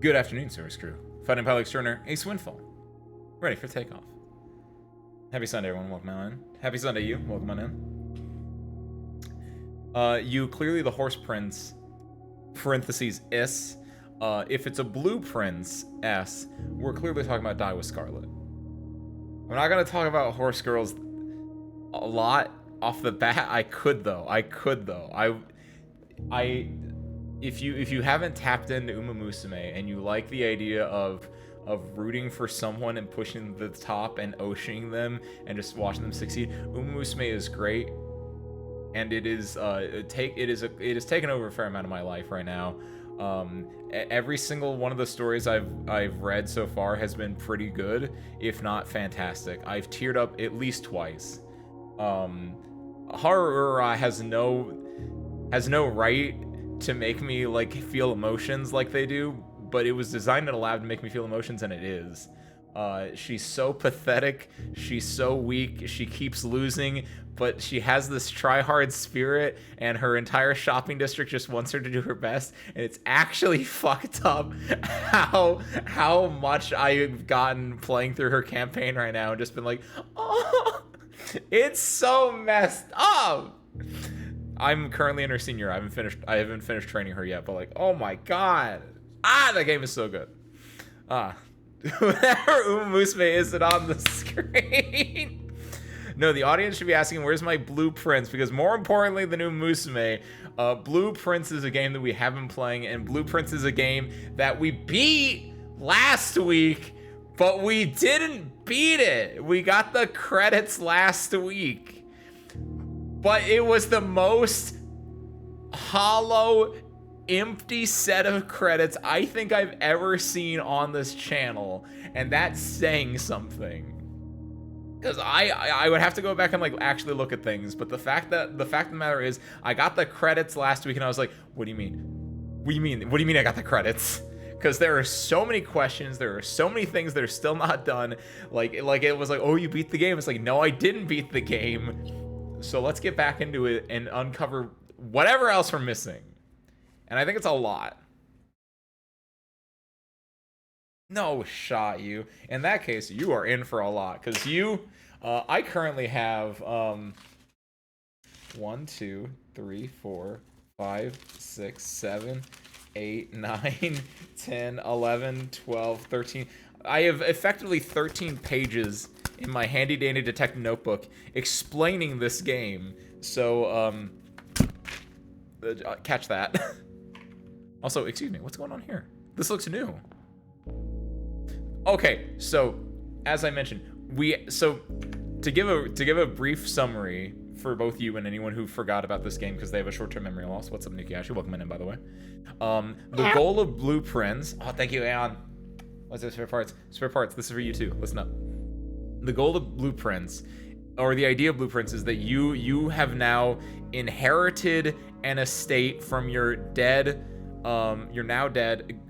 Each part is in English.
Good afternoon, service crew. Fighting pilot extraordinaire, Ace Windfall. Ready for takeoff. Happy Sunday, everyone. Welcome on in. Happy Sunday, you. Welcome on in. You clearly the horse prince, parentheses, S. If it's a blue prince, S, we're clearly talking about Die with Scarlet. I'm not going to talk about horse girls a lot off the bat. I could though. If you haven't tapped into Uma Musume and you like the idea of rooting for someone and pushing to the top and oceaning them and just watching them succeed, Uma Musume is great, and it has taken over a fair amount of my life right now. Every single one of the stories I've read so far has been pretty good, if not fantastic. I've teared up at least twice. Haruura has no right to make me like feel emotions like they do, but it was designed and allowed to make me feel emotions, and it is. She's so pathetic, she's so weak, she keeps losing, but she has this try-hard spirit, and her entire shopping district just wants her to do her best, and it's actually fucked up how much I've gotten playing through her campaign right now and just been like, oh, it's so messed up. I'm currently in her senior. I haven't finished training her yet, but like, oh my god. That game is so good. Whenever Uma Musume isn't on the screen. No, the audience should be asking, where's my Blue Prince? Because more importantly than Uma Musume, Blue Prince is a game that we have been playing, and Blue Prince is a game that we beat last week, but we didn't beat it. We got the credits last week. But it was the most hollow, empty set of credits I think I've ever seen on this channel, and that's saying something. Because I would have to go back and like actually look at things, but the fact of the matter is, I got the credits last week, and I was like, what do you mean? What do you mean? What do you mean I got the credits? Because there are so many questions, there are so many things that are still not done. Like it was like, oh, you beat the game. It's like, no, I didn't beat the game. So let's get back into it and uncover whatever else we're missing. And I think it's a lot. No shot, you. In that case, you are in for a lot. Because I currently have 1, 2, 3, 4, 5, 6, 7, 8, 9, 10, 11, 12, 13. I have effectively 13 pages in my handy dandy detective notebook explaining this game. So, catch that. Also, excuse me, what's going on here? This looks new. Okay, so as I mentioned, to give a brief summary for both you and anyone who forgot about this game because they have a short-term memory loss. What's up, Nukiashi? Welcome in, by the way. The goal of Blue Prince. Oh, thank you, Aeon. What's this? Spare parts. Spare parts. This is for you too. Listen up. The goal of Blue Prince, or the idea of Blue Prince, is that you have now inherited an estate from your now dead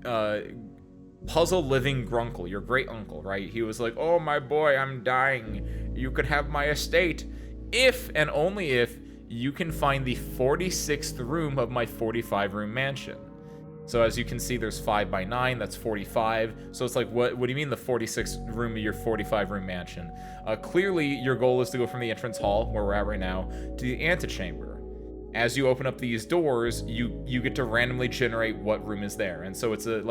puzzle living grunkle, your great uncle, right? He was like, oh my boy, I'm dying. You could have my estate if and only if you can find the 46th room of my 45-room mansion. So as you can see, there's 5 by 9, that's 45. So it's like, what do you mean the 46th room of your 45-room mansion? Clearly, your goal is to go from the entrance hall, where we're at right now, to the antechamber. As you open up these doors, you get to randomly generate what room is there. And so it's a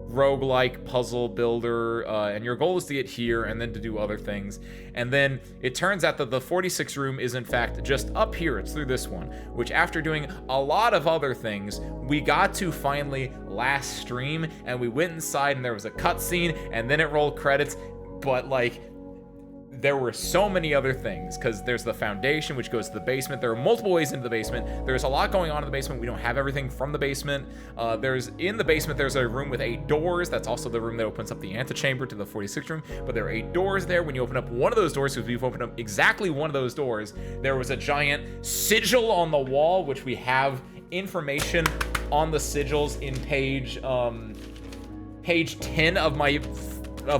roguelike puzzle builder, and your goal is to get here and then to do other things. And then it turns out that the 46th room is in fact just up here. It's through this one, which after doing a lot of other things, we got to finally last stream, and we went inside and there was a cutscene and then it rolled credits. But like, there were so many other things, because there's the foundation, which goes to the basement. There are multiple ways into the basement. There's a lot going on in the basement. We don't have everything from the basement. In the basement, there's a room with 8 doors. That's also the room that opens up the antechamber to the 46th room. But there are 8 doors there. When you open up one of those doors, because we've opened up exactly one of those doors, there was a giant sigil on the wall, which we have information on the sigils in page 10 of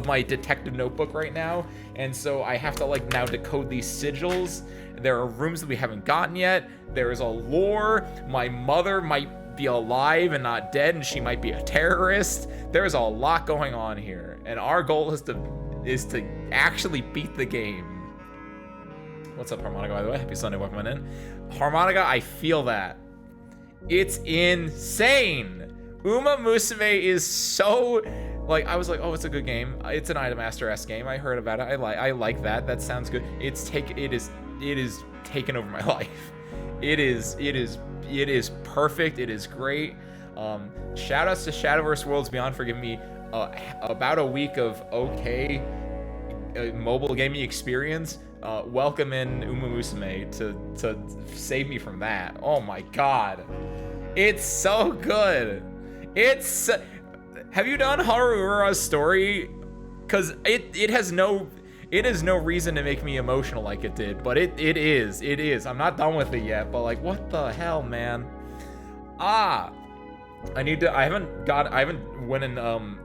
my detective notebook right now. And so I have to like now decode these sigils. There are rooms that we haven't gotten yet. There is a lore. My be alive and not dead, and she might be a terrorist. There's a lot going on here, and our goal is to actually beat the game. What's up, Harmonica, by the way? Happy Sunday, welcome in. Harmonica, I feel that. It's insane. Uma Musume is so... Like, I was like, oh, it's a good game. It's an Idolmaster-esque game. I heard about it. I like that. That sounds good. It is taken over my life. It is perfect. It is great. Shout outs to Shadowverse Worlds Beyond for giving me about a week of okay mobile gaming experience. Welcome in Uma Musume to save me from that. Oh my god. It's so good. Have you done Haruura's story? Cause it has no reason to make me emotional like it did, but it is. I'm not done with it yet, but like, what the hell, man? I haven't went and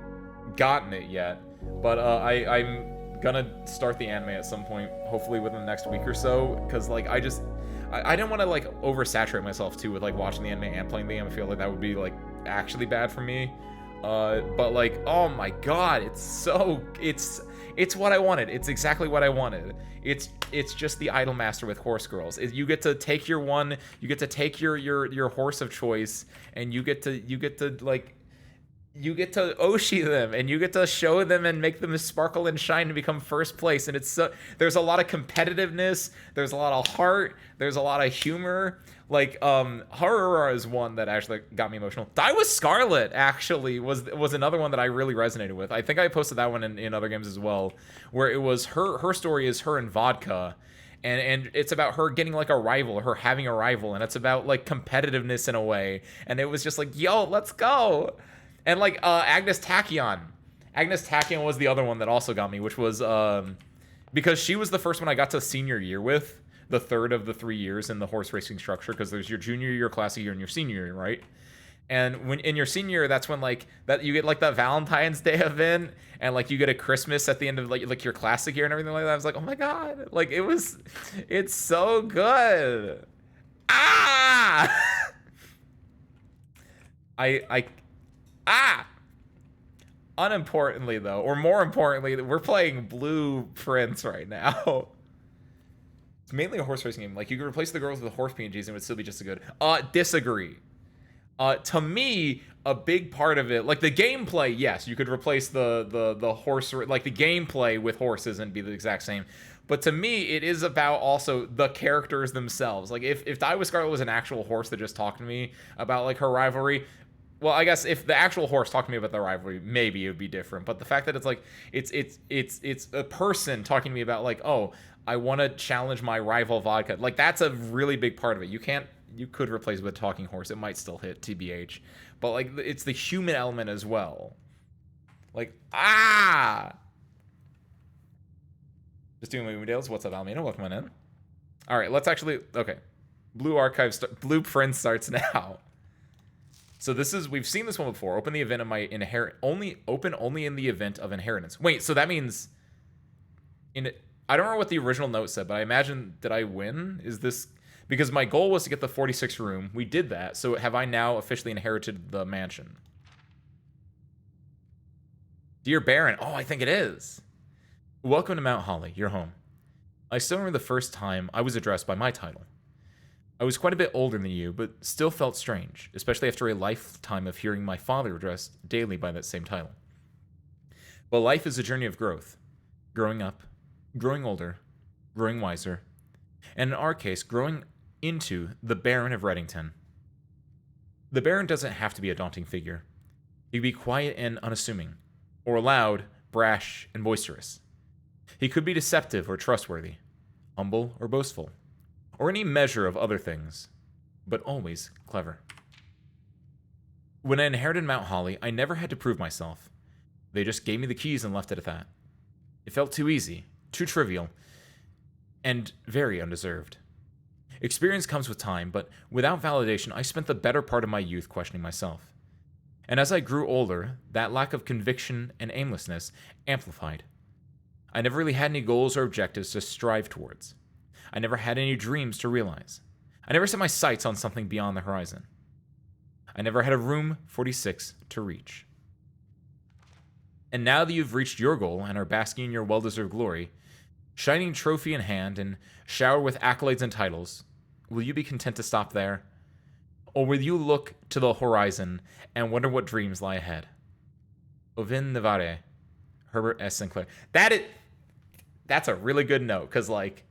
gotten it yet, but I'm gonna start the anime at some point, hopefully within the next week or so, cause like I didn't want to like oversaturate myself too with like watching the anime and playing the game. I feel like that would be like actually bad for me. But like, oh my god, it's what I wanted. It's exactly what I wanted. It's just the Idolmaster with horse girls. You get to take your horse of choice, and you get to Oshi them, and you get to show them and make them sparkle and shine to become first place. And there's a lot of competitiveness, there's a lot of heart, there's a lot of humor. Like, Haruura is one that actually got me emotional. Die with Scarlet actually was another one that I really resonated with. I think I posted that one in other games as well, where it was her story is her and Vodka. And it's about her getting like a rival, her having a rival, and it's about like competitiveness in a way. And it was just like, yo, let's go. And like Agnes Tachyon was the other one that also got me, which was because she was the first one I got to senior year with, the third of the 3 years in the horse racing structure, because there's your junior year, classic year, and your senior year, right? And when in your senior year, that's when like that you get like that Valentine's Day event, and like you get a Christmas at the end of like your classic year and everything like that. I was like, oh my god, like it's so good. Unimportantly though, or more importantly, we're playing Blue Prince right now. It's mainly a horse racing game. Like, you could replace the girls with the horse PNGs and it would still be just as good. Disagree. To me, a big part of it, like the gameplay, yes, you could replace the horse, like the gameplay with horses and be the exact same. But to me, it is about also the characters themselves. Like, if Die with Scarlet was an actual horse that just talked to me about like her rivalry, well, I guess if the actual horse talked to me about the rivalry, maybe it would be different. But the fact that it's like it's a person talking to me about like, oh, I want to challenge my rival Vodka. Like, that's a really big part of it. You could replace it with a talking horse. It might still hit, TBH. But like, it's the human element as well. Like, just doing movie deals. What's up, Almina? Welcome on in. All right, let's actually, okay. Blueprint starts now. So we've seen this one before. Open the event of my open only in the event of inheritance. Wait, so that means I don't remember what the original note said, but I imagine, did I win? Is this, because my goal was to get the 46th room. We did that. So have I now officially inherited the mansion? Dear Baron. Oh, I think it is. Welcome to Mount Holly, your home. I still remember the first time I was addressed by my title. I was quite a bit older than you, but still felt strange, especially after a lifetime of hearing my father addressed daily by that same title. But life is a journey of growth. Growing up, growing older, growing wiser, and in our case, growing into the Baron of Reddington. The Baron doesn't have to be a daunting figure. He could be quiet and unassuming, or loud, brash, and boisterous. He could be deceptive or trustworthy, humble or boastful, or any measure of other things, but always clever. When I inherited Mount Holly, I never had to prove myself. They just gave me the keys and left it at that. It felt too easy, too trivial, and very undeserved. Experience comes with time, but without validation, I spent the better part of my youth questioning myself. And as I grew older, that lack of conviction and aimlessness amplified. I never really had any goals or objectives to strive towards. I never had any dreams to realize. I never set my sights on something beyond the horizon. I never had a room 46 to reach. And now that you've reached your goal and are basking in your well-deserved glory, shining trophy in hand and showered with accolades and titles, will you be content to stop there? Or will you look to the horizon and wonder what dreams lie ahead? Ovin Nevare, Herbert S. Sinclair. That's a really good note, because, like,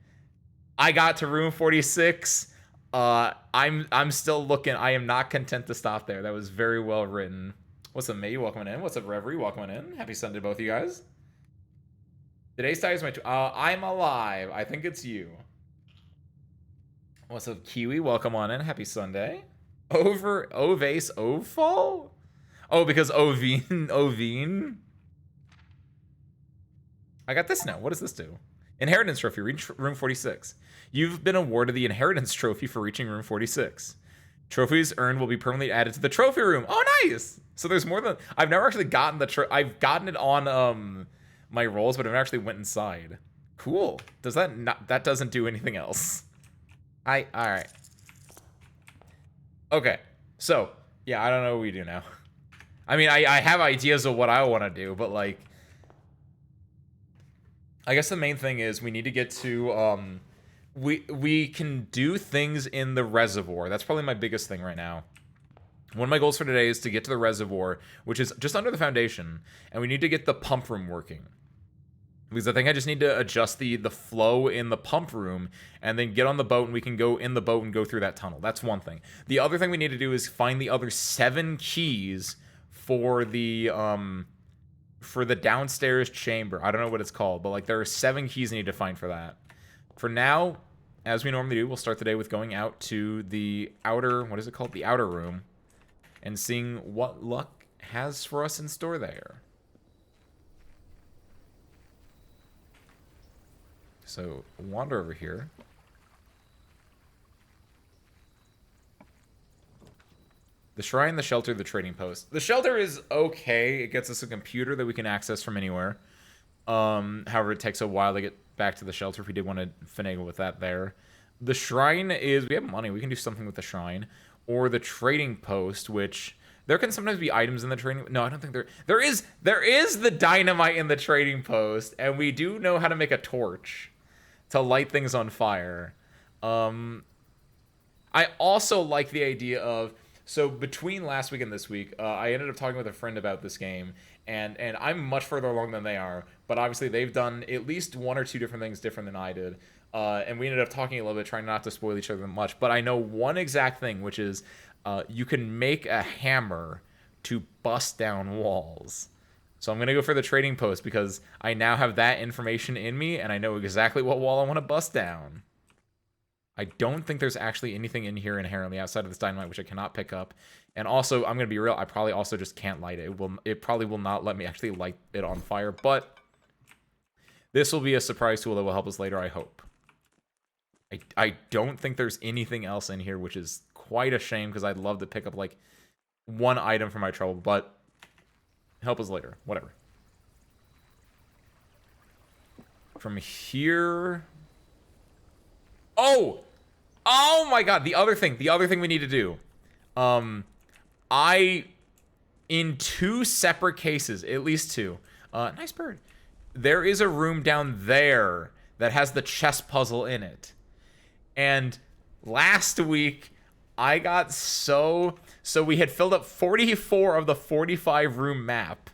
I got to room 46. I'm still looking. I am not content to stop there. That was very well written. What's up, May? Welcome in. What's up, Reverie? Welcome in. Happy Sunday to both of you guys. Today's tie is my... I'm alive. I think it's you. What's up, Kiwi? Welcome on in. Happy Sunday. Over Ovase Ovfall? Oh, because Ovine. I got this now. What does this do? Inheritance Trophy. Reach room 46. You've been awarded the Inheritance Trophy for reaching room 46. Trophies earned will be permanently added to the trophy room. Oh, nice! So there's more than... I've never actually gotten the... I've gotten it on my rolls, but I've never actually went inside. Cool. Does that not... That doesn't do anything else. Alright. Okay. So, yeah, I don't know what we do now. I mean, I have ideas of what I want to do, but, like... I guess the main thing is we need to get to... We can do things in the reservoir. That's probably my biggest thing right now. One of my goals for today is to get to the reservoir, which is just under the foundation, and we need to get the pump room working. Because I think I just need to adjust the flow in the pump room, and then get on the boat, and we can go in the boat and go through that tunnel. That's one thing. The other thing we need to do is find the other 7 keys for the downstairs chamber. I don't know what it's called, but, like, there are 7 keys I need to find for that. For now, as we normally do, we'll start the day with going out to the outer, what is it called? The outer room, and seeing what luck has for us in store there. So, wander over here. The shrine, the shelter, the trading post. The shelter is okay. It gets us a computer that we can access from anywhere. However, it takes a while to get back to the shelter if we did want to finagle with that there. The shrine is... We have money. We can do something with the shrine. Or the trading post, which... There can sometimes be items in the trading... No, I don't think there... There is the dynamite in the trading post. And we do know how to make a torch to light things on fire. I also like the idea of... So between last week and this week, I ended up talking with a friend about this game, and I'm much further along than they are, but obviously they've done at least 1 or 2 different things different than I did, and we ended up talking a little bit, trying not to spoil each other much, but I know one exact thing, which is you can make a hammer to bust down walls. So I'm going to go for the trading post, because I now have that information in me, and I know exactly what wall I want to bust down. I don't think there's actually anything in here inherently outside of this dynamite, which I cannot pick up. And also, I'm going to be real, I probably also just can't light it. It probably will not let me actually light it on fire, but this will be a surprise tool that will help us later, I hope. I don't think there's anything else in here, which is quite a shame, because I'd love to pick up, like, 1 item for my trouble, but help us later. Whatever. From here... Oh my god, the other thing we need to do. In 2 separate cases, at least 2. Nice bird. There is a room down there that has the chess puzzle in it. And last week, I got so we had filled up 44 of the 45 room map.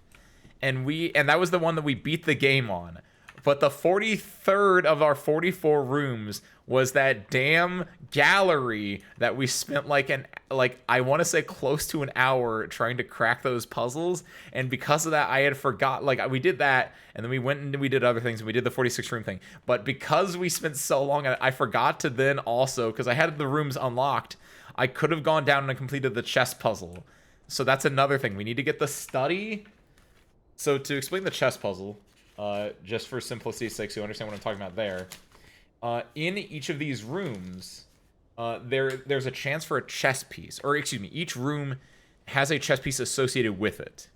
And that was the one that we beat the game on. But the 43rd of our 44 rooms was that damn gallery that we spent I want to say close to an hour trying to crack those puzzles. And because of that, I had forgot, we did that, and then we went and we did other things, and we did the 46 room thing. But because we spent so long, I forgot to then also, because I had the rooms unlocked, I could have gone down and completed the chess puzzle. So that's another thing. We need to get the study. So to explain the chess puzzle, just for simplicity's sake, so you understand what I'm talking about there. In each of these rooms, there's a chance for a chess piece. Or, excuse me, each room has a chess piece associated with it.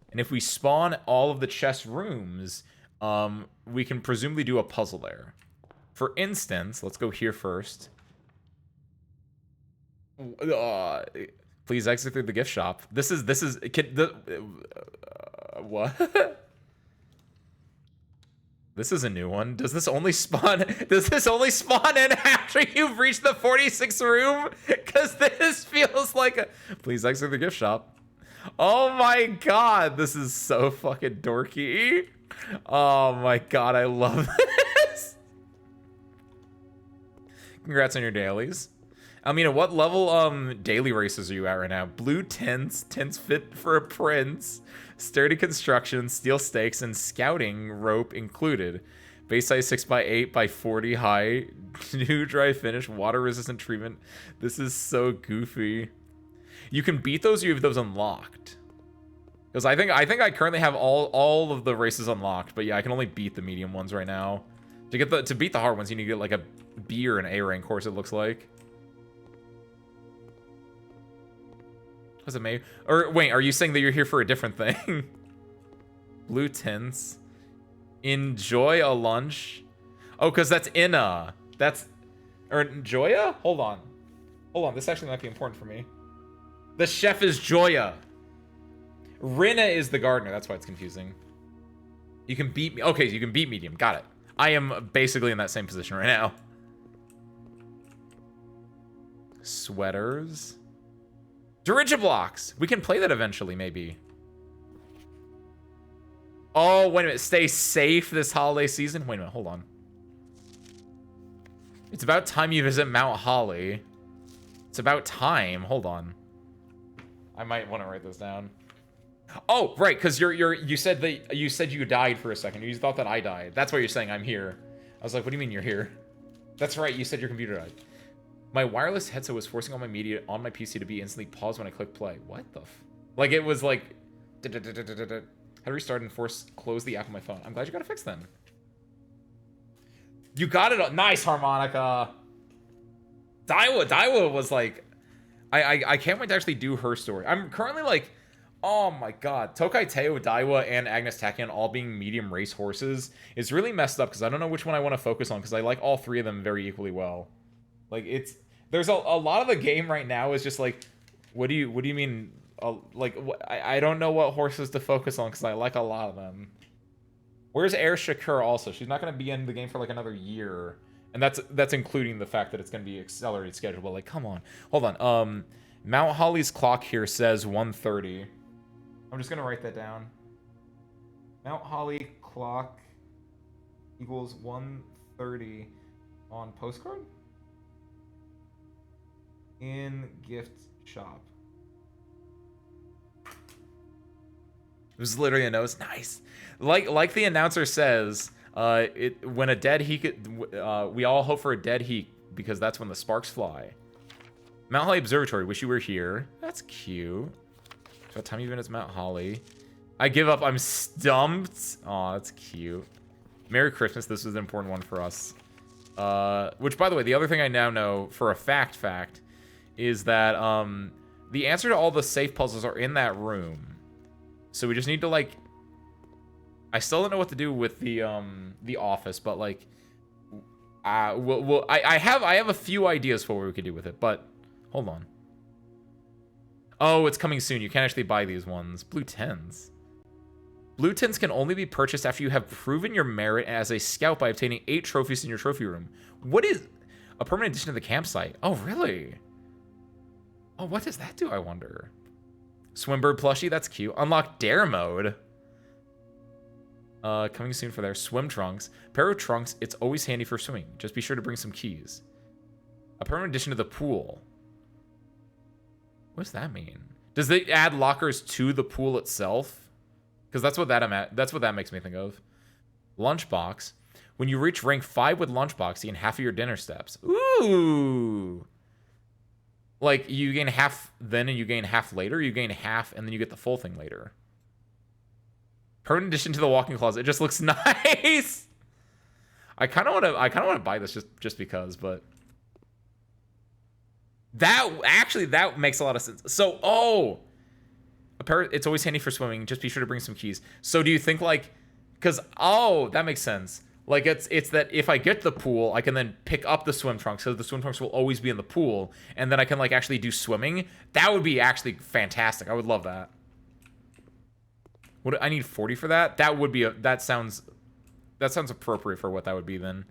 And if we spawn all of the chess rooms, we can presumably do a puzzle there. For instance, let's go here first. Please exit through the gift shop. This is what? This is a new one. Does this only spawn in after you've reached the 46th room? Because this feels like a... Please exit the gift shop. Oh my god, this is so fucking dorky. Oh my god, I love this. Congrats on your dailies. Almina, what level daily races are you at right now? Blue tents fit for a prince, sturdy construction, steel stakes, and scouting rope included. Base size 6x8x40 high, new dry finish, water resistant treatment. This is so goofy. You can beat those, or you have those unlocked. Because I think I currently have all of the races unlocked, but yeah, I can only beat the medium ones right now. To beat the hard ones, you need to get like a B or an A rank course, it looks like. Was it May? Or wait, are you saying that you're here for a different thing? Blue tints. Enjoy a lunch. Oh, because that's Inna. Or Joya? Hold on. This actually might be important for me. The chef is Joya. Rinna is the gardener. That's why it's confusing. You can beat me. Okay, you can beat medium. Got it. I am basically in that same position right now. Sweaters. Dirigiblocks. We can play that eventually, maybe. Oh, wait a minute. Stay safe this holiday season. Wait a minute. Hold on. It's about time you visit Mount Holly. It's about time. Hold on. I might want to write this down. Oh, right, because you said you died for a second. You thought that I died. That's why you're saying I'm here. I was like, what do you mean you're here? That's right. You said your computer died. My wireless headset was forcing all my media on my PC to be instantly paused when I click play. What the f... Like, it was like... Had to restart and close the app on my phone. I'm glad you got it fixed then. You got it... Nice, Harmonica! Daiwa was like... I can't wait to actually do her story. I'm currently like... Oh my god. Tokai Teo, Daiwa, and Agnes Takian all being medium race horses is really messed up because I don't know which one I want to focus on because I like all three of them very equally well. Like, there's a lot of the game right now is just like, what do you mean? I don't know what horses to focus on because I like a lot of them. Where's Air Shakur also? She's not going to be in the game for like another year. And that's including the fact that it's going to be accelerated schedule. But like, come on. Hold on. Mount Holly's clock here says 1:30. I'm just going to write that down. Mount Holly clock equals 1:30 on postcard? In gift shop. It was literally a nose. Nice. Like the announcer says, when a dead heat, we all hope for a dead heat because that's when the sparks fly. Mount Holly Observatory. Wish you were here. That's cute. What time even is Mount Holly? I give up. I'm stumped. Aw, that's cute. Merry Christmas. This was an important one for us. Which, by the way, the other thing I now know for a fact is that the answer to all the safe puzzles are in that room. So we just need to, like... I still don't know what to do with the office, but, like... I have a few ideas for what we could do with it, but... Hold on. Oh, it's coming soon. You can't actually buy these ones. Blue tens. Blue tens can only be purchased after you have proven your merit as a scout by obtaining 8 trophies in your trophy room. What is... A permanent addition to the campsite? Oh, really? Oh, what does that do, I wonder? Swimbird plushie, that's cute. Unlock dare mode. Coming soon for their swim trunks. Pair of trunks, it's always handy for swimming. Just be sure to bring some keys. A permanent addition to the pool. What does that mean? Does they add lockers to the pool itself? Because that's what that makes me think of. Lunchbox. When you reach rank 5 with Lunchbox, you gain half of your dinner steps. Ooh. Like, you gain half then and you gain half later? You gain half and then you get the full thing later. Permanent addition to the walk-in closet. It just looks nice. I kind of want to buy this just because, but... That makes a lot of sense. So, it's always handy for swimming. Just be sure to bring some keys. So do you think, like... Because, that makes sense. Like, it's that if I get the pool, I can then pick up the swim trunks, so the swim trunks will always be in the pool, and then I can, like, actually do swimming. That would be actually fantastic. I would love that. What, I need 40 for that? That would be a... That sounds appropriate for what that would be, then.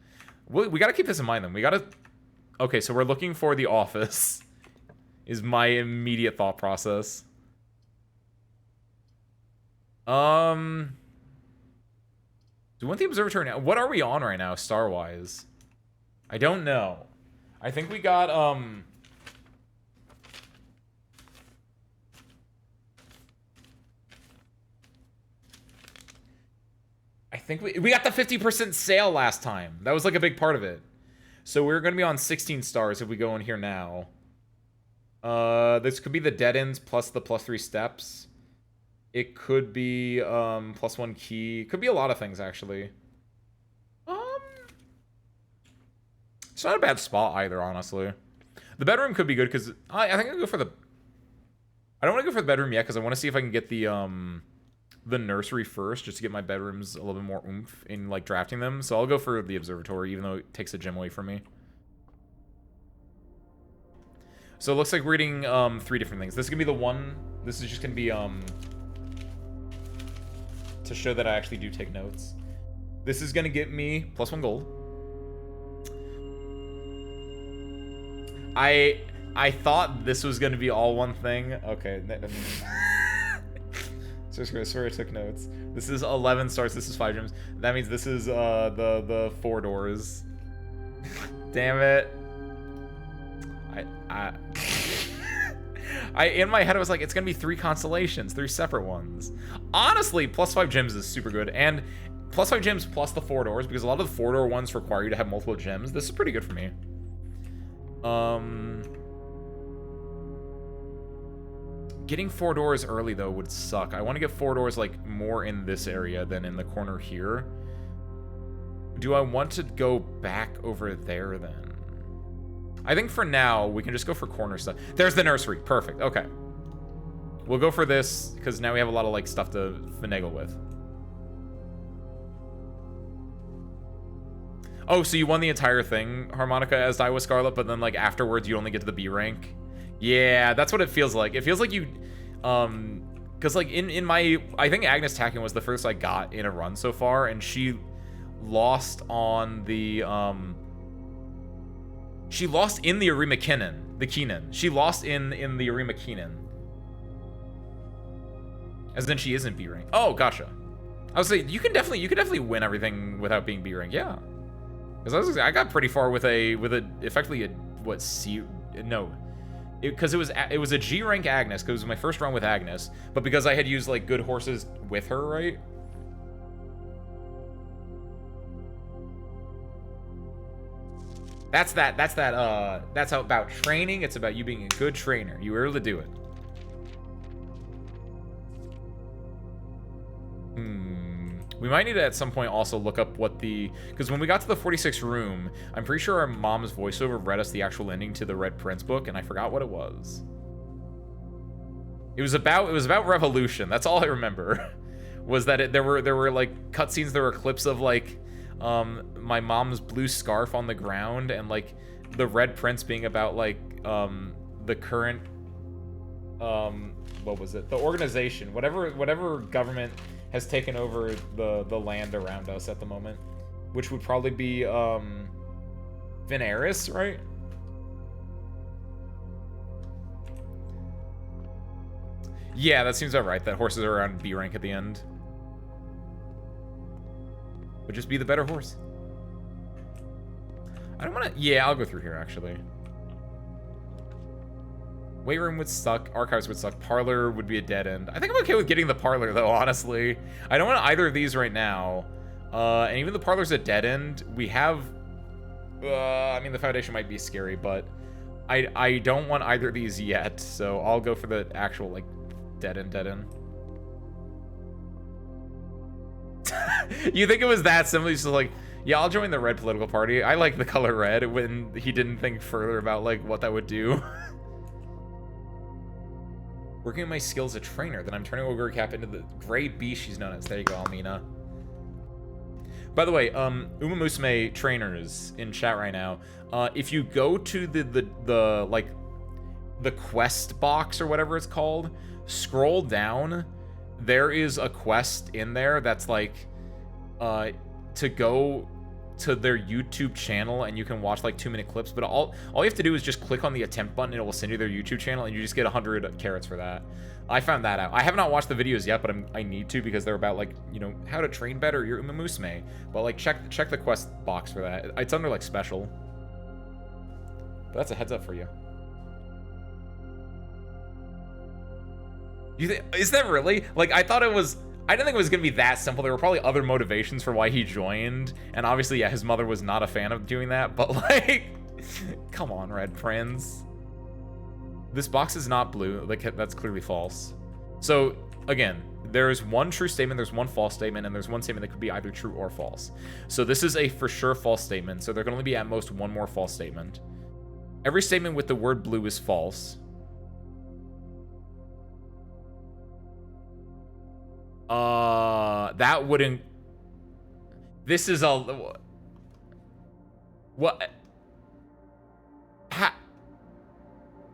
We gotta keep this in mind, then. We gotta... Okay, so we're looking for the office, is my immediate thought process. Do we want the observatory now? What are we on right now, star-wise? I don't know. I think we got, I think we got the 50% sale last time. That was, like, a big part of it. So we're going to be on 16 stars if we go in here now. This could be the dead ends plus the +3 steps. It could be +1 key. Could be a lot of things, actually. It's not a bad spot either, honestly. The bedroom could be good because I think I'll go for the... I don't want to go for the bedroom yet because I want to see if I can get the nursery first, just to get my bedrooms a little bit more oomph in, like, drafting them. So I'll go for the observatory, even though it takes a gym away from me. So it looks like we're getting 3 different things. This is gonna be the one. This is just gonna be to show that I actually do take notes. This is gonna get me +1 gold. I thought this was gonna be all one thing. Okay. So I took notes. This is 11 stars. This is 5 gems. That means this is the 4 doors. Damn it. I in my head I was like, it's gonna be 3 constellations, 3 separate ones. Honestly, +5 gems is super good, and +5 gems plus the 4 doors, because a lot of the 4-door ones require you to have multiple gems. This is pretty good for me. Getting 4 doors early though would suck. I want to get 4 doors like more in this area than in the corner here. Do I want to go back over there then? I think for now, we can just go for corner stuff. There's the nursery. Perfect. Okay. We'll go for this, because now we have a lot of, like, stuff to finagle with. Oh, so you won the entire thing, Harmonica, as Die with Scarlet, but then, like, afterwards you only get to the B rank? Yeah, that's what it feels like. It feels like you... Because, like, in my... I think Agnes Tachyon was the first I got in a run so far, and she lost on the... She lost in the Arima Keenan. She lost in the Arima Keenan. As then she isn't B rank. Oh, gotcha. I was saying you can definitely win everything without being B rank. Yeah. Because I got pretty far with effectively a what C no. Because it was a G rank Agnes, because it was my first run with Agnes, but because I had used like good horses with her, right? That's about training. It's about you being a good trainer. You were able to do it. We might need to at some point also look up what the... Because when we got to the 46th room, I'm pretty sure our mom's voiceover read us the actual ending to the Red Prince book, and I forgot what it was. It was about revolution. That's all I remember. Was that there were like cutscenes, there were clips of like my mom's blue scarf on the ground, and like the Red Prince being about like the current what was it? The organization, whatever government has taken over the land around us at the moment, which would probably be Veneris, right? Yeah, that seems about right. That horses are around B rank at the end. Would just be the better horse. I don't want to... Yeah, I'll go through here, actually. Weight room would suck. Archives would suck. Parlor would be a dead end. I think I'm okay with getting the parlor, though, honestly. I don't want either of these right now. And even the parlor's a dead end. We have... I mean, the foundation might be scary, but... I don't want either of these yet, so I'll go for the actual, like, dead end. You think it was that simple? He's just like, yeah, I'll join the red political party. I like the color red, when he didn't think further about, like, what that would do. Working on my skills as a trainer, then I'm turning Ogre Cap into the gray beast she's known as. There you go, Almina. By the way, Uma Musume trainers in chat right now. If you go to the like the quest box or whatever it's called, scroll down. There is a quest in there that's like to go to their YouTube channel, and you can watch like 2-minute clips. But all you have to do is just click on the attempt button, and it will send you their YouTube channel, and you just get 100 carats for that. I found that out. I have not watched the videos yet, but I need to, because they're about like, you know, how to train better your Uma Musume. But like check the quest box for that. It's under like special. But that's a heads up for you. You think, is that really? Like, I thought it was, I didn't think it was gonna be that simple. There were probably other motivations for why he joined. And obviously, yeah, his mother was not a fan of doing that, but like, come on, Red Prince. This box is not blue. Like, that's clearly false. So again, there's one true statement, there's one false statement, and there's one statement that could be either true or false. So this is a for sure false statement. So there can only be at most one more false statement. Every statement with the word blue is false. That wouldn't. This is a. What?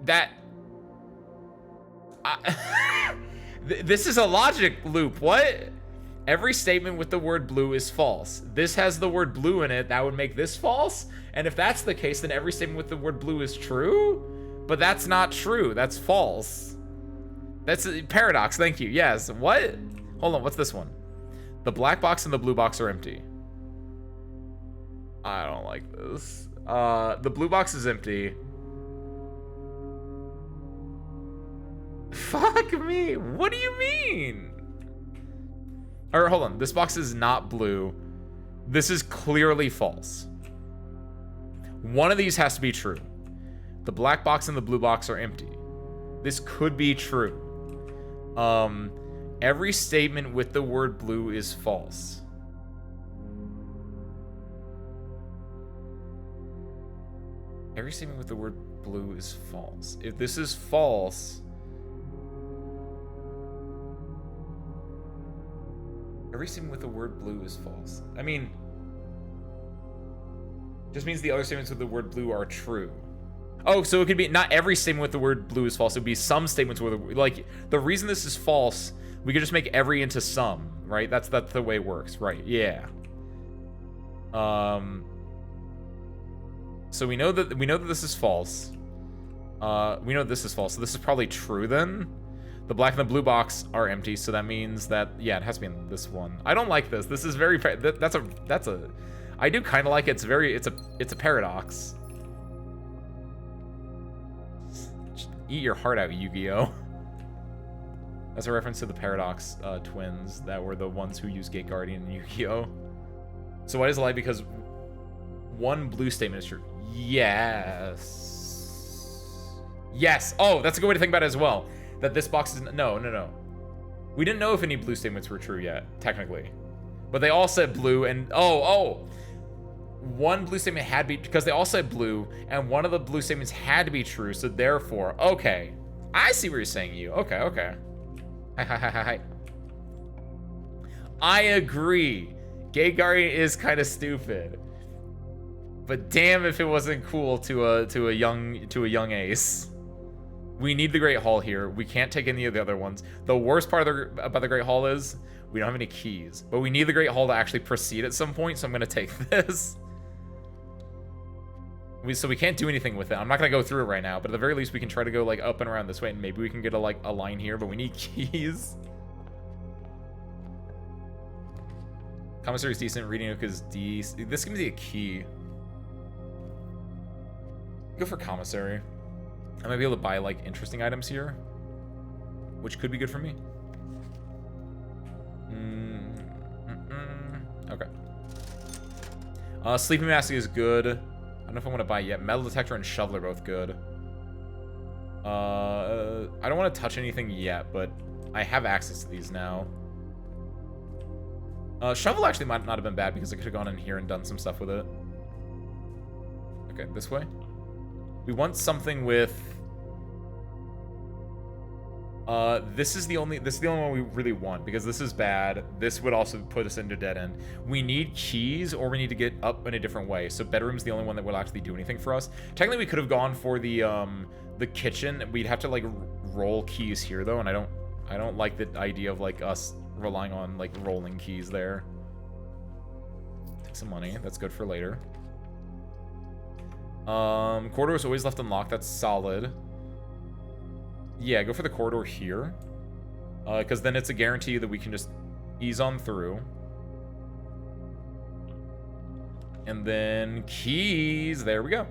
That. This is a logic loop. What? Every statement with the word blue is false. This has the word blue in it. That would make this false. And if that's the case, then every statement with the word blue is true. But that's not true. That's false. That's a paradox. Thank you. Yes. What? Hold on. What's this one? The black box and the blue box are empty. I don't like this. The blue box is empty. Fuck me. What do you mean? Or hold on. This box is not blue. This is clearly false. One of these has to be true. The black box and the blue box are empty. This could be true. Every statement with the word blue is false. Every statement with the word blue is false. If this is false, every statement with the word blue is false. I mean, just means the other statements with the word blue are true. Oh, so it could be not every statement with the word blue is false. It would be some statements with like the reason this is false. We could just make every into some, right? That's the way it works, right? Yeah. So we know that this is false. We know this is false. So this is probably true then. The black and the blue box are empty, so that means that yeah, it has to be in this one. I don't like this. This is very that's a I do kind of like it. It's a paradox. Just eat your heart out, Yu-Gi-Oh. That's a reference to the Paradox twins that were the ones who used Gate Guardian in Yu-Gi-Oh. So why does it lie? Because one blue statement is true. Yes. Yes. Oh, that's a good way to think about it as well. That this box is no. We didn't know if any blue statements were true yet, technically, but they all said blue, and one blue statement had to be, because they all said blue, and one of the blue statements had to be true. So therefore, okay, I see what you're saying. You okay. Hi. I agree. Gate Guardian is kind of stupid, but damn if it wasn't cool to a young ace. We need the Great Hall here. We can't take any of the other ones. The worst part about the Great Hall is we don't have any keys, but we need the Great Hall to actually proceed at some point. So I'm gonna take this. So we can't do anything with it. I'm not gonna go through it right now, but at the very least we can try to go like up and around this way, and maybe we can get a line here, but we need keys. Commissary's decent. Reading Hook is decent. This gives me a key. Go for Commissary. I might be able to buy like interesting items here, which could be good for me. Okay. Sleeping Mask is good. I don't know if I want to buy it yet. Metal Detector and Shovel are both good. I don't want to touch anything yet, but I have access to these now. Shovel actually might not have been bad because I could have gone in here and done some stuff with it. Okay, this way. We want something with... This is the only one we really want, because this is bad. This would also put us into dead end. We need keys, or we need to get up in a different way. So bedroom's the only one that will actually do anything for us. Technically, we could have gone for the kitchen. We'd have to like roll keys here though, and I don't like the idea of like us relying on like rolling keys there. Take some money. That's good for later. Corridor is always left unlocked. That's solid. Yeah, go for the corridor here. Because then it's a guarantee that we can just ease on through. And then keys. There we go.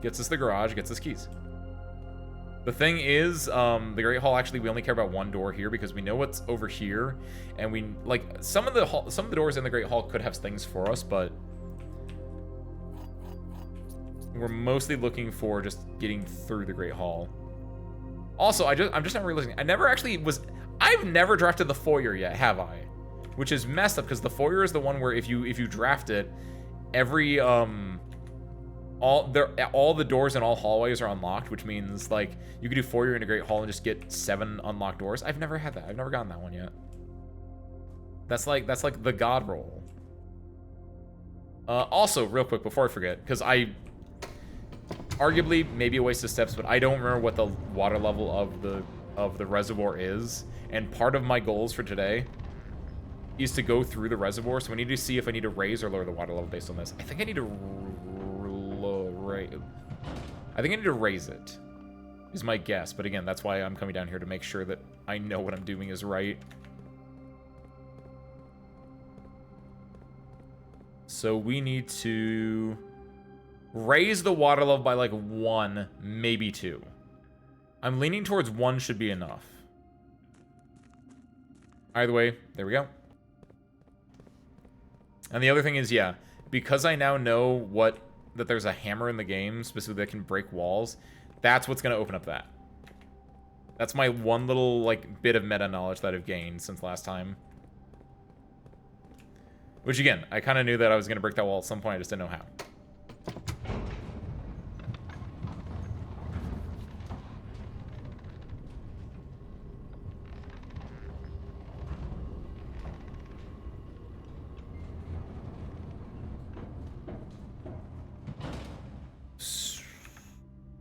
Gets us the garage, gets us keys. The thing is, the Great Hall, actually, we only care about one door here because we know what's over here. And we, like, some of the doors in the Great Hall could have things for us, but we're mostly looking for just getting through the Great Hall. Also, I'm just not realizing, I've never drafted the foyer yet, have I? Which is messed up, because the foyer is the one where if you draft it, every, all the doors in all hallways are unlocked, which means, like, you could do foyer in a Great Hall and just get 7 unlocked doors. I've never had that. I've never gotten that one yet. That's like the god roll. Also, real quick, before I forget, because arguably, maybe a waste of steps, but I don't remember what the water level of the reservoir is. And part of my goals for today is to go through the reservoir, so we need to see if I need to raise or lower the water level based on this. I think I need to raise it, is my guess. But again, that's why I'm coming down here, to make sure that I know what I'm doing is right. So we need to raise the water level by like 1, maybe 2. I'm leaning towards 1 should be enough. Either way, there we go. And the other thing is, yeah, because I now know that there's a hammer in the game, specifically that can break walls, that's what's going to open up that. That's my one little, like, bit of meta knowledge that I've gained since last time. Which, again, I kind of knew that I was going to break that wall at some point, I just didn't know how.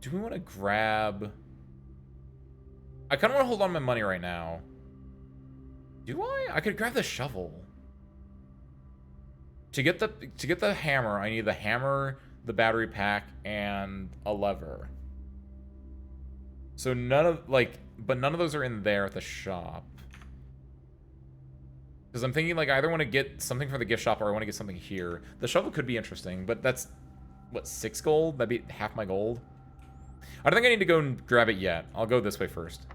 Do we want to grab... I kind of want to hold on to my money right now. Do I? I could grab the shovel. To get the hammer, I need the hammer, the battery pack, and a lever. So none of, like... But none of those are in there at the shop. Because I'm thinking, like, I either want to get something from the gift shop or I want to get something here. The shovel could be interesting, but that's... What, 6 gold? That'd be half my gold. I don't think I need to go and grab it yet. I'll go this way first.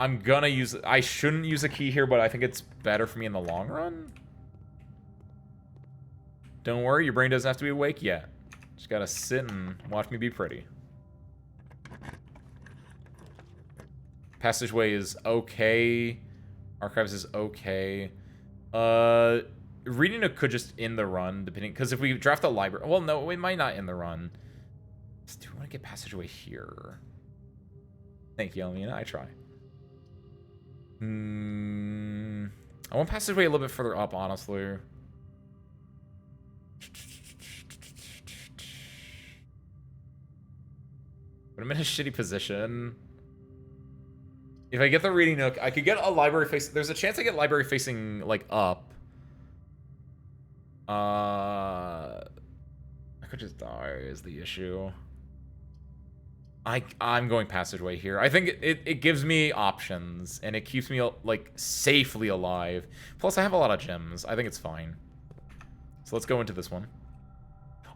I'm gonna use... I shouldn't use a key here, but I think it's better for me in the long run. Don't worry, your brain doesn't have to be awake yet. Just gotta sit and watch me be pretty. Passageway is okay. Archives is okay. Reading it could just end the run, depending... Because if we draft a library... Well, no, we might not end the run. Do we want to get passageway here? Thank you, Elmina. I try. I want passageway a little bit further up, honestly. But I'm in a shitty position. If I get the reading nook, I could get a library facing... There's a chance I get library facing, like, up. I could just die is the issue. I'm going passageway here. I think it gives me options, and it keeps me, like, safely alive. Plus, I have a lot of gems. I think it's fine. So let's go into this one.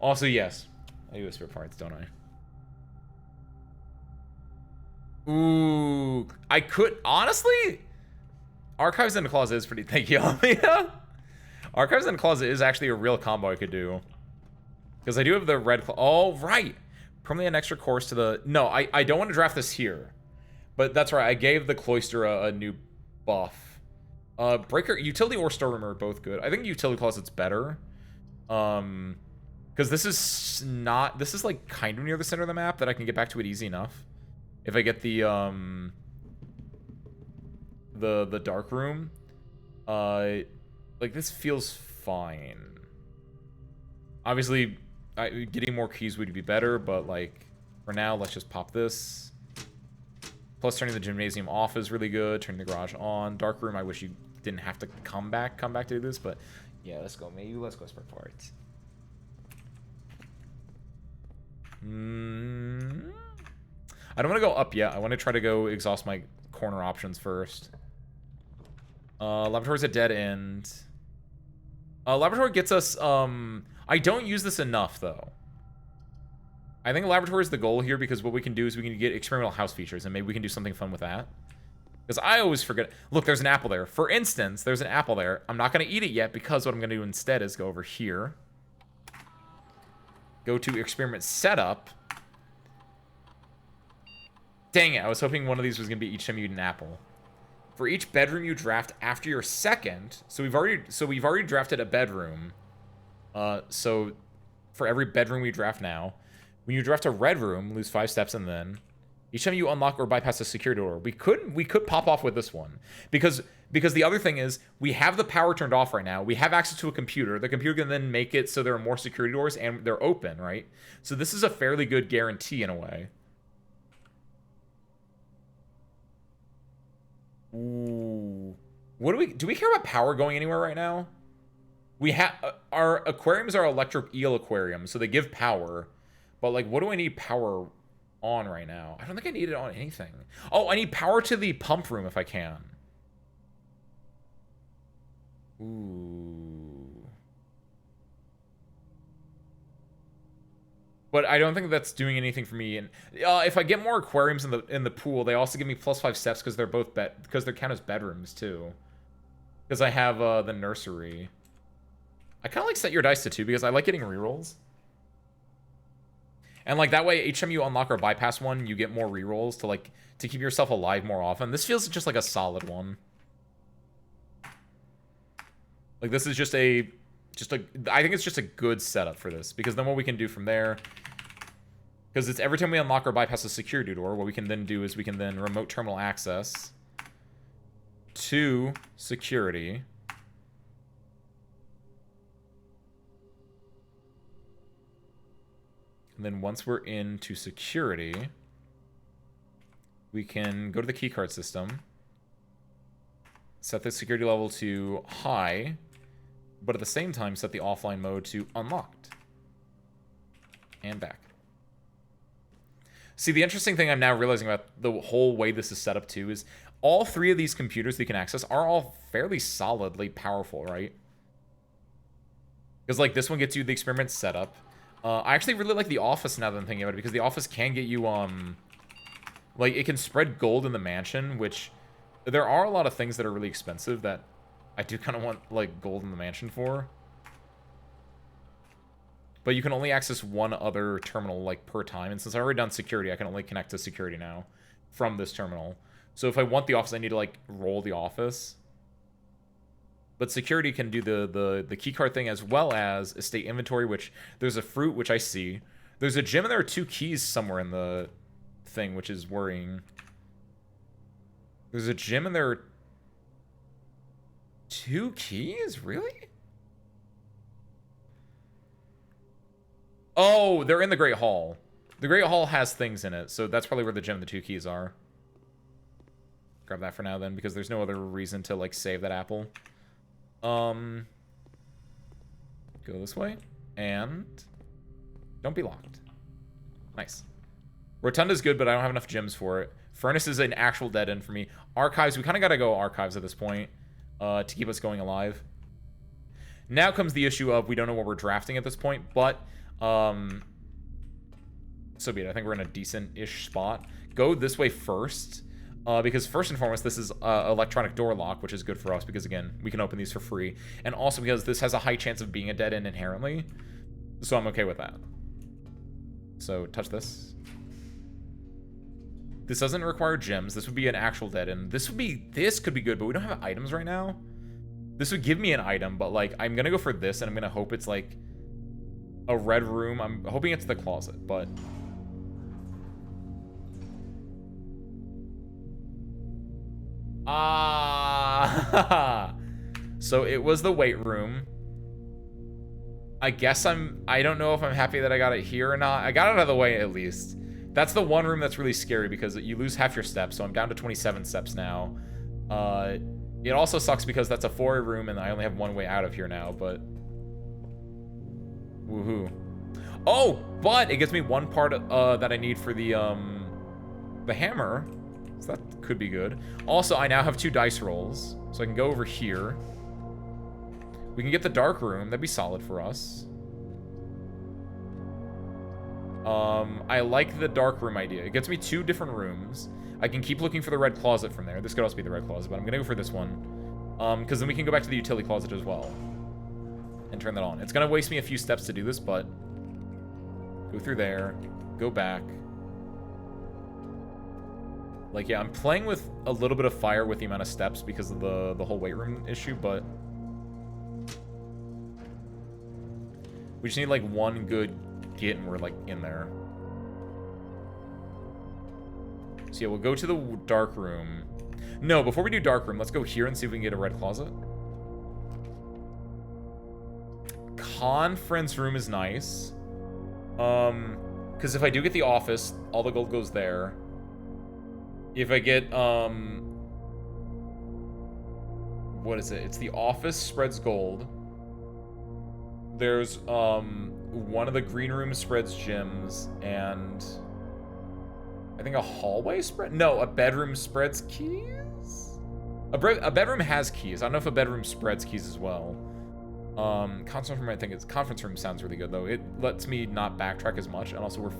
Also, yes. I do spare parts, don't I? Ooh. I could... Honestly, Archives in the Closet is pretty... Thank you, Almina. Archives in the Closet is actually a real combo I could do. Because I do have the red... Oh, right. Probably an extra course to the... No, I don't want to draft this here. But that's right. I gave the Cloister a new buff. Breaker... Utility or Storeroom are both good. I think Utility Closet's better. Because this is not... This is, like, kind of near the center of the map that I can get back to it easy enough. If I get the dark room. Like, this feels fine. Obviously, getting more keys would be better, but, like, for now, let's just pop this. Plus, turning the gymnasium off is really good. Turning the garage on. Dark room, I wish you didn't have to come back to do this, but yeah, let's go. Maybe let's go spare parts. I don't want to go up yet. I want to try to go exhaust my corner options first. Laboratory's a dead end. Laboratory gets us, I don't use this enough, though. I think laboratory is the goal here because what we can do is we can get experimental house features, and maybe we can do something fun with that. Because I always forget. Look, there's an apple there. For instance, there's an apple there. I'm not going to eat it yet because what I'm going to do instead is go over here. Go to experiment setup. Dang it, I was hoping one of these was going to be each time you eat an apple. For each bedroom you draft after your second, so we've already drafted a bedroom. So for every bedroom we draft now, when you draft a red room, lose 5 steps, and then each time you unlock or bypass a security door, we could pop off with this one because the other thing is we have the power turned off right now. We have access to a computer. The computer can then make it so there are more security doors and they're open, right? So this is a fairly good guarantee in a way. Ooh. What do we care about power going anywhere right now? We have our aquariums are electric eel aquariums, so they give power. But like, what do I need power on right now? I don't think I need it on anything. Oh, I need power to the pump room if I can. Ooh. But I don't think that's doing anything for me. And if I get more aquariums in the pool, they also give me +5 steps because they're both because they count as bedrooms too. Because I have the nursery. I kind of like set your dice to 2 because I like getting rerolls. And like that way, each time you unlock or bypass one, you get more rerolls to keep yourself alive more often. This feels just like a solid one. Like this is I think it's just a good setup for this because then what we can do from there, because it's every time we unlock or bypass a security door, what we can then do is we can then remote terminal access to security. And then once we're into security, we can go to the keycard system, set the security level to high, but at the same time set the offline mode to unlocked. And back. See, the interesting thing I'm now realizing about the whole way this is set up too is all 3 of these computers that you can access are all fairly solidly powerful, right? Because like this one gets you the experiment setup. I actually really like the office now that I'm thinking about it because the office can get you, like, it can spread gold in the mansion, which there are a lot of things that are really expensive that I do kind of want, like, gold in the mansion for. But you can only access one other terminal, like, per time. And since I've already done security, I can only connect to security now from this terminal. So if I want the office, I need to, like, roll the office. But security can do the keycard thing as well as estate inventory, which there's a fruit, which I see. There's a gym and there are 2 keys somewhere in the thing, which is worrying. There's a gym and there are 2 keys? Really? Oh, they're in the Great Hall. The Great Hall has things in it, so that's probably where the gym and the 2 keys are. Grab that for now then, because there's no other reason to, like, save that apple. Go this way, and don't be locked. Nice. Rotunda's good, but I don't have enough gems for it. Furnace is an actual dead end for me. Archives, we kind of got to go archives at this point to keep us going alive. Now comes the issue of we don't know what we're drafting at this point, but so be it. I think we're in a decent-ish spot. Go this way first. Because first and foremost, this is electronic door lock, which is good for us because, again, we can open these for free. And also because this has a high chance of being a dead end inherently. So I'm okay with that. So touch this. This doesn't require gems. This would be an actual dead end. This could be good, but we don't have items right now. This would give me an item, but, like, I'm going to go for this, and I'm going to hope it's, like, a red room. I'm hoping it's the closet, but... Ah! So it was the weight room. I guess I don't know if I'm happy that I got it here or not. I got it out of the way at least. That's the one room that's really scary because you lose half your steps, so I'm down to 27 steps now. It also sucks because that's a 4-way room and I only have one way out of here now, but... Woohoo. Oh, but it gives me one part that I need for the hammer. So that could be good. Also, I now have 2 dice rolls, so I can go over here. We can get the dark room. That'd be solid for us. I like the dark room idea. It gets me 2 different rooms. I can keep looking for the red closet from there. This could also be the red closet, but I'm gonna go for this one. Because then we can go back to the utility closet as well. And turn that on. It's gonna waste me a few steps to do this, but... Go through there. Go back. Like, yeah, I'm playing with a little bit of fire with the amount of steps because of the whole weight room issue, but... We just need, like, one good get and we're, like, in there. So, yeah, we'll go to the dark room. No, before we do dark room, let's go here and see if we can get a red closet. Conference room is nice. Because if I do get the office, all the gold goes there. If I get, what is it? It's the office spreads gold. There's, one of the green rooms spreads gems, and I think a hallway spread? No, a bedroom spreads keys? A bedroom has keys. I don't know if a bedroom spreads keys as well. Conference room, I think conference room sounds really good, though. It lets me not backtrack as much, and also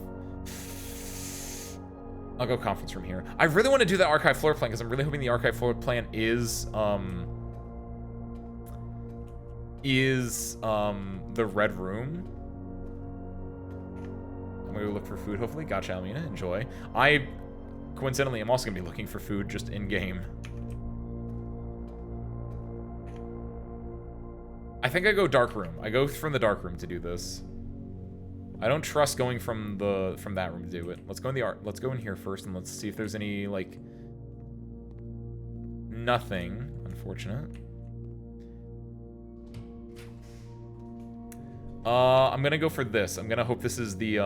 I'll go conference room here. I really want to do the archive floor plan, because I'm really hoping the archive floor plan is the red room. I'm gonna go look for food, hopefully. Gotcha, Almina. Enjoy. I, coincidentally, am also gonna be looking for food just in-game. I think I go dark room. I go from the dark room to do this. I don't trust going from that room to do it. Let's go in here first and let's see if there's any, like, nothing. Unfortunate. I'm gonna go for this. I'm gonna hope this is the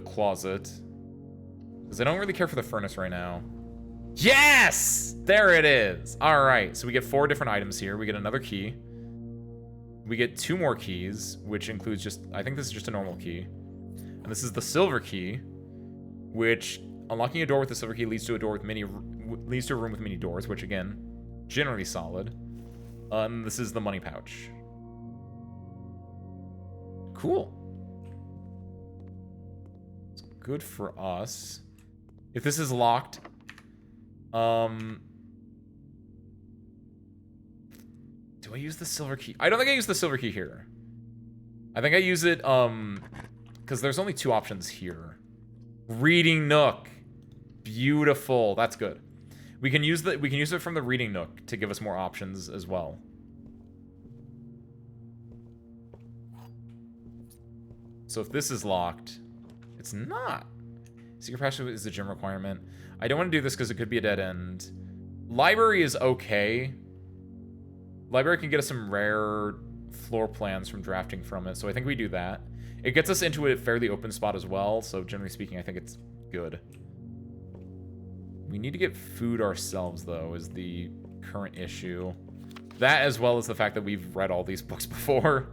closet. Because I don't really care for the furnace right now. Yes! There it is! Alright, so we get 4 different items here. We get another key. We get 2 more keys, which includes just... I think this is just a normal key. And this is the silver key, which... Unlocking a door with the silver key leads to a door with leads to a room with many doors, which, again, generally solid. And this is the money pouch. Cool. It's good for us. If this is locked... Do I use the silver key? I don't think I use the silver key here. I think I use it, because there's only 2 options here. Reading nook. Beautiful. That's good. We can use it from the reading nook to give us more options as well. So if this is locked, it's not. Secret passage is a gym requirement. I don't want to do this because it could be a dead end. Library is okay. Library can get us some rare floor plans from drafting from it, so I think we do that. It gets us into a fairly open spot as well, so generally speaking, I think it's good. We need to get food ourselves, though, is the current issue. That, as well as the fact that we've read all these books before.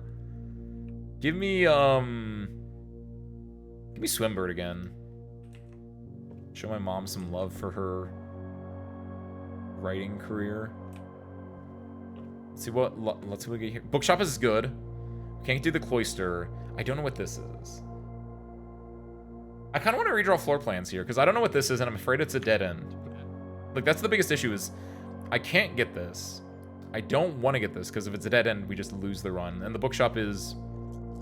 Give me Swimbird again. Show my mom some love for her writing career. Let's see what we get here. Bookshop is good. Can't do the cloister. I don't know what this is. I kind of want to redraw floor plans here because I don't know what this is and I'm afraid it's a dead end. Like, that's the biggest issue is I can't get this. I don't want to get this because if it's a dead end, we just lose the run. And the bookshop is,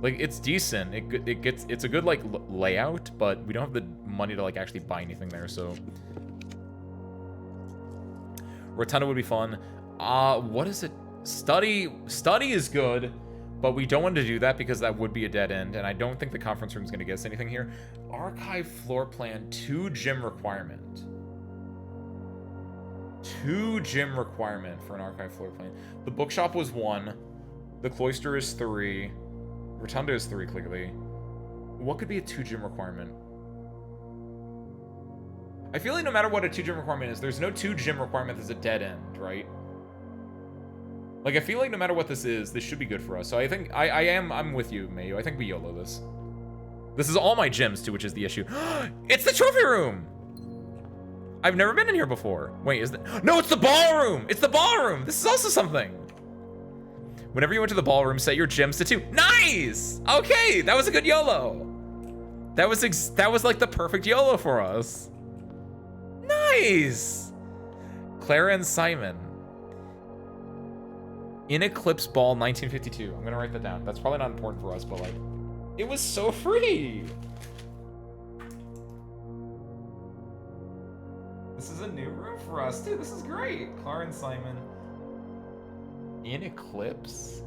like, it's decent. It's a good, like, layout, but we don't have the money to, like, actually buy anything there, so. Rotunda would be fun. What is it? Study is good. But we don't want to do that because that would be a dead end, and I don't think the conference room is going to get us anything here. Archive floor plan, 2 gym requirement. 2 gym requirement for an archive floor plan. The bookshop was 1. The cloister is 3. Rotunda is 3, clearly. What could be a 2 gym requirement? I feel like no matter what a 2 gym requirement is, there's no 2 gym requirement that's a dead end, right? Like, I feel like no matter what this is, this should be good for us. So I think, I'm with you, Mayu. I think we YOLO this. This is all my gyms, too, which is the issue. It's the trophy room! I've never been in here before. Wait, is that? No, it's the ballroom! It's the ballroom! This is also something. Whenever you went to the ballroom, set your gyms to 2. Nice! Okay, that was a good YOLO. That was like the perfect YOLO for us. Nice! Clara and Simon. In Eclipse Ball 1952. I'm gonna write that down. That's probably not important for us, but like, it was so free. This is a new room for us, dude. This is great. Clara and Simon. In Eclipse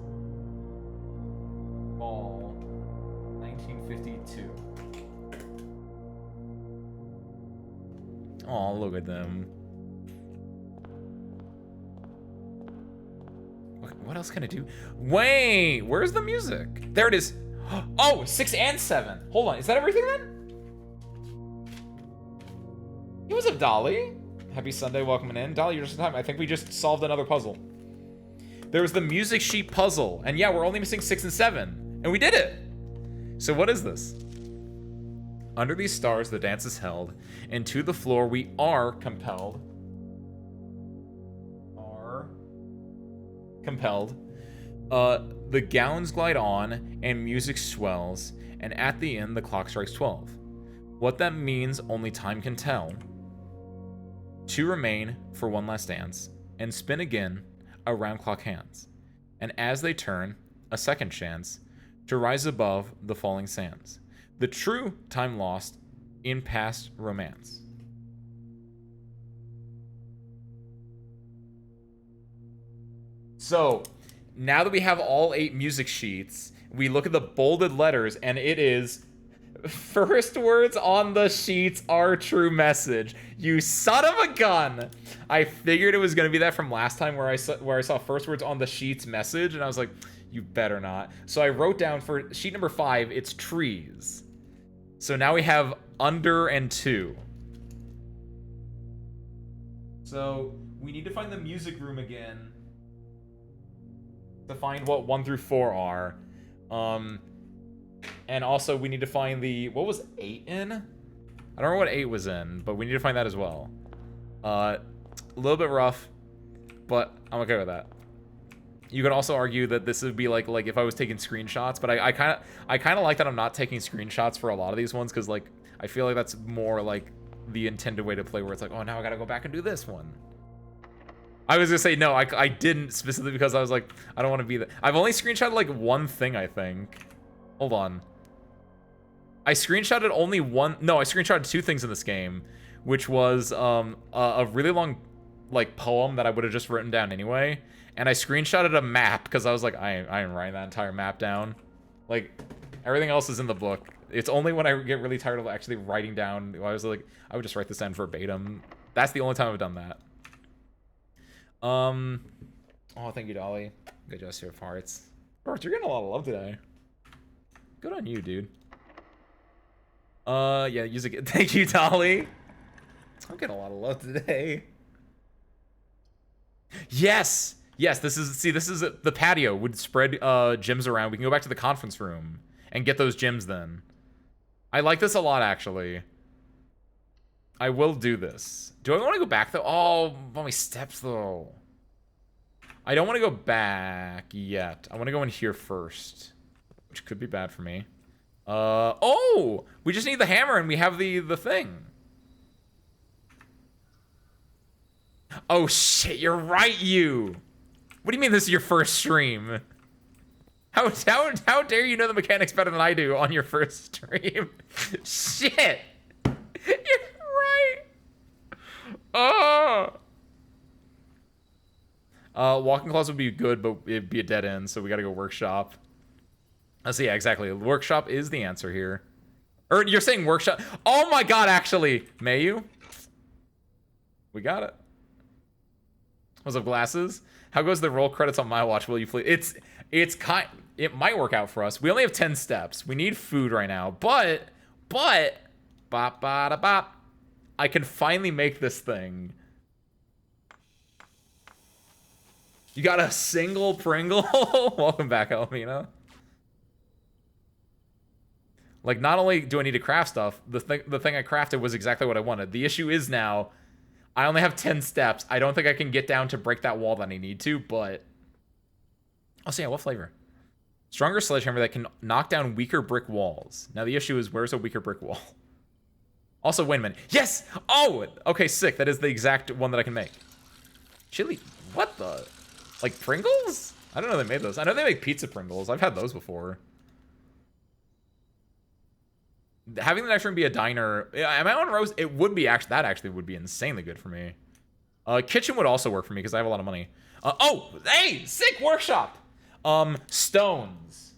Ball 1952. Oh, look at them. What else can I do? Wait, where's the music? There it is. Oh, 6 and 7. Hold on, is that everything then? Hey, what's up, Dolly? Happy Sunday, welcome in. Dolly, you're just in time. I think we just solved another puzzle. There was the music sheet puzzle. And yeah, we're only missing 6 and 7. And we did it. So what is this? Under these stars, the dance is held. And to the floor, we are compelled. The gowns glide on, and music swells. And at the end, the clock strikes 12. What that means, only time can tell. 2 remain for one last dance. And spin again, around clock hands. And as they turn, a second chance to rise above the falling sands. The true time lost in past romance. So, now that we have all 8 music sheets, we look at the bolded letters, and it is... First words on the sheets are true message. You son of a gun! I figured it was going to be that from last time where I saw first words on the sheets message, and I was like, you better not. So I wrote down for sheet number 5, it's trees. So now we have under and 2. So we need to find the music room again to find what 1 through 4 are. And also we need to find the, what was 8 in? I don't remember what 8 was in, but we need to find that as well. A little bit rough, but I'm okay with that. You could also argue that this would be like if I was taking screenshots, but I kind of like that I'm not taking screenshots for a lot of these ones, because like I feel like that's more like the intended way to play, where it's like, oh, now I gotta go back and do this one. I was gonna say no, I didn't, specifically because I was like, I don't want to be that. I've only screenshotted like one thing, I think. Hold on. I screenshotted only one. No, I screenshotted 2 things in this game, which was a really long like poem that I would have just written down anyway. And I screenshotted a map because I was like, I am writing that entire map down. Like, everything else is in the book. It's only when I get really tired of actually writing down, I was like, I would just write this down verbatim. That's the only time I've done that. Oh, thank you, Dolly. Good job, Stuart Farts. Farts, you're getting a lot of love today. Good on you, dude. Yeah, use it. Thank you, Dolly. I'm getting a lot of love today. Yes! Yes, this is the patio would spread gyms around. We can go back to the conference room and get those gyms then. I like this a lot, actually. I will do this. Do I want to go back, though? Oh, my steps, though. I don't want to go back yet. I want to go in here first, which could be bad for me. Oh! We just need the hammer and we have the thing. Oh, shit, you're right, you! What do you mean this is your first stream? How dare you know the mechanics better than I do on your first stream? Shit! You're right! Oh! Walking claws would be good, but it'd be a dead end, so we gotta go workshop. So yeah, exactly. Workshop is the answer here. Or you're saying workshop. Oh my god, actually. May you? We got it. What's up, glasses? How goes the roll credits on my watch? Will you please? It might work out for us. We only have 10 steps. We need food right now. But bop ba da bop. I can finally make this thing. You got a single Pringle? Welcome back, Elmina. Like, not only do I need to craft stuff, the thing I crafted was exactly what I wanted. The issue is now, I only have 10 steps. I don't think I can get down to break that wall that I need to, but... Oh, so yeah, what flavor? Stronger sledgehammer that can knock down weaker brick walls. Now the issue is, where's a weaker brick wall? Also, wait a minute. Yes! Oh! Okay, sick. That is the exact one that I can make. Chili... What the... Like, Pringles? I don't know they made those. I know they make pizza Pringles. I've had those before. Having the next room be a diner... Am I on roast? It would be actually... That actually would be insanely good for me. Kitchen would also work for me because I have a lot of money. Oh! Hey! Sick workshop! Stones.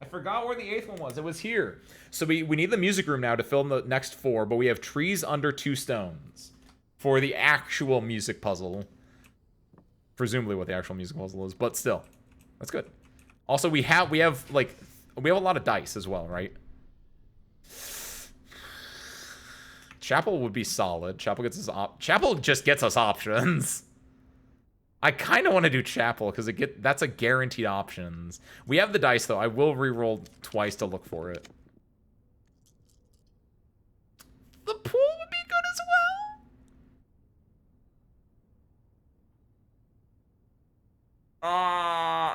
I forgot where the 8th one was. It was here. So we need the music room now to fill in the next 4, but we have trees under 2 stones for the actual music puzzle. Presumably what the actual music puzzle is, but still. That's good. Also, we have a lot of dice as well, right? Chapel would be solid. Chapel just gets us options. I kind of want to do Chapel because that's a guaranteed options. We have the dice though. I will re-roll twice to look for it. The pool would be good as well.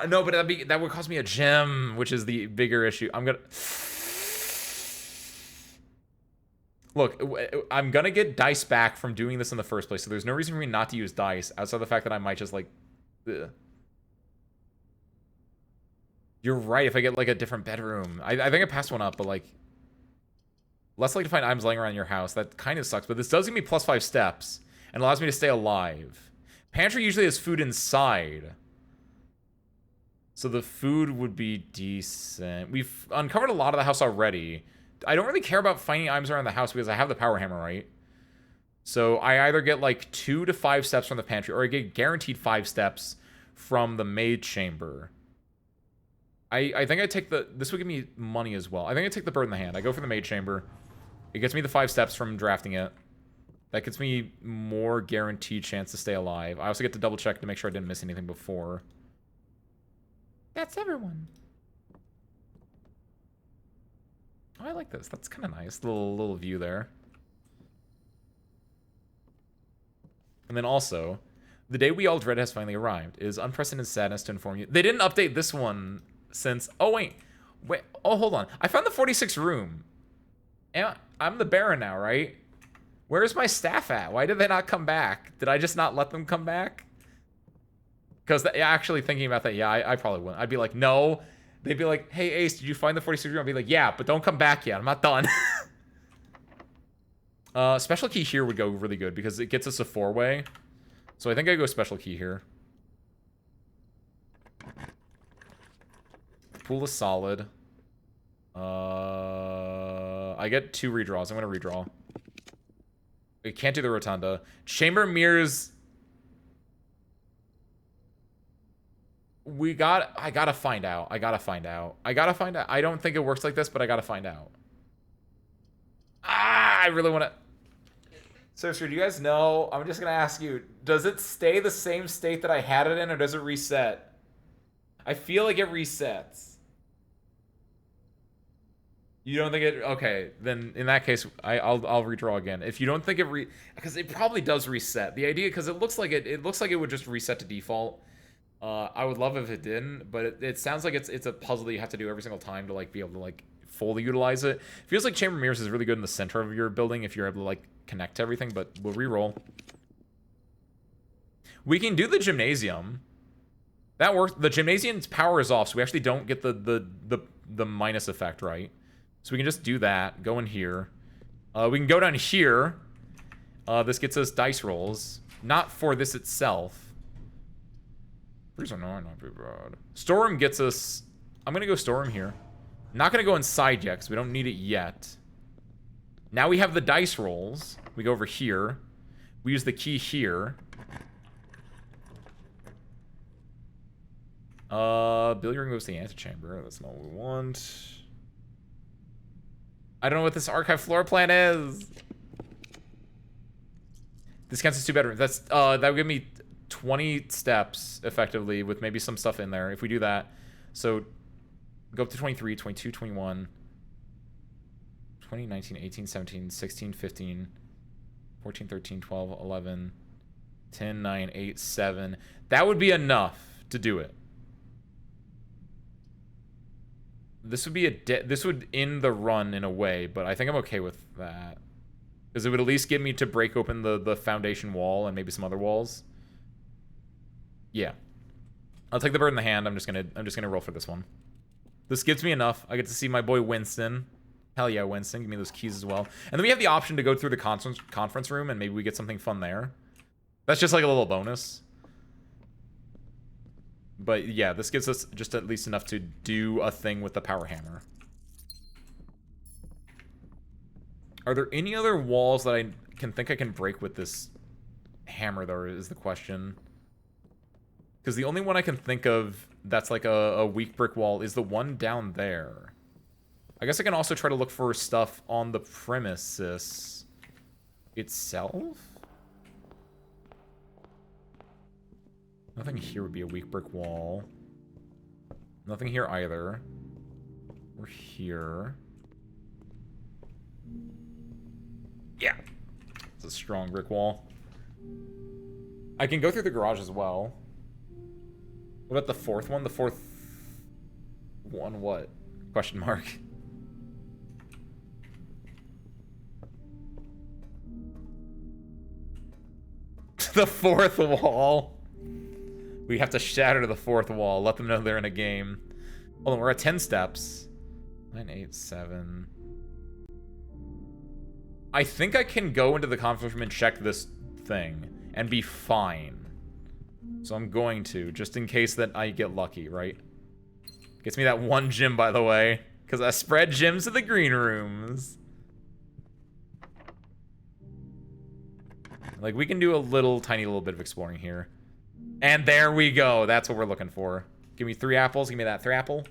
No, but that would cost me a gem, which is the bigger issue. Look, I'm gonna get dice back from doing this in the first place, so there's no reason for me not to use dice, outside of the fact that I might just, like... Ugh. You're right, if I get, like, a different bedroom. I think I passed one up, but, like... Less likely to find items laying around your house. That kind of sucks, but this does give me +5 steps, and allows me to stay alive. Pantry usually has food inside. So the food would be decent. We've uncovered a lot of the house already. I don't really care about finding items around the house because I have the power hammer, right? So I either get like 2 to 5 steps from the pantry, or I get guaranteed 5 steps from the maid chamber. I think I take this would give me money as well. I think I take the bird in the hand. I go for the maid chamber. It gets me the 5 steps from drafting it. That gets me more guaranteed chance to stay alive. I also get to double check to make sure I didn't miss anything before. That's everyone. Oh, I like this. That's kind of nice. Little view there. And then also, the day we all dread has finally arrived. It is unprecedented sadness to inform you. They didn't update this one since... Oh, wait. Oh, hold on. I found the 46th room. And I'm the Baron now, right? Where's my staff at? Why did they not come back? Did I just not let them come back? Because actually thinking about that, yeah, I probably wouldn't. I'd be like, no. They'd be like, hey, Ace, did you find the 46th room? I'd be like, yeah, but don't come back yet. I'm not done. Special key here would go really good because it gets us a 4-way. So I think I go special key here. Pool is solid. I get 2 redraws. I'm going to redraw. I can't do the rotunda. Chamber mirrors... I gotta find out. I don't think it works like this, but I gotta find out. I really want to... Sorcerer, do you guys know? I'm just gonna ask you. Does it stay the same state that I had it in, or does it reset? I feel like it resets. You don't think it... Okay, then in that case, I'll redraw again. If you don't think it because it probably does reset. The idea, because it looks like it would just reset to default. I would love if it didn't, but it sounds like it's a puzzle that you have to do every single time to like be able to like fully utilize it. Feels like Chamber Mirrors is really good in the center of your building if you're able to like connect to everything, but we'll re-roll. We can do the gymnasium. That works. The gymnasium's power is off, so we actually don't get the minus effect, right? So we can just do that. Go in here. We can go down here. This gets us dice rolls. Not for this itself. These are not too bad. Storeroom gets us... I'm going to go storeroom here. Not going to go inside yet, because we don't need it yet. Now we have the dice rolls. We go over here. We use the key here. Billiard room goes to the antechamber. That's not what we want. I don't know what this archive floor plan is. This counts as 2 bedrooms. That's that would give me 20 steps effectively with maybe some stuff in there if we do that. So go up to 23, 22, 21, 20, 19, 18, 17, 16, 15, 14, 13, 12, 11, 10, 9, 8, 7. That would be enough to do it. This would be this would end the run in a way, but I think I'm okay with that. Because it would at least get me to break open the foundation wall and maybe some other walls. Yeah. I'll take the bird in the hand. I'm just gonna roll for this one. This gives me enough. I get to see my boy Winston. Hell yeah, Winston. Give me those keys as well. And then we have the option to go through the conference room and maybe we get something fun there. That's just like a little bonus. But yeah, this gives us just at least enough to do a thing with the power hammer. Are there any other walls that I can think I can break with this hammer, though, is the question. Because the only one I can think of that's like a weak brick wall is the one down there. I guess I can also try to look for stuff on the premises itself? Nothing here would be a weak brick wall. Nothing here either. We're here. Yeah. It's a strong brick wall. I can go through the garage as well. What about the fourth one? The fourth one what? Question mark. The fourth wall. We have to shatter the fourth wall. Let them know they're in a game. Hold on, we're at 10 steps. 9, 8, 7. I think I can go into the conference room and check this thing and be fine. So I'm going to, just in case that I get lucky, right? Gets me that 1 gem, by the way. Because I spread gems to the green rooms. Like, we can do a tiny little bit of exploring here. And there we go. That's what we're looking for. Give me 3 apples. Give me that 3 apple.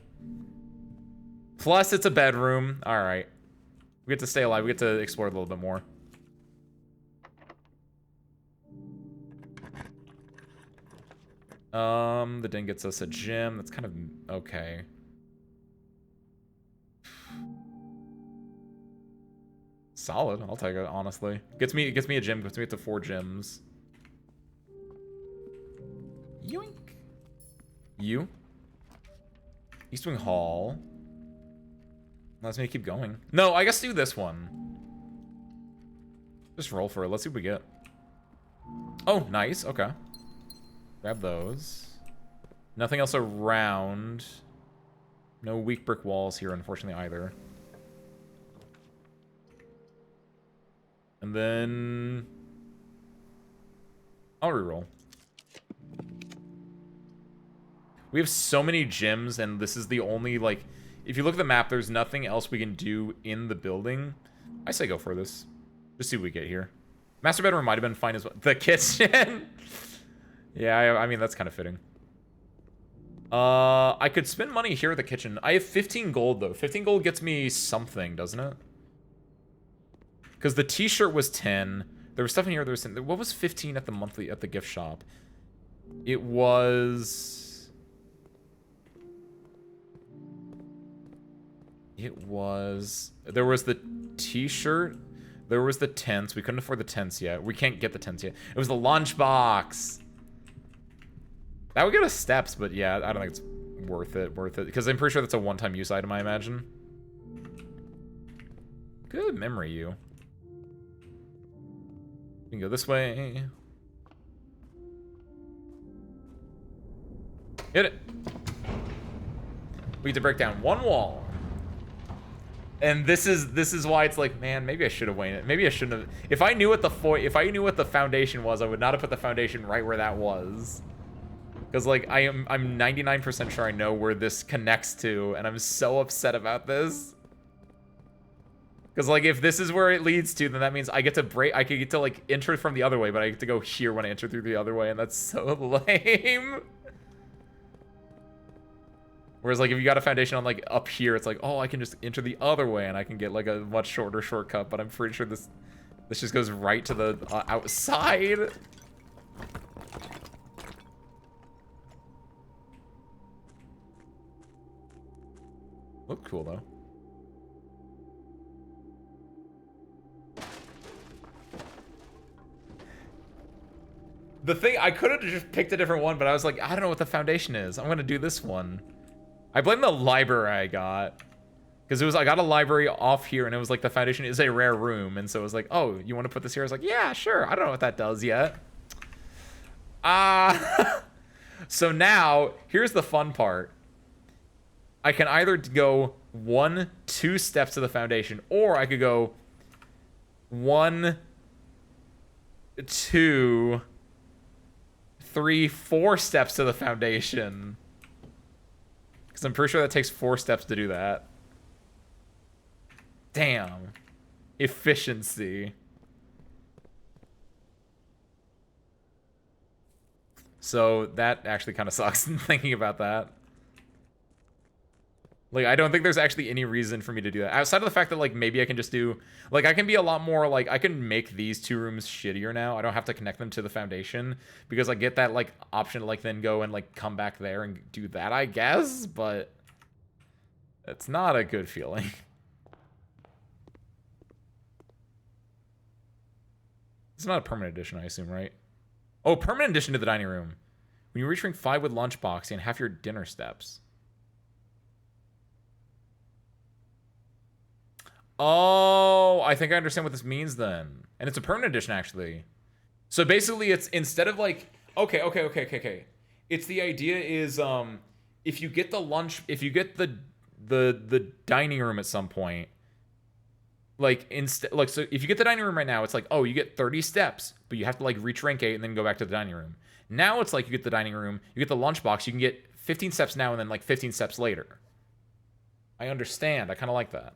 Plus, it's a bedroom. All right. We get to stay alive. We get to explore a little bit more. The den gets us a gem. That's kind of okay. Solid. I'll take it, honestly. Gets me a gem. Gets me up to 4 gems. Yoink. You. East Wing Hall. Let's me keep going. No, I guess do this one. Just roll for it. Let's see what we get. Oh, nice. Okay. Grab those. Nothing else around. No weak brick walls here, unfortunately, either. And then... I'll reroll. We have so many gems, and this is the only, like... If you look at the map, there's nothing else we can do in the building. I say go for this. Just see what we get here. Master bedroom might have been fine as well. The kitchen! Yeah, I mean, that's kind of fitting. I could spend money here at the kitchen. I have 15 gold, though. 15 gold gets me something, doesn't it? Because the t-shirt was 10. There was stuff in here that was 10. What was 15 at the gift shop? It was... There was the t-shirt. There was the tents. We couldn't afford the tents yet. We can't get the tents yet. It was the lunchbox. That would get us steps, but yeah, I don't think it's worth it. Because I'm pretty sure that's a one-time use item, I imagine. Good memory, you. You can go this way. Hit it. We get to break down 1 wall. And this is why it's like, man, maybe I should have waited. Maybe I shouldn't have. If I knew what the foundation was, I would not have put the foundation right where that was. Because, like, I'm 99% sure I know where this connects to, and I'm so upset about this. Because, like, if this is where it leads to, then that means I get to break, I could get to, like, enter from the other way, but I get to go here when I enter through the other way, and that's so lame. Whereas, like, if you got a foundation on, like, up here, it's like, oh, I can just enter the other way, and I can get, like, a much shorter shortcut, but I'm pretty sure this just goes right to the outside. Looked cool, though. The thing, I could have just picked a different one, but I was like, I don't know what the foundation is. I'm gonna do this one. I blame the library I got. Because it was, I got a library off here, and it was like, the foundation is a rare room, and so it was like, oh, you want to put this here? I was like, yeah, sure. I don't know what that does yet. So now, here's the fun part. I can either go 1, 2 steps to the foundation, or I could go 1, 2, 3, 4 steps to the foundation. Because I'm pretty sure that takes 4 steps to do that. Damn. Efficiency. So that actually kind of sucks thinking about that. Like, I don't think there's actually any reason for me to do that. Outside of the fact that, like, maybe I can just do... Like, I can be a lot more, like, I can make these 2 rooms shittier now. I don't have to connect them to the foundation. Because I get that, like, option to, like, then go and, like, come back there and do that, I guess. But... it's not a good feeling. It's not a permanent addition, I assume, right? Oh, permanent addition to the dining room. When you reach rank 5 with lunchbox and half your dinner steps. Oh, I think I understand what this means then. And it's a permanent addition, actually. So basically, it's instead of like... Okay. It's the idea is, if you get the lunch... If you get the dining room at some point... Like, so if you get the dining room right now, it's like, oh, you get 30 steps, but you have to, like, reach rank 8 and then go back to the dining room. Now it's like you get the dining room, you get the lunchbox, you can get 15 steps now and then, like, 15 steps later. I understand. I kind of like that.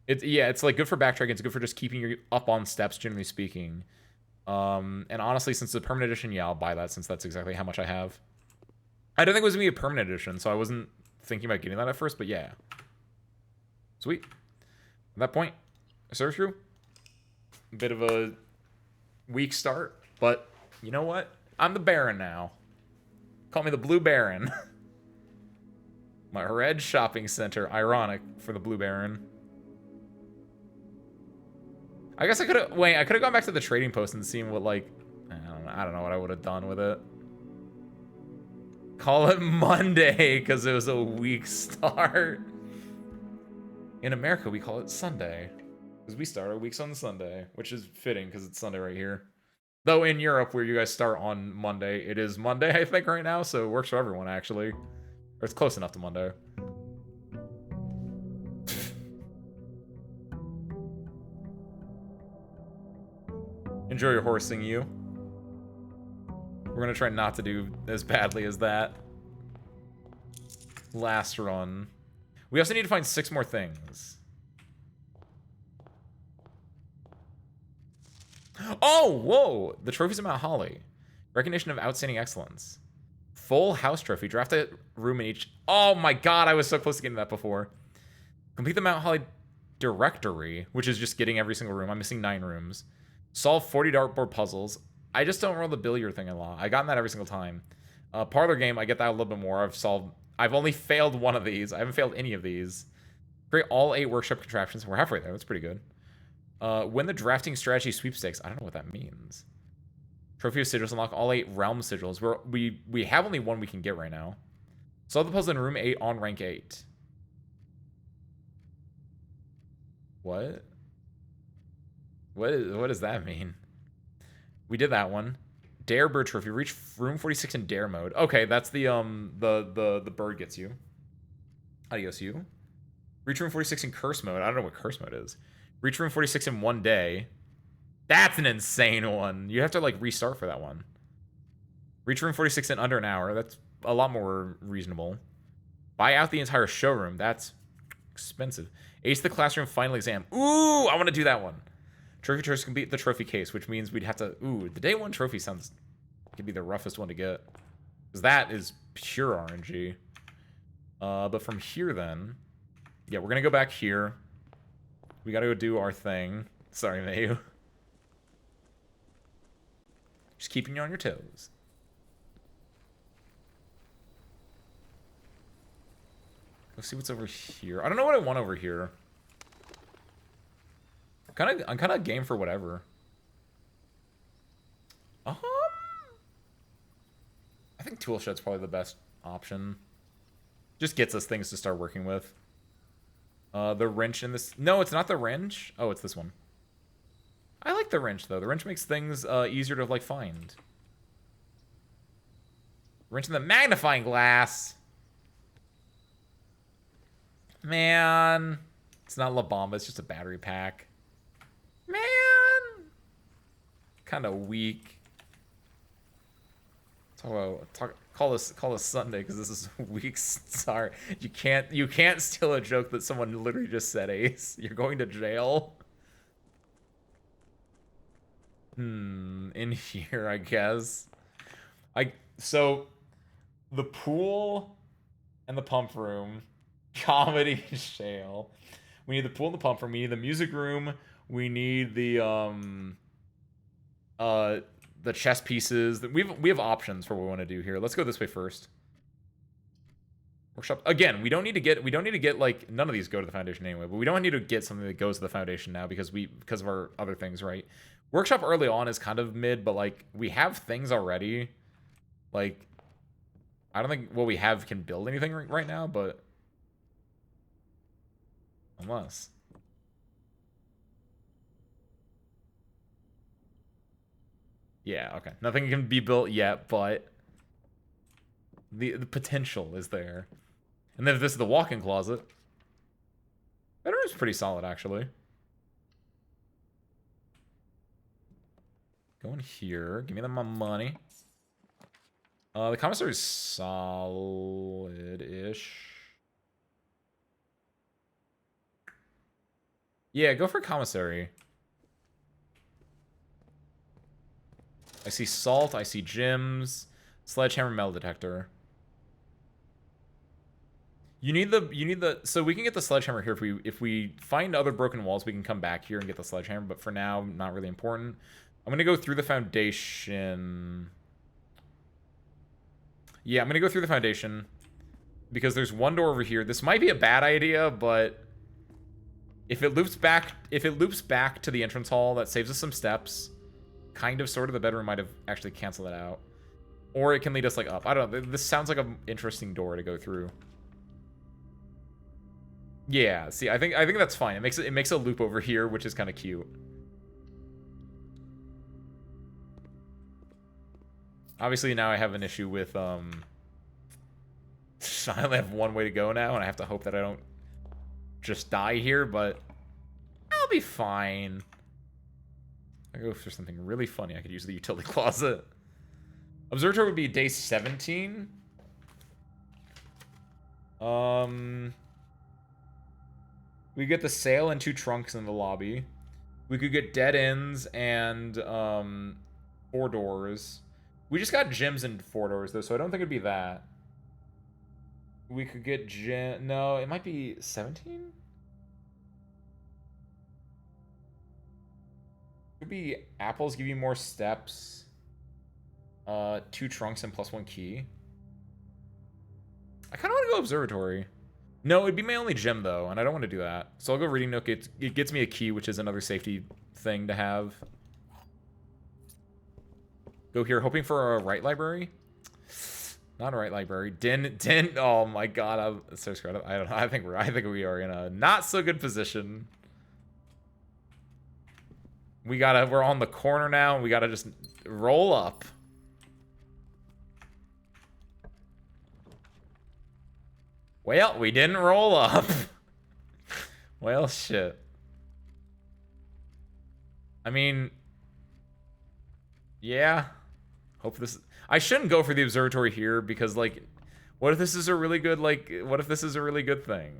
Yeah, it's, like, good for backtracking. It's good for just keeping you up on steps, generally speaking. And honestly, since it's a permanent edition, yeah, I'll buy that since that's exactly how much I have. I don't think it was going to be a permanent edition, so I wasn't thinking about getting that at first, but yeah. Sweet. At that point, serve through. A bit of a weak start, but you know what? I'm the Baron now. Call me the Blue Baron. My red shopping center. Ironic for the Blue Baron. I guess I could have... Wait, I could have gone back to the trading post and seen what, like... I don't know what I would have done with it. Call it Monday, because it was a weak start. In America, we call it Sunday. Because we start our weeks on Sunday, which is fitting because it's Sunday right here. Though in Europe, where you guys start on Monday, it is Monday, I think, right now. So it works for everyone, actually. Or it's close enough to Monday. Enjoy your horsing, you. We're going to try not to do as badly as that. Last run. We also need to find 6 more things. Oh, whoa! The trophies of Mount Holly. Recognition of outstanding excellence. Full house trophy. Draft a room in each... Oh my god, I was so close to getting that before. Complete the Mount Holly directory, which is just getting every single room. I'm missing 9 rooms. Solve 40 dartboard puzzles. I just don't roll the billiard thing a lot. I gotten that every single time. Parlor game, I get that a little bit more. I've only failed one of these. I haven't failed any of these. Create all 8 workshop contraptions. We're halfway there. That's pretty good. Win the drafting strategy sweepstakes. I don't know what that means. Trophy of sigils. Unlock all 8 realm sigils. We have only 1 we can get right now. Solve the puzzle in room 8 on rank 8. What? What does that mean? We did that one. Dare bird trophy. Reach room 46 in dare mode. Okay, that's the bird gets you. Adios, you. Reach room 46 in curse mode. I don't know what curse mode is. Reach room 46 in 1 day. That's an insane one. You have to, like, restart for that one. Reach room 46 in under an hour. That's a lot more reasonable. Buy out the entire showroom. That's expensive. Ace the classroom final exam. Ooh, I want to do that one. Trophy choice can beat the trophy case, which means we'd have to... Ooh, the day one trophy sounds... could be the roughest one to get. Because that is pure RNG. But from here then... Yeah, we're going to go back here. We got to go do our thing. Sorry, Mayu. Just keeping you on your toes. Let's see what's over here. I don't know what I want over here. I'm kind of game for whatever. I think tool shed's probably the best option. Just gets us things to start working with. The wrench in this... No, it's not the wrench. Oh, it's this one. I like the wrench, though. The wrench makes things easier to, like, find. Wrench in the magnifying glass. Man. It's not La Bamba. It's just a battery pack. Man. Kind of weak. Call us Sunday because this is weak. Sorry, you can't steal a joke that someone literally just said. Ace, you're going to jail. In here, I guess. So the pool and the pump room, comedy jail. We need the pool and the pump room. We need the music room. We need the chess pieces. We have options for what we want to do here. Let's go this way first. Workshop again. We don't need to get like none of these go to the foundation anyway. But we don't need to get something that goes to the foundation now because of our other things, right? Workshop early on is kind of mid, but like we have things already. Like I don't think what we have can build anything right now, but unless. Yeah, okay. Nothing can be built yet, but the potential is there. And then if this is the walk-in closet, that room's pretty solid, actually. Go in here. Give me my money. The commissary is solid-ish. Yeah, go for commissary. I see salt, I see gems, sledgehammer, metal detector. You need the so we can get the sledgehammer here if we find other broken walls, we can come back here and get the sledgehammer, but for now, not really important. I'm gonna go through the foundation. Yeah, I'm gonna go through the foundation because there's one door over here. This might be a bad idea, but if it loops back to the entrance hall, that saves us some steps. Kind of, sort of. The bedroom might have actually canceled it out. Or it can lead us, like, up. I don't know. This sounds like an interesting door to go through. Yeah, see, I think that's fine. It makes a loop over here, which is kind of cute. Obviously, now I have an issue with, I only have one way to go now, and I have to hope that I don't just die here, but I'll be fine. I go for something really funny. I could use the utility closet. Observatory would be day 17. We get the sail and 2 trunks in the lobby. We could get dead ends and 4 doors. We just got gems and 4 doors though, so I don't think it'd be that. We could get no, it might be 17? Could be apples give you more steps. 2 trunks and +1 key. I kind of want to go observatory. No, it'd be my only gem though, and I don't want to do that. So I'll go reading nook. It gets me a key, which is another safety thing to have. Go here, hoping for a right library. Not a right library. Din. Oh my god, I'm so screwed up. I don't know. I think we are in a not so good position. We're on the corner now, and we gotta just roll up. Well, we didn't roll up. Well, shit. I mean, yeah. Hope this... I shouldn't go for the observatory here because, like, what if this is a really good, like, what if this is a really good thing?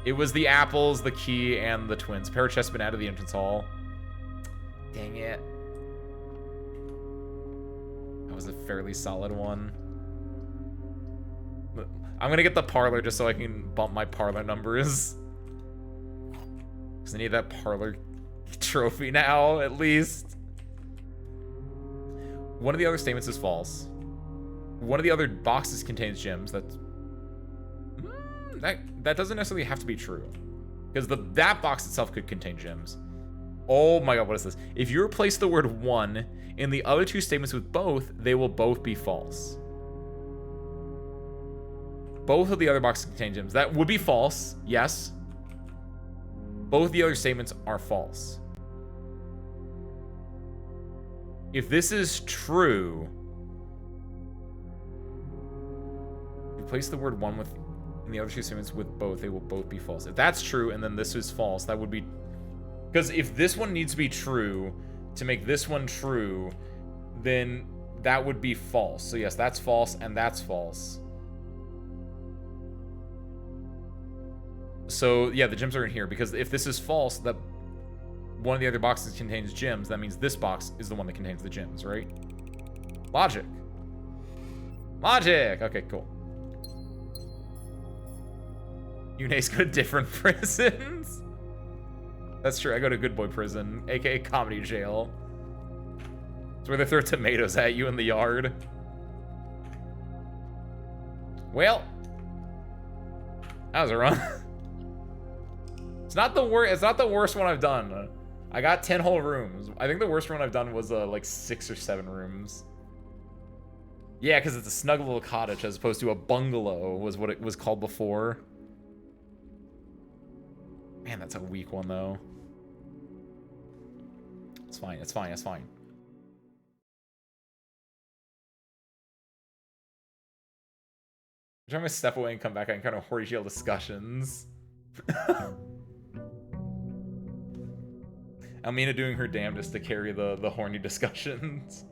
It was the apples, the key, and the twins. A pair of chests been out of the entrance hall. Dang it. That was a fairly solid one. I'm gonna get the parlor just so I can bump my parlor numbers. Because I need that parlor trophy now, at least. One of the other statements is false. One of the other boxes contains gems. That doesn't necessarily have to be true. Because that box itself could contain gems. Oh my god, what is this? If you replace the word one in the other two statements with both, they will both be false. Both of the other boxes contain gems. That would be false, yes. Both the other statements are false. If this is true, replace the word one with in the other two statements with both, they will both be false. If that's true and then this is false, that would be... Because if this one needs to be true to make this one true, then that would be false. So yes, that's false and that's false. So yeah, the gems are in here because if this is false, that one of the other boxes contains gems, that means this box is the one that contains the gems, right? Logic. Logic! Okay, cool. Yune's go to different prisons. That's true, I go to Good Boy Prison, aka Comedy Jail. It's where they throw tomatoes at you in the yard. Well, that was a run. It's not the worst one I've done. I got 10 whole rooms. I think the worst one I've done was like 6 or 7 rooms. Yeah, because it's a snug little cottage as opposed to a bungalow was what it was called before. Man, that's a weak one though. It's fine, it's fine, it's fine. I'm trying to step away and come back. I can kind of horny shield discussions. Almina doing her damnedest to carry the horny discussions.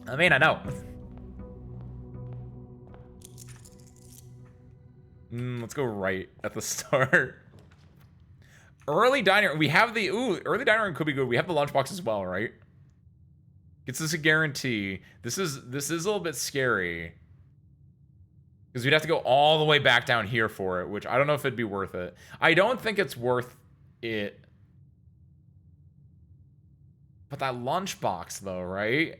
I mean, I know. Let's go right at the start. Early diner. We have the early diner room could be good. We have the lunchbox as well, right? Gets us a guarantee. This is a little bit scary. Because we'd have to go all the way back down here for it, which I don't know if it'd be worth it. I don't think it's worth it. But that lunchbox though, right?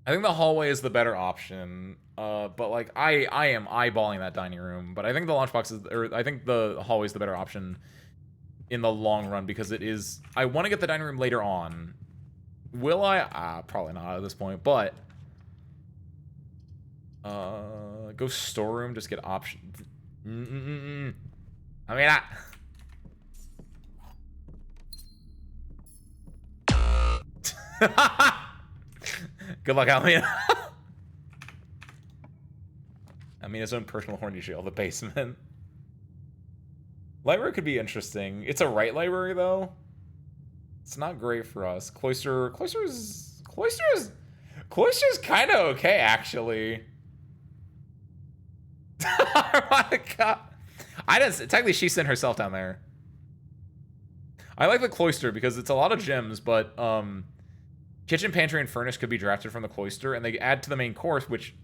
I think the hallway is the better option. But like I am eyeballing that dining room, but I think the lunchbox is, or I think the hallway is the better option in the long run because it is. I want to get the dining room later on. Will I? Probably not at this point, but go storeroom, just get options. I mean, good luck, Almina. Almina's own personal horny shield, the basement. Library could be interesting. It's a right library though. It's not great for us. Cloister's kind of okay actually. Harmonica. I didn't. Technically, she sent herself down there. I like the cloister because it's a lot of gems, but kitchen, pantry, and furnace could be drafted from the cloister, and they add to the main course, which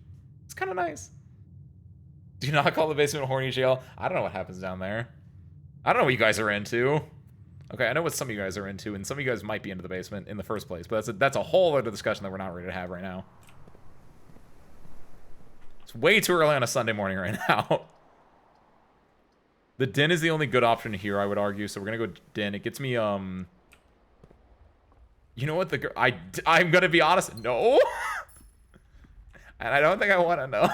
is kind of nice. Do not call the basement horny jail. I don't know what happens down there. I don't know what you guys are into. Okay, I know what some of you guys are into, and some of you guys might be into the basement in the first place, but that's a whole other discussion that we're not ready to have right now. It's way too early on a Sunday morning right now. The den is the only good option here, I would argue, so we're gonna go den. It gets me, You know what, I'm gonna be honest, no! And I don't think I wanna know.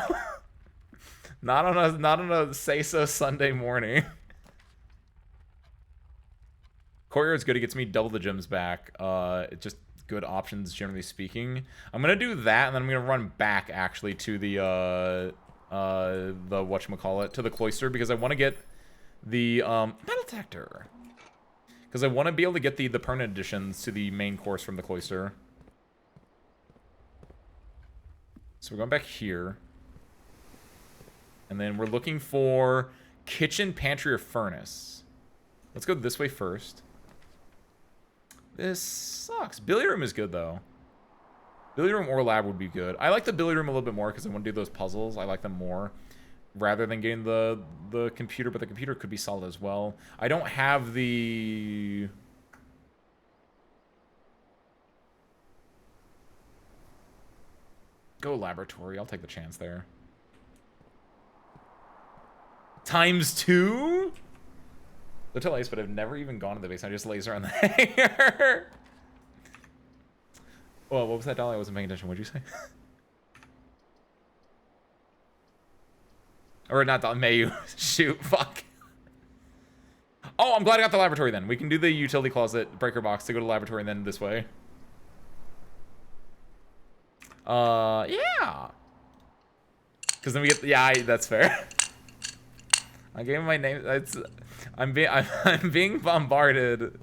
Not on a say-so Sunday morning. Courtyard's good. It gets me double the gems back. It's just good options, generally speaking. I'm gonna do that, and then I'm gonna run back actually to the whatchamacallit, to the cloister, because I want to get the metal detector. Because I want to be able to get the permanent additions to the main course from the cloister. So we're going back here. And then we're looking for kitchen, pantry, or furnace. Let's go this way first. This sucks. Billiard room is good, though. Billiard room or lab would be good. I like the billiard room a little bit more because I want to do those puzzles. I like them more rather than getting the computer, but the computer could be solid as well. I don't have the... Go laboratory. I'll take the chance there. ×2? Little Ace, but I've never even gone to the base. I just laser on the hanger. Well, what was that, Dolly? I wasn't paying attention. What'd you say? Or not Dolly, Mayu. Shoot, fuck. Oh, I'm glad I got the laboratory then. We can do the utility closet breaker box to go to the laboratory and then this way. Yeah. Because then we get, yeah, that's fair. I gave him my name. I'm being bombarded.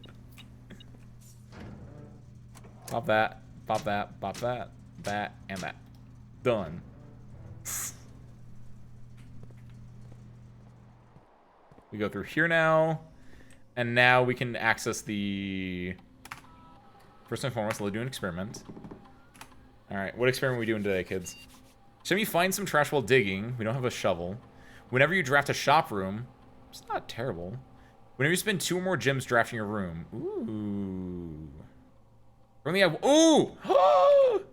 Pop that, pop that, pop that, that, and that. Done. We go through here now, and now we can access the... First and foremost, let's do an experiment. All right, what experiment are we doing today, kids? Should we find some trash while digging? We don't have a shovel. Whenever you draft a shop room, it's not terrible. Whenever you spend 2 or more gems drafting a room. Ooh. Permanently have, ooh!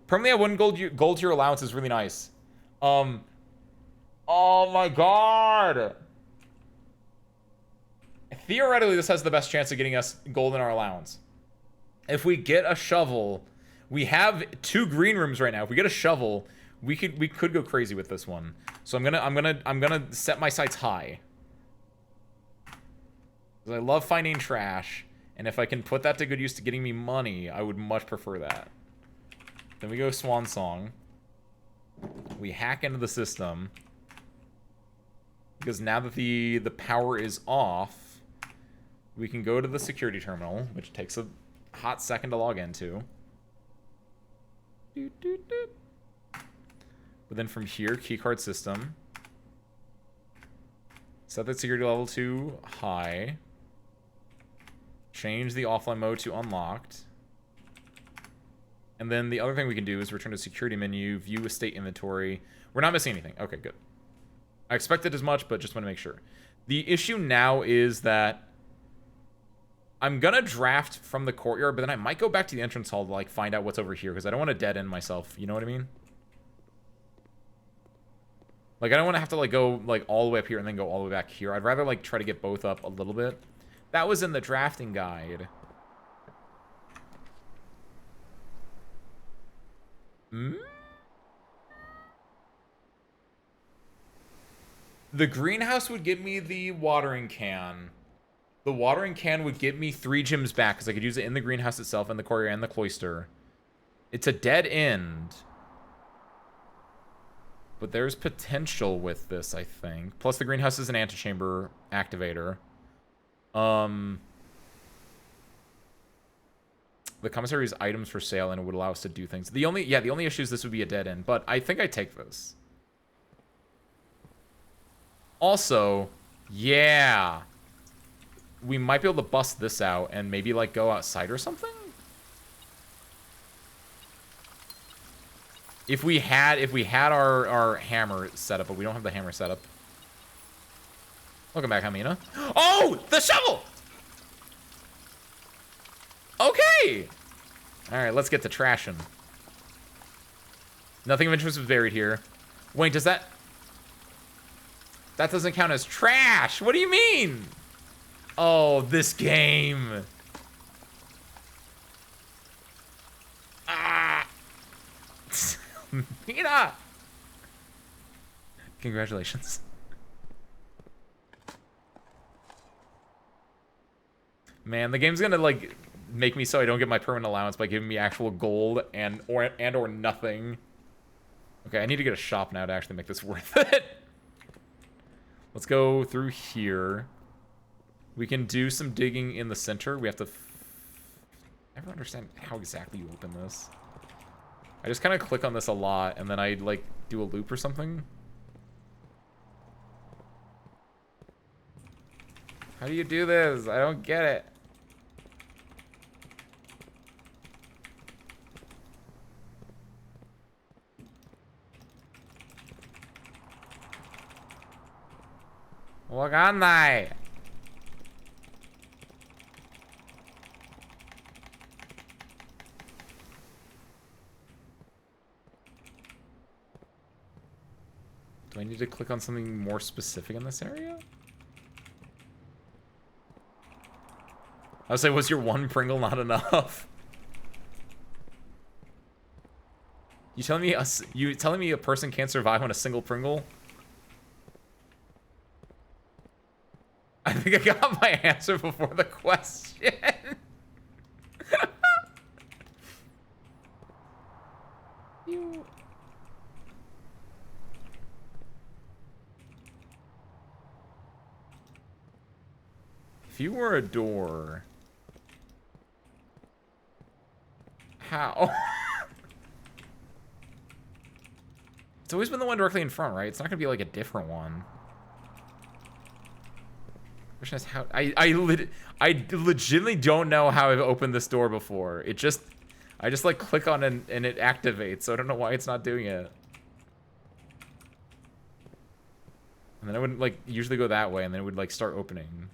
Permanently have 1 gold to your allowance is really nice. Oh my god! Theoretically, this has the best chance of getting us gold in our allowance. If we get a shovel, we have 2 green rooms right now. If we get a shovel, we could go crazy with this one. So I'm gonna set my sights high. I love finding trash, and if I can put that to good use to getting me money, I would much prefer that. Then we go Swan Song. We hack into the system. Because now that the power is off, we can go to the security terminal, which takes a hot second to log into. But then from here, keycard system. Set the security level to high. Change the offline mode to unlocked. And then the other thing we can do is return to security menu, view estate inventory. We're not missing anything. Okay, good. I expected as much, but just want to make sure. The issue now is that I'm gonna draft from the courtyard, but then I might go back to the entrance hall to like find out what's over here, because I don't want to dead end myself. You know what I mean? Like, I don't want to have to like go like all the way up here and then go all the way back here. I'd rather like try to get both up a little bit. That was in the drafting guide. The greenhouse would give me the watering can. The watering can would give me 3 gems back because I could use it in the greenhouse itself, and the courtyard, and the cloister. It's a dead end. But there's potential with this, I think. Plus, the greenhouse is an antechamber activator. The commissary is items for sale, and it would allow us to do things. The only issue is this would be a dead end, but I think I take this. Also, yeah, we might be able to bust this out and maybe like go outside or something. If we had our hammer set up, but we don't have the hammer set up. Welcome back, Hamina. Oh, the shovel! Okay! Alright, let's get to trashing. Nothing of interest was buried here. Wait, does that... That doesn't count as trash! What do you mean? Oh, this game. Ah! Mina! Congratulations. Man, the game's gonna like make me so I don't get my permanent allowance by giving me actual gold and or nothing. Okay, I need to get a shop now to actually make this worth it. Let's go through here. We can do some digging in the center. We have to... I never understand how exactly you open this. I just kind of click on this a lot, and then I, like, do a loop or something. How do you do this? I don't get it. Waganai. Do I need to click on something more specific in this area? I was like, was your one Pringle not enough? You telling me a person can't survive on a single Pringle? I think I got my answer before the question. You... If you were a door... How? It's always been the one directly in front, right? It's not gonna be like a different one. Question is how I legitimately don't know how I've opened this door before. I just like click on it and it activates, so I don't know why it's not doing it. And then I would like usually go that way and then it would like start opening.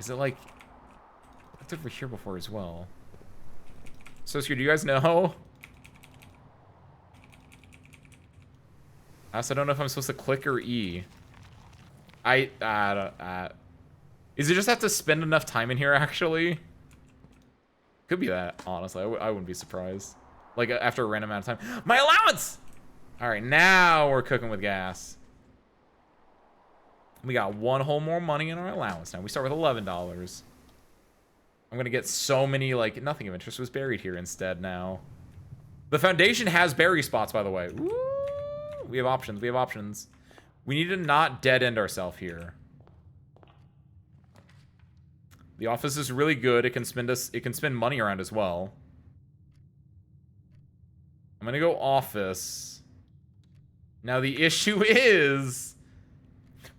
Is it like I looked over here before as well? So do you guys know? I also don't know if I'm supposed to click or E. Is it just have to spend enough time in here, actually? Could be that, honestly. I wouldn't be surprised. Like, after a random amount of time. My allowance! Alright, now we're cooking with gas. We got one whole more money in our allowance now. We start with $11. I'm gonna get so many, like, nothing of interest was buried here instead now. The foundation has berry spots, by the way. Woo! We have options, we have options. We need to not dead-end ourselves here. The office is really good. It can spend money around as well. I'm gonna go office. Now the issue is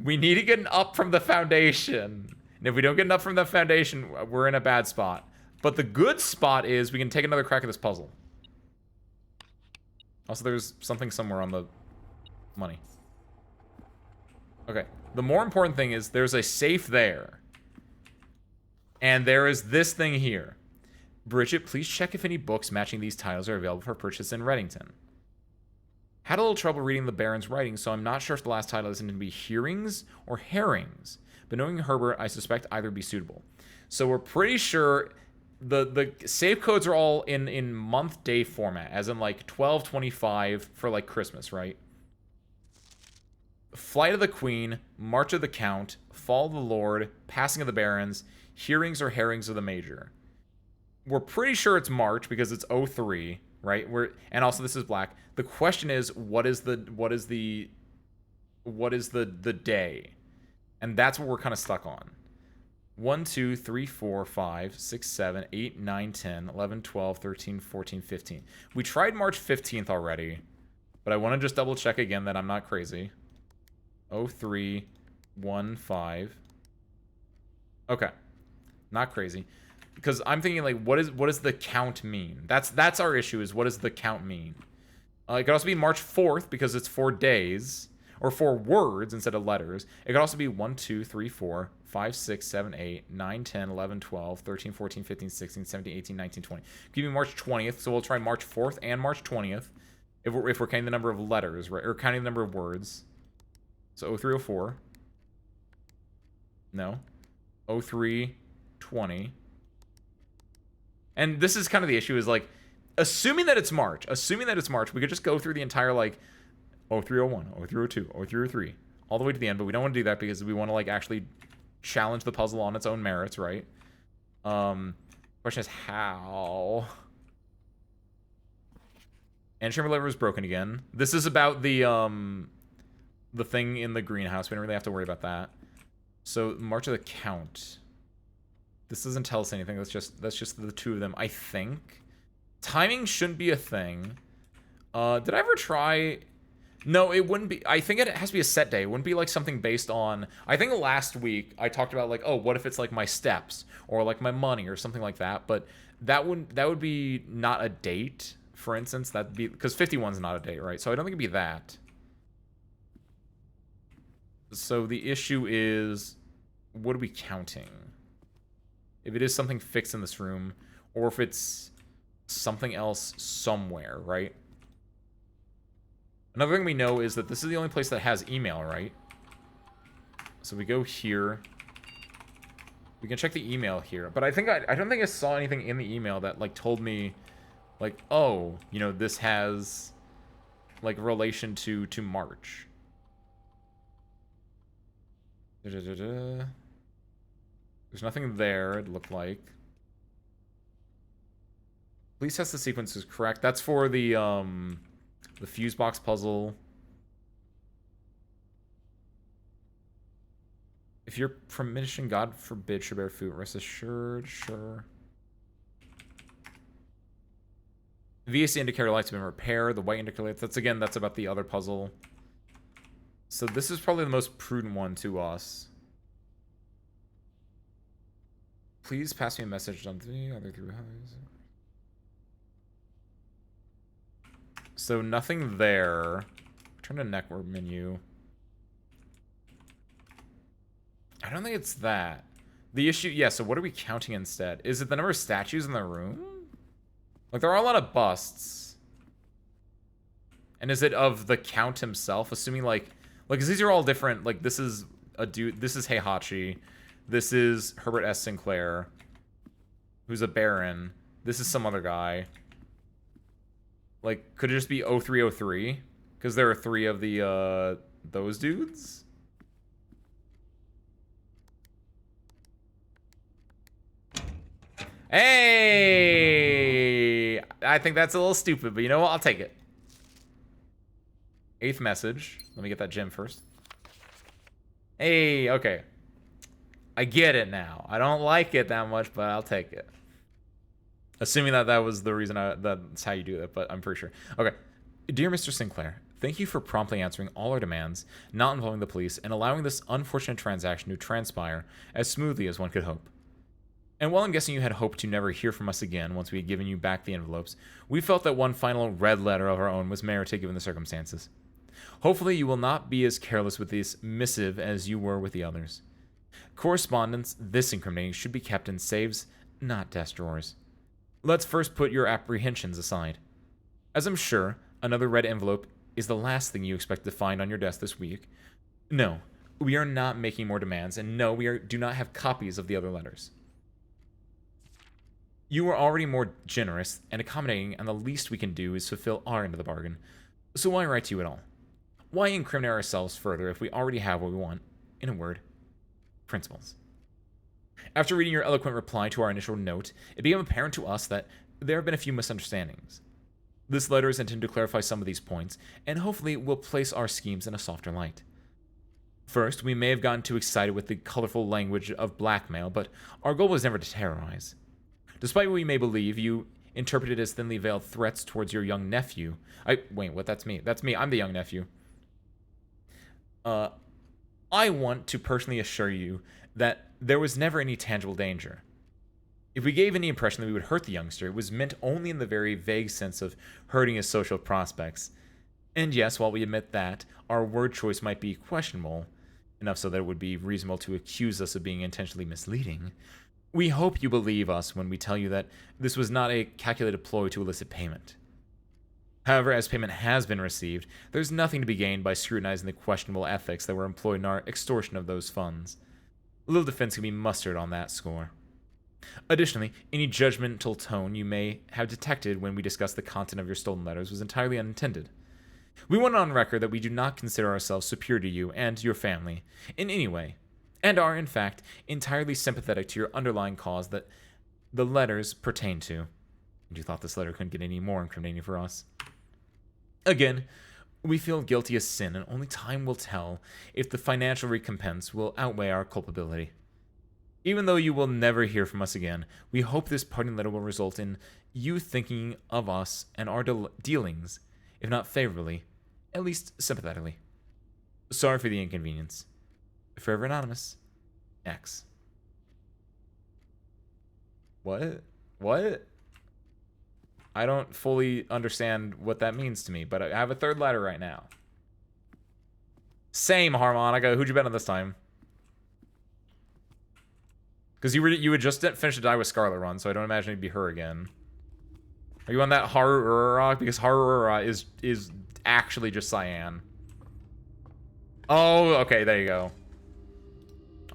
we need to get an up from the foundation. And if we don't get an up from the foundation, we're in a bad spot. But the good spot is we can take another crack at this puzzle. Also, there's something somewhere on the money. Okay, the more important thing is there's a safe there. And there is this thing here. Bridget, please check if any books matching these titles are available for purchase in Reddington. Had a little trouble reading the Baron's writing, so I'm not sure if the last title is going to be Hearings or Herrings. But knowing Herbert, I suspect either be suitable. So we're pretty sure the save codes are all in month-day format, as in like 12/25 for like Christmas, right? Flight of the Queen, March of the Count, Fall of the Lord, Passing of the Barons, Hearings or Herrings of the Major. We're pretty sure it's March because it's 03, right? And also this is black. The question is, what is the day? And that's what we're kind of stuck on. 1, 2, 3, 4, 5, 6, 7, 8, 9, 10, 11, 12, 13, 14, 15. We tried March 15th already, but I want to just double check again that I'm not crazy. 03, 1, 5. Okay. Not crazy. Because I'm thinking, like, what does the count mean? That's our issue, is what does the count mean? It could also be March 4th because it's 4 days. Or 4 words instead of letters. It could also be 1, 2, 3, 4, 5, 6, 7, 8, 9, 10, 11, 12, 13, 14, 15, 16, 17, 18, 19, 20. Give me March 20th, so we'll try March 4th and March 20th. If we're counting the number of letters, right? Or counting the number of words. So 0304. No. 0320. And this is kind of the issue, is like, assuming that it's March, we could just go through the entire, like, 0301, 0302, 0303, all the way to the end, but we don't want to do that because we want to, like, actually challenge the puzzle on its own merits, right? Question is how? And chamber lever is broken again. This is about the thing in the greenhouse. We don't really have to worry about that. So March of the Count. This doesn't tell us anything. That's just the two of them, I think. Timing shouldn't be a thing. Did I ever try? No, it wouldn't be. I think it has to be a set day. It wouldn't be like something based on. I think last week I talked about like, oh, what if it's like my steps or like my money or something like that. But that would be not a date. For instance, that'd be because 51's not a date, right? So I don't think it'd be that. So the issue is, what are we counting? If it is something fixed in this room, or if it's something else somewhere, right? Another thing we know is that this is the only place that has email, right? So we go here. We can check the email here. But I don't think I saw anything in the email that, like, told me, like, oh, you know, this has, like, relation to March. There's nothing there, it looked like. Please test the sequence is correct. That's for the fuse box puzzle. If you're premonition, God forbid, should bear fruit. Rest assured, sure. VAC indicator lights have been repaired. The white indicator lights, that's about the other puzzle. So this is probably the most prudent one to us. Please pass me a message on the other three highs. So nothing there. Turn to network menu. I don't think it's that. The issue, yeah, so what are we counting instead? Is it the number of statues in the room? Like, there are a lot of busts. And is it of the Count himself? Assuming, like, because these are all different. Like, this is a dude, this is Heihachi. This is Herbert S. Sinclair, who's a baron. This is some other guy. Like, could it just be 0303? Because there are 3 of the, those dudes? Hey! I think that's a little stupid, but you know what? I'll take it. 8th message. Let me get that gem first. Hey, okay. I get it now. I don't like it that much, but I'll take it. Assuming that that was the reason that's how you do it, but I'm pretty sure. Okay. Dear Mr. Sinclair, thank you for promptly answering all our demands, not involving the police, and allowing this unfortunate transaction to transpire as smoothly as one could hope. And while I'm guessing you had hoped to never hear from us again once we had given you back the envelopes, we felt that one final red letter of our own was merited given the circumstances. Hopefully you will not be as careless with this missive as you were with the others. Correspondence this incriminating should be kept in safes, not desk drawers. Let's first put your apprehensions aside. As I'm sure, another red envelope is the last thing you expect to find on your desk this week. No, we are not making more demands, and no, do not have copies of the other letters. You are already more generous and accommodating, and the least we can do is fulfill our end of the bargain. So why write to you at all? Why incriminate ourselves further if we already have what we want? In a word, principles. After reading your eloquent reply to our initial note, it became apparent to us that there have been a few misunderstandings. This letter is intended to clarify some of these points, and hopefully will place our schemes in a softer light. First, we may have gotten too excited with the colorful language of blackmail, but our goal was never to terrorize. Despite what we may believe, you interpreted as thinly veiled threats towards your young nephew. Wait, what? That's me. That's me. I'm the young nephew. I want to personally assure you that there was never any tangible danger. If we gave any impression that we would hurt the youngster, it was meant only in the very vague sense of hurting his social prospects. And yes, while we admit that, our word choice might be questionable, enough so that it would be reasonable to accuse us of being intentionally misleading, we hope you believe us when we tell you that this was not a calculated ploy to elicit payment. However, as payment has been received, there's nothing to be gained by scrutinizing the questionable ethics that were employed in our extortion of those funds. Little defense can be mustered on that score. Additionally, any judgmental tone you may have detected when we discussed the content of your stolen letters was entirely unintended. We want on record that we do not consider ourselves superior to you and your family in any way, and are, in fact, entirely sympathetic to your underlying cause that the letters pertain to. And you thought this letter couldn't get any more incriminating for us. Again, We feel guilty as sin, and only time will tell if the financial recompense will outweigh our culpability. Even though you will never hear from us again, we hope this parting letter will result in you thinking of us and our dealings, if not favorably, at least sympathetically. Sorry for the inconvenience. Forever Anonymous, X. What? What? I don't fully understand what that means to me, but I have a third letter right now. Same, Harmonica. Who'd you bet on this time? Because you had just finished a Die with Scarlet run, so I don't imagine it'd be her again. Are you on that Harura? Because Harura is actually just Cyan. Oh, okay, there you go.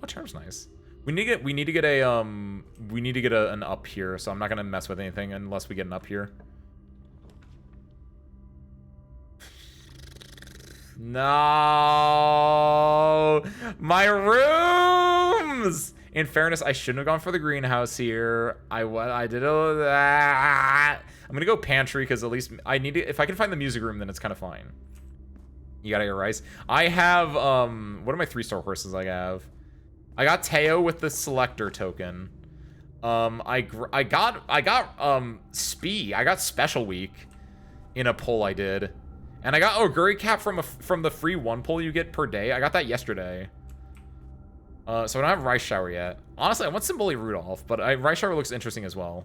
Oh, Charm's nice. We need to get an up here, so I'm not gonna mess with anything unless we get an up here. No, my rooms. In fairness, I shouldn't have gone for the greenhouse here. I did all that. I'm gonna go pantry because at least I need to. If I can find the music room, then it's kind of fine. You gotta get rice. I have what are my 3-star horses I have? I got Teo with the selector token. I got Spee. I got Special Week in a pull I did. And I got Oguri Cap from the free 1 pull you get per day. I got that yesterday. So I don't have Rice Shower yet. Honestly, I want Symboli Rudolph, but Rice Shower looks interesting as well.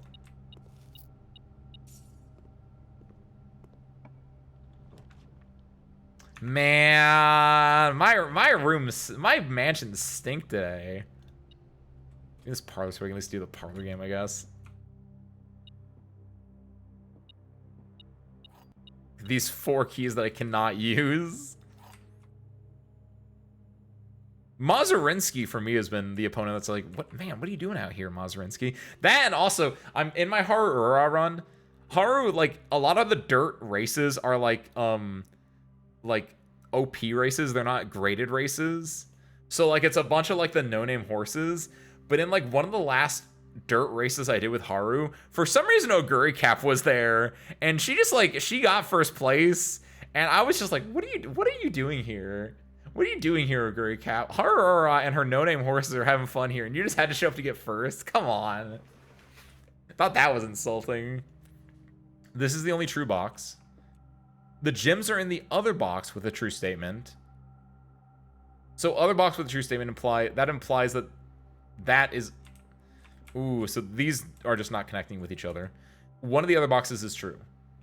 Man, my mansions stink today. This parlor, so we can at least do the parlor game, I guess. These 4 keys that I cannot use. Mazurinsky for me has been the opponent that's like, what are you doing out here, Mazurinsky? That, and also, I'm in my Haru run. Haru, like, a lot of the dirt races are like OP races. They're not graded races. So like it's a bunch of like the no-name horses. But in like one of the last dirt races I did with Haru, for some reason Oguri Cap was there, and she just like she got first place, and I was just like, what are you doing here? What are you doing here, Oguri Cap? Haru and her no-name horses are having fun here, and you just had to show up to get first. Come on. I thought that was insulting. This is the only true box. The gems are in the other box with a true statement. So other box with a true statement implies that is... Ooh, so these are just not connecting with each other. One of the other boxes is true.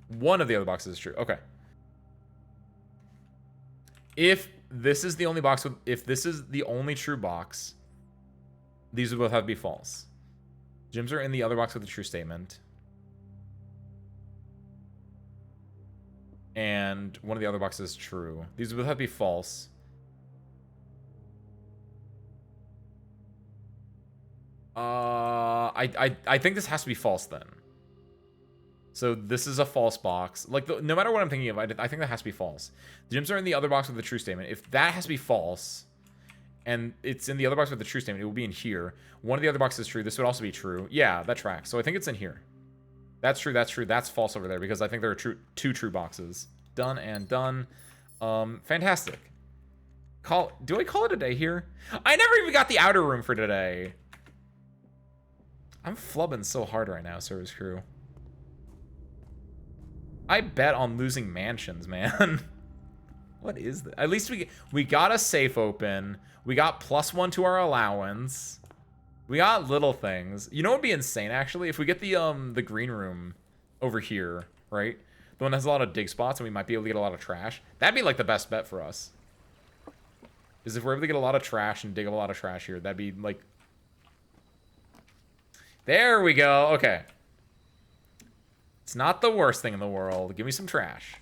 One of the other boxes is true. Okay. If this is the only box with... If this is the only true box, these would both have to be false. Gems are in the other box with a true statement. And one of the other boxes is true. These would have to be false. I think this has to be false then. So this is a false box. Like, no matter what I'm thinking of, I think that has to be false. The gems are in the other box with the true statement. If that has to be false, and it's in the other box with the true statement, it will be in here. One of the other boxes is true. This would also be true. Yeah, that tracks. So I think it's in here. That's true, that's true, that's false over there, because I think there are two true boxes. Done and done. Fantastic. Do I call it a day here? I never even got the outer room for today. I'm flubbing so hard right now, Service Crew. I bet on losing mansions, man. What is this? At least we got a safe open. We got +1 to our allowance. We got little things. You know what would be insane, actually? If we get the green room over here, right? The one that has a lot of dig spots, and we might be able to get a lot of trash. That'd be, like, the best bet for us. Is if we're able to get a lot of trash and dig up a lot of trash here, that'd be, like... There we go. Okay. It's not the worst thing in the world. Give me some trash.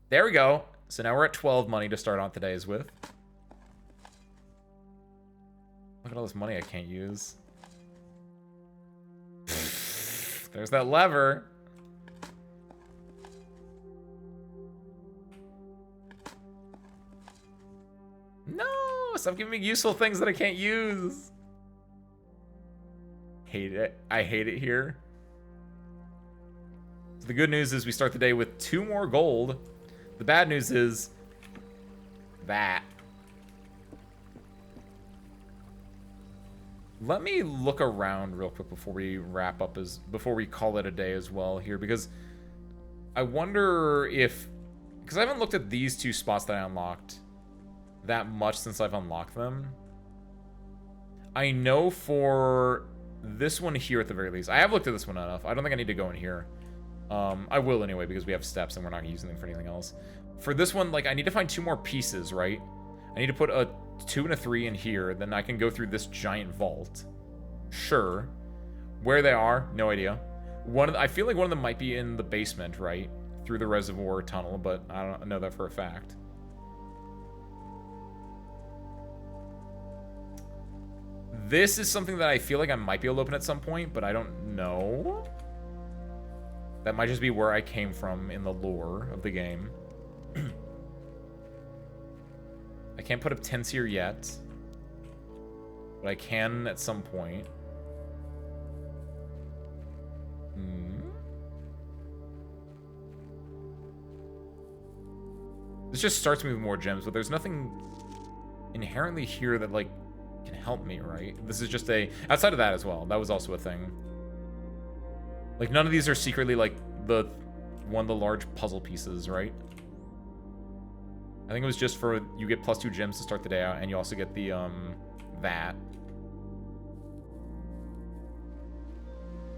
There we go. So now we're at 12 money to start on today's with. Look at all this money I can't use. There's that lever. No! Stop giving me useful things that I can't use. Hate it. I hate it here. So the good news is we start the day with 2 more gold. The bad news is that. Let me look around real quick before we wrap up, before we call it a day as well here, because I wonder if, because I haven't looked at these two spots that I unlocked that much since I've unlocked them. I know for this one here at the very least, I have looked at this one enough. I don't think I need to go in here. I will anyway, because we have steps and we're not using them for anything else. For this one, like, I need to find 2 more pieces, right? I need to put a 2 and a 3 in here, then I can go through this giant vault. Sure. Where they are, no idea. I feel like one of them might be in the basement, right? Through the reservoir tunnel, but I don't know that for a fact. This is something that I feel like I might be able to open at some point, but I don't know. That might just be where I came from in the lore of the game. I can't put up tents here yet, but I can at some point. This just starts me with more gems, but there's nothing inherently here that, like, can help me, right? This is just outside of that as well, that was also a thing. Like, none of these are secretly, like, one of the large puzzle pieces, right? I think it was just for, you get +2 gems to start the day out, and you also get the, that.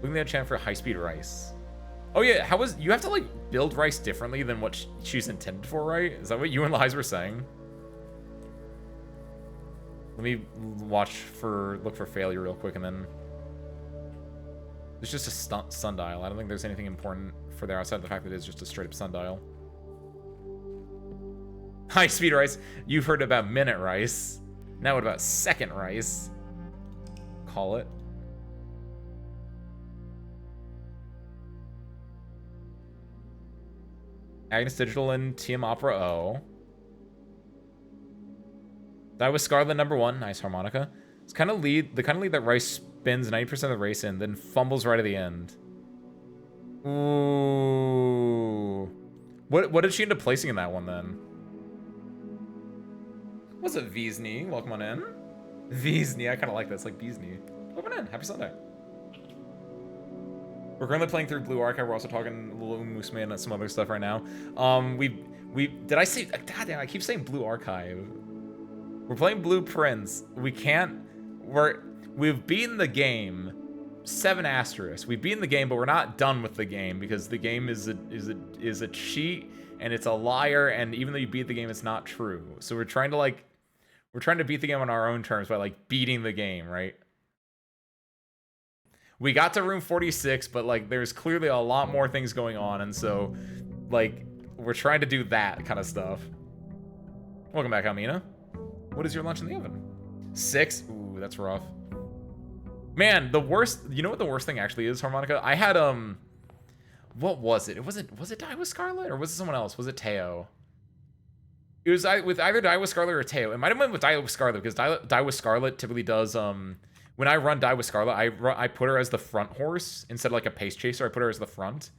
Looking at a channel for high-speed rice. Oh yeah, you have to, like, build rice differently than what she's intended for, right? Is that what you and Liza were saying? Let me look for failure real quick, and then... It's just a sundial. I don't think there's anything important for there outside of the fact that it's just a straight-up sundial. High-speed rice. You've heard about minute rice. Now what about second rice? Call it. Agnes Digital and TM Opera O. That was Scarlet #1. Nice harmonica. It's the kind of lead that Rice spins 90% of the race in, then fumbles right at the end. Ooh. What did she end up placing in that one then? What's up, Viesney? Welcome on in. Viesney, I kind of like that. It's like Beesney. Welcome in. Happy Sunday. We're currently playing through Blue Archive. We're also talking a little Musume and some other stuff right now. Did I say? God damn! I keep saying Blue Archive. We're playing Blueprints. We've beaten the game. 7 asterisks. We've beaten the game, but we're not done with the game because the game is a cheat and it's a liar. And even though you beat the game, it's not true. So we're trying to beat the game on our own terms by, like, beating the game, right? We got to room 46, but, like, there's clearly a lot more things going on, and so, like, we're trying to do that kind of stuff. Welcome back, Almina. What is your lunch in the oven? 6? Ooh, that's rough. Man, the worst... You know what the worst thing actually is, Harmonica? I had, what was it? Was it Die with Scarlet, or was it someone else? Was it Teo? It was with either Die with Scarlet or Teo. It might have been with Die with Scarlet, because Die with Scarlet typically does, when I run Die with Scarlet, I put her as the front horse instead of, like, a pace chaser. I put her as the front.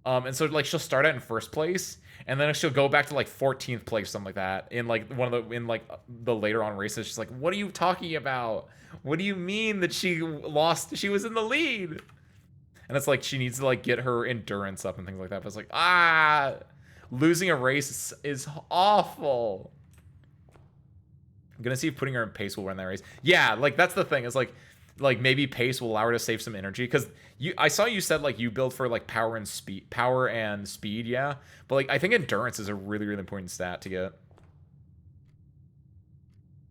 And so, like, she'll start out in first place, and then she'll go back to, like, 14th place or something like that in, like, the later on races. She's like, what are you talking about? What do you mean that she lost? She was in the lead. And it's like, she needs to, like, get her endurance up and things like that. But it's like, losing a race is awful. I'm gonna see if putting her in pace will win that race. Yeah, like, that's the thing. It's like maybe pace will allow her to save some energy, because I saw you said, like, you build for, like, power and speed, yeah. But, like, I think endurance is a really, really important stat to get.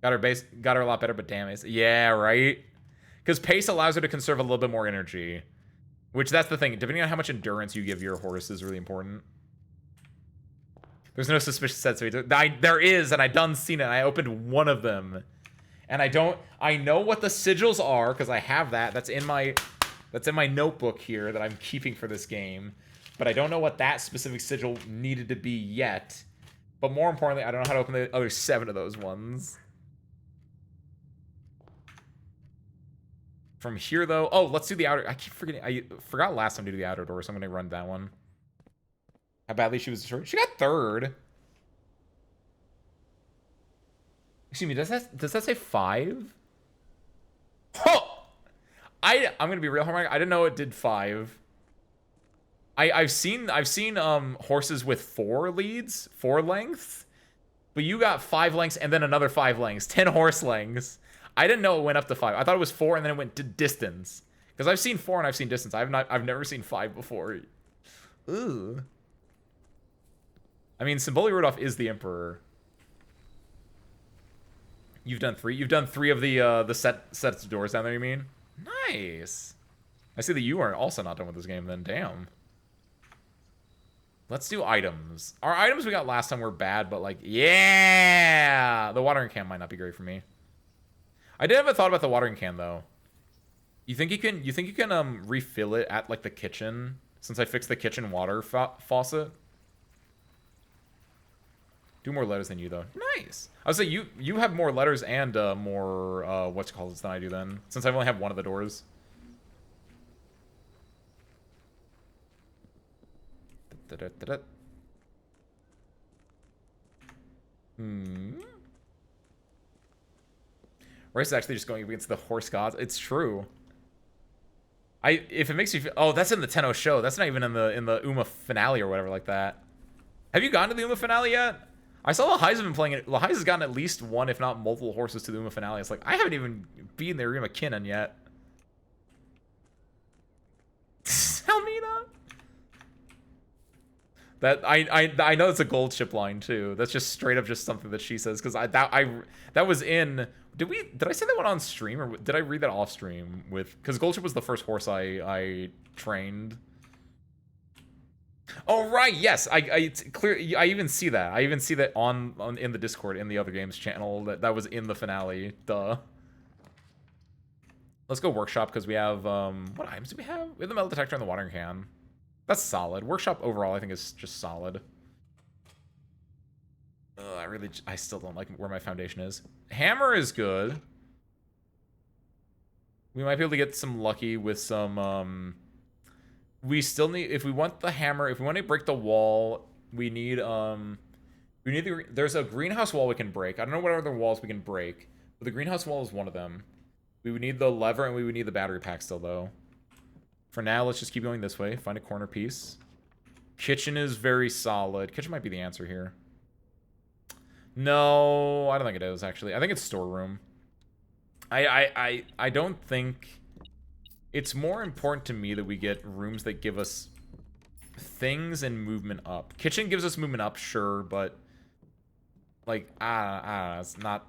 Got her a lot better, but damn it. Yeah, right? Because pace allows her to conserve a little bit more energy. Which, that's the thing. Depending on how much endurance you give your horse is really important. There's no suspicious set speed. There is, and I done seen it. I opened one of them. And I know what the sigils are, because I have that. That's in my notebook here that I'm keeping for this game. But I don't know what that specific sigil needed to be yet. But more importantly, I don't know how to open the other 7 of those ones. From here, though... Oh, let's do the outer... I keep forgetting... I forgot last time to do the outer door, so I'm going to run that one. How badly she was destroyed. She got 3rd. Excuse me, does that say 5? Oh! I'm gonna be real, Harmonic. I didn't know it did 5. I've seen horses with 4 leads, 4 lengths, but you got 5 lengths and then another 5 lengths, 10 horse lengths. I didn't know it went up to 5. I thought it was 4 and then it went to distance. Because I've seen 4 and I've seen distance. I've never seen 5 before. Ooh. I mean, Symboli Rudolph is the Emperor. You've done 3. You've done 3 of the sets of doors down there. You mean? Nice. I see that you are also not done with this game. Then, damn. Let's do items. Our items we got last time were bad, but like, yeah, the watering can might not be great for me. I did have a thought about the watering can though. You think you can refill it at like the kitchen since I fixed the kitchen water faucet? Do more letters than you though. Nice. I would say you have more letters and more what's it called than I do then, since I only have one of the doors. Race is actually just going against the horse gods. It's true. If it makes you feel, oh, that's in the Tenno show. That's not even in the Uma finale or whatever like that. Have you gotten to the Uma finale yet? I saw Lahai's been playing it. Lahai's gotten at least one, if not multiple horses to the Uma finale. It's like, I haven't even beaten the Arima Kinnon yet. Helmina? That I know it's a gold chip line too. That's just straight up just something that she says because that was in. Did I say that one on stream or did I read that off stream with? Because gold chip was the first horse I trained. Oh right, yes. It's clear. I even see that. I even see that on in the Discord in the other games channel that was in the finale. Duh. Let's go workshop because we have what items do we have? We have the metal detector and the watering can. That's solid. Workshop overall, I think, is just solid. I still don't like where my foundation is. Hammer is good. We might be able to get some lucky with some, we still need, if we want the hammer, if we want to break the wall, we need there's a greenhouse wall we can break. I don't know what other walls we can break, but the greenhouse wall is one of them. We would need the lever and we would need the battery pack still, though. For now, let's just keep going this way. Find a corner piece. Kitchen is very solid. Kitchen might be the answer here. No, I don't think it is, actually. I think it's storeroom. I don't think... It's more important to me that we get rooms that give us things and movement up. Kitchen gives us movement up, sure, but... Like, it's not...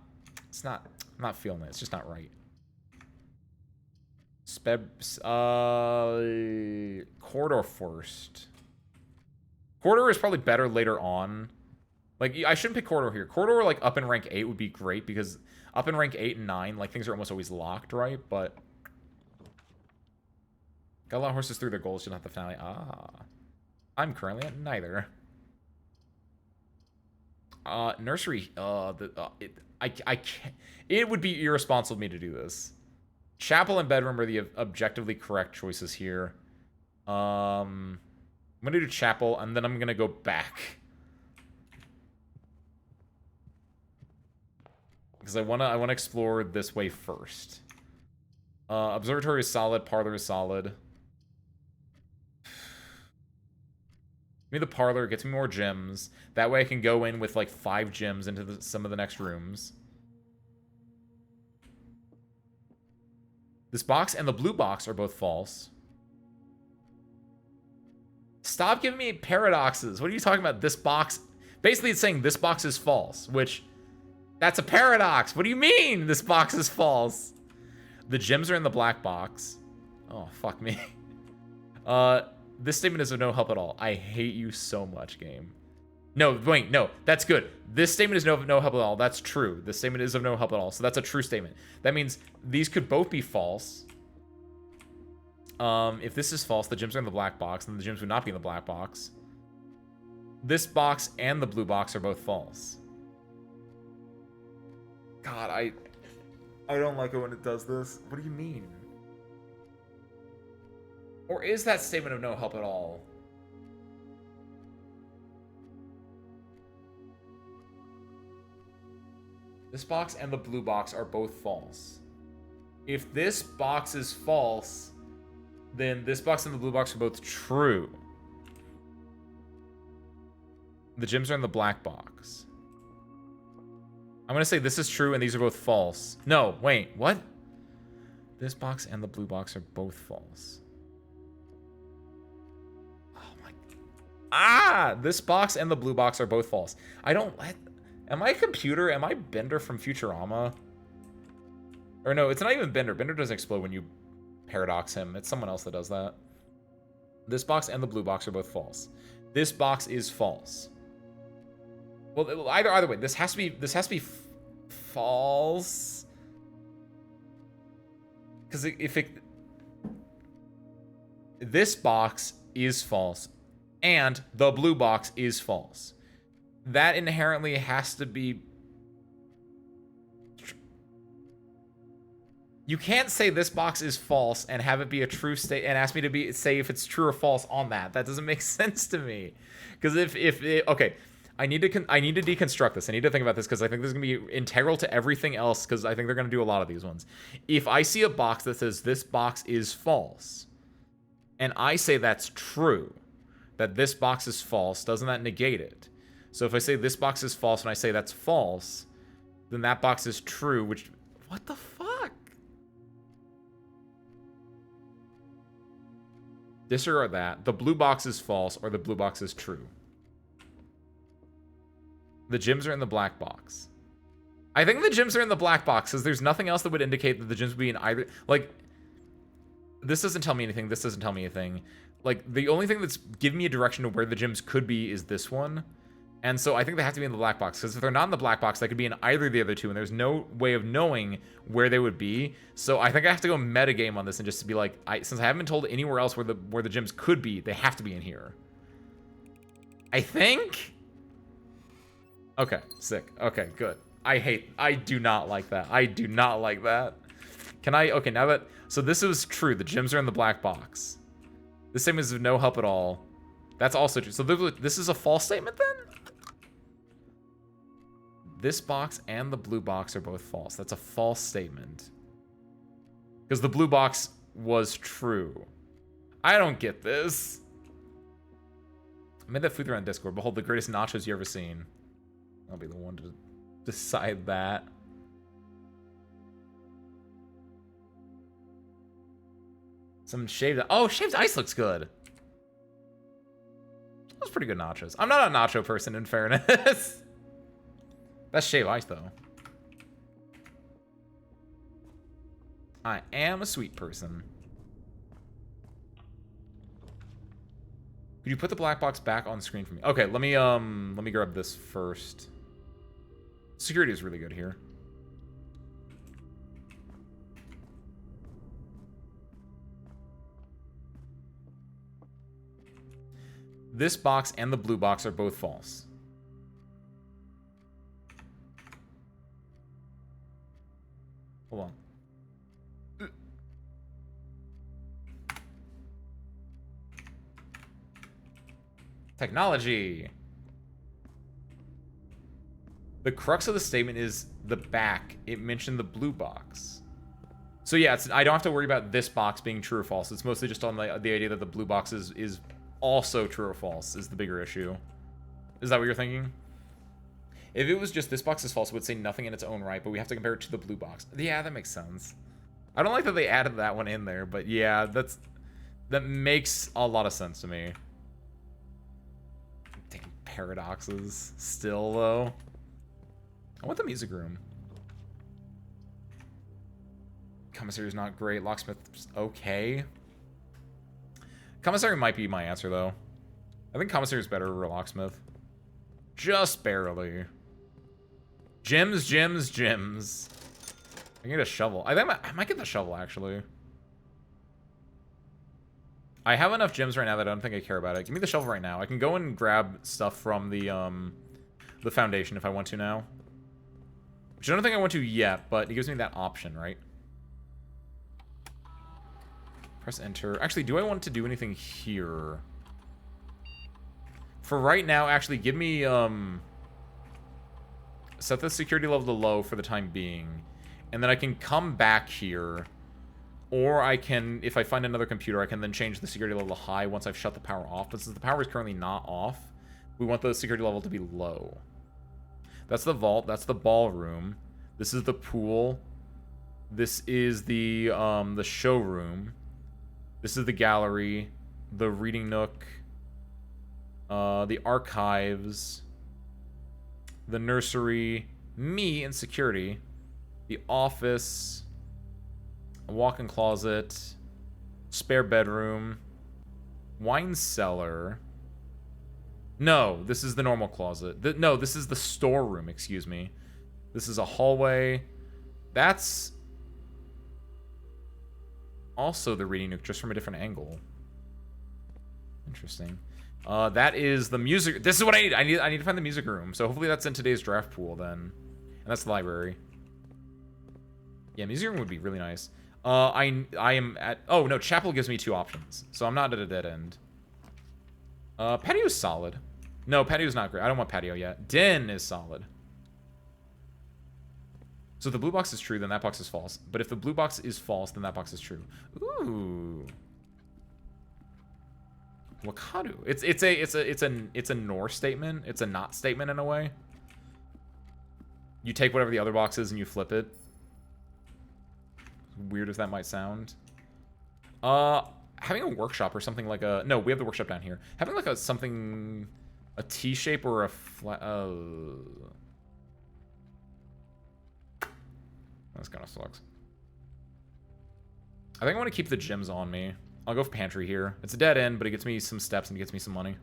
I'm not feeling it. It's just not right. Corridor first. Corridor is probably better later on. Like, I shouldn't pick Corridor here. Corridor, like, up in rank 8 would be great, because up in rank 8 and 9, like, things are almost always locked, right? But... Got a lot of horses through their goals, you don't have the finale. I'm currently at neither. Nursery, I can't... It would be irresponsible of me to do this. Chapel and bedroom are the objectively correct choices here. I'm gonna do chapel, and then I'm gonna go back. Because I wanna explore this way first. Observatory is solid, parlor is solid. Give me the parlor, gets me more gems. That way I can go in with like 5 gems into some of the next rooms. This box and the blue box are both false. Stop giving me paradoxes. What are you talking about? This box... Basically, it's saying this box is false, which... That's a paradox. What do you mean this box is false? The gems are in the black box. Oh, fuck me. This statement is of no help at all. I hate you so much, game. No, wait, no. That's good. This statement is of no help at all. That's true. This statement is of no help at all. So that's a true statement. That means these could both be false. If this is false, the gems are in the black box, then the gems would not be in the black box. This box and the blue box are both false. God, I don't like it when it does this. What do you mean? Or is that statement of no help at all? This box and the blue box are both false. If this box is false, then this box and the blue box are both true. The gems are in the black box. I'm going to say this is true and these are both false. No, wait, what? This box and the blue box are both false. Oh my... Ah! This box and the blue box are both false. I don't... Am I a computer? Am I Bender from Futurama? Or no, it's not even Bender. Bender doesn't explode when you paradox him. It's someone else that does that. This box and the blue box are both false. This box is false. Well, either way, this has to be false. Because this box is false, and the blue box is false. That inherently has to be. You can't say this box is false and have it be a true state and ask me to say if it's true or false on that. That doesn't make sense to me. Because okay. I need to deconstruct this. I need to think about this because I think this is going to be integral to everything else because I think they're going to do a lot of these ones. If I see a box that says this box is false, and I say that's true, that this box is false, doesn't that negate it? So if I say this box is false and I say that's false, then that box is true, which... What the fuck? Disregard that. The blue box is false or the blue box is true. The gems are in the black box. I think the gems are in the black box because there's nothing else that would indicate that the gems would be in either. Like, this doesn't tell me anything. This doesn't tell me anything. Like, the only thing that's giving me a direction to where the gems could be is this one. And so I think they have to be in the black box because if they're not in the black box, they could be in either of the other two. And there's no way of knowing where they would be. So I think I have to go metagame on this and just to be like, since I haven't been told anywhere else where the gems could be, they have to be in here. I think... Okay, sick. Okay, good. I do not like that. I do not like that. Can I, okay, now that, so this is true. The gems are in the black box. This statement is of no help at all. That's also true. So this is a false statement then? This box and the blue box are both false. That's a false statement. Because the blue box was true. I don't get this. I made that food on Discord. Behold, the greatest nachos you ever seen. I'll be the one to decide that. Some shaved... Oh, shaved ice looks good. Those pretty good nachos. I'm not a nacho person, in fairness. That's shaved ice, though. I am a sweet person. Could you put the black box back on screen for me? Okay, let me grab this first. Security is really good here. This box and the blue box are both false. Hold on. Technology. The crux of the statement is the back. It mentioned the blue box. So yeah, I don't have to worry about this box being true or false. It's mostly just on the idea that the blue box is also true or false is the bigger issue. Is that what you're thinking? If it was just this box is false, it would say nothing in its own right, but we have to compare it to the blue box. Yeah, that makes sense. I don't like that they added that one in there, but yeah, that makes a lot of sense to me. Damn paradoxes still, though. I want the music room. Commissary's not great. Locksmith's okay. Commissary might be my answer, though. I think Commissary is better over Locksmith. Just barely. Gems, gems, gems. I can get a shovel. I might get the shovel, actually. I have enough gems right now that I don't think I care about it. Give me the shovel right now. I can go and grab stuff from the foundation if I want to now. Which I don't think I want to yet, but it gives me that option, right? Press enter. Actually, do I want to do anything here? For right now, actually, give me set the security level to low for the time being, and then I can come back here, or I can, if I find another computer, I can then change the security level to high once I've shut the power off. But since the power is currently not off, we want the security level to be low. That's the vault. That's the ballroom. This is the pool. This is the showroom. This is the gallery, the reading nook, the archives, the nursery, me and security, the office, a walk-in closet, spare bedroom, wine cellar. No, this is the normal closet. No, this is the storeroom, excuse me. This is a hallway. That's also the reading nook, just from a different angle. Interesting. That is the music. This is what I need. I need to find the music room. So hopefully that's in today's draft pool then. And that's the library. Yeah, music room would be really nice. I am at... Oh, no, chapel gives me 2 options. So I'm not at a dead end. Patio's solid. No, patio's not great. I don't want patio yet. Den is solid. So if the blue box is true, then that box is false. But if the blue box is false, then that box is true. Ooh. Wakadu. It's a nor statement. It's a not statement in a way. You take whatever the other box is and you flip it. Weird as that might sound. Having a workshop or something like a... No, we have the workshop down here. Having like a something... A T shape or a flat... This kind of sucks. I think I want to keep the gems on me. I'll go for pantry here. It's a dead end, but it gets me some steps and it gets me some money.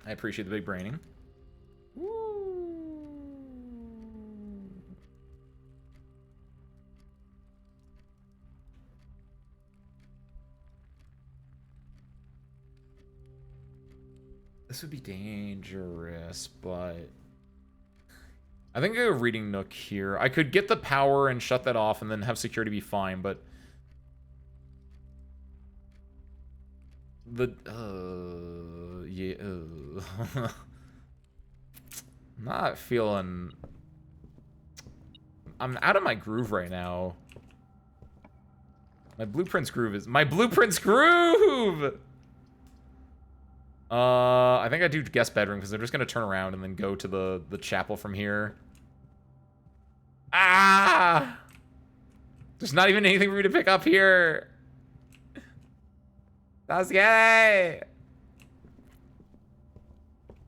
I appreciate the big braining. Woo. This would be dangerous, but... I think I go reading nook here. I could get the power and shut that off and then have security be fine, but... The... yeah... Not feeling... I'm out of my groove right now. My blueprint's groove is... My blueprint's groove! I think I do guest bedroom because they're just gonna turn around and then go to the chapel from here. Ah! There's not even anything for me to pick up here. Sasuke!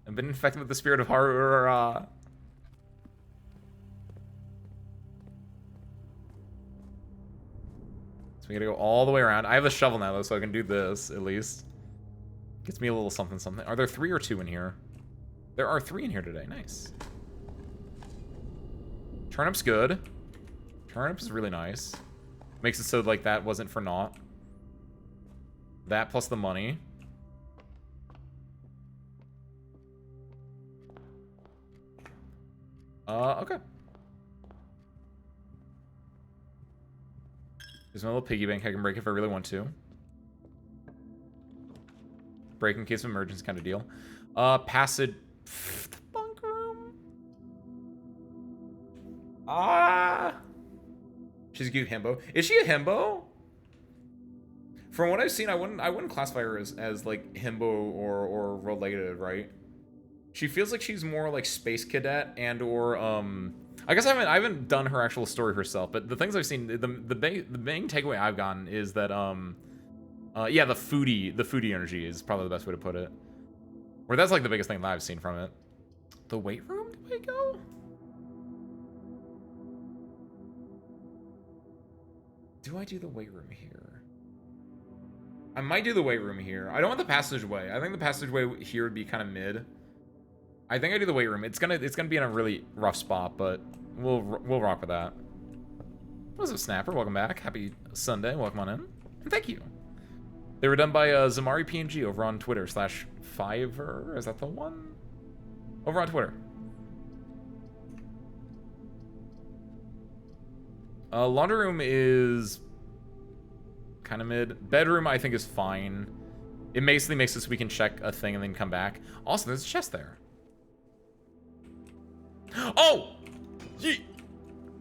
I've been infected with the spirit of Harura. So we gotta go all the way around. I have a shovel now though, so I can do this at least. Gets me a little something something. Are there 3 or 2 in here? There are 3 in here today. Nice. Turnip's good. Turnip is really nice. Makes it so like that wasn't for naught. That plus the money. Okay. There's my little piggy bank I can break if I really want to. Break in case of emergency kind of deal. Passage... The bunk room? Ah! She's a cute himbo. Is she a himbo? From what I've seen, I wouldn't classify her as like himbo or related, right? She feels like she's more like space cadet and or I guess I haven't done her actual story herself, but the things I've seen, the main takeaway I've gotten is that yeah, the foodie energy is probably the best way to put it. Or that's like the biggest thing that I've seen from it. The weight room, do I go? Do I do the weight room here? I might do the weight room here. I don't want the passageway. I think the passageway here would be kind of mid. I think I do the weight room. It's gonna be in a really rough spot, but we'll rock with that. What's up, Snapper? Welcome back. Happy Sunday. Welcome on in. And thank you. They were done by Zamari PNG over on Twitter /Fiverr. Is that the one? Over on Twitter. Laundry room is kind of mid. Bedroom, I think, is fine. It basically makes it so we can check a thing and then come back. Also, there's a chest there. Oh! Yeet!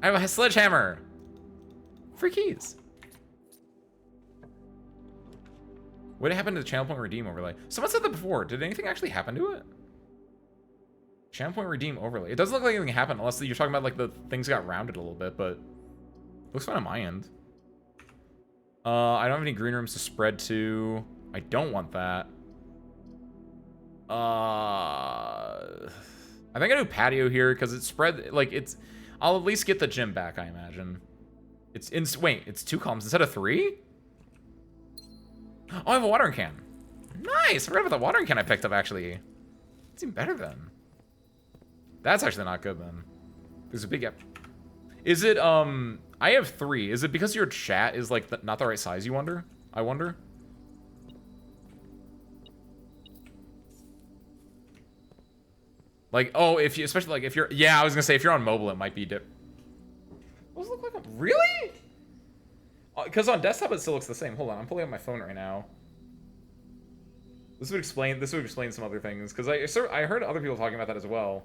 I have a sledgehammer. Free keys. What happened to the channel point redeem overlay? Someone said that before. Did anything actually happen to it? Channel point redeem overlay. It doesn't look like anything happened unless you're talking about like the things got rounded a little bit, but looks fine on my end. I don't have any green rooms to spread to. I don't want that. I think I do patio here because it's spread like it's. I'll at least get the gym back, I imagine. It's in. Wait, it's 2 columns instead of 3. Oh, I have a watering can. Nice. I forgot about the watering can I picked up actually. It's even better then. That's actually not good then. There's a big gap. Is it I have 3. Is it because your chat is like not the right size, you wonder? I wonder. Like, oh, if you, especially like if you're, yeah, I was gonna say if you're on mobile, it might be dip. What does it look like? Really? Because on desktop it still looks the same. Hold on, I'm pulling up my phone right now. This would explain some other things because I heard other people talking about that as well.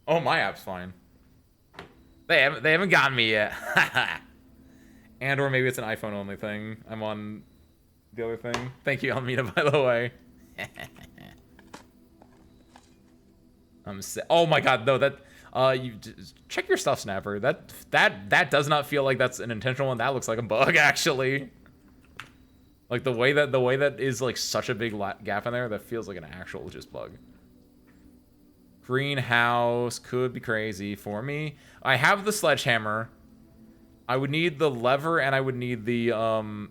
Oh, my app's fine. They haven't gotten me yet. And or maybe it's an iPhone only thing. I'm on the other thing. Thank you, Almeida, by the way. Oh my god, no, that you check your stuff, Snapper. That does not feel like that's an intentional one. That looks like a bug actually. Like the way that is like such a big gap in there, that feels like an actual just bug. Greenhouse could be crazy for me. I have the sledgehammer. I would need the lever and I would need the God,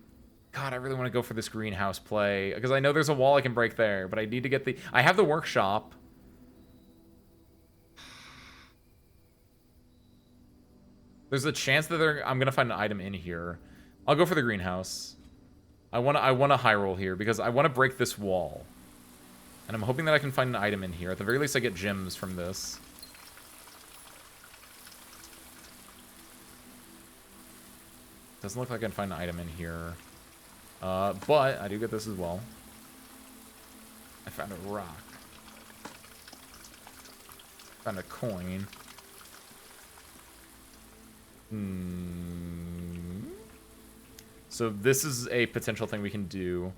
I really want to go for this greenhouse play because I know there's a wall I can break there, but I need to get the I have the workshop. There's a chance that I'm gonna find an item in here. I'll go for the greenhouse. I want a high roll here because I want to break this wall. And I'm hoping that I can find an item in here. At the very least, I get gems from this. Doesn't look like I can find an item in here. But I do get this as well. I found a rock. Found a coin. So this is a potential thing we can do.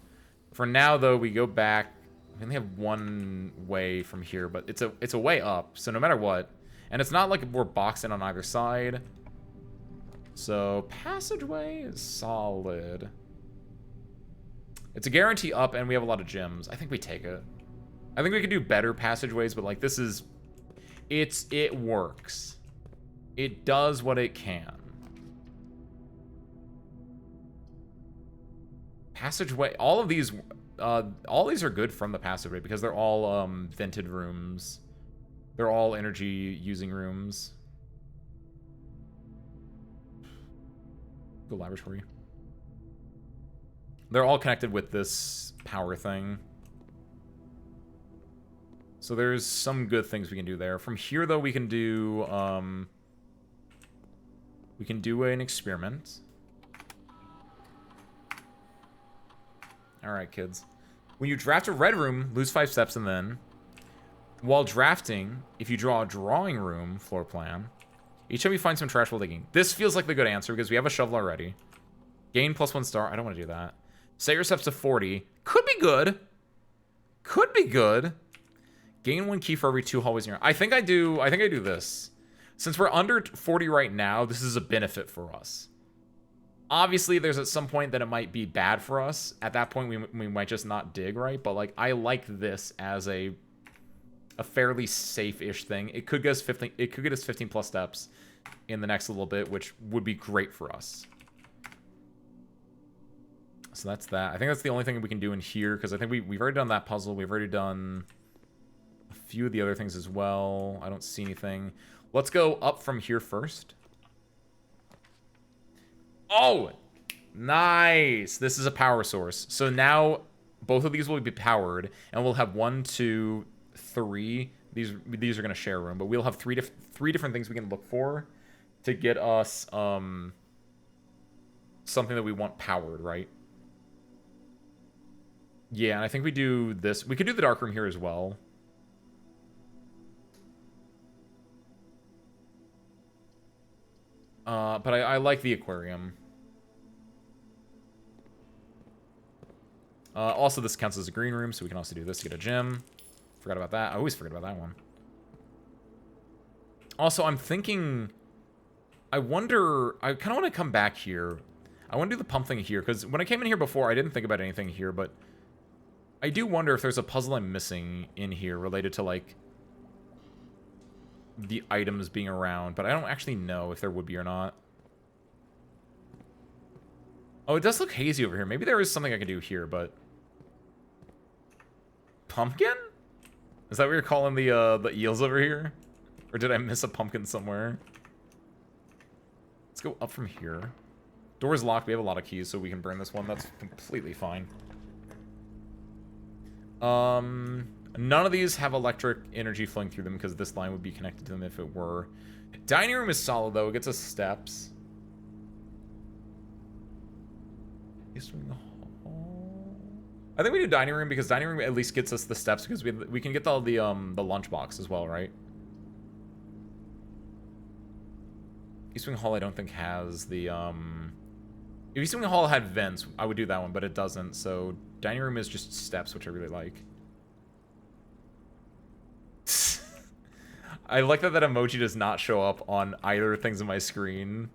For now, though, we go back. We only have one way from here, but it's a way up. So no matter what, and it's not like we're boxed in on either side. So passageway is solid. It's a guarantee up, and we have a lot of gems. I think we take it. I think we could do better passageways, but like this is, it works. It does what it can. Passageway, all these are good from the passageway because they're all vented rooms. They're all energy using rooms. Go laboratory. They're all connected with this power thing. So there's some good things we can do there. From here, though, we can do an experiment. All right, kids. When you draft a red room, lose 5 steps, and then, while drafting, if you draw a drawing room floor plan, each time you find some trash while digging. This feels like the good answer because we have a shovel already. Gain +1 star. I don't want to do that. Set your steps to 40. Could be good. Could be good. Gain 1 key for every 2 hallways in your. I think I do this. Since we're under 40 right now, this is a benefit for us. Obviously, there's at some point that it might be bad for us. At that point, we might just not dig right. But like, I like this as a fairly safe-ish thing. It could get us 15. It could get us 15 plus steps in the next little bit, which would be great for us. So that's that. I think that's the only thing we can do in here because I think we've already done that puzzle. We've already done a few of the other things as well. I don't see anything. Let's go up from here first. Oh, nice. This is a power source. So now both of these will be powered, and we'll have 1, 2, 3. These are going to share room, but we'll have three different things we can look for to get us something that we want powered, right? Yeah, and I think we do this. We could do the dark room here as well. But I like the aquarium. Also, this counts as a green room, so we can also do this to get a gym. Forgot about that. I always forget about that one. Also, I'm thinking... I wonder... I kind of want to come back here. I want to do the pump thing here, because when I came in here before, I didn't think about anything here, but... I do wonder if there's a puzzle I'm missing in here related to, like... the items being around, but I don't actually know if there would be or not. Oh, it does look hazy over here. Maybe there is something I can do here, but... Pumpkin? Is that what you're calling the eels over here? Or did I miss a pumpkin somewhere? Let's go up from here. Door's locked. We have a lot of keys, so we can burn this one. That's completely fine. None of these have electric energy flowing through them because this line would be connected to them if it were. Dining room is solid, though. It gets us steps. I think we do dining room because dining room at least gets us the steps because we can get the lunchbox as well, right? East Wing Hall I don't think has the if East Wing Hall had vents, I would do that one, but it doesn't. So dining room is just steps, which I really like. I like that emoji does not show up on either things on my screen.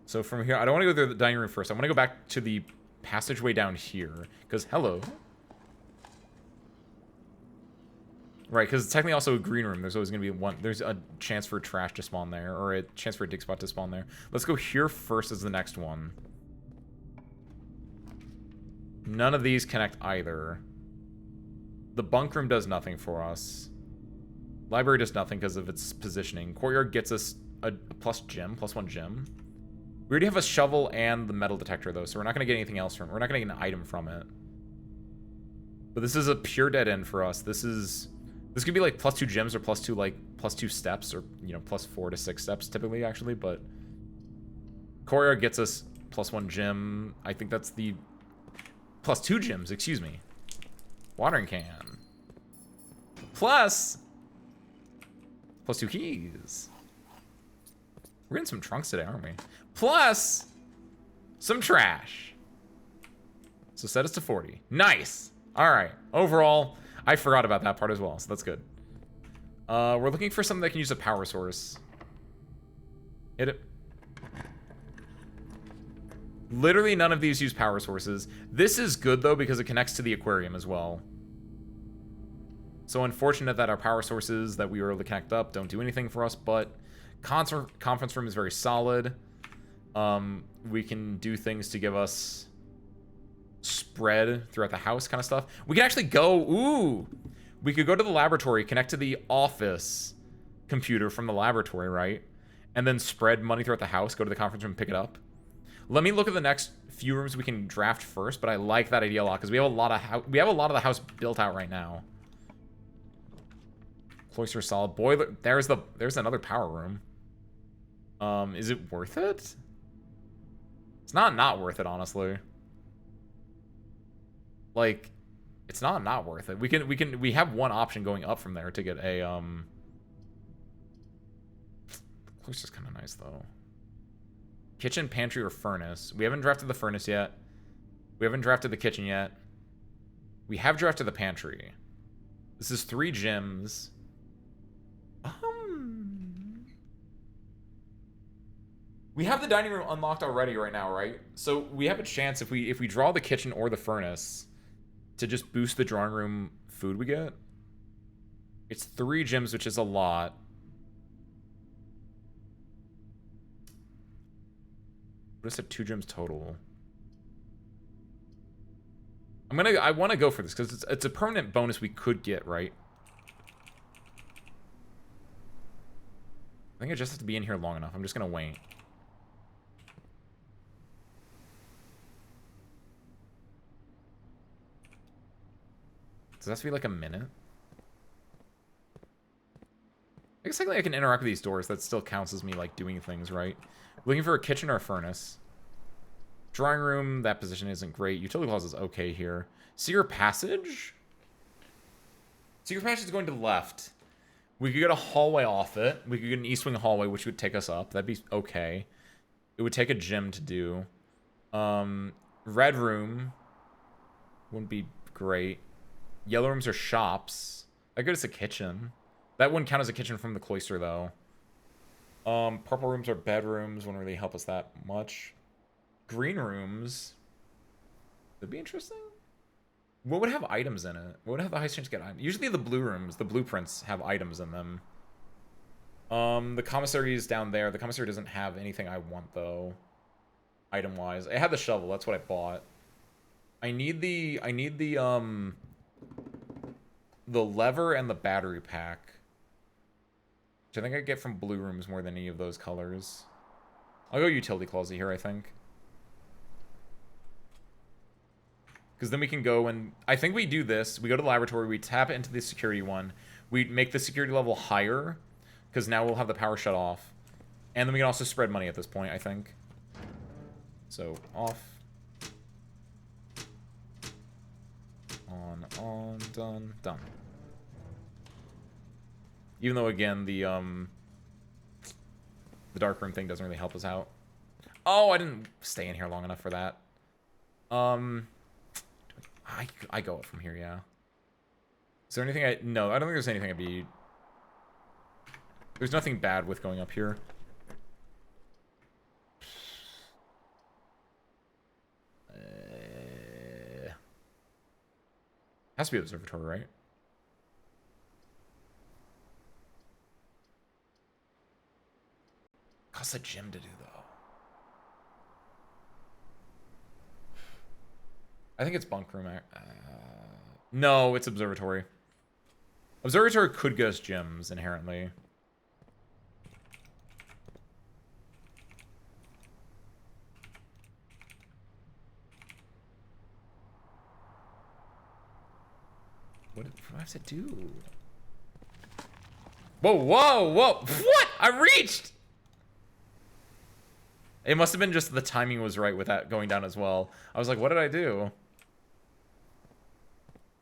So from here, I don't want to go to the dining room first. I want to go back to the passageway down here. Because, hello. Right, because it's technically also a green room. There's always going to be one. There's a chance for trash to spawn there. Or a chance for a dig spot to spawn there. Let's go here first as the next one. None of these connect either. The bunk room does nothing for us. Library does nothing because of its positioning. Courtyard gets us a +1 gem. We already have a shovel and the metal detector, though, so we're not going to get anything else from it. We're not going to get an item from it. But this is a pure dead end for us. This could be like +2 gems or +2 steps, or, you know, +4 to 6 steps typically, actually, but Courtyard gets us +1 gem. I think that's the +2 gems, excuse me. Watering can. +2 keys. We're getting some trunks today, aren't we? Plus some trash. So set us to 40. Nice. All right. Overall, I forgot about that part as well, so that's good. We're looking for something that can use a power source. Hit it. Literally none of these use power sources. This is good, though, because it connects to the aquarium as well. So unfortunate that our power sources that we were able to connect up don't do anything for us, but conference room is very solid. We can do things to give us spread throughout the house kind of stuff. We can actually go, ooh, we could go to the laboratory, connect to the office computer from the laboratory, right? And then spread money throughout the house, go to the conference room, pick it up. Let me look at the next few rooms we can draft first, but I like that idea a lot because we have a lot of the house built out right now. Cloister solid. Boiler, there's another power room. Is it worth it? It's not worth it, honestly. Like, it's not worth it. We have one option going up from there to get a Cloister's kind of nice though. Kitchen, pantry, or furnace. We haven't drafted the furnace yet. We haven't drafted the kitchen yet. We have drafted the pantry. This is 3 gems. We have the dining room unlocked already right now, right? So we have a chance if we draw the kitchen or the furnace to just boost the drawing room food we get. It's 3 gems, which is a lot. What is it? 2 gems total. I want to go for this because it's a permanent bonus we could get, right? I think I just have to be in here long enough. I'm just gonna wait. Does that have to be like a minute? I guess technically I can interact with these doors. That still counts as me, like, doing things, right? Looking for a kitchen or a furnace. Drawing room, that position isn't great. Utility closet is okay here. Secret passage? Secret passage is going to the left. We could get a hallway off it. We could get an east wing hallway, which would take us up. That'd be okay. It would take a gym to do. Red room wouldn't be great. Yellow rooms are shops. That good as a kitchen. That wouldn't count as a kitchen from the cloister, though. Purple rooms are bedrooms. Wouldn't really help us that much. Green rooms. That'd be interesting. What would have items in it? What would have the highest chance to get items? Usually the blue rooms, the blueprints, have items in them. The commissary is down there. The commissary doesn't have anything I want, though. Item-wise. It had the shovel. That's what I bought. I need the lever and the battery pack. Which I think I get from blue rooms more than any of those colors. I'll go utility closet here, I think. Because then we can go and... I think we do this. We go to the laboratory. We tap into the security one. We make the security level higher. Because now we'll have the power shut off. And then we can also spread money at this point, I think. So, off. On, done, done. Even though, again, the dark room thing doesn't really help us out. Oh, I didn't stay in here long enough for that. I go up from here, yeah. Is there anything no, I don't think there's anything I'd be... There's nothing bad with going up here. Has to be observatory, right? Costs a gym to do, though. I think it's bunk room. No, it's observatory. Observatory could get us gyms, inherently. What do I have to do? Whoa, whoa, whoa! What? I reached! It must have been just the timing was right with that going down as well. I was like, what did I do?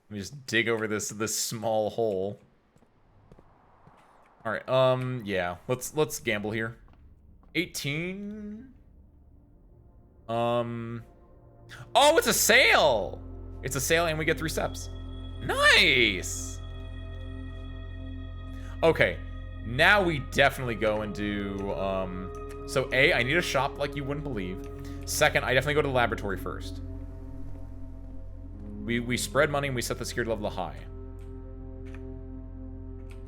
Let me just dig over this small hole. All right, yeah. Let's gamble here. 18. Oh, it's a sale. It's a sale and we get 3 steps. Nice. Okay. Now we definitely go and do so A, I need a shop like you wouldn't believe. Second, I definitely go to the laboratory first. We spread money and we set the security level to high.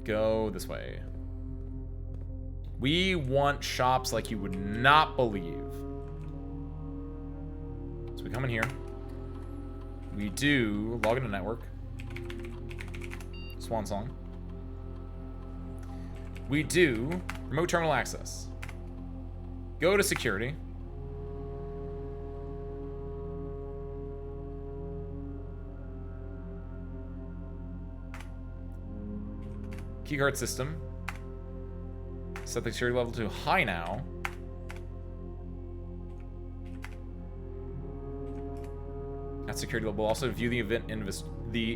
Go this way. We want shops like you would not believe. So we come in here. We do log into network. Swan song. We do remote terminal access. Go to security. Keycard system. Set the security level to high now. At security level, also view the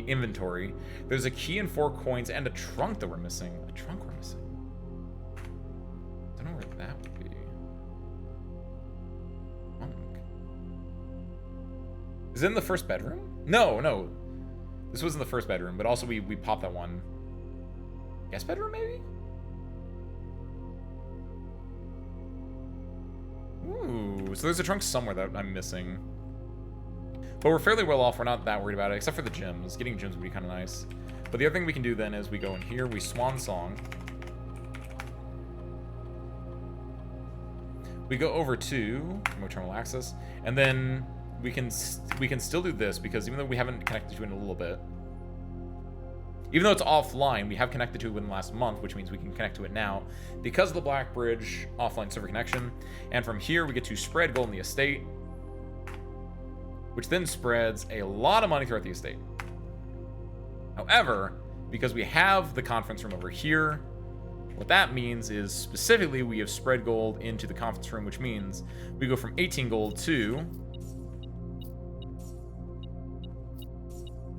inventory. There's a key and 4 coins and a trunk that we're missing. A trunk we're missing. Don't know where that would be. Trunk. Is it in the first bedroom? No, no. This was in the first bedroom, but also we popped that one. Guest bedroom, maybe? Ooh, so there's a trunk somewhere that I'm missing. But we're fairly well off. We're not that worried about it, except for the gyms. Getting gyms would be kind of nice. But the other thing we can do then is we go in here, we swan song. We go over to remote terminal access, and then we can still do this because even though we haven't connected to it in a little bit, even though it's offline, we have connected to it within the last month, which means we can connect to it now because of the Black Bridge offline server connection. And from here, we get to spread gold in the estate, which then spreads a lot of money throughout the estate. However, because we have the conference room over here, What that means is, specifically, we have spread gold into the conference room, which means we go from 18 gold to...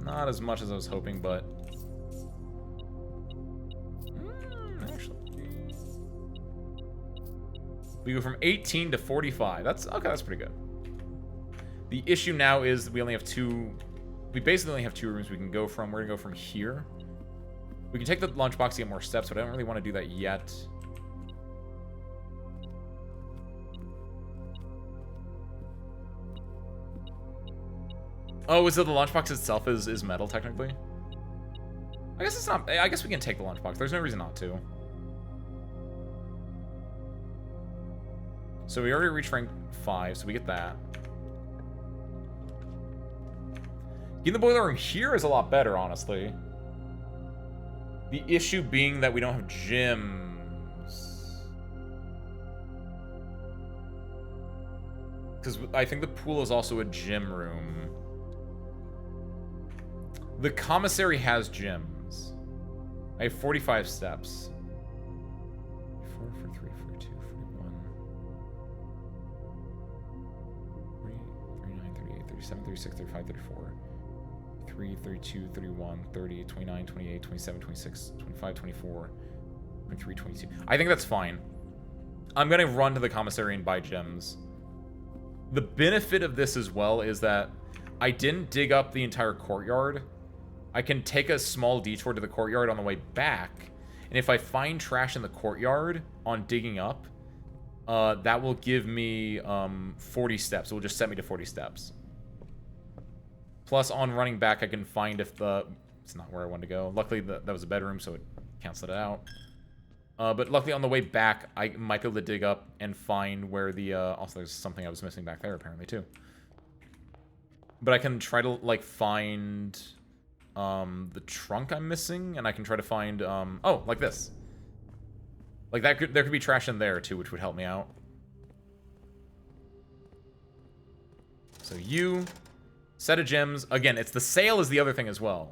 not as much as I was hoping, but... actually... we go from 18 to 45. That's pretty good. The issue now is we only have two... we basically only have two rooms we can go from. We're gonna go from here. We can take the lunchbox to get more steps, but I don't really want to do that yet. Oh, is it the lunchbox itself is metal, technically? I guess it's not... I guess we can take the lunchbox. There's no reason not to. So we already reached rank 5, so we get that. Getting the boiler room here is a lot better, honestly. The issue being that we don't have gyms. Because I think the pool is also a gym room. The commissary has gyms. I have 45 steps. 4, 3, 4, 2, 41. 39, 38, 37, 36, 35, 34. 3, 32, 31, 30, 29, 28, 27, 26, 25, 24, 23, 22. I think that's fine. I'm going to run to the commissary and buy gems. The benefit of this as well is that I didn't dig up the entire courtyard. I can take a small detour to the courtyard on the way back. And if I find trash in the courtyard on digging up, that will give me 40 steps. It will just set me to 40 steps. Plus, on running back, I can find if the... it's not where I wanted to go. Luckily, that was a bedroom, so it canceled it out. But luckily, on the way back, I might be able to dig up and find where the... also, there's something I was missing back there, apparently, too. But I can try to, like, find the trunk I'm missing, and I can try to find... oh, like this. Like, there could be trash in there, too, which would help me out. So you... set of gems. Again, it's the sale is the other thing as well.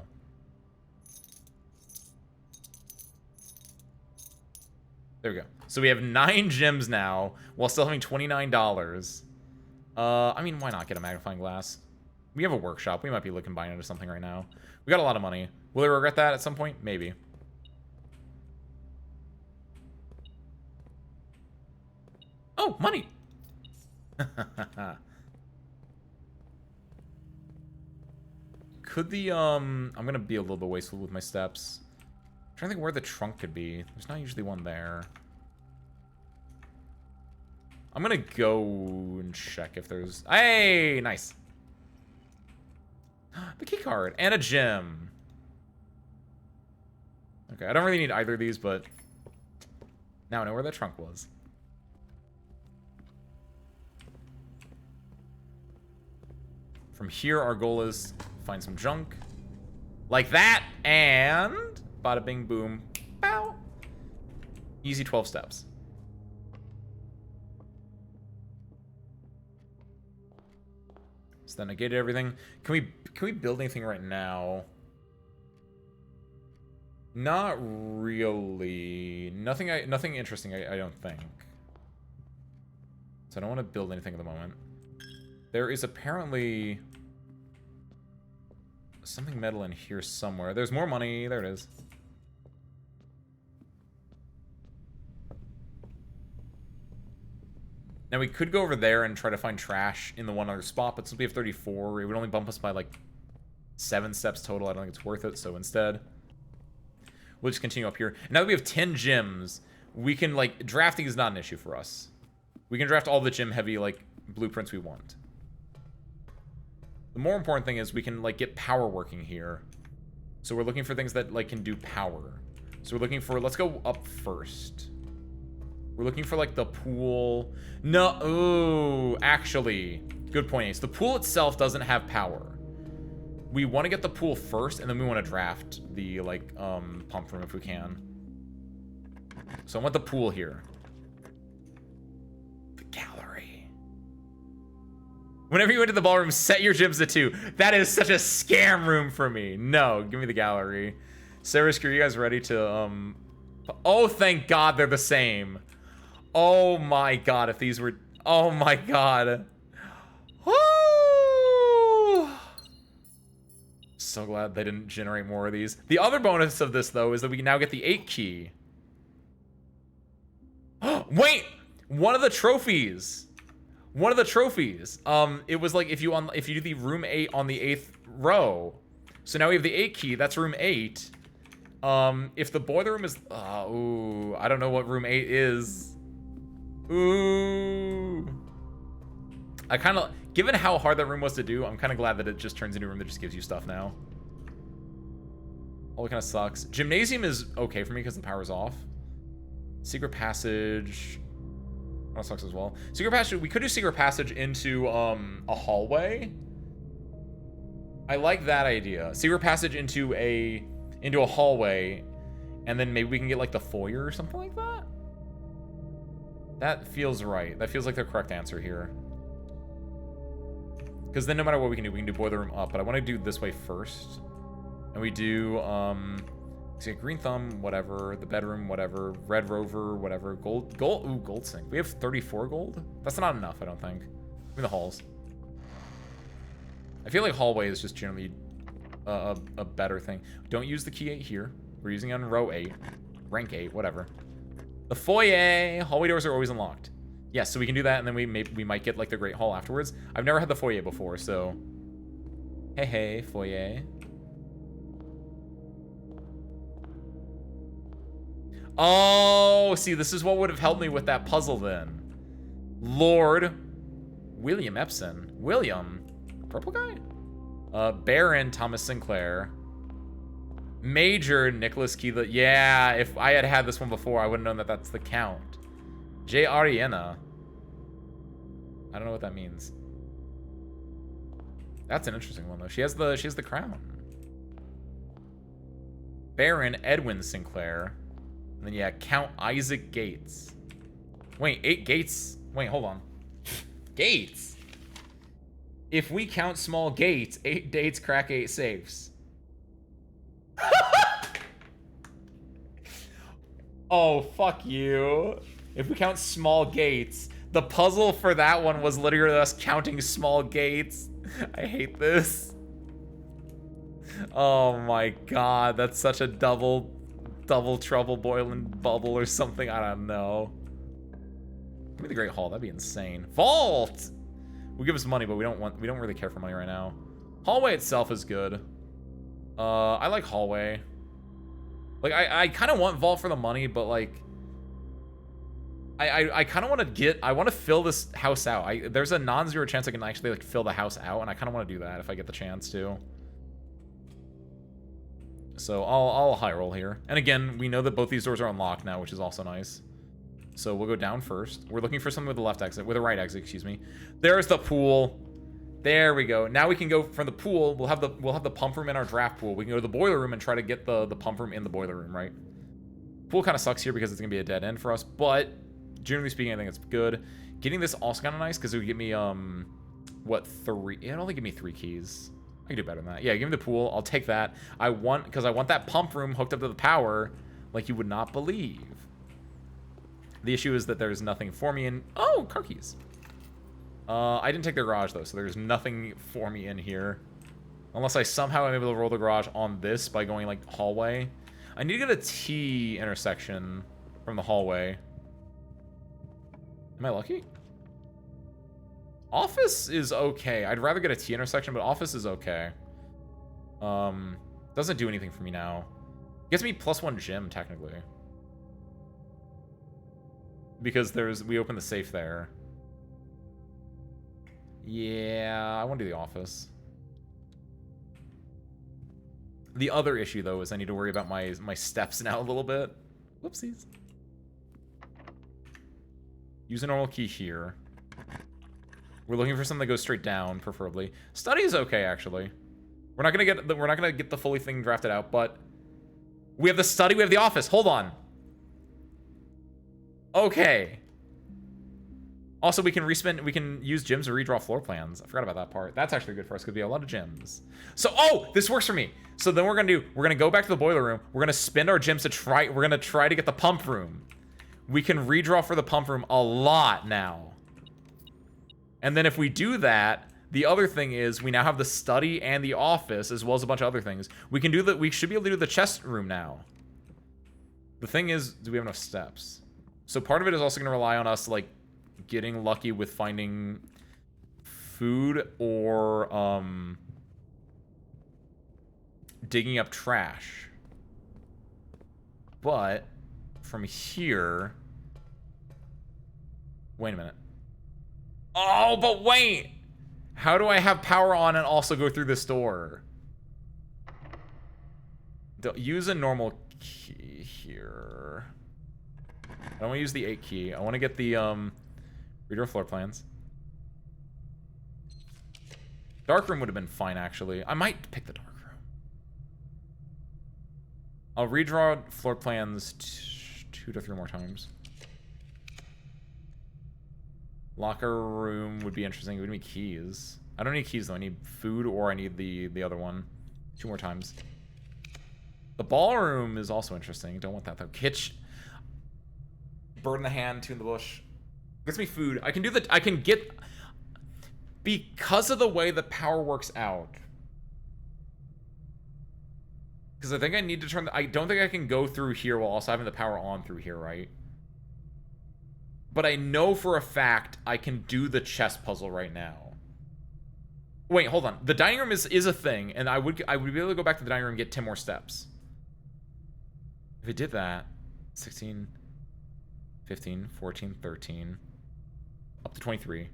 There we go. So we have 9 gems now, while still having $29. I mean, why not get a magnifying glass? We have a workshop. We might be looking buying into something right now. We got a lot of money. Will I regret that at some point? Maybe. Oh, money! Could the, I'm gonna be a little bit wasteful with my steps. I'm trying to think where the trunk could be. There's not usually one there. I'm gonna go and check if there's... hey, nice. The key card and a gem. Okay, I don't really need either of these, but now I know where that trunk was. From here, our goal is find some junk. Like that, and bada bing boom. Bow. Easy 12 steps. So then I gated everything. Can we build anything right now? Not really. Nothing interesting, I don't think. So I don't want to build anything at the moment. There is apparently something metal in here somewhere. There's more money. There it is. Now we could go over there and try to find trash in the one other spot, but since we have 34, it would only bump us by like 7 steps total. I don't think it's worth it, so instead we'll just continue up here. And now that we have 10 gyms, we can, like, drafting is not an issue for us. We can draft all the gym heavy, like, blueprints we want. The more important thing is we can, like, get power working here. So we're looking for things that, like, can do power. So we're looking for, let's go up first. We're looking for, like, the pool. No, ooh, actually, good point, Ace. The pool itself doesn't have power. We want to get the pool first, and then we want to draft the, like, pump room if we can. So I want the pool here. The gallery. Whenever you enter the ballroom, set your gyms to 2. That is such a scam room for me. No, give me the gallery. Sarah, are you guys ready to Oh, thank God they're the same. Oh my God, if these were... Oh my God. Woo! So glad they didn't generate more of these. The other bonus of this, though, is that we now get the 8 key. Wait! One of the trophies. One of the trophies. It was like if you do the room 8 on the 8th row. So now we have the 8 key. That's room 8. If the boiler room is... ooh, I don't know what room 8 is. Ooh. I kind of... Given how hard that room was to do, I'm kind of glad that it just turns into a room that just gives you stuff now. Oh, it kind of sucks. Gymnasium is okay for me because the power's off. Secret passage... That sucks as well. Secret passage... We could do secret passage into, a hallway. I like that idea. Secret passage into a hallway, and then maybe we can get, like, the foyer or something like that? That feels right. That feels like the correct answer here. Because then no matter what we can do boiler room up, but I want to do this way first. And we do, see, green thumb, whatever, the bedroom, whatever, red rover, whatever, gold, ooh, gold sink. We have 34 gold? That's not enough, I don't think. Give me the halls. I feel like hallway is just generally a better thing. Don't use the key 8 here. We're using it on row 8, rank 8, whatever. The foyer, hallway doors are always unlocked. Yes, so we can do that, and then we might get, like, the Great Hall afterwards. I've never had the foyer before, so... Hey, foyer. Oh, see, this is what would have helped me with that puzzle, then. Lord William Epson. William? Purple guy? Baron Thomas Sinclair. Major Nicholas Keela. Yeah, if I had this one before, I would have known that that's the Count. J. Ariana. I don't know what that means. That's an interesting one, though. She has the crown. Baron Edwin Sinclair. And then, yeah, Count Isaac Gates. Wait, 8 gates? Wait, hold on. Gates? If we count small gates, 8 dates crack 8 safes. Oh, fuck you. If we count small gates, the puzzle for that one was literally us counting small gates. I hate this. Oh my God, that's such a double trouble boiling bubble or something. I don't know. Give me the Great Hall. That'd be insane. Vault. Will give us money, but we don't really care for money right now. Hallway itself is good. I like hallway. Like I kind of want vault for the money, but like I kind of want to I want to fill this house out. There's a non-zero chance I can actually like fill the house out, and I kind of want to do that if I get the chance to. So I'll high roll here. And again, we know that both these doors are unlocked now, which is also nice. So we'll go down first. We're looking for something with the left exit, with a right exit, excuse me. There's the pool. There we go. Now we can go from the pool. We'll have the pump room in our draft pool. We can go to the boiler room and try to get the pump room in the boiler room, right? Pool kind of sucks here because it's gonna be a dead end for us, but generally speaking, I think it's good. Getting this also kind of nice because it would give me what, 3? It only give me 3 keys. I can do better than that. Yeah, give me the pool. I'll take that. Because I want that pump room hooked up to the power like you would not believe. The issue is that there's nothing for me in... Oh, car keys. I didn't take the garage, though, so there's nothing for me in here. Unless I somehow am able to roll the garage on this by going, like, hallway. I need to get a T intersection from the hallway. Am I lucky? Office is okay. I'd rather get a T intersection, but office is okay. Doesn't do anything for me now. Gets me +1 gym, technically. Because we open the safe there. Yeah, I want to do the office. The other issue, though, is I need to worry about my steps now a little bit. Whoopsies. Use a normal key here. We're looking for something that goes straight down, preferably. Study is okay, actually. We're not gonna get the fully thing drafted out, but we have the study, we have the office. Hold on. Okay. Also, we can use gyms to redraw floor plans. I forgot about that part. That's actually good for us because we have a lot of gyms. So, oh, this works for me. So then we're gonna go back to the boiler room. We're gonna spend our gyms we're gonna try to get the pump room. We can redraw for the pump room a lot now. And then if we do that, the other thing is we now have the study and the office as well as a bunch of other things. We should be able to do the chest room now. The thing is, do we have enough steps? So part of it is also gonna rely on us like getting lucky with finding food or digging up trash. But from here, wait a minute. Oh, but wait! How do I have power on and also go through this door? Use a normal key here. I don't want to use the 8 key. I want to get the redraw floor plans. Dark room would have been fine, actually. I might pick the dark room. I'll redraw floor plans 2 to 3 more times. Locker room would be interesting. It would need keys. I don't need keys, though. I need food or I need the other one. 2 more times. The ballroom is also interesting. Don't want that, though. Kitchen. Bird in the hand, 2 in the bush. Gets me food. I can get... Because of the way the power works out. Because I think I need to turn... I don't think I can go through here while also having the power on through here, right? But I know for a fact I can do the chess puzzle right now. Wait, hold on. The dining room is a thing, and I would be able to go back to the dining room and get 10 more steps. If it did that, 16, 15, 14, 13, up to 23,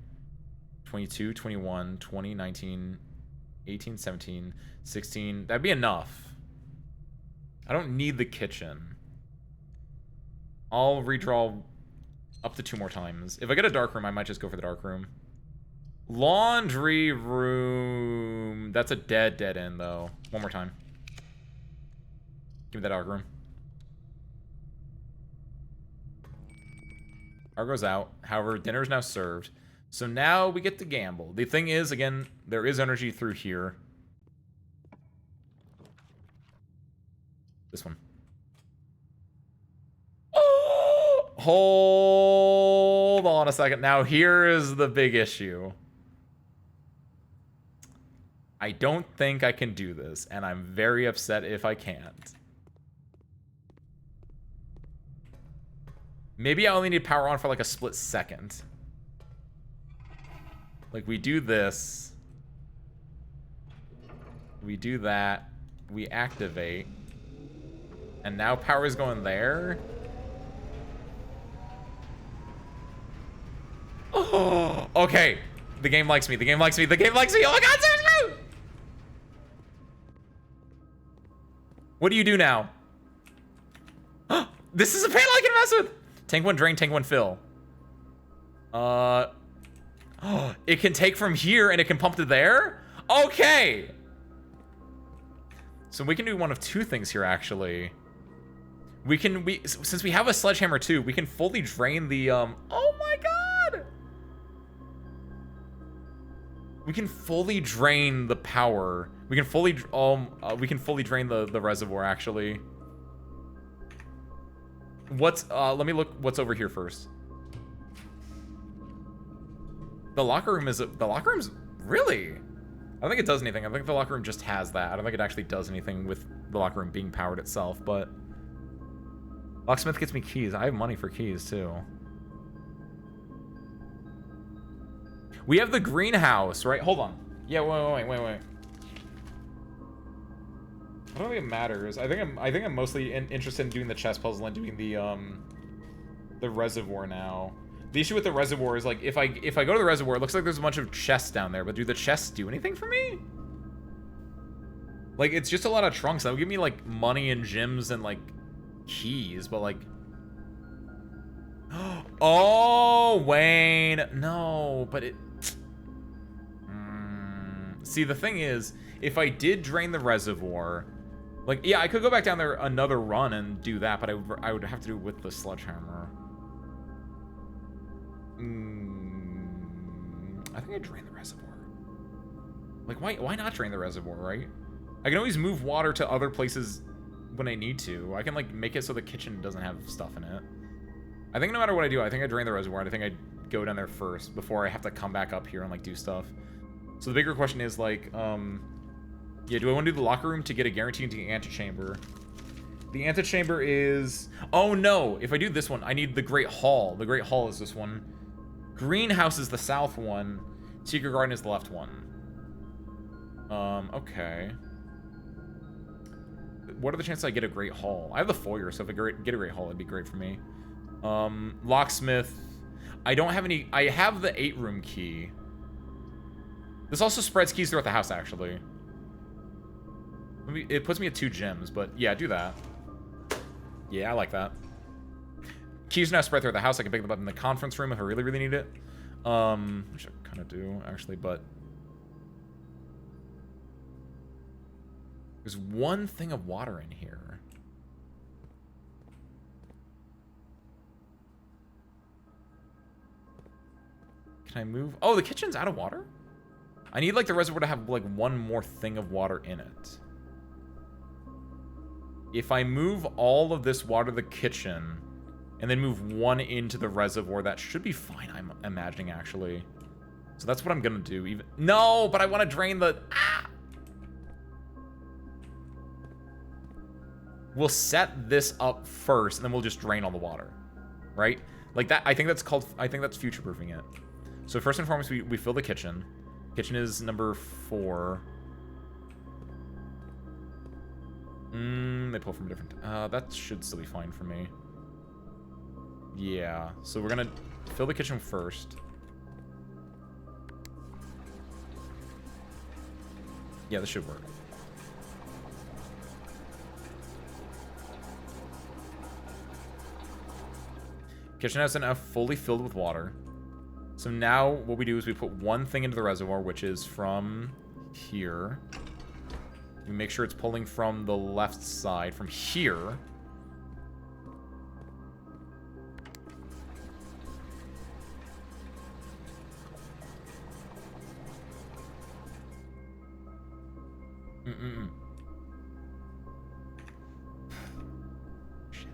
22, 21, 20, 19, 18, 17, 16. That'd be enough. I don't need the kitchen. I'll redraw up to 2 more times. If I get a dark room, I might just go for the dark room. Laundry room. That's a dead end, though. 1 more time. Give me that dark room. Argo's out. However, dinner is now served. So now we get to gamble. The thing is, again, there is energy through here. This one. Hold on a second. Now, here is the big issue. I don't think I can do this, and I'm very upset if I can't. Maybe I only need power on for like a split second. Like, we do this. We do that. We activate. And now power is going there. Oh, okay. The game likes me. The game likes me. The game likes me. Oh my god, seriously! What do you do now? This is a panel I can mess with. Tank 1 drain, tank 1 fill. It can take from here and it can pump to there? Okay. So we can do one of 2 things here, actually. Since we have a sledgehammer too, we can fully drain the, oh my god! We can fully drain the power. We can fully drain the reservoir, actually. Let me look what's over here first. The locker room's really? I don't think it does anything. I think the locker room just has that. I don't think it actually does anything with the locker room being powered itself, but locksmith gets me keys. I have money for keys too. We have the greenhouse, right? Hold on. Yeah, wait. I don't think it matters. I think I'm mostly interested in doing the chess puzzle and doing the reservoir now. The issue with the reservoir is, like, if I go to the reservoir, it looks like there's a bunch of chests down there, but do the chests do anything for me? Like, it's just a lot of trunks. That would give me, like, money and gems and, like, keys, but, like... Oh, Wayne! No, but it... See, the thing is, if I did drain the reservoir... Like, yeah, I could go back down there another run and do that, but I would have to do it with the sledgehammer. I think I drain the reservoir. Like, why not drain the reservoir, right? I can always move water to other places when I need to. I can, like, make it so the kitchen doesn't have stuff in it. I think no matter what I do, I think I drain the reservoir. I think I go down there first before I have to come back up here and, like, do stuff. So the bigger question is, like, yeah, do I want to do the locker room to get a guarantee into the antechamber? The antechamber is... Oh, no! If I do this one, I need the Great Hall. The Great Hall is this one. Greenhouse is the south one. Secret Garden is the left one. Okay. What are the chances I get a Great Hall? I have the foyer, so if I get a Great Hall, it'd be great for me. Locksmith. I don't have any... I have the 8-room key. This also spreads keys throughout the house, actually. It puts me at 2 gems, but yeah, do that. Yeah, I like that. Keys now spread throughout the house. I can pick them up in the conference room if I really, really need it. Which I kind of do, actually, but... There's one thing of water in here. Can I move? Oh, the kitchen's out of water? I need, like, the reservoir to have, like, one more thing of water in it. If I move all of this water to the kitchen, and then move one into the reservoir, that should be fine, I'm imagining, actually. So that's what I'm gonna do. Even no, but I want to drain the... Ah! We'll set this up first, and then we'll just drain all the water. Right? Like that, I think that's called... I think that's future-proofing it. So first and foremost, we fill the kitchen. Kitchen is number 4. They pull from a different... that should still be fine for me. Yeah, so we're gonna fill the kitchen first. Yeah, this should work. Kitchen has now fully filled with water. So now what we do is we put one thing into the reservoir, which is from here. We make sure it's pulling from the left side, from here. Shit.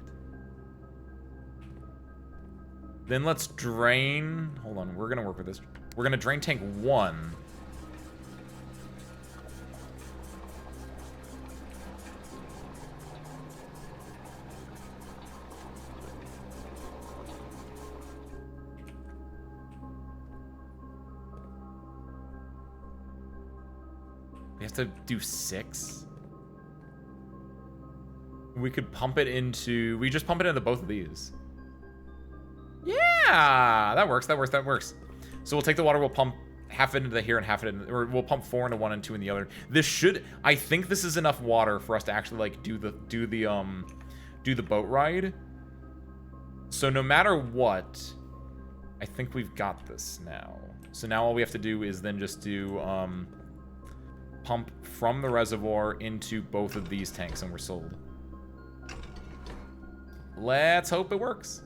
Then let's drain... Hold on, we're gonna work with this. We're gonna drain tank 1. We have to do 6? We could pump it into... We just pump it into both of these. Yeah! That works, that works, that works. So we'll take the water, we'll pump half it into here and half it in... Or we'll pump 4 into one and 2 in the other. This should... I think this is enough water for us to actually, like, do the boat ride. So no matter what, I think we've got this now. So now all we have to do is then just do, pump from the reservoir into both of these tanks, and we're sold. Let's hope it works.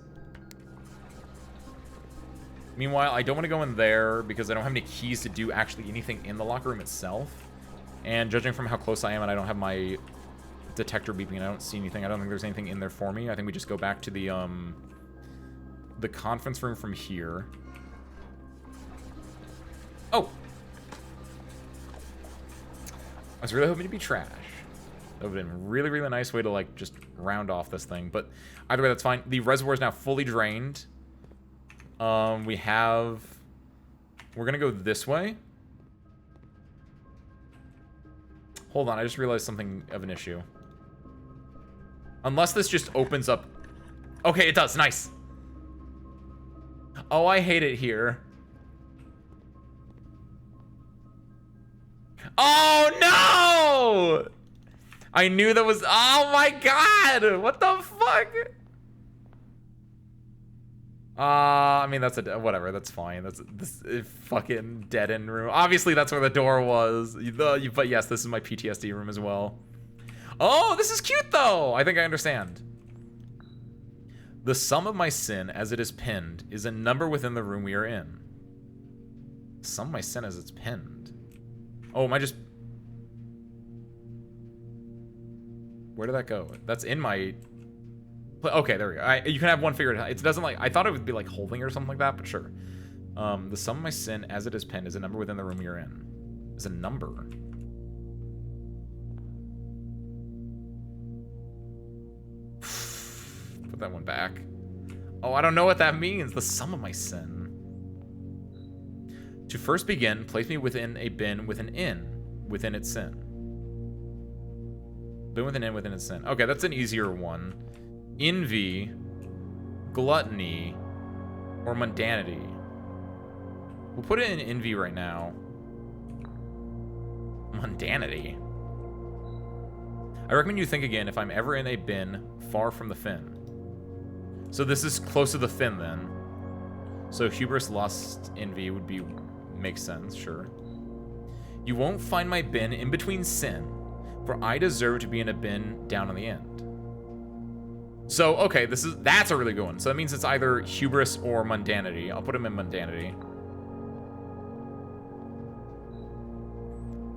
Meanwhile, I don't want to go in there because I don't have any keys to do actually anything in the locker room itself. And judging from how close I am and I don't have my detector beeping and I don't see anything, I don't think there's anything in there for me. I think we just go back to the conference room from here. Oh! I was really hoping to be trash. That would have been a really, really nice way to, like, just round off this thing. But either way, that's fine. The reservoir is now fully drained. We have... We're going to go this way. Hold on, I just realized something of an issue. Unless this just opens up... Okay, it does. Nice. Oh, I hate it here. Oh, no! I knew that was... Oh, my God! What the fuck? I mean, that's a... Whatever, that's fine. That's this fucking dead-end room. Obviously, that's where the door was. But yes, this is my PTSD room as well. Oh, this is cute, though! I think I understand. The sum of my sin, as it is pinned, is a number within the room we are in. Sum of my sin as it's pinned. Oh, am I just... Where did that go? That's in my... Okay, there we go. You can have one figure. It doesn't like... I thought it would be like holding or something like that, but sure. The sum of my sin as it is pinned is a number within the room you're in. Is a number. Put that one back. Oh, I don't know what that means. The sum of my sin. To first begin, place me within a bin with an in within its sin. Bin with an in within its sin. Okay, that's an easier one. Envy, gluttony, or mundanity. We'll put it in envy right now. Mundanity. I recommend you think again if I'm ever in a bin far from the fin. So this is close to the fin then. So hubris, lust, envy would be... Makes sense, sure. You won't find my bin in between sin, for I deserve to be in a bin down on the end. So, okay, that's a really good one. So that means it's either hubris or mundanity. I'll put him in mundanity.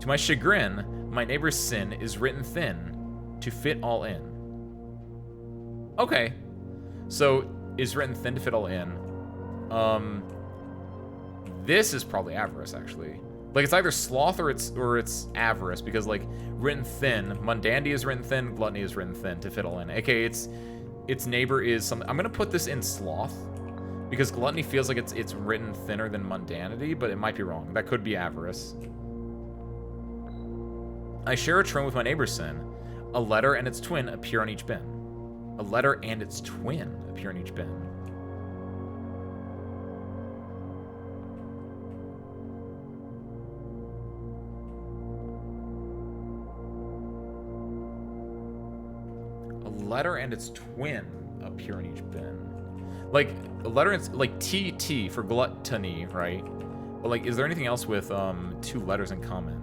To my chagrin, my neighbor's sin is written thin to fit all in. Okay. So, is written thin to fit all in. This is probably avarice, actually. Like, it's either sloth or it's avarice, because, like, written thin, mundanity is written thin, gluttony is written thin to fit all in. AKA, its neighbor is something... I'm gonna put this in sloth, because gluttony feels like it's written thinner than mundanity, but it might be wrong. That could be avarice. I share a trim with my neighbor's sin. A letter and its twin appear on each bin. A letter and its twin appear on each bin. A letter and its twin appear in each bin. Like, a letter and like TT for gluttony, right? But like, is there anything else with two letters in common?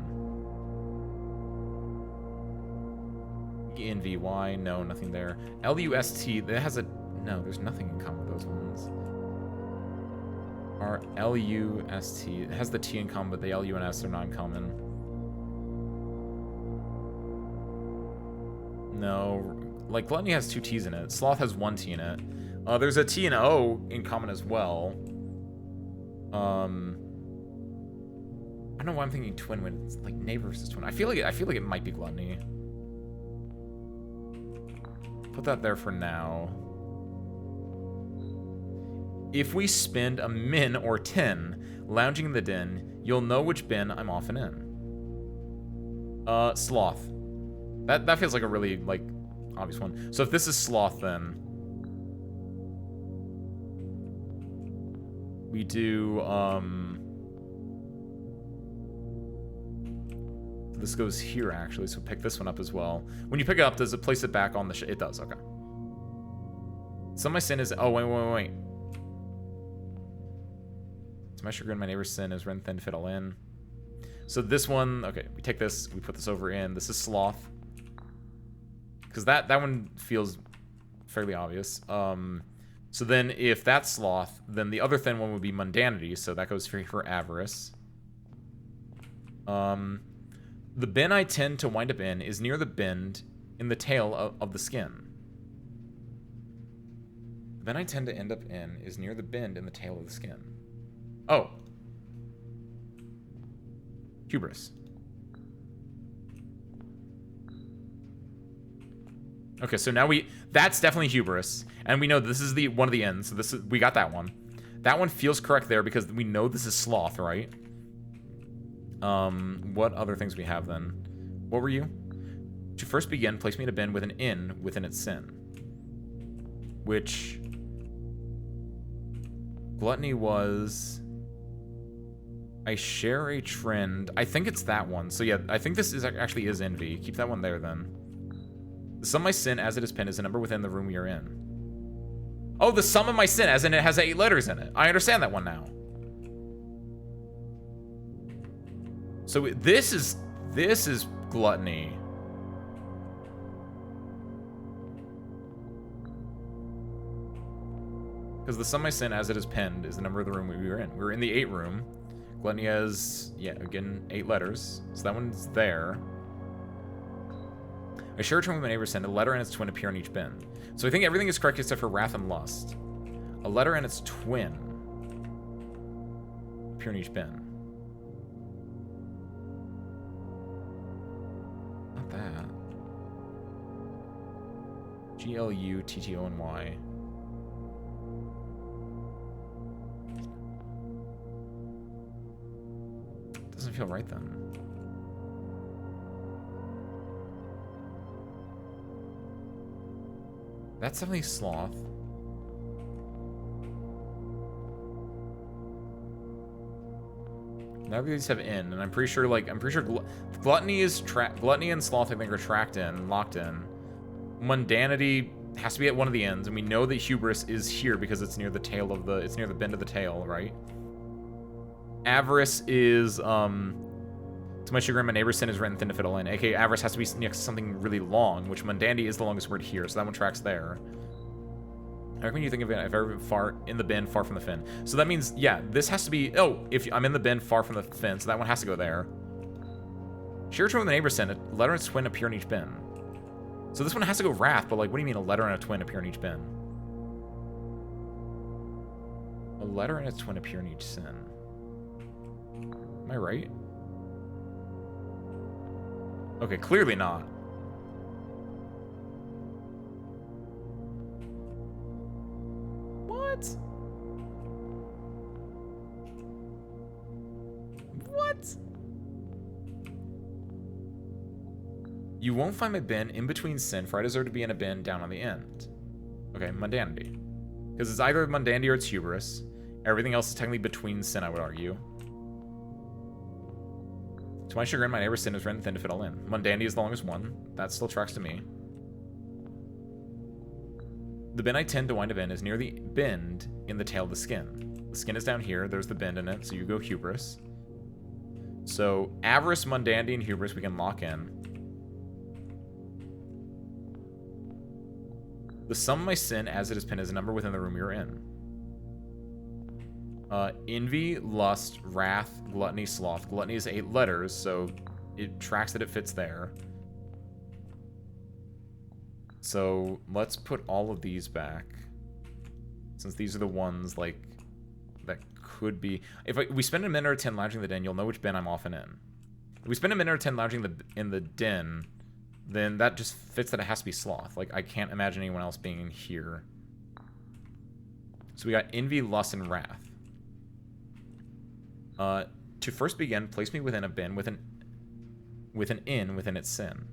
NVY, no, nothing there. LUST, that has a... No, there's nothing in common with those ones. Or LUST, it has the T in common, but the LU and S are not in common. No, like gluttony has two T's in it. Sloth has one T in it. There's a T and O in common as well. I don't know why I'm thinking twin when it's like neighbor versus twin. I feel like it might be gluttony. Put that there for now. If we spend a min or 10 lounging in the den, you'll know which bin I'm often in. Sloth. That feels like a really, like, obvious one. So if this is sloth, then we do, this goes here, actually, so pick this one up as well. When you pick it up, does it place it back on the it does, okay. Some of my sin is... Oh, wait. To my chagrin, my neighbor's sin is written thin to fit all in. So this one... Okay, we take this, we put this over in. This is sloth. Because that one feels fairly obvious. So then if that's sloth, then the other thin one would be mundanity, so that goes for avarice. The bin I tend to wind up in is near the bend in the tail of the skin. The bin I tend to end up in is near the bend in the tail of the skin. Oh. Hubris. Okay, so now that's definitely hubris, and we know this is one of the ends. So we got that one. That one feels correct there because we know this is sloth, right? What other things we have then? What were you? To first begin, place me in a bin with an in within its sin. Which... Gluttony was... I share a trend. I think it's that one. So yeah, I think this actually is envy. Keep that one there then. The sum of my sin as it is pinned is a number within the room you're in. Oh, the sum of my sin as in it has 8 letters in it. I understand that one now. So this is gluttony. Because the sum of my sin as it is pinned is the number of the room we were in. We were in the 8 room. Gluttony has, yeah, again, 8 letters. So that one's there. I share a twin with my neighbor sin. A letter and its twin appear in each bin. So I think everything is correct except for wrath and lust. A letter and its twin appear in each bin. Not that. Gluttony. Doesn't feel right then. That's definitely sloth. None of these have in, and I'm pretty sure gluttony and sloth I think are locked in. Mundanity has to be at one of the ends, and we know that hubris is here because it's near the tail of it's near the bend of the tail, right? Avarice is, to my chagrin, my neighbor's sin is written thin to fit all in. aka avarice has to be next to something really long, which mundanity is the longest word here, so that one tracks there. How can you think of it if ever far in the bin, far from the fin? So that means, yeah, this has to be, oh, if I'm in the bin, far from the fin, so that one has to go there. Share a twin with the neighbor's sin, a letter and its twin appear in each bin. So this one has to go wrath, but like, what do you mean a letter and a twin appear in each bin? A letter and its twin appear in each sin. Am I right? Okay, clearly not. What? What? You won't find my bin in between sin, for I deserve to be in a bin down on the end. Okay, mundanity. Because it's either mundanity or it's hubris. Everything else is technically between sin, I would argue. To my chagrin, my neighbor's sin is written thin to fit all in. Mundanity is the longest one. That still tracks to me. The bin I tend to wind up in is near the bend in the tail of the skin. The skin is down here. There's the bend in it, so you go hubris. So avarice, mundanity, and hubris we can lock in. The sum of my sin as it is pinned is a number within the room you're in. Envy, lust, wrath, gluttony, sloth. Gluttony is 8 letters, so it tracks that it fits there. So let's put all of these back, since these are the ones like that could be. If we spend a minute or 10 lounging in the den, you'll know which bin I'm often in. If we spend a minute or 10 lounging in the den, then that just fits that it has to be sloth. Like, I can't imagine anyone else being in here. So we got envy, lust, and wrath. To first begin, place me within a bin with an in within its sin.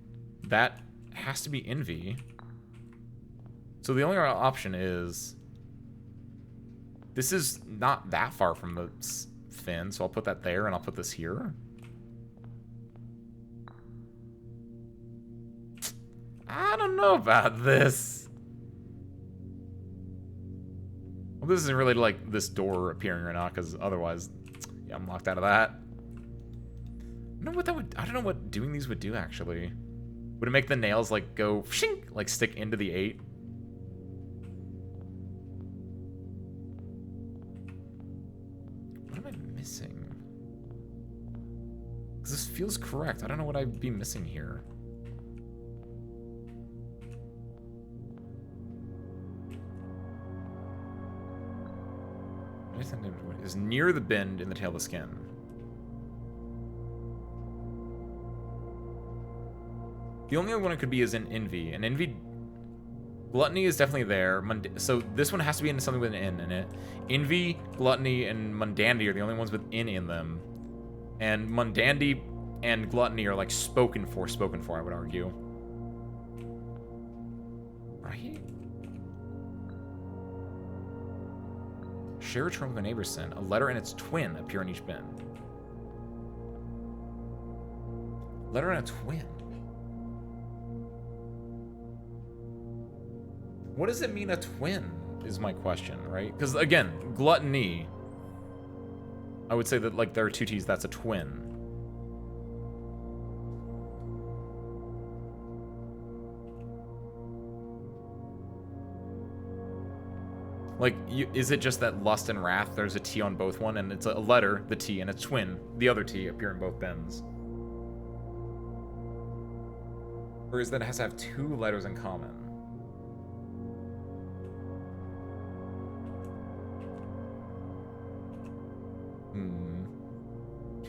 That has to be envy. So the only option is, this is not that far from the fin, so I'll put that there and I'll put this here. I don't know about this. Well, this isn't really like this door appearing or not, because otherwise, yeah, I'm locked out of that. I don't know what doing these would do, actually. Would it make the nails, like, go, shink, like, stick into the 8? What am I missing? Because this feels correct. I don't know what I'd be missing here. Is near the bend in the tail of the skin. The only other one it could be is in envy. And envy, gluttony is definitely there. So this one has to be in something with an N in it. Envy, gluttony, and mundanity are the only ones with N in them. And mundanity and gluttony are like spoken for, I would argue. Right? Share a term with a neighbor's sin. A letter and its twin appear in each bin. Letter and a twin. What does it mean, a twin, is my question, right? Because, again, gluttony, I would say that, like, there are 2 T's, that's a twin. Like, is it just that lust and wrath, there's a T on both one, and it's a letter, the T, and a twin, the other T, appear in both bins? Or is that it has to have two letters in common?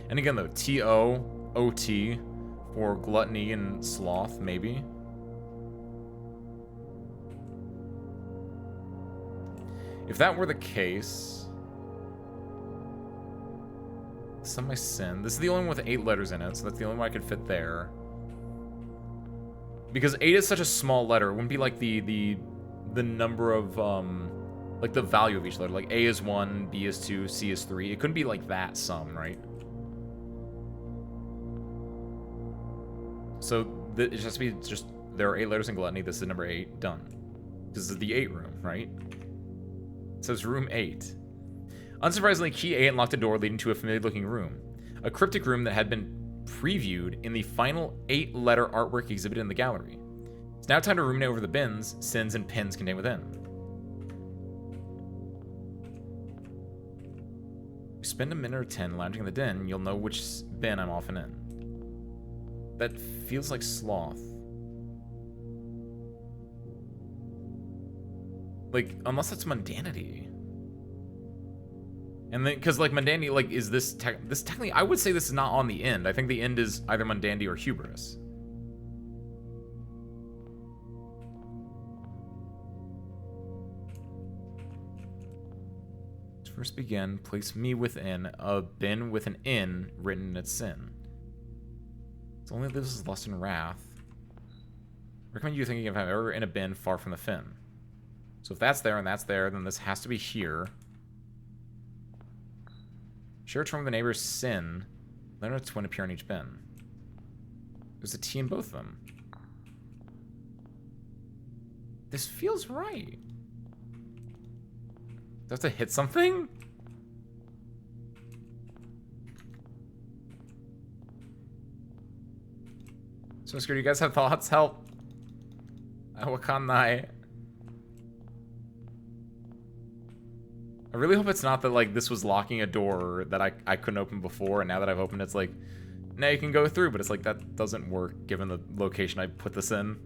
And again, though, T-O-O-T for gluttony and sloth, maybe. If that were the case... Some of my sin. This is the only one with 8 letters in it, so that's the only one I could fit there. Because 8 is such a small letter, it wouldn't be like the number of, like the value of each letter. Like A is 1, B is 2, C is 3. It couldn't be like that sum, right? So it just be just there are 8 letters in gluttony. This is number 8. Done. This is the 8 room, right? It says room 8. Unsurprisingly, key 8 unlocked a door leading to a familiar-looking room. A cryptic room that had been previewed in the final 8-letter artwork exhibited in the gallery. It's now time to ruminate over the bins, sins, and pins contained within. You spend a minute or 10 lounging in the den, you'll know which bin I'm often in. That feels like sloth. Like, unless that's mundanity. And then, because, like, mundanity, like, is this technically, I would say this is not on the end. I think the end is either mundanity or hubris. To first begin, place me within a bin with an N written in its sin. It's only this is lust and wrath. Recommend you thinking of how ever in a bin far from the fin. So if that's there and that's there, then this has to be here. Share a term with the neighbor's sin. Let a twin appear in each bin. There's a T in both of them. This feels right. Do I have to hit something? So scared. You guys have thoughts? Help. Wakanai. I really hope it's not that, like, this was locking a door that I couldn't open before, and now that I've opened it, it's like, now you can go through, but it's like, that doesn't work given the location I put this in.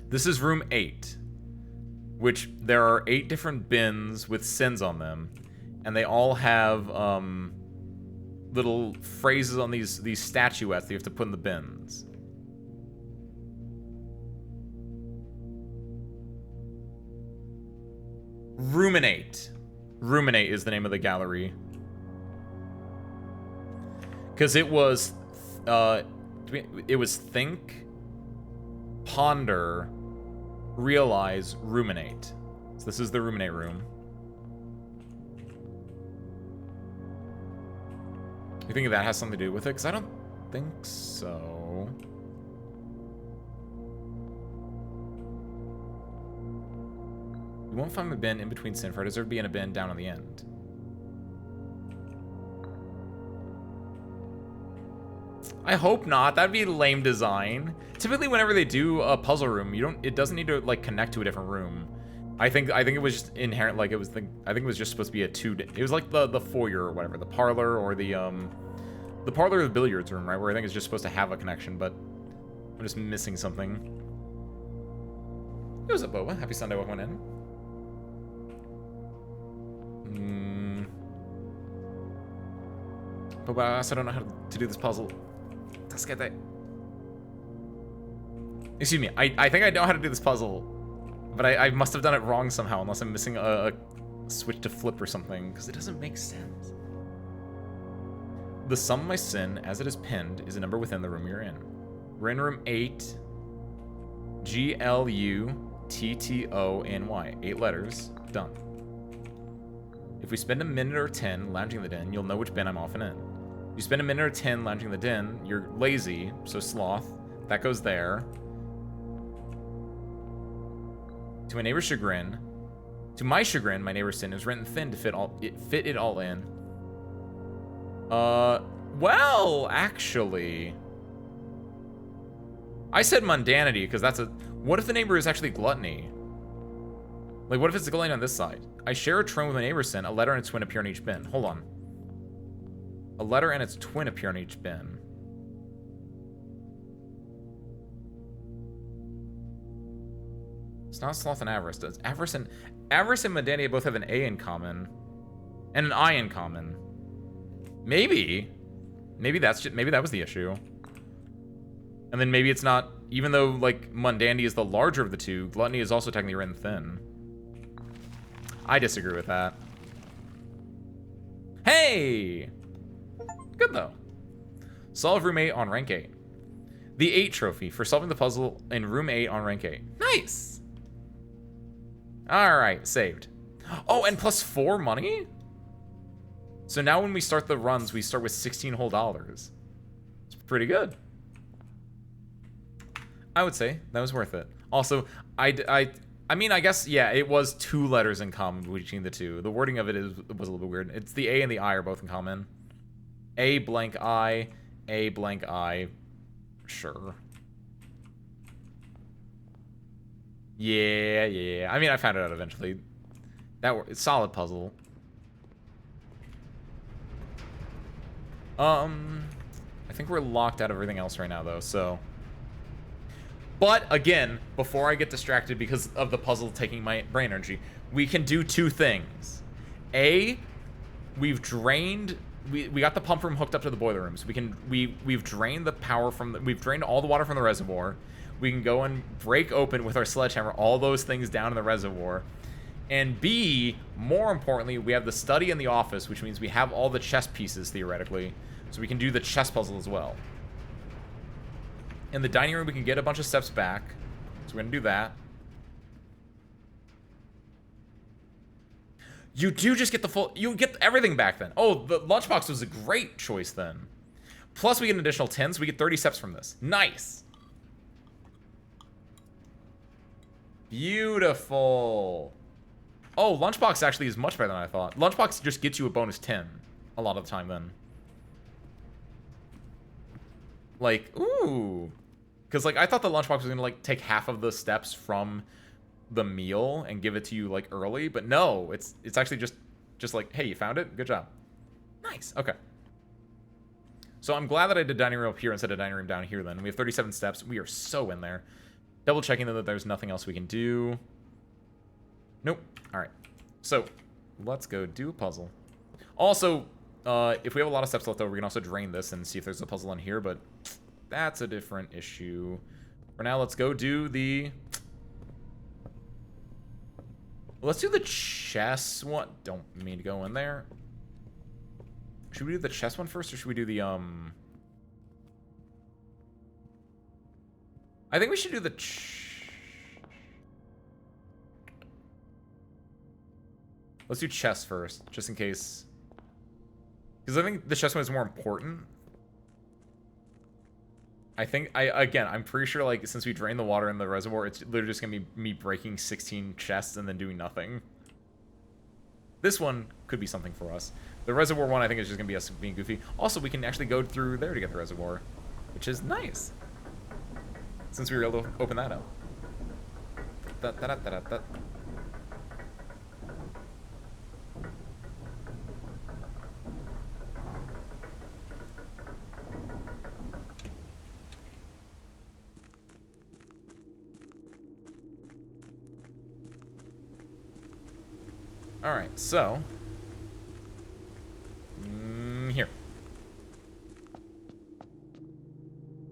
This is room 8, which there are 8 different bins with sins on them, and they all have, little phrases on these statuettes that you have to put in the bins. Ruminate. Ruminate is the name of the gallery. Because it was think, ponder, realize, ruminate. So this is the ruminate room. You think that has something to do with it? Because I don't think so. You won't find the bin in between sin, for it deserves to be in a bin down on the end. I hope not. That'd be lame design. Typically, whenever they do a puzzle room, it doesn't need to like connect to a different room. I think it was just inherent. Like I think it was just supposed to be a it was like the foyer or whatever, the parlor or the parlor of the billiards room, right? Where I think it's just supposed to have a connection, but I'm just missing something. Hey, what's up, Boba? Happy Sunday, welcome in. Boba, I also don't know how to do this puzzle. Let's get that. Excuse me, I think I know how to do this puzzle, but I must have done it wrong somehow, unless I'm missing a switch to flip or something, because it doesn't make sense. The sum of my sin, as it is pinned, is a number within the room you're in. We're in room 8. G-L-U-T-T-O-N-Y. 8 letters. Done. If we spend a minute or 10 lounging in the den, you'll know which bin I'm often in. You spend a minute or 10 lounging in the den, you're lazy, so sloth. That goes there. To my neighbor's chagrin. To my chagrin, my neighbor's sin is written thin to fit it all in. Well, actually, I said mundanity because that's a. What if the neighbor is actually Gluttony? Like, what if it's the Gluttony on this side? I share a throne with a neighbor sin. A letter and its twin appear in each bin. Hold on. A letter and its twin appear in each bin. It's not Sloth and Avarice. Does Avarice and Medania both have an A in common and an I in common? Maybe. Maybe that's just, maybe that was the issue. And then maybe it's not, even though like Mundandy is the larger of the two, Gluttony is also technically written thin. I disagree with that. Hey! Good though. Solve room 8 on rank 8. The 8 trophy for solving the puzzle in room 8 on rank 8. Nice! Alright, saved. Oh, and plus 4 money? So now when we start the runs, we start with 16 whole dollars. It's pretty good. I would say that was worth it. Also, I mean, I guess, yeah, it was 2 letters in common between the two. The wording of it was a little bit weird. It's the A and the I are both in common. A blank I, A blank I. Sure. Yeah. I mean, I found it out eventually. It's solid puzzle. I think we're locked out of everything else right now, though, so... But, again, before I get distracted because of the puzzle taking my brain energy, we can do 2 things. A, we've drained... We got the pump room hooked up to the boiler rooms. We've drained the power from... We've drained all the water from the reservoir. We can go and break open with our sledgehammer all those things down in the reservoir. And B, more importantly, we have the study and the office, which means we have all the chess pieces, theoretically. So we can do the chess puzzle as well. In the dining room, we can get a bunch of steps back. So we're going to do that. You do just get the full... You get everything back then. Oh, the lunchbox was a great choice then. Plus, we get an additional 10, so we get 30 steps from this. Nice. Beautiful. Oh, Lunchbox actually is much better than I thought. Lunchbox just gets you a bonus 10 a lot of the time then. Like, ooh. Because, like, I thought the Lunchbox was going to, like, take half of the steps from the meal and give it to you, like, early. But no, it's actually just like, hey, you found it? Good job. Nice. Okay. So I'm glad that I did dining room up here instead of dining room down here then. We have 37 steps. We are so in there. Double checking that there's nothing else we can do. Nope. All right. So let's go do a puzzle. Also, if we have a lot of steps left over, we can also drain this and see if there's a puzzle in here, but that's a different issue. For now, let's go do the... Let's do the chess one. Don't mean to go in there. Should we do the chess one first, or should we do the, I think we should do the Let's do chess first, just in case. Because I think the chess one is more important. I think, again, I'm pretty sure, like, since we drained the water in the reservoir, it's literally just going to be me breaking 16 chests and then doing nothing. This one could be something for us. The reservoir one, I think, is just going to be us being goofy. Also, we can actually go through there to get the reservoir, which is nice. Since we were able to open that up. Alright, so... here.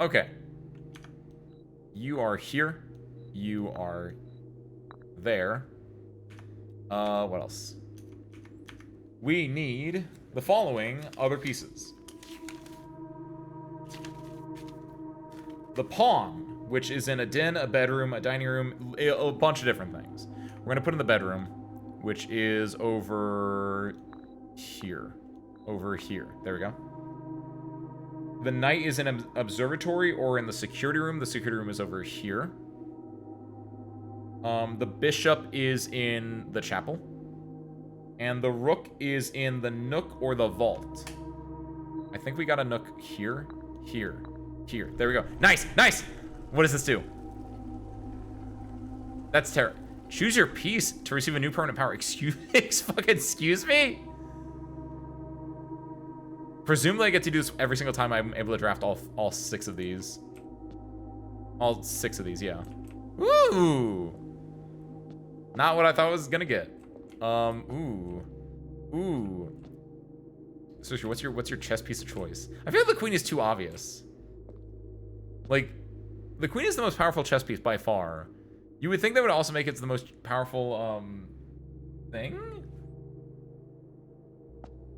Okay. You are here. You are there. What else? We need the following other pieces. The pawn, which is in a den, a bedroom, a dining room, a bunch of different things. We're going to put in the bedroom, which is over here. Over here. There we go. The knight is in an observatory or in the security room. The security room is over here. The bishop is in the chapel. And the rook is in the nook or the vault. I think we got a nook here, here, here. There we go. Nice, nice! What does this do? That's terrible. Choose your piece to receive a new permanent power. Excuse me? Presumably I get to do this every single time I'm able to draft all 6 of these. All 6 of these, yeah. Ooh. Not what I thought I was gonna get. Ooh. Seriously, what's your chess piece of choice? I feel like the queen is too obvious. Like, the queen is the most powerful chess piece by far. You would think that would also make it the most powerful, thing?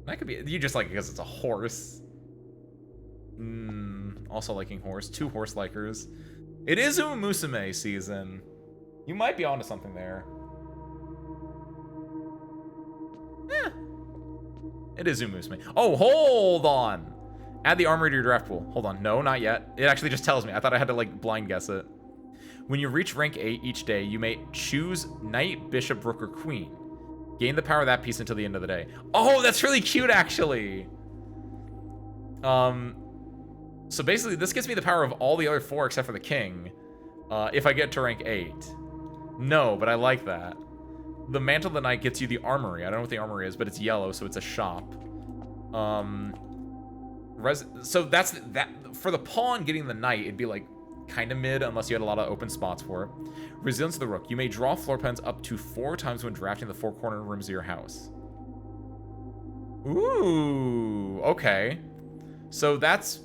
That could be, you just like it because it's a horse. Also liking horse. 2 horse likers. It is Uma Musume season. You might be onto something there. Yeah. It is Uma Musume. Oh, hold on. Add the armory to your draft pool. Hold on. No, not yet. It actually just tells me. I thought I had to, like, blind guess it. When you reach rank 8 each day, you may choose knight, bishop, rook, or queen. Gain the power of that piece until the end of the day. Oh, that's really cute, actually. So basically, this gives me the power of all the other 4 except for the king. If I get to rank 8. No, but I like that. The Mantle of the Knight gets you the armory. I don't know what the armory is, but it's yellow, so it's a shop. So that's that. For the pawn getting the knight, it'd be like kind of mid unless you had a lot of open spots for it. Resilience of the Rook. You may draw floor plans up to 4 times when drafting the 4 corner rooms of your house. Ooh, okay. So that's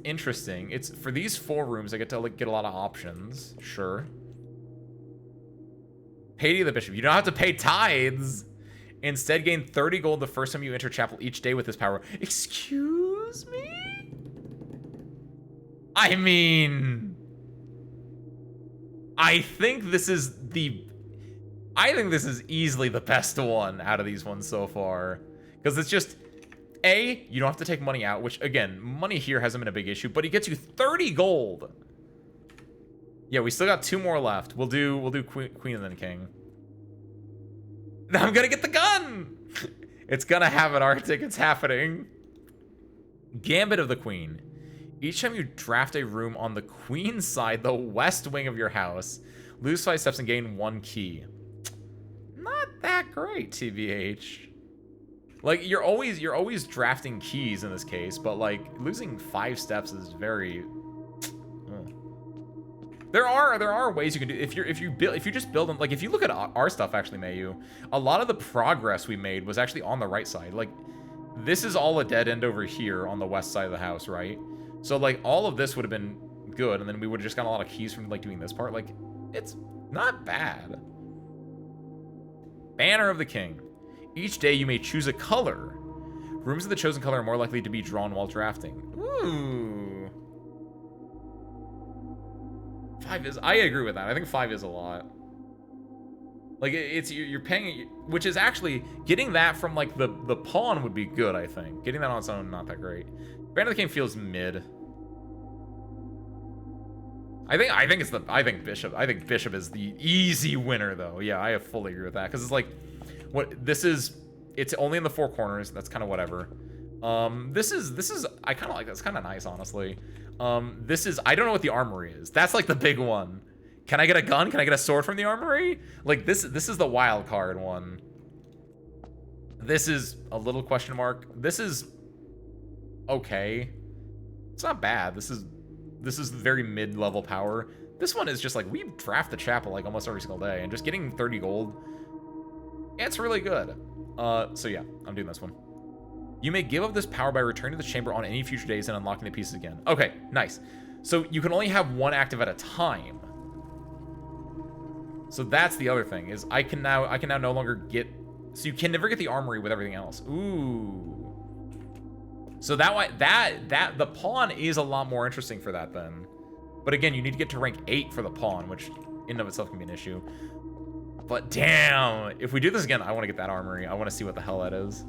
interesting. It's for these 4 rooms, I get to like get a lot of options. Sure. Pay to the bishop. You don't have to pay tithes. Instead, gain 30 gold the first time you enter chapel each day with this power. Excuse me? I mean, I think this is easily the best one out of these ones so far. Because it's just, A, you don't have to take money out, which, again, money here hasn't been a big issue, but he gets you 30 gold. Yeah, we still got 2 more left. We'll do Queen and then King. Now I'm gonna get the gun! It's gonna have an Arctic, it's happening. Gambit of the Queen. Each time you draft a room on the queen side, the west wing of your house, lose 5 steps and gain 1 key. Not that great, TBH. Like, you're always drafting keys in this case, but like losing 5 steps is very. There are ways you can do if you just build them. Like, if you look at our stuff, actually, Mayu, a lot of the progress we made was actually on the right side. Like, this is all a dead end over here on the west side of the house, right? So, like, all of this would have been good, and then we would have just gotten a lot of keys from, like, doing this part. Like, it's not bad. Banner of the King. Each day you may choose a color. Rooms of the chosen color are more likely to be drawn while drafting. Ooh. 5 is... I agree with that. I think 5 is a lot. Like, it's... You're paying... Which is actually... Getting that from, like, the pawn would be good, I think. Getting that on its own, not that great. Banner of the King feels mid. I think Bishop is the easy winner, though. Yeah, I fully agree with that, because it's like, it's only in the 4 corners. That's kind of whatever. This is I kind of like that. It's kind of nice, honestly. I don't know what the armory is. That's like the big one. Can I get a gun? Can I get a sword from the armory? Like, this is the wild card one. This is a little question mark. This is okay. It's not bad. This is very mid-level power. This one is just like, we draft the chapel like almost every single day, and just getting 30 gold, it's really good. So yeah, I'm doing this one. You may give up this power by returning to the chamber on any future days and unlocking the pieces again. Okay, nice. So you can only have 1 active at a time. So that's the other thing, is I can now no longer get... So you can never get the armory with everything else. Ooh. So the pawn is a lot more interesting for that then. But again, you need to get to rank 8 for the pawn, which in and of itself can be an issue. But damn, if we do this again, I want to get that armory. I want to see what the hell that is.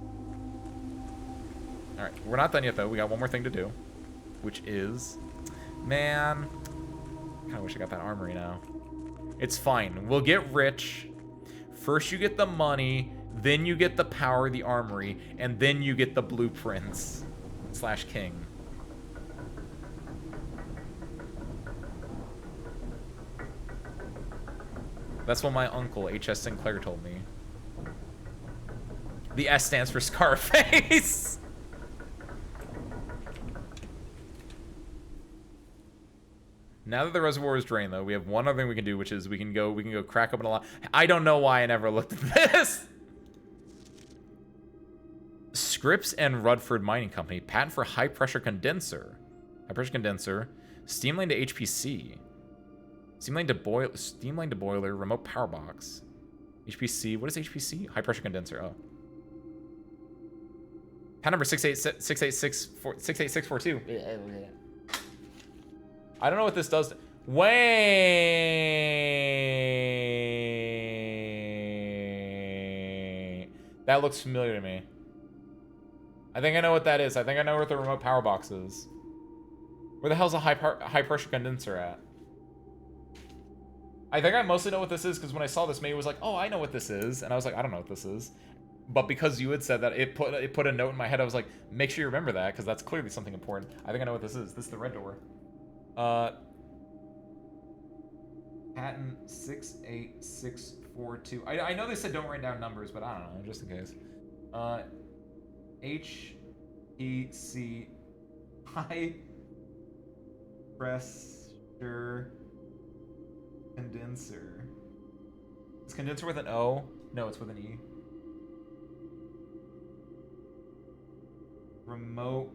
All right, we're not done yet though. We got one more thing to do, which is, man, kind of wish I got that armory now. It's fine. We'll get rich. First you get the money, then you get the power, the armory, and then you get the blueprints / king. That's what my uncle, H.S. Sinclair, told me. The S stands for Scarface. Now that the reservoir is drained, though, we have one other thing we can do, which is we can go crack open a lot. I don't know why I never looked at this. Scripps and Rutherford Mining Company, patent for high pressure condenser. High pressure condenser, steam line to HPC, steam line to boiler, remote power box. HPC, what is HPC? High pressure condenser. Oh. Patent number 68642. I don't know what this does. Wait. That looks familiar to me. I think I know what that is. I think I know where the remote power box is. Where the hell's a high pressure condenser at? I think I mostly know what this is because when I saw this, maybe it was like, oh, I know what this is. And I was like, I don't know what this is. But because you had said that, it put a note in my head. I was like, make sure you remember that because that's clearly something important. I think I know what this is. This is the red door. Patent 68642. I know they said don't write down numbers, but I don't know, just in case. HEC, high pressure condenser. Is condenser with an O? No, it's with an E. Remote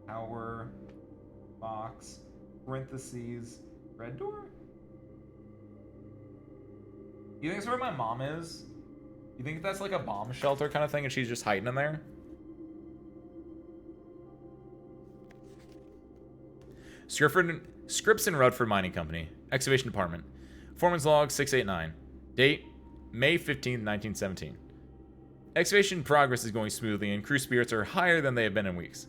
power box, parentheses, red door? You think it's where my mom is? You think that's like a bomb shelter kind of thing and she's just hiding in there? Scripps and Rutherford Mining Company, Excavation Department. Foreman's Log 689. Date, May 15, 1917. Excavation progress is going smoothly and crew spirits are higher than they have been in weeks.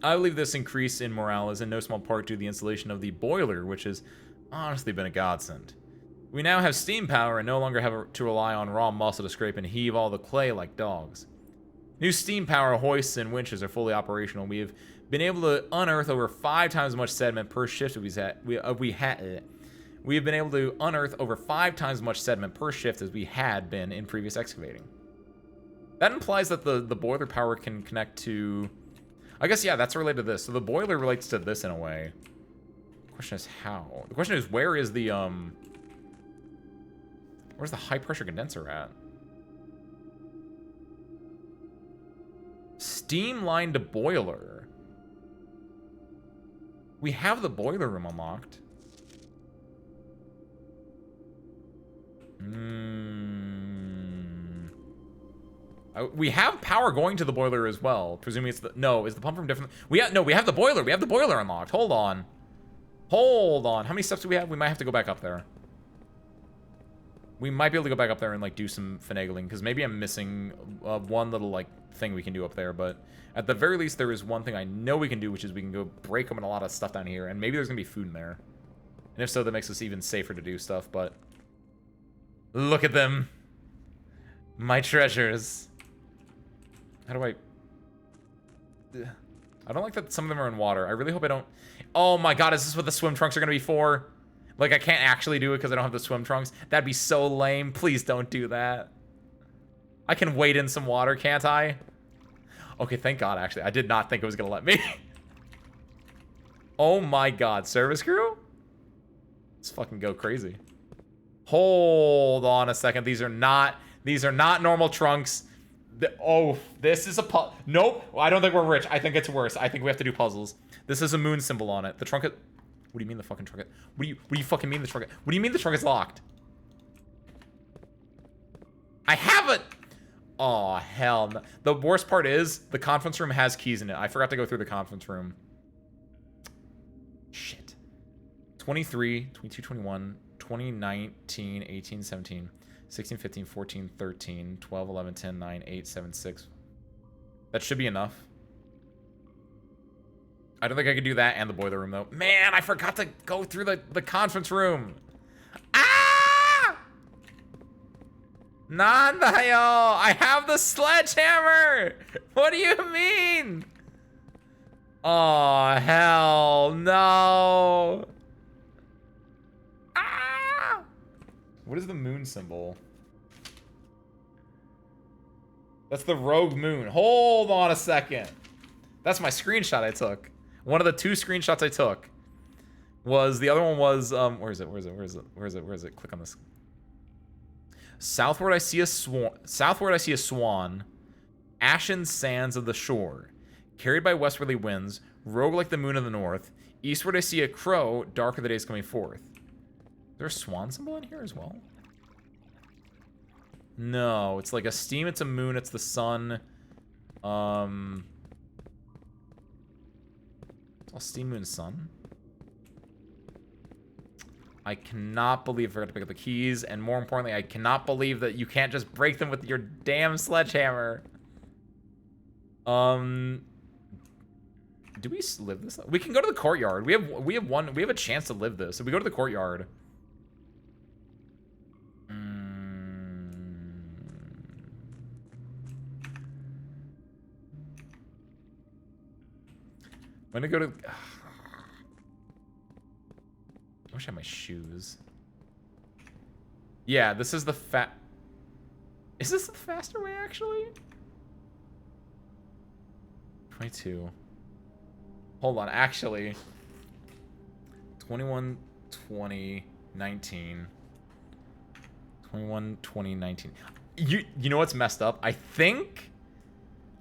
I believe this increase in morale is in no small part due to the installation of the boiler, which has honestly been a godsend. We now have steam power and no longer have to rely on raw muscle to scrape and heave all the clay like dogs. New steam power hoists and winches are fully operational. We have been able to unearth over 5 times as much sediment per shift as we have been able to unearth over 5 times as much sediment per shift as we had been in previous excavating. That implies that the boiler power can connect to... I guess, yeah, that's related to this. So the boiler relates to this in a way. The question is how? The question is where is the, where's the high pressure condenser at? Steam line to boiler. We have the boiler room unlocked. We have power going to the boiler as well. Presuming it's the... No, is the pump from different... We have the boiler. We have the boiler unlocked. Hold on. Hold on. How many steps do we have? We might have to go back up there. We might be able to go back up there and, like, do some finagling. Because maybe I'm missing one little, like, thing we can do up there. But at the very least, there is one thing I know we can do, which is we can go break open a lot of stuff down here. And maybe there's going to be food in there. And if so, that makes us even safer to do stuff. But look at them. My treasures. How do I don't like that some of them are in water. I really hope I don't... Oh my god, is this what the swim trunks are going to be for? Like, I can't actually do it because I don't have the swim trunks. That'd be so lame. Please don't do that. I can wade in some water, can't I? Okay, thank god, actually. I did not think it was going to let me. Oh my god, service crew? Let's fucking go crazy. Hold on a second. These are not normal trunks. Oh, this is a puzzle. Nope, I don't think we're rich. I think it's worse. I think we have to do puzzles. This is a moon symbol on it. The trunk... What do you mean the fucking trunk? What do you fucking mean the trunk? What do you mean the trunk is locked? I have it! Oh, hell no. The worst part is the conference room has keys in it. I forgot to go through the conference room. Shit. 23, 22, 21, 2019, 18, 17... 16, 15, 14, 13, 12, 11, 10, 9, 8, 7, 6. That should be enough. I don't think I could do that and the boiler room, though. Man, I forgot to go through the conference room. Ah! Nandayo! I have the sledgehammer! What do you mean? Oh, hell no. What is the moon symbol? That's the rogue moon. Hold on a second. That's my screenshot I took. One of the 2 screenshots I took was, the other one was, where is it? Click on this. Southward I see a swan. Ashen sands of the shore. Carried by westerly winds. Rogue like the moon of the north. Eastward I see a crow. Dark are the days coming forth. Is there a swan symbol in here as well? No, it's like a steam, it's a moon, it's the sun. It's all steam, moon, sun. I cannot believe I forgot to pick up the keys, and more importantly, I cannot believe that you can't just break them with your damn sledgehammer. Do we live this? We can go to the courtyard. We have a chance to live this. If we go to the courtyard. I'm gonna go to... I wish I had my shoes. Yeah, this is the Is this the faster way, actually? 22. Hold on, actually. 21, 20, 19. 21, 20, 19. You know what's messed up?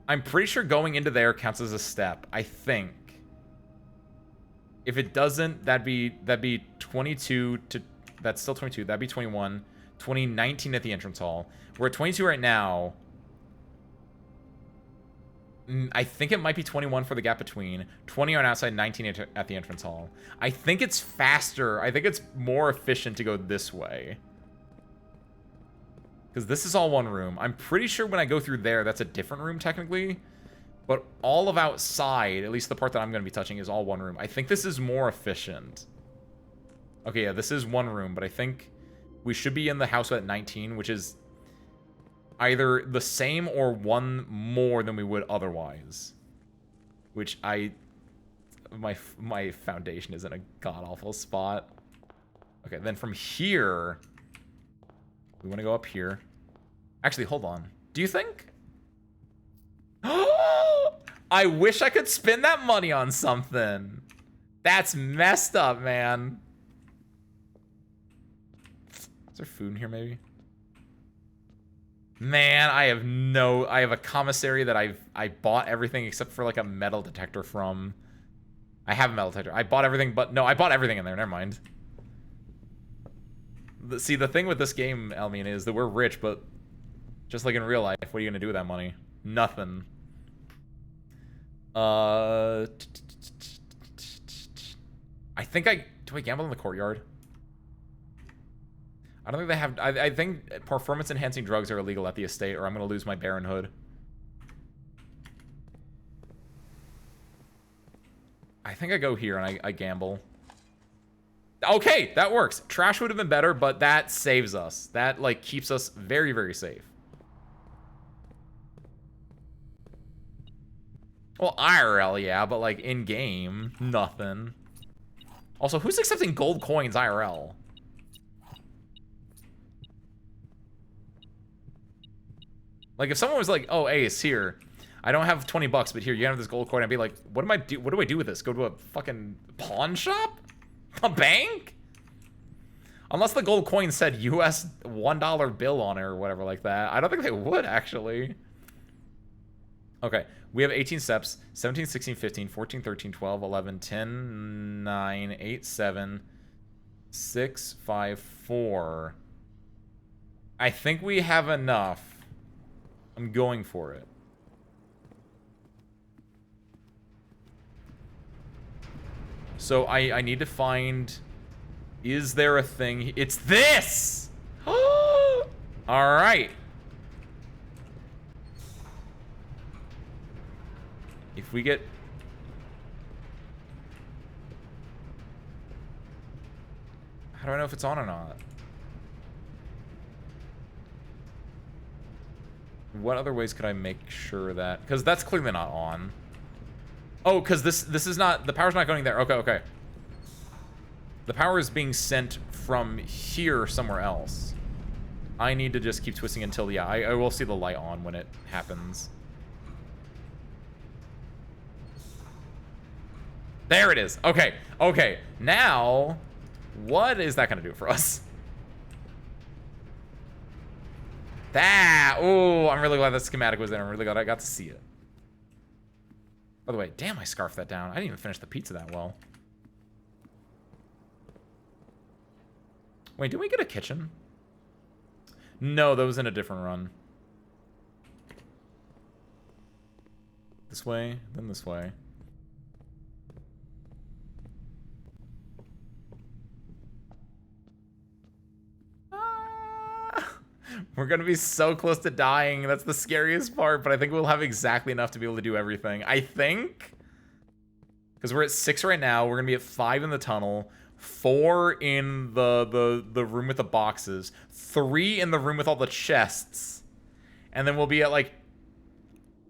I'm pretty sure going into there counts as a step. I think. If it doesn't, that'd be 22 to... That's still 22. That'd be 21. 20, 19 at the entrance hall. We're at 22 right now. I think it might be 21 for the gap between. 20 on outside, 19 at the entrance hall. I think it's faster. I think it's more efficient to go this way. Because this is all one room. I'm pretty sure when I go through there, that's a different room technically. But all of outside, at least the part that I'm going to be touching, is all one room. I think this is more efficient. Okay, yeah, this is one room, but I think we should be in the house at 19, which is either the same or one more than we would otherwise. Which my foundation is in a god-awful spot. Okay, then from here, we want to go up here. Actually, hold on. Do you think? I wish I could spend that money on something. That's messed up, man. Is there food in here, maybe? Man, I have a commissary that I bought everything except for like a metal detector from. I have a metal detector. I bought everything, but no, I bought everything in there. Never mind. See, the thing with this game, Elmine, is that we're rich, but just like in real life, what are you gonna do with that money? Nothing. I think do I gamble in the courtyard? I don't think they have... I think performance-enhancing drugs are illegal at the estate, or I'm going to lose my baronhood. I think I go here and I gamble. Okay, that works. Trash would have been better, but that saves us. That, like, keeps us very, very safe. Well, IRL, yeah, but, like, in-game, nothing. Also, who's accepting gold coins IRL? Like, if someone was like, oh, Ace, here, I don't have 20 bucks, but here, you have this gold coin, I'd be like, what do I do with this? Go to a fucking pawn shop? A bank? Unless the gold coin said US $1 bill on it or whatever like that. I don't think they would, actually. Okay, we have 18 steps. 17, 16, 15, 14, 13, 12, 11, 10, 9, 8, 7, 6, 5, 4. I think we have enough. I'm going for it. So I need to find... Is there a thing... It's this! Alright. If we get... How do I know if it's on or not? What other ways could I make sure that... Because that's clearly not on. Oh, because this is not... The power's not going there. Okay, okay. The power is being sent from here somewhere else. I need to just keep twisting until, yeah, I will see the light on when it happens. There it is. Okay, okay. Now, what is that going to do for us? That, oh, I'm really glad that schematic was there. I'm really glad I got to see it. By the way, damn, I scarfed that down. I didn't even finish the pizza that well. Wait, did we get a kitchen? No, that was in a different run. This way, then this way. We're gonna be so close to dying. That's the scariest part, but I think we'll have exactly enough to be able to do everything. I think. Because we're at 6 right now. We're gonna be at 5 in the tunnel. 4 in the room with the boxes. 3 in the room with all the chests. And then we'll be at like...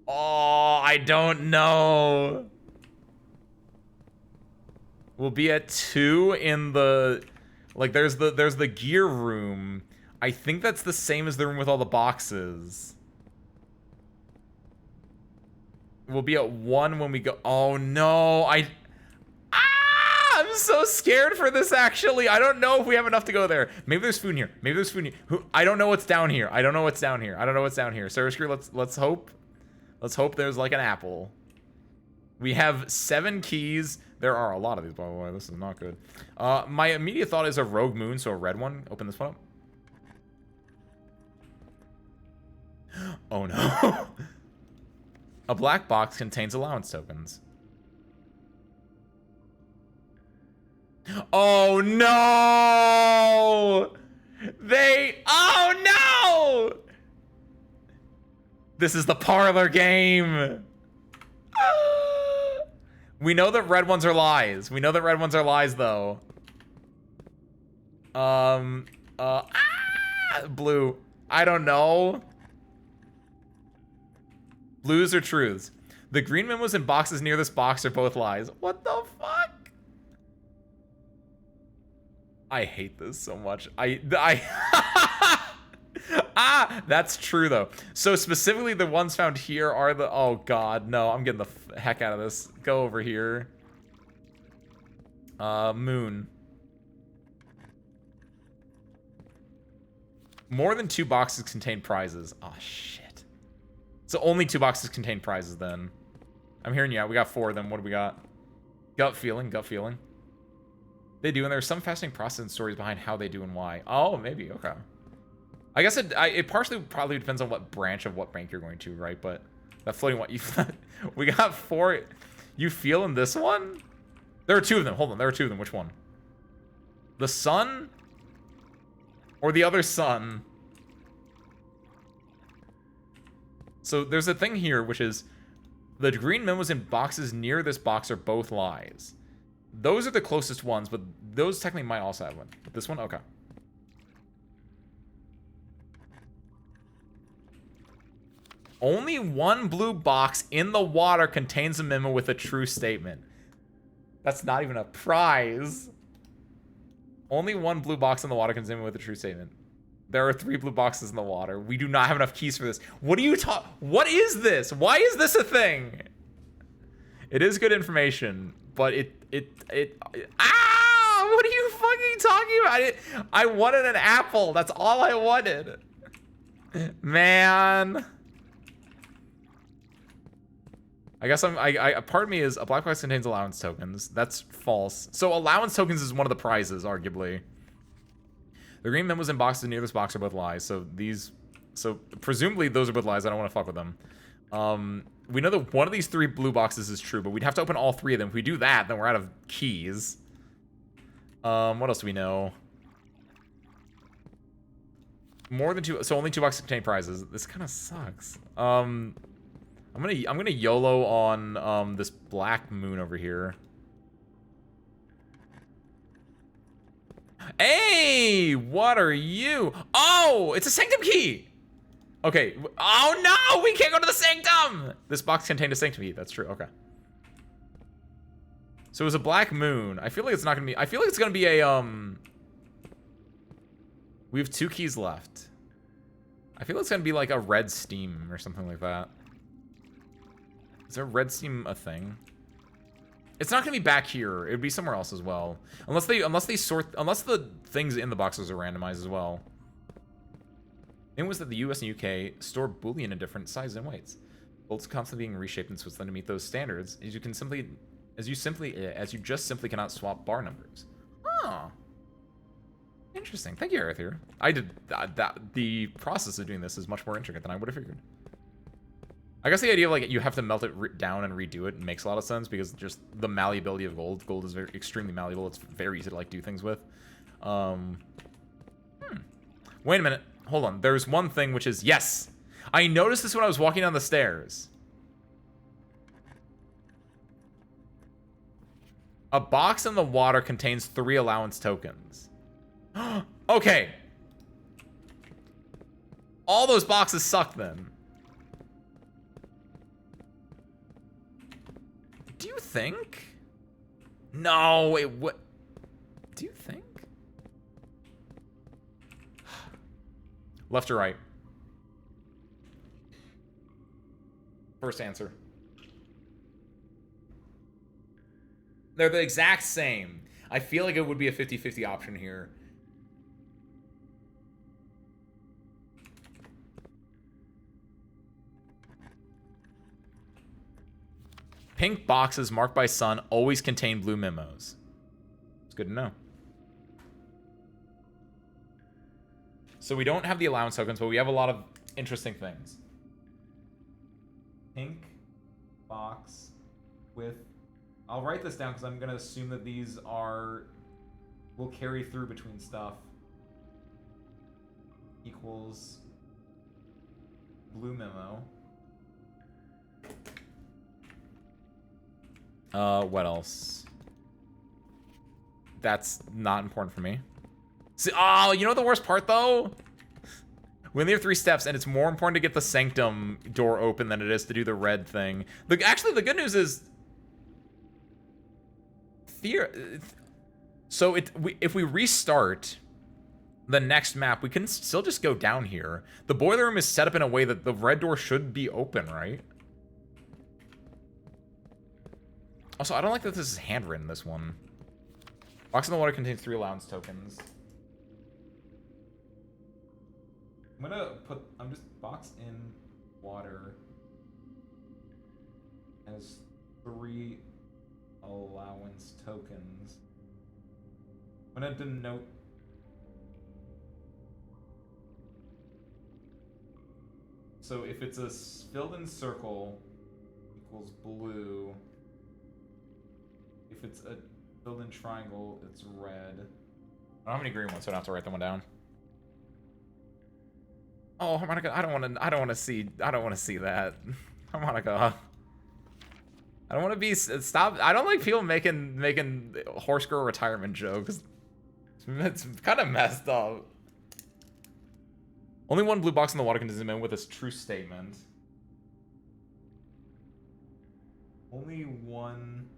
Oh, I don't know. We'll be at 2 in the... Like, there's the gear room. I think that's the same as the room with all the boxes. We'll be at 1 when we go... Oh, no. I'm so scared for this, actually. I don't know if we have enough to go there. Maybe there's food in here. Maybe there's food in here. I don't know what's down here. I don't know what's down here. I don't know what's down here. Service crew, let's hope. Let's hope there's, like, an apple. We have 7 keys. There are a lot of these, by the way. This is not good. My immediate thought is a rogue moon, so a red one. Open this one up. Oh no. A black box contains allowance tokens. Oh no! Oh no! This is the parlor game. We know that red ones are lies. We know that red ones are lies, though. Blue. I don't know. Blues or truths? The green memos in boxes near this box are both lies. What the fuck? I hate this so much. That's true though. So specifically the ones found here are the, oh god, no, I'm getting the heck out of this. Go over here. Moon. More than 2 boxes contain prizes. Oh shit. So only 2 boxes contain prizes then. I'm hearing you out. We got 4 of them. What do we got? Gut feeling, gut feeling. They do, and there's some fascinating process and stories behind how they do and why. Oh, maybe, okay. I guess it partially probably depends on what branch of what bank you're going to, right? But that floating one, we got 4. You feel in this one? There are 2 of them. Hold on, there are 2 of them. Which one? The sun? Or the other sun? So there's a thing here, which is the green memos in boxes near this box are both lies. Those are the closest ones, but those technically might also have one. But this one, okay. Only 1 blue box in the water contains a memo with a true statement. That's not even a prize. Only 1 blue box in the water contains a memo with a true statement. There are 3 blue boxes in the water. We do not have enough keys for this. What are you What is this? Why is this a thing? It is good information, but what are you fucking talking about? I wanted an apple. That's all I wanted. Man. I guess part of me is a black box contains allowance tokens. That's false. So allowance tokens is one of the prizes, arguably. The green memos in boxes near this box are both lies. So presumably those are both lies. I don't want to fuck with them. We know that one of these 3 blue boxes is true, but we'd have to open all 3 of them. If we do that, then we're out of keys. What else do we know? More than 2, so only 2 boxes contain prizes. This kind of sucks. I'm gonna YOLO on this black moon over here. Hey, what are you? Oh, it's a sanctum key. Okay. Oh no, we can't go to the sanctum. This box contained a sanctum key. That's true. Okay. So it was a black moon. I feel like it's not gonna be. I feel like it's gonna be a We have 2 keys left. I feel it's gonna be like a red steam or something like that. Is there red steam a thing? It's not gonna be back here. It would be somewhere else as well. Unless the things in the boxes are randomized as well. It was that the US and UK store bullion in different sizes and weights. Gold's constantly being reshaped in Switzerland to meet those standards, as you just simply cannot swap bar numbers. Oh. Interesting. Thank you, Arthur. The process of doing this is much more intricate than I would have figured. I guess the idea of like you have to melt it down and redo it makes a lot of sense because just the malleability of gold. Gold is extremely malleable. It's very easy to like do things with. Wait a minute. Hold on. There's one thing which is yes. I noticed this when I was walking down the stairs. A box in the water contains 3 allowance tokens. Okay. All those boxes suck then. Do you think? No, wait, what? Do you think? Left or right? First answer. They're the exact same. I feel like it would be a 50-50 option here. Pink boxes marked by sun always contain blue memos. It's good to know. So we don't have the allowance tokens, but we have a lot of interesting things. Pink box with... I'll write this down because I'm going to assume that these will carry through between stuff. Equals blue memo. What else? That's not important for me. See, oh, you know the worst part though? We only have 3 steps, and it's more important to get the sanctum door open than it is to do the red thing. Actually, the good news is... So if we restart the next map, we can still just go down here. The boiler room is set up in a way that the red door should be open, right? Also, I don't like that this is handwritten, this one. Box in the water contains 3 allowance tokens. I'm just box in water has 3 allowance tokens. I'm gonna denote. So if it's a filled in circle equals blue. If it's a filled in triangle, it's red. I don't have any green ones, so I don't have to write them one down. Oh, Harmonica, I don't want to see that. Harmonica. I don't want to be, stop. I don't like people making horse girl retirement jokes. It's kind of messed up. Only one blue box in the water can zoom in with this true statement. Only one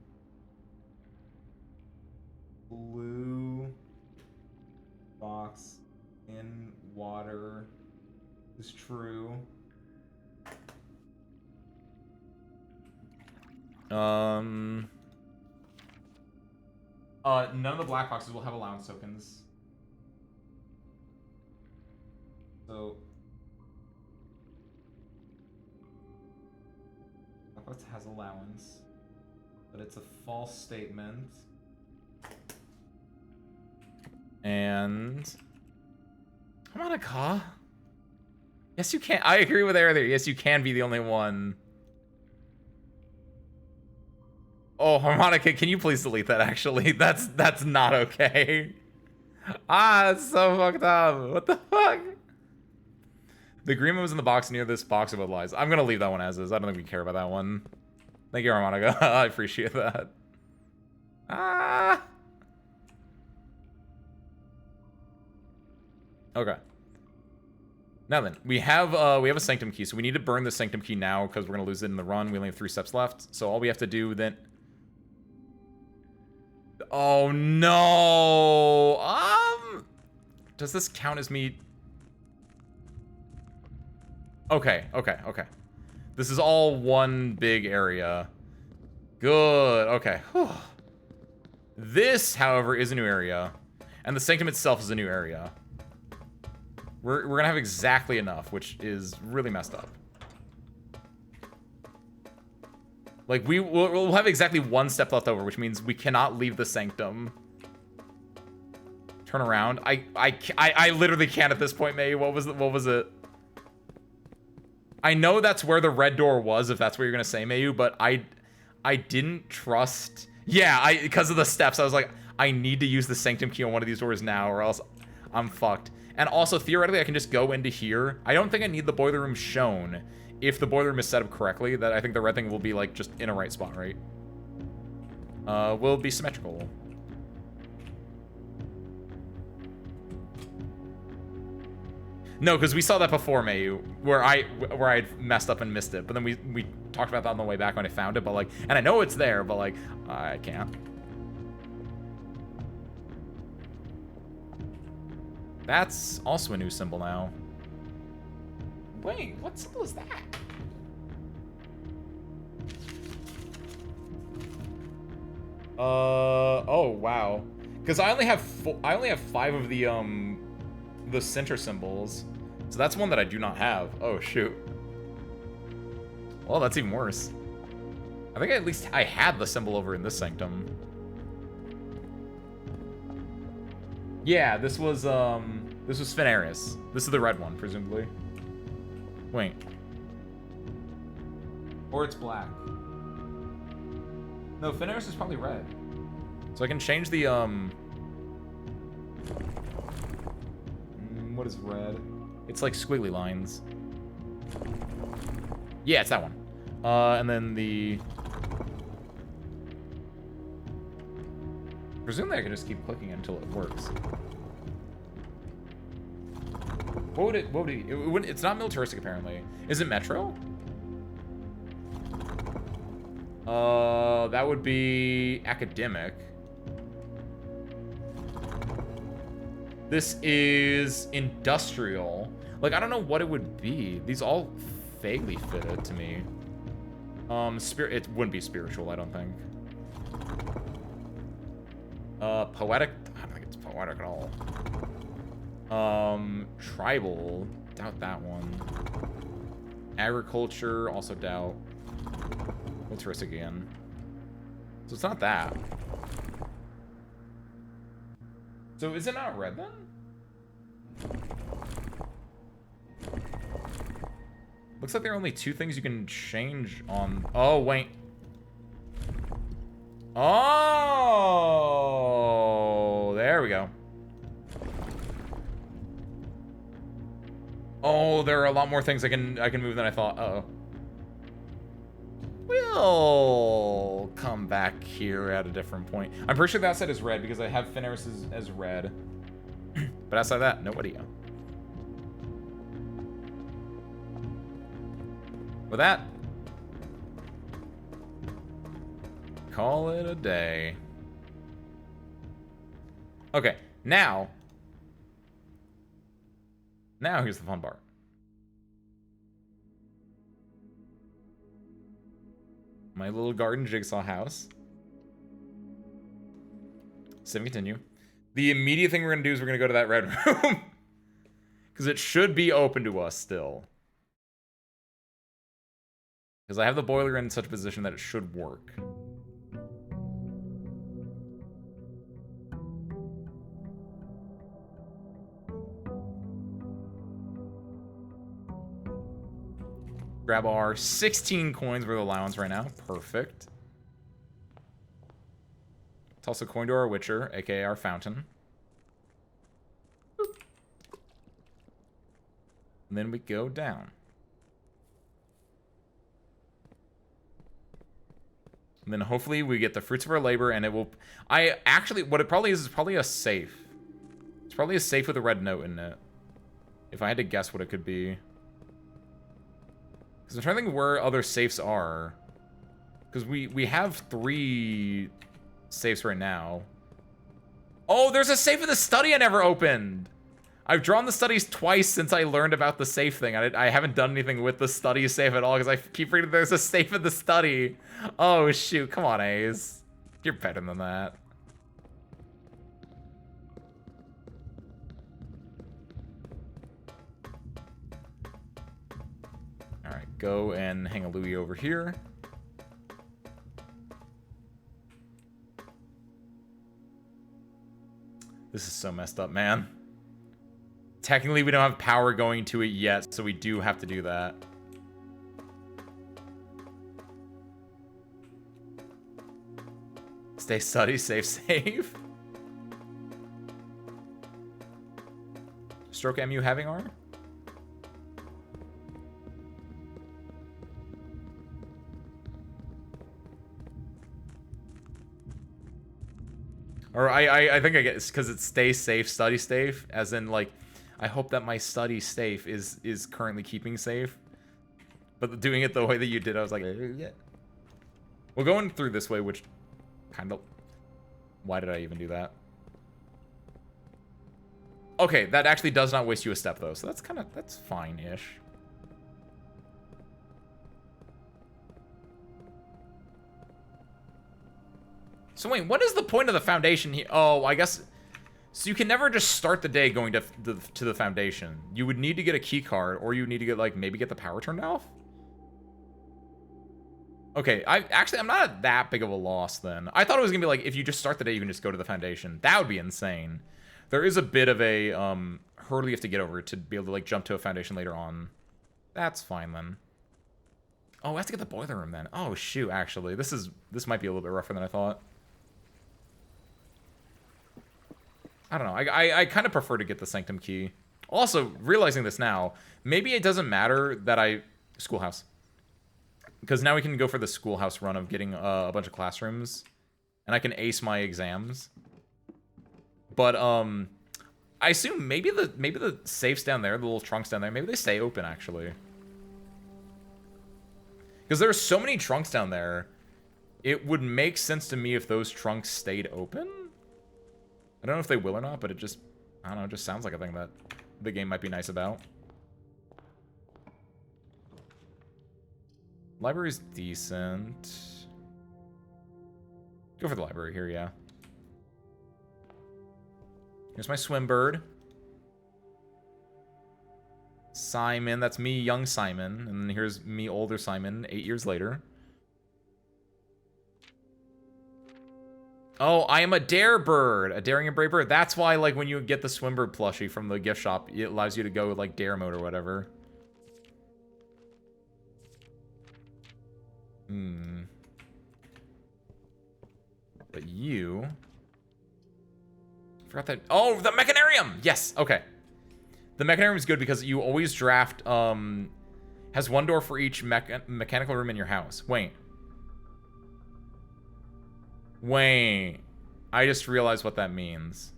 blue box in water is true. None of the black boxes will have allowance tokens. So black box has allowance, but it's a false statement. And Harmonica. Yes, you can. I agree with Arthur. Yes, you can be the only one. Oh, Harmonica, can you please delete that, actually? That's not okay. Ah, it's so fucked up. What the fuck? The agreement was in the box near this box of lies. I'm gonna leave that one as is. I don't think we care about that one. Thank you, Harmonica. I appreciate that. Ah. Okay. Now then, we have a sanctum key, so we need to burn the sanctum key now because we're gonna lose it in the run. We only have 3 steps left, so all we have to do then. Oh no! Does this count as me? Okay, okay, okay. This is all one big area. Good, okay. Whew. This, however, is a new area. And the sanctum itself is a new area. We're gonna have exactly enough, which is really messed up. Like, we'll have exactly one step left over, which means we cannot leave the sanctum. Turn around. I literally can't at this point, May. What was it? I know that's where the red door was, if that's what you're gonna say, Mayu, but I didn't trust. Yeah, because of the steps, I was like, I need to use the sanctum key on one of these doors now, or else I'm fucked. And also, theoretically, I can just go into here. I don't think I need the boiler room shown. If the boiler room is set up correctly, that I think the red thing will be, like, just in a right spot, right? Will be symmetrical. No, because we saw that before, Mayu, where I messed up and missed it. But then we talked about that on the way back when I found it. But like, and I know it's there, but like, I can't. That's also a new symbol now. Wait, what symbol is that? Oh wow. Because I only have 5 of the center symbols. So that's one that I do not have. Oh shoot. Well, that's even worse. I think at least I had the symbol over in this sanctum. Yeah, this was Sphenaris. This is the red one, presumably. Wait. Or it's black. No, Sphenaris is probably red. So I can change the what is red? It's like squiggly lines. Yeah, it's that one. And then the... Presumably I can just keep clicking until it works. What would it... It's not militaristic, apparently. Is it Metro? That would be academic. This is industrial. Like, I don't know what it would be. These all vaguely fit it to me. It wouldn't be spiritual, I don't think. Poetic? I don't think it's poetic at all. Tribal. Doubt that one. Agriculture, also doubt. Militaristic again. So it's not that. So is it not red then? Looks like there are only 2 things you can change on. Oh, wait. Oh, there we go. Oh, there are a lot more things I can move than I thought. Uh-oh. We'll come back here at a different point. I'm pretty sure that side is red because I have Sphenaris as red. But outside that, nobody. With that, call it a day. Okay, now here's the fun part. My little garden jigsaw house. Sim, continue. The immediate thing we're gonna do is we're gonna go to that red room. Because it should be open to us still. Because I have the boiler in such a position that it should work. Grab our 16 coins worth of allowance right now. Perfect. Toss a coin to our Witcher, aka our fountain. Boop. And then we go down. And then hopefully we get the fruits of our labor, and it will... what it probably is probably a safe. It's probably a safe with a red note in it. If I had to guess what it could be. Because I'm trying to think where other safes are. Because we have 3 safes right now. Oh, there's a safe in the study I never opened. I've drawn the studies twice since I learned about the safe thing. I haven't done anything with the study safe at all because I keep reading there's a safe in the study. Oh, shoot. Come on, Ace. You're better than that. All right, go and hang a Louis over here. This is so messed up, man. Technically, we don't have power going to it yet, so we do have to do that. Stay study, save. Stroke MU having armor? Or I think I get it's because it's stay safe, study safe, as in like I hope that my study safe is currently keeping safe. But doing it the way that you did, I was like, yeah. Well, going through this way, which kind of... Why did I even do that? Okay, that actually does not waste you a step, though. So that's fine-ish. So wait, what is the point of the foundation here? Oh, I guess... So you can never just start the day going to the foundation. You would need to get a key card, or you would need to get, like, maybe get the power turned off? Okay, I'm not at that big of a loss, then. I thought it was gonna be like, if you just start the day, you can just go to the foundation. That would be insane. There is a bit of a, hurdle you have to get over to be able to, like, jump to a foundation later on. That's fine, then. Oh, I have to get the boiler room, then. Oh, shoot, actually. This might be a little bit rougher than I thought. I don't know. I kind of prefer to get the Sanctum key. Also, realizing this now, maybe it doesn't matter that Schoolhouse. Because now we can go for the schoolhouse run of getting a bunch of classrooms. And I can ace my exams. But, I assume maybe the safes down there, the little trunks down there, maybe they stay open, actually. Because there are so many trunks down there, it would make sense to me if those trunks stayed open? I don't know if they will or not, but it just, I don't know, it just sounds like a thing that the game might be nice about. Library's decent. Go for the library here, yeah. Here's my swim bird. Simon, that's me, young Simon. And then here's me, older Simon, 8 years later. Oh, I am a dare bird. A daring and brave bird. That's why, like, when you get the swim bird plushie from the gift shop, it allows you to go with, like, dare mode or whatever. But you... Forgot that... Oh, the Mechanarium! Yes, okay. The Mechanarium is good because you always draft, has one door for each mechanical room in your house. Wait. I just realized what that means.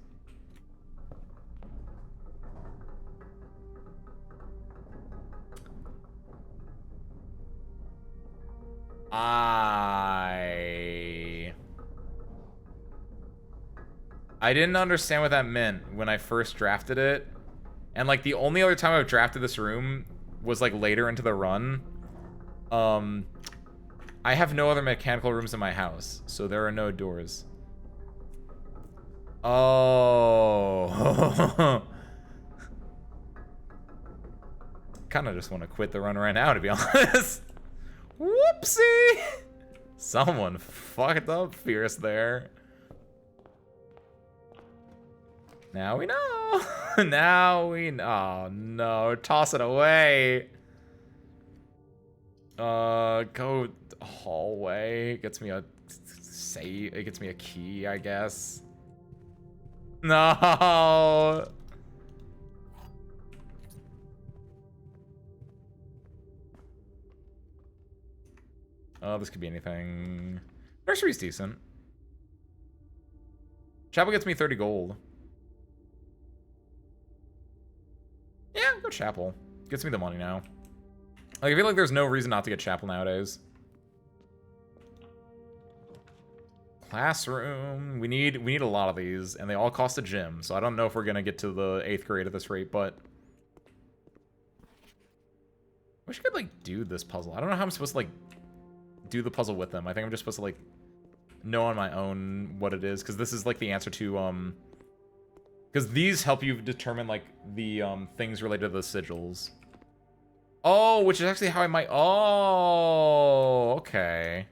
I didn't understand what that meant when I first drafted it. And, like, the only other time I've drafted this room was, like, later into the run. I have no other mechanical rooms in my house, so there are no doors. Oh. Kind of just want to quit the run right now, to be honest. Whoopsie! Someone fucked up fierce there. Now we know. Now we know. Oh, no. Toss it away. Go hallway. It gets me a save. It gets me a key, I guess. No. Oh, this could be anything. Nursery's decent. Chapel gets me 30 gold. Yeah, go Chapel. Gets me the money now. Like, I feel like there's no reason not to get Chapel nowadays. Classroom. We need a lot of these, and they all cost a gem, so I don't know if we're gonna get to the 8th grade at this rate, but I wish I could, like, do this puzzle. I don't know how I'm supposed to, like, do the puzzle with them. I think I'm just supposed to, like, know on my own what it is, because this is, like, the answer to, because these help you determine, like, the, things related to the sigils. Oh, which is actually how I might... Oh, okay.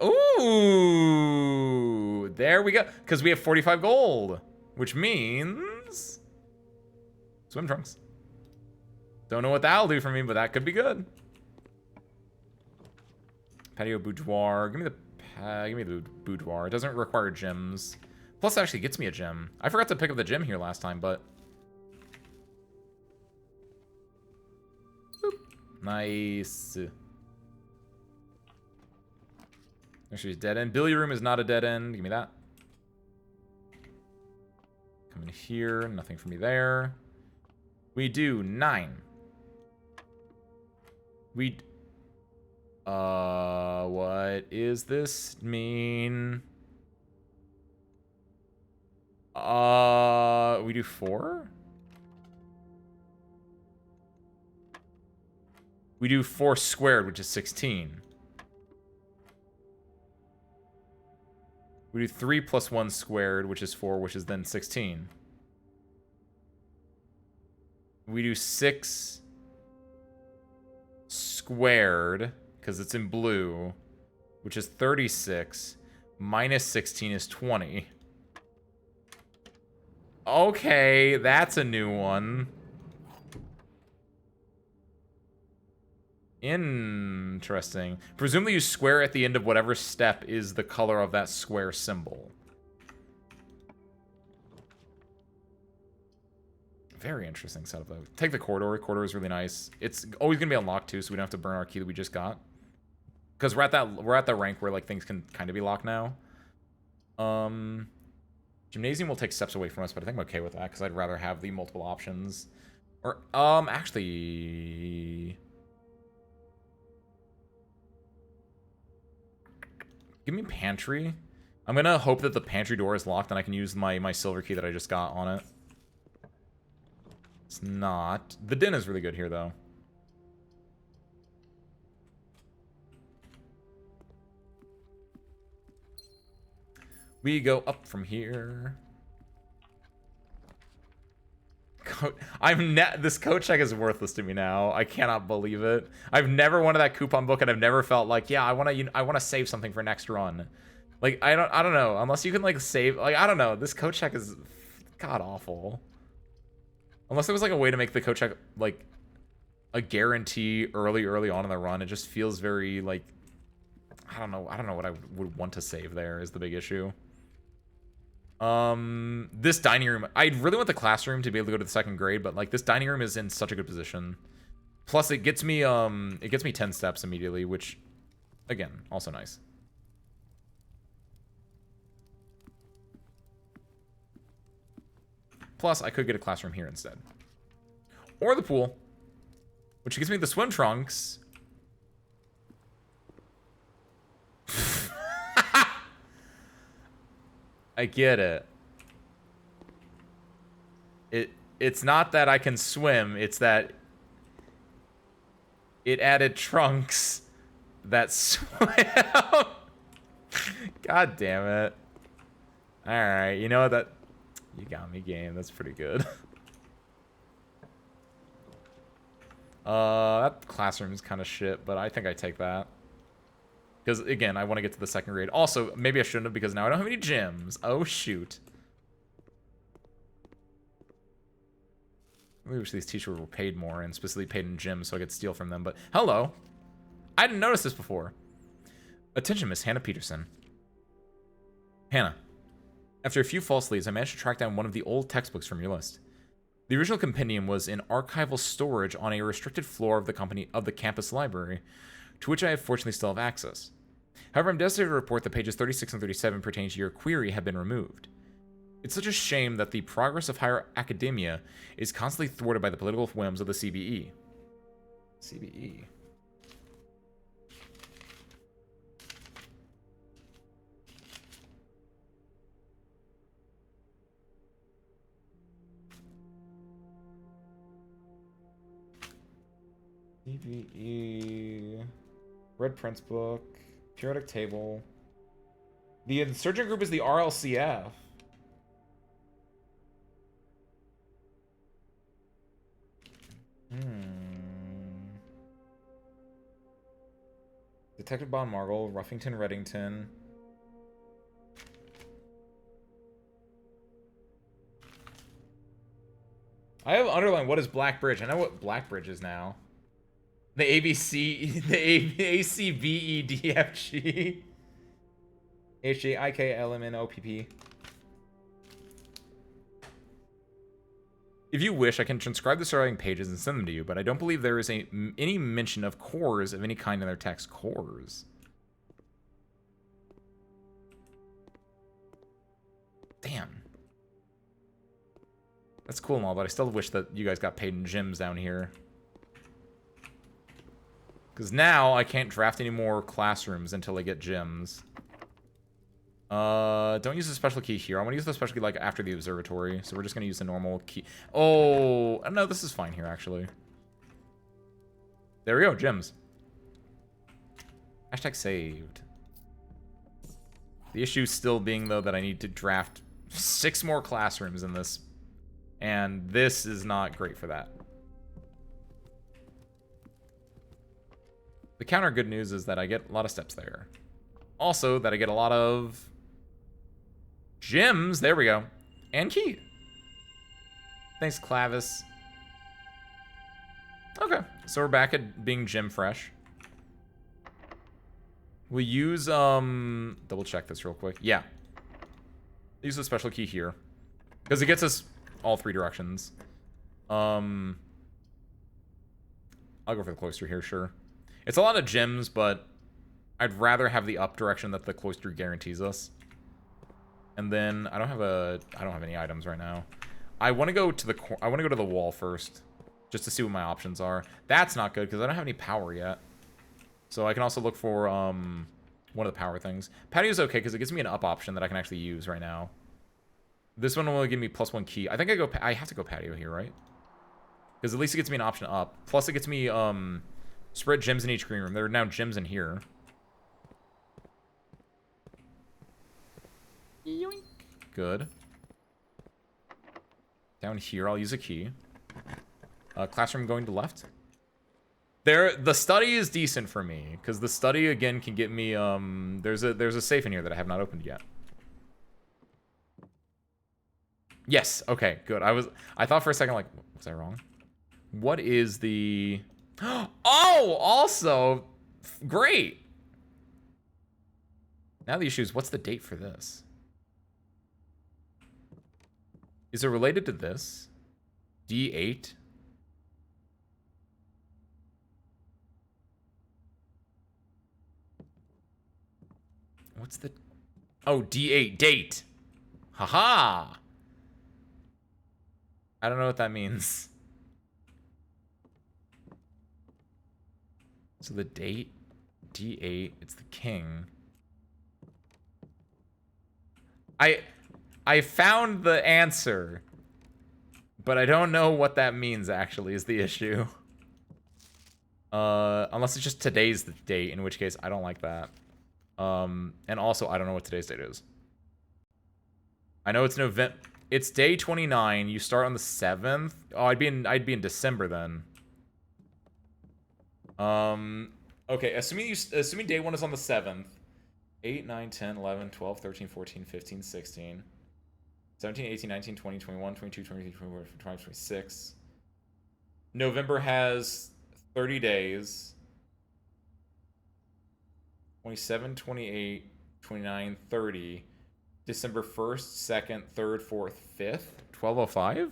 Ooh, there we go. Because we have 45 gold, which means swim trunks. Don't know what that'll do for me, but that could be good. Patio boudoir. Give me the boudoir. It doesn't require gems. Plus, it actually gets me a gem. I forgot to pick up the gem here last time, but boop. Nice. Actually, dead end. Billy room is not a dead end. Give me that. Come in here. Nothing for me there. We do 9. What is this mean? We do 4? We do 4 squared, which is 16. We do 3 plus 1 squared, which is 4, which is then 16. We do 6 squared, because it's in blue, which is 36. Minus 16 is 20. Okay, that's a new one. Interesting. Presumably you square at the end of whatever step is the color of that square symbol. Very interesting setup, though. Take the corridor. Corridor is really nice. It's always going to be unlocked, too, so we don't have to burn our key that we just got. Because we're at that rank where, like, things can kind of be locked now. Gymnasium will take steps away from us, but I think I'm okay with that, because I'd rather have the multiple options. Or, actually... Give me pantry. I'm gonna hope that the pantry door is locked and I can use my silver key that I just got on it. It's not. The den is really good here, though. We go up from here. This code check is worthless to me now. I cannot believe it. I've never wanted that coupon book, and I've never felt like, yeah, I want to save something for next run. Like, I don't know. Unless you can, like, save, like, I don't know. This code check is god awful. Unless there was, like, a way to make the code check, like, a guarantee early on in the run. It just feels very, like, I don't know what I would want to save there is the big issue. This dining room, I really want the classroom to be able to go to the 2nd grade, but like this dining room is in such a good position. Plus it gets me 10 steps immediately, which again, also nice. Plus I could get a classroom here instead. Or the pool, which gives me the swim trunks. I get it. It's not that I can swim, it's that it added trunks that swim. God damn it. Alright, you know what, that... You got me, game. That's pretty good. That classroom is kind of shit, but I think I take that. Because, again, I want to get to the 2nd grade. Also, maybe I shouldn't have, because now I don't have any gyms. Oh, shoot. I wish these teachers were paid more, and specifically paid in gyms so I could steal from them. But, hello. I didn't notice this before. Attention, Miss Hannah Peterson. Hannah. After a few false leads, I managed to track down one of the old textbooks from your list. The original compendium was in archival storage on a restricted floor of the campus library, to which I fortunately still have access. However, I'm devastated to report that pages 36 and 37 pertaining to your query have been removed. It's such a shame that the progress of higher academia is constantly thwarted by the political whims of the CBE. CBE. PVE. Red Prince book. Periodic table. The insurgent group is the RLCF. Detective Bon Margle, Ruffington Reddington. I have underlined what is Black Bridge. I know what Black Bridge is now. The ABC, the ACVEDFG. HJIKLMNOPP. If you wish, I can transcribe the surrounding pages and send them to you, but I don't believe there is any mention of cores of any kind in their text. Cores. Damn. That's cool and all, but I still wish that you guys got paid in gems down here. Because now I can't draft any more classrooms until I get gems. Don't use the special key here. I want to use the special key like after the observatory. So we're just going to use the normal key. Oh, no, this is fine here actually. There we go, gems. Hashtag saved. The issue still being though that I need to draft 6 more classrooms in this. And this is not great for that. The counter good news is that I get a lot of steps there. Also, that I get a lot of gems. There we go. And key. Thanks, Clavis. Okay, so we're back at being gem fresh. We'll use, double check this real quick. Yeah. Use the special key here. Because it gets us all 3 directions. I'll go for the cloister here, sure. It's a lot of gems, but I'd rather have the up direction that the cloister guarantees us. And then I don't have any items right now. I want to go to the wall first, just to see what my options are. That's not good because I don't have any power yet. So I can also look for one of the power things. Patio's okay because it gives me an up option that I can actually use right now. This one will give me +1 key. I think I have to go patio here, right? Because at least it gets me an option up. Plus it gets me spread gems in each green room. There are now gems in here. Yoink. Good. Down here, I'll use a key. Classroom going to left. The study is decent for me because the study again can get me. There's a safe in here that I have not opened yet. Yes. Okay. Good. I thought for a second like, was I wrong? What is the? Oh, also, great. Now the issue is, what's the date for this? Is it related to this? D8? What's the... Oh, D8, date. Haha. I don't know what that means. So the date, D8, it's the king. I found the answer, but I don't know what that means actually is the issue. Unless it's just today's the date, in which case I don't like that. And also I don't know what today's date is. I know it's November. It's day 29. You start on the 7th. Oh, I'd be in December then. Okay, assuming day 1 is on the 7th. 8, 9, 10, 11, 12, 13, 14, 15, 16, 17, 18, 19, 20, 21, 22, 23, 24, 25, 26. November has 30 days. 27, 28, 29, 30. December 1st, 2nd, 3rd, 4th, 5th. 12:05?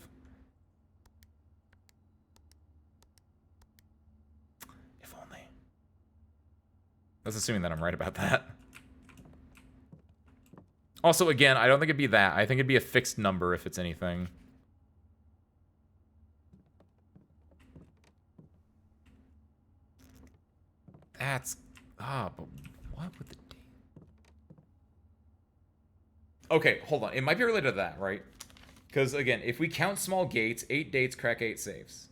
If only. That's assuming that I'm right about that. Also, again, I don't think it'd be that. I think it'd be a fixed number if it's anything. That's... but what would the date... Okay, hold on. It might be related to that, right? Because, again, if we count small gates, 8 dates, crack 8 safes.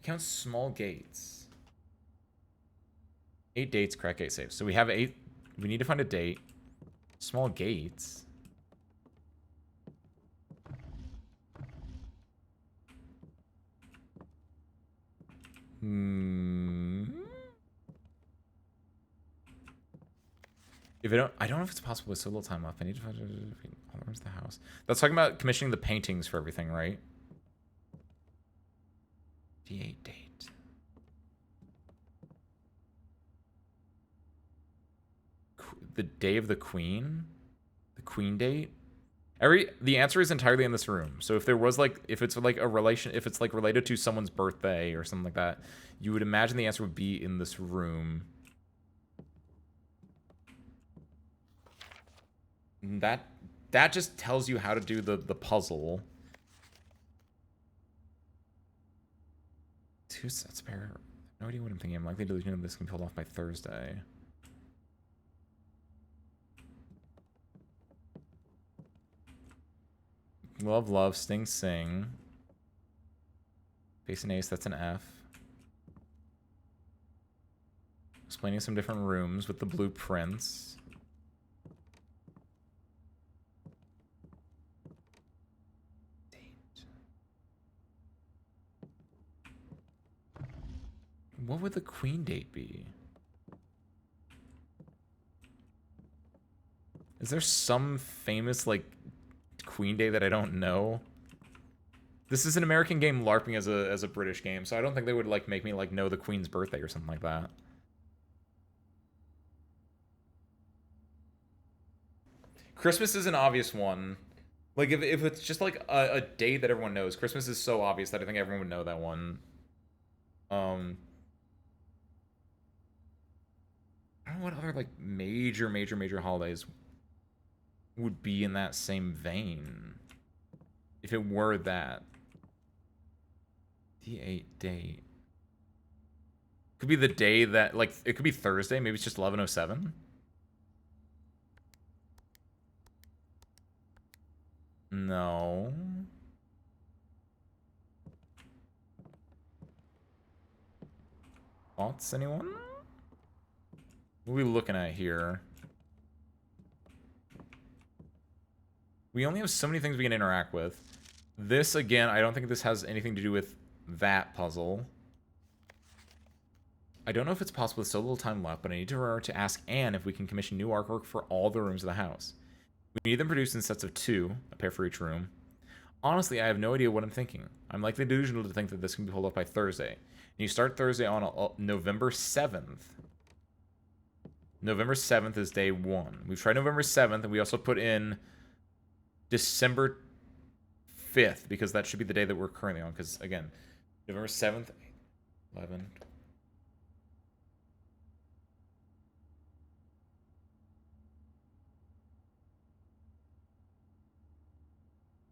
Count small gates. 8 dates, crack 8 saves. So we have 8. We need to find a date. Small gates. If I don't know if it's possible with so little time left. I need to find all the rooms of the house. That's talking about commissioning the paintings for everything, right? D8 date. The day of the queen? The queen date? The answer is entirely in this room. So if there was like, if it's like a relation, if it's like related to someone's birthday or something like that, you would imagine the answer would be in this room. That just tells you how to do the puzzle. 2 sets pair. No idea what I'm thinking. I'm likely to know this can be pulled off by Thursday. Love, love, sting, sing. Face and ace, that's an F. Explaining some different rooms with the blueprints. Date. What would the queen date be? Is there some famous, like, Queen Day that I don't know? This is an American game LARPing as a British game, so I don't think they would like make me like know the Queen's birthday or something like that. Christmas is an obvious one. Like if it's just like a day that everyone knows, Christmas is so obvious that I think everyone would know that one. I don't know what other like major holidays would be in that same vein. If it were that. D8 date. Could be the day that, like, it could be Thursday. Maybe it's just 11:07. No. Thoughts, anyone? What are we looking at here? We only have so many things we can interact with. This, again, I don't think this has anything to do with that puzzle. I don't know if it's possible with so little time left, but I need to remember to ask Anne if we can commission new artwork for all the rooms of the house. We need them produced in sets of 2, a pair for each room. Honestly, I have no idea what I'm thinking. I'm likely delusional to think that this can be pulled off by Thursday. And you start Thursday on November 7th. November 7th is day 1. We've tried November 7th, and we also put in December 5th, because that should be the day that we're currently on, because, again, November 7th, 11...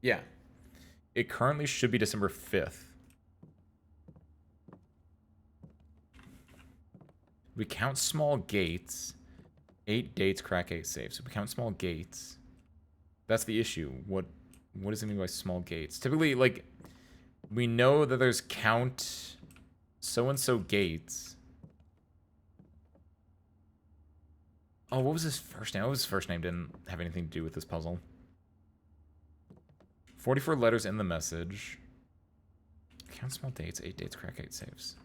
Yeah. It currently should be December 5th. We count small gates. 8 dates, crack 8 saves. So we count small gates. That's the issue. What does it mean by small gates? Typically, like, we know that there's count so-and-so gates. Oh, what was his first name? What was his first name? Didn't have anything to do with this puzzle. 44 letters in the message. Count small dates, 8 dates, crack 8 saves.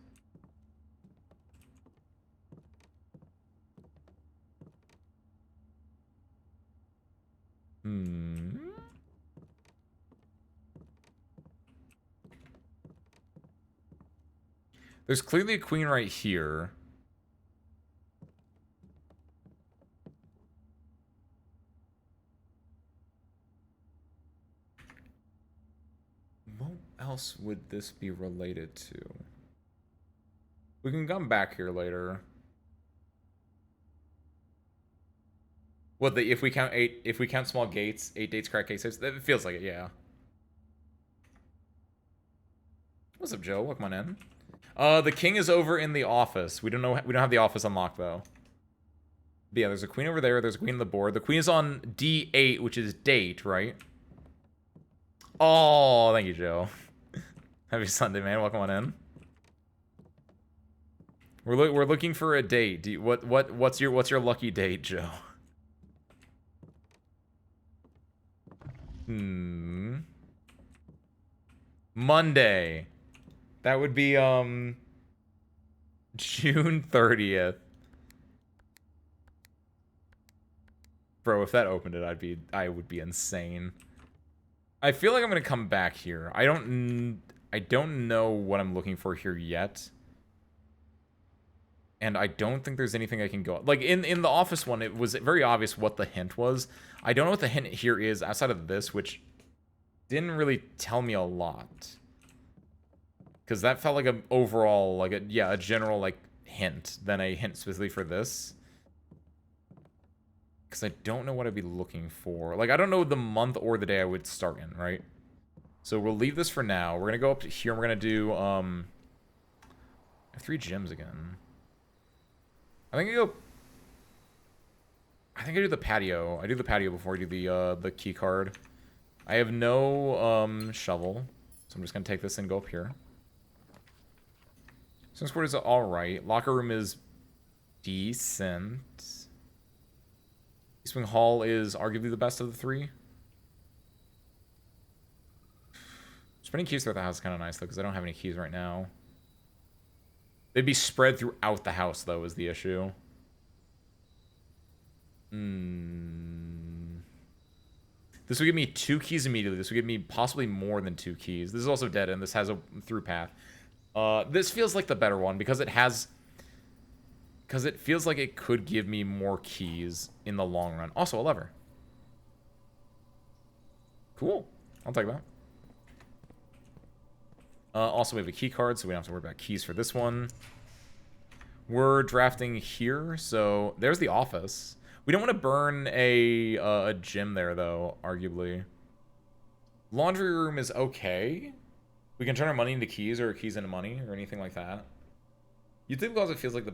There's clearly a queen right here. What else would this be related to? We can come back here later. What, if we count small gates, 8 dates, crack 8 saves, that feels like it, yeah. What's up, Joe? Welcome on in. The king is over in the office. We don't have the office unlocked though. But yeah, there's a queen over there. There's a queen on the board. The queen is on D8, which is date, right? Oh, thank you, Joe. Happy Sunday, man. Welcome on in. We're looking for a date. What's your lucky date, Joe? Monday. That would be June 30th. Bro, if that opened it, I would be insane. I feel like I'm gonna come back here. I don't know what I'm looking for here yet. And I don't think there's anything I can go... Like, in the office one, it was very obvious what the hint was. I don't know what the hint here is outside of this, which didn't really tell me a lot. Because that felt like an overall, like, a general, like, hint than a hint specifically for this. Because I don't know what I'd be looking for. Like, I don't know the month or the day I would start in, right? So we'll leave this for now. We're going to go up to here and we're going to do, I have 3 gyms again. I think I do the patio. I do the patio before I do the key card. I have no shovel, so I'm just gonna take this and go up here. Swing squad is alright. Locker room is decent. Swing hall is arguably the best of the 3. Spreading keys throughout the house is kind of nice though, because I don't have any keys right now. They'd be spread throughout the house, though, is the issue. This would give me 2 keys immediately. This would give me possibly more than 2 keys. This is also dead end. This has a through path. This feels like the better one because it has... Because it feels like it could give me more keys in the long run. Also, a lever. Cool. I'll take that. Also, we have a key card, so we don't have to worry about keys for this one. We're drafting here, so there's the office. We don't want to burn a gym there, though, arguably. Laundry room is okay. We can turn our money into keys or keys into money or anything like that. Utility closet feels like the...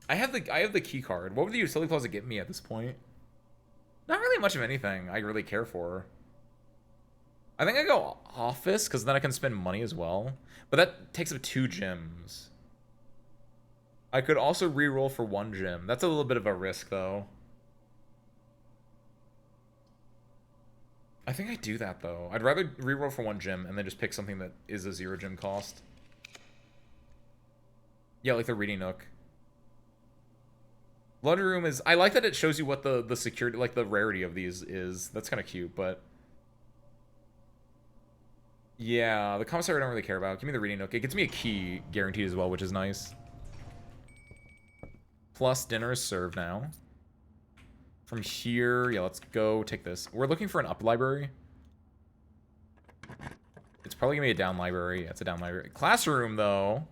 I have the key card. What would the utility closet get me at this point? Not really much of anything I really care for. I think I go office, because then I can spend money as well. But that takes up 2 gyms. I could also re-roll for 1 gym. That's a little bit of a risk, though. I think I do that, though. I'd rather re-roll for 1 gym and then just pick something that is a 0 gym cost. Yeah, like the reading nook. Laundry room is... I like that it shows you what the security... Like, the rarity of these is. That's kind of cute, but... Yeah, the commissary I don't really care about. Give me the reading nook. It gets me a key guaranteed as well, which is nice. Plus, dinner is served now. From here, yeah, let's go take this. We're looking for an up library. It's probably gonna be a down library. Yeah, it's a down library. Classroom, though.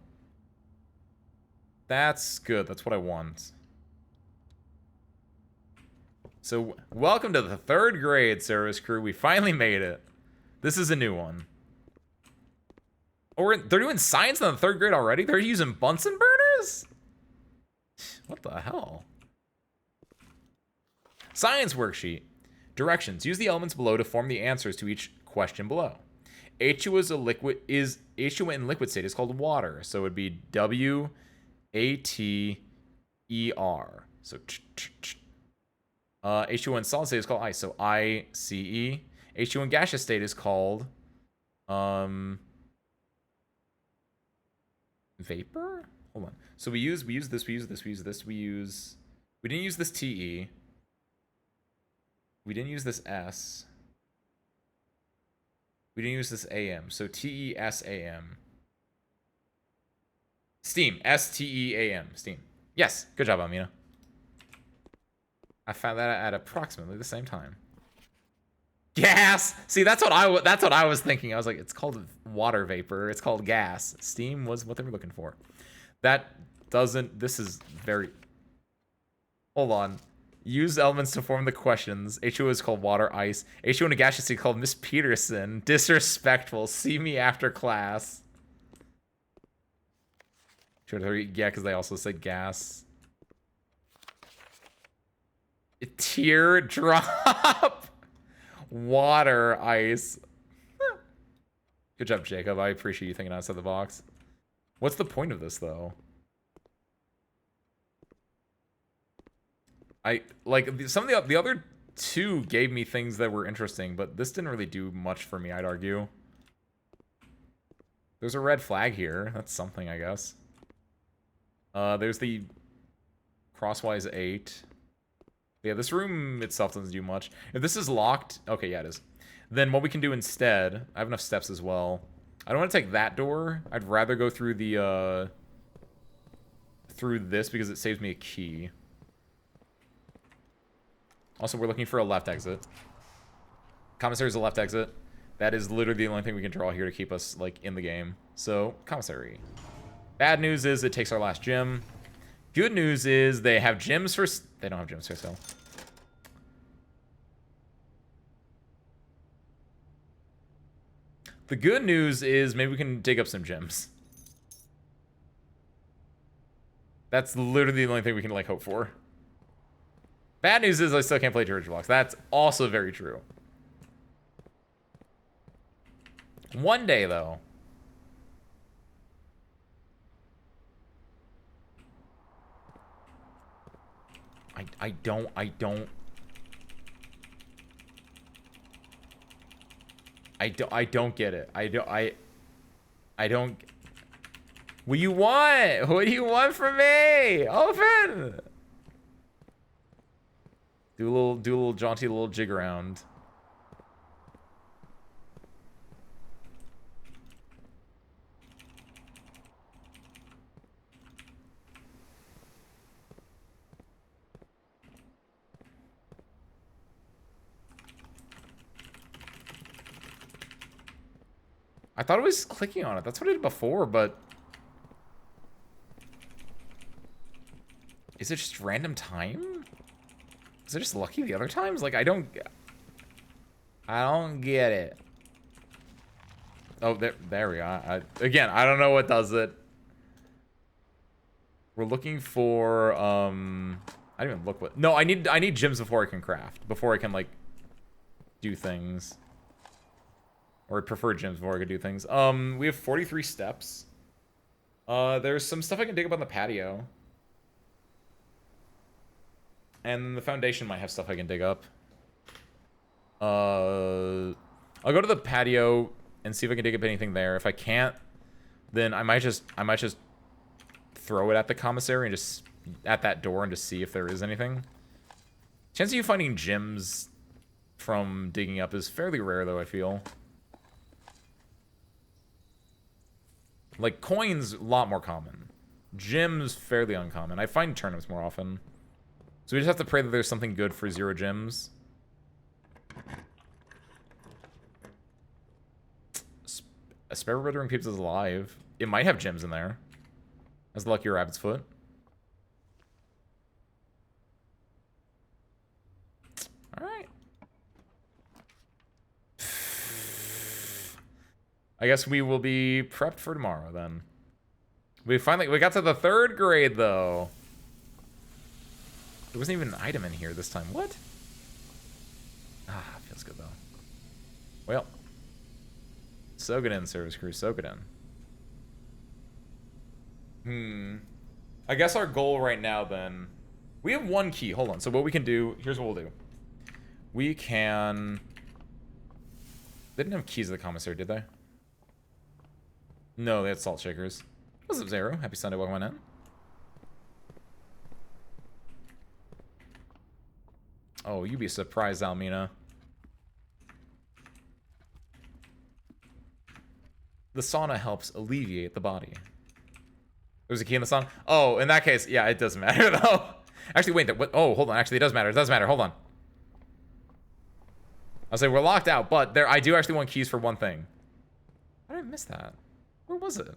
That's good. That's what I want. So, welcome to the 3rd grade service crew. We finally made it. This is a new one. Oh, they're doing science in the 3rd grade already? They're using Bunsen burners? What the hell? Science worksheet. Directions. Use the elements below to form the answers to each question below. H2 in liquid state is called water. So it would be W-A-T-E-R. So H2O in solid state is called ice. So I-C-E. H2O in gaseous state is called vapor? Hold on. So we use this, we didn't use this TE. We didn't use this S. We didn't use this AM. So TESAM. Steam. STEAM. Steam. Yes. Good job, Amina. I found that at approximately the same time. Gas. See, that's what I was thinking. I was like, it's called water vapor. It's called gas. Steam was what they were looking for. That doesn't. This is very. Hold on. Use elements to form the questions. H2O is called water, ice. H2O in a gaseous state called Miss Peterson. Disrespectful. See me after class. Yeah, because they also said gas. Teardrop. Water, ice. Good job, Jacob. I appreciate you thinking outside the box. What's the point of this, though? Some of the other two gave me things that were interesting, but this didn't really do much for me, I'd argue. There's a red flag here. That's something, I guess. There's the crosswise 8. Yeah, this room itself doesn't do much. If this is locked... Okay, yeah, it is. Then what we can do instead... I have enough steps as well. I don't want to take that door. I'd rather go through the, through this because it saves me a key. Also, we're looking for a left exit. Commissary is a left exit. That is literally the only thing we can draw here to keep us, like, in the game. So, commissary. Bad news is it takes our last gym. Good news is they have gyms for... They don't have gyms for sale. The good news is maybe we can dig up some gems. That's literally the only thing we can, like, hope for. Bad news is I still can't play George Blocks. That's also very true. One day, though. I don't get it. I don't. What do you want? What do you want from me? Open. Do a little jaunty little jig around. I thought it was clicking on it. That's what I did before, but... Is it just random time? Is it just lucky the other times? Like, I don't get it. Oh, there we are. Again, I don't know what does it. We're looking for, I didn't even look what... No, I need gems before I can craft. Before I can, like, do things. Or I prefer gyms before I could do things. We have 43 steps. There's some stuff I can dig up on the patio. And the foundation might have stuff I can dig up. I'll go to the patio and see if I can dig up anything there. If I can't, then I might just throw it at the commissary and just at that door and just see if there is anything. Chance of you finding gems from digging up is fairly rare, though, I feel. Like, coins, a lot more common. Gems, fairly uncommon. I find turnips more often. So we just have to pray that there's something good for 0 gems. A spare withering peeps is alive. It might have gems in there. That's the lucky rabbit's foot. Alright. I guess we will be prepped for tomorrow, then. We got to the 3rd grade, though. There wasn't even an item in here this time. What? Ah, feels good, though. Well. Soak it in, service crew. Soak it in. I guess our goal right now, then... We have 1 key. Hold on. So what we can do... Here's what we'll do. We can... They didn't have keys at the commissary, did they? No, they had salt shakers. What's up, Zero? Happy Sunday. Welcome on in. Oh, you'd be surprised, Almina. The sauna helps alleviate the body. There's a key in the sauna? Oh, in that case, yeah, it doesn't matter, though. Actually, wait. What? Oh, hold on. Actually, it does matter. It does matter. Hold on. I'll say we're locked out, but I do actually want keys for 1 thing. How did I miss that? Where was it?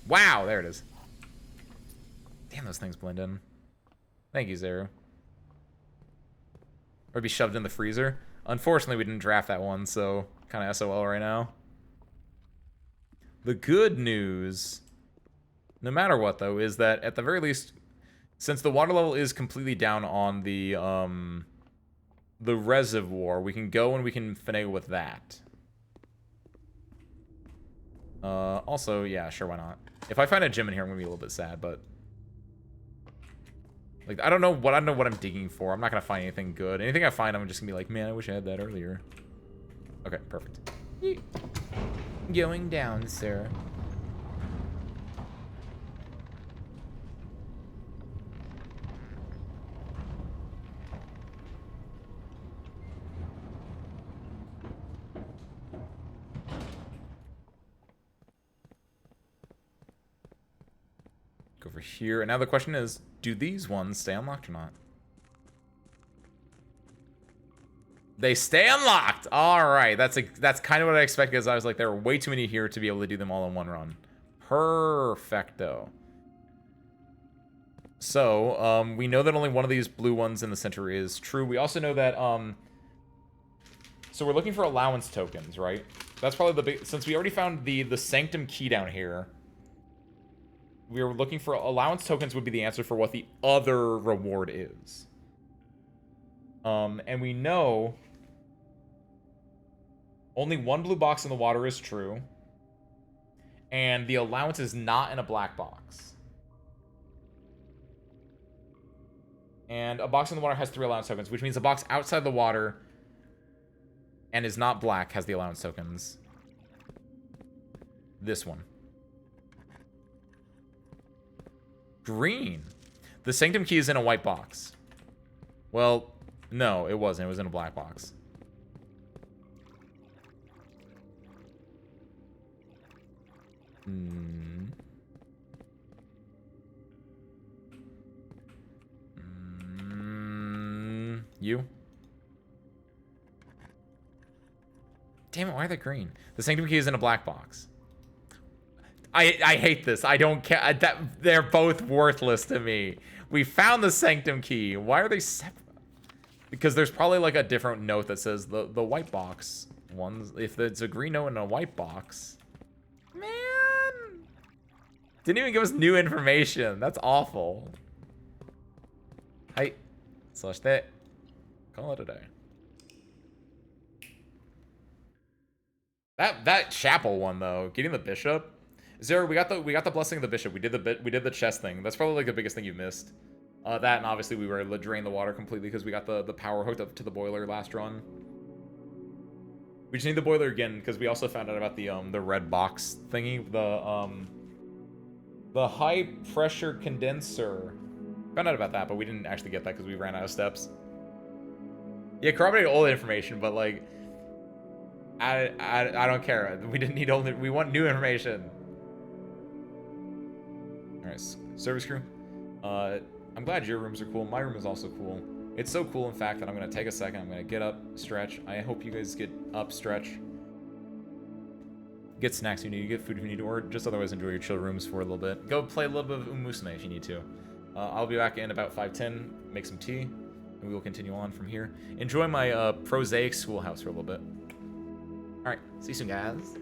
Wow, there it is. Damn, those things blend in. Thank you, Zero. Or be shoved in the freezer. Unfortunately, we didn't draft that one, so kind of SOL right now. The good news, no matter what, though, is that at the very least, since the water level is completely down on the reservoir, we can go and we can finagle with that. Also, yeah, sure, why not? If I find a gem in here, I'm gonna be a little bit sad, but like, I don't know what I'm digging for. I'm not gonna find anything good. Anything I find, I'm just gonna be like, man, I wish I had that earlier. Okay, perfect. Yeet. Going down, sir. Go over here. And now the question is, do these ones stay unlocked or not? They stay unlocked! Alright, that's kind of what I expected, because I was like, there are way too many here to be able to do them all in one run. Perfecto. So, we know that only one of these blue ones in the center is true. We also know that, so we're looking for allowance tokens, right? That's probably the big... Since we already found the Sanctum key down here, we were looking for allowance tokens would be the answer for what the other reward is. And we know only one blue box in the water is true, and the allowance is not in a black box. And a box in the water has 3 allowance tokens, which means a box outside the water and is not black has the allowance tokens. This one. Green. The Sanctum key is in a white box. Well, no, it wasn't. It was in a black box. You? Damn it, why are they green? The Sanctum key is in a black box. I hate this. I don't care. They're both worthless to me. We found the Sanctum key. Why are they separate? Because there's probably like a different note that says the white box ones. If it's a green note in a white box. Man. Didn't even give us new information. That's awful. Hi. Slash that. Call it a day. That chapel one though, getting the bishop. Zero, we got the blessing of the bishop. We did the chest thing. That's probably like the biggest thing you missed. That, and obviously we were able to drain the water completely because we got the power hooked up to the boiler last run. We just need the boiler again because we also found out about the red box thingy, the high pressure condenser. Found out about that, but we didn't actually get that because we ran out of steps. Yeah, corroborated old information, but like, I don't care. We didn't need old. We want new information. All right, service crew. I'm glad your rooms are cool. My room is also cool. It's so cool, in fact, that I'm gonna take a second. I'm gonna get up, stretch. I hope you guys get up, stretch. Get snacks if you need, get food if you need, or just otherwise enjoy your chill rooms for a little bit. Go play a little bit of Umusume if you need to. I'll be back in about 5:10. Make some tea, and we will continue on from here. Enjoy my prosaic schoolhouse for a little bit. All right, see you soon, guys.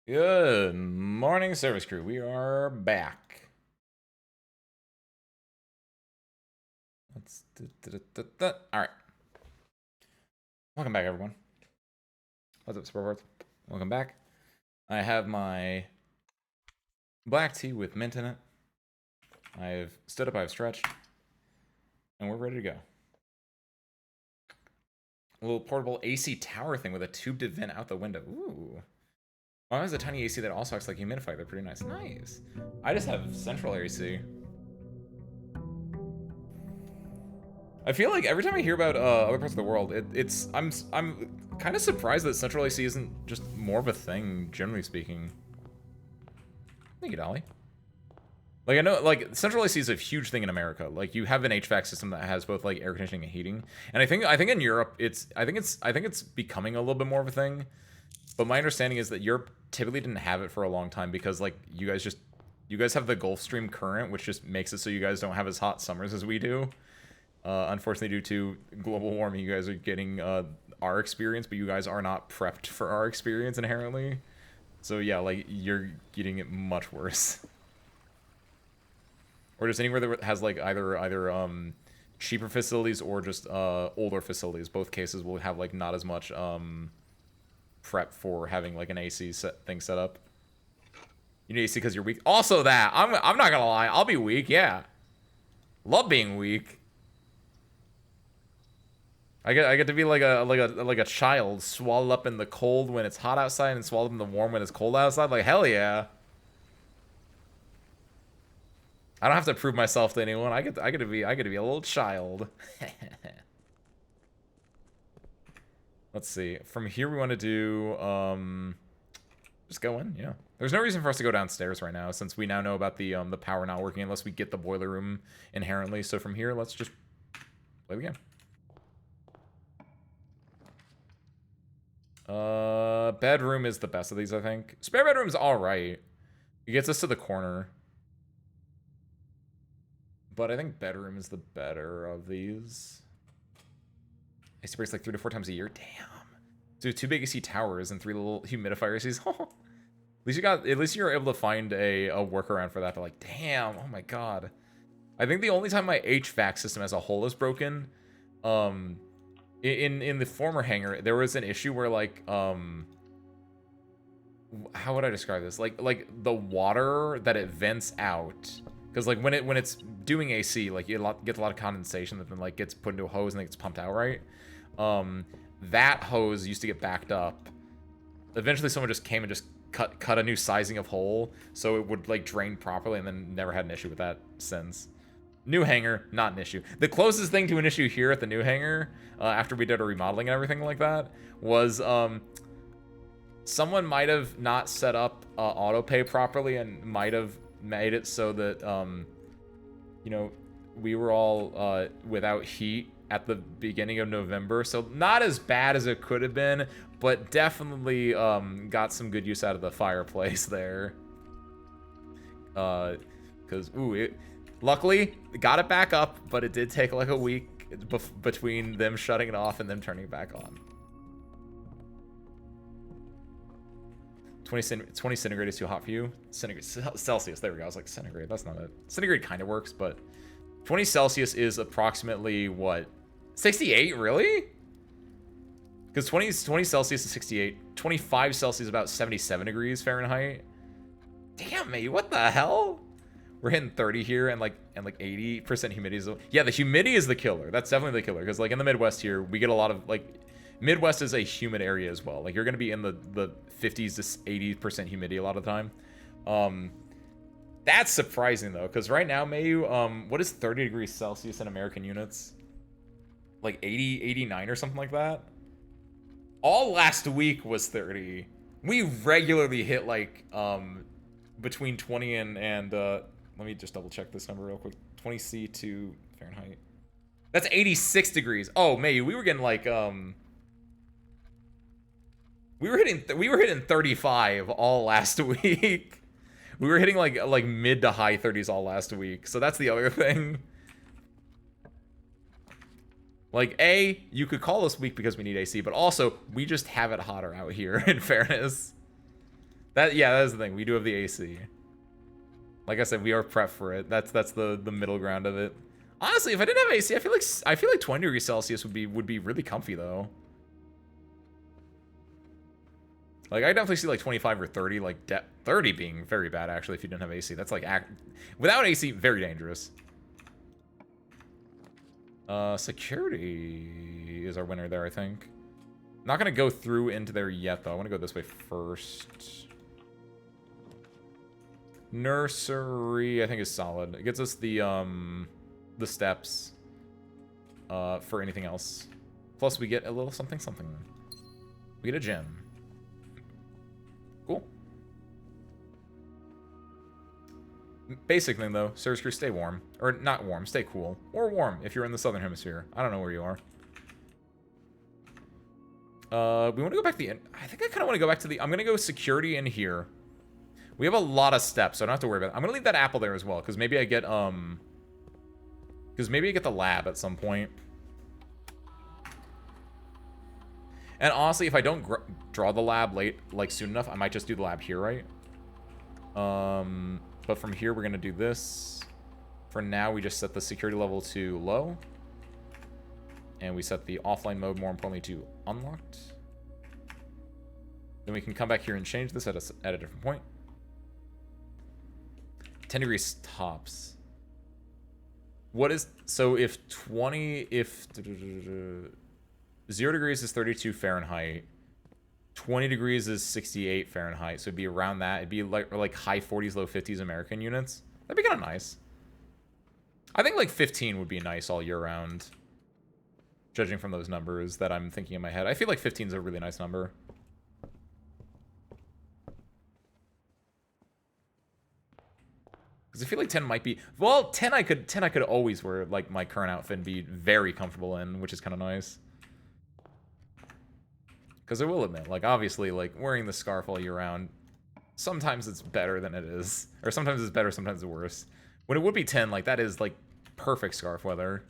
Good morning, service crew. We are back. All right. Welcome back, everyone. What's up, Sportworth? Welcome back. I have my black tea with mint in it. I've stood up, I've stretched, and we're ready to go. A little portable AC tower thing with a tubed vent out the window. Ooh. Oh, has a tiny AC that also acts like a humidifier. They're pretty nice. Nice. I just have central AC. I feel like every time I hear about other parts of the world, I'm kind of surprised that central AC isn't just more of a thing, generally speaking. Thank you, Dolly. Like, I know, like, central AC is a huge thing in America. Like, you have an HVAC system that has both like air conditioning and heating, and I think in Europe I think it's becoming a little bit more of a thing. But my understanding is that Europe typically didn't have it for a long time because like you guys have the Gulf Stream current, which just makes it so you guys don't have as hot summers as we do. Unfortunately, due to global warming, you guys are getting our experience, but you guys are not prepped for our experience inherently. So yeah, like you're getting it much worse. Or just anywhere that has like either cheaper facilities or just older facilities. Both cases will have like not as much prep for having like an AC thing set up. You need AC because you're weak. Also that I'm not gonna lie, I'll be weak. Yeah, love being weak. I get to be like a child, swallowed up in the cold when it's hot outside and swallowed up in the warm when it's cold outside. Like hell yeah. I don't have to prove myself to anyone. I get to be a little child. Let's see. From here we want to do just go in, yeah. There's no reason for us to go downstairs right now since we now know about the power not working unless we get the boiler room inherently. So from here, let's just play the game. Bedroom is the best of these, I think. Spare bedroom's alright. It gets us to the corner. But I think bedroom is the better of these. AC breaks like 3 to 4 times a year. Damn. Dude, 2 big AC towers and 3 little humidifier ACs. At least you're able to find a workaround for that. But like, damn, oh my god. I think the only time my HVAC system as a whole is broken, in the former hangar, there was an issue where like, how would I describe this? Like the water that it vents out, because like when it's doing AC, like you get a lot of condensation that then like gets put into a hose and then gets pumped out, right? That hose used to get backed up. Eventually, someone just came and just cut a new sizing of hole so it would like drain properly, and then never had an issue with that since. New hangar, not an issue. The closest thing to an issue here at the new hangar, after we did a remodeling and everything like that, was someone might have not set up auto pay properly and might have made it so that you know, we were all without heat at the beginning of November, so not as bad as it could have been, but definitely got some good use out of the fireplace there. Because luckily got it back up, but it did take like a week between them shutting it off and them turning it back on. 20 centigrade is too hot for you? Celsius, there we go. I was like, centigrade, that's not it. Centigrade kind of works, but 20 Celsius is approximately, what, 68, really? Because 20 Celsius is 68. 25 Celsius is about 77 degrees Fahrenheit. Damn me, what the hell? We're hitting 30 here and like 80% humidity. Yeah, the humidity is the killer. That's definitely the killer. Because like in the Midwest here, we get a lot of like, Midwest is a humid area as well. Like you're gonna be in the 50s to 80% humidity a lot of the time. That's surprising though, because right now, Mayu, what is 30 degrees Celsius in American units? Like 80, 89 or something like that? All last week was 30. We regularly hit like between 20 and let me just double check this number real quick. 20 C to Fahrenheit. That's 86 degrees. Oh, Mayu, we were getting like we were hitting 35 all last week. We were hitting like mid to high 30s all last week. So that's the other thing. Like, A, you could call us weak because we need AC, but also we just have it hotter out here, in fairness. That is the thing. We do have the AC. Like I said, we are prepped for it. That's the middle ground of it. Honestly, if I didn't have AC, I feel like 20 degrees Celsius would be really comfy though. Like I definitely see like 25 or 30, like 30 being very bad actually if you didn't have AC. That's like without AC, very dangerous. Security is our winner there, I think. Not gonna go through into there yet though. I want to go this way first. Nursery, I think, is solid. It gets us the steps for anything else. Plus, we get a little something. We get a gem. Cool. Basic thing, though. Service crew, stay warm. Or not warm, stay cool. Or warm, if you're in the southern hemisphere. I don't know where you are. We want to go back to the... I think I kind of want to go back to the... I'm going to go security in here. We have a lot of steps, so I don't have to worry about it. I'm going to leave that apple there as well, because maybe I get, because maybe I get the lab at some point. And honestly, if I don't draw the lab soon enough, I might just do the lab here, right? But from here, we're going to do this. For now, we just set the security level to low. And we set the offline mode, more importantly, to unlocked. Then we can come back here and change this at a different point. 10 degrees tops. What is... So if 0 degrees is 32 Fahrenheit. 20 degrees is 68 Fahrenheit. So it'd be around that. It'd be like high 40s, low 50s American units. That'd be kind of nice. I think like 15 would be nice all year round. Judging from those numbers that I'm thinking in my head. I feel like 15 is a really nice number. Because I feel like 10 might be... Well, 10 I could always wear like my current outfit and be very comfortable in, which is kind of nice. Because I will admit, like, obviously, like, wearing the scarf all year round, sometimes it's better than it is. Or sometimes it's better, sometimes it's worse. When it would be 10, like, that is, like, perfect scarf weather.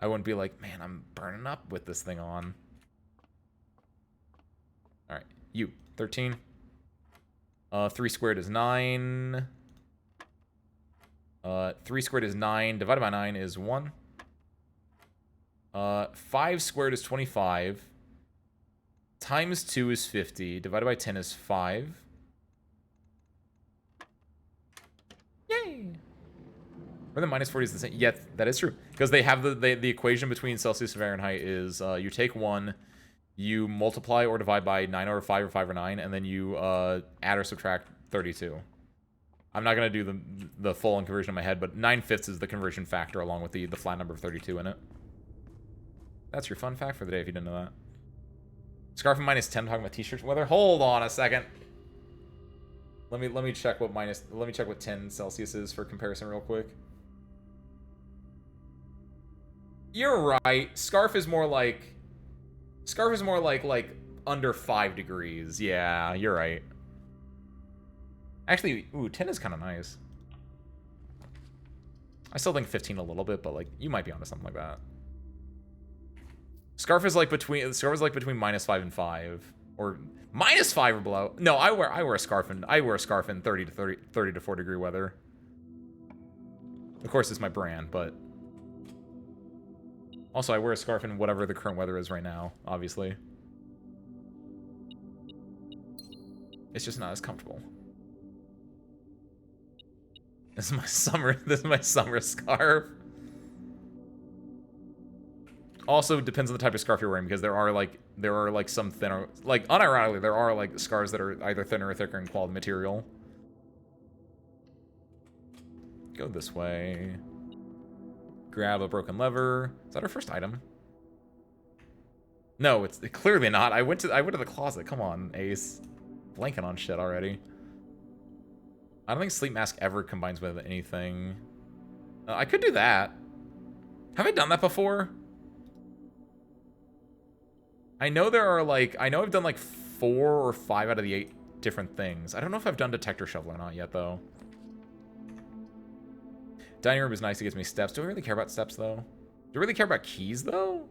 I wouldn't be like, man, I'm burning up with this thing on. Alright, you, 13. 3 squared is 9. 3 squared is 9. Divided by 9 is 1. 5 squared is 25. Times 2 is 50. Divided by 10 is 5. Yay! Or the minus 40 is the same. Yeah, that is true. Because they have the equation between Celsius and Fahrenheit is you take 1, you multiply or divide by 9 or 5 or 9, and then you add or subtract 32. I'm not going to do the full conversion in my head, but 9/5 is the conversion factor along with the flat number of 32 in it. That's your fun fact for the day if you didn't know that. Scarf and minus 10 talking about t-shirts weather. Hold on a second. Let me check what 10 Celsius is for comparison real quick. You're right. Scarf is more like under 5 degrees. Yeah, you're right. Actually, ooh, 10 is kind of nice. I still think 15 a little bit, but like you might be onto something like that. Scarf is like between minus 5 and 5, or minus 5 or below. No, I wear a scarf in 30 to 4 degree weather. Of course, it's my brand, but also I wear a scarf in whatever the current weather is right now. Obviously, it's just not as comfortable. This is my summer. This is my summer scarf. Also depends on the type of scarf you're wearing, because there are like some thinner, like unironically there are like scarves that are either thinner or thicker in quality material. Go this way. Grab a broken lever. Is that our first item? No, it's clearly not. I went to the closet. Come on, Ace. Blanking on shit already. I don't think sleep mask ever combines with anything. I could do that. Have I done that before? I know there are like, I know I've done like 4 or 5 out of the 8 different things. I don't know if I've done detector shovel or not yet though. Dining room is nice, it gives me steps. Do I really care about steps though? Do I really care about keys though?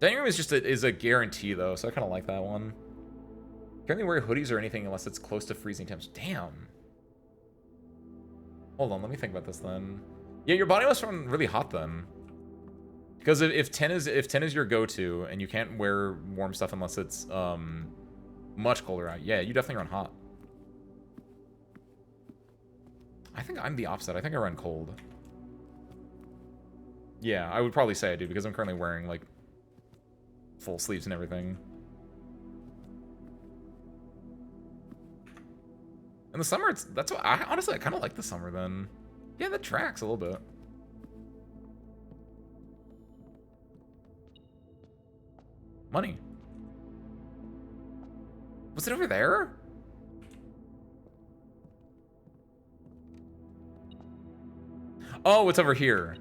Dining room is just is a guarantee though, so I kind of like that one. Can't wear hoodies or anything unless it's close to freezing temps. Damn. Hold on, let me think about this then. Yeah, your body must run really hot then. Because if 10 is your go-to and you can't wear warm stuff unless it's much colder out, yeah, you definitely run hot. I think I'm the opposite. I think I run cold. Yeah, I would probably say I do because I'm currently wearing like full sleeves and everything. In the summer, that's what I honestly I kind of like the summer then. Yeah, that tracks a little bit. Money. Was it over there? Oh, it's over here.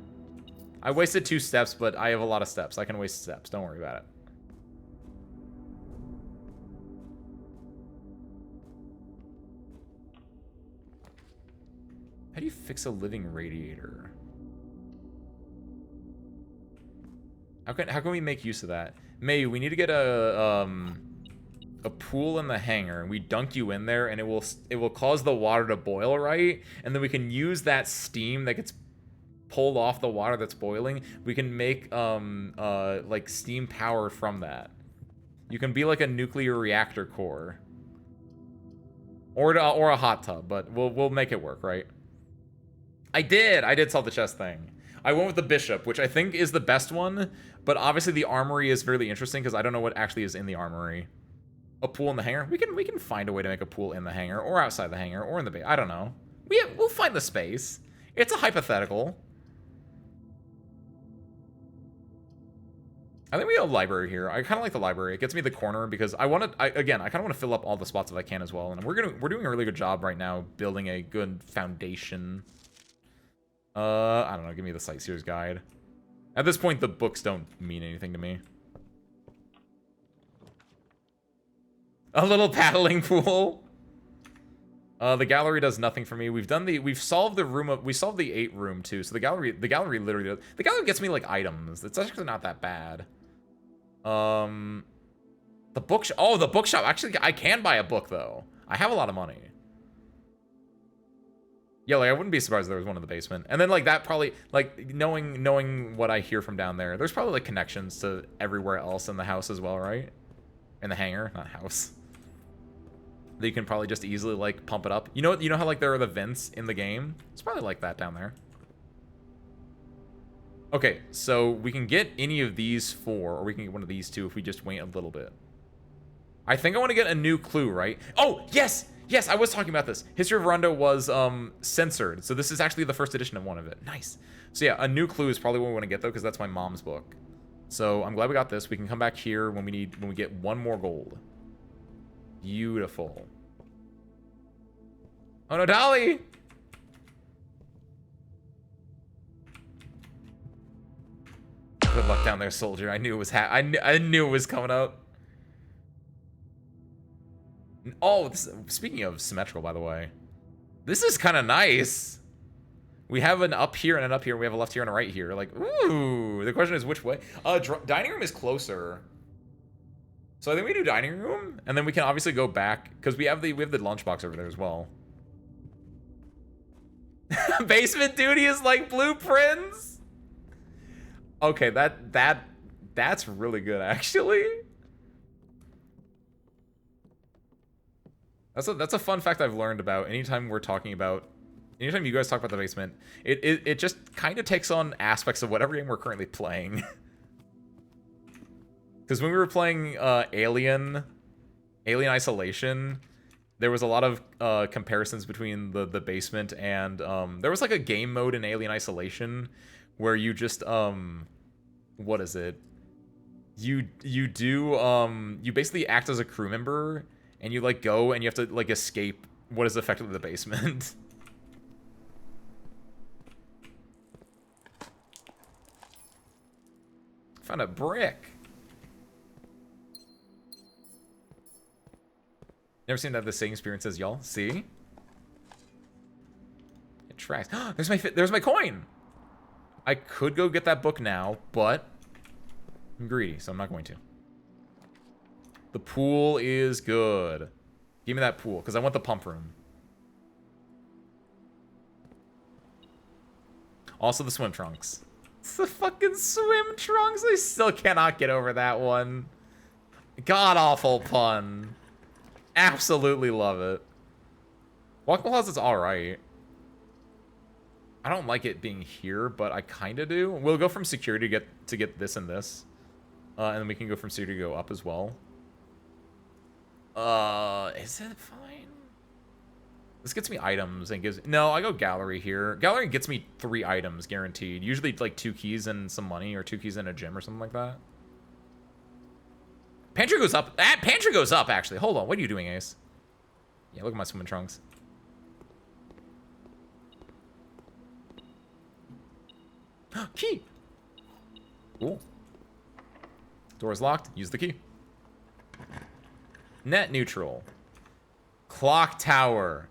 I wasted 2 steps, but I have a lot of steps. I can waste steps. Don't worry about it. How do you fix a living radiator? How can we make use of that? May, we need to get a pool in the hangar, and we dunk you in there, and it will cause the water to boil, right? And then we can use that steam that gets pulled off the water that's boiling. We can make like steam power from that. You can be like a nuclear reactor core, or a hot tub, but we'll make it work, right? I did solve the chest thing. I went with the bishop, which I think is the best one, but obviously the armory is really interesting because I don't know what actually is in the armory. A pool in the hangar? We can find a way to make a pool in the hangar, or outside the hangar, or in the base. I don't know. We'll find the space. It's a hypothetical. I think we have a library here. I kind of like the library. It gets me the corner because I kind of want to fill up all the spots if I can as well. And we're doing a really good job right now building a good foundation. I don't know. Give me the Sightseer's Guide. At this point, the books don't mean anything to me. A little paddling pool. The gallery does nothing for me. We've solved the room we solved the 8 room too. So the gallery literally does. The gallery gets me like items. It's actually not that bad. The bookshop. Oh, the bookshop. Actually, I can buy a book though. I have a lot of money. Yeah, like I wouldn't be surprised if there was one in the basement. And then like that probably like knowing what I hear from down there, there's probably like connections to everywhere else in the house as well, right? In the hangar, not house. That you can probably just easily like pump it up. You know how like there are the vents in the game? It's probably like that down there. Okay, so we can get any of these 4, or we can get one of these 2 if we just wait a little bit. I think I want to get a new clue, right? Oh, yes! Yes, I was talking about this. History of Rondo was censored, so this is actually the first edition of one of it. Nice. So yeah, a new clue is probably what we want to get though, because that's my mom's book. So I'm glad we got this. We can come back here when we get 1 more gold. Beautiful. Oh no, Dolly! Good luck down there, soldier. I knew it was I knew it was coming up. Oh, speaking of symmetrical, by the way, this is kind of nice. We have an up here and an up here. We have a left here and a right here. Like, ooh. The question is which way. Dining room is closer. So I think we do dining room, and then we can obviously go back because we have the lunchbox over there as well. Basement duty is like blueprints. Okay, that's really good actually. That's a fun fact I've learned about. Anytime you guys talk about the basement, it just kind of takes on aspects of whatever game we're currently playing. Because when we were playing Alien Isolation, there was a lot of comparisons between the basement and there was like a game mode in Alien Isolation where you just what is it? You basically act as a crew member and you like go and you have to like escape what is effectively the basement. Found a brick. Never seen that the same experience as y'all. See? It tracks. There's my coin. I could go get that book now, but I'm greedy, so I'm not going to. The pool is good. Give me that pool, because I want the pump room. Also the swim trunks. It's the fucking swim trunks. I still cannot get over that one. God-awful pun. Absolutely love it. Walk-in closet's alright. I don't like it being here, but I kind of do. We'll go from security to get this and this. And then we can go from security to go up as well. Is it fine? This gets me items and gives... No, I go gallery here. Gallery gets me 3 items guaranteed. Usually like 2 keys and some money, or 2 keys and a gem or something like that. Pantry goes up. Pantry goes up, actually. Hold on. What are you doing, Ace? Yeah, look at my swimming trunks. Key. Cool. Door's locked. Use the key. Net neutral. Clock tower.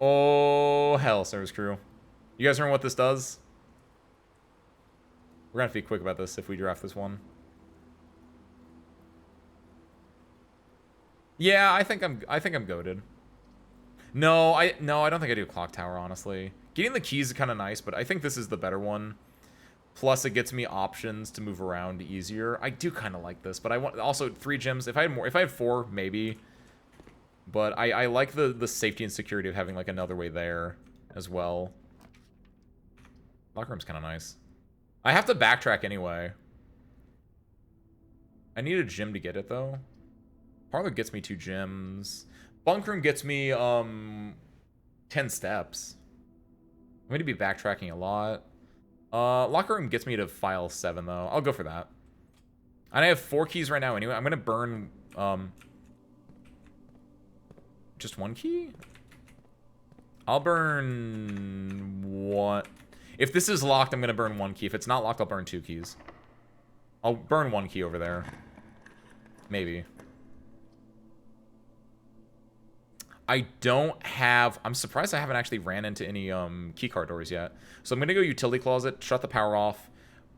Oh, hell, service crew. You guys remember what this does? We're gonna have to be quick about this if we draft this one. Yeah, I think I'm goated. No, I don't think I do clock tower, honestly. Getting the keys is kind of nice, but I think this is the better one. Plus, it gets me options to move around easier. I do kind of like this, but I want also 3 gems. If I had more, if I had 4, maybe. But I like the safety and security of having like another way there as well. Locker room's kind of nice. I have to backtrack anyway. I need a gym to get it though. Parlor gets me 2 gems. Bunk room gets me 10 steps. I'm going to be backtracking a lot. Locker room gets me to file 7 though. I'll go for that. And I have 4 keys right now anyway. I'm going to burn just 1 key? I'll burn 1. If this is locked, I'm going to burn 1 key. If it's not locked, I'll burn 2 keys. I'll burn 1 key over there. Maybe. I don't have... I'm surprised I haven't actually ran into any keycard doors yet. So I'm going to go utility closet, shut the power off.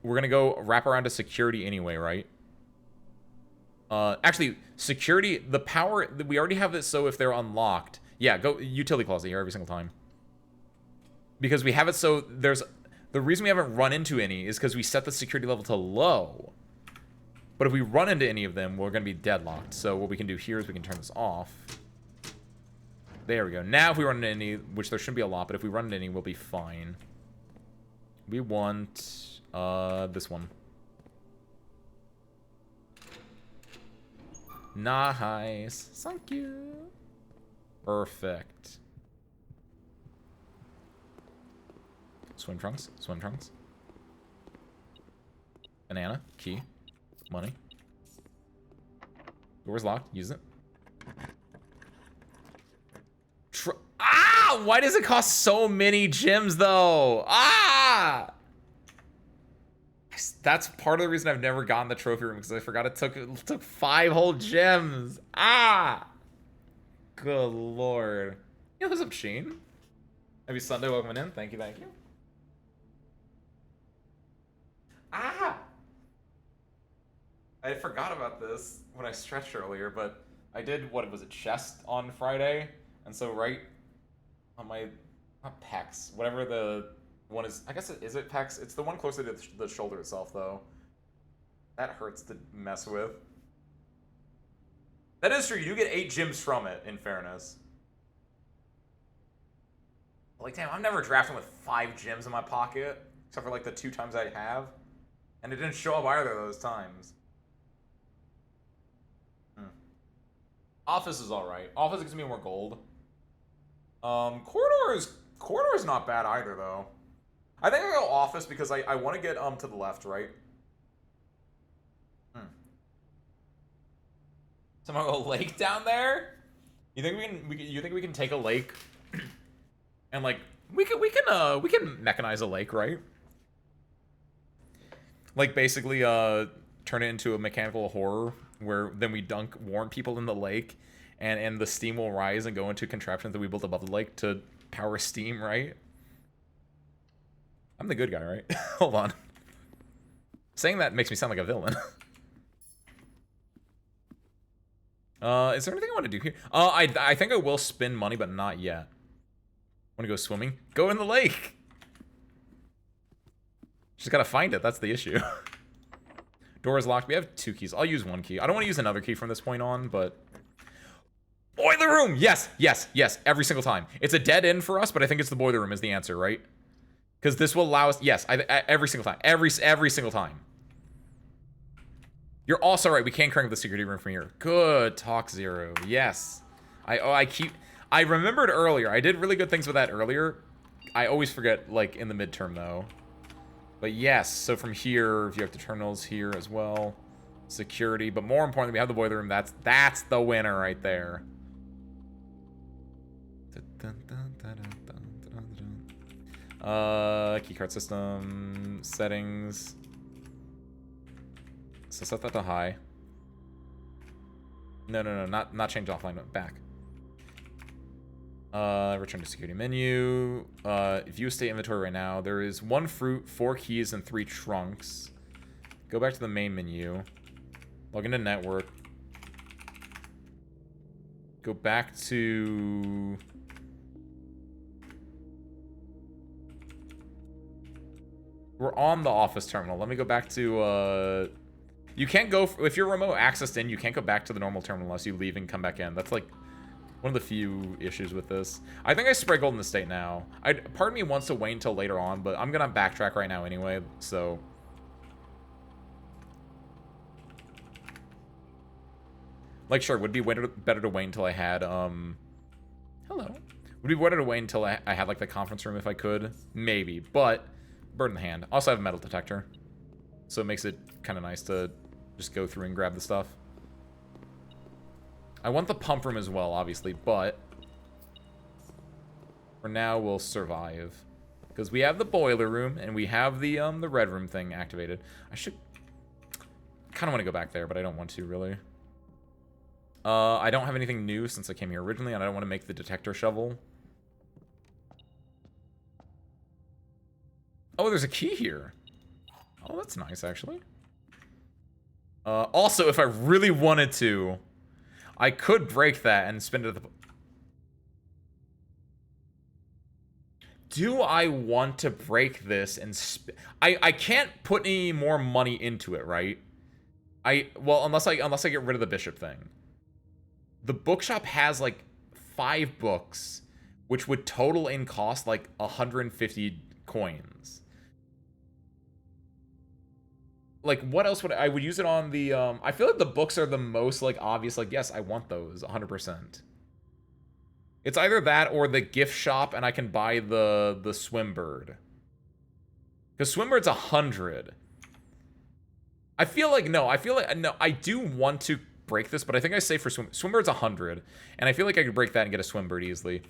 We're going to go wrap around to security anyway, right? Actually, security, the power... We already have this, so if they're unlocked... Yeah, go utility closet here every single time. Because we have it so there's... The reason we haven't run into any is because we set the security level to low. But if we run into any of them, we're going to be deadlocked. So what we can do here is we can turn this off. There we go. Now if we run into any, which there shouldn't be a lot, but if we run into any, we'll be fine. We want this one. Nice. Thank you. Perfect. Swim trunks. Swim trunks. Banana. Key. Money. Door's locked. Use it. Ah! Why does it cost so many gems, though? Ah! That's part of the reason I've never gotten the trophy room, because I forgot it took 5 whole gems. Ah! Good lord. Yo, what's up, Sheen? Happy Sunday, welcome in. Thank you, thank you. Ah! I forgot about this when I stretched earlier, but I did, what was it, chest on Friday? And so right on my, not pecs, whatever the one is, I guess is it pecs? It's the one closer to the shoulder itself, though. That hurts to mess with. That is true, you do get 8 gems from it, in fairness. Like, damn, I'm never drafting with 5 gems in my pocket, except for like the 2 times I have. And it didn't show up either of those times. Office is alright. Office gives me more gold. Corridor is not bad either, though. I think I'll go office because I want to get to the left, right? Someone go lake down there? You think we can take a lake and like we can mechanize a lake, right? Like basically turn it into a mechanical horror where then we warn people in the lake and the steam will rise and go into contraptions that we built above the lake to power steam, right? I'm the good guy, right? Hold on. Saying that makes me sound like a villain. Is there anything I want to do here? I think I will spend money, but not yet. Want to go swimming? Go in the lake! Just gotta find it, that's the issue. Door is locked. We have 2 keys. I'll use 1 key. I don't want to use another key from this point on, but... Boiler room! Yes, yes, yes, every single time. It's a dead end for us, but I think it's the boiler room is the answer, right? Because this will allow us... Yes, every single time. Every single time. You're also right. We can crank the security room from here. Good talk, Zero. Yes. I remembered earlier. I did really good things with that earlier. I always forget, like, in the midterm, though. But yes, so from here, you have the terminals here as well. Security, but more importantly, we have the boiler room. That's the winner right there. Keycard system settings. So set that to high. No, not change offline, no, back. Return to security menu. View state inventory right now. There is 1 fruit, 4 keys, and 3 trunks. Go back to the main menu. Log into network. Go back to... We're on the office terminal. Let me go back to, You can't go... If you're remote accessed in, you can't go back to the normal terminal unless you leave and come back in. That's, like, one of the few issues with this. I think I spray gold in the state now. Part of me wants to wait until later on, but I'm gonna backtrack right now anyway, so... Like, sure, would be better to wait until I had, Hello. Would be better to wait until I had, like, the conference room if I could. Maybe, but... Bird in the hand. Also have a metal detector. So it makes it kind of nice to just go through and grab the stuff. I want the pump room as well, obviously, but... For now, we'll survive. Because we have the boiler room, and we have the red room thing activated. I should... kind of want to go back there, but I don't want to, really. I don't have anything new since I came here originally, and I don't want to make the detector shovel. Oh, there's a key here. Oh, that's nice, actually. Also, if I really wanted to, I could break that and spin it at the... Do I want to break this and... I can't put any more money into it, right? Well, unless I get rid of the bishop thing. The bookshop has, like, 5 books, which would total in cost, like, 150 coins. Like, what else would I would use it on the, I feel like the books are the most, like, obvious, like, yes, I want those, 100%. It's either that or the gift shop, and I can buy the Swimbird. Because Swimbird's 100. I feel like, no, I do want to break this, but I think I say for Swimbird's 100, and I feel like I could break that and get a Swimbird easily.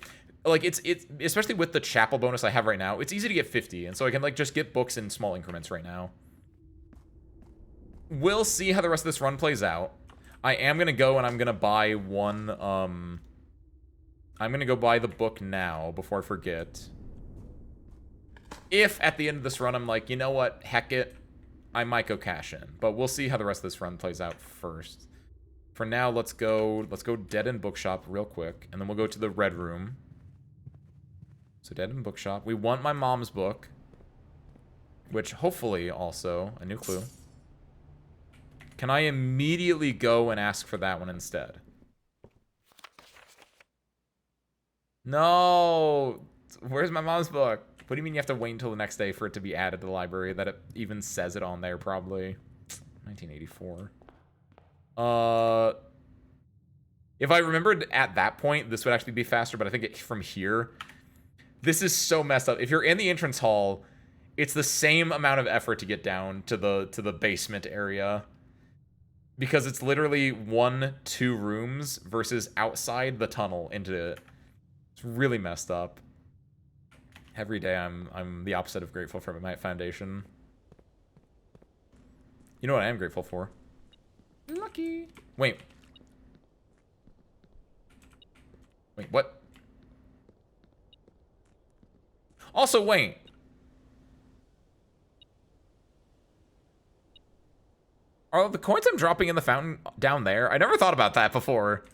Like, it's especially with the chapel bonus I have right now, it's easy to get 50, and so I can, like, just get books in small increments right now. We'll see how the rest of this run plays out. I am gonna go and I'm gonna buy one, I'm gonna go buy the book now before I forget. If at the end of this run I'm like, you know what, heck it, I might go cash in. But we'll see how the rest of this run plays out first. For now, let's go Dead End Bookshop real quick, and then we'll go to the red room. So Dead End Bookshop. We want my mom's book, which hopefully also, a new clue. Can I immediately go and ask for that one instead? No! Where's my mom's book? What do you mean you have to wait until the next day for it to be added to the library? That it even says it on there, probably. 1984. If I remembered at that point, this would actually be faster, but I think from here... This is so messed up. If you're in the entrance hall, it's the same amount of effort to get down to the basement area. Because it's literally 1-2 rooms versus outside the tunnel into it. It's really messed up. Every day I'm the opposite of grateful for my foundation. You know what I am grateful for? Lucky. Wait. Wait, what? Also, wait. Are the coins I'm dropping in the fountain down there? I never thought about that before.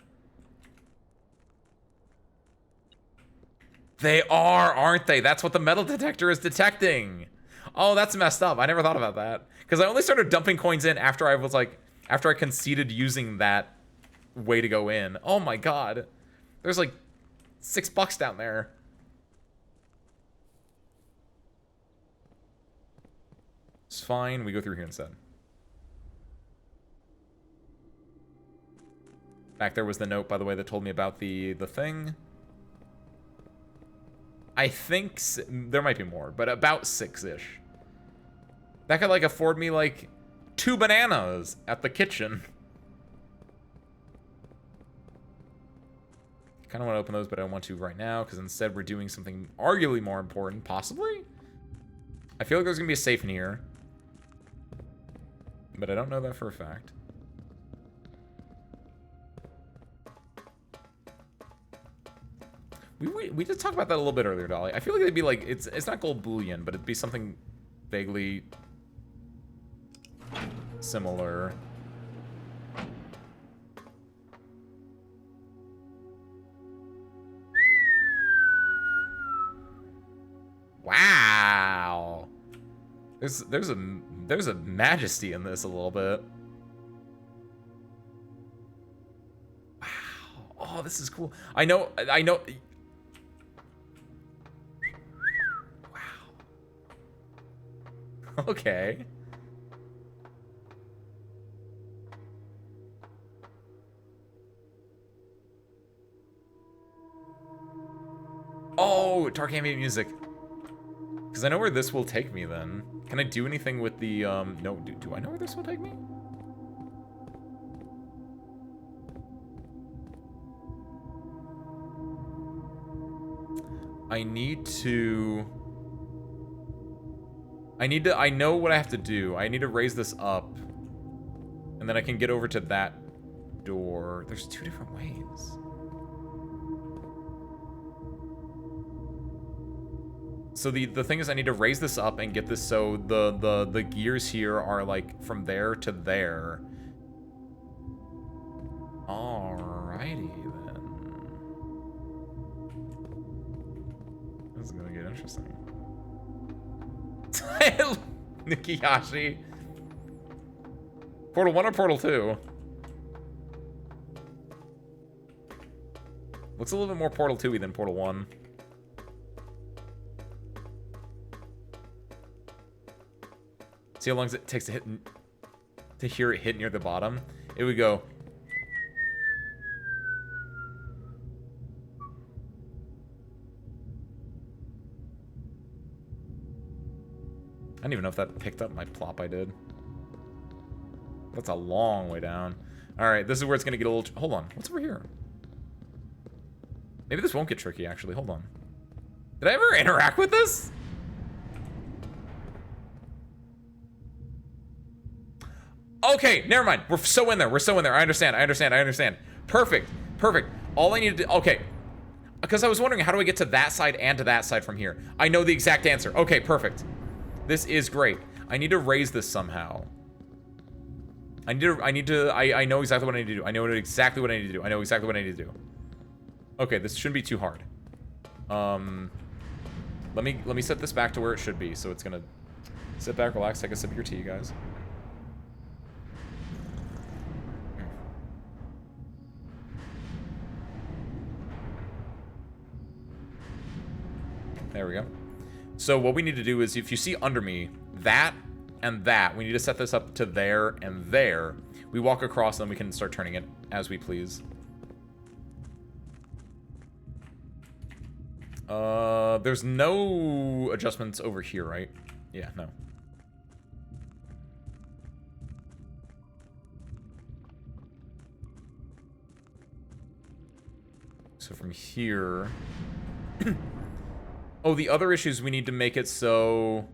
They are, aren't they? That's what the metal detector is detecting. Oh, that's messed up. I never thought about that. Because I only started dumping coins in after I was like, after I conceded using that way to go in. Oh my god. There's like $6 down there. It's fine. We go through here instead. Back there was the note, by the way, that told me about the thing. I think there might be more, but about 6-ish. That could, like, afford me, like, 2 bananas at the kitchen. Kind of want to open those, but I don't want to right now, because instead we're doing something arguably more important, possibly? I feel like there's going to be a safe in here. But I don't know that for a fact. We did talk about that a little bit earlier, Dolly. I feel like it'd be like, it's not gold bullion, but it'd be something vaguely similar. Wow. There's a majesty in this a little bit. Wow. Oh, this is cool. I know. Okay. Oh, dark ambient music. Because I know where this will take me then. Can I do anything with the, no, do I know where this will take me? I know what I have to do. I need to raise this up. And then I can get over to that door. There's 2 different ways. So the thing is I need to raise this up and get this so the gears here are like from there to there. Alrighty then. This is gonna get interesting. Nikiyashi. Portal 1 or Portal 2? Looks a little bit more Portal 2-y than Portal 1. See how long it takes to hear it hit near the bottom? It would go. I don't even know if that picked up my plop I did. That's a long way down. Alright, this is where it's gonna get a little... Hold on, what's over here? Maybe this won't get tricky, actually. Hold on. Did I ever interact with this? Okay, never mind. We're so in there. We're so in there. I understand. Perfect. All I need to do... Okay. Because I was wondering, how do I get to that side and to that side from here? I know the exact answer. Okay, perfect. This is great. I need to raise this somehow. I know exactly what I need to do. I know exactly what I need to do. Okay, this shouldn't be too hard. Let me set this back to where it should be. So it's gonna sit back, relax, take a sip of your tea, guys. There we go. So what we need to do is, if you see under me, that and that, we need to set this up to there and there. We walk across, and then we can start turning it as we please. There's no adjustments over here, right? Yeah, no. So from here... Oh, the other issue is we need to make it so...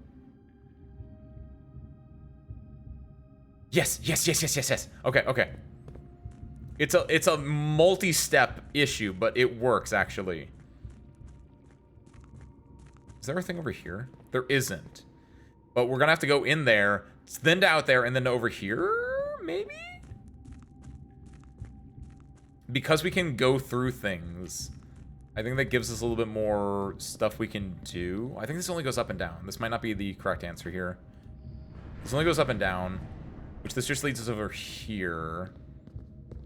Yes. Okay. It's a multi-step issue, but it works, actually. Is there a thing over here? There isn't. But we're gonna have to go in there, then to out there, and then to over here? maybe? Because we can go through things, I think that gives us a little bit more stuff we can do. I think this only goes up and down. This might not be the correct answer here. This only goes up and down, which this just leads us over here.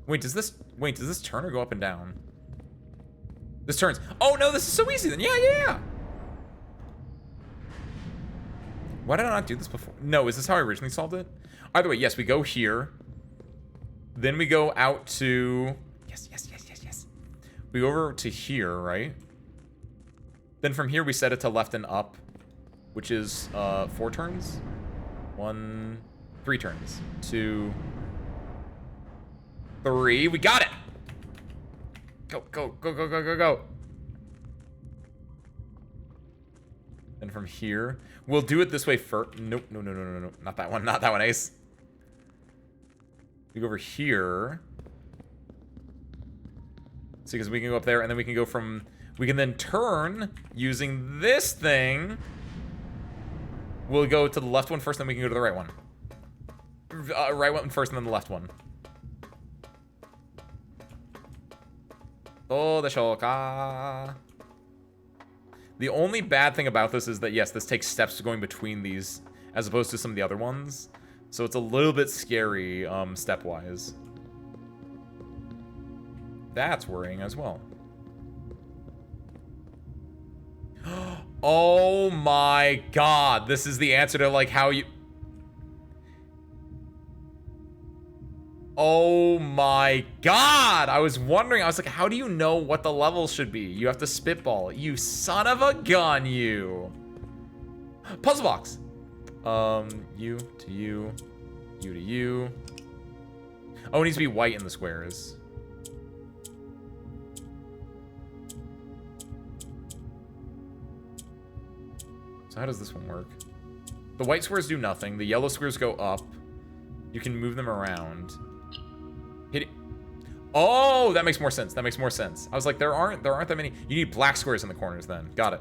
Wait, does this turn or go up and down? This turns. Oh no, this is so easy then. Yeah. Why did I not do this before? No, is this how I originally solved it? Either way, yes, we go here. Then we go out to... Yes. We go over to here, right? Then from here, we set it to left and up, which is 4 turns. 3 turns. 2, 3. We got it! Go. And from here, we'll do it this way first. Nope, no. Not that one, Ace. We go over here. See, because we can go up there, and then we can go from... We can then turn using this thing. We'll go to the left one first, then we can go to the right one. Right one first, and then the left one. Oh, the shoka. The only bad thing about this is that, yes, this takes steps going between these, as opposed to some of the other ones. So it's a little bit scary, step-wise. That's worrying as well. Oh my god, this is the answer to, like, how you... Oh my god! I was wondering, I was like, how do you know what the levels should be? You have to spitball it. You son of a gun, you! Puzzle box! You to you. You to you. Oh, it needs to be white in the squares. So how does this one work? The white squares do nothing. The yellow squares go up. You can move them around. Hit it. Oh, that makes more sense. That makes more sense. I was like, there aren't that many. You need black squares in the corners then. Got it.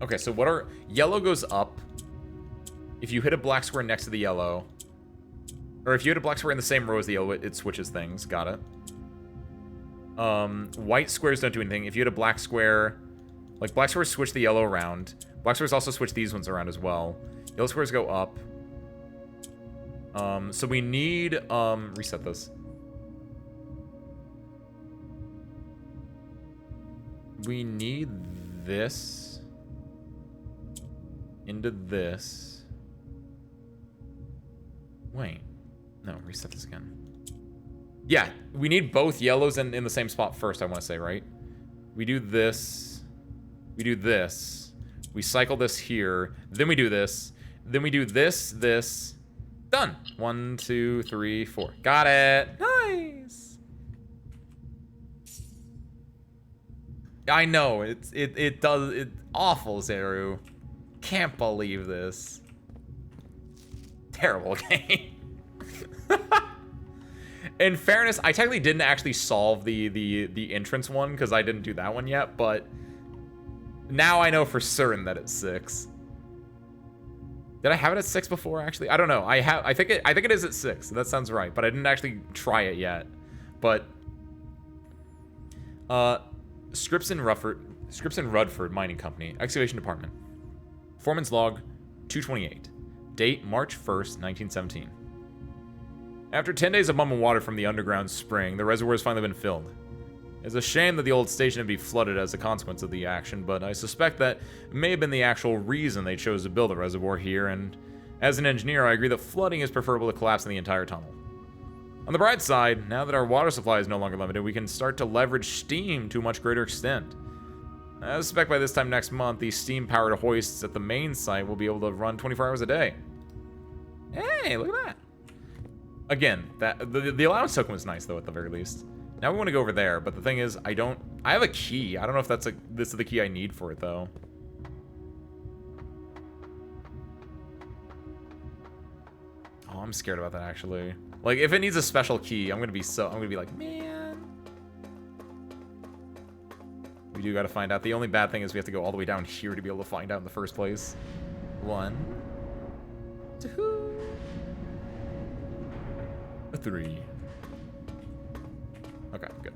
Okay, so what are... Yellow goes up. If you hit a black square next to the yellow... Or if you hit a black square in the same row as the yellow, it switches things. Got it. White squares don't do anything. If you hit a black square... Like, black squares switch the yellow around. Black squares also switch these ones around as well. Yellow squares go up. So we need... reset this. We need this... into this. Wait. No, reset this again. Yeah, we need both yellows in the same spot first, I want to say, right? We do this. We do this. We cycle this here. Then we do this. Then we do this, this. Done. 1, 2, 3, 4. Got it. Nice. I know. It does. It's awful, Zeru. Can't believe this. Terrible game. In fairness, I technically didn't actually solve the entrance one because I didn't do that one yet, but now I know for certain that it's 6. Did I have it at 6 before? Actually, I don't know. I think it is at 6. That sounds right, but I didn't actually try it yet. But Scripps and Rudford Mining Company, Excavation Department. Foreman's log 228. Date March 1st, 1917. After 10 days of pumping water from the underground spring, the reservoir has finally been filled. It's a shame that the old station would be flooded as a consequence of the action, but I suspect that may have been the actual reason they chose to build a reservoir here, and as an engineer, I agree that flooding is preferable to collapsing the entire tunnel. On the bright side, now that our water supply is no longer limited, we can start to leverage steam to a much greater extent. I suspect by this time next month, the steam-powered hoists at the main site will be able to run 24 hours a day. Hey, look at that. Again, the allowance token was nice, though, at the very least. Now we want to go over there, but the thing is, I have a key. I don't know if this is the key I need for it, though. Oh, I'm scared about that, actually. Like, if it needs a special key, I'm gonna be like, man. We do gotta find out. The only bad thing is we have to go all the way down here to be able to find out in the first place. 1, 2, 3. Okay, good.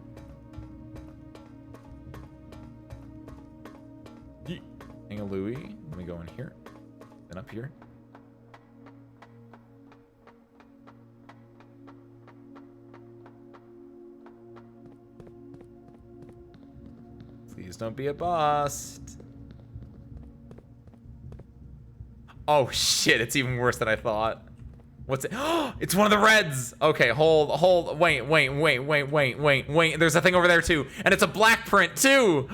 Hang a Louie. Let me go in here. Then up here. Please don't be a bust. Oh shit, it's even worse than I thought. What's it? It's one of the reds. Okay, hold, wait. There's a thing over there too. And it's a black print too.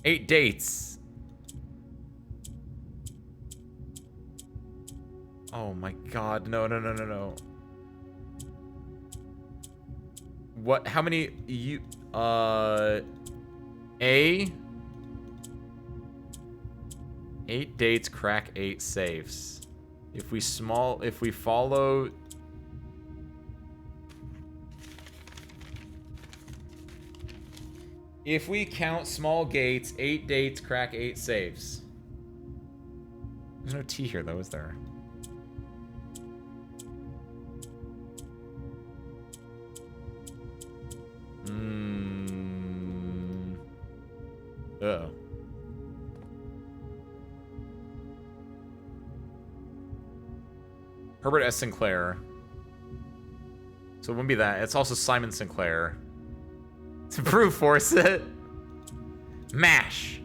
8 dates. Oh my god, no. What, how many, A? 8 dates, crack 8 safes. If we follow... If we count small gates, 8 dates, crack 8 safes. There's no T here though, is there? Uh-oh. Herbert S. Sinclair. So it wouldn't be that. It's also Simon Sinclair. To brute force it. MASH.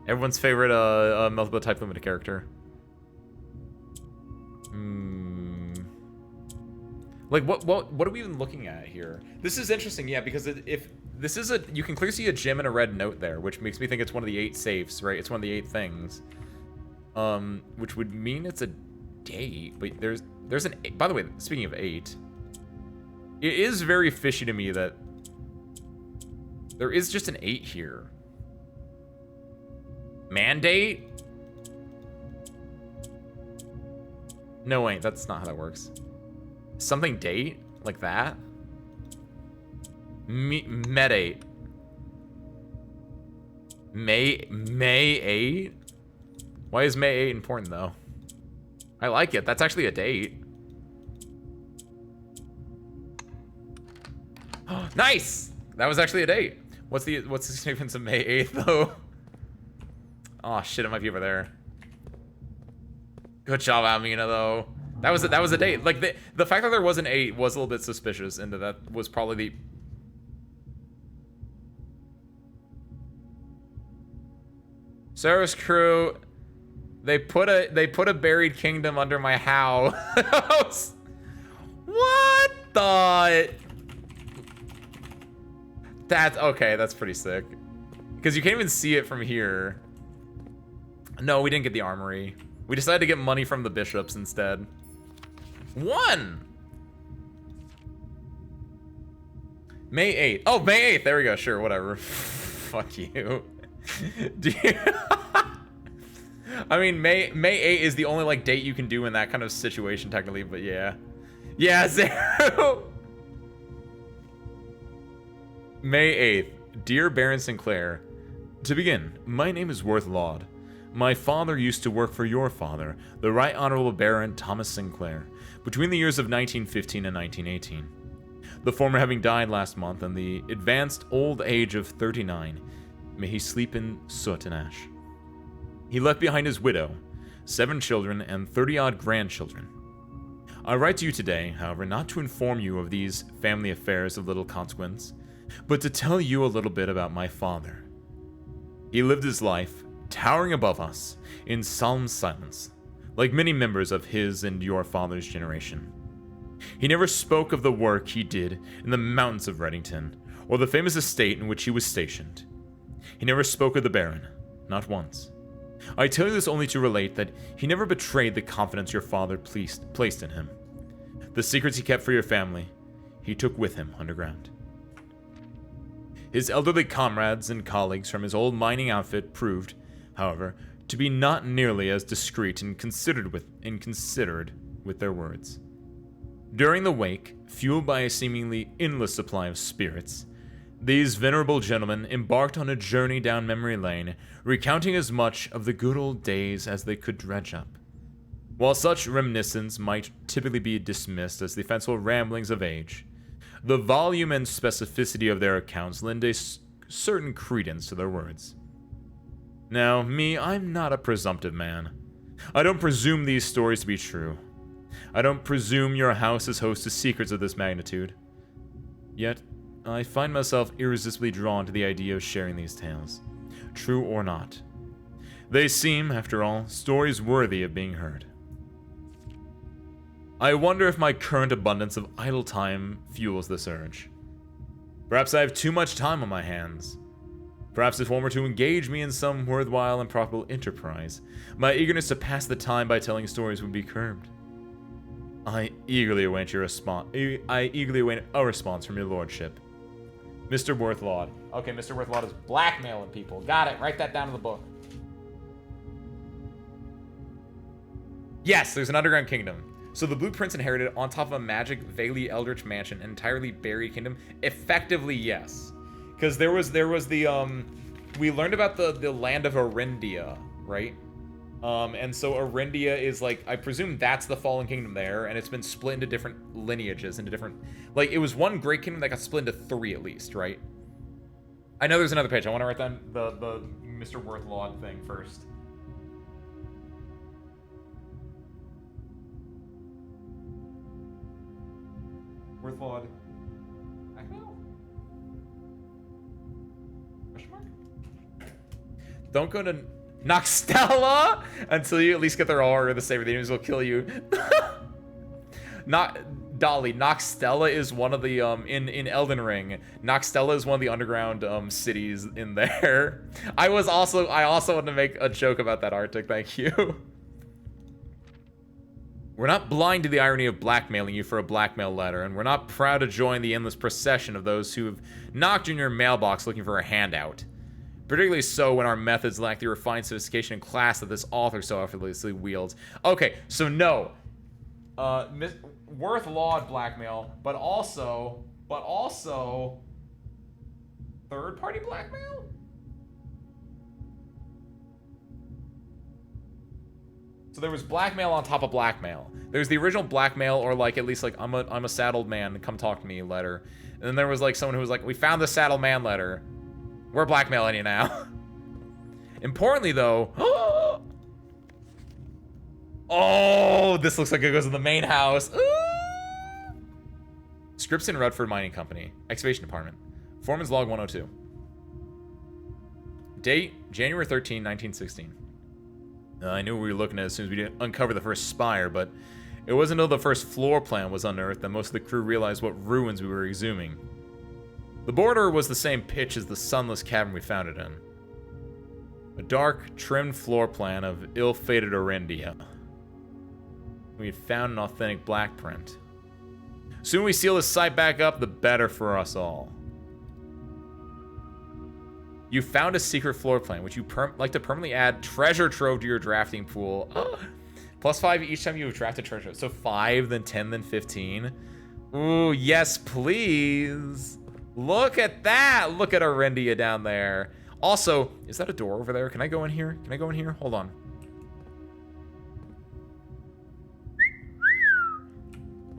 Everyone's favorite multiple type limited character. Like what are we even looking at here? This is interesting, yeah, because if this is you can clearly see a gem and a red note there, which makes me think it's one of the 8 safes, right? It's one of the 8 things. Which would mean it's a date, but there's an 8. By the way, speaking of 8, it is very fishy to me that there is just an 8 here. Mandate? No, wait, that's not how that works. Something date? Like that? Medate. May 8? Why is May 8 important, though? I like it. That's actually a date. Nice! That was actually a date. What's the significance of May 8th, though? Oh, shit, it might be over there. Good job, Almina, though. That was a date. Like, the fact that there was an 8 was a little bit suspicious, and that was probably the... Sarah's crew... They put a buried kingdom under my house. What the? That's okay. That's pretty sick. Because you can't even see it from here. No, we didn't get the armory. We decided to get money from the bishops instead. 1. May 8th. Oh, May 8th. There we go. Sure, whatever. Fuck you. Do you... I mean, May 8 is the only, like, date you can do in that kind of situation, technically, but yeah. Yeah, 0! May 8th. Dear Baron Sinclair, to begin, my name is Worth Laud. My father used to work for your father, the Right Honorable Baron Thomas Sinclair, between the years of 1915 and 1918. The former having died last month in the advanced old age of 39. May he sleep in soot and ash. He left behind his widow, 7 children, and 30-odd grandchildren. I write to you today, however, not to inform you of these family affairs of little consequence, but to tell you a little bit about my father. He lived his life, towering above us, in solemn silence, like many members of his and your father's generation. He never spoke of the work he did in the mountains of Reddington, or the famous estate in which he was stationed. He never spoke of the Baron, not once. I tell you this only to relate that he never betrayed the confidence your father placed in him. The secrets he kept for your family, he took with him underground. His elderly comrades and colleagues from his old mining outfit proved, however, to be not nearly as discreet and considered with their words. During the wake, fueled by a seemingly endless supply of spirits, these venerable gentlemen embarked on a journey down memory lane, recounting as much of the good old days as they could dredge up. While such reminiscence might typically be dismissed as the fanciful ramblings of age, the volume and specificity of their accounts lend a certain credence to their words. Now, me, I'm not a presumptive man. I don't presume these stories to be true. I don't presume your house is host to secrets of this magnitude. Yet, I find myself irresistibly drawn to the idea of sharing these tales, true or not. They seem, after all, stories worthy of being heard. I wonder if my current abundance of idle time fuels this urge. Perhaps I have too much time on my hands. Perhaps if one were to engage me in some worthwhile and profitable enterprise, my eagerness to pass the time by telling stories would be curbed. I eagerly await a response from your lordship. Mr. Worthlaw. Okay, Mr. Worthlaw is blackmailing people. Got it. Write that down in the book. Yes, there's an underground kingdom. So the blueprints inherited on top of a magic Valley Eldritch mansion, an entirely buried kingdom. Effectively, yes. Because there was the we learned about the land of Arindia, right? And so Arindia is like, I presume that's the fallen kingdom there, and it's been split into different lineages, into different, like, it was one great kingdom that got split into 3 at least, right? I know there's another page. I want to write down the Mr. Worthlaw thing first. Worthlaw. Question mark? Don't go to Noxtella until you at least get their aura to save. The enemies will kill you. Not Dolly. Noxtella is one of the in Elden Ring. Noxtella is one of the underground cities in there. I also wanted to make a joke about that, Arctic. Thank you. We're not blind to the irony of blackmailing you for a blackmail letter, and we're not proud to join the endless procession of those who have knocked in your mailbox looking for a handout. Particularly so when our methods lack the refined sophistication and class that this author so effortlessly wields. Okay, so no. Worthlaw blackmail, but also third-party blackmail? So there was blackmail on top of blackmail. There's the original blackmail, or like at least like I'm a saddled man, come talk to me letter. And then there was like someone who was like, we found the saddled man letter. We're blackmailing you now. Importantly though, oh, this looks like it goes in the main house. Scripps and Rutford Mining Company, Excavation Department, Foreman's Log 102. Date, January 13, 1916. I knew we were looking at it as soon as we didn't uncover the first spire, but it wasn't until the first floor plan was unearthed that most of the crew realized what ruins we were exhuming. The border was the same pitch as the sunless cavern we found it in. A dark, trimmed floor plan of ill-fated Arindia. We had found an authentic black print. Soon we seal this site back up, the better for us all. You found a secret floor plan, which you like to permanently add treasure trove to your drafting pool. +5 each time you have drafted treasure. So 5, then 10, then 15. Ooh, yes, please. Look at that. Look at Arindia down there. Also, is that a door over there? Can I go in here? Can I go in here? Hold on.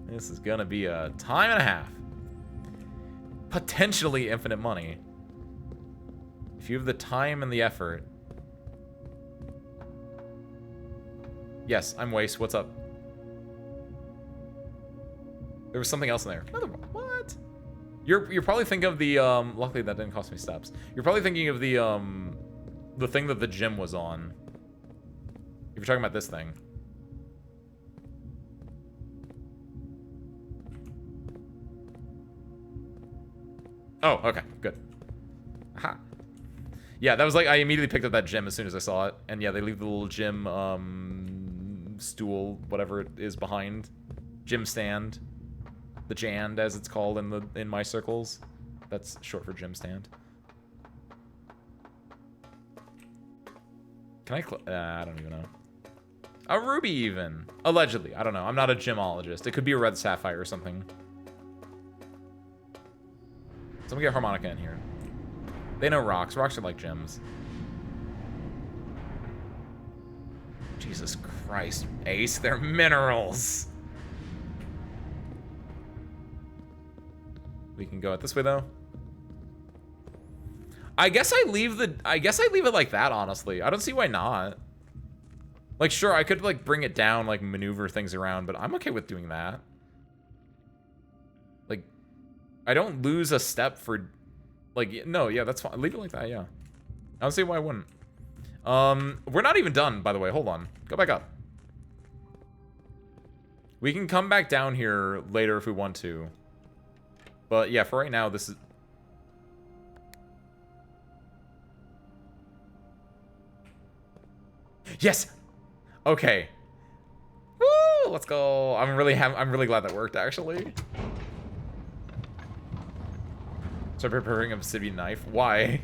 This is gonna be a time and a half. Potentially infinite money. If you have the time and the effort. Yes, I'm Waste. What's up? There was something else in there. What? You're probably thinking of the luckily that didn't cost me steps. You're probably thinking of the thing that the gym was on. If you're talking about this thing. Oh, okay, good. Aha. Yeah, that was like, I immediately picked up that gym as soon as I saw it. And yeah, they leave the little gym stool, whatever it is behind. Gym stand. The Jand, as it's called in my circles. That's short for gym stand. Can I don't even know. A ruby even. Allegedly. I don't know. I'm not a gemologist. It could be a red sapphire or something. Someone get harmonica in here. They know rocks. Rocks are like gems. Jesus Christ, Ace, they're minerals. We can go out this way though. I guess I leave it like that, honestly. I don't see why not. Like, sure, I could like bring it down, like maneuver things around, but I'm okay with doing that. Like, I don't lose a step for, like, no, yeah, that's fine. Leave it like that, yeah. I don't see why I wouldn't. We're not even done, by the way. Hold on. Go back up. We can come back down here later if we want to. But yeah, for right now, this is... Yes! Okay. Woo! Let's go. I'm really glad that worked, actually. So preparing obsidian knife. Why?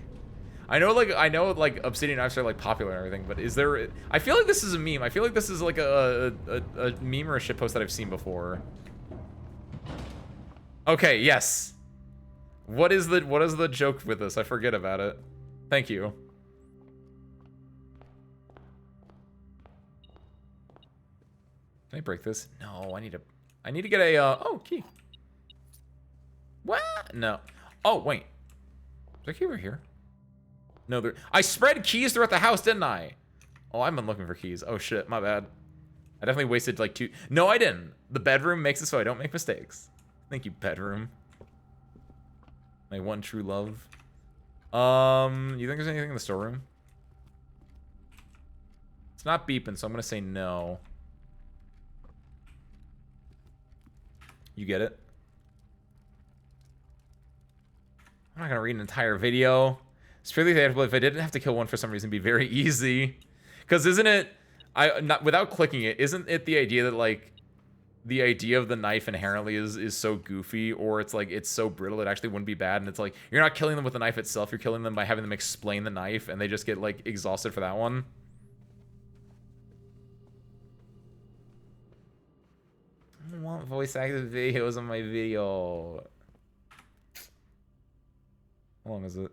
I know like obsidian knives are like popular and everything, but is there? I feel like this is a meme. I feel like this is like a meme or a shitpost that I've seen before. Okay, yes. What is the joke with this? I forget about it. Thank you. Can I break this? No, I need to get a oh, key. What? No. Oh, wait. Is there a key over here? No, I spread keys throughout the house, didn't I? Oh, I've been looking for keys. Oh shit, my bad. I definitely wasted like 2. No, I didn't. The bedroom makes it so I don't make mistakes. Thank you, bedroom. My one true love. You think there's anything in the storeroom? It's not beeping, so I'm gonna say no. You get it? I'm not gonna read an entire video. It's purely theatrical. If I didn't have to kill one for some reason, it'd be very easy. Because isn't it, without clicking it, isn't it the idea that like, the idea of the knife inherently is so goofy, or it's like, it's so brittle it actually wouldn't be bad, and it's like, you're not killing them with the knife itself, you're killing them by having them explain the knife, and they just get like, exhausted for that one. I don't want voice acted videos on my video. How long is it?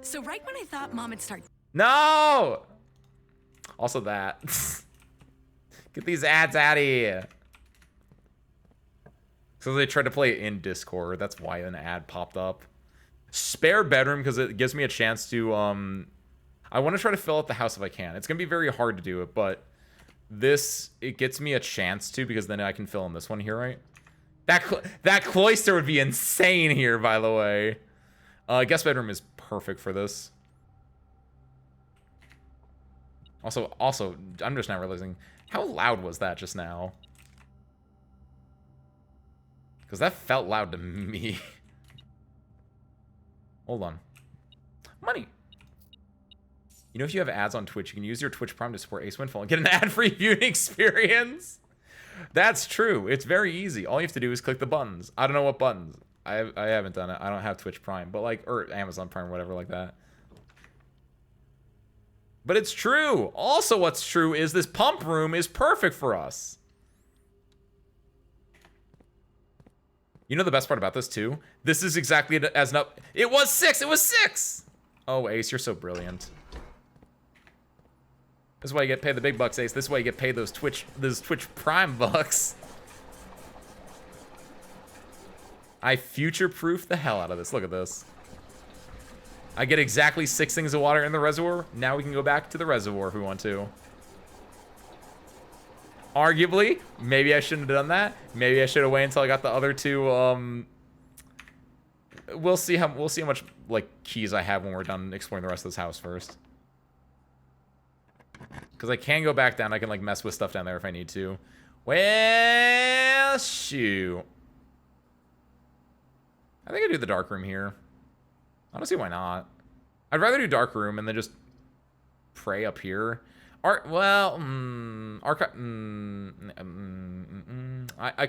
So right when I thought Mom would start... No! Also that. Get these ads out of here. So they tried to play it in Discord. That's why an ad popped up. Spare bedroom, because it gives me a chance to... I want to try to fill out the house if I can. It's going to be very hard to do it, but... it gets me a chance to, because then I can fill in this one here, right? That cloister would be insane here, by the way. Guest bedroom is perfect for this. Also, I'm just now realizing, how loud was that just now? Because that felt loud to me. Hold on. Money. You know, if you have ads on Twitch, you can use your Twitch Prime to support Ace Windfall and get an ad-free viewing experience. That's true. It's very easy. All you have to do is click the buttons. I don't know what buttons. I haven't done it. I don't have Twitch Prime, but like, or Amazon Prime, whatever like that. But it's true. Also, what's true is this pump room is perfect for us. You know the best part about this too? This is exactly as an up. It was 6. It was 6. Oh, Ace, you're so brilliant. This is why you get paid the big bucks, Ace. This is why you get paid those Twitch Prime bucks. I future-proof the hell out of this. Look at this. I get exactly 6 things of water in the reservoir. Now we can go back to the reservoir if we want to. Arguably, maybe I shouldn't have done that. Maybe I should have waited until I got the other 2. We'll see how much like keys I have when we're done exploring the rest of this house first. Because I can go back down. I can like mess with stuff down there if I need to. Well, shoot. I think I do the dark room here. I don't see why not. I'd rather do dark room and then just pray up here. I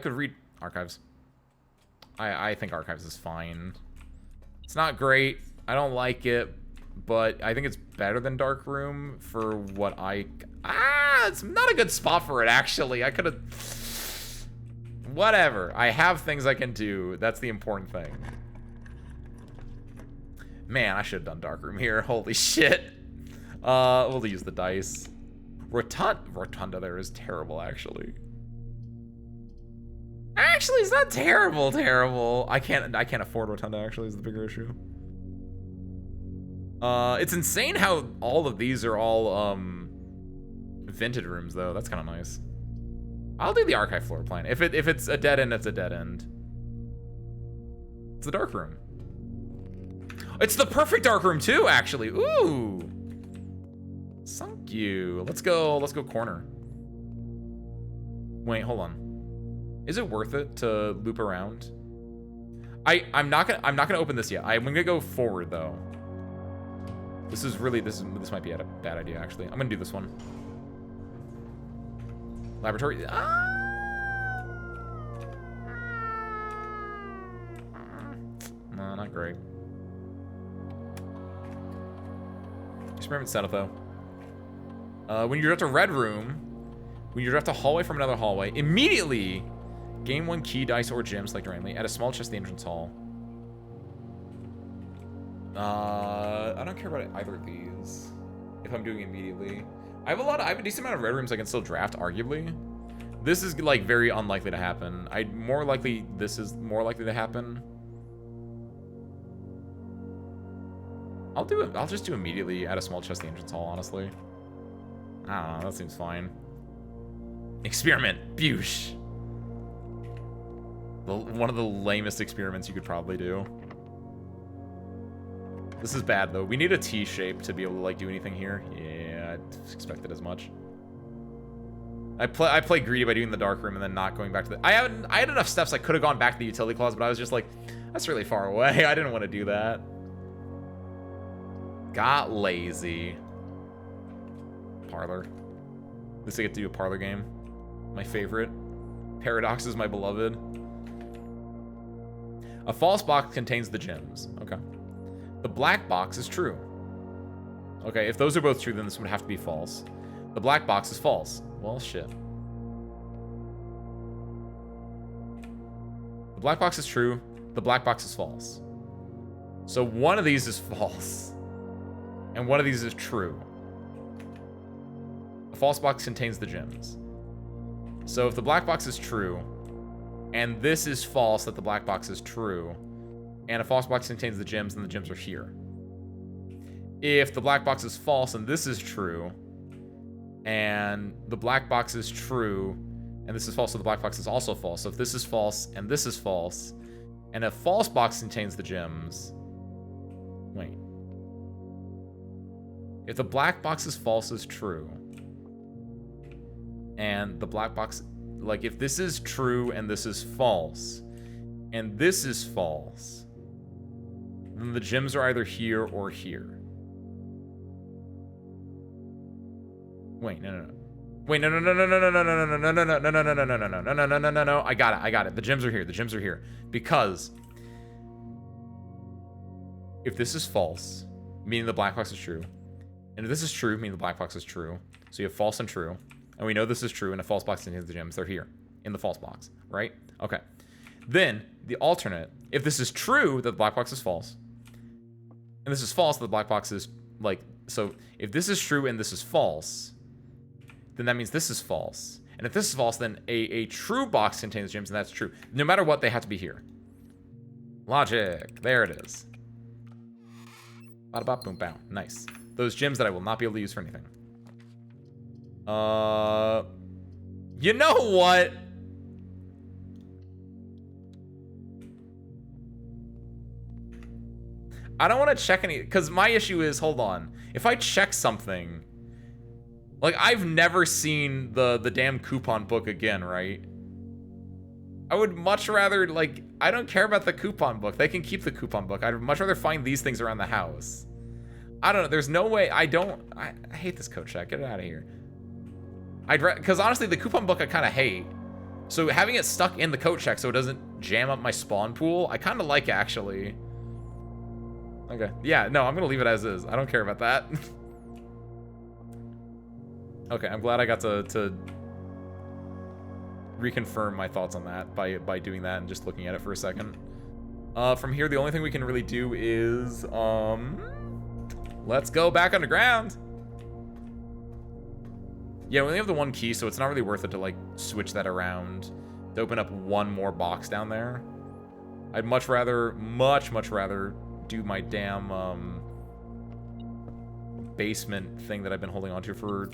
could read archives. I think archives is fine. It's not great. I don't like it, but I think it's better than dark room for what it's not a good spot for it actually. I could have. Whatever. I have things I can do. That's the important thing. Man, I should have done darkroom here. Holy shit. We'll use the dice. Rotunda there is terrible, actually. Actually, it's not terrible. I can't afford Rotunda, actually, is the bigger issue. It's insane how all of these are all, vintage rooms, though. That's kind of nice. I'll do the archive floor plan. If it's a dead end, it's a dead end. It's the dark room. It's the perfect dark room, too, actually. Ooh. Thank you. Let's go corner. Wait, hold on. Is it worth it to loop around? I'm not gonna open this yet. I'm gonna go forward though. This might be a bad idea actually. I'm gonna do this one. Laboratory. No, not great. Experiment setup though. When you direct a red room, when you direct a hallway from another hallway, immediately gain 1 key, dice, or gem selected randomly. Add a small chest to the entrance hall. I don't care about either of these. If I'm doing it immediately, I have a decent amount of red rooms I can still draft. Arguably, this is like very unlikely to happen. This is more likely to happen. I'll do it. I'll just do immediately. Add a small chest to the entrance hall. Honestly, I don't know. That seems fine. Experiment. Boosh. One of the lamest experiments you could probably do. This is bad though. We need a T shape to be able to like do anything here. Yeah, I expected as much. I play greedy by doing the dark room and then not going back to the. I had enough steps I could have gone back to the utility closet, but I was just like, that's really far away. I didn't want to do that. Got lazy. Parlor. At least I get to do a parlor game. My favorite. Paradox is my beloved. A false box contains the gems. Okay. The black box is true. Okay, if those are both true, then this would have to be false. The black box is false. Well, shit. The black box is true. The black box is false. So one of these is false. And one of these is true. A false box contains the gems. So if the black box is true, and this is false that the black box is true, and a false box contains the gems, then the gems are here. If the black box is false and this is true, and the black box is true, and this is false, so the black box is also false. So if this is false and this is false, and a false box contains the gems, wait. If the black box is false is true, and the black box, like if this is true and this is false, and this is false, then the gems are either here or here. Wait, no. Wait, no. I got it. The gems are here. Because if this is false, meaning the black box is true, and if this is true, meaning the black box is true, so you have false and true, and we know this is true, and a false box contains the gems, they're here, in the false box, right? Okay. Then, the alternate, if this is true, that the black box is false, and this is false, that the black box is, like, so if this is true and this is false, then that means this is false. And if this is false, then a true box contains gems, and that's true. No matter what, they have to be here. Logic. There it is. Bada bop boom bow. Nice. Those gems that I will not be able to use for anything. You know what? I don't want to check any, because my issue is, hold on. If I check something, like I've never seen the damn coupon book again, right? I would much rather, like, I don't care about the coupon book. They can keep the coupon book. I'd much rather find these things around the house. I don't know. There's no way. I hate this code check. Get it out of here. Because honestly, the coupon book I kind of hate. So having it stuck in the code check so it doesn't jam up my spawn pool, I kind of like actually. Okay. Yeah, no, I'm going to leave it as is. I don't care about that. Okay, I'm glad I got to reconfirm my thoughts on that by doing that and just looking at it for a second. From here, the only thing we can really do is, let's go back underground. Yeah, we only have the one key, so it's not really worth it to, like, switch that around to open up one more box down there. I'd much rather, much rather do my damn, basement thing that I've been holding on to for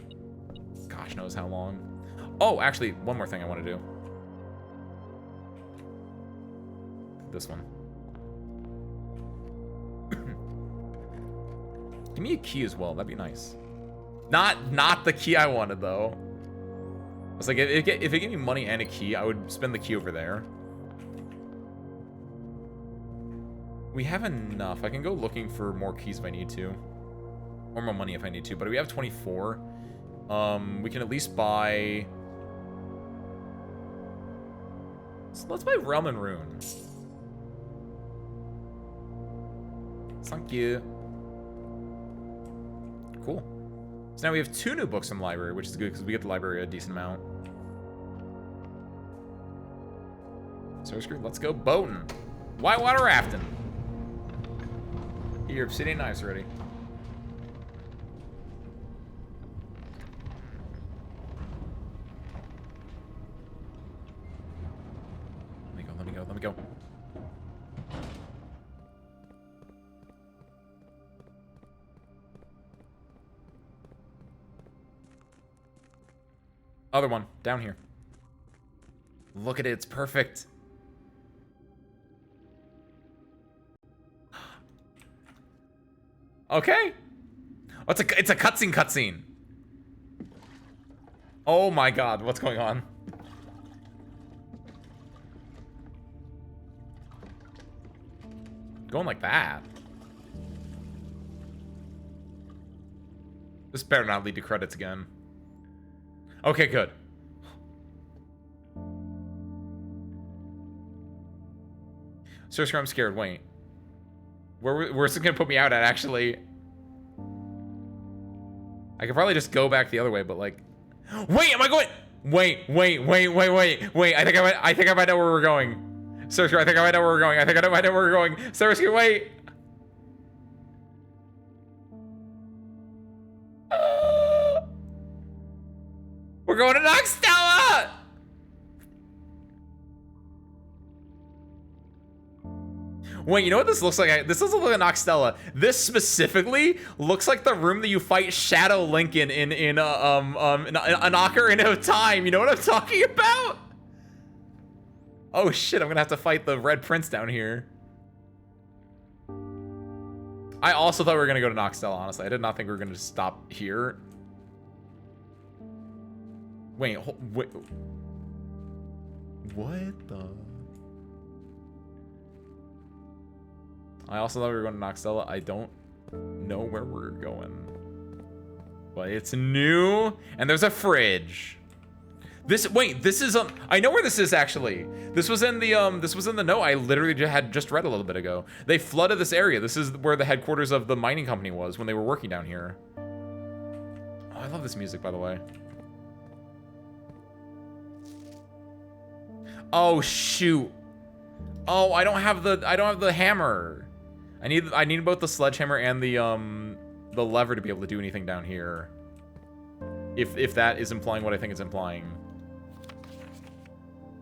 gosh knows how long. Oh, actually, one more thing I want to do. This one. Give me a key as well. That'd be nice. Not the key I wanted, though. I was like, if it gave me money and a key, I would spend the key over there. We have enough. I can go looking for more keys if I need to. Or more money if I need to. But we have 24. We can at least buy... So let's buy Realm and Rune. Thank you. Cool. So now we have 2 new books in the library, which is good because we get the library a decent amount. So let's go boating. Whitewater rafting. Your obsidian knives ready. Let me go. Other one, down here. Look at it, it's perfect. Okay. Oh, it's a cutscene. Oh my god, what's going on? Going like that. This better not lead to credits again. Okay, good. Sorcerer, I'm scared. Wait. Where's it gonna put me out at, actually? I could probably just go back the other way, but like... Wait, am I going... Wait. I think I might know where we're going. Sorcerer, I think I might know where we're going. I might know where we're going. Sorcerer, wait. We're going to Noxtella! Wait, you know what this looks like? This doesn't look like Noxtella. This specifically looks like the room that you fight Shadow Link in an Ocarina of Time. You know what I'm talking about? Oh shit, I'm gonna have to fight the Red Prince down here. I also thought we were gonna go to Noxtella, honestly. I did not think we were gonna stop here. Wait, wait. What the? I also thought we were going to Noxtella. I don't know where we're going. But it's new, and there's a fridge. Wait, this is I know where this is actually. This was in the note I literally just read a little bit ago. They flooded this area. This is where the headquarters of the mining company was when they were working down here. Oh, I love this music, by the way. Oh shoot. Oh, I don't have the hammer. I need both the sledgehammer and the lever to be able to do anything down here. If that is implying what I think it's implying.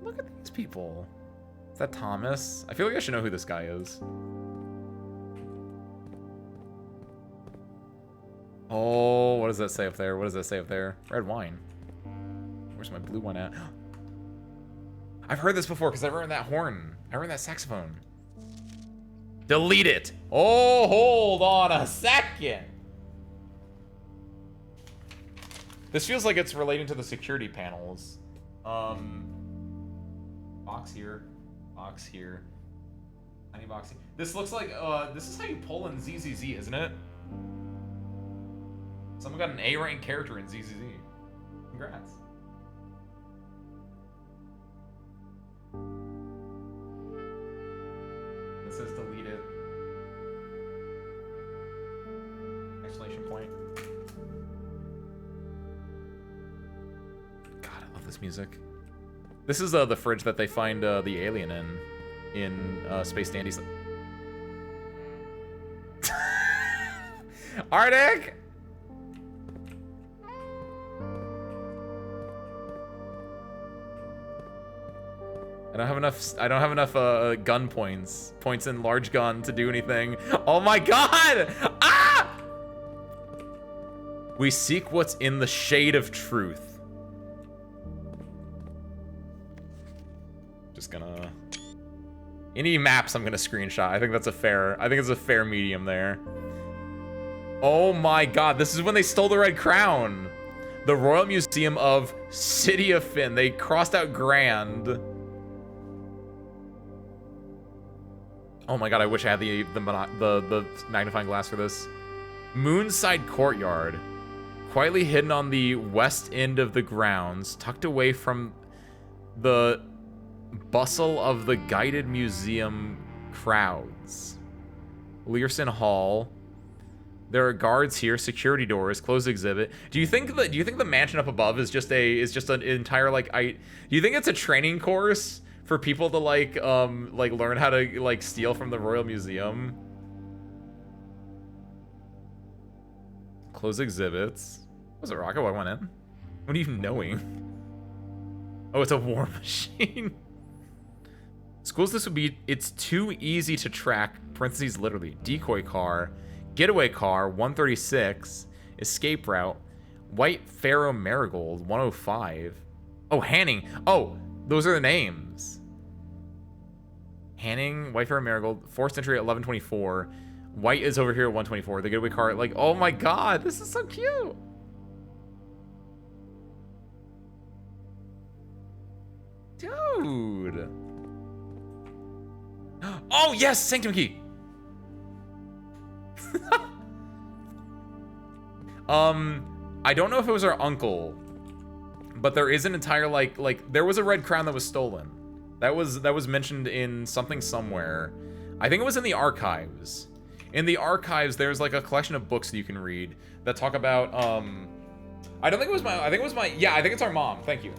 Look at these people. Is that Thomas? I feel like I should know who this guy is. Oh, what does that say up there? What does that say up there? Red wine. Where's my blue one at? I've heard this before because I heard that horn. I heard that saxophone. Delete it. Oh, hold on a second. This feels like it's relating to the security panels. Box here. Box here. Tiny box here. This looks like, this is how you pull in ZZZ, isn't it? Someone got an A-rank character in ZZZ. Congrats. It says deleted. Exclamation point. God, I love this music. This is the fridge that they find the alien in. in Space Dandy's. Arctic. I don't have enough gun points in large gun to do anything. Oh my god! Ah! We seek what's in the shade of truth. Just gonna... Any maps I'm gonna screenshot. I think it's a fair medium there. Oh my god, this is when they stole the Red Crown. The Royal Museum of City of Finn. They crossed out Grand. Oh my god, I wish I had the magnifying glass for this. Moonside Courtyard. Quietly hidden on the west end of the grounds, tucked away from the bustle of the guided museum crowds. Learson Hall. There are guards here, security doors, closed exhibit. Do you think the mansion up above is just an entire do you think it's a training course for people to like learn how to like steal from the Royal Museum? Close exhibits. Was it Rocco? I went in. What are you knowing? Oh, it's a war machine. Schools this would be. It's too easy to track. Parentheses literally. Decoy car, getaway car 136, escape route, White Pharaoh Marigold 105. Oh, Hanning. Oh, those are the names. Hanning, White Pharaoh Marigold, forced entry at 1124. White is over here at 124. The getaway car, like, oh my god, this is so cute. Dude. Oh, yes, Sanctum Key. I don't know if it was our uncle, but there is an entire, like, there was a Red Crown that was stolen. That was mentioned in something somewhere. I think it was in the archives. In the archives, there's like a collection of books that you can read that talk about, I don't think it was my, I think it was my, yeah, I think it's our mom, thank you.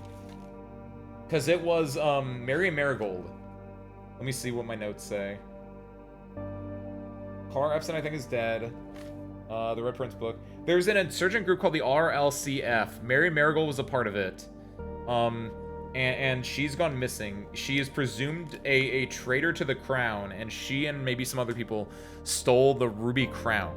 Because it was, Mary Marigold. Let me see what my notes say. Carl Epstein, I think, is dead. The Red Prince book. There's an insurgent group called the RLCF. Mary Marigold was a part of it. And she's gone missing. She is presumed a traitor to the crown, and she and maybe some other people stole the Ruby Crown,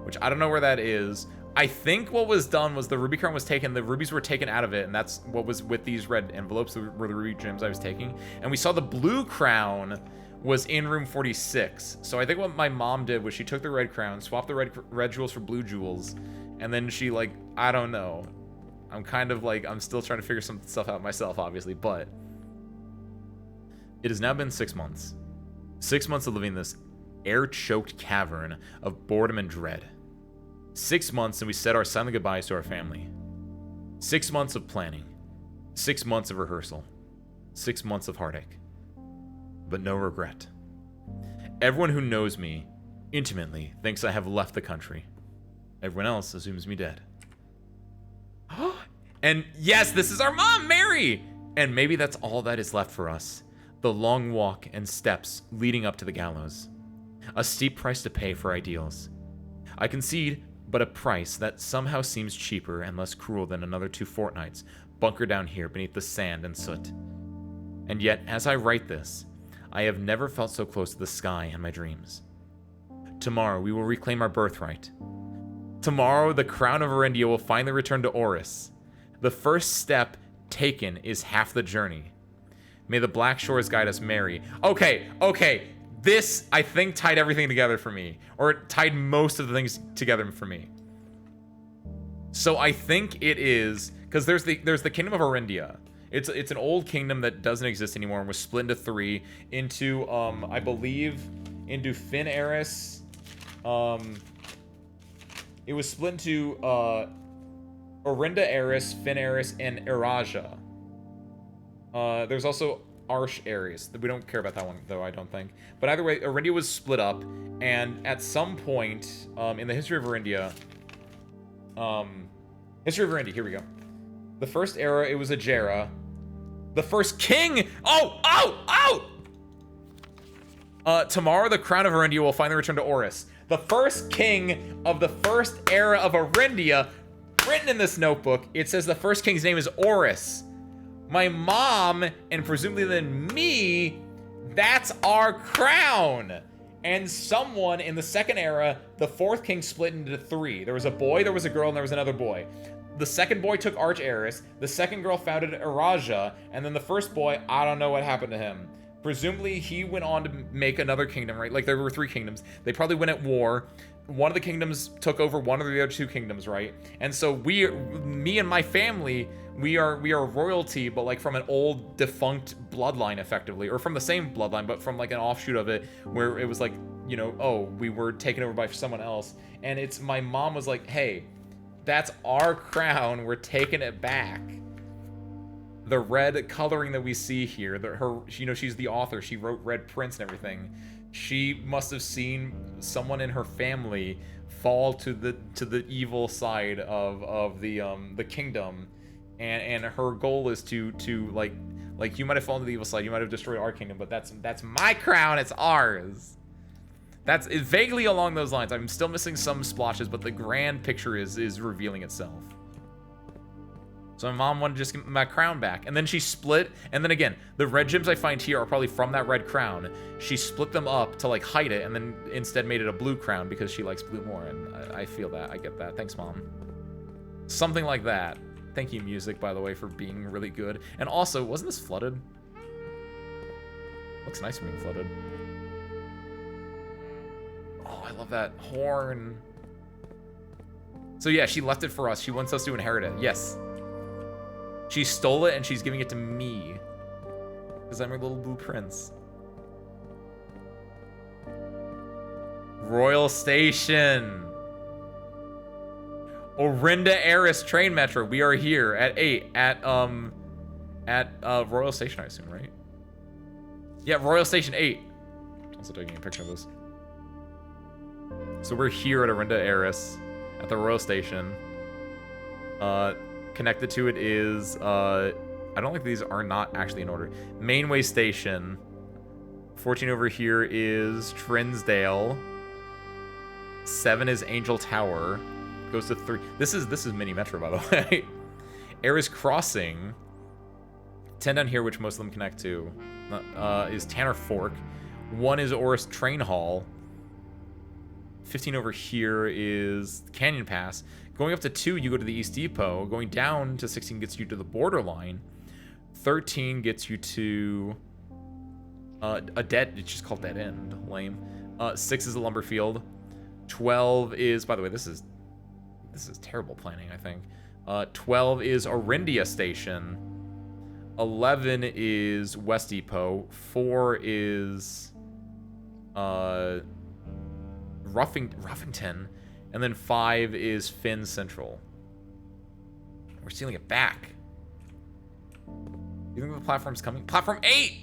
which I don't know where that is. I think what was done was the Ruby Crown was taken, the rubies were taken out of it, and that's what was with these red envelopes were the ruby gems I was taking. And we saw the Blue Crown was in room 46. So I think what my mom did was she took the Red Crown, swapped the red jewels for blue jewels, and then she, like, I don't know. I'm kind of like, I'm still trying to figure some stuff out myself, obviously, but it has now been 6 months. 6 months of living in this air-choked cavern of boredom and dread. 6 months and we said our silent goodbyes to our family. 6 months of planning. 6 months of rehearsal. 6 months of heartache. But no regret. Everyone who knows me intimately thinks I have left the country. Everyone else assumes me dead. And yes, this is our mom, Mary! And maybe that's all that is left for us. The long walk and steps leading up to the gallows. A steep price to pay for ideals. I concede, but a price that somehow seems cheaper and less cruel than another 2 fortnights bunkered down here beneath the sand and soot. And yet, as I write this, I have never felt so close to the sky in my dreams. Tomorrow we will reclaim our birthright. Tomorrow the crown of Erendia will finally return to Oris. The first step taken is half the journey. May the Black Shores guide us, Mary. Okay. This, I think, tied everything together for me. Or it tied most of the things together for me. So I think it is... Because there's the Kingdom of Erendia. It's an old kingdom that doesn't exist anymore and was split into 3. Into, I believe, into Finn Eris. It was split into, Orenda Eris, Finn Eris, and Eraja. There's also Arsh Ares. We don't care about that one, though, I don't think. But either way, Erendia was split up, and at some point in the history of Erendia... history of Erendia, here we go. The first era, it was Ajera. The first king... Oh! Tomorrow, the crown of Arindia will finally return to Oris. The first king of the first era of Arindia, written in this notebook, it says the first king's name is Oris. My mom, and presumably then me, that's our crown. And someone in the second era, the fourth king split into 3. There was a boy, there was a girl, and there was another boy. The second boy took Arch Eris, the second girl founded Araja, and then the first boy, I don't know what happened to him. Presumably, he went on to make another kingdom, right? Like, there were 3 kingdoms. They probably went at war. One of the kingdoms took over one of the other 2 kingdoms, right? And so me and my family, we are royalty, but like from an old defunct bloodline, effectively, or from the same bloodline, but from like an offshoot of it, where it was like, you know, oh, we were taken over by someone else. And it's, my mom was like, hey, that's our crown. We're taking it back. The red coloring that we see here, you know, she's the author. She wrote Red Prince and everything. She must have seen someone in her family fall to the evil side of the kingdom, and her goal is to like you might have fallen to the evil side. You might have destroyed our kingdom, but that's my crown. It's ours. That's vaguely along those lines. I'm still missing some splotches, but the grand picture is revealing itself. So my mom wanted to just get my crown back. And then she split. And then again, the red gems I find here are probably from that red crown. She split them up to like hide it, and then instead made it a blue crown because she likes blue more. And I feel that. I get that. Thanks, Mom. Something like that. Thank you, music, by the way, for being really good. And also, wasn't this flooded? Looks nice being flooded. Oh, I love that horn. So yeah, she left it for us. She wants us to inherit it. Yes. She stole it and she's giving it to me. Because I'm her little blue prince. Royal Station. Orinda Eris train metro. We are here at 8 at Royal Station, I assume, right? Yeah, Royal Station 8. Also taking a picture of this. So we're here at Orinda Eris at the Royal Station. Connected to it is, I don't think these are not actually in order. Mainway Station. 14 over here is Trinsdale. 7 is Angel Tower. Goes to 3. This is Mini Metro, by the way. Eris Crossing. 10 down here, which most of them connect to, is Tanner Fork. 1 is Oris Train Hall. 15 over here is Canyon Pass. Going up to 2, you go to the East Depot. Going down to 16 gets you to the borderline. 13 gets you to it's just called Dead End. Lame. 6 is the Lumber Field. 12 is, by the way, this is terrible planning, I think. 12 is Orindia Station. 11 is West Depot. 4 is Ruffington. And then 5 is Finn Central. We're stealing it back. You think the platform's coming? Platform 8!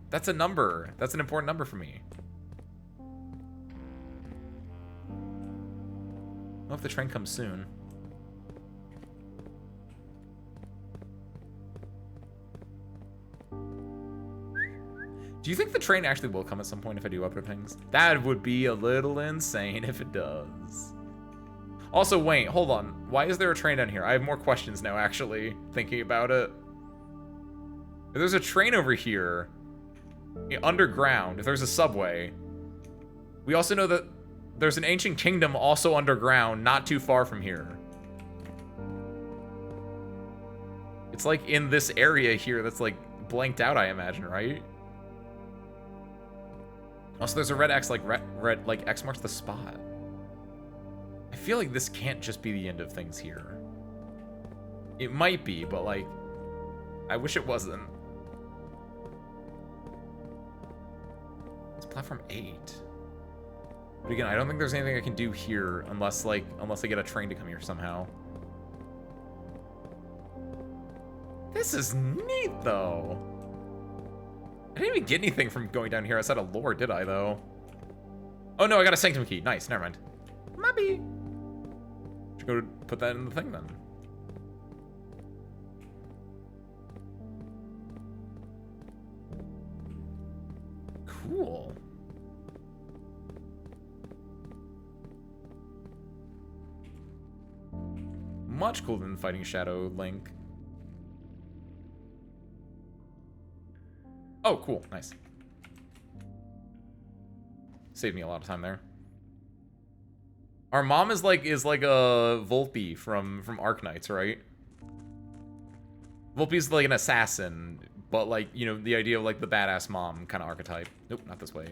That's a number. That's an important number for me. I hope the train comes soon. Do you think the train actually will come at some point if I do upgrade things? That would be a little insane if it does. Also, wait, hold on. Why is there a train down here? I have more questions now, actually, thinking about it. If there's a train over here, underground, if there's a subway, we also know that there's an ancient kingdom also underground, not too far from here. It's like in this area here that's like blanked out, I imagine, right? Also, there's a red X, like red, like X marks the spot. I feel like this can't just be the end of things here. It might be, but like, I wish it wasn't. It's platform 8. But again, I don't think there's anything I can do here unless I get a train to come here somehow. This is neat, though. I didn't even get anything from going down here outside of lore, did I, though? Oh, no, I got a Sanctum key. Nice, never mind. Maybe. Should go put that in the thing, then. Cool. Much cooler than fighting Shadow Link. Oh, cool. Nice. Saved me a lot of time there. Our mom is like a Volpe from Arknights, right? Volpe's like an assassin, but like, you know, the idea of like the badass mom kind of archetype. Nope, not this way.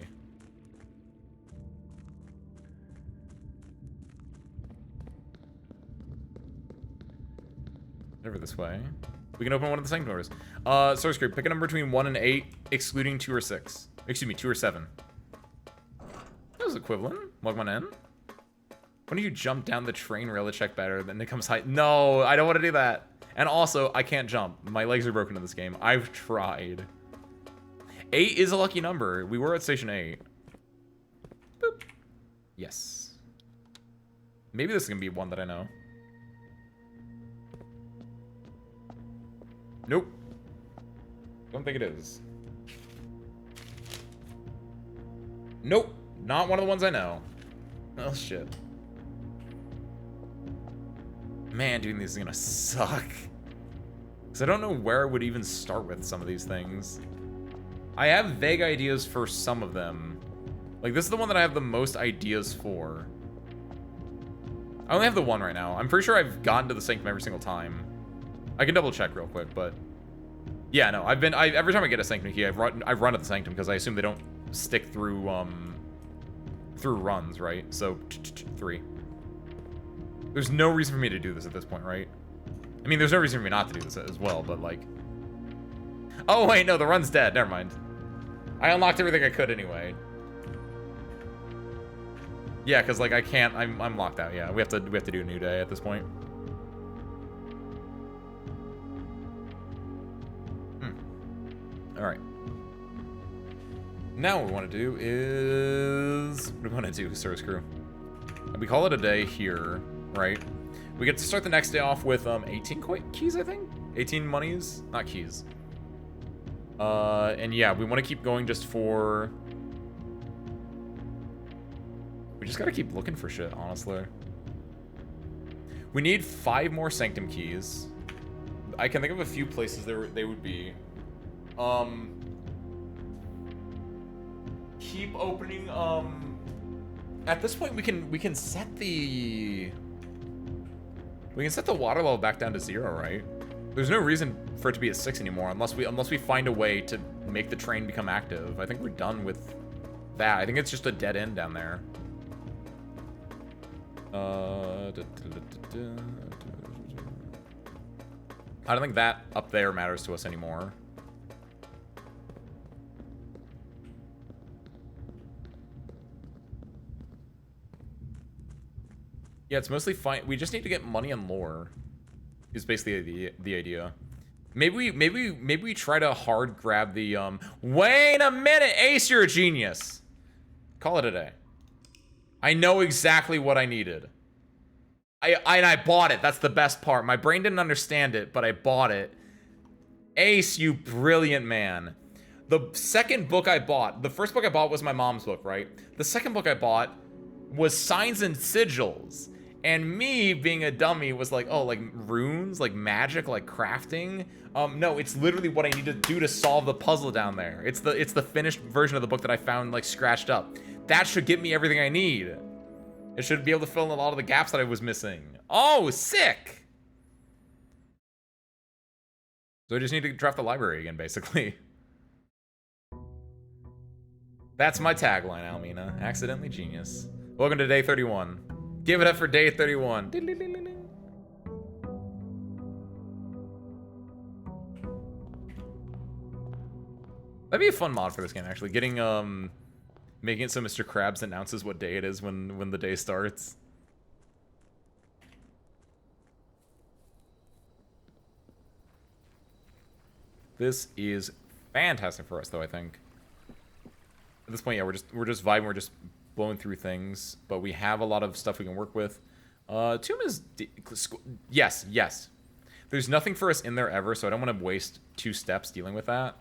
Over this way. We can open one of the sanctum doors. Source group, pick a number between 1 and 8, excluding 2 or 6. Excuse me, 2 or 7. That was equivalent. Log one in. When do you jump down the train rail to check better, then it comes high? No, I don't want to do that. And also, I can't jump. My legs are broken in this game. I've tried. 8 is a lucky number. We were at station 8. Boop. Yes. Maybe this is going to be one that I know. Nope. Don't think it is. Nope. Not one of the ones I know. Oh, shit. Man, doing these is gonna suck. Because I don't know where I would even start with some of these things. I have vague ideas for some of them. Like, this is the one that I have the most ideas for. I only have the one right now. I'm pretty sure I've gotten to the sanctum every single time. I can double check real quick, but... Yeah, no, every time I get a sanctum key, I've run at the sanctum, because I assume they don't stick through, through runs, right? So, 3. There's no reason for me to do this at this point, right? I mean, there's no reason for me not to do this as well, but like... Oh, wait, no, the run's dead. Never mind. I unlocked everything I could anyway. Yeah, because like I can't. I'm locked out. Yeah, we have to do a new day at this point. All right. Now what we want to do is... What do we want to do, Service Crew? We call it a day here, right? We get to start the next day off with 18 keys, I think? 18 monies? Not keys. And yeah, we want to keep going just for... We just gotta keep looking for shit, honestly. We need 5 more Sanctum keys. I can think of a few places they would be. Keep opening, at this point we can set the... We can set the water level back down to 0, right? There's no reason for it to be at 6 anymore unless we find a way to make the train become active. I think we're done with that. I think it's just a dead end down there. I don't think that up there matters to us anymore. Yeah, it's mostly fine. We just need to get money and lore. Is basically the idea. Maybe we try to hard grab the Wait a minute, Ace, you're a genius. Call it a day. I know exactly what I needed. I bought it. That's the best part. My brain didn't understand it, but I bought it. Ace, you brilliant man. The second book I bought, the first book I bought was my mom's book, right? The second book I bought was Signs and Sigils. And me, being a dummy, was like, oh, like runes, like magic, like crafting. No, it's literally what I need to do to solve the puzzle down there. It's the finished version of the book that I found like scratched up. That should give me everything I need. It should be able to fill in a lot of the gaps that I was missing. Oh, sick! So I just need to draft the library again, basically. That's my tagline, Almina. Accidentally genius. Welcome to day 31. Give it up for day 31. That'd be a fun mod for this game, actually. Getting, making it so Mr. Krabs announces what day it is when the day starts. This is fantastic for us, though, I think. At this point, yeah, we're just vibing, we're just blowing through things, but we have a lot of stuff we can work with. Tomb is... Yes, yes. There's nothing for us in there ever, so I don't want to waste 2 steps dealing with that.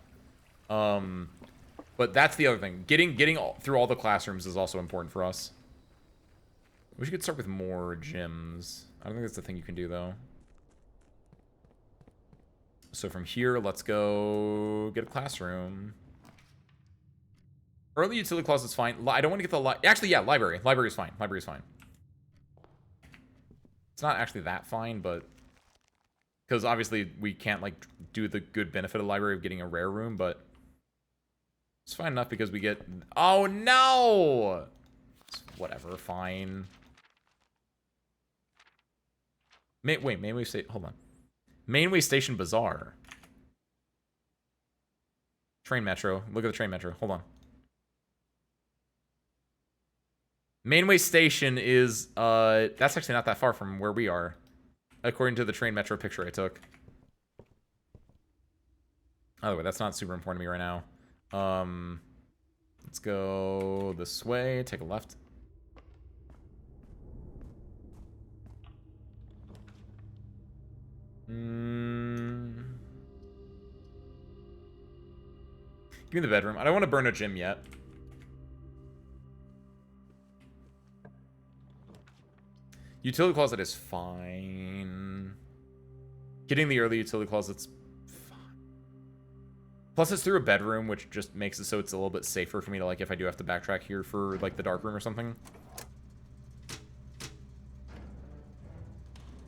But that's the other thing. Getting through all the classrooms is also important for us. We should start with more gyms. I don't think that's the thing you can do, though. So from here, let's go get a classroom. Early utility closet's fine. I don't want to get the... Actually, yeah, library. Library is fine. Library is fine. It's not actually that fine, but... Because obviously we can't, like, do the good benefit of library of getting a rare room, but... It's fine enough because we get... Oh, no! It's whatever, fine. Wait, Mainway Station... Hold on. Mainway Station Bazaar. Train Metro. Look at the train Metro. Hold on. Mainway Station is... that's actually not that far from where we are. According to the train Metro picture I took. By the way, that's not super important to me right now. Let's go this way. Take a left. Give me the bedroom. I don't want to burn a gym yet. Utility closet is fine. Getting the early utility closet's fine. Plus it's through a bedroom, which just makes it so it's a little bit safer for me to, like, if I do have to backtrack here for, like, the dark room or something.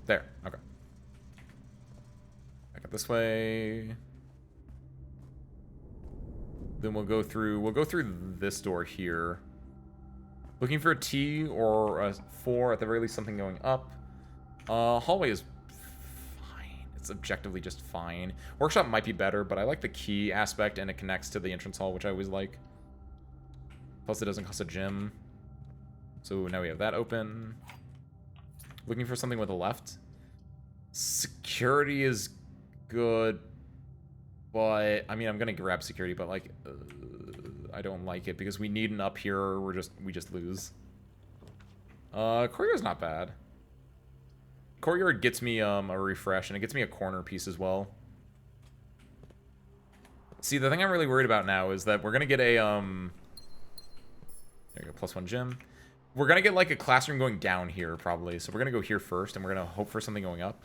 There. Okay. Back up this way. Then we'll go through this door here. Looking for a T or a 4, at the very least something going up. Hallway is fine. It's objectively just fine. Workshop might be better, but I like the key aspect and it connects to the entrance hall, which I always like. Plus it doesn't cost a gym. So now we have that open. Looking for something with a left. Security is good, but I mean I'm gonna grab security, but like I don't like it because we need an up here or we just lose. Courtyard's not bad. Courtyard gets me a refresh and it gets me a corner piece as well. See, the thing I'm really worried about now is that we're gonna get a there you go, +1 gym. We're gonna get like a classroom going down here probably, so we're gonna go here first and we're gonna hope for something going up.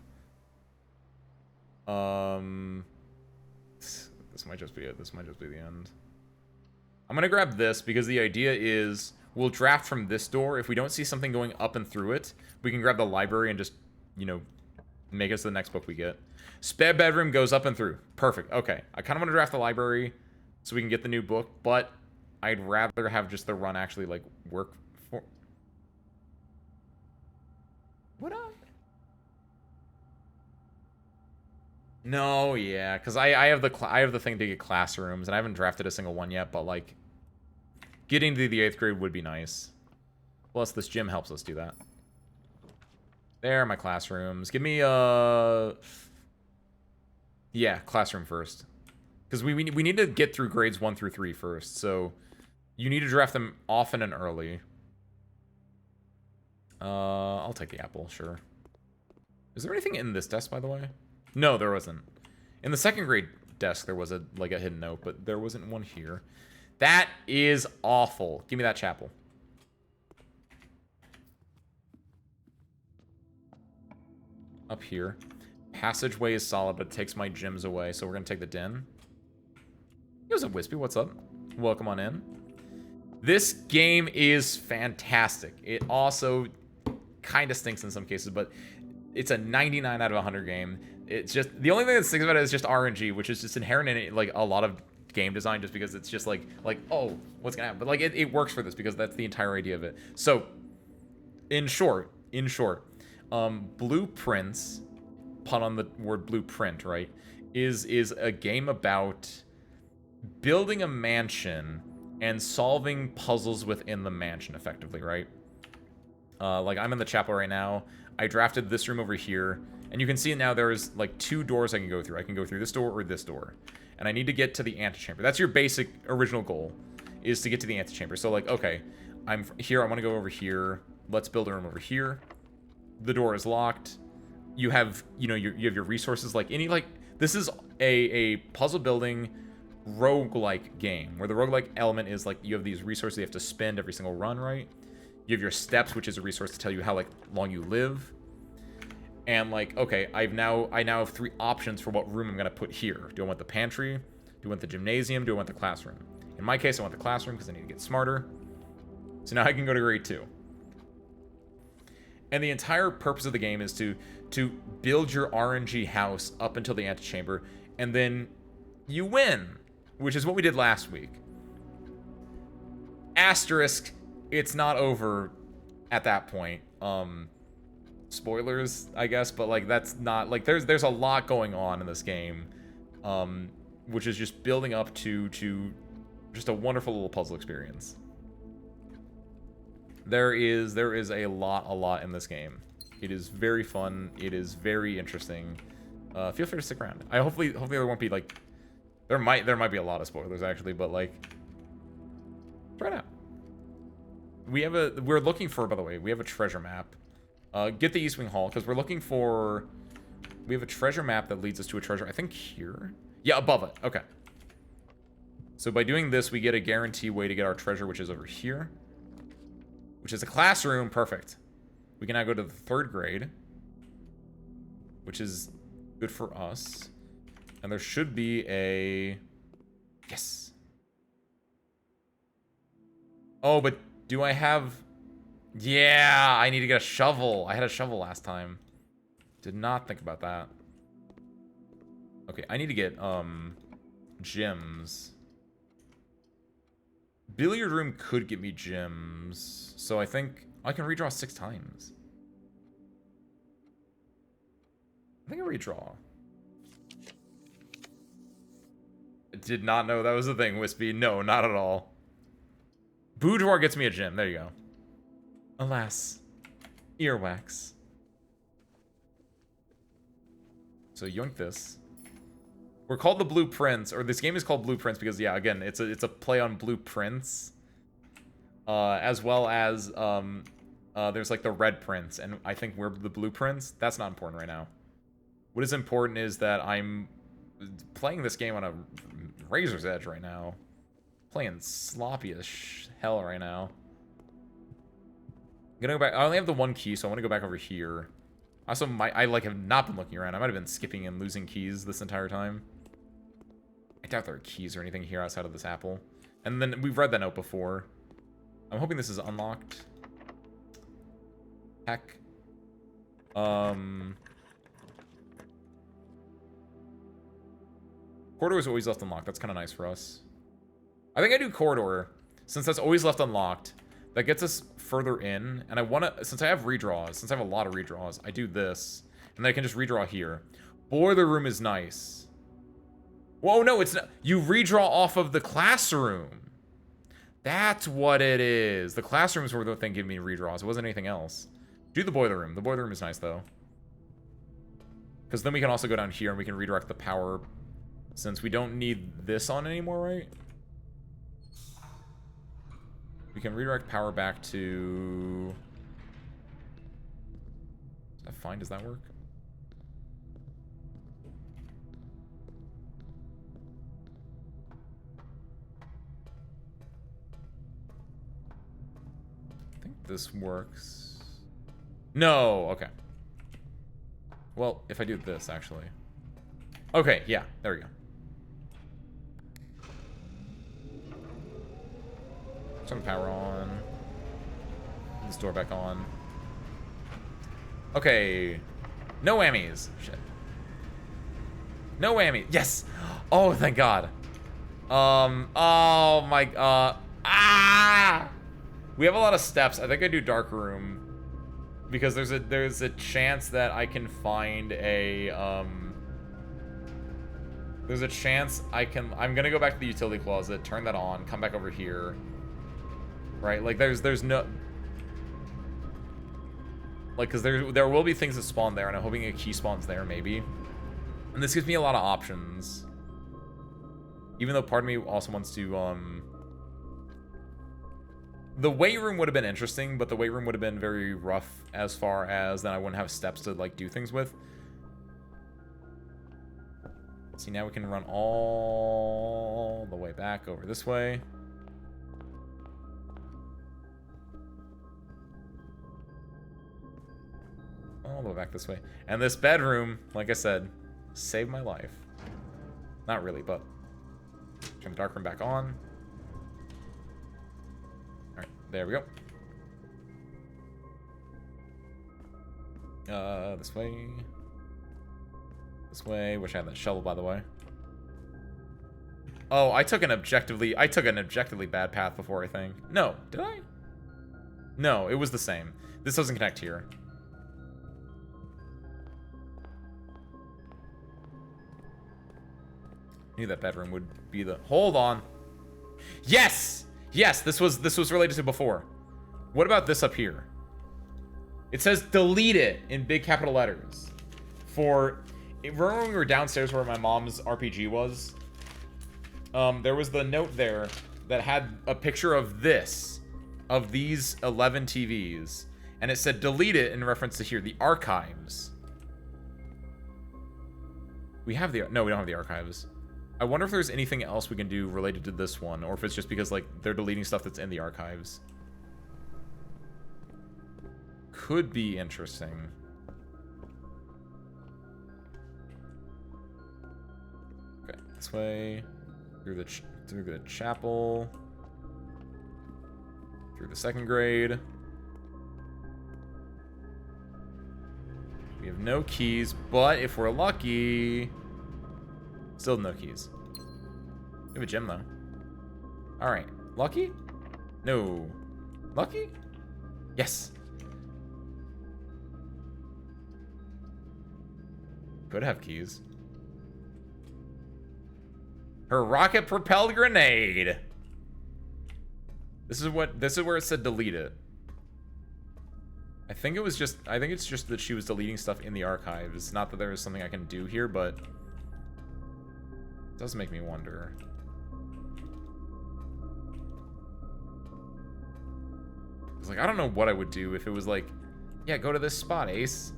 This might just be it. This might just be the end. I'm gonna grab this because the idea is we'll draft from this door. If we don't see something going up and through it, we can grab the library and just, you know, make us the next book we get. Spare bedroom goes up and through. Perfect. Okay. I kind of want to draft the library so we can get the new book, but I'd rather have just the run actually, like, work for... What up? No, yeah, because I have the thing to get classrooms, and I haven't drafted a single one yet, but, like, getting to the 8th grade would be nice. Plus, this gym helps us do that. There are my classrooms. Give me, yeah, classroom first. Because we need to get through grades 1 through 3 first, so you need to draft them often and early. I'll take the apple, sure. Is there anything in this desk, by the way? No, there wasn't. In the 2nd grade desk, there was a hidden note, but there wasn't one here. That is awful. Give me that chapel. Up here. Passageway is solid, but it takes my gyms away, so we're going to take the den. Here's a Wispy. What's up? Welcome on in. This game is fantastic. It also kind of stinks in some cases, but it's a 99 out of 100 game. It's just, the only thing that stinks about it is just RNG, which is just inherent in it, like, a lot of game design, just because it's just like, oh, what's gonna happen? But, like, it works for this, because that's the entire idea of it. So, in short, Blueprints, pun on the word blueprint, right, is a game about building a mansion and solving puzzles within the mansion, effectively, right? Like, I'm in the chapel right now. I drafted this room over here, and you can see now there's, like, 2 doors I can go through. I can go through this door or this door. And I need to get to the antechamber. That's your basic original goal, is to get to the antechamber. So, like, okay, I'm here. I want to go over here. Let's build a room over here. The door is locked. You have, you know, you have your resources. Like, any, like, this is a puzzle building roguelike game, where the roguelike element is like you have these resources you have to spend every single run, right? You have your steps, which is a resource to tell you how like long you live. And like, okay, I now have 3 options for what room I'm gonna put here. Do I want the pantry? Do I want the gymnasium? Do I want the classroom? In my case, I want the classroom because I need to get smarter. So now I can go to grade 2. And the entire purpose of the game is to build your RNG house up until the antechamber, and then you win, which is what we did last week. Asterisk, it's not over at that point. Spoilers, I guess, but like that's not like there's a lot going on in this game, which is just building up to just a wonderful little puzzle experience. There is a lot in this game. It is very fun. It is very interesting. Feel free to stick around. Hopefully there won't be like there might be a lot of spoilers actually, but like try it out. We're looking for, by the way, we have a treasure map. Get the East Wing Hall because we're looking for. We have a treasure map that leads us to a treasure. I think here. Yeah, above it. Okay. So by doing this, we get a guarantee way to get our treasure, which is over here. Which is a classroom. Perfect. We can now go to the 3rd grade. Which is good for us. And there should be a... Yes. Oh, but do I have... Yeah, I need to get a shovel. I had a shovel last time. Did not think about that. Okay, I need to get, gems. Billiard room could get me gems. So I think I can redraw 6 times. I think I redraw. I did not know that was a thing, Wispy. No, not at all. Boudoir gets me a gem. There you go. Alas. Earwax. So yoink this. We're called the Blueprints, or this game is called Blueprints because, yeah, again, it's a play on Blueprints. As well as, there's like the Red Prince, and I think we're the Blueprints. That's not important right now. What is important is that I'm playing this game on a razor's edge right now. Playing sloppy as hell right now. I'm gonna go back. I only have the 1 key, so I want to go back over here. Also, I like have not been looking around. I might have been skipping and losing keys this entire time. I doubt there are keys or anything here outside of this apple. And then we've read that note before. I'm hoping this is unlocked. Heck. Corridor is always left unlocked. That's kind of nice for us. I think I do corridor, since that's always left unlocked. That gets us further in, and I want to, since I have redraws, since I have a lot of redraws, I do this, and then I can just redraw here. Boiler room is nice. Whoa, no, it's not. You redraw off of the classroom. That's what it is. The classrooms were the thing giving me redraws. It wasn't anything else. Do the boiler room. The boiler room is nice, though. Because then we can also go down here, and we can redirect the power, since we don't need this on anymore, right? We can redirect power back to... Is that fine? Does that work? I think this works. No! Okay. Well, if I do this, actually. Okay, yeah. There we go. Turn the power on. This door back on. Okay. No whammies. Shit. No whammies. Yes! Oh, thank God. Oh my, We have a lot of steps. I think I do dark room. Because there's a chance that I can find a, there's a chance I'm gonna go back to the utility closet, turn that on, come back over here. Right, like there's no, like, because there will be things that spawn there, and I'm hoping a key spawns there maybe, and this gives me a lot of options. Even though part of me also wants to, the weight room would have been interesting, but the weight room would have been very rough as far as then I wouldn't have steps to like do things with. See, now we can run all the way back over this way. All the way back this way. And this bedroom, like I said, saved my life. Not really, but... Turn the darkroom back on. Alright, there we go. This way. This way. Wish I had that shovel, by the way. Oh, I took an objectively bad path before, I think. No, did I? No, it was the same. This doesn't connect here. Knew that bedroom would be the... Hold on. Yes! Yes, this was related to before. What about this up here? It says delete it in big capital letters. For... Remember when we were downstairs where my mom's RPG was? There was the note there that had a picture of this. Of these 11 TVs. And it said delete it in reference to here. The archives. We have the... No, we don't have the archives. I wonder if there's anything else we can do related to this one, or if it's just because, like, they're deleting stuff that's in the archives. Could be interesting. Okay, this way, through the chapel, through the second grade. We have no keys, but if we're lucky... Still no keys. We have a gem, though. Alright. Lucky? No. Lucky? Yes. Could have keys. Her rocket-propelled grenade. This is where it said delete it. I think it's just that she was deleting stuff in the archives. Not that there is something I can do here, but... Does make me wonder. It's like, I don't know what I would do if it was like, yeah, go to this spot, Ace.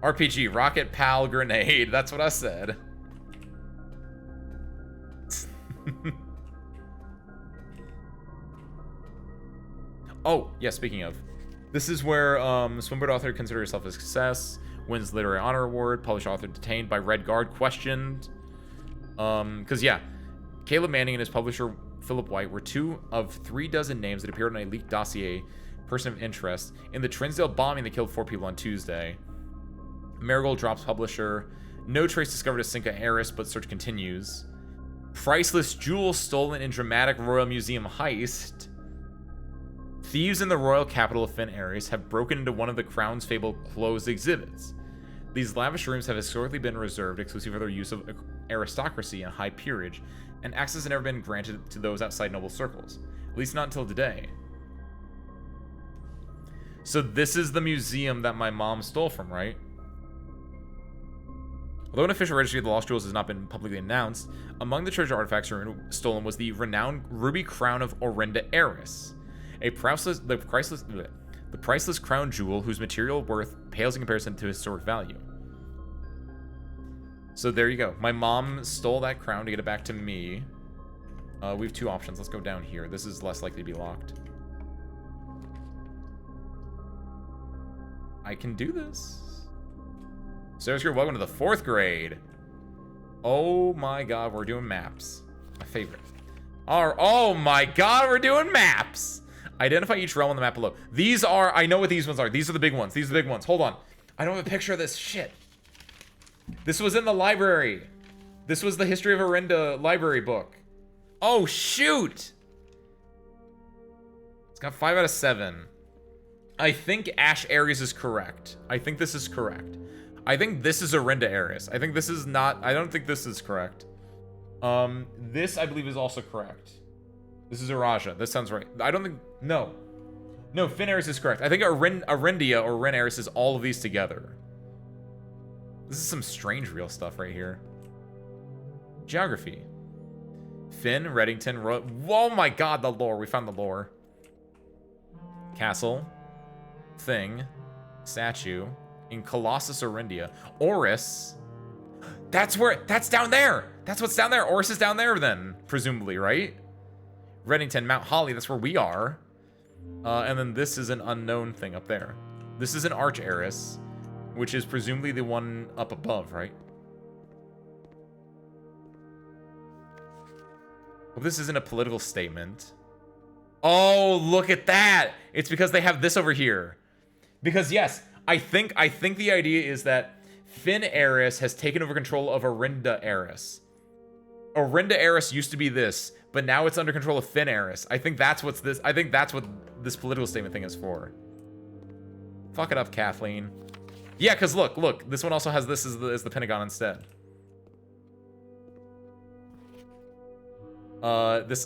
RPG, Rocket Pal Grenade. That's what I said. Oh, yeah, speaking of. This is where Swinburne author consider herself a success. Wins literary honor award. Published author detained by Red Guard. Questioned. Because, yeah. Caleb Manning and his publisher, Philip White, were 2 of 3 dozen names that appeared on a leaked dossier, person of interest, in the Trinsdale bombing that killed 4 people on Tuesday. Marigold drops publisher. No trace discovered of Cinca heiress, but search continues. Priceless jewels stolen in dramatic Royal Museum heist. Thieves in the royal capital of Finn Ares have broken into one of the Crown's fabled closed exhibits. These lavish rooms have historically been reserved exclusively for their use of aristocracy and high peerage, and access has never been granted to those outside noble circles, at least not until today. So this is the museum that my mom stole from, right? Although an official registry of the lost jewels has not been publicly announced, among the treasure artifacts stolen was the renowned ruby crown of Orinda Eris. The priceless crown jewel whose material worth pales in comparison to historic value. So there you go. My mom stole that crown to get it back to me. We have 2 options. Let's go down here. This is less likely to be locked. I can do this. Sarah's here. Welcome to the 4th grade. Oh my god, we're doing maps. My favorite. Oh my god, we're doing maps. Identify each realm on the map below. These are, I know what these ones are. These are the big ones. These are the big ones. Hold on. I don't have a picture of this. Shit. This was in the library. This was the History of Orinda library book. Oh, shoot. It's got 5 out of 7. I think Ash Ares is correct. I think this is correct. I think this is Orinda Ares. I think this is not, I don't think this is correct. This, I believe, is also correct. This is Araja. This sounds right. I don't think... No. No, Finn Ares is correct. I think Arindia or Ren Ares is all of these together. This is some strange real stuff right here. Geography. Finn, Reddington, oh my god, the lore. We found the lore. Castle. Thing. Statue. in Colossus Orindia. Oris, that's down there. That's what's down there. Oris is down there then, presumably, right? Reddington, Mount Holly, that's where we are. And then this is an unknown thing up there. This is an Arch Eris, which is presumably the one up above, right? Well, this isn't a political statement. Oh, look at that! It's because they have this over here. Because yes, I think the idea is that Finn Eris has taken over control of Orinda Eris. Orinda Eris used to be this, but now it's under control of Finn Eris. I think that's what this political statement thing is for. Fuck it up, Kathleen. Yeah, because look, this one also has this as the Pentagon instead.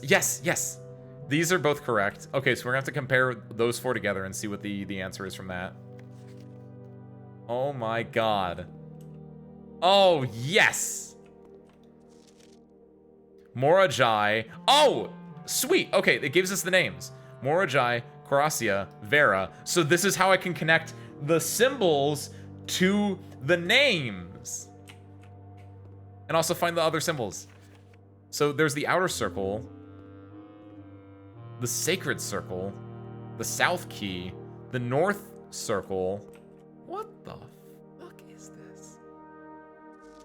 Yes. These are both correct. Okay, so we're gonna have to compare those four together and see what the answer is from that. Oh my god. Oh, yes! Morajai. Oh, sweet. Okay, it gives us the names. Morajai, Coracia, Vera. So this is how I can connect the symbols to the names. And also find the other symbols. So there's the outer circle, the sacred circle, the south key, the north circle. What the fuck is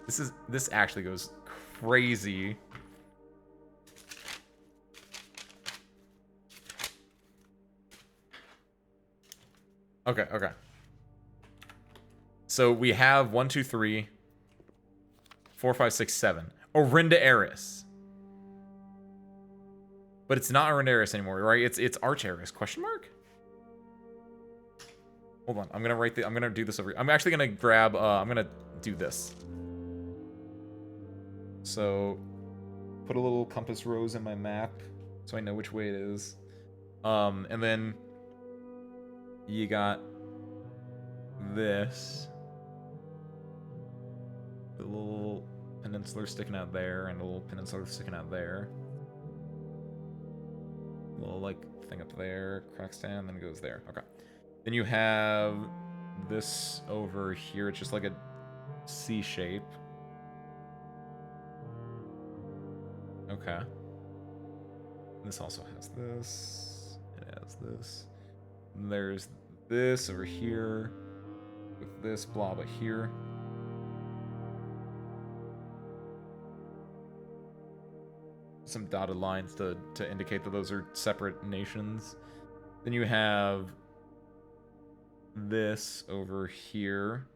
this? This actually goes crazy. Okay. So we have 1, 2, 3, 4, 5, 6, 7. Orinda Eris. But it's not Orinda Eris anymore, right? It's Arch Eris, question mark? Hold on, I'm gonna do this over here. I'm actually gonna grab, I'm gonna do this. So, put a little compass rose in my map so I know which way it is. And then you got this. The little peninsula sticking out there and a little peninsula sticking out there. Little like thing up there, cracks down, then it goes there. Okay. Then you have this over here. It's just like a C shape. Okay. This also has this. It has this. And there's this over here with this blob here. Some dotted lines to indicate that those are separate nations. Then you have this over here.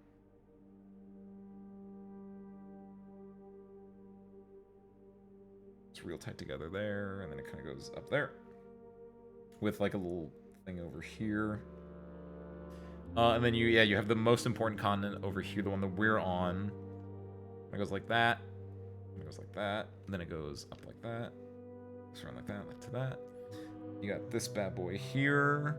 It's real tight together there, and then it kind of goes up there. With like a little thing over here. And then you have the most important continent over here, the one that we're on. It goes like that. It goes like that, and then it goes up like that, goes around like that, like to that. You got this bad boy here,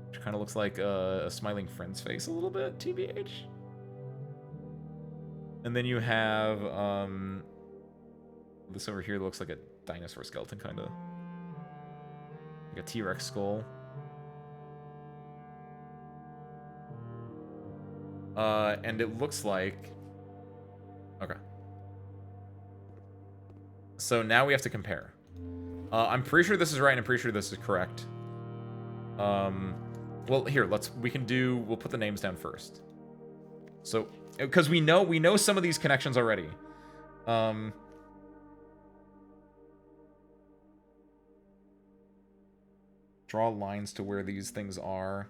which kind of looks like a smiling friend's face a little bit, TBH. And then you have this over here that looks like a dinosaur skeleton, kind of like a T-Rex skull. And it looks like. Okay. So now we have to compare. I'm pretty sure this is right, and I'm pretty sure this is correct. Well, here, we'll put the names down first. So, because we know some of these connections already. Draw lines to where these things are.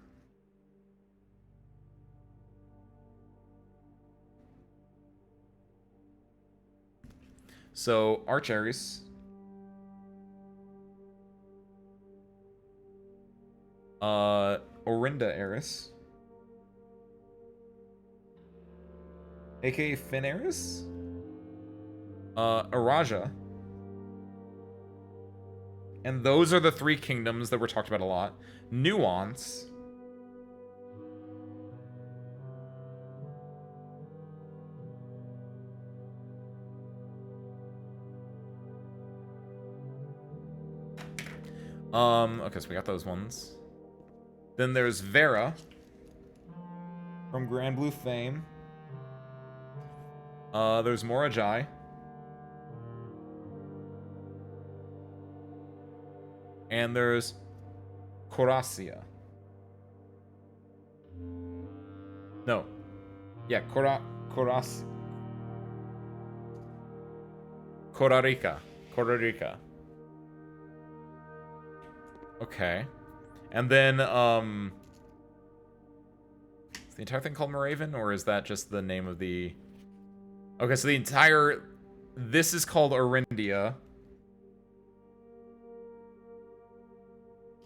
So, Arch Eris. Orinda Eris. AKA Finn Eris. Araja. And those are the three kingdoms that were talked about a lot. Nuance. Okay, so we got those ones. Then there's Vera. from Grand Blue fame. There's Morajai. And there's Coracia. No. Yeah, Corarica. Corarica. Okay. And then, is the entire thing called Moravian, or is that just the name of the... Okay, so the entire... This is called Arindia.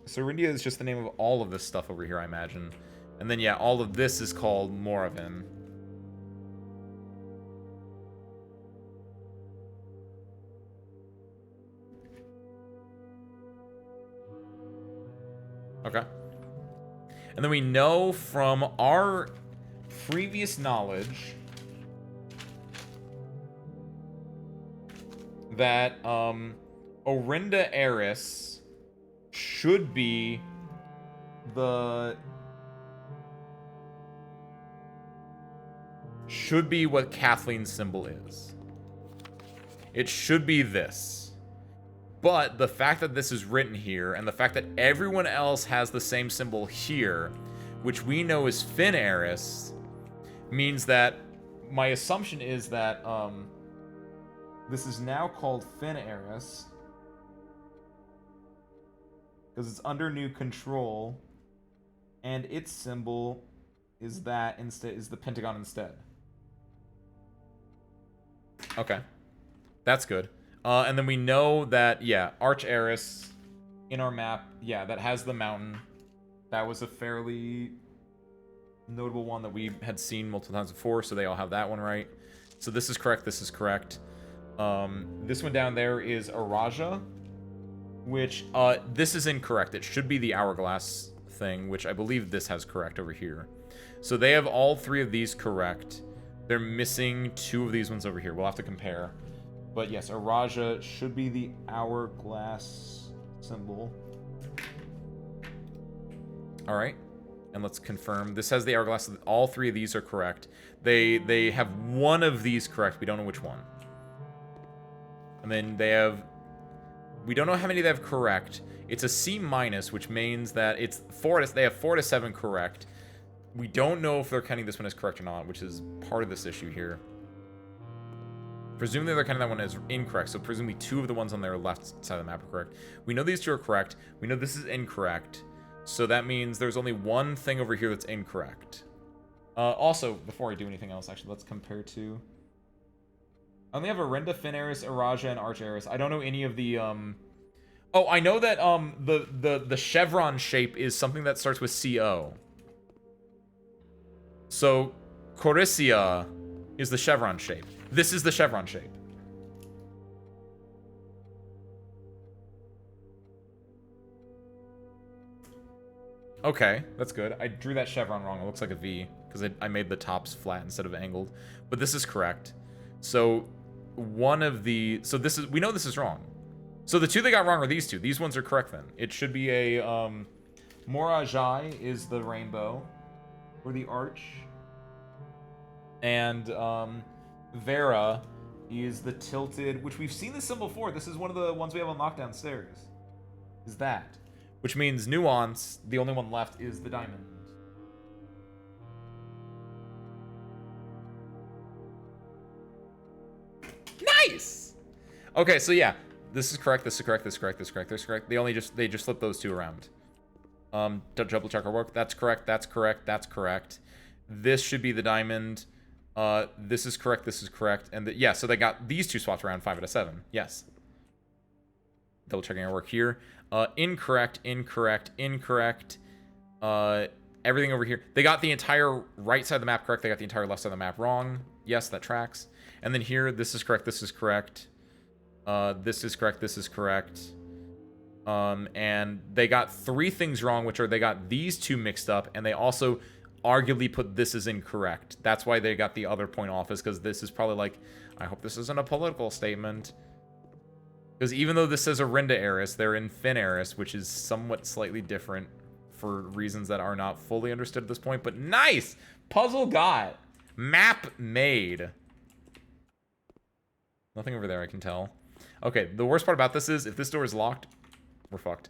So Arindia is just the name of all of this stuff over here, I imagine. And then, yeah, all of this is called Moravian. Okay. And then we know from our previous knowledge that Orinda Eris should be what Kathleen's symbol is. It should be this. But the fact that this is written here, and the fact that everyone else has the same symbol here, which we know is Finn Eris, means that my assumption is that this is now called Finn Eris because it's under new control, and its symbol is that instead is the pentagon instead. Okay, that's good. And then we know that, yeah, Arch Eris in our map, yeah, that has the mountain. That was a fairly notable one that we had seen multiple times before, so they all have that one right. So this is correct, this is correct. This one down there is Araja, which, this is incorrect. It should be the hourglass thing, which I believe this has correct over here. So they have all three of these correct. They're missing two of these ones over here. We'll have to compare. But yes, Araja should be the hourglass symbol. All right, and let's confirm. This has the hourglass. All three of these are correct. They have one of these correct. We don't know which one. And then they have... We don't know how many they have correct. It's a C-, which means that it's 4 to... They have 4 to 7 correct. We don't know if they're counting this one as correct or not, which is part of this issue here. Presumably they're counting that one as incorrect, so presumably 2 of the ones on their left side of the map are correct. We know these 2 are correct. We know this is incorrect. So that means there's only one thing over here that's incorrect. Also, before I do anything else, actually, let's compare to... I only have Orinda, Finn Eris, Araja, and Arch Eris. I don't know any of the, Oh, I know that, the chevron shape is something that starts with CO. So, Corycia is the chevron shape. This is the chevron shape. Okay, that's good. I drew that chevron wrong. It looks like a V, because I made the tops flat instead of angled. But this is correct. So, one of the... So this is... We know this is wrong. So the 2 they got wrong are these 2. These ones are correct then. It should be a... Morajai is the rainbow. Or the arch. And, Vera is the tilted, which we've seen this symbol before. This is one of the ones we have unlocked downstairs. Is that. Which means Nuance, the only one left, is the diamond. Nice! Okay, so yeah. This is correct, this is correct, this is correct, this is correct, this is correct. They just flip those 2 around. Double check our work. That's correct, that's correct, that's correct. This should be the diamond. This is correct, this is correct. And yeah, so they got these 2 swapped around 5 out of 7. Yes. Double checking our work here. Incorrect, incorrect, incorrect. Everything over here. They got the entire right side of the map correct. They got the entire left side of the map wrong. Yes, that tracks. And then here, this is correct, this is correct. This is correct, this is correct. And they got 3 things wrong, which are they got these 2 mixed up, and they also arguably put this as incorrect. That's why they got the other point off, is because this is probably like, I hope this isn't a political statement. Because even though this says Orinda Eris, they're in Finn Eris, which is somewhat slightly different for reasons that are not fully understood at this point. But nice! Puzzle got. Map made. Nothing over there, I can tell. Okay, the worst part about this is if this door is locked, we're fucked.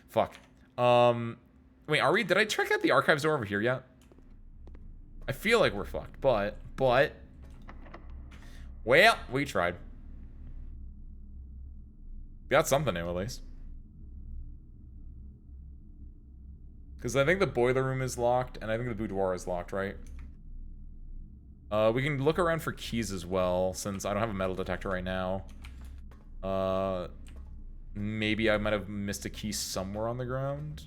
Fuck. Wait, are we? Did I check out the archives door over here yet? I feel like we're fucked, but, well, we tried. Got something new, at least. Because I think the boiler room is locked, and I think the boudoir is locked, right? We can look around for keys as well, since I don't have a metal detector right now. Maybe I might have missed a key somewhere on the ground.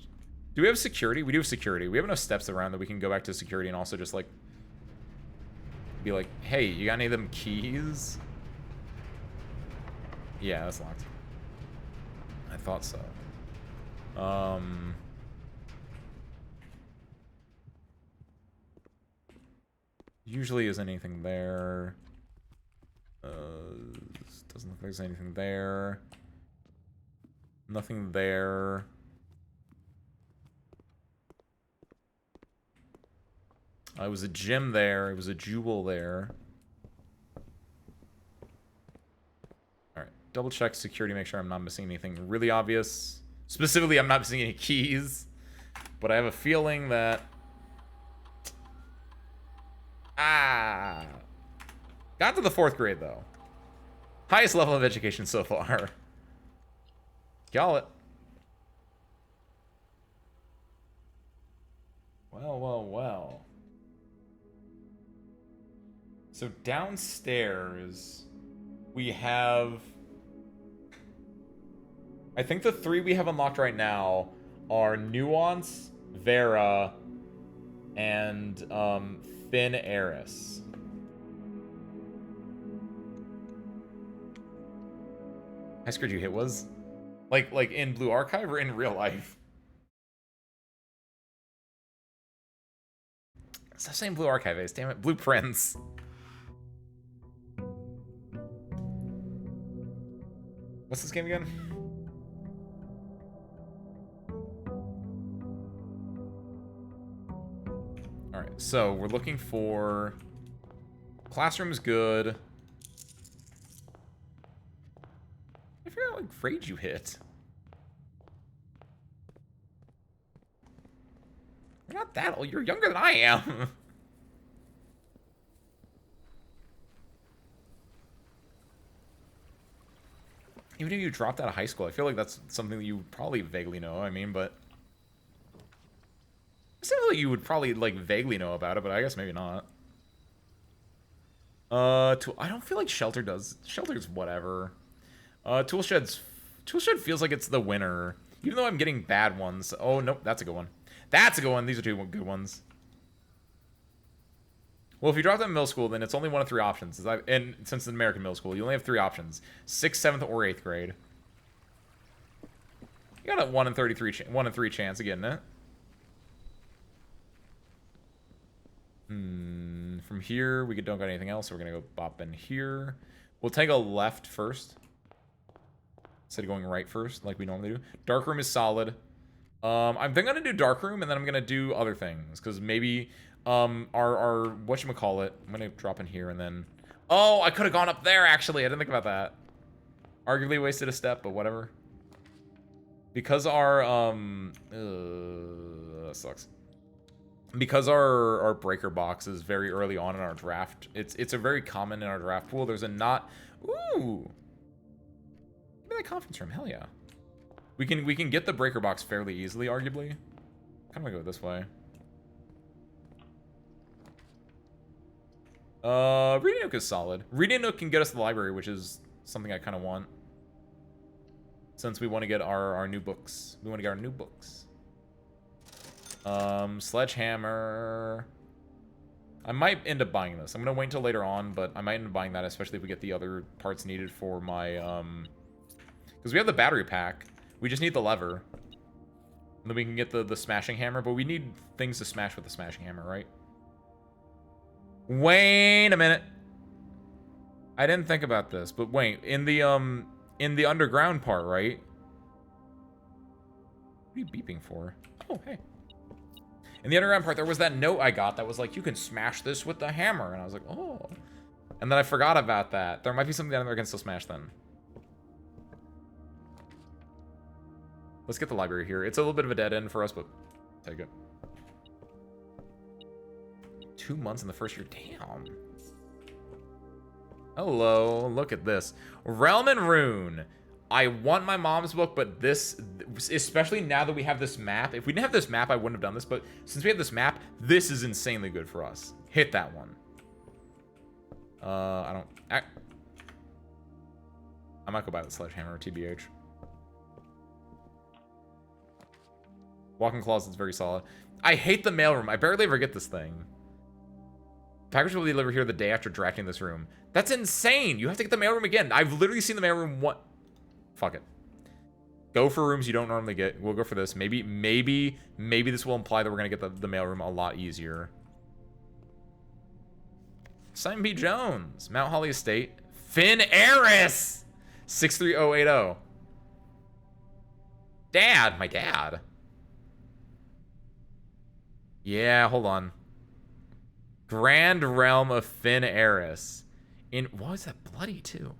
Do we have security? We do have security. We have enough steps around that we can go back to security and also just, like, be like, hey, you got any of them keys? Yeah, that's locked. I thought so. Usually isn't anything there. Doesn't look like there's anything there. Nothing there. It was a gym there. It was a jewel there. Alright. Double check security, make sure I'm not missing anything really obvious. Specifically, I'm not missing any keys. But I have a feeling that... Got to the 4th grade, though. Highest level of education so far. Call it. Well, well, well. So downstairs, we have... I think the 3 we have unlocked right now are Nuance, Vera, and Thin Eris. How scared you hit was? Like in Blue Archive or in real life? Stop saying Blue Archive is, damn it. Blueprints. What's this game again? Alright, so we're looking for... Classroom's good. I forgot what grade you hit. You're not that old. You're younger than I am. Even if you dropped out of high school, I feel like that's something that you probably vaguely know. I mean, but... I feel like you would probably, like, vaguely know about it, but I guess maybe not. I don't feel like Shelter does. Shelter's whatever. Toolshed feels like it's the winner. Even though I'm getting bad ones. Oh, nope, that's a good one. That's a good one. These are 2 good ones. Well, if you drop out of middle school, then it's only 1 of 3 options. And since it's an American middle school, you only have 3 options. 6th, 7th, or 8th grade. You got a 1 in 3 chance of getting it. From here, we don't got anything else, so we're gonna go bop in here. We'll take a left first. Instead of going right first, like we normally do. Dark room is solid. I'm then gonna do dark room, and then I'm gonna do other things. Because maybe, our whatchamacallit, I'm gonna drop in here, and then... Oh, I could have gone up there, actually. I didn't think about that. Arguably wasted a step, but whatever. Because our, that sucks. Because our breaker box is very early on in our draft, it's a very common in our draft pool. There's a not... Ooh! Maybe that conference room, hell yeah. We can get the breaker box fairly easily, arguably. I'm gonna go this way. Reading Nook is solid. Reading Nook can get us to the library, which is something I kind of want. Since we want to get our new books. We want to get our new books. Sledgehammer. I might end up buying this. I'm gonna wait until later on, but I might end up buying that, especially if we get the other parts needed for my, because we have the battery pack. We just need the lever. And then we can get the smashing hammer, but we need things to smash with the smashing hammer, right? Wait a minute. I didn't think about this, but wait, in the underground part, right? What are you beeping for? Oh, hey. In the underground part, there was that note I got that was like, you can smash this with the hammer. And I was like, oh. And then I forgot about that. There might be something down there I can still smash then. Let's get the library here. It's a little bit of a dead end for us, but take it. 2 months in the first year. Damn. Hello. Look at this. Realm and Rune. I want my mom's book, but this, especially now that we have this map. If we didn't have this map, I wouldn't have done this. But since we have this map, this is insanely good for us. Hit that one. I might go buy the sledgehammer, TBH. Walk-in closet's very solid. I hate the mailroom. I barely ever get this thing. Package will be delivered here the day after drafting this room. That's insane. You have to get the mailroom again. I've literally seen the mailroom one. Fuck it. Go for rooms you don't normally get. We'll go for this. Maybe this will imply that we're gonna get the mailroom a lot easier. Simon B. Jones, Mount Holly Estate, Finn Eris, 63080. Dad, my dad. Yeah, hold on. Grand Realm of Finn Eris. In what is that bloody too?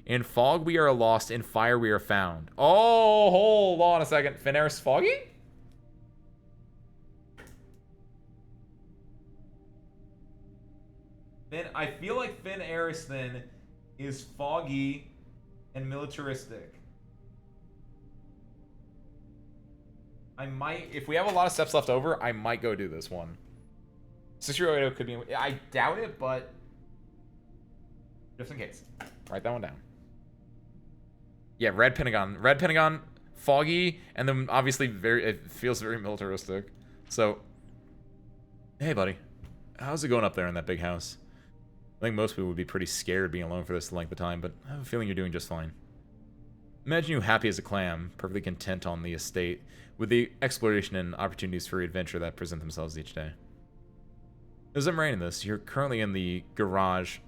In fog we are lost, in fire we are found. Oh, hold on a second. Finn Eris foggy? I feel like Finn Eris then is foggy and militaristic. I might, if we have a lot of steps left over, I might go do this one. 63080 could be, I doubt it, but just in case. Write that one down. Yeah, Red Pentagon, foggy, and then obviously it feels very militaristic. So, hey buddy, how's it going up there in that big house? I think most people would be pretty scared being alone for this length of time, but I have a feeling you're doing just fine. Imagine you happy as a clam, perfectly content on the estate, with the exploration and opportunities for adventure that present themselves each day. As I'm writing this, you're currently in the garage.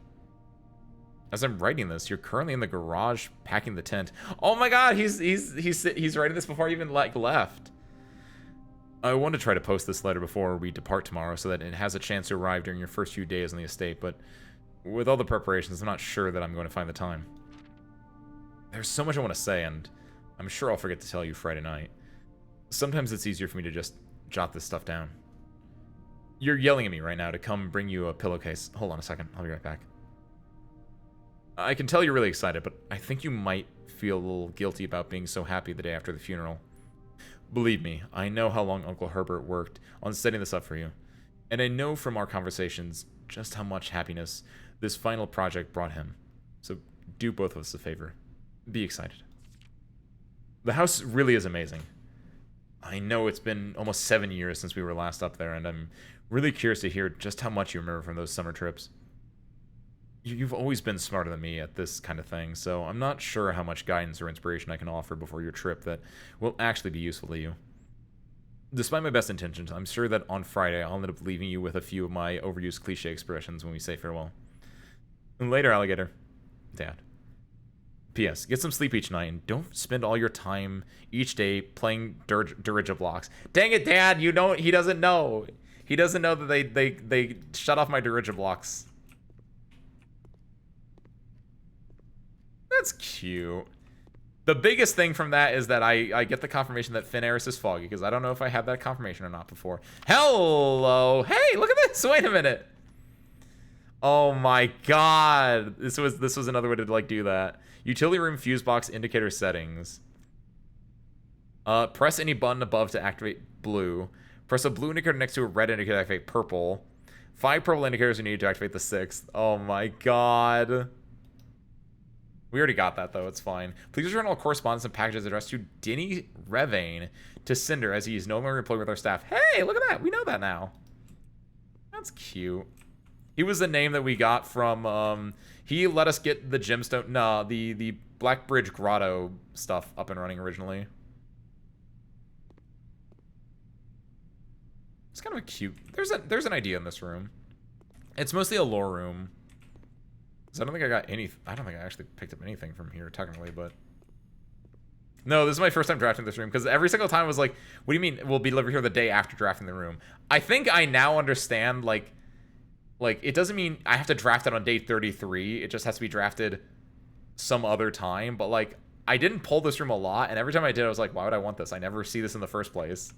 As I'm writing this, you're currently in the garage packing the tent. Oh my god, he's writing this before he even left. I want to try to post this letter before we depart tomorrow so that it has a chance to arrive during your first few days on the estate, but with all the preparations, I'm not sure that I'm going to find the time. There's so much I want to say, and I'm sure I'll forget to tell you Friday night. Sometimes it's easier for me to just jot this stuff down. You're yelling at me right now to come bring you a pillowcase. Hold on a second, I'll be right back. I can tell you're really excited, but I think you might feel a little guilty about being so happy the day after the funeral. Believe me, I know how long Uncle Herbert worked on setting this up for you, and I know from our conversations just how much happiness this final project brought him. So do both of us a favor. Be excited. The house really is amazing. I know it's been almost 7 years since we were last up there, and I'm really curious to hear just how much you remember from those summer trips. You've always been smarter than me at this kind of thing, so I'm not sure how much guidance or inspiration I can offer before your trip that will actually be useful to you. Despite my best intentions, I'm sure that on Friday I'll end up leaving you with a few of my overused cliche expressions when we say farewell. And later, alligator. Dad. P.S. Get some sleep each night and don't spend all your time each day playing dirigiblocks. Dang it, Dad! He doesn't know. He doesn't know that they shut off my dirigiblocks. That's cute. The biggest thing from that is that I get the confirmation that Finn Eris is foggy, because I don't know if I had that confirmation or not before. Hello! Hey, look at this! Wait a minute! Oh my god! This was another way to like do that. Utility room fuse box indicator settings. Press any button above to activate blue. Press a blue indicator next to a red indicator to activate purple. 5 purple indicators are needed to activate the 6th. Oh my god. We already got that, though. It's fine. Please return all correspondence and packages addressed to Denny Revane to Cinder, as he is no longer employed with our staff. Hey, look at that. We know that now. That's cute. He was the name that we got from, he let us get the gemstone, no, the Black Bridge Grotto stuff up and running originally. It's kind of a cute, there's an idea in this room. It's mostly a lore room. I don't think I got any, I don't think I actually picked up anything from here technically, but No, this is my first time drafting this room, because every single time I was like, what do you mean we'll be delivered here the day after drafting the room? I think I now understand, like it doesn't mean I have to draft it on day 33. It just has to be drafted some other time. But, like, I didn't pull this room a lot, and every time I did, I was like, why would I want this? I never see this in the first place.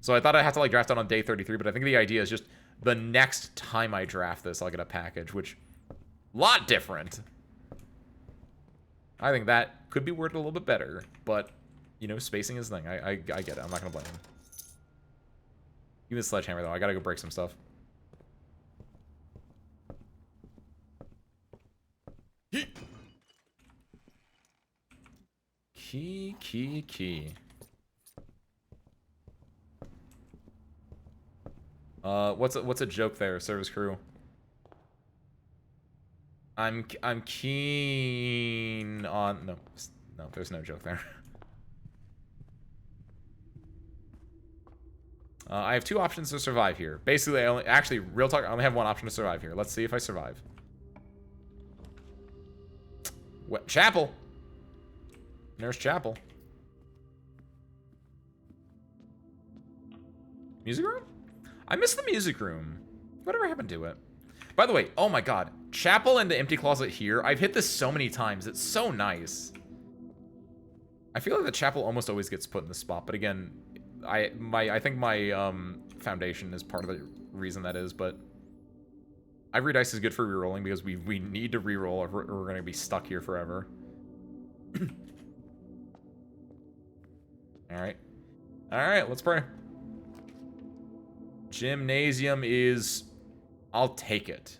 So I thought I'd have to, like, draft it on day 33, but I think the idea is just the next time I draft this, I'll get a package, which, lot different. I think that could be worded a little bit better, but, you know, spacing is the thing. I get it. I'm not going to blame him. Even the sledgehammer, though. I got to go break some stuff. Key. What's a joke there, service crew? I'm keen on... No, there's no joke there. I have 2 options to survive here. Basically, actually, real talk, I only have 1 option to survive here. Let's see if I survive. What? Chapel! Nurse Chapel. Music room? I miss the music room. Whatever happened to it? By the way, oh my god. Chapel and the empty closet here. I've hit this so many times. It's so nice. I feel like the chapel almost always gets put in the spot, but again, I think my foundation is part of the reason that is, but Ivory Dice is good for rerolling because we need to reroll or we're going to be stuck here forever. Alright, let's pray. Gymnasium is... I'll take it.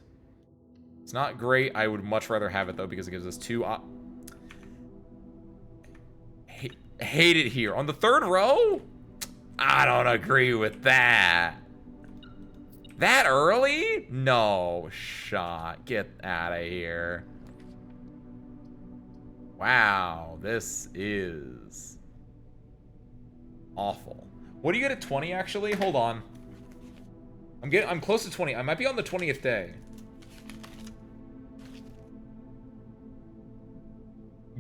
It's not great. I would much rather have it, though, because it gives us 2... Hate it here. On the 3rd row? I don't agree with that. That early? No shot. Get out of here. Wow, this is awful. What do you get at 20, actually? Hold on. I'm close to 20. I might be on the 20th day.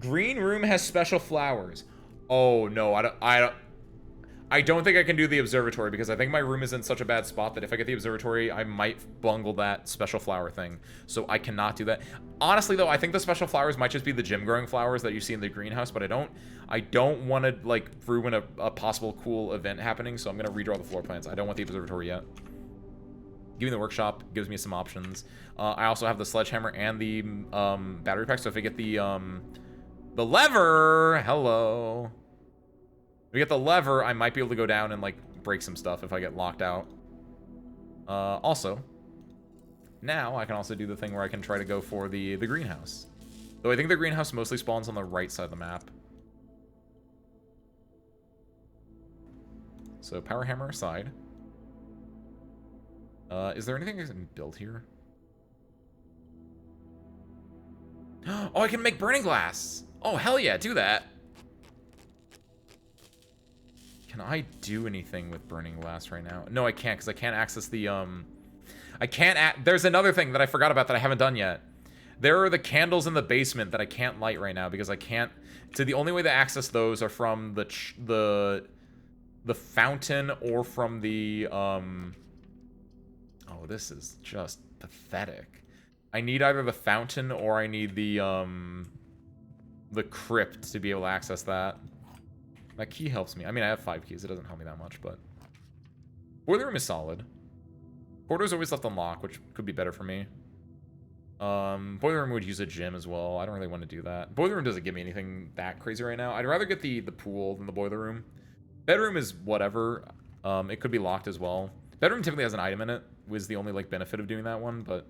Green room has special flowers. Oh no, I don't think I can do the observatory because I think my room is in such a bad spot that if I get the observatory, I might bungle that special flower thing. So I cannot do that. Honestly, though, I think the special flowers might just be the gym growing flowers that you see in the greenhouse, but I don't want to, like, ruin a possible cool event happening, so I'm going to redraw the floor plans. I don't want the observatory yet. Giving the workshop gives me some options. I also have the sledgehammer and the battery pack, so if I get the lever, hello. If we get the lever, I might be able to go down and, like, break some stuff if I get locked out. Also, now I can also do the thing where I can try to go for the greenhouse. Though I think the greenhouse mostly spawns on the right side of the map. So, power hammer aside. Is there anything I can build here? Oh, I can make burning glass! Oh, hell yeah, do that! Can I do anything with burning glass right now? No, I can't, because I can't access the, there's another thing that I forgot about that I haven't done yet. There are the candles in the basement that I can't light right now, because I can't... So the only way to access those are from the fountain or from the, Oh, this is just pathetic. I need either the fountain or I need the crypt to be able to access that. That key helps me. I mean, I have 5 keys. It doesn't help me that much, but... Boiler room is solid. Portal's always left unlocked, which could be better for me. Boiler room would use a gym as well. I don't really want to do that. Boiler room doesn't give me anything that crazy right now. I'd rather get the pool than the boiler room. Bedroom is whatever. It could be locked as well. Bedroom typically has an item in it, was the only, like, benefit of doing that one, but...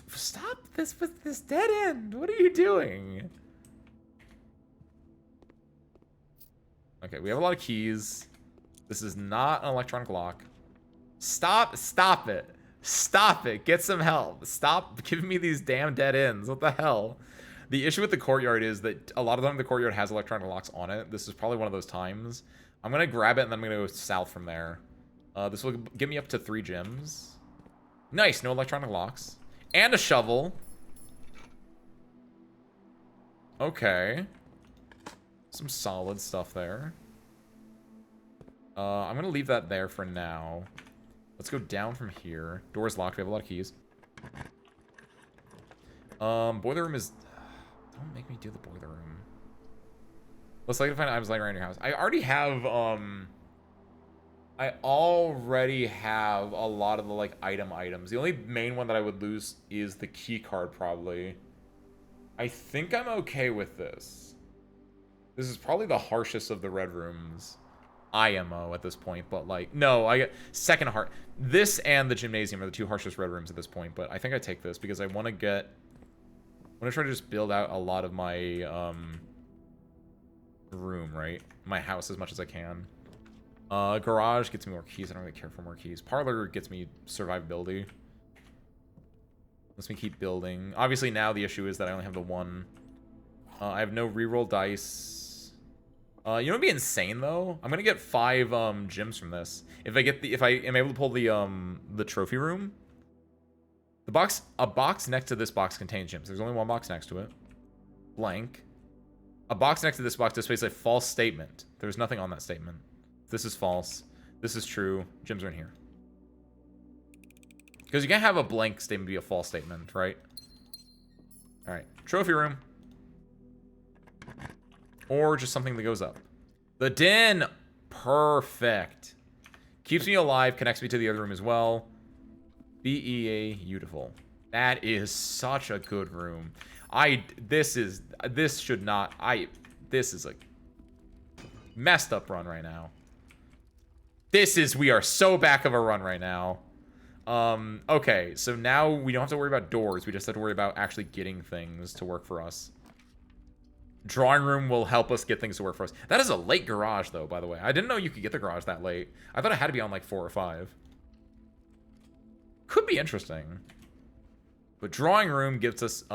Stop this with this dead end! What are you doing? Okay, we have a lot of keys. This is not an electronic lock. Stop it. Stop it. Get some help. Stop giving me these damn dead ends. What the hell? The issue with the courtyard is that a lot of the time the courtyard has electronic locks on it. This is probably one of those times. I'm going to grab it and then I'm going to go south from there. This will get me up to 3 gyms. Nice. No electronic locks. And a shovel. Okay. Some solid stuff there. I'm gonna leave that there for now. Let's go down from here. Door's locked. We have a lot of keys. Boiler room is... Don't make me do the boiler room. Let's like to find items lying around your house. I already have a lot of the like items. The only main one that I would lose is the key card probably. I think I'm okay with this. This is probably the harshest of the red rooms. IMO at this point, but like no, I get second hard. This and the gymnasium are the two harshest red rooms at this point, but I think I take this because I want to try to just build out a lot of my room, right? My house as much as I can. Garage gets me more keys. I don't really care for more keys. Parlor gets me survivability. Lets me keep building. Obviously now the issue is that I only have the one. I have no reroll dice. You know what'd be insane though? I'm gonna get 5 gems from this. If I am able to pull the trophy room. A box next to this box contains gems. There's only one box next to it. Blank. A box next to this box displays a false statement. There's nothing on that statement. This is false. This is true. Gems are in here. Because you can't have a blank statement be a false statement, right? Alright. Trophy room. Or just something that goes up. The den! Perfect. Keeps me alive, connects me to the other room as well. BEA, beautiful. That is such a good room. This is a messed up run right now. We are so back of a run right now. Okay, so now we don't have to worry about doors. We just have to worry about actually getting things to work for us. Drawing room will help us get things to work for us. That is a late garage, though, by the way. I didn't know you could get the garage that late. I thought it had to be on, like, 4 or 5. Could be interesting. But drawing room gives us,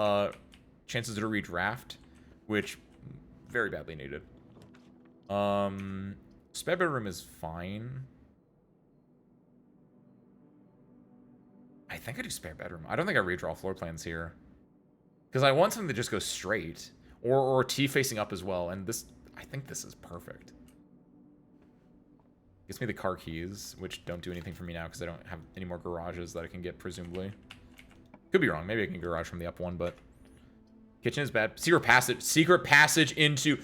chances to redraft, which very badly needed. Spare bedroom is fine. I think I do spare bedroom. I don't think I redraw floor plans here. Because I want something that just goes straight. Or T facing up as well. And this, I think this is perfect. Gives me the car keys, which don't do anything for me now because I don't have any more garages that I can get, presumably. Could be wrong. Maybe I can garage from the up one, but... Kitchen is bad. Secret passage into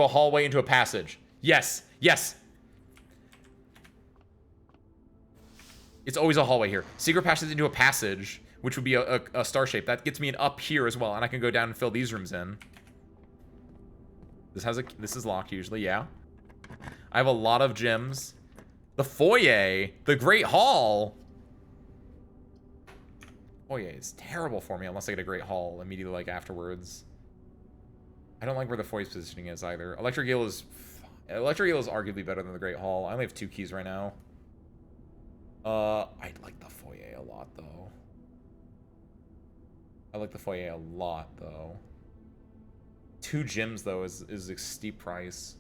a hallway into a passage. Yes. Yes. It's always a hallway here. Secret passage into a passage, which would be a star shape. That gets me an up here as well, and I can go down and fill these rooms in. This is locked usually, yeah. I have a lot of gems. The foyer, the Great Hall. Foyer is terrible for me unless I get a Great Hall immediately like afterwards. I don't like where the foyer's positioning is either. Electric Eel is arguably better than the Great Hall. I only have 2 keys right now. I like the foyer a lot though. I like the foyer a lot though. 2 gems though is a steep price.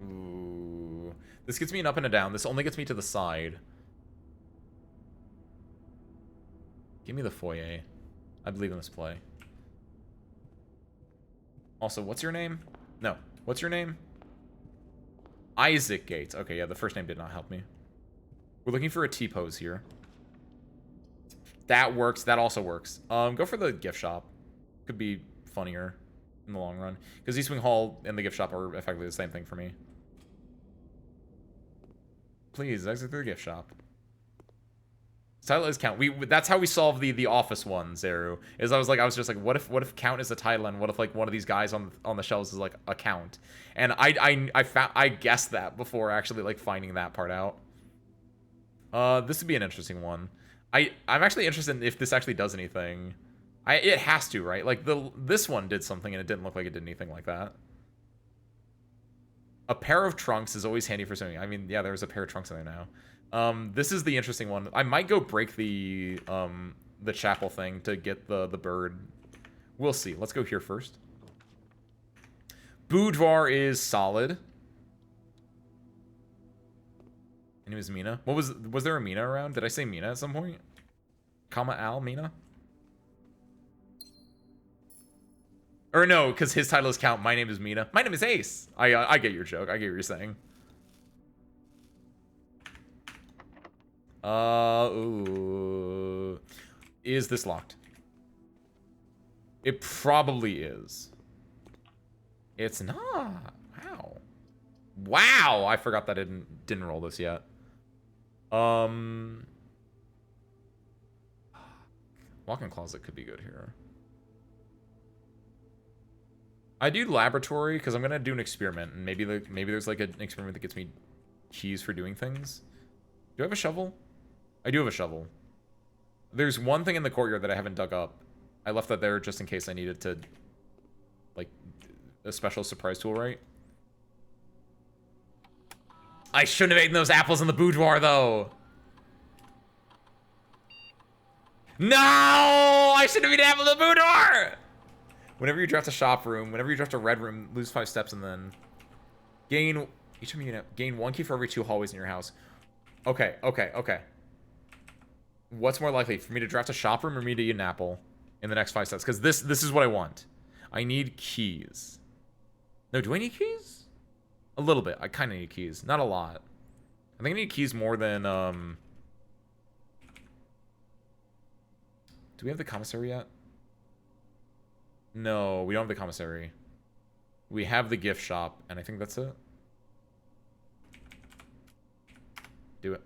Ooh. This gets me an up and a down. This only gets me to the side. Give me the foyer. I believe in this play. Also, what's your name? No. What's your name? Isaac Gates. Okay, yeah, the first name did not help me. We're looking for a T-pose here. That works. That also works. Go for the gift shop. Could be funnier in the long run. Because East Wing Hall and the gift shop are effectively the same thing for me. Please, exit through the gift shop. Title is count. That's how we solve the office one, Zeru. I was just like, what if count is a title and what if like one of these guys on the shelves is like a count? And I guessed that before actually like finding that part out. This would be an interesting one. I'm actually interested in if this actually does anything. It has to, right? Like this one did something and it didn't look like it did anything like that. A pair of trunks is always handy for swimming. I mean, yeah, there's a pair of trunks in there now. This is the interesting one. I might go break the chapel thing to get the bird. We'll see. Let's go here first. Boudoir is solid. My name is Mina. Was there a Mina around? Did I say Mina at some point? Comma Al Mina? Or no, because his title is Count. My name is Mina. My name is Ace. I get your joke. I get what you're saying. Ooh. Is this locked? It probably is. It's not. Wow. Wow, I forgot that I didn't roll this yet. Walk-in closet could be good here. I do laboratory because I'm gonna do an experiment, and maybe there's like an experiment that gets me keys for doing things. Do I have a shovel? I do have a shovel. There's one thing in the courtyard that I haven't dug up. I left that there just in case I needed to, like, a special surprise tool, right? I shouldn't have eaten those apples in the boudoir, though. No! I shouldn't have eaten apple in the boudoir! Whenever you draft a shop room, whenever you draft a red room, lose 5 steps and then gain... Each time you gain 1 key for every 2 hallways in your house. Okay. What's more likely, for me to draft a shop room or me to eat an apple in the next 5 steps? Because this is what I want. I need keys. No, do I need keys? A little bit. I kind of need keys. Not a lot. I think I need keys more than... Do we have the commissary yet? No, we don't have the commissary. We have the gift shop, and I think that's it. Do it.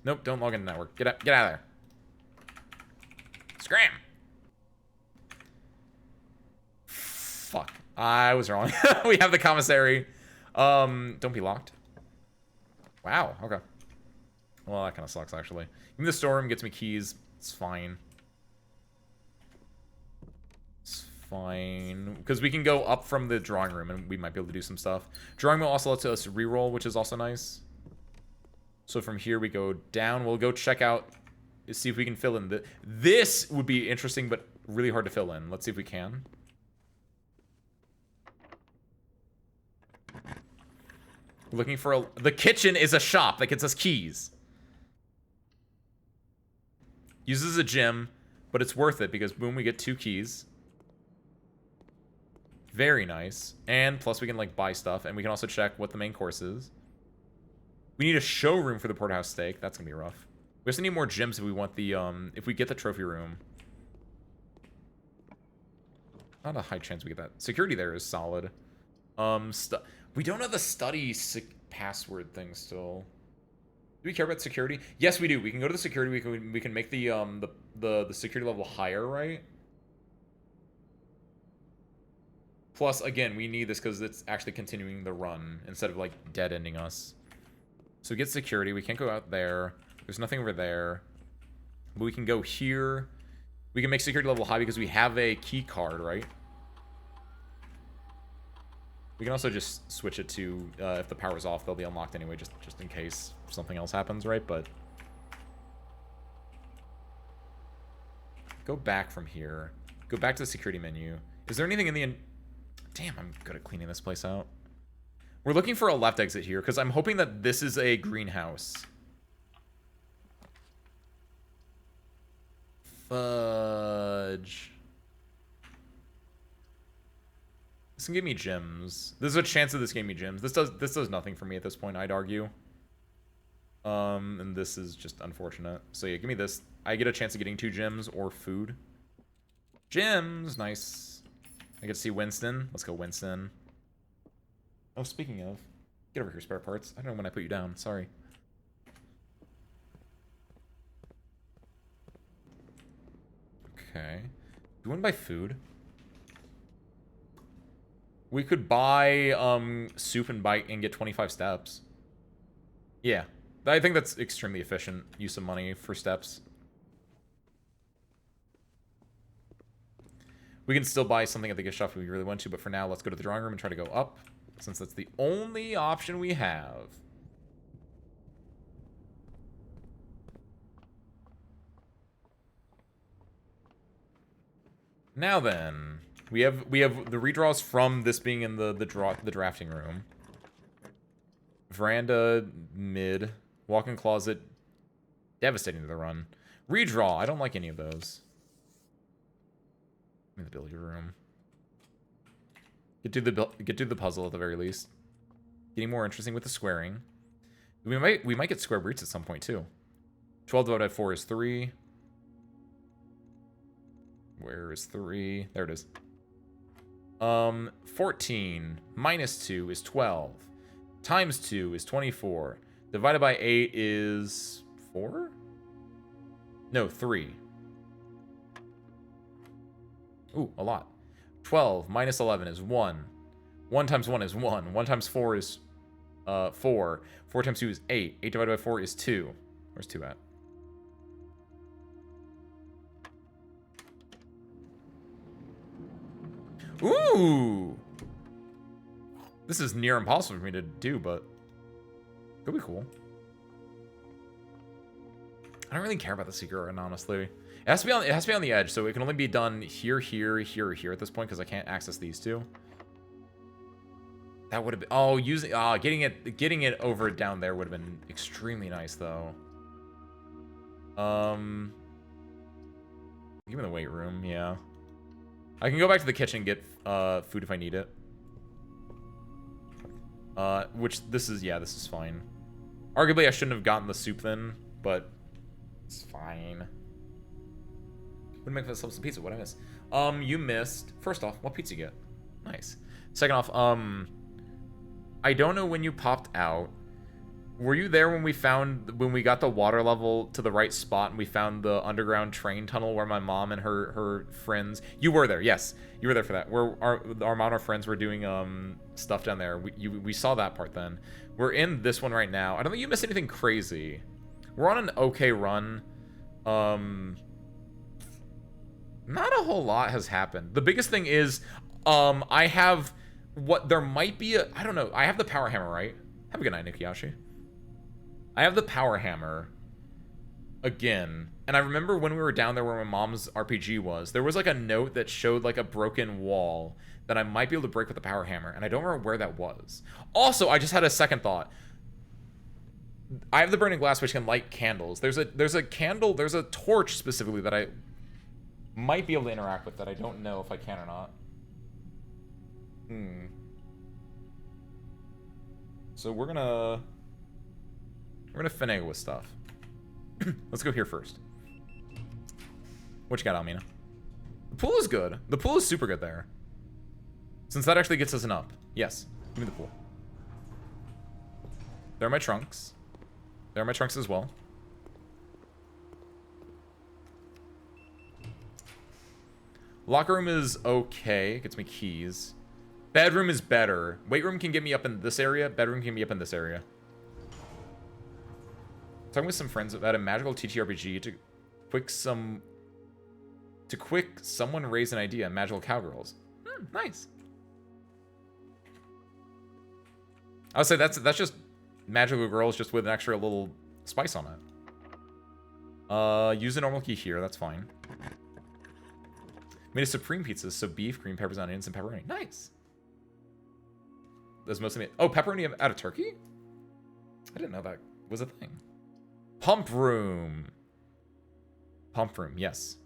Nope, don't log into network. Get out of there. Scram! Fuck. I was wrong. We have the commissary. Don't be locked. Wow, okay. Well, that kind of sucks, actually. Even the storeroom gets me keys. It's fine. It's fine. Because we can go up from the drawing room, and we might be able to do some stuff. Drawing room also lets us reroll, which is also nice. So from here, we go down. We'll go check out, see if we can fill in. This would be interesting, but really hard to fill in. Let's see if we can. Looking for the kitchen is a shop that gets us keys. Uses a gym, but it's worth it because boom, we get 2 keys. Very nice. And plus we can like buy stuff, and we can also check what the main course is. We need a showroom for the porterhouse steak. That's gonna be rough. We also need more gyms if we want the if we get the trophy room. Not a high chance we get that. Security there is solid. We don't have the study password thing still. Do we care about security? Yes, we do. We can go to the security. We can make the security level higher, right? Plus, again, we need this because it's actually continuing the run instead of like dead ending us. So we get security. We can't go out there. There's nothing over there. But we can go here. We can make security level high because we have a key card, right? We can also just switch it to, if the power's off, they'll be unlocked anyway, just in case something else happens, right? But go back from here. Go back to the security menu. Is there anything in the... Damn, I'm good at cleaning this place out. We're looking for a left exit here, because I'm hoping that this is a greenhouse. Fudge. This can give me gems. There's a chance that this gave me gems. This does nothing for me at this point, I'd argue. And this is just unfortunate. So yeah, give me this. I get a chance of getting 2 gems or food. Gems, nice. I get to see Winston. Let's go, Winston. Oh, speaking of, get over here, spare parts. I don't know when I put you down. Sorry. Okay. Do you want to buy food? We could buy soup and bite and get 25 steps. Yeah. I think that's extremely efficient use of money for steps. We can still buy something at the gift shop if we really want to, but for now, let's go to the drawing room and try to go up, since that's the only option we have. Now then, we have the redraws from this being in the drafting room. Veranda, mid. Walk-in closet, devastating to the run. Redraw, I don't like any of those. In the billiard room. Get through the puzzle at the very least. Getting more interesting with the squaring. We might get square roots at some point too. 12 divided by 4 is 3. Where is 3? There it is. 14 minus 2 is 12. Times 2 is 24. Divided by 8 is 4? No, 3. Ooh, a lot. 12 minus 11 is 1. 1 times 1 is 1. 1 times 4 is 4. 4 times 2 is 8. 8 divided by 4 is 2. Where's 2 at? Ooh! This is near impossible for me to do, but could be cool. I don't really care about the secret run, honestly. It has to be on the edge, so it can only be done here, here, here, or here at this point because I can't access these two. That would have been getting it over down there would have been extremely nice though. Give me the weight room, yeah. I can go back to the kitchen and get food if I need it. This is fine. Arguably I shouldn't have gotten the soup then, but it's fine. Wouldn't make myself some pizza, what'd I miss? You missed. First off, what pizza you get? Nice. Second off, I don't know when you popped out. Were you there when we got the water level to the right spot and we found the underground train tunnel where my mom and her friends? You were there, yes. You were there for that. Where our mom and our friends were doing stuff down there. We saw that part then. We're in this one right now. I don't think you missed anything crazy. We're on an okay run. Not a whole lot has happened. The biggest thing is I have what there might be a, I don't know. I have the power hammer, right? Have a good night, Nikiyashi. I have the power hammer again. And I remember when we were down there where my mom's RPG was, there was like a note that showed like a broken wall that I might be able to break with the power hammer. And I don't remember where that was. Also, I just had a second thought. I have the burning glass which can light candles. There's a candle, there's a torch specifically that I might be able to interact with that I don't know if I can or not. So we're gonna finagle with stuff. Let's go here first. What you got, Almina? The pool is good. The pool is super good there. Since that actually gets us an up. Yes. Give me the pool. There are my trunks. There are my trunks as well. Locker room is okay. Gets me keys. Bedroom is better. Weight room can get me up in this area. Bedroom can get me up in this area. Talking with some friends about a magical TTRPG to quick someone raise an idea. Magical cowgirls. Nice. I would say that's just magical girls just with an extra little spice on it. Use a normal key here. That's fine. Made a supreme pizza, so beef, green peppers, onions, and pepperoni. Nice. That's mostly made. Oh, pepperoni out of turkey? I didn't know that was a thing. Pump room. Pump room, yes.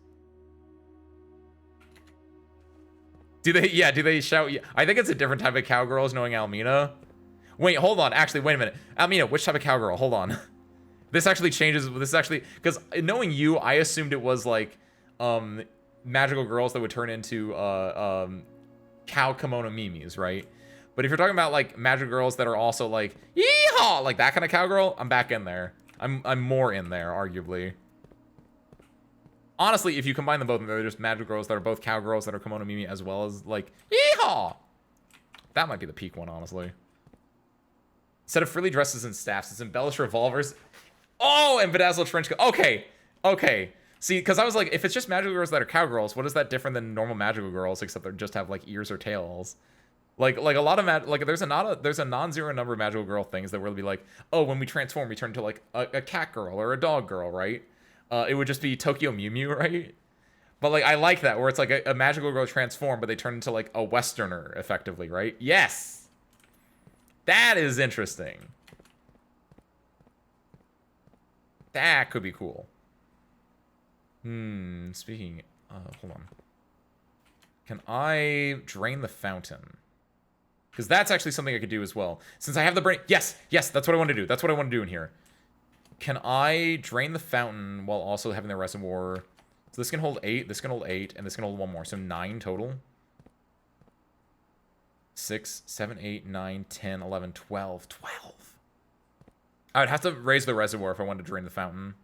Do they shout? I think it's a different type of cowgirls knowing Almina. Wait, hold on. Actually, wait a minute. Almina, which type of cowgirl? Hold on. This actually changes. This is actually, because knowing you, I assumed it was like magical girls that would turn into cow kimono mimis, right? But if you're talking about like magical girls that are also like yeehaw, like that kind of cowgirl, I'm back in there. I'm more in there, arguably. Honestly, if you combine them both, they're just magical girls that are both cowgirls that are kimono mimi as well as like yeehaw. That might be the peak one, honestly. Instead of frilly dresses and staffs, it's embellished revolvers. Oh, and bedazzled trench coat. Okay. See, because I was like, if it's just magical girls that are cowgirls, what is that different than normal magical girls, except they just have like ears or tails? Like a lot of there's a non-zero number of magical girl things that will be like, oh, when we transform, we turn into like a cat girl or a dog girl, right? It would just be Tokyo Mew Mew, right? But like I like that where it's like a magical girl transform, but they turn into like a Westerner effectively, right? Yes, that is interesting. That could be cool. Speaking... hold on. Can I drain the fountain? Because that's actually something I could do as well. Since I have the brain... Yes! Yes! That's what I want to do. That's what I want to do in here. Can I drain the fountain while also having the reservoir? So this can hold 8, this can hold 8, and this can hold 1 more. So 9 total. 6, 7, 8, 9, 10, 11, 12. 12! I would have to raise the reservoir if I wanted to drain the fountain.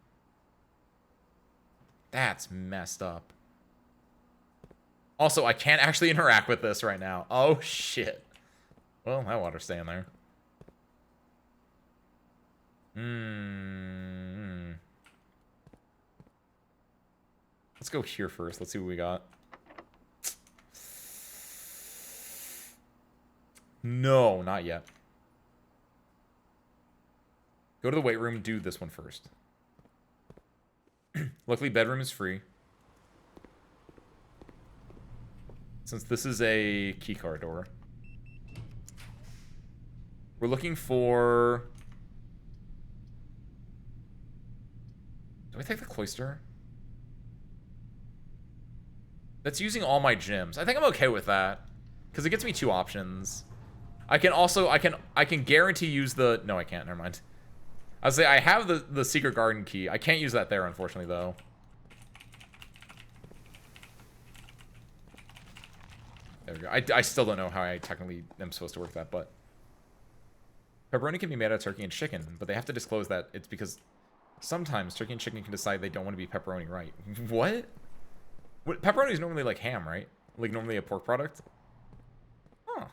That's messed up. Also, I can't actually interact with this right now. Oh, shit. Well, that water's staying there. Let's go here first. Let's see what we got. No, not yet. Go to the weight room and do this one first. Luckily, bedroom is free. Since this is a keycard door. We're looking for... Do I take the cloister? That's using all my gems. I think I'm okay with that. Because it gets me 2 options. I can also... I can guarantee use the... No, I can't. Never mind. I was say I have the secret garden key. I can't use that there, unfortunately, though. There we go. I still don't know how I technically am supposed to work that, but... Pepperoni can be made out of turkey and chicken, but they have to disclose that it's because sometimes turkey and chicken can decide they don't want to be pepperoni right. What? Pepperoni is normally like ham, right? Like normally a pork product? Huh.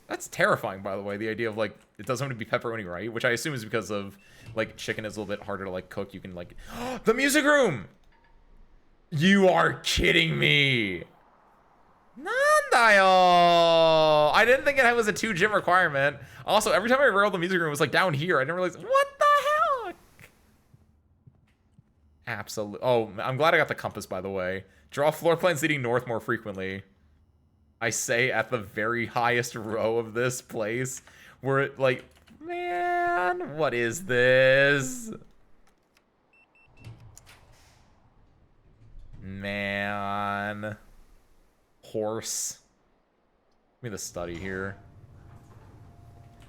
That's terrifying, by the way, the idea of, like, it doesn't want to be pepperoni right, which I assume is because of, like, chicken is a little bit harder to, like, cook. You can, like... The music room! You are kidding me! Nandayo! I didn't think it was a 2 gym requirement. Also, every time I rolled the music room, it was, like, down here. I didn't realize... What the heck? Absolutely. Oh, I'm glad I got the compass, by the way. Draw floor plans leading north more frequently. I say at the very highest row of this place, where it, like, man, what is this? Man. Horse. Give me the study here.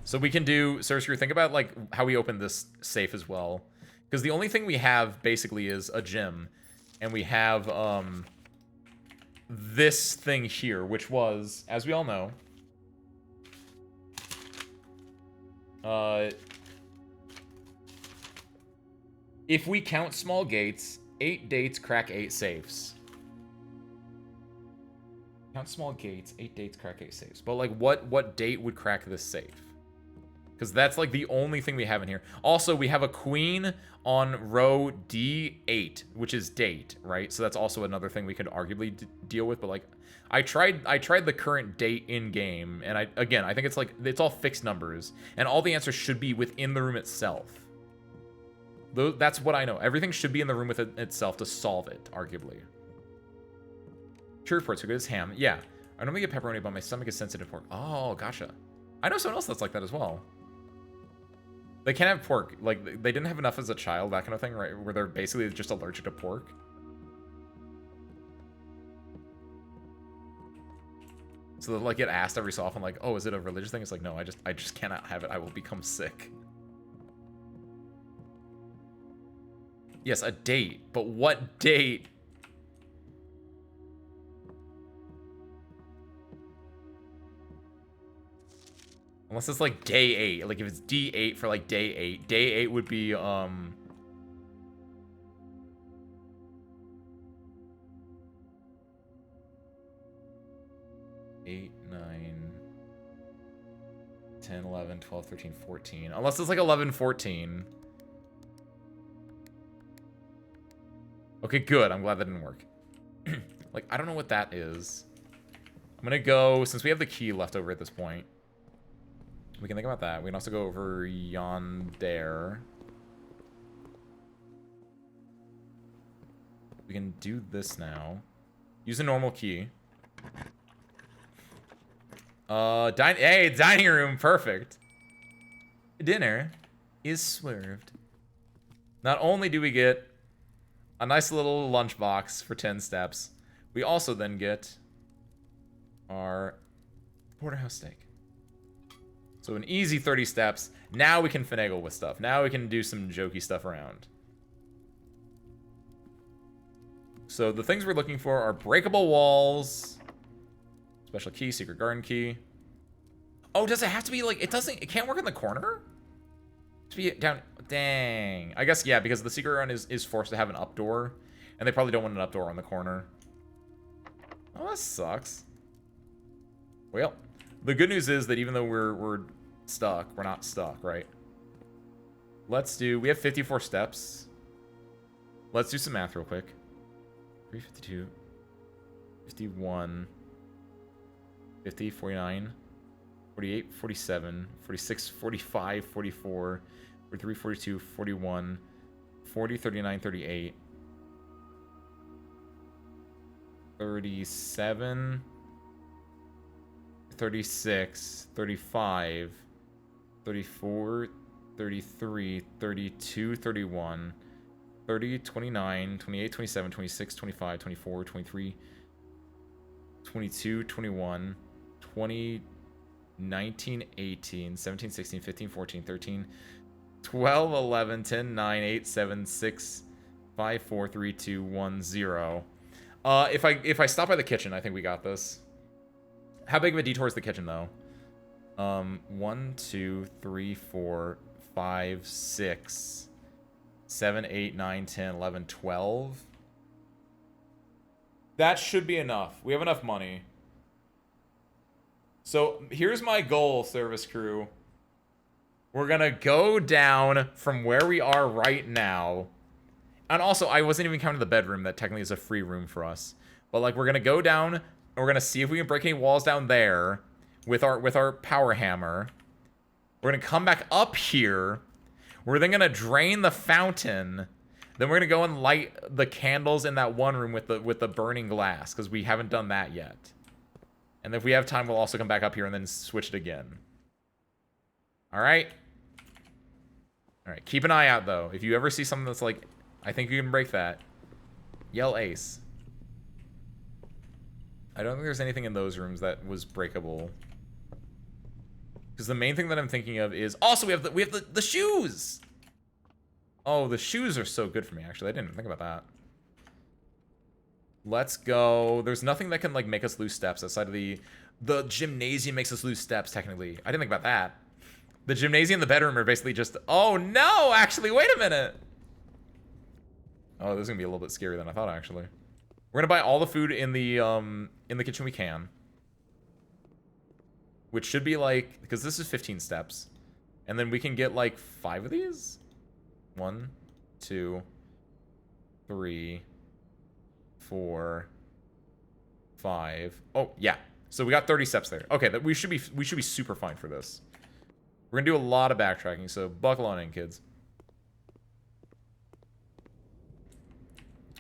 So we can do, Sorcerer, think about, like, how we open this safe as well. Because the only thing we have, basically, is a gym. And we have, this thing here, which was, as we all know, if we count small gates, 8 dates crack 8 safes. Count small gates, 8 dates crack 8 safes. But, like, what date would crack this safe? Because that's, like, the only thing we have in here. Also, we have a queen on row D8, which is date, right? So that's also another thing we could arguably deal with. But, like, I tried the current date in game, and I think it's, like, it's all fixed numbers, and all the answers should be within the room itself. That's what I know. Everything should be in the room within itself to solve it, arguably. True reports are good as ham. Yeah, I normally get pepperoni, but my stomach is sensitive to pork. Oh, gotcha. I know someone else that's like that as well. They can't have pork. Like, they didn't have enough as a child, that kind of thing, right? Where they're basically just allergic to pork. So they'll, like, get asked every so often, like, oh, is it a religious thing? It's like, no, I just cannot have it. I will become sick. Yes, a date. But what date? Unless it's, like, day 8. Like, if it's D8 for, like, day 8. Day 8 would be, 8, 9, 10, 11, 12, 13, 14. Unless it's, like, 11, 14. Okay, good. I'm glad that didn't work. Like, I don't know what that is. I'm gonna go, since we have the key left over at this point, we can think about that. We can also go over yonder. We can do this now. Use a normal key. Hey, dining room, perfect. Dinner is swerved. Not only do we get a nice little lunchbox for 10 steps, we also then get our porterhouse steak. So an easy 30 steps. Now we can finagle with stuff. Now we can do some jokey stuff around. So the things we're looking for are breakable walls, special key, secret garden key. Oh, does it have to be like, it can't work in the corner? To be down, dang. I guess, yeah, because the secret garden is forced to have an up door, and they probably don't want an up door on the corner. Oh, that sucks. Well, the good news is that even though we're stuck, we're not stuck, right? We have 54 steps. Let's do some math real quick. 352, 51, 50, 49, 48, 47, 46, 45, 44, 43, 42, 41, 40, 39, 38, 37, 36, 35, 34, 33, 32, 31, 30, 29, 28, 27, 26, 25, 24, 23, 22, 21, 20, 19, 18, 17, 16, 15, 14, 13, 12, 11, 10, 9, 8, 7, 6, 5, 4, 3, 2, 1, 0. If I stop by the kitchen, I think we got this. How big of a detour is the kitchen, though? 1, 2, 3, 4, 5, 6, 7, 8, 9, 10, 11, 12. That should be enough. We have enough money. So here's my goal, service crew. We're gonna go down from where we are right now. And also, I wasn't even counting the bedroom that technically is a free room for us. But like, we're gonna go down and we're gonna see if we can break any walls down there with our power hammer. We're gonna come back up here. We're then gonna drain the fountain. Then we're gonna go and light the candles in that one room with the burning glass, because we haven't done that yet. And if we have time, we'll also come back up here and then switch it again. Alright? Alright, keep an eye out, though. If you ever see something that's like, I think you can break that, yell ace. I don't think there's anything in those rooms that was breakable. Because the main thing that I'm thinking of is... Also, we have the shoes! Oh, the shoes are so good for me, actually. I didn't even think about that. Let's go. There's nothing that can, like, make us lose steps outside of the gymnasium makes us lose steps, technically. I didn't think about that. The gymnasium and the bedroom are basically just... Oh, no! Actually, wait a minute! Oh, this is going to be a little bit scarier than I thought, actually. We're going to buy all the food in the kitchen we can. Which should be, like... Because this is 15 steps. And then we can get, like, 5 of these? 1, 2, 3... 4, 5. Oh, yeah. So we got 30 steps there. Okay, that we should be super fine for this. We're gonna do a lot of backtracking, so buckle on in, kids.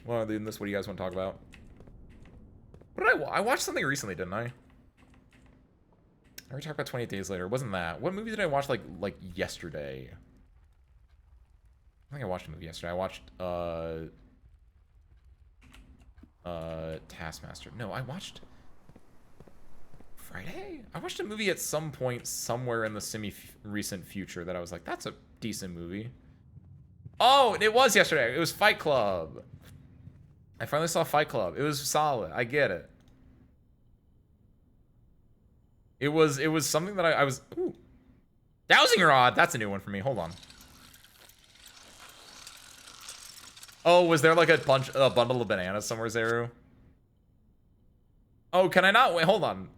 Well, other than this, what do you guys want to talk about? What did I watched something recently, didn't I? I already talked about 28 Days Later. It wasn't that. What movie did I watch like yesterday? I think I watched a movie yesterday. I watched Taskmaster. No, I watched Friday? I watched a movie at some point somewhere in the semi-recent future that I was like, that's a decent movie. Oh, it was yesterday. It was Fight Club. I finally saw Fight Club. It was solid. I get it. It was something that I was... Ooh. Dowsing Rod. That's a new one for me. Hold on. Oh, was there like a bundle of bananas somewhere, Zeru? Oh, can I not? Wait, hold on.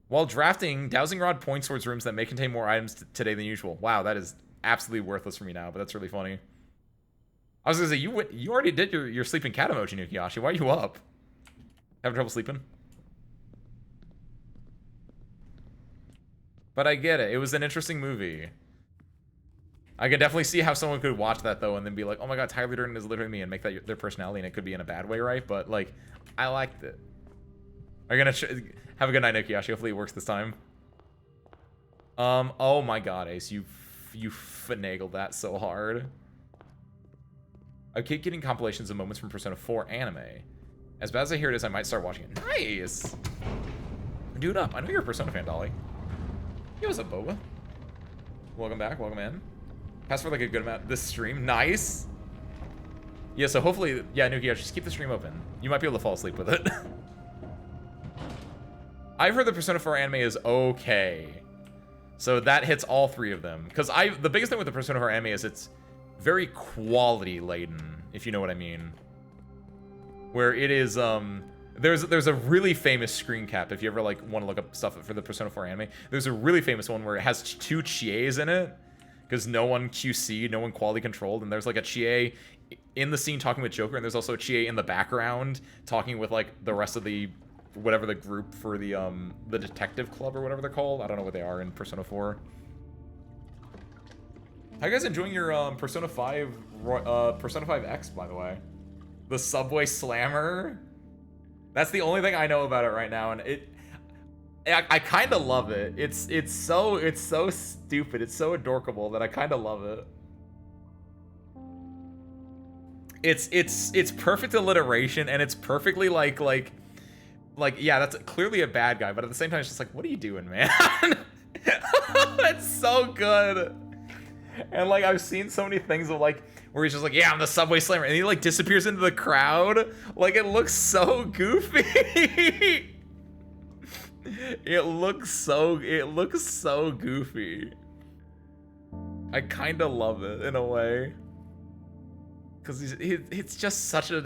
While drafting, Dowsing Rod points towards rooms that may contain more items today than usual. Wow, that is absolutely worthless for me now, but that's really funny. I was gonna say, you already did your sleeping cat emoji, Nukiashi. Why are you up? Having trouble sleeping? But I get it. It was an interesting movie. I can definitely see how someone could watch that, though, and then be like, oh my god, Tyler Durden is literally me, and make that their personality, and it could be in a bad way, right? But, like, I liked it. Are you gonna have a good night, Nukiashi. Hopefully it works this time. Oh my god, Ace, you you finagled that so hard. I keep getting compilations of moments from Persona 4 anime. As bad as I hear it is, I might start watching it. Nice! Dude up. I know you're a Persona fan, Dolly. Yo, what's up, Boba? Welcome back. Welcome in. Passed for like a good amount this stream. Nice! Yeah, so hopefully... Yeah, Nuki, just keep the stream open. You might be able to fall asleep with it. I've heard the Persona 4 anime is okay. So that hits all three of them. Because the biggest thing with the Persona 4 anime is it's very quality laden, if you know what I mean. Where it is, there's a really famous screen cap, if you ever like want to look up stuff for the Persona 4 anime. There's a really famous one where it has 2 Chies in it, because no one QC'd, no one quality controlled, and there's like a Chie in the scene talking with Joker, and there's also a Chie in the background talking with like the rest of the whatever the group for the detective club or whatever they're called. I don't know what they are in Persona 4. How you guys enjoying your Persona 5 Persona 5 X, by the way? The Subway Slammer? That's the only thing I know about it right now, and I kind of love it. It's so stupid. It's so adorkable that I kind of love it. It's perfect alliteration, and it's perfectly like yeah, that's clearly a bad guy, but at the same time it's just like, what are you doing, man? It's so good. And like I've seen so many things of like where he's just like, yeah, I'm the Subway Slammer, and he like disappears into the crowd. Like it looks so goofy. It looks so goofy. I kind of love it in a way. Cause it's just such a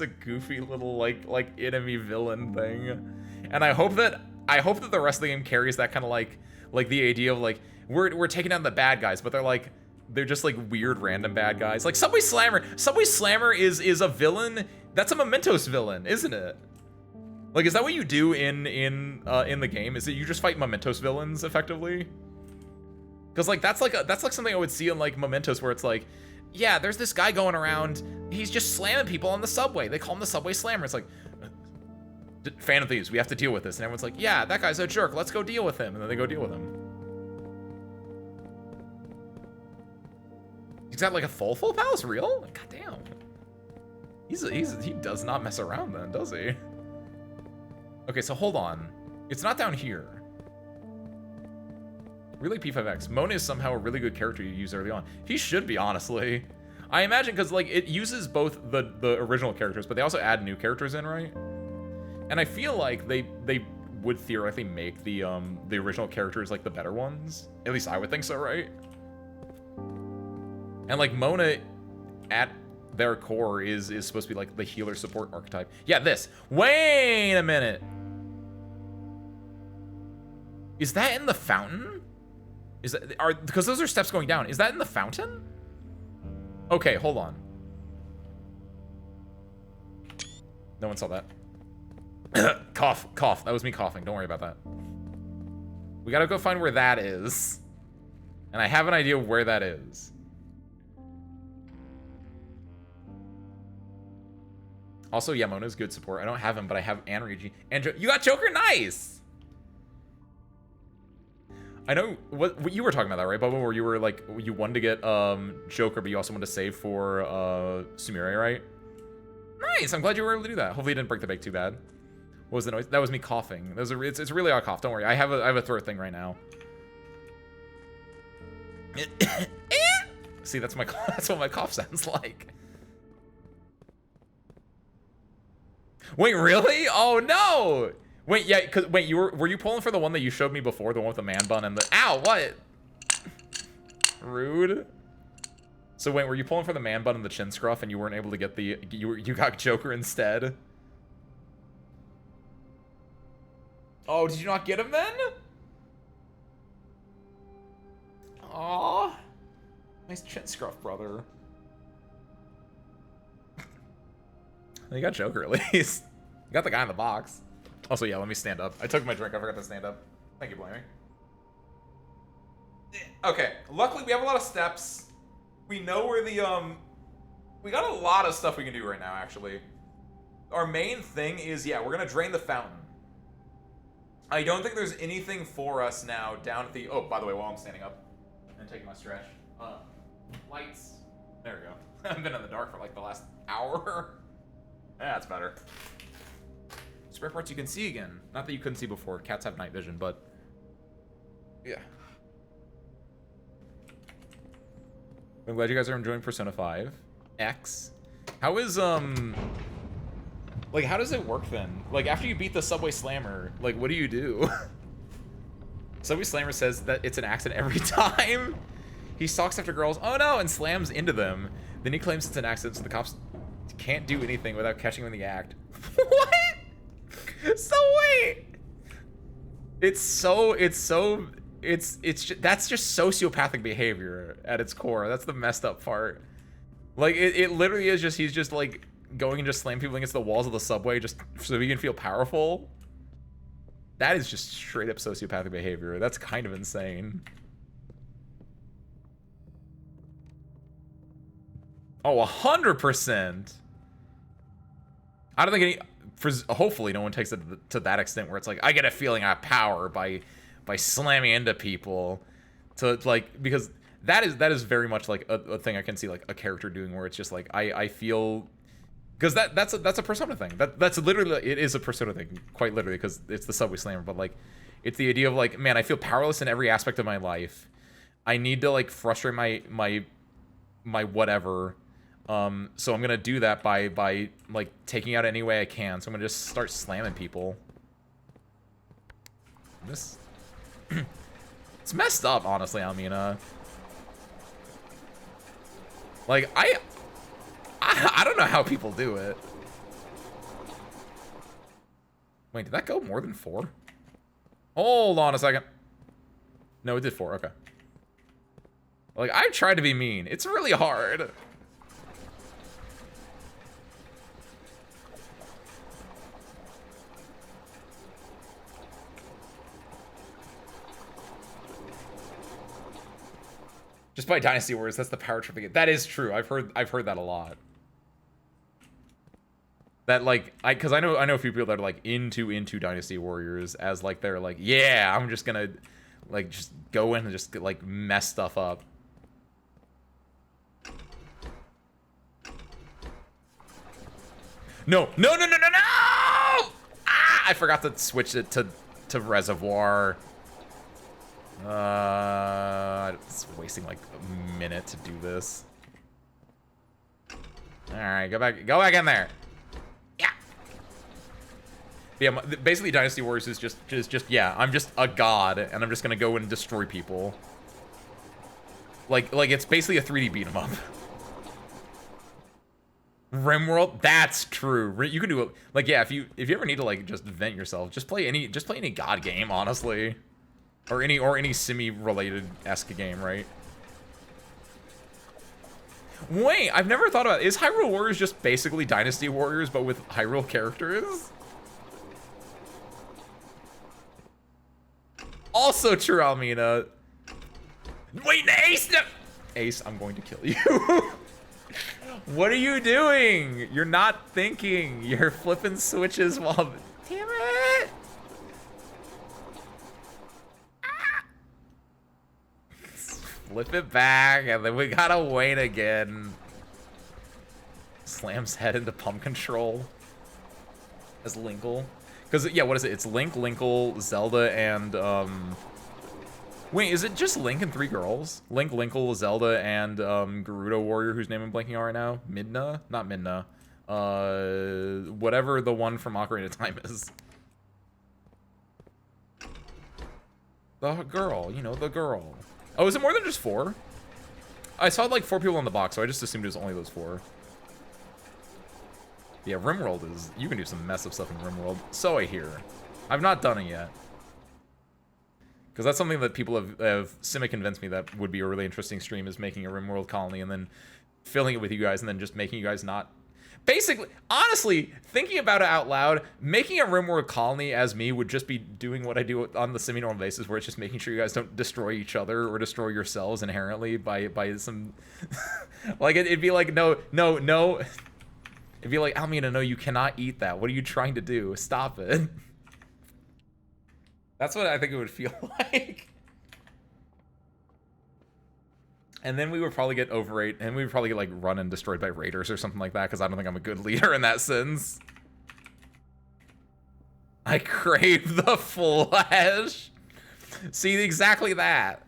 goofy little like enemy villain thing, and I hope that the rest of the game carries that kind of like the idea of like we're taking down the bad guys, but they're just like weird random bad guys. Like Subway Slammer is a villain. That's a Mementos villain, isn't it? Like, is that what you do in the game? Is it you just fight Mementos villains effectively? Because like that's like something I would see in like Mementos where it's like, yeah, there's this guy going around, he's just slamming people on the subway. They call him the Subway Slammer. It's like, Fan of Thieves, we have to deal with this. And everyone's like, yeah, that guy's a jerk. Let's go deal with him. And then they go deal with him. He's got like a full palace, real? Like, God damn. He does not mess around then, does he? Okay, so hold on. It's not down here. Really, P5X. Mona is somehow a really good character you use early on. He should be, honestly. I imagine because like it uses both the original characters, but they also add new characters in, right? And I feel like they would theoretically make the original characters like the better ones. At least I would think so, right? And like Mona, at their core, is supposed to be like the healer support archetype. Yeah, this. Wait a minute. Is that in the fountain? Because those are steps going down. Is that in the fountain? Okay, hold on. No one saw that. Cough. That was me coughing. Don't worry about that. We gotta go find where that is. And I have an idea where that is. Also, Yamona's good support. I don't have him, but I have Anrigi. And you got Joker? Nice! I know what you were talking about that, right, Bubba? Where you were like, you wanted to get Joker, but you also wanted to save for Sumire, right? Nice. I'm glad you were able to do that. Hopefully, you didn't break the bank too bad. What was the noise? That was me coughing. It's a really odd cough. Don't worry. I have a throat thing right now. See, that's what my cough sounds like. Wait, really? Oh no! Wait, yeah, wait, were you pulling for the one that you showed me before, the one with the man bun and the ow, what? Rude. So wait, were you pulling for the man bun and the chin scruff, and you weren't able to get the you got Joker instead? Oh, did you not get him then? Aw, nice chin scruff, brother. You got Joker at least. You got the guy in the box. Also, yeah, let me stand up. I took my drink. I forgot to stand up. Thank you, Blamey. Okay, luckily we have a lot of steps. We know where the, we got a lot of stuff we can do right now, actually. Our main thing is, yeah, we're gonna drain the fountain. I don't think there's anything for us now down at the, oh, by the way, while I'm standing up. and taking my stretch. Lights. There we go. I've been in the dark for like the last hour. Yeah, that's better. Spare parts you can see again. Not that you couldn't see before. Cats have night vision, but yeah. I'm glad you guys are enjoying Persona 5 X. How is like how does it work then? Like after you beat the Subway Slammer, like what do you do? Subway Slammer says that it's an accident every time. He stalks after girls, oh no, and slams into them. Then he claims it's an accident, so the cops can't do anything without catching him in the act. What? So wait. That's just sociopathic behavior at its core. That's the messed up part. Like it literally is just, he's just like going and just slamming people against the walls of the subway just so he can feel powerful. That is just straight up sociopathic behavior. That's kind of insane. Oh, 100%. I don't think hopefully no one takes it to that extent where it's like, I get a feeling I have power by slamming into people. To like, because that is very much like a thing I can see like a character doing where it's just like, I feel, because that's a Persona thing. That's literally, it is a Persona thing, quite literally, because it's the Subway Slammer, but like, it's the idea of like, man, I feel powerless in every aspect of my life. I need to like frustrate my whatever. So I'm gonna do that by like taking out any way I can. So I'm gonna just start slamming people. This it's messed up, honestly, Almina. Like I don't know how people do it. Wait, did that go more than 4? Hold on a second. No, it did 4. Okay. Like I tried to be mean. It's really hard. Just by Dynasty Warriors, that's the power trip again. That is true. I've heard that a lot. That like because I know a few people that are like into Dynasty Warriors as like they're like, yeah, I'm just gonna like just go in and just like mess stuff up. No! Ah! I forgot to switch it to Reservoir. It's wasting like a minute to do this. All right, go back in there. Yeah, basically Dynasty Warriors is just yeah, I'm just a god and I'm just gonna go and destroy people. Like it's basically a 3D beat 'em up. RimWorld, that's true. You can do it like, yeah, if you ever need to like just vent yourself, just play any god game, honestly. Or any simi-related-esque game, right? Wait, I've never thought about it. Is Hyrule Warriors just basically Dynasty Warriors, but with Hyrule characters? Also true, Almina. Wait, Ace! No! Ace, I'm going to kill you. What are you doing? You're not thinking. You're flipping switches while... Damn it! Flip it back, and then we gotta wait again. Slams head into pump control. As Linkle. Because, yeah, what is it? It's Link, Linkle, Zelda, and, Wait, is it just Link and 3 girls? Link, Linkle, Zelda, and, Gerudo Warrior, whose name I'm blanking on right now? Midna? Not Midna. Whatever the one from Ocarina of Time is. The girl, you know, the girl. Oh, is it more than just 4? I saw like 4 people in the box, so I just assumed it was only those 4. Yeah, RimWorld is... You can do some mess up stuff in RimWorld. So I hear. I've not done it yet. Because that's something that people have semi-convinced me that would be a really interesting stream, is making a RimWorld colony and then filling it with you guys and then just making you guys not... Basically, honestly, thinking about it out loud, making a RimWorld colony as me would just be doing what I do on the semi-normal basis, where it's just making sure you guys don't destroy each other or destroy yourselves inherently by some... Like, it'd be like, no. It'd be like, Almina, no, you cannot eat that. What are you trying to do? Stop it. That's what I think it would feel like. And then we would probably get overrate, and we would probably get like run and destroyed by raiders or something like that, because I don't think I'm a good leader in that sense. I crave the flesh. See, exactly that.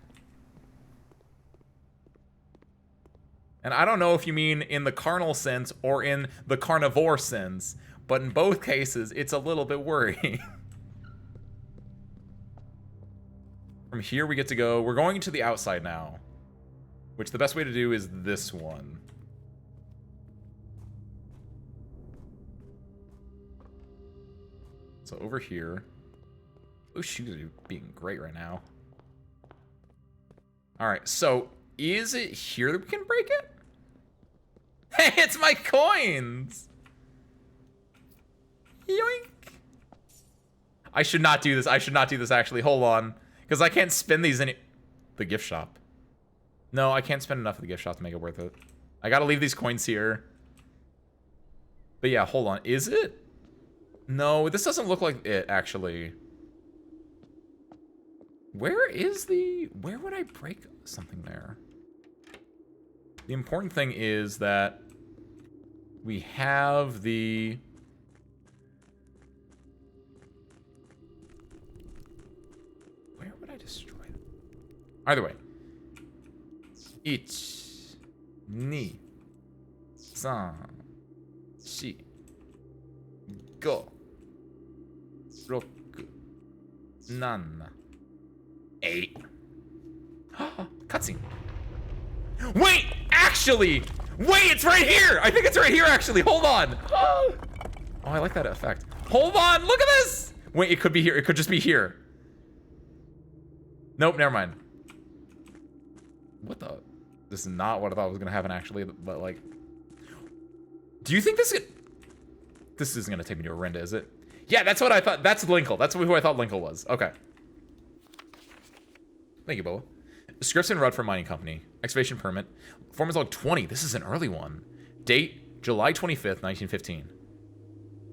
And I don't know if you mean in the carnal sense or in the carnivore sense, but in both cases, it's a little bit worrying. From here, we get to go. We're going to the outside now, which the best way to do is this one. So over here. Those shoes are being great right now. All right, so is it here that we can break it? Hey, it's my coins! Yoink! I should not do this. I should not do this, actually. Hold on. Because I can't spend these in the gift shop. No, I can't spend enough of the gift shop to make it worth it. I gotta leave these coins here. But yeah, hold on. Is it? No, this doesn't look like it, actually. Where is the... Where would I break something there? The important thing is that we have the... Where would I destroy it? Either way. 1, 2, 3, 4, 5, 6, 7, 8. Cutscene. Wait, actually! Wait, it's right here! I think it's right here, actually. Hold on. Oh, I like that effect. Hold on, look at this! Wait, it could be here. It could just be here. Nope, never mind. What the? This is not what I thought was gonna happen, actually, but like... Do you think this is... This isn't gonna take me to Orinda, is it? Yeah, that's what I thought. That's Linkle. That's who I thought Linkle was. Okay. Thank you, Boa. Scripps and Rudd for Mining Company. Excavation permit. Performance log 20. This is an early one. Date, July 25th, 1915.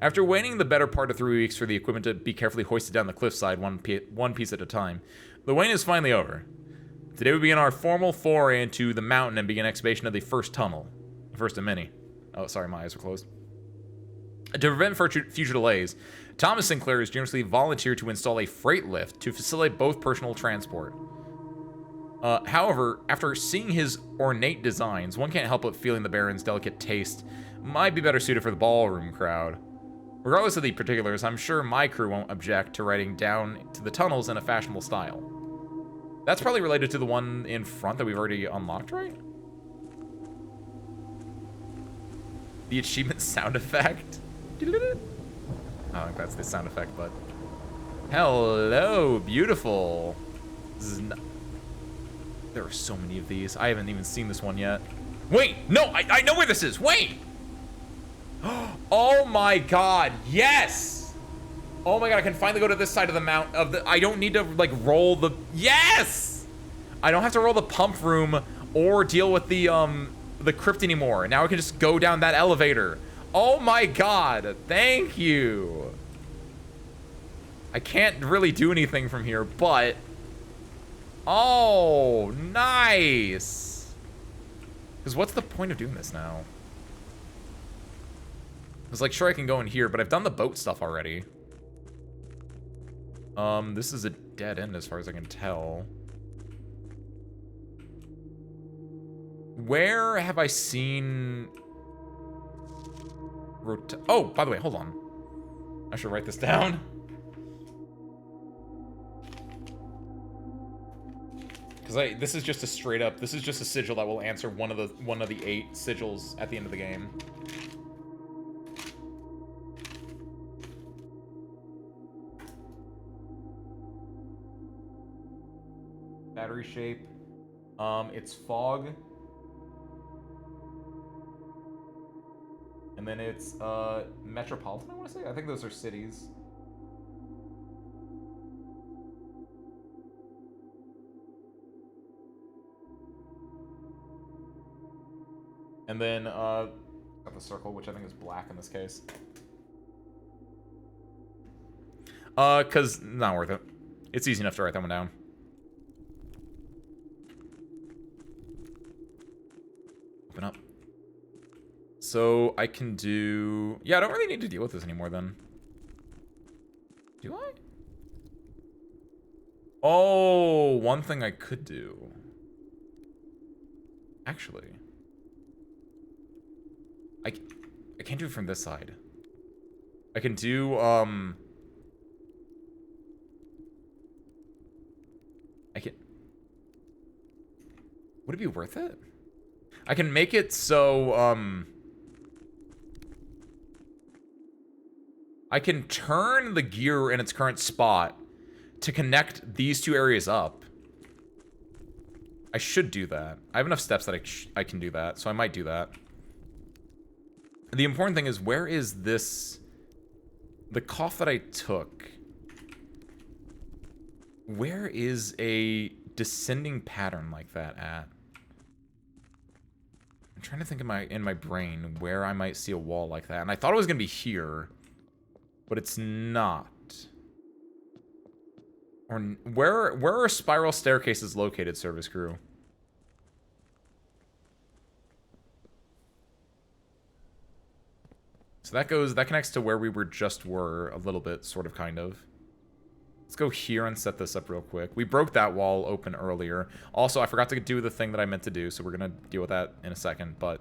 After waiting the better part of 3 weeks for the equipment to be carefully hoisted down the cliffside one piece at a time, the waiting is finally over. Today we begin our formal foray into the mountain and begin excavation of the first tunnel. The first of many. Oh, sorry, my eyes were closed. To prevent future delays, Thomas Sinclair has generously volunteered to install a freight lift to facilitate both personal transport. However, after seeing his ornate designs, one can't help but feeling the Baron's delicate taste might be better suited for the ballroom crowd. Regardless of the particulars, I'm sure my crew won't object to riding down to the tunnels in a fashionable style. That's probably related to the one in front that we've already unlocked, right? The achievement sound effect. I don't think that's the sound effect, but... Hello, beautiful. This is not... There are so many of these. I haven't even seen this one yet. Wait, no, I know where this is. Wait. Oh my god, yes. Oh my god, I can finally go to this side of the mount of the... I don't need to like roll the... Yes. I don't have to roll the pump room or deal with the crypt anymore. Now I can just go down that elevator. Oh my god, thank you. I can't really do anything from here, but... Oh, nice. Because what's the point of doing this now? I was like, sure, I can go in here, but I've done the boat stuff already. This is a dead end as far as I can tell. Where have I seen... Oh, by the way, hold on. I should write this down. Because this is just a straight up, this is just a sigil that will answer one of the 8 sigils at the end of the game. Battery shape. It's fog. And then it's metropolitan, I want to say. I think those are cities. And then, got the circle, which I think is black in this case. Cause not worth it. It's easy enough to write that one down. Open up. So I can do... Yeah, I don't really need to deal with this anymore then. Do I? Oh, one thing I could do. Actually. I can't do it from this side. I can do, would it be worth it? I can make it so, I can turn the gear in its current spot to connect these two areas up. I should do that. I have enough steps that I can do that, so I might do that. The important thing is, where is this... The cough that I took... Where is a descending pattern like that at? I'm trying to think in my brain where I might see a wall like that. And I thought it was going to be here, but it's not. Or where are spiral staircases located, service crew? So that connects to where we were a little bit, sort of, kind of. Let's go here and set this up real quick. We broke that wall open earlier. Also, I forgot to do the thing that I meant to do, so we're gonna deal with that in a second, but...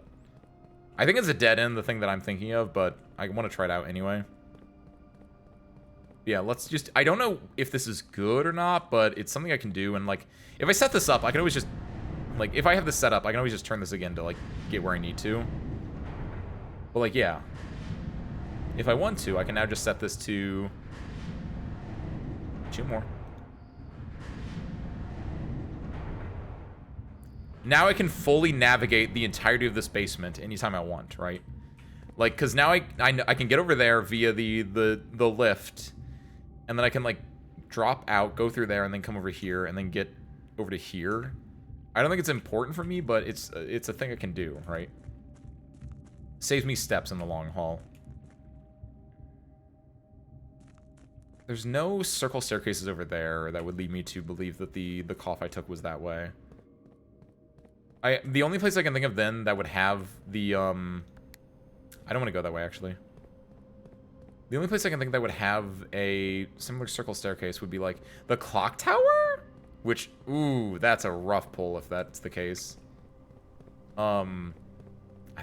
I think it's a dead end, the thing that I'm thinking of, but I want to try it out anyway. Yeah, let's just... I don't know if this is good or not, but it's something I can do, and, like, if I set this up, I can always just... Like, if I have this set up, I can always just turn this again to, like, get where I need to. But, like, yeah. If I want to, I can now just set this to... 2 more. Now I can fully navigate the entirety of this basement anytime I want, right? Like, because now I can get over there via the lift, and then I can, like, drop out, go through there, and then come over here, and then get over to here. I don't think it's important for me, but it's a thing I can do, right? Saves me steps in the long haul. There's no circle staircases over there that would lead me to believe that the cough I took was that way. The only place I can think of then that would have the, I don't want to go that way, actually. The only place I can think that would have a similar circle staircase would be, like, the clock tower? Which, ooh, that's a rough pull if that's the case. I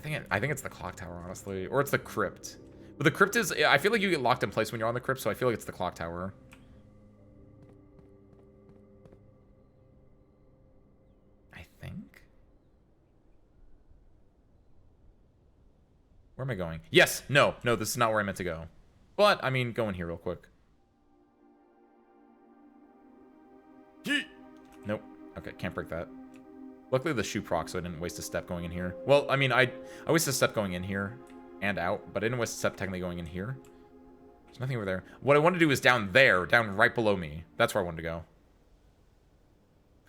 think it's the clock tower, honestly. Or it's the crypt. But the crypt is... I feel like you get locked in place when you're on the crypt, so I feel like it's the clock tower. I think. Where am I going? Yes! No, this is not where I meant to go. But, I mean, go in here real quick. Nope. Okay, can't break that. Luckily the shoe proc, so I didn't waste a step going in here. Well, I mean, I wasted a step going in here. And out, but I didn't waste a step technically going in here. There's nothing over there. What I want to do is down there, down right below me. That's where I wanted to go.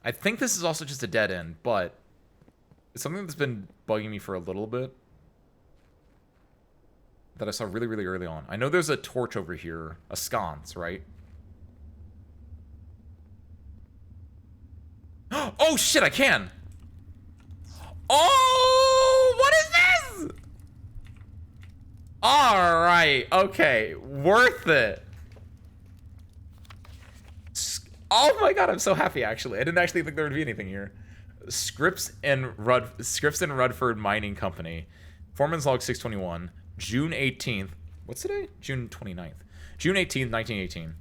I think this is also just a dead end, but it's something that's been bugging me for a little bit. That I saw really, really early on. I know there's a torch over here, a sconce, right? Oh shit, I can! Oh, what is this? Alright, okay. Worth it. Oh my god, I'm so happy, actually. I didn't actually think there would be anything here. Scripps and Rudford Mining Company. Foreman's Log 621. June 18th. What's today? June 29th. June 18th, 1918.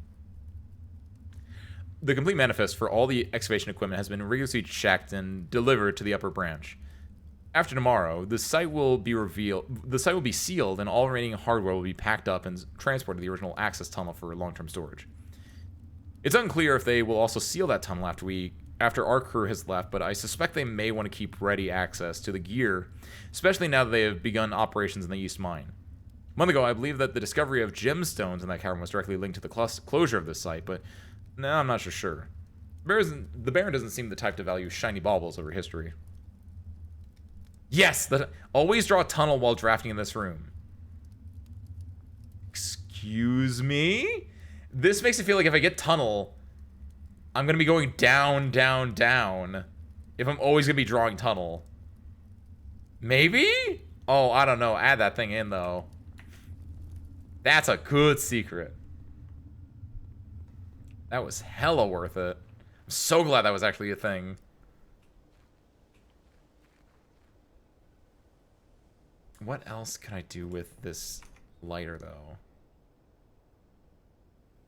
The complete manifest for all the excavation equipment has been rigorously checked and delivered to the upper branch. After tomorrow, the site will be sealed, and all remaining hardware will be packed up and transported to the original access tunnel for long-term storage. It's unclear if they will also seal that tunnel after our crew has left, but I suspect they may want to keep ready access to the gear, especially now that they have begun operations in the East Mine. A month ago, I believe that the discovery of gemstones in that cavern was directly linked to the closure of this site, but no, I'm not so sure. The Baron doesn't seem the type to value shiny baubles over history. Yes, always draw a tunnel while drafting in this room. Excuse me? This makes it feel like if I get tunnel, I'm going to be going down, down, down. If I'm always going to be drawing tunnel. Maybe? Oh, I don't know. Add that thing in, though. That's a good secret. That was hella worth it. I'm so glad that was actually a thing. What else can I do with this lighter, though?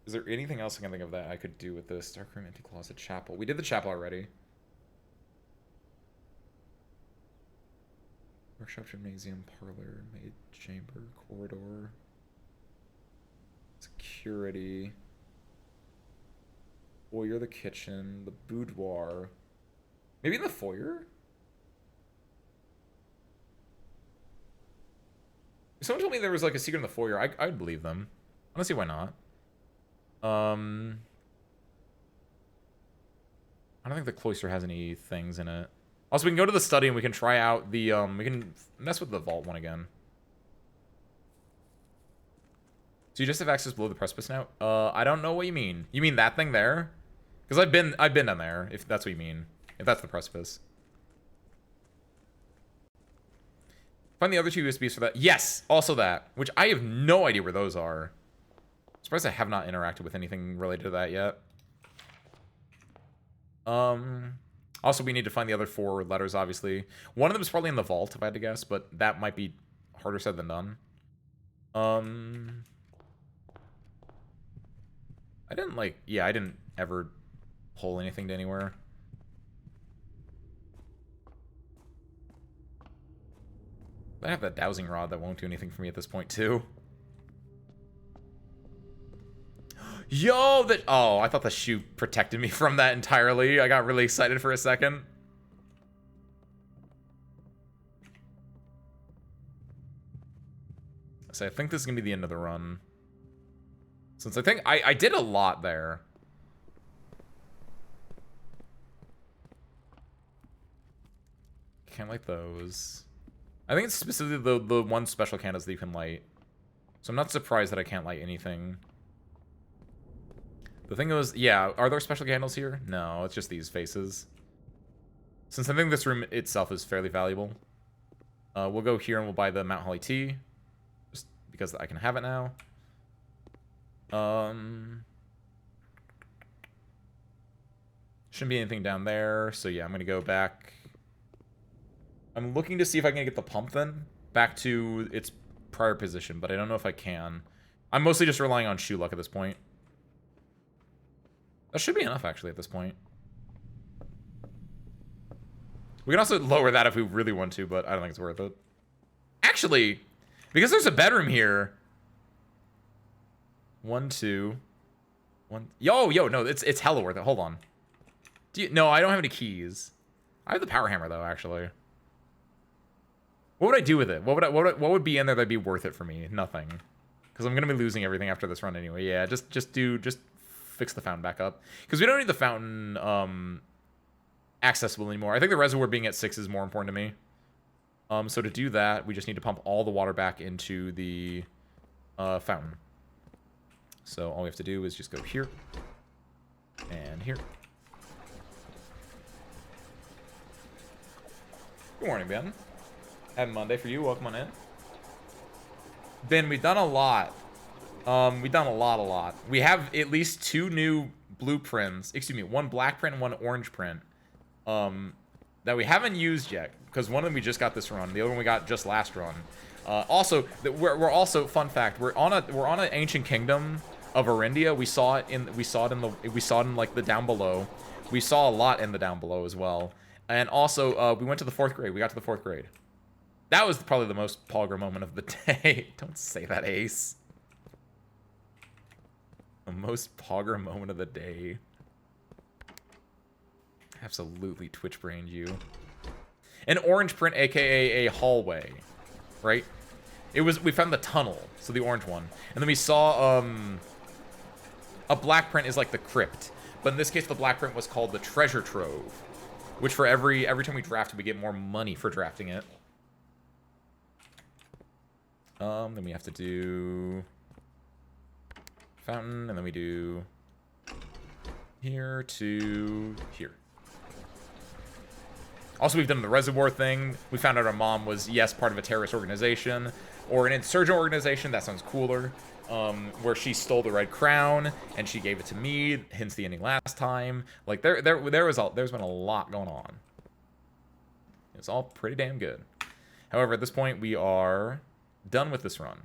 Is there anything else I can think of that I could do with this? Darkroom, empty closet, chapel. We did the chapel already. Workshop, gymnasium, parlor, maid chamber, corridor. Security. Foyer, the kitchen, the boudoir. Maybe in the foyer? If someone told me there was like a secret in the foyer, I'd believe them. Honestly, why not? I don't think the cloister has any things in it. Also, we can go to the study and we can try out the, we can mess with the vault one again. So you just have access below the precipice now? I don't know what you mean. You mean that thing there? Because I've been down there, if that's what you mean. If that's the precipice. Find the other 2 USBs for that. Yes, also that. Which I have no idea where those are. I'm surprised I have not interacted with anything related to that yet. Also, we need to find the other 4 letters, obviously. One of them is probably in the vault, if I had to guess, but that might be harder said than done. I didn't, like... Yeah, I didn't ever pull anything to anywhere. I have that dowsing rod that won't do anything for me at this point, too. Yo, that... Oh, I thought the shoe protected me from that entirely. I got really excited for a second. So I think this is going to be the end of the run. Since I think I did a lot there. Can't light those. I think it's specifically the one special candles that you can light. So I'm not surprised that I can't light anything. The thing was, yeah, are there special candles here? No, it's just these faces. Since I think this room itself is fairly valuable. We'll go here and we'll buy the Mount Holly tea. Just because I can have it now. Shouldn't be anything down there. So yeah, I'm going to go back. I'm looking to see if I can get the pump then back to its prior position, but I don't know if I can. I'm mostly just relying on shoe luck at this point. That should be enough, actually, at this point. We can also lower that if we really want to, but I don't think it's worth it. Actually, because there's a bedroom here. 1, 2, 1. Yo, no, it's hella worth it. Hold on. No, I don't have any keys. I have the power hammer, though, actually. What would I do with it? What would be in there that'd be worth it for me? Nothing. Because I'm going to be losing everything after this run anyway. Yeah, just fix the fountain back up. Because we don't need the fountain accessible anymore. I think the reservoir being at 6 is more important to me. So to do that, we just need to pump all the water back into the fountain. So all we have to do is just go here. And here. Good morning, Ben. Happy Monday for you. Welcome on in. Ben, we've done a lot. We've done a lot. We have at least 2 new blueprints. Excuse me, 1 black print and 1 orange print. That we haven't used yet. Because one of them we just got this run. The other one we got just last run. Also, we're also, fun fact, we're on an ancient kingdom of Arindia. We saw it in like the down below. We saw a lot in the down below as well. And also, we went to the 4th grade. We got to the 4th grade. That was probably the most Pogger moment of the day. Don't say that, Ace. The most Pogger moment of the day. Absolutely Twitch-brained you. An orange print, aka a hallway, right? We found the tunnel, so the orange one. And then we saw, a black print is like the crypt. But in this case, the black print was called the treasure trove. Which for every time we draft it, we get more money for drafting it. Then we have to do fountain, and then we do here to here. Also, we've done the reservoir thing. We found out our mom was, yes, part of a terrorist organization or an insurgent organization. That sounds cooler. Where she stole the Red Crown and she gave it to me. Hence the ending last time. Like there's been a lot going on. It's all pretty damn good. However, at this point, we are done with this run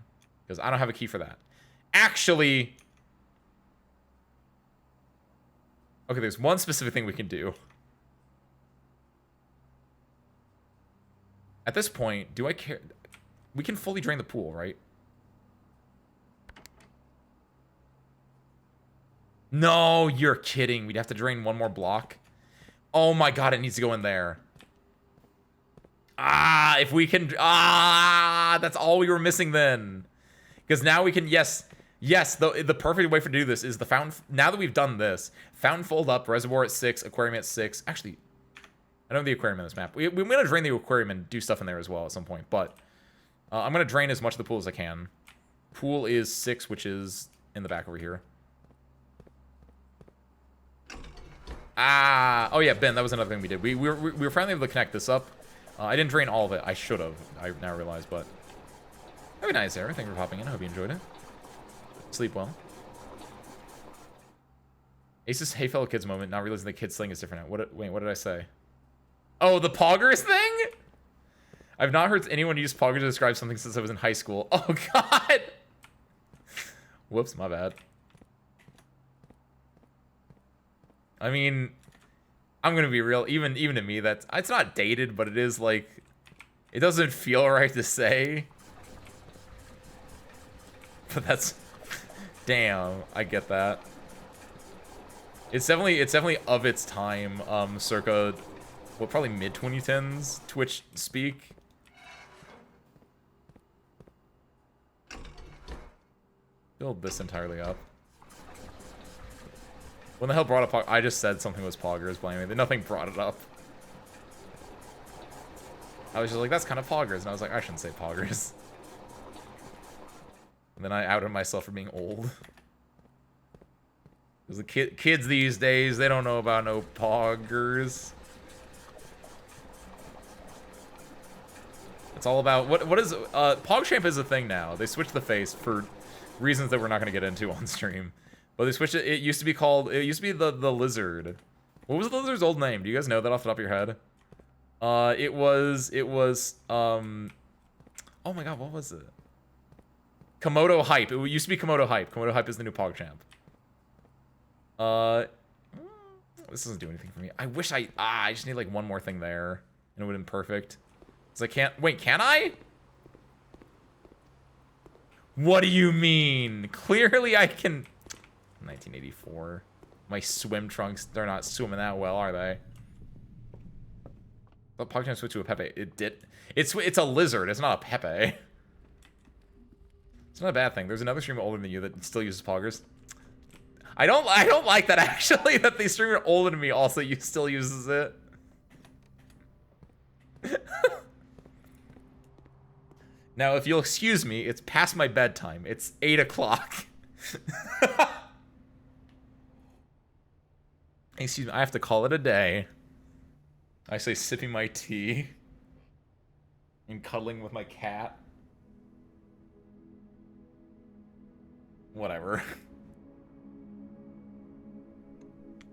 because I don't have a key for that. Actually, okay, there's one specific thing we can do. At this point, do I care? We can fully drain the pool, right? No, you're kidding. We'd have to drain one more block. Oh my god, it needs to go in there. Ah, if we can... Ah, that's all we were missing then. Because now we can... Yes, the perfect way for to do this is the fountain... Now that we've done this, fountain fold up, reservoir at 6, aquarium at 6. Actually, I don't have the aquarium in this map. We're going to drain the aquarium and do stuff in there as well at some point. But I'm going to drain as much of the pool as I can. Pool is 6, which is in the back over here. Ah, oh yeah, Ben, that was another thing we did. We were finally able to connect this up. I didn't drain all of it. I should have. I now realize, but very nice, Sarah. Thank you for popping in. I hope you enjoyed it. Sleep well. Ace's Hey Fellow Kids moment, not realizing the kids slang is different now. Wait, what did I say? Oh, the poggers thing? I've not heard anyone use pogger to describe something since I was in high school. Oh, God. Whoops, my bad. I mean, I'm gonna be real. Even to me, it's not dated, but it is like, it doesn't feel right to say. But that's, damn, I get that. It's definitely of its time. Circa, well, probably mid 2010s Twitch speak. Build this entirely up. When the hell brought up I just said something was poggers, blame me. Nothing brought it up. I was just like, that's kind of poggers. And I was like, I shouldn't say poggers. And then I outed myself for being old. Because the kids these days, they don't know about no poggers. It's all about, what is, PogChamp is a thing now. They switched the face for reasons that we're not going to get into on stream. But they switched it. It used to be called. It used to be the lizard. What was the lizard's old name? Do you guys know that off the top of your head? It was. Oh my god, what was it? Komodo Hype. It used to be Komodo Hype. Komodo Hype is the new PogChamp. This doesn't do anything for me. I wish I just need like one more thing there, and it would have been perfect. Cause I can't. Wait, can I? What do you mean? Clearly, I can. 1984. My swim trunks, they're not swimming that well, are they? The PogChamp switched to a Pepe. It did. It's a lizard. It's not a Pepe. It's not a bad thing. There's another streamer older than you that still uses poggers. I don't like that actually. That the streamer older than me also still uses it. Now, if you'll excuse me, it's past my bedtime. It's 8 o'clock. Excuse me, I have to call it a day. I say sipping my tea and cuddling with my cat. Whatever.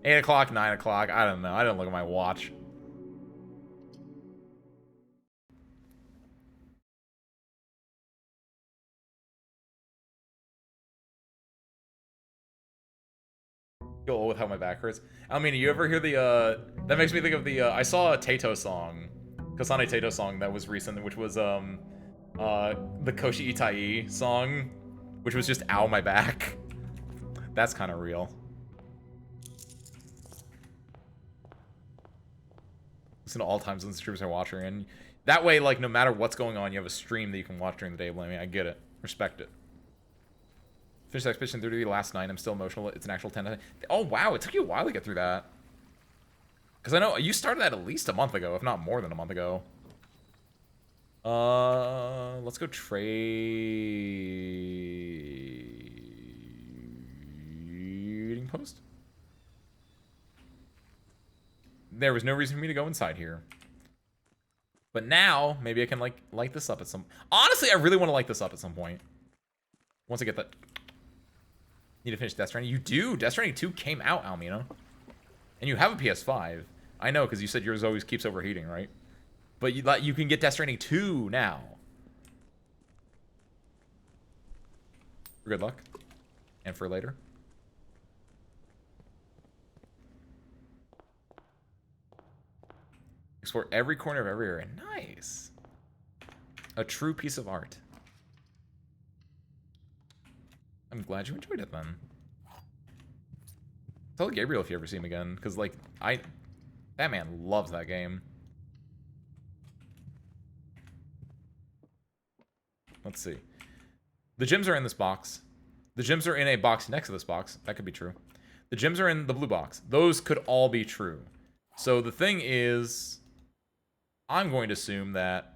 8 o'clock, 9 o'clock, I don't know. I didn't look at my watch. Go with how my back hurts. I mean, you ever hear the that makes me think of the I saw a Tato song, Kasane Tato song that was recent, which was the Koshi Itai song, which was just ow my back. That's kind of real. Listen to all times when the streams are watching, and that way, like, no matter what's going on, you have a stream that you can watch during the day. Blame me, I get it, respect it. Finished Expedition 30 last night. I'm still emotional. It's an actual 10. Oh, wow. It took you a while to get through that. Because I know you started that at least a month ago, if not more than a month ago. Let's go trading post. There was no reason for me to go inside here. But now, maybe I can like light this up at some... Honestly, I really want to light this up at some point. Once I get that... Need to finish Death Stranding. You do! Death Stranding 2 came out, Almina. And you have a PS5. I know, because you said yours always keeps overheating, right? But you can get Death Stranding 2 now. For good luck. And for later. Explore every corner of every area. Nice. A true piece of art. I'm glad you enjoyed it then. Tell Gabriel if you ever see him again, because like that man loves that game. Let's see. The gyms are in this box. The gyms are in a box next to this box. That could be true. The gyms are in the blue box. Those could all be true. So the thing is, I'm going to assume that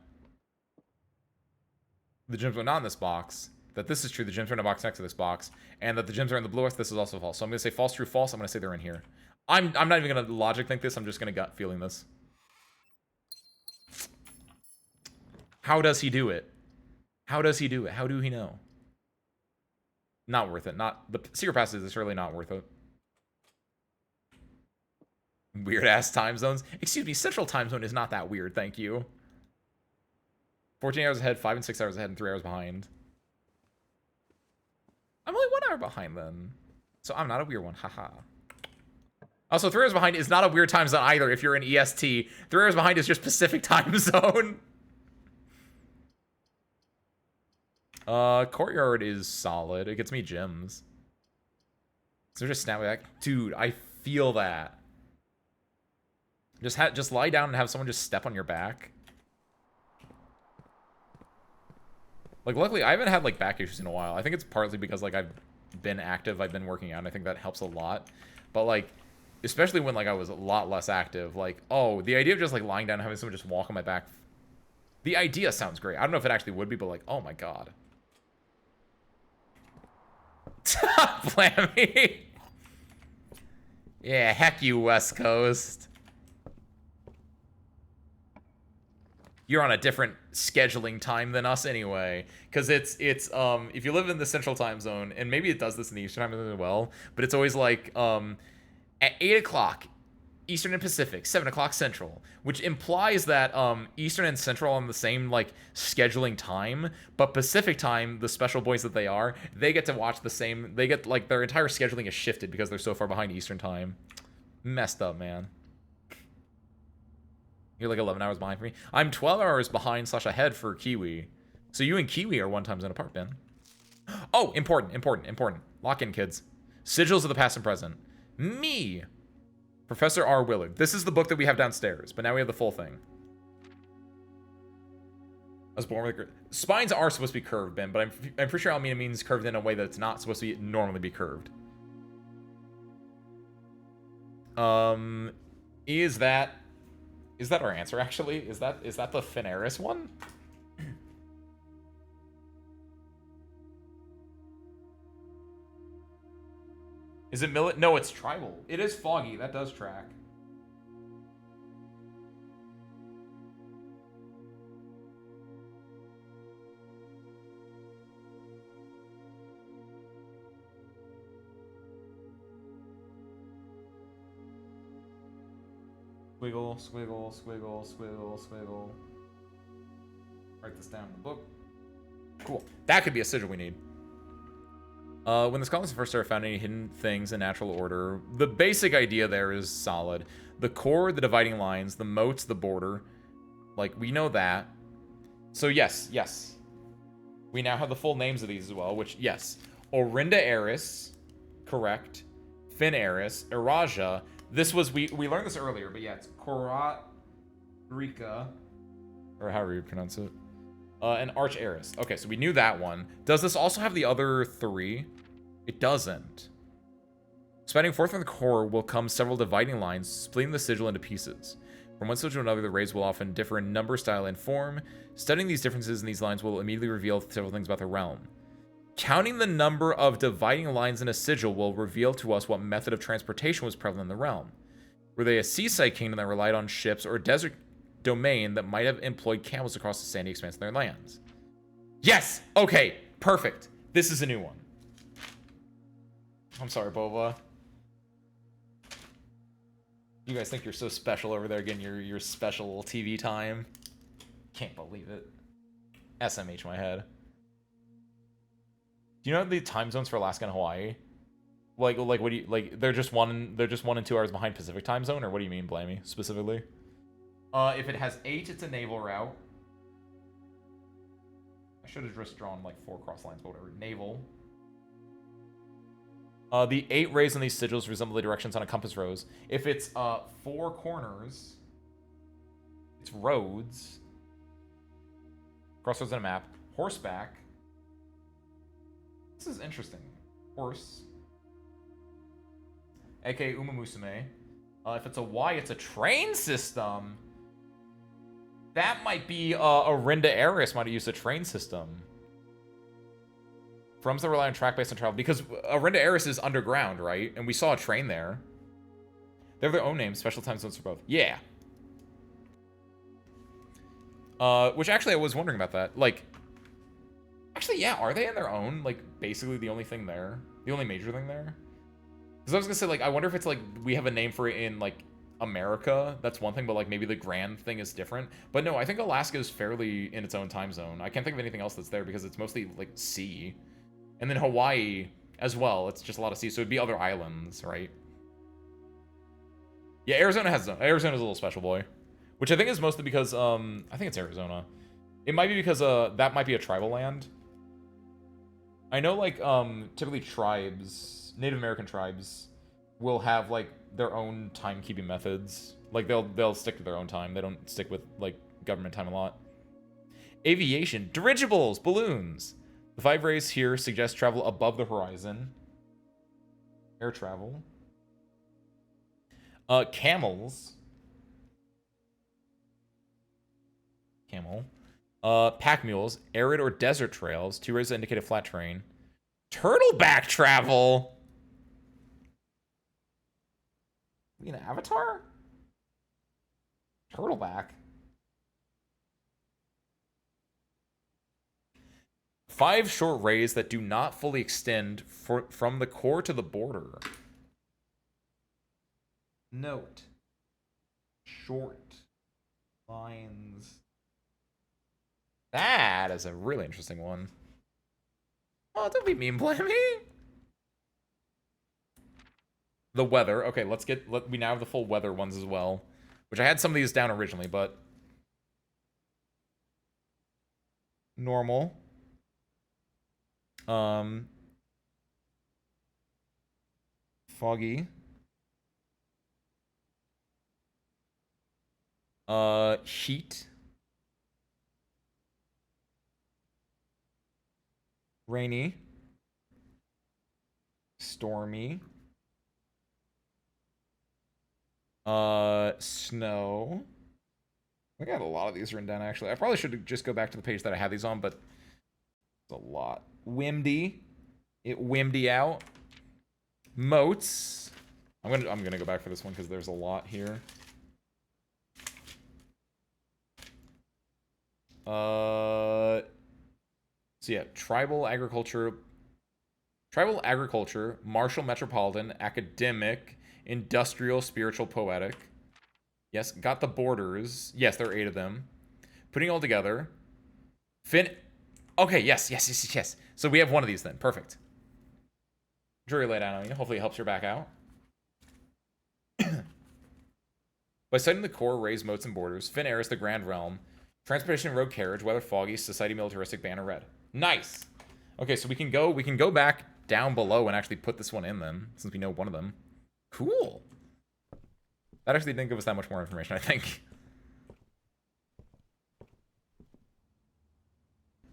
the gyms are not in this box, that this is true, the gyms are in a box next to this box, and that the gyms are in the blue box, this is also false. So I'm going to say false, true, false. I'm going to say they're in here. I'm not even going to logic think this. I'm just going to gut feeling this. How does he do it? How does he do it? How do he know? Not worth it. Not the secret passes is surely not worth it. Weird ass time zones. Excuse me, Central Time Zone is not that weird, thank you. 14 hours ahead, 5 and 6 hours ahead, and 3 hours behind. I'm only 1 hour behind then. So I'm not a weird one, haha. Also, 3 hours behind is not a weird time zone either if you're in EST. 3 hours behind is just Pacific Time Zone. Courtyard is solid. It gets me gems. So just snap back. Dude, I feel that. Just lie down and have someone just step on your back. Like, luckily, I haven't had, like, back issues in a while. I think it's partly because, like, I've been active. I've been working out, and I think that helps a lot. But, like, especially when, like, I was a lot less active. Like, oh, the idea of just, like, lying down and having someone just walk on my back. The idea sounds great. I don't know if it actually would be, but, like, oh, my God. Blammy. Yeah, heck you, West Coast. You're on a different scheduling time than us anyway, because it's if you live in the Central Time Zone, and maybe it does this in the Eastern Time Zone as well, but it's always like at 8 o'clock Eastern and Pacific, 7 o'clock Central, which implies that Eastern and Central are on the same like scheduling time, but Pacific time, the special boys that they are, they get to watch the same. They get like their entire scheduling is shifted because they're so far behind Eastern time. Messed up, man. You're like 11 hours behind for me. I'm 12 hours behind / ahead for Kiwi. So you and Kiwi are 1 time zone apart, Ben. Oh, important. Lock in, kids. Sigils of the past and present. Me. Professor R. Willard. This is the book that we have downstairs, but now we have the full thing. I was born with spines are supposed to be curved, Ben, but I'm pretty sure Almina means curved in a way that it's not supposed to normally be curved. Is that our answer, actually? Is that the Finaris one? Is it millet? No, it's tribal. It is foggy. That does track. Squiggle, squiggle, squiggle, squiggle, squiggle. Write this down in the book. Cool. That could be a sigil we need. When the scholars first started finding hidden things in natural order, the basic idea there is solid. The core, the dividing lines, the moats, the border. Like, we know that. So yes. We now have the full names of these as well, which, yes. Orinda Eris, correct. Fin Eris, Eraja. This was, we learned this earlier, but yeah, it's Koratrika, or however you pronounce it. And Arch Eris. Okay, so we knew that one. Does this also have the other 3? It doesn't. Spanning forth from the core will come several dividing lines, splitting the sigil into pieces. From one sigil to another, the rays will often differ in number, style, and form. Studying these differences in these lines will immediately reveal several things about the realm. Counting the number of dividing lines in a sigil will reveal to us what method of transportation was prevalent in the realm. Were they a seaside kingdom that relied on ships or a desert domain that might have employed camels across the sandy expanse of their lands. Yes! Okay, perfect. This is a new one. I'm sorry, Boba. You guys think you're so special over there getting your special TV time. Can't believe it. SMH my head. Do you know the time zones for Alaska and Hawaii? Like what do you like? They're just 1 and 2 hours behind Pacific time zone, or what do you mean, Blamey, specifically? If it has 8, it's a naval route. I should have just drawn like 4 cross lines, but whatever. Naval. The 8 rays on these sigils resemble the directions on a compass rose. If it's 4 corners, it's roads. Crossroads on a map. Horseback. This is interesting. Horse. aka Umamusume. If it's a Y, it's a train system. That might be Arinda Eris might have used a train system. Frums that rely on track based on travel. Because Arinda Eris is underground, right? And we saw a train there. They have their own names, special time zones for both. Yeah. Which actually I was wondering about that. Like, actually, yeah, are they in their own? Like, basically the only thing there? The only major thing there? Because I was gonna say, like, I wonder if it's like, we have a name for it in, like, America. That's one thing, but, like, maybe the grand thing is different. But no, I think Alaska is fairly in its own time zone. I can't think of anything else that's there because it's mostly, like, sea. And then Hawaii as well. It's just a lot of sea, so it'd be other islands, right? Yeah, Arizona's a little special, boy. Which I think is mostly because, I think it's Arizona. It might be because, that might be a tribal land. I know, like, typically tribes, Native American tribes, will have, like, their own timekeeping methods. Like, they'll stick to their own time. They don't stick with, like, government time a lot. Aviation. Dirigibles! Balloons! The 5 rays here suggest travel above the horizon. Air travel. Camels. Camel. Pack mules. Arid or desert trails. 2 rays that indicate a flat terrain. Turtleback travel! You an avatar? Turtleback. 5 short rays that do not fully extend from the core to the border. Note. Short lines. That is a really interesting one. Oh, don't be mean, Blammy. The weather. Okay, we now have the full weather ones as well. Which I had some of these down originally, but normal. Foggy. Heat. Rainy. Stormy. Snow. I got a lot of these written down, actually. I probably should just go back to the page that I had these on, but it's a lot. Windy. It windy out. Moats. I'm gonna go back for this one because there's a lot here. So yeah, tribal agriculture, martial, metropolitan, academic, industrial, spiritual, poetic. Yes, got the borders. Yes, there are 8 of them. Putting it all together. Okay, yes. So we have one of these then. Perfect. Jury laid out on you. Hopefully it helps your back out. By citing the core, rays, moats, and borders, Finn Eris, the Grand Realm, transportation, road carriage, weather, foggy, society, militaristic, banner, red. Nice. Okay, so we can go back down below and actually put this one in then, since we know one of them. Cool. That actually didn't give us that much more information, I think.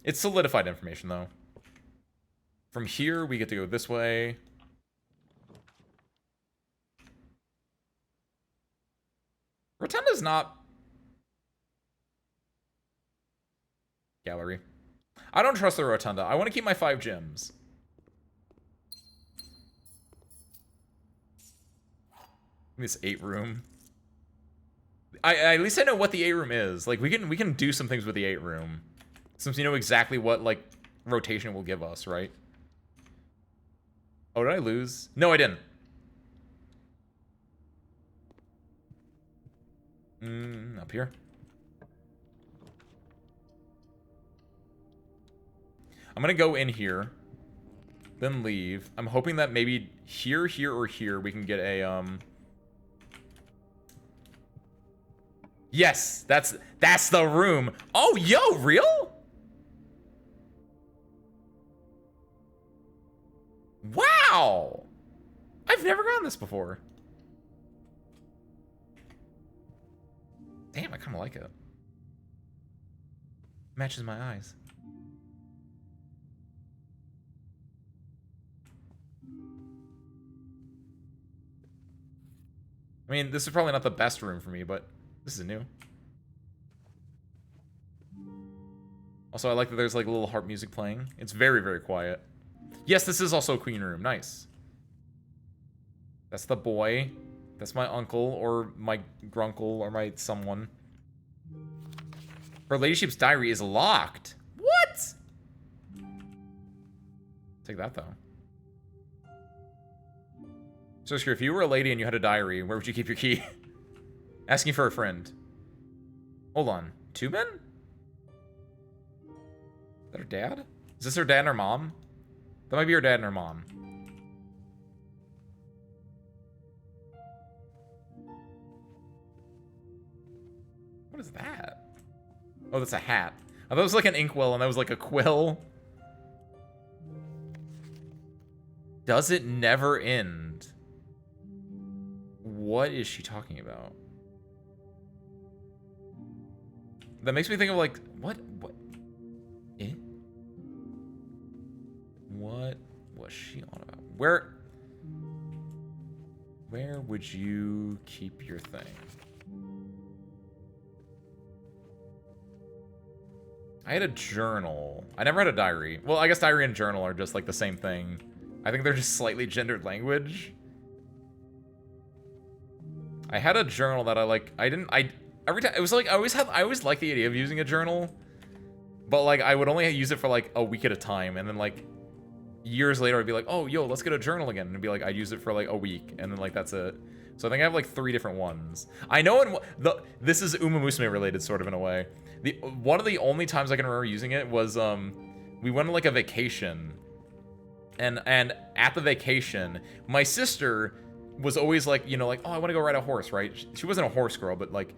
It's solidified information, though. From here, we get to go this way. Rotunda's not... Gallery. I don't trust the Rotunda. I want to keep my 5 gems. This 8 room. at least I know what the 8 room is. Like, we can do some things with the 8 room. Since we know exactly what, like, rotation will give us, right? Oh, did I lose? No, I didn't. Up here. I'm gonna go in here, then leave. I'm hoping that maybe here, or here we can get a, Yes, that's the room. Oh, yo, real? Wow. I've never gotten this before. Damn, I kind of like it. Matches my eyes. I mean, this is probably not the best room for me, but this is new. Also, I like that there's like a little harp music playing. It's very, very quiet. Yes, this is also a queen room. Nice. That's the boy. That's my uncle or my grunkle or my someone. Her ladyship's diary is locked. What? Take that, though. So, if you were a lady and you had a diary, where would you keep your key? Asking for a friend. Hold on. 2 men? Is that her dad? Is this her dad and her mom? That might be her dad and her mom. What is that? Oh, that's a hat. I thought it was like an inkwell and that was like a quill. Does it never end? What is she talking about? That makes me think of like, what? Eh? What was she on about? Where would you keep your thing? I had a journal. I never had a diary. Well, I guess diary and journal are just like the same thing. I think they're just slightly gendered language. I had a journal that every time, it was like, I always liked the idea of using a journal, but like, I would only use it for like a week at a time, and then like, years later, I'd be like, oh, yo, let's get a journal again, and it'd be like, I'd use it for like a week, and then like, that's it. So I think I have like 3 different ones. I know this is Uma Musume related, sort of, in a way. One of the only times I can remember using it was, we went on like a vacation, and at the vacation, my sister was always like, you know, like, oh, I want to go ride a horse, right? She wasn't a horse girl, but like,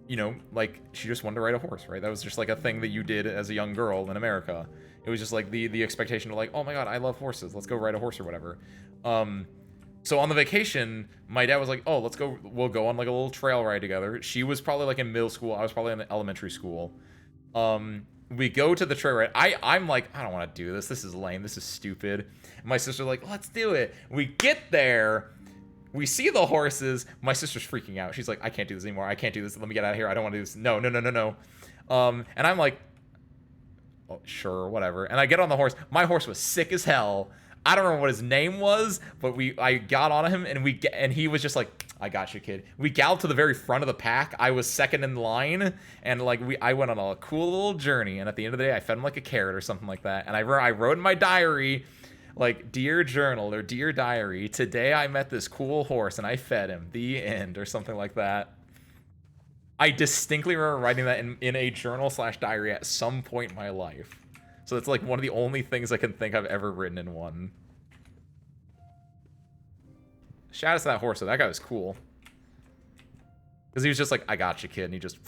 you know, like, she just wanted to ride a horse, right? That was just like a thing that you did as a young girl in America. It was just like the expectation of like, oh my god, I love horses, let's go ride a horse or whatever. So on the vacation, my dad was like, oh, we'll go on like a little trail ride together. She was probably like in middle school, I was probably in elementary school. We go to the trail ride. I'm like, I don't want to do this. This is lame. This is stupid. And my sister's like, let's do it. We get there. We see the horses. My sister's freaking out. She's like, I can't do this anymore. I can't do this. Let me get out of here. I don't want to do this. No. And I'm like, oh, sure, whatever. And I get on the horse. My horse was sick as hell. I don't remember what his name was, but I got on him and he was just like, I got you, kid. We galloped to the very front of the pack. I was second in line, and like I went on a cool little journey. And at the end of the day, I fed him like a carrot or something like that. And I wrote in my diary, like, dear journal or dear diary, today I met this cool horse and I fed him. The end, or something like that. I distinctly remember writing that in a journal/diary at some point in my life. So it's like one of the only things I can think I've ever written in one. Shout out to that horse, though. That guy was cool. Because he was just like, I got you, kid. And he just...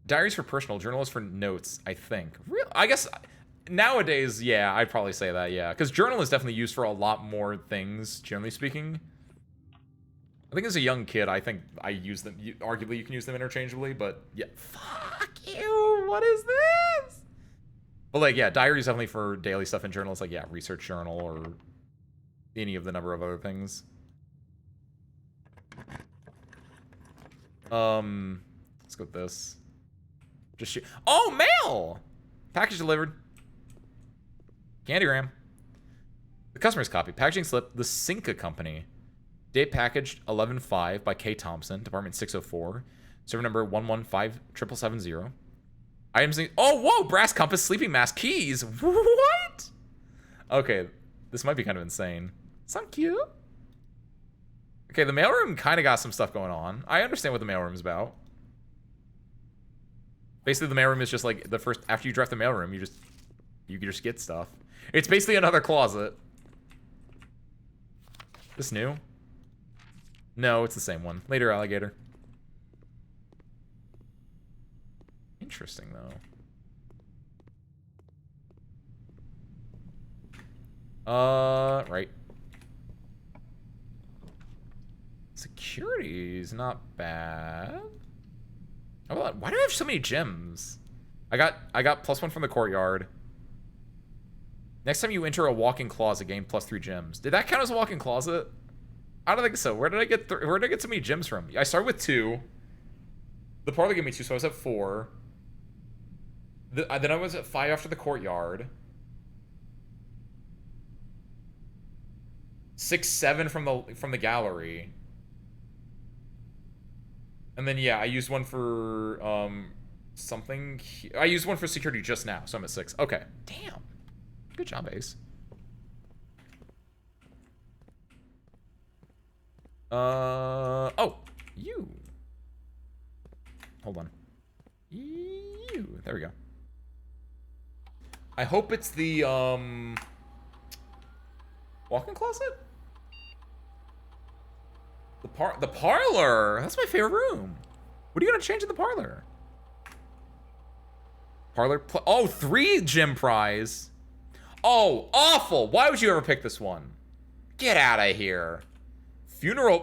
Diaries for personal, journal is for notes, I think. I guess nowadays, yeah, I'd probably say that, yeah. Because journal is definitely used for a lot more things, generally speaking. I think as a young kid, I think I use them. Arguably, you can use them interchangeably, but yeah. Fuck you! What is this? But like, yeah, diary is definitely for daily stuff, and journal is like, yeah, research journal or any of the number of other things. Let's go with this. Just shoot. Oh, mail! Package delivered. Candygram. The customer's copy. Packaging slip. The Cinca Company. Date package 11-5 by K. Thompson, Department 604. Server number 1157770. Items. Oh, whoa! Brass compass, sleeping mask, keys. What? Okay, this might be kind of insane. So cute. Okay, the mailroom kind of got some stuff going on. I understand what the mailroom's about. Basically, the mailroom is just like the first. After you draft the mailroom, you can just get stuff. It's basically another closet. This new? No, it's the same one. Later, alligator. Interesting, though. Right. Security's not bad. Oh, why do I have so many gems? I got +1 from the courtyard. Next time you enter a walk-in closet, gain +3 gems. Did that count as a walk-in closet? I don't think so. Where did I get so many gems from? I started with 2. The parlor gave me 2, so I was at 4. Then I was at 5 after the courtyard. 6, 7 from the gallery. And then yeah, I used one for something. I used one for security just now, so I'm at 6. Okay. Damn. Good job, Ace. Oh, you. Hold on. You. There we go. I hope it's the walk-in closet? The parlor. That's my favorite room. What are you gonna change in the parlor? Oh, 3 gem prize. Oh, awful. Why would you ever pick this one? Get out of here. Funeral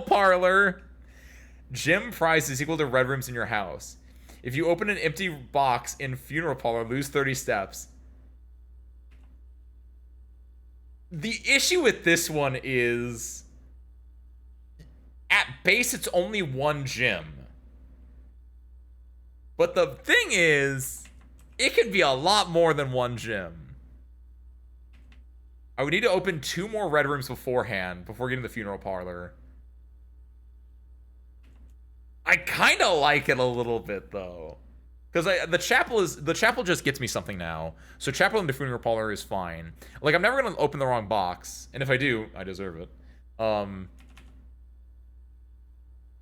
parlor. Gem prize is equal to red rooms in your house. If you open an empty box in funeral parlor, lose 30 steps. The issue with this one is, at base, it's only 1 gem. But the thing is, it could be a lot more than 1 gem. I would need to open 2 more red rooms beforehand, before getting the funeral parlor. I kind of like it a little bit, though. Because the chapel just gets me something now. So chapel and the funeral parlor is fine. Like, I'm never going to open the wrong box. And if I do, I deserve it.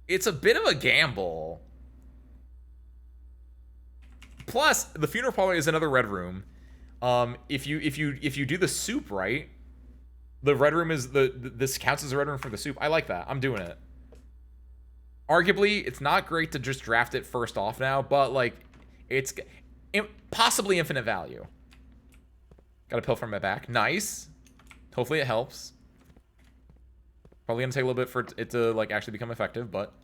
It's a bit of a gamble. Plus, the funeral parlor is another red room. If you do the soup right, the red room is this counts as a red room for the soup. I like that. I'm doing it. Arguably, it's not great to just draft it first off now, but like, it's possibly infinite value. Got a pill from my back. Nice. Hopefully it helps. Probably gonna take a little bit for it to like actually become effective, but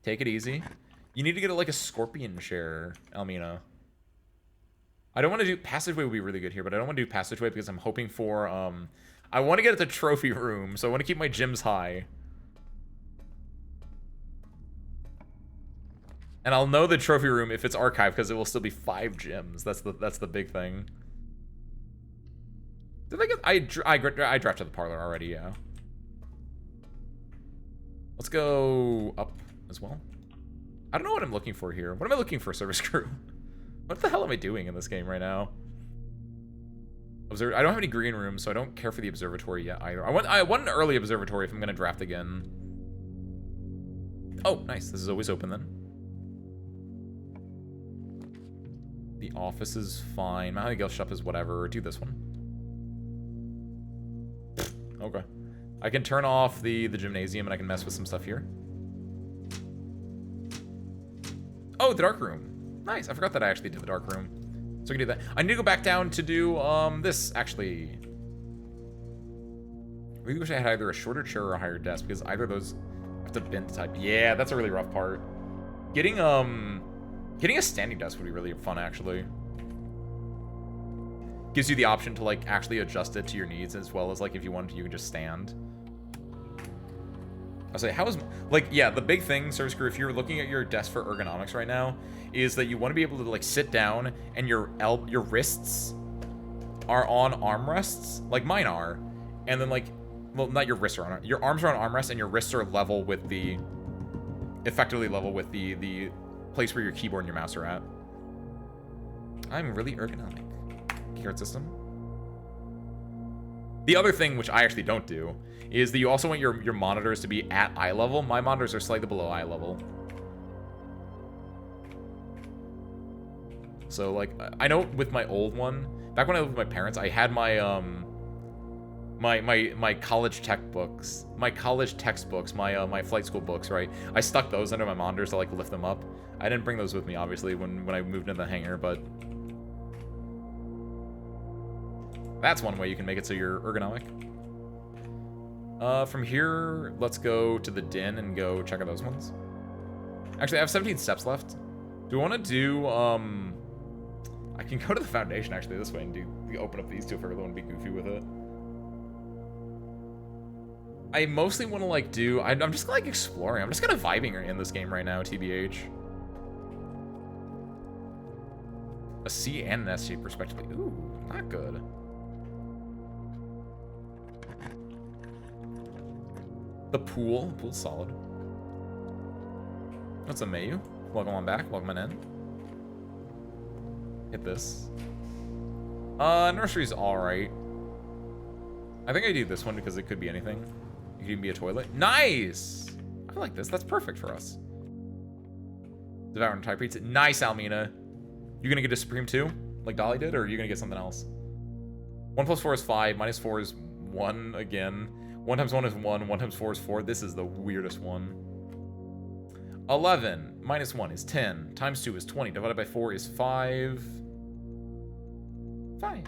take it easy. You need to get like a scorpion chair, Almina. I don't want to do passageway would be really good here, but I don't want to do passageway because I'm hoping for I want to get at the trophy room, so I want to keep my gems high. And I'll know the trophy room if it's archived because it will still be 5 gems. That's the big thing. Did I get I drafted the parlor already, yeah. Let's go up as well. I don't know what I'm looking for here. What am I looking for, service crew? What the hell am I doing in this game right now? I don't have any green rooms, so I don't care for the observatory yet either. I want an early observatory if I'm gonna draft again. Oh, nice. This is always open then. The office is fine. Mount Gale shop is whatever. Do this one. Okay. I can turn off the gymnasium and I can mess with some stuff here. Oh, the dark room. Nice. I forgot that I actually did the dark room. So I can do that. I need to go back down to do this, actually. I really wish I had either a shorter chair or a higher desk, because either of those have to bend the type. Yeah, that's a really rough part. Getting a standing desk would be really fun, actually. Gives you the option to, like, actually adjust it to your needs, as well as, like, if you wanted to, you can just stand. I was like, how is, like, yeah, the big thing, service crew, if you're looking at your desk for ergonomics right now, is that you want to be able to, like, sit down and your wrists are on armrests, like mine are, and then, like, well, not your wrists are on, your arms are on armrests and your wrists are level with the, effectively level with the place where your keyboard and your mouse are at. I'm really ergonomic. Keyboard system. The other thing, which I actually don't do, is that you also want your monitors to be at eye level. My monitors are slightly below eye level. So, like, I know with my old one, back when I lived with my parents, I had my, my college textbooks, my flight school books, right? I stuck those under my monitors to, like, lift them up. I didn't bring those with me, obviously, when I moved into the hangar, but that's one way you can make it so you're ergonomic. From here, let's go to the den and go check out those ones. Actually, I have 17 steps left. Do we want to do, I can go to the foundation, actually, this way and open up these two if I really want to be goofy with it. I mostly want to, like, I'm just, like, exploring. I'm just kind of vibing in this game right now, TBH. A C and an S shape, respectively. Ooh, not good. The pool's solid. What's a Mayu? Welcome on back, welcome on in. Hit this. Nursery's alright. I think I do this one because it could be anything. It could even be a toilet. Nice! I like this, that's perfect for us. Devouring type pizza. Nice, Almina. You gonna get a Supreme too? Like Dolly did, or are you gonna get something else? 1 plus 4 is 5, minus 4 is 1 again. 1 times 1 is 1, 1 times 4 is 4. This is the weirdest one. 11 minus 1 is 10, times 2 is 20, divided by 4 is 5. 5.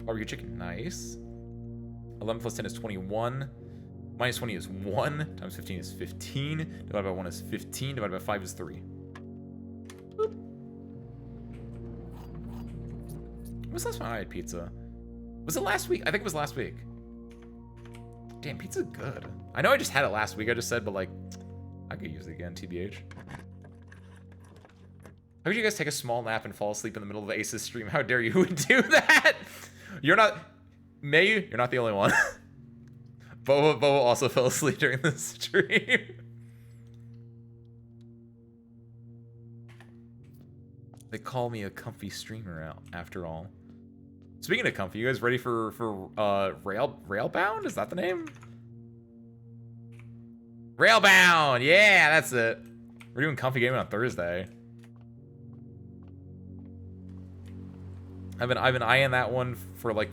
Barbecue chicken, nice. 11 plus 10 is 21. Minus 20 is 1, times 15 is 15, divided by 1 is 15, divided by 5 is 3. Boop. When was the last time I had pizza? Was it last week? I think it was last week. Damn, pizza's good. I know I just had it last week, I just said, but like, I could use it again, TBH. How could you guys take a small nap and fall asleep in the middle of the Aces stream? How dare you would do that? You're not, May, you're not the only one. Boba also fell asleep during the stream. They call me a comfy streamer after all. Speaking of comfy, you guys ready for Railbound? Is that the name? Railbound! Yeah, that's it. We're doing comfy gaming on Thursday. I've been eyeing that one for like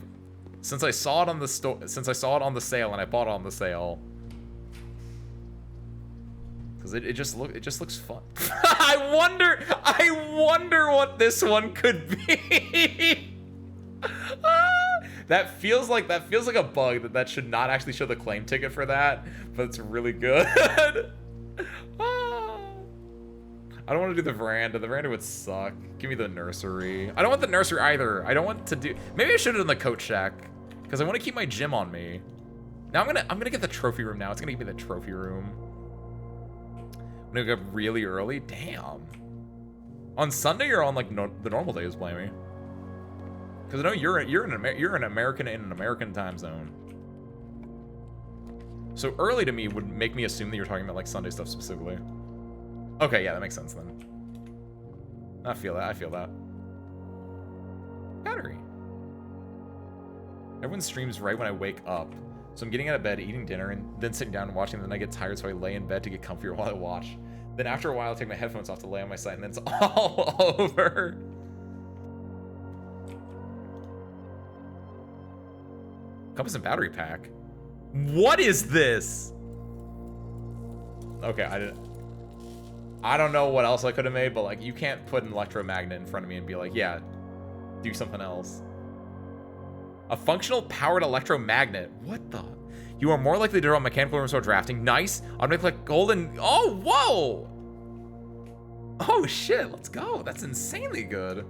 since I saw it on the on the sale and I bought it on the sale. Cause it just looks fun. I wonder what this one could be. That feels like a bug that should not actually show the claim ticket for that, but it's really good. I don't want to do the veranda. The veranda would suck. Give me the nursery. I don't want the nursery either. I don't want to do. Maybe I should have done the coat shack because I want to keep my gym on me. Now I'm gonna get the trophy room. Now it's gonna give me the trophy room. I'm gonna go really early. Damn. On Sunday or on like the normal days, blame me. Because I know you're an American in an American time zone. So early to me would make me assume that you're talking about like Sunday stuff specifically. Okay, yeah, that makes sense then. I feel that. Battery. Everyone streams right when I wake up. So I'm getting out of bed, eating dinner, and then sitting down and watching, and then I get tired, so I lay in bed to get comfier while I watch. Then after a while, I take my headphones off to lay on my side, and then it's all over. Compass and battery pack. What is this? Okay, I don't know what else I could have made, but like you can't put an electromagnet in front of me and be like, yeah, do something else. A functional powered electromagnet. What the? You are more likely to draw mechanical rooms while drafting. Nice. I'll make like golden. Oh, whoa. Oh shit, let's go. That's insanely good.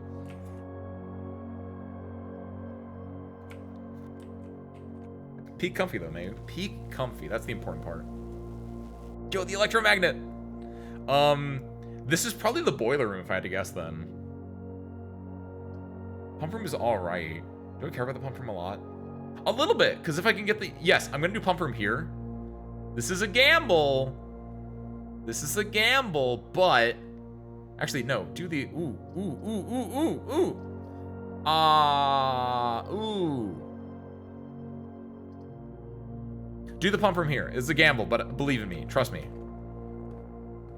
Peak comfy though, maybe. Peak comfy, that's the important part. Yo, the electromagnet. This is probably the boiler room if I had to guess then. Pump room is alright. Do I care about the pump room a lot? A little bit, because if I can get the... Yes, I'm going to do pump room here. This is a gamble. This is a gamble, but... Actually, no. Do the... Ooh, ooh, ooh, ooh, ooh, ooh. Ooh. Do the pump room here. It's a gamble, but believe in me. Trust me.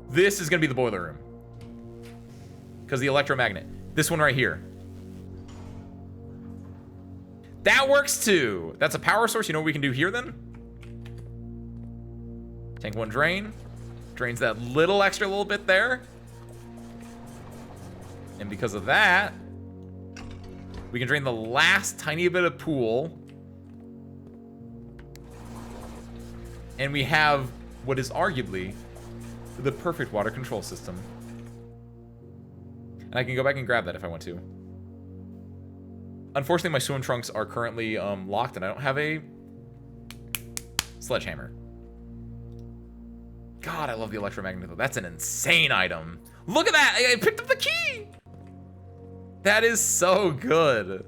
This is going to be the boiler room. Because the electromagnet. This one right here. That works too. That's a power source. You know what we can do here then? Tank 1 drain. Drains that little extra little bit there. And because of that, we can drain the last tiny bit of pool. And we have what is arguably the perfect water control system. And I can go back and grab that if I want to. Unfortunately, my swim trunks are currently locked and I don't have a sledgehammer. God, I love the electromagnet though. That's an insane item. Look at that! I picked up the key! That is so good.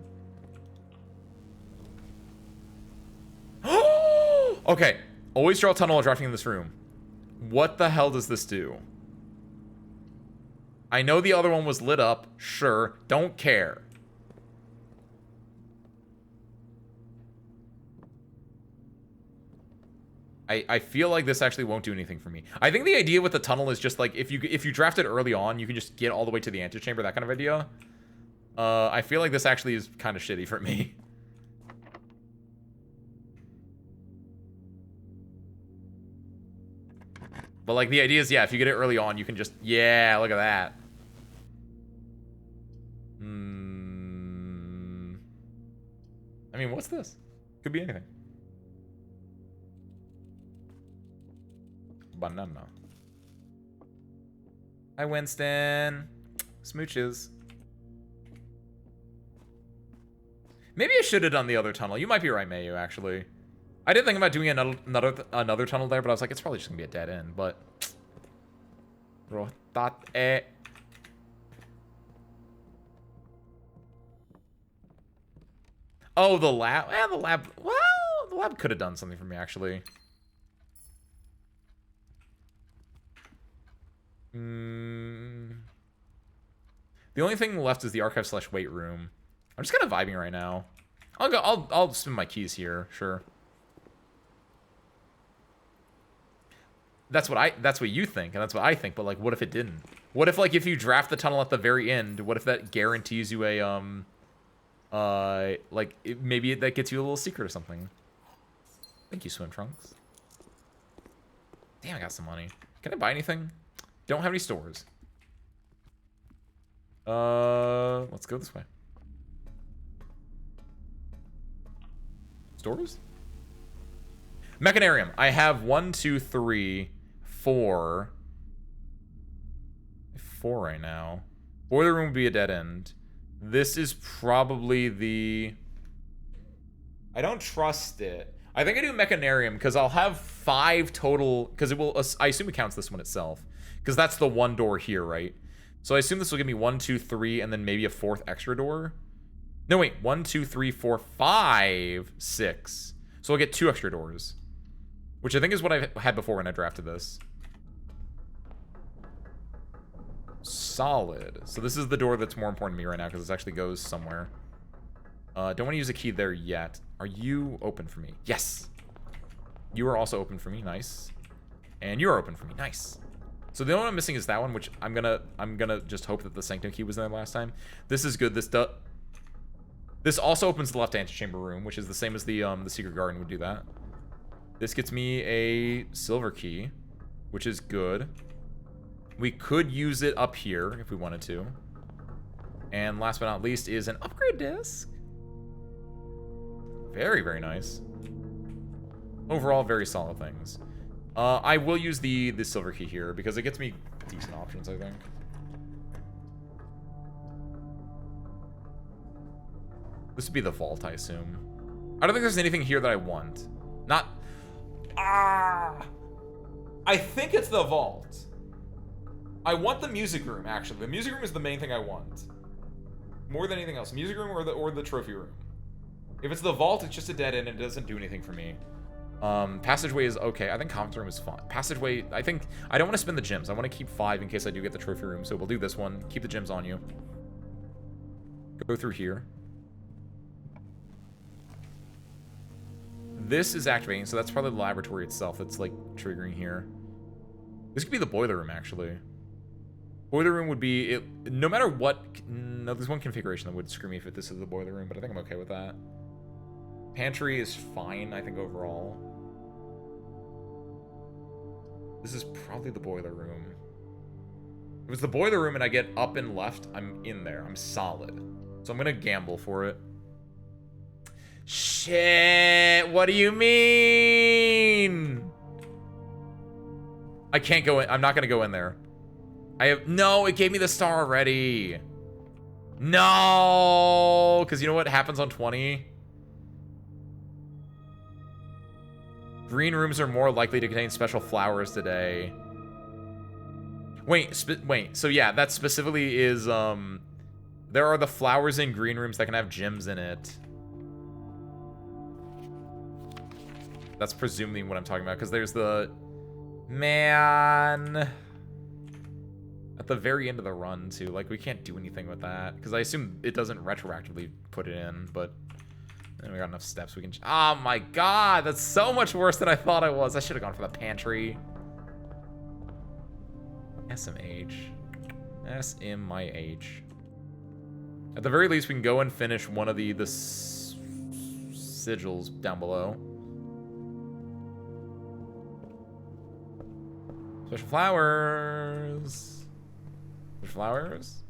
Okay, always draw a tunnel while drafting in this room. What the hell does this do? I know the other one was lit up. Sure, don't care. I feel like this actually won't do anything for me. I think the idea with the tunnel is just like if you draft it early on, you can just get all the way to the antechamber, that kind of idea. I feel like this actually is kind of shitty for me. But like the idea is, yeah, if you get it early on, you can just, yeah, look at that. I mean, what's this? Could be anything. Banana. Hi, Winston. Smooches. Maybe I should have done the other tunnel. You might be right, Mayu, actually. I did think about doing another tunnel there, but I was like, it's probably just gonna be a dead end, but... Rotate. Oh, the lab. Yeah, the lab. Well, the lab could have done something for me, actually. The only thing left is the archive/weight room. I'm just kind of vibing right now. I'll spin my keys here, sure. That's what you think, and that's what I think, but like what if it didn't? What if like if you draft the tunnel at the very end, what if that guarantees you a maybe that gets you a little secret or something? Thank you, swim trunks. Damn, I got some money. Can I buy anything? Don't have any stores. Let's go this way. Stores? Mechanarium. I have 1, 2, 3, 4. 4 right now. Boiler room would be a dead end. This is probably the... I don't trust it. I think I do Mechanarium because I'll have 5 total... Because it will... I assume it counts this one itself. Because that's the one door here, right? So I assume this will give me 1, 2, 3, and then maybe a 4th extra door. No, wait. 1, 2, 3, 4, 5, 6. So I'll get 2 extra doors. Which I think is what I had before when I drafted this. Solid. So this is the door that's more important to me right now because this actually goes somewhere. Don't want to use a key there yet. Are you open for me? Yes. You are also open for me. Nice. And you're open for me. Nice. So the only one I'm missing is that one, which I'm gonna just hope that the Sanctum key was there last time. This is good. This also opens the left antechamber room, which is the same as the secret garden would do that. This gets me a silver key, which is good. We could use it up here if we wanted to. And last but not least is an upgrade disc. Very, very nice. Overall, very solid things. I will use the silver key here because it gets me decent options, I think. This would be the vault, I assume. I don't think there's anything here that I want. Not... I think it's the vault. I want the music room, actually. The music room is the main thing I want. More than anything else. Music room or the trophy room. If it's the vault, it's just a dead end and it doesn't do anything for me. Passageway is okay. I think conference room is fine. Passageway, I think... I don't want to spend the gems. I want to keep 5 in case I do get the trophy room. So we'll do this one. Keep the gems on you. Go through here. This is activating, so that's probably the laboratory itself that's, like, triggering here. This could be the boiler room, actually. Boiler room would be... no matter what... No, there's one configuration that would screw me if this is the boiler room, but I think I'm okay with that. Pantry is fine, I think, overall. This is probably the boiler room. If it's the boiler room and I get up and left, I'm in there. I'm solid. So I'm gonna gamble for it. Shit, what do you mean? I can't go in. I'm not gonna go in there. No, it gave me the star already. No, because you know what happens on 20? Green rooms are more likely to contain special flowers today. Wait, so yeah, that specifically is, there are the flowers in green rooms that can have gems in it. That's presumably what I'm talking about, because there's the... Man... At the very end of the run, too. Like, we can't do anything with that, because I assume it doesn't retroactively put it in, but... And we got enough steps we can... Oh my god, that's so much worse than I thought it was. I should have gone for the pantry. SMH. SMIH. At the very least, we can go and finish one of the sigils down below. Special flowers. Special flowers?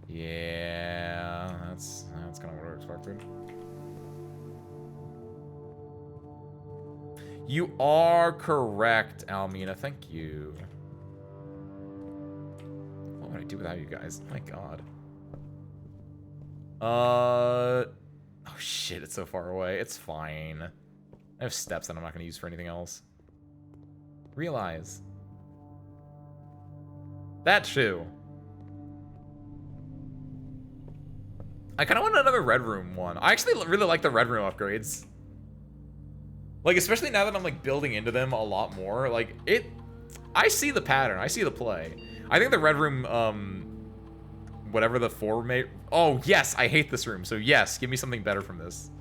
Yeah, that's kind of what I expected. You are correct, Almina. Thank you. What would I do without you guys? My god. Oh shit, it's so far away. It's fine. I have steps that I'm not going to use for anything else. Realize. That too. I kind of want another Red Room one. I actually really like the Red Room upgrades. Like, especially now that I'm, like, building into them a lot more. Like, I see the pattern. I see the play. I think the Red Room, whatever the 4 may... Oh, yes, I hate this room. So, yes, give me something better from this.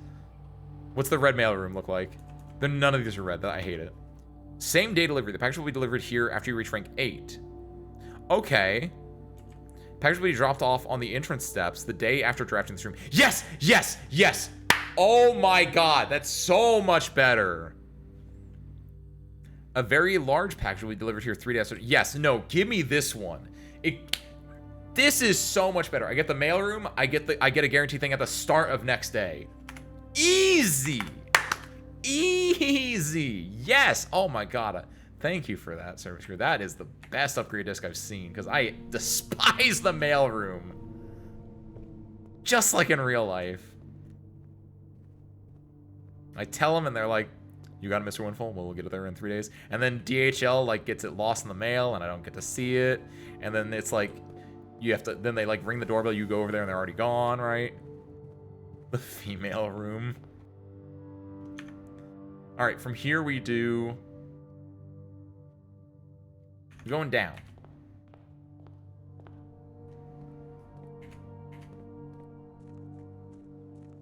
What's the Red Mail Room look like? None of these are red. I hate it. Same day delivery. The package will be delivered here after you reach rank 8. Okay. Package will be dropped off on the entrance steps the day after drafting this room. Yes! Yes! Yes! Oh my god, that's so much better. A very large package will be delivered here 3 days after. Yes, no, give me this one. This is so much better. I get the mailroom, I get a guarantee thing at the start of next day. Easy. Easy. Yes. Oh my god. Thank you for that, service crew. That is the best upgrade disc I've seen, because I despise the mailroom. Just like in real life. I tell them and they're like, you got it, Mr. Windfall? Well, we'll get it there in 3 days. And then DHL, like, gets it lost in the mail and I don't get to see it. And then it's like, you have to, then they, like, ring the doorbell, you go over there and they're already gone, right? The female room. All right, from here we do... We're going down.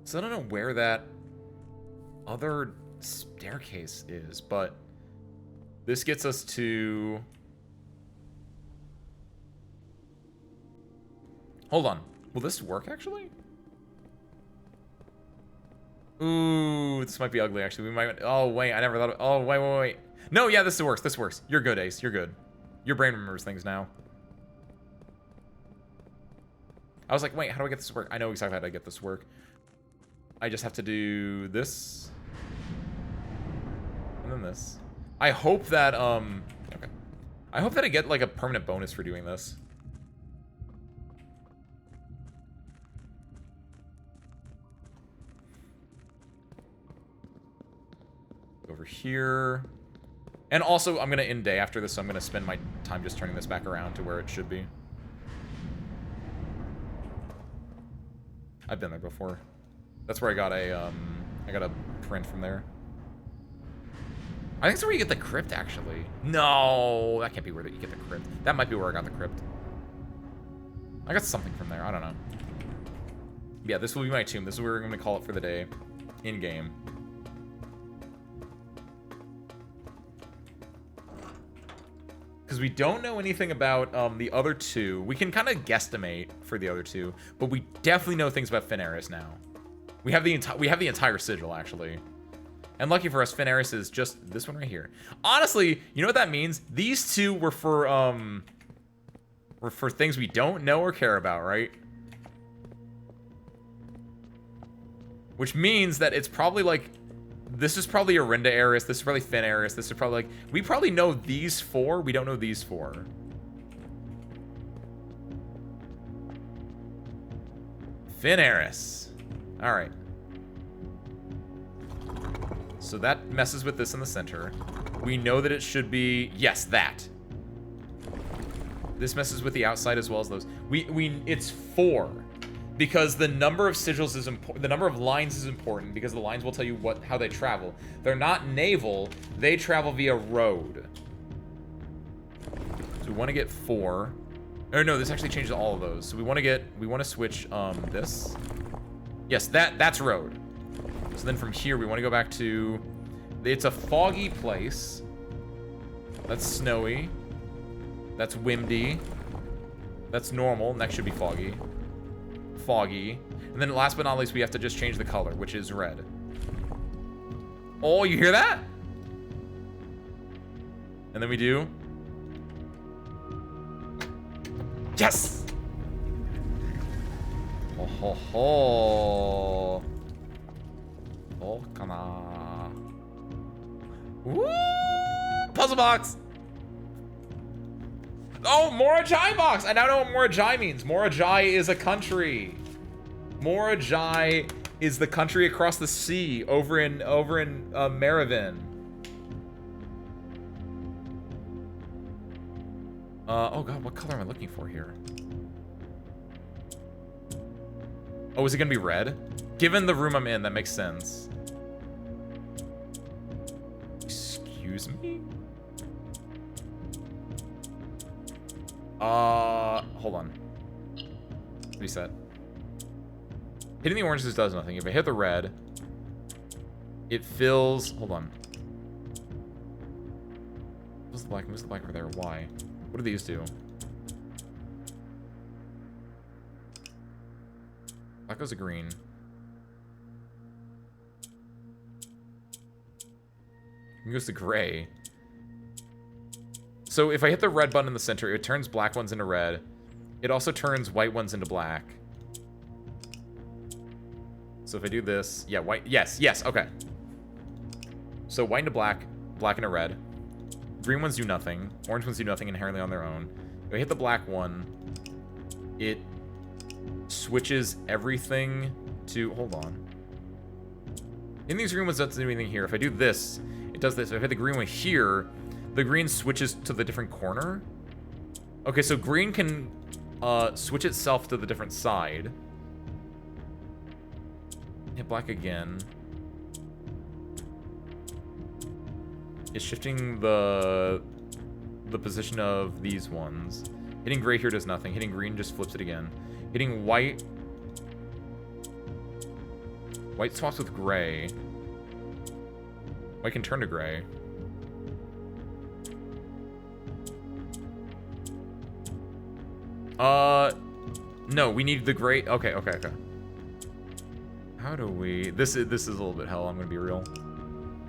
So I don't know where that other staircase is, but this gets us to... Hold on. Will this work, actually? Ooh, this might be ugly, actually. We might... Oh, wait, I never thought of... Oh, wait. No, yeah, this works. This works. You're good, Ace. You're good. Your brain remembers things now. I was like, wait, how do I get this to work? I know exactly how to get this to work. I just have to do this. And then this. I hope that, okay. I hope that I get, like, a permanent bonus for doing this. Over here. And also, I'm going to end day after this, so I'm going to spend my time just turning this back around to where it should be. I've been there before. That's where I got a print from there. I think it's where you get the crypt, actually. No, that can't be where you get the crypt. That might be where I got the crypt. I got something from there. I don't know. Yeah, this will be my tomb. This is where we're going to call it for the day. In-game. Because we don't know anything about the other two. We can kind of guesstimate for the other two, but we definitely know things about Finaris now. We have the entire sigil, actually. And lucky for us, Finaris is just this one right here. Honestly, you know what that means? These two were for things we don't know or care about, right? Which means that it's probably like, this is probably Arinda Eris, this is probably Finaris, this is probably like, we probably know these four, we don't know these four. Finaris. Alright. So that messes with this in the center. We know that it should be, yes, that. This messes with the outside as well as those. It's 4. Because the number of sigils is important, the number of lines is important, because the lines will tell you how they travel. They're not naval, they travel via road. So we want to get 4. Or no, this actually changes all of those. So we want to switch this. Yes, that's road. So then from here, we want to go back to... It's a foggy place. That's snowy. That's windy. That's normal. Next should be foggy. Foggy. And then last but not least, we have to just change the color, which is red. Oh, you hear that? And then we do... Yes! Ho ho ho! Oh, come on. Woo! Puzzle box! Oh, Morajai box! I now know what Morajai means. Morajai is a country. Morajai is the country across the sea over in Meravin. Oh god, what color am I looking for here? Oh, is it gonna be red? Given the room I'm in, that makes sense. Excuse me? Hold on. Reset. Hitting the oranges does nothing. If I hit the red, it fills... Hold on. What's the black? What's the black over there? Why? What do these do? Black goes to green. Green goes to gray. So if I hit the red button in the center, it turns black ones into red. It also turns white ones into black. So if I do this, yeah, white, yes, okay. So white into black, black into red. Green ones do nothing. Orange ones do nothing inherently on their own. If I hit the black one, it switches everything to, hold on. In these green ones, doesn't do anything here. If I do this, it does this. If I hit the green one here, the green switches to the different corner. Okay, so green can switch itself to the different side. Hit black again. It's shifting the position of these ones. Hitting gray here does nothing. Hitting green just flips it again. Hitting white. White swaps with gray. White can turn to gray. No, we need the gray. Okay. How do we... This is a little bit hell, I'm gonna be real.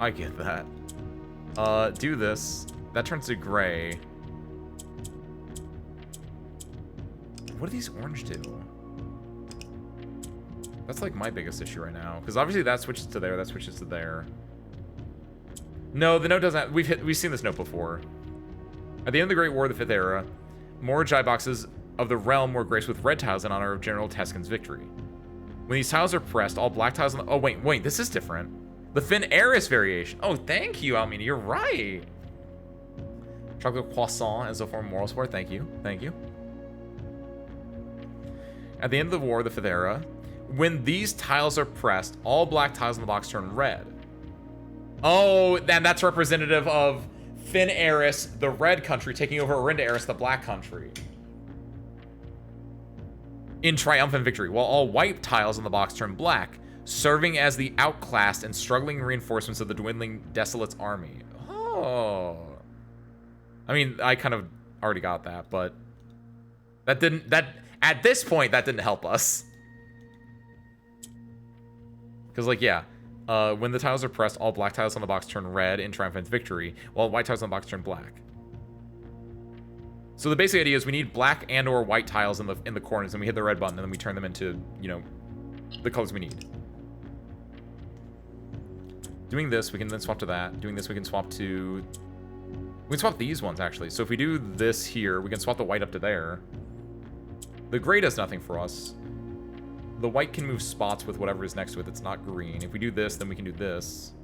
I get that. Do this. That turns to gray. What do these orange do? That's like my biggest issue right now. Because obviously that switches to there, that switches to there. No, the note doesn't... We've seen this note before. At the end of the Great War of the 5th Era, Morajai boxes of the realm were graced with red tiles in honor of General Teskin's victory. When these tiles are pressed, all black tiles on the... Oh, wait, this is different. The Finaris variation. Oh, thank you, Almina, you're right. Chocolate croissant as a form of moral support, thank you. At the end of the War of the 5th Era, When these tiles are pressed, all black tiles in the box turn red. Oh, then that's representative of Finn Eris, the red country, taking over Orinda Eris, the black country, in triumphant victory, while all white tiles in the box turn black, serving as the outclassed and struggling reinforcements of the dwindling Desolate's army. Oh. I mean, I kind of already got that, but at this point, that didn't help us. Because, like, yeah, when the tiles are pressed, all black tiles on the box turn red in triumphant victory, while white tiles on the box turn black. So the basic idea is we need black and or white tiles in the corners, and we hit the red button, and then we turn them into, you know, the colors we need. Doing this, we can then swap to that. Doing this, we can swap to... We can swap these ones, actually. So if we do this here, we can swap the white up to there. The gray does nothing for us. The white can move spots with whatever is next to it that's not green. If we do this, then we can do this.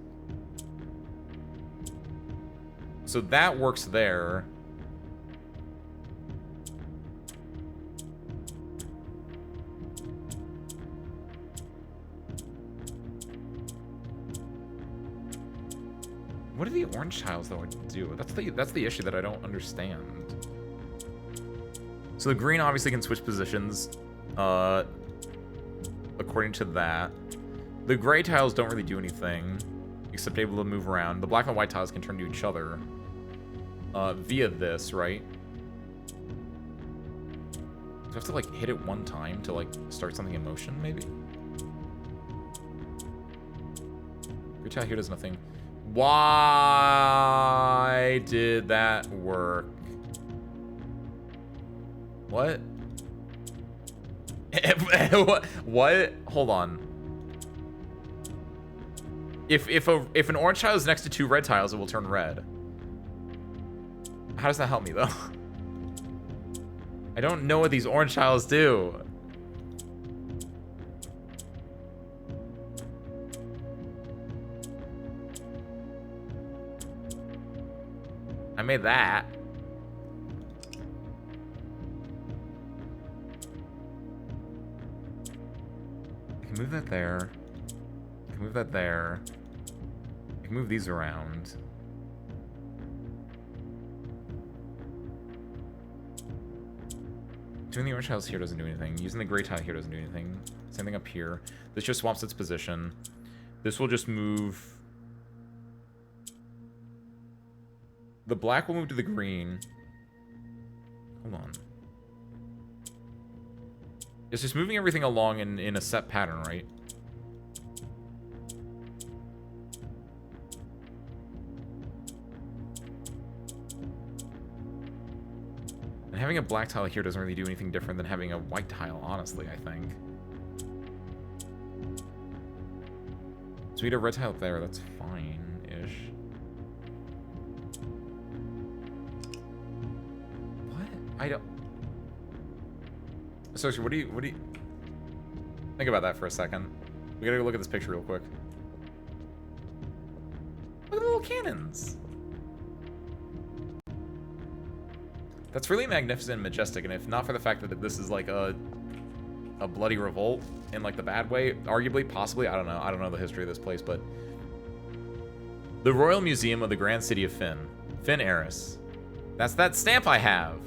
So that works there. What do the orange tiles, though, do? That's the issue that I don't understand. So the green obviously can switch positions, according to that. The gray tiles don't really do anything, except able to move around. The black and white tiles can turn to each other, via this, right? Do I have to, like, hit it one time to, like, start something in motion, maybe? Gray tile here does nothing. Why did that work? What? What? Hold on. If an orange tile is next to two red tiles, it will turn red. How does that help me, though? I don't know what these orange tiles do. I made that. I can move that there. I can move that there. I can move these around. Doing the orange tiles here doesn't do anything. Using the gray tile here doesn't do anything. Same thing up here. This just swaps its position. This will just move... The black will move to the green. Hold on. It's just moving everything along in a set pattern, right? And having a black tile here doesn't really do anything different than having a white tile, honestly, I think. So we need a red tile up there, that's fine-ish. I don't... Sochi, what do you... Think about that for a second. We gotta go look at this picture real quick. Look at the little cannons! That's really magnificent and majestic, and if not for the fact that this is like a bloody revolt in like the bad way, arguably, possibly, I don't know. I don't know the history of this place, but... The Royal Museum of the Grand City of Finn. Finn Eris. That's that stamp I have!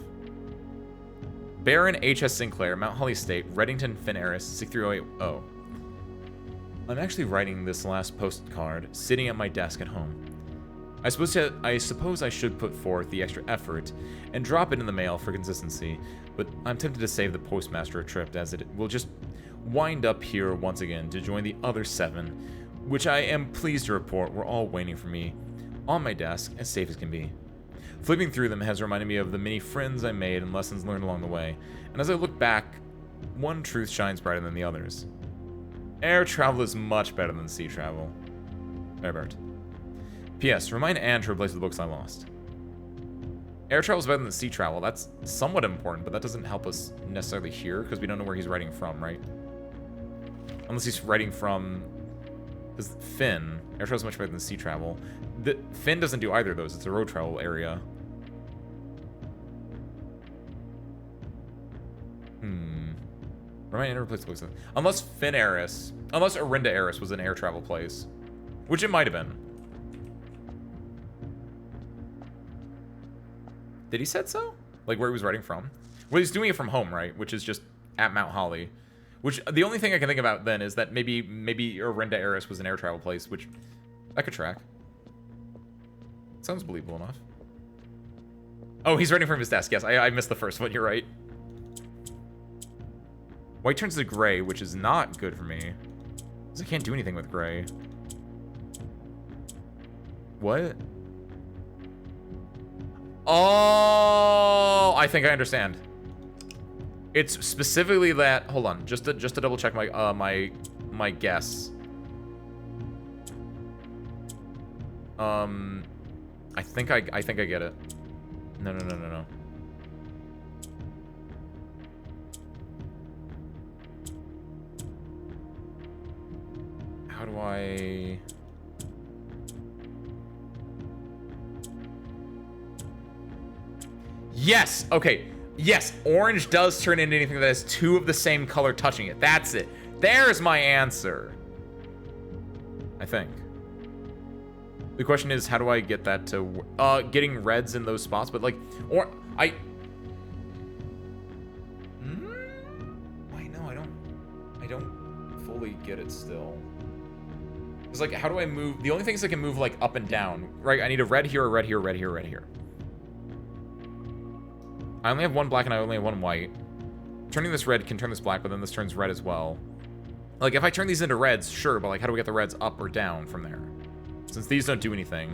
Baron H.S. Sinclair, Mount Holly Estate, Reddington, Finn Eris, 63080. I'm actually writing this last postcard, sitting at my desk at home. I suppose I should put forth the extra effort and drop it in the mail for consistency, but I'm tempted to save the postmaster a trip, as it will just wind up here once again to join the other 7, which I am pleased to report were all waiting for me on my desk, as safe as can be. Flipping through them has reminded me of the many friends I made and lessons learned along the way, and as I look back, one truth shines brighter than the others. Air travel is much better than sea travel. Herbert. P.S. Remind Anne to replace the books I lost. Air travel is better than sea travel. That's somewhat important, but that doesn't help us necessarily here, because we don't know where he's writing from, right? Unless he's writing from... Because Finn. Air travel is much better than sea travel. Finn doesn't do either of those. It's a road travel area. Or am I in a place? Unless Finaris, unless Arinda Eris was an air travel place, which it might have been. Did he said so? Like where he was writing from? Well, he's doing it from home, right? Which is just at Mount Holly. Which the only thing I can think about then is that maybe Arinda Eris was an air travel place, which I could track. Sounds believable enough. Oh, he's writing from his desk. Yes, I missed the first one. You're right. White turns to gray, which is not good for me. Because I can't do anything with gray. What? Oh, I think I understand. It's specifically that. Hold on, just to double check my my guess. I think I get it. No. How do I? Yes. Okay. Yes. Orange does turn into anything that has two of the same color touching it. That's it. There's my answer. I think. The question is, how do I get that to... getting reds in those spots, but like... Or... I know, I don't fully get it still. It's like, how do I move... The only things I can move, like, up and down, right? I need a red here, a red here, a red here, a red here. I only have one black and I only have one white. Turning this red can turn this black, but then this turns red as well. Like, if I turn these into reds, sure, but like, how do we get the reds up or down from there? Since these don't do anything.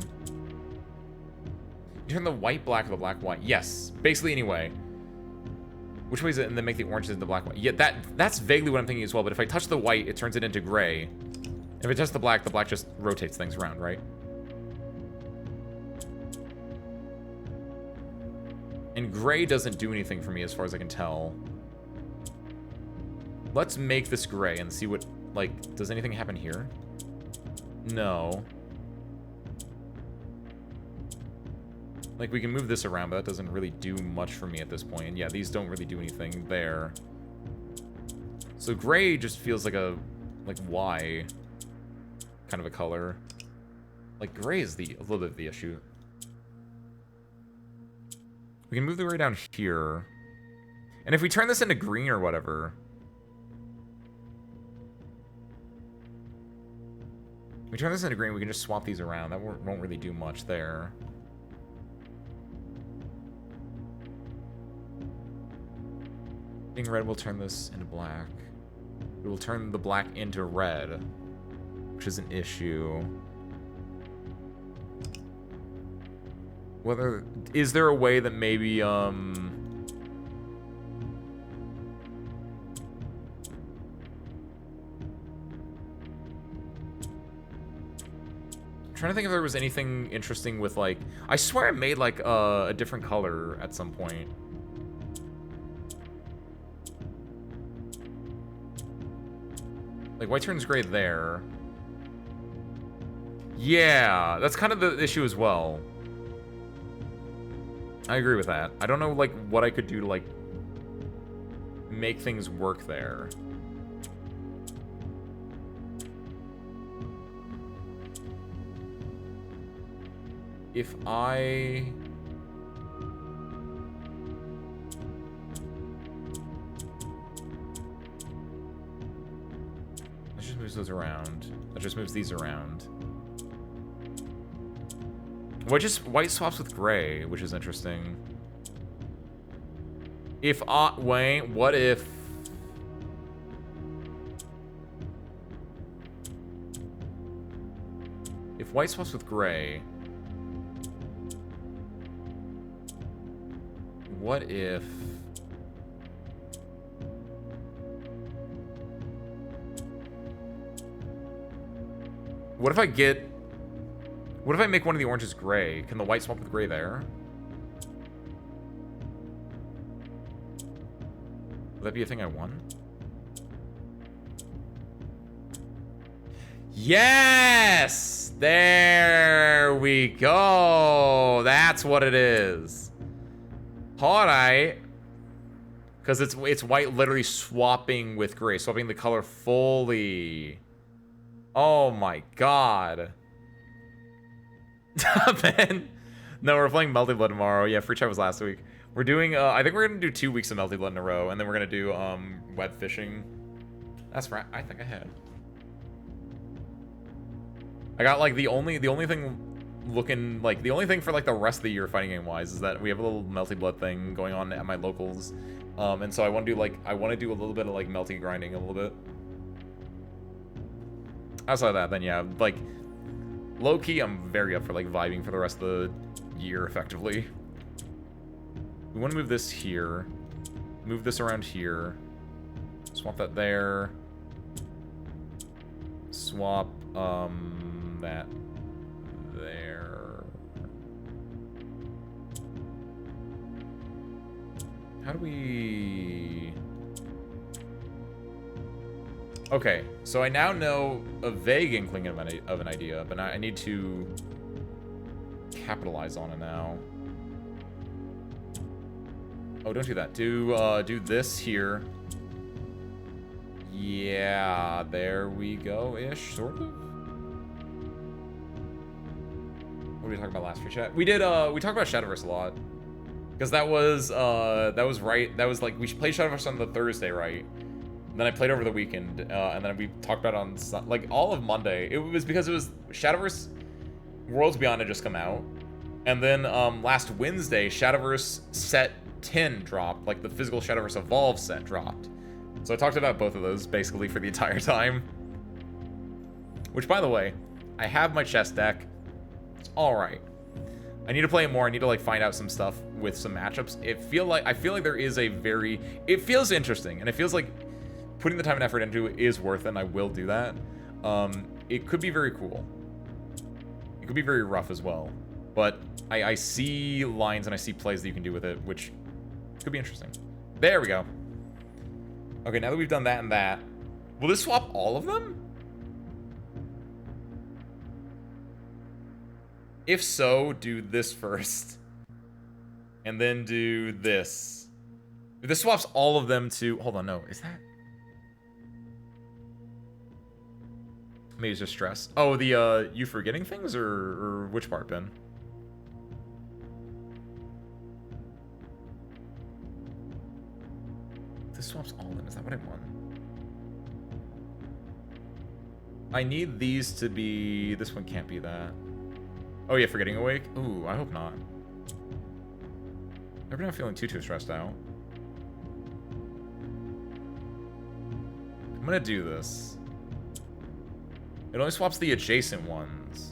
You turn the white black or the black white. Yes. Basically, anyway. Which way is it? And then make the oranges into black white. Yeah, that's vaguely what I'm thinking as well, but if I touch the white, it turns it into gray. If I touch the black just rotates things around, right? And gray doesn't do anything for me as far as I can tell. Let's make this gray and see what, like, does anything happen here? No. Like, we can move this around, but that doesn't really do much for me at this point. And yeah, these don't really do anything there. So gray just feels like a, like, Y kind of a color. Like, gray is a little bit of the issue. We can move the gray down here. And if we turn this into green or whatever... If we turn this into green, we can just swap these around. That won't really do much there. Being red will turn this into black. It will turn the black into red, which is an issue. Is there a way that maybe, I'm trying to think if there was anything interesting with, like, I swear I made, like, a different color at some point. Like, white turns gray there. Yeah, that's kind of the issue as well. I agree with that. I don't know, like, what I could do to, like, make things work there. If I... That just moves those around. That just moves these around. White swaps with gray, which is interesting. Wait, what if... If white swaps with gray... What if... What if I get... What if I make one of the oranges gray? Can the white swap with gray there? Would that be a thing I want? Yes! There we go! That's what it is. Alright. Because it's white literally swapping with gray, swapping the color fully. Oh my god. Man. No, we're playing Melty Blood tomorrow. Yeah, free chat was last week. We're doing, I think we're gonna do 2 weeks of Melty Blood in a row, and then we're gonna do, web fishing. That's right, I think I had. I got, like, the only thing looking, like, the only thing for, like, the rest of the year fighting game-wise is that we have a little Melty Blood thing going on at my locals. And so I want to do, like, a little bit of, like, melty grinding a little bit. Outside of that, then, yeah, like, low-key, I'm very up for, like, vibing for the rest of the year, effectively. We want to move this here. Move this around here. Swap that there. Swap, that there. How do we... Okay, so I now know a vague inkling of an idea, but I need to capitalize on it now. Oh, don't do that. Do this here. Yeah, there we go-ish, sort of. What did we talk about last free chat? We did, we talked about Shadowverse a lot. Because that was right. That was like, we played Shadowverse on the Thursday, right? And then I played over the weekend, and then we talked about it on, like, all of Monday. It was because it was Shadowverse Worlds Beyond had just come out. And then, last Wednesday, Shadowverse Set 10 dropped, like, the physical Shadowverse Evolve set dropped. So I talked about both of those, basically, for the entire time. Which, by the way, I have my chess deck. It's alright. I need to play it more. I need to, like, find out some stuff with some matchups. I feel like there is a very... It feels interesting, and it feels like putting the time and effort into it is worth it, and I will do that. It could be very cool. It could be very rough as well. But I see lines and I see plays that you can do with it, which could be interesting. There we go. Okay, now that we've done that and that, will this swap all of them? If so, do this first. And then do this. If this swaps all of them to... Hold on, no. Is that... Maybe it's just stress. Oh, the, you forgetting things? Or which part, Ben? This swaps all of them. Is that what I want? I need these to be... This one can't be that. Oh yeah, Forgetting Awake? Ooh, I hope not. I'm not feeling too stressed out. I'm gonna do this. It only swaps the adjacent ones.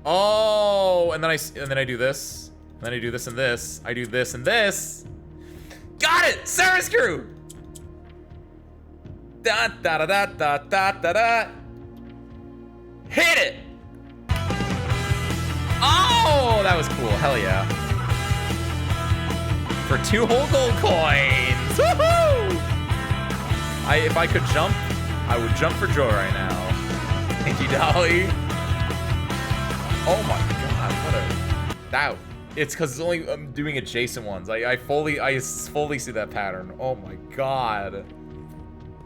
Oh, and then I do this. And then I do this and this. I do this and this. Got it! Sarah's crew! Da da da da da da da da. Hit it! Oh, that was cool. Hell yeah. For 2 whole gold coins. Woohoo! If I could jump, I would jump for joy right now. Thank you, Dolly. Oh my god, what a... That... It's because it's only doing adjacent ones. I fully see that pattern. Oh my god.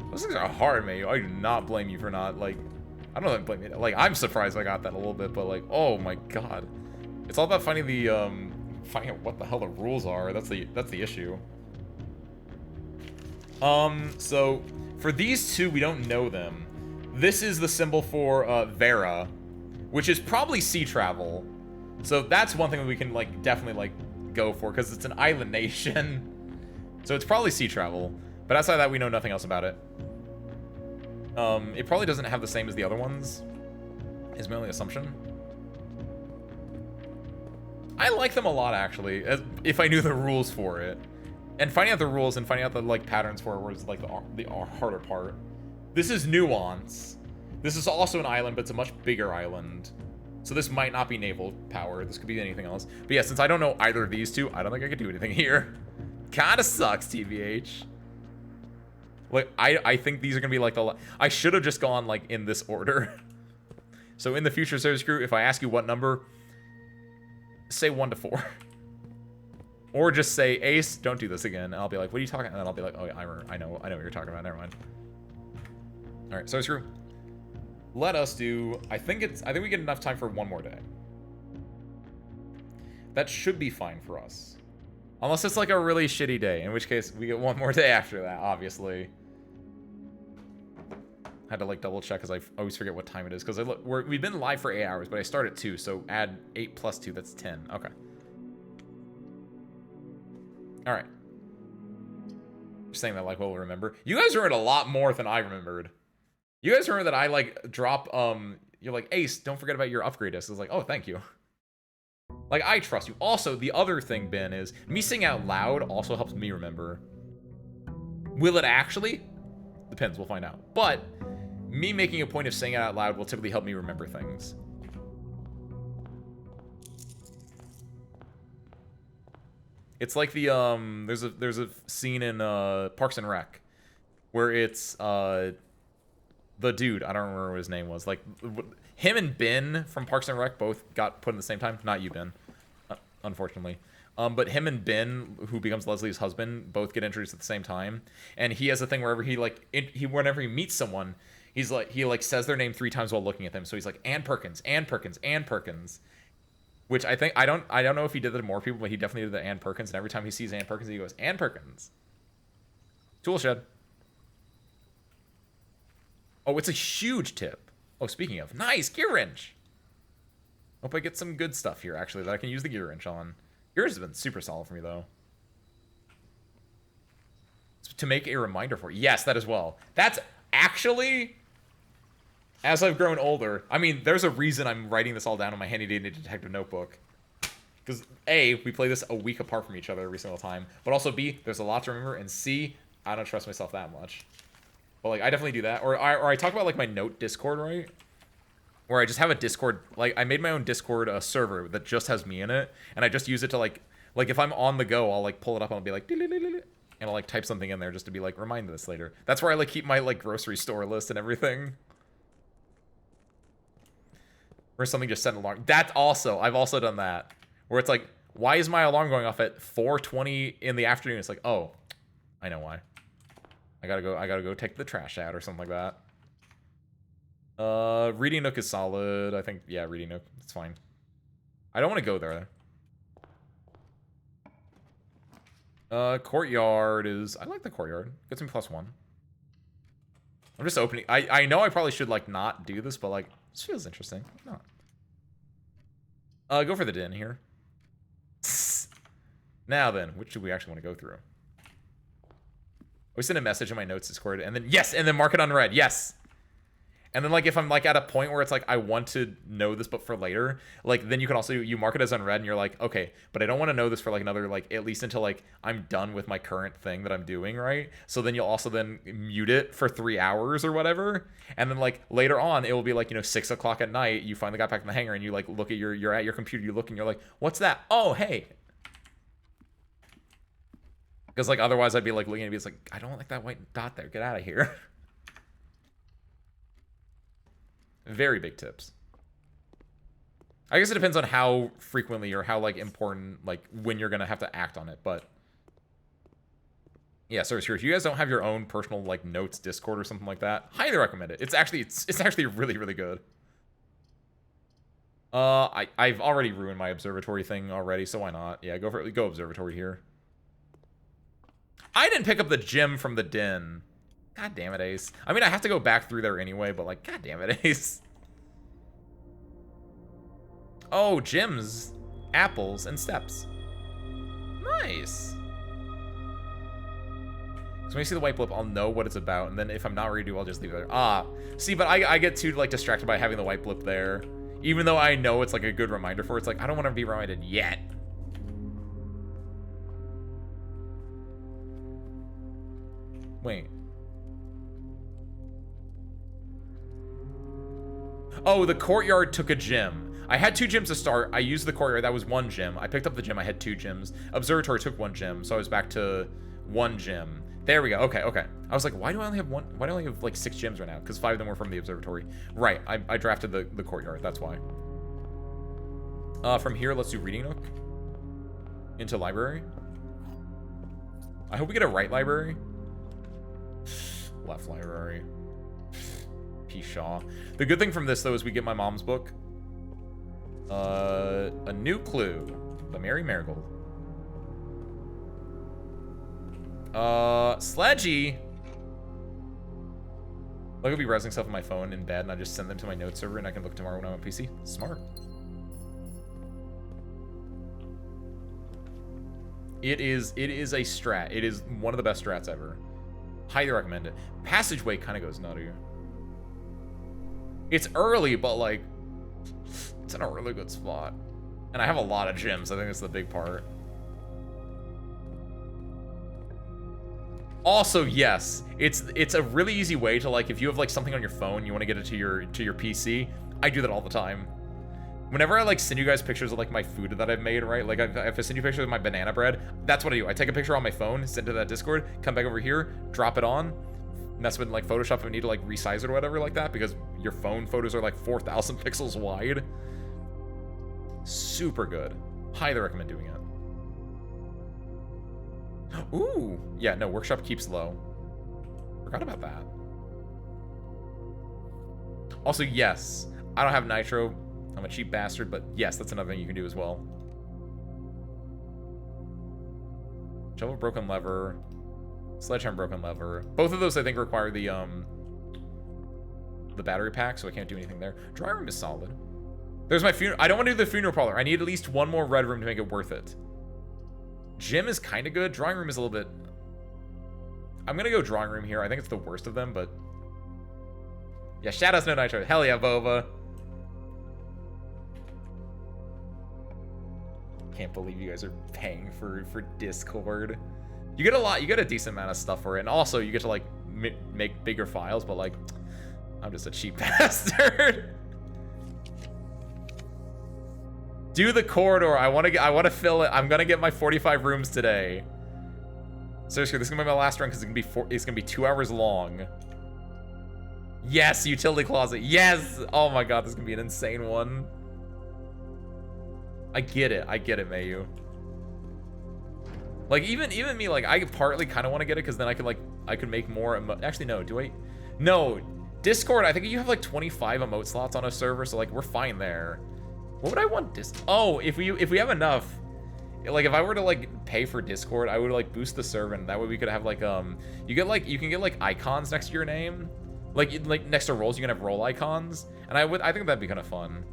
Those things are hard, mate. I do not blame you for not, like... I don't know if I blame you. Like, I'm surprised I got that a little bit, but like, oh my god. It's all about finding the, finding out what the hell the rules are. That's the issue. So, for these two, we don't know them. This is the symbol for, Vera, which is probably sea travel. So that's one thing that we can, like, definitely, like, go for, because it's an island nation. So it's probably sea travel. But outside of that, we know nothing else about it. It probably doesn't have the same as the other ones, is my only assumption. I like them a lot, actually, if I knew the rules for it. And finding out the rules and finding out the, like, patterns for it was, like, the harder part. This is Nuance. This is also an island, but it's a much bigger island. So this might not be naval power. This could be anything else. But yeah, since I don't know either of these two, I don't think I could do anything here. Kinda sucks, TBH. Like, I think these are gonna be like the... I should have just gone, like, in this order. So in the future, Service Crew, if I ask you what number, say 1 to 4. Or just say, Ace, don't do this again. And I'll be like, what are you talking about? And then I'll be like, oh, yeah, I know what you're talking about. Never mind. All right, so screw. Let us do, I think we get enough time for one more day. That should be fine for us. Unless it's like a really shitty day, in which case we get one more day after that, obviously. Had to like double check because I always forget what time it is. Because we've been live for 8 hours, but I start at 2, so add 8 plus 2, that's 10. Okay. All right. Just saying that like we'll remember. You guys remembered a lot more than I remembered. You guys remember that I like drop you're like, Ace, don't forget about your upgrade disc. I was like, oh, thank you. Like, I trust you. Also, the other thing, Ben, is me saying out loud also helps me remember. Will it actually? Depends, we'll find out. But me making a point of saying it out loud will typically help me remember things. It's like the there's a scene in Parks and Rec where it's the dude, I don't remember what his name was. Like him and Ben from Parks and Rec both got put in the same time. Not you, Ben, unfortunately. But him and Ben, who becomes Leslie's husband, both get introduced at the same time. And he has a thing wherever whenever he meets someone, he says their name 3 times while looking at them. So he's like, Ann Perkins, Ann Perkins, Ann Perkins. Which I think, I don't know if he did that to more people, but he definitely did the Ann Perkins. And every time he sees Ann Perkins, he goes, Ann Perkins. Tool shed. Oh, it's a huge tip. Oh, speaking of, nice, gear wrench. Hope I get some good stuff here, actually, that I can use the gear wrench on. Yours has been super solid for me, though. To make a reminder for you. Yes, that as well. That's actually, as I've grown older, I mean, there's a reason I'm writing this all down on my handy dandy detective notebook. Because A, we play this a week apart from each other every single time. But also B, there's a lot to remember. And C, I don't trust myself that much. But like, I definitely do that. Or I talk about like my note Discord, right? Where I just have a Discord, like I made my own Discord server that just has me in it, and I just use it to like if I'm on the go, I'll like pull it up and I'll be like, and I'll like type something in there just to be like, remind this later. That's where I like keep my like grocery store list and everything. Or something just set an alarm. That's also, I've also done that. Where it's like, why is my alarm going off at 4:20 in the afternoon? It's like, oh, I know why. I gotta go take the trash out or something like that. Reading Nook is solid. I think, yeah, Reading Nook, it's fine. I don't want to go there. Courtyard is, I like the Courtyard. Gets me +1. I'm just opening, I know I probably should, like, not do this, but, like, this feels interesting. No. Go for the den here. Now then, which do we actually want to go through? We send a message in my notes Discord, and then, yes, and then mark it unread, yes! And then, like, if I'm, like, at a point where it's, like, I want to know this, but for later, like, then you can also, you mark it as unread, and you're like, okay, but I don't want to know this for, like, another, like, at least until, like, I'm done with my current thing that I'm doing, right? So then you'll also then mute it for 3 hours or whatever. And then, like, later on, it will be, like, you know, 6 o'clock at night, you finally got back in the hangar, and you, like, look at you're at your computer, you look, and you're like, what's that? Oh, hey. Because, like, otherwise I'd be, like, looking at it, it's like, I don't like that white dot there. Get out of here. Very big tips. I guess it depends on how frequently or how, like, important, like, when you're gonna have to act on it, but yeah, so if you guys don't have your own personal, like, notes Discord or something like that, highly recommend it. It's actually really, really good. I've already ruined my observatory thing already, so why not? Yeah, go observatory here. I didn't pick up the gem from the den. God damn it, Ace. I mean, I have to go back through there anyway, but, like, god damn it, Ace. Oh, gems, apples, and steps. Nice. So when you see the white blip, I'll know what it's about, and then if I'm not ready to, I'll just leave it there. Ah, see, but I get too, like, distracted by having the white blip there. Even though I know it's, like, a good reminder for it, it's like, I don't want to be reminded yet. Wait. Oh, the Courtyard took a gem. I had 2 gems to start. I used the Courtyard. That was 1 gem. I picked up the gem. I had 2 gems. Observatory took 1 gem, so I was back to 1 gem. There we go. Okay, okay. I was like, why do I only have 1? Why do I only have, like, 6 gems right now? Because 5 of them were from the Observatory. Right. I drafted the Courtyard. That's why. From here, let's do Reading Nook. Into Library. I hope we get a right library. Left library. P. Shaw. The good thing from this, though, is we get my mom's book. A New Clue by Mary Marigold. Sledgy. Like, I'll be browsing stuff on my phone in bed, and I just send them to my note server, and I can look tomorrow when I'm on PC. Smart. It is a strat. It is one of the best strats ever. Highly recommend it. Passageway kind of goes nutty. It's early, but like, it's in a really good spot. And I have a lot of gems. I think that's the big part. Also, yes, it's a really easy way to, like, if you have like something on your phone, you want to get it to your PC. I do that all the time. Whenever I like send you guys pictures of like my food that I've made, right? Like if I send you pictures of my banana bread, that's what I do. I take a picture on my phone, send it to that Discord, come back over here, drop it on, mess with like Photoshop if I need to like resize it or whatever like that, because your phone photos are like 4,000 pixels wide. Super good. Highly recommend doing it. Ooh, yeah, no, workshop keeps low. Forgot about that. Also, yes, I don't have nitro. I'm a cheap bastard, but yes, that's another thing you can do as well. Shovel broken lever, sledgehammer broken lever. Both of those I think require the battery pack, so I can't do anything there. Dry room is solid. There's my funeral. I don't want to do the funeral parlor. I need at least one more red room to make it worth it. Gym is kind of good. Drawing room is a little bit... I'm going to go drawing room here. I think it's the worst of them, but... Yeah, Shadows, no nitro. Hell yeah, Bova. Can't believe you guys are paying for Discord. You get a lot. You get a decent amount of stuff for it. And also, you get to, like, make bigger files, but, like... I'm just a cheap bastard. Do the corridor. I want to fill it. I'm gonna get my 45 rooms today. Seriously, this is gonna be my last run because it's gonna be 2 hours long. Yes, utility closet. Yes. Oh my god, this is gonna be an insane one. I get it, Mayu. Like even me, like I partly kind of want to get it because then I could make more. Actually, no. Do I? No. Discord. I think you have like 25 emote slots on a server, so like we're fine there. What would I want Oh, if we have enough, like if I were to like pay for Discord, I would like boost the server, and that way we could have like you can get like icons next to your name, like next to roles you can have role icons, and I think that'd be kind of fun.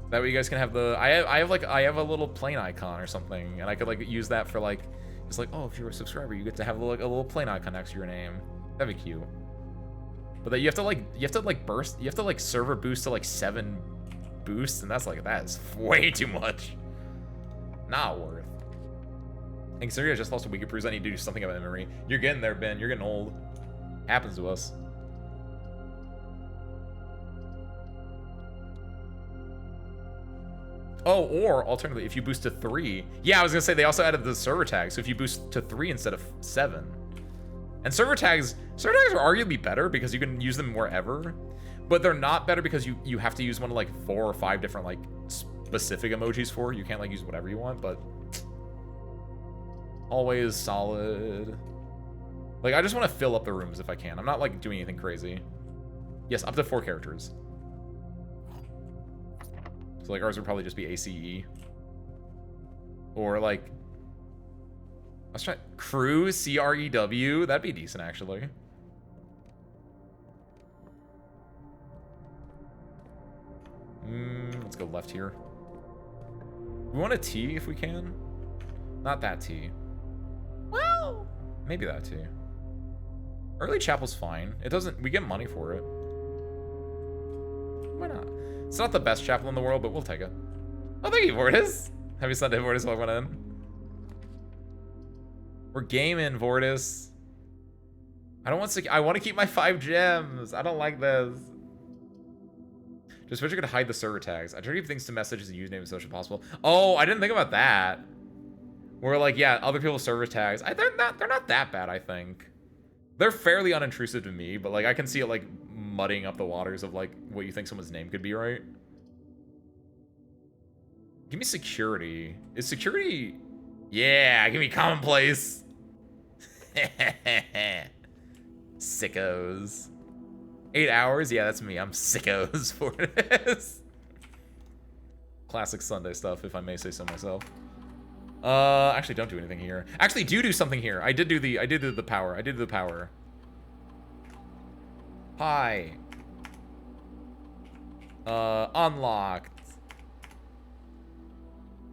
That way you guys can have the I have a little plane icon or something, and I could like use that for like it's like, oh, if you're a subscriber, you get to have like a little plane icon next to your name. That'd be cute. But that you have to like server boost to like 7 boosts, and that is way too much. Not worth. And considering I just lost a week of Cruise, I need to do something about memory. You're getting there, Ben. You're getting old. Happens to us. Oh, or alternatively, if you boost to 3. Yeah, I was gonna say they also added the server tag, so if you boost to 3 instead of 7. And server tags are arguably better because you can use them wherever, but they're not better because you have to use one of like 4 or 5 different like specific emojis for. You can't like use whatever you want, but always solid. Like I just want to fill up the rooms if I can. I'm not like doing anything crazy. Yes, up to 4 characters. So like ours would probably just be ACE. Or like let's try Crew, CREW. That'd be decent, actually. Let's go left here. We want a T if we can. Not that T. Well, maybe that T. Early Chapel's fine. It doesn't. We get money for it. Why not? It's not the best chapel in the world, but we'll take it. Oh, thank you, Vortis. Happy Sunday, Vortis. Welcome in. We're gaming, Vortis. I want to keep my 5 gems. I don't like this. Just wish I could hide the server tags. I try to keep things to messages and username as social possible. Oh, I didn't think about that. Where like, yeah, other people's server tags. They're not that bad, I think. They're fairly unintrusive to me, but like I can see it like muddying up the waters of like what you think someone's name could be, right? Give me security. Is security Yeah, give me commonplace. Sickos. 8 hours? Yeah, that's me. I'm sickos for this. Classic Sunday stuff, if I may say so myself. Actually, don't do anything here. Actually, do something here. I did do the power. I did the power. Hi. Unlocked.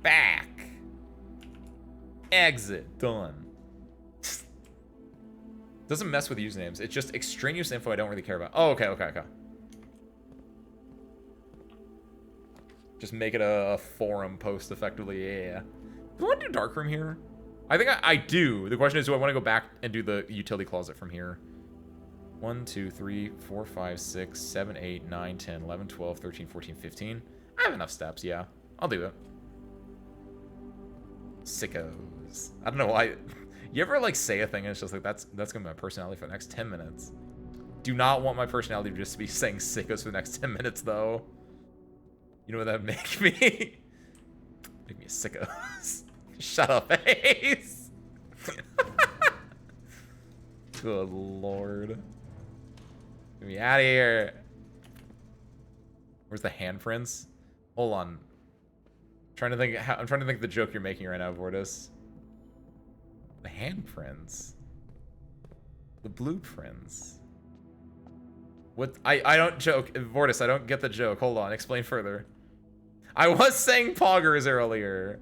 Back. Exit. Done. Doesn't mess with usernames. It's just extraneous info I don't really care about. Oh, okay. Just make it a forum post, effectively. Yeah. Do I want to do Darkroom here? I think I do. The question is, do I want to go back and do the utility closet from here? 1, 2, 3, 4, 5, 6, 7, 8, 9, 10, 11, 12, 13, 14, 15. I have enough steps, yeah. I'll do it. Sickos. I don't know why. You ever, like, say a thing and it's just like, that's gonna be my personality for the next 10 minutes. Do not want my personality to just be saying sickos for the next 10 minutes, though. You know what that would make me? Make me a sickos. Shut up, Ace. Good lord. Get me out of here. Where's the handprints? Hold on. I'm trying to think of the joke you're making right now, Vortis. The handprints. The blueprints. What? I don't joke. Vortis, I don't get the joke. Hold on. Explain further. I was saying poggers earlier.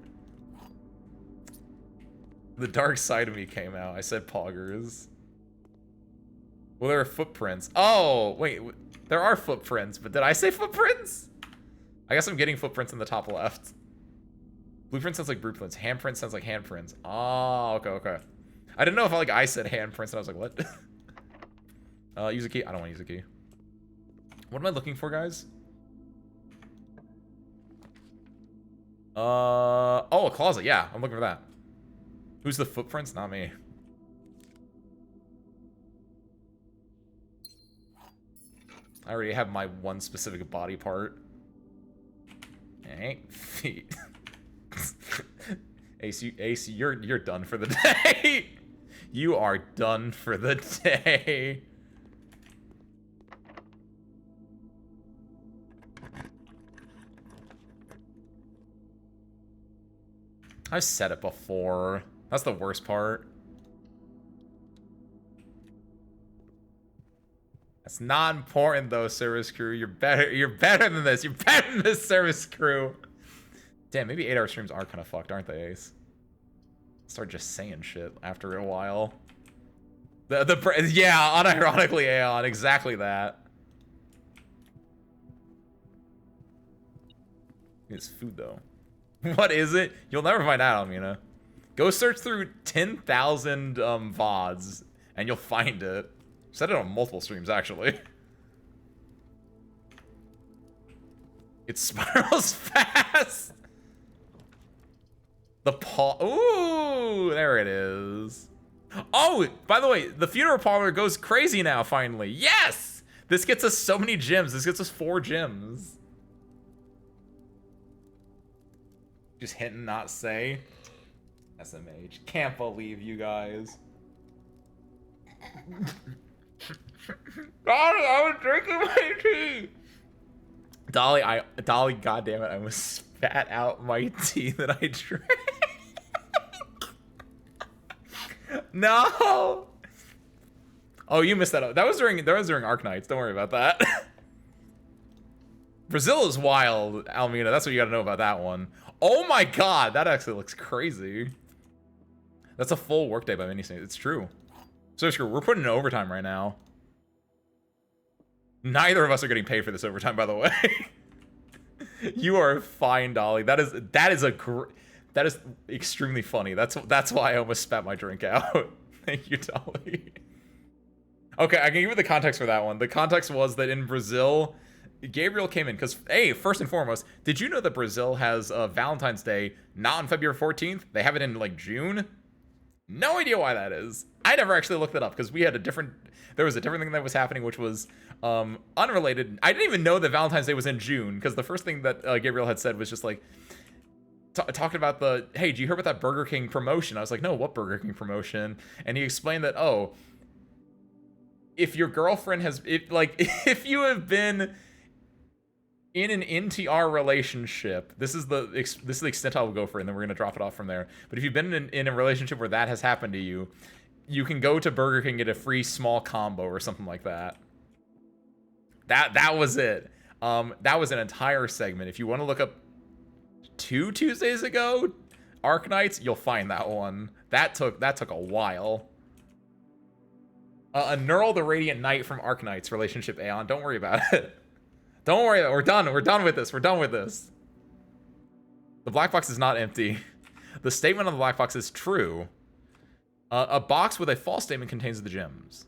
The dark side of me came out. I said poggers. Well, there are footprints. Oh, wait. There are footprints, but did I say footprints? I guess I'm getting footprints in the top left. Blueprint sounds like blueprints. Handprint sounds like handprints. Oh, okay. I didn't know if I said handprints and I was like, what? Use a key. I don't want to use a key. What am I looking for, guys? Oh, a closet. Yeah, I'm looking for that. Who's the footprints? Not me. I already have my one specific body part. Ain't feet. Ace, you're done for the day. You are done for the day. I've said it before. That's the worst part. That's not important though, service crew. You're better than this. You're better than this, service crew. Damn, maybe 8-hour streams are kind of fucked, aren't they, Ace? Start just saying shit after a while. Yeah, unironically, Aeon, exactly that. It's food though. What is it? You'll never find out, Almina. Go search through 10,000 VODs and you'll find it. Said it on multiple streams, actually. It spirals fast. The paw. Ooh, there it is. Oh, by the way, the funeral parlor goes crazy now, finally. Yes! This gets us so many gems. This gets us 4 gems. Just hit and not say. SMH. Can't believe you guys. I was drinking my tea. Dolly, goddammit, I almost spat out my tea that I drank. No. Oh, you missed that out. That was during Arknights. Don't worry about that. Brazil is wild, Almina. That's what you gotta know about that one. Oh my god, that actually looks crazy. That's a full workday by many standards. It's true. So screw, we're putting in overtime right now. Neither of us are getting paid for this overtime, by the way. You are fine, Dolly. That is extremely funny. That's why I almost spat my drink out. Thank you, Dolly. Okay, I can give you the context for that one. The context was that in Brazil, Gabriel came in because, hey, first and foremost, did you know that Brazil has Valentine's Day not on February 14th? They have it in like June. No idea why that is. I never actually looked it up because we had there was a different thing that was happening, which was unrelated. I didn't even know that Valentine's Day was in June because the first thing that Gabriel had said was just like, talking about the, hey, did you hear about that Burger King promotion? I was like, no, what Burger King promotion? And he explained that, oh, if your girlfriend has, if you have been in an NTR relationship, this is the extent I will go for, and then we're gonna drop it off from there. But if you've been in a relationship where that has happened to you, you can go to Burger King and get a free small combo or something like that. That was it. That was an entire segment. If you want to look up 2 Tuesdays ago Arknights, you'll find that one. That took a while. A Neural the Radiant Knight from Arknights relationship Aeon. Don't worry about it. Don't worry, we're done. We're done with this. We're done with this. The black box is not empty. The statement on the black box is true. A box with a false statement contains the gems.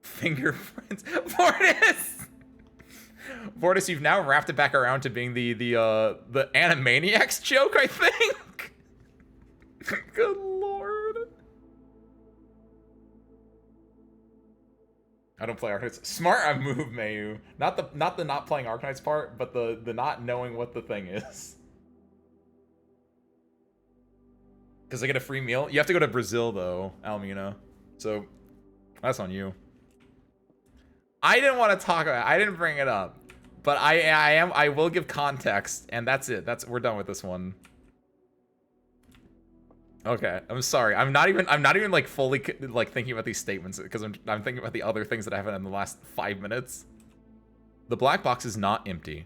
Fingerprints. Vortis! Vortis, you've now wrapped it back around to being the Animaniacs joke, I think. Good lord. I don't play Arknights. Smart move, Mayu. Not the not playing Arknights part, but the not knowing what the thing is. Because I get a free meal. You have to go to Brazil though, Almina. So that's on you. I didn't want to talk about it. I didn't bring it up. But I will give context, and that's it. We're done with this one. Okay, I'm sorry. I'm not even like fully like thinking about these statements because I'm thinking about the other things that happened in the last 5 minutes. The black box is not empty.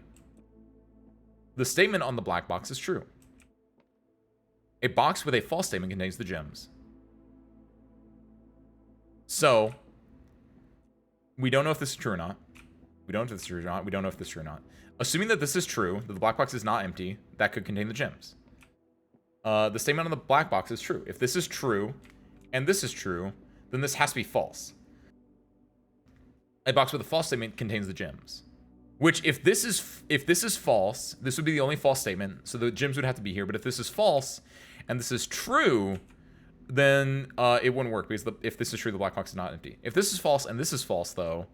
The statement on the black box is true. A box with a false statement contains the gems. So, we don't know if this is true or not. We don't know if this is true or not. We don't know if this is true or not. Assuming that this is true, that the black box is not empty, that could contain the gems. The statement on the black box is true. If this is true, and this is true, then this has to be false. A box with a false statement contains the gems. Which, if this is false, this would be the only false statement, so the gems would have to be here. But if this is false, and this is true, then it wouldn't work, because if this is true, the black box is not empty. If this is false, and this is false, though,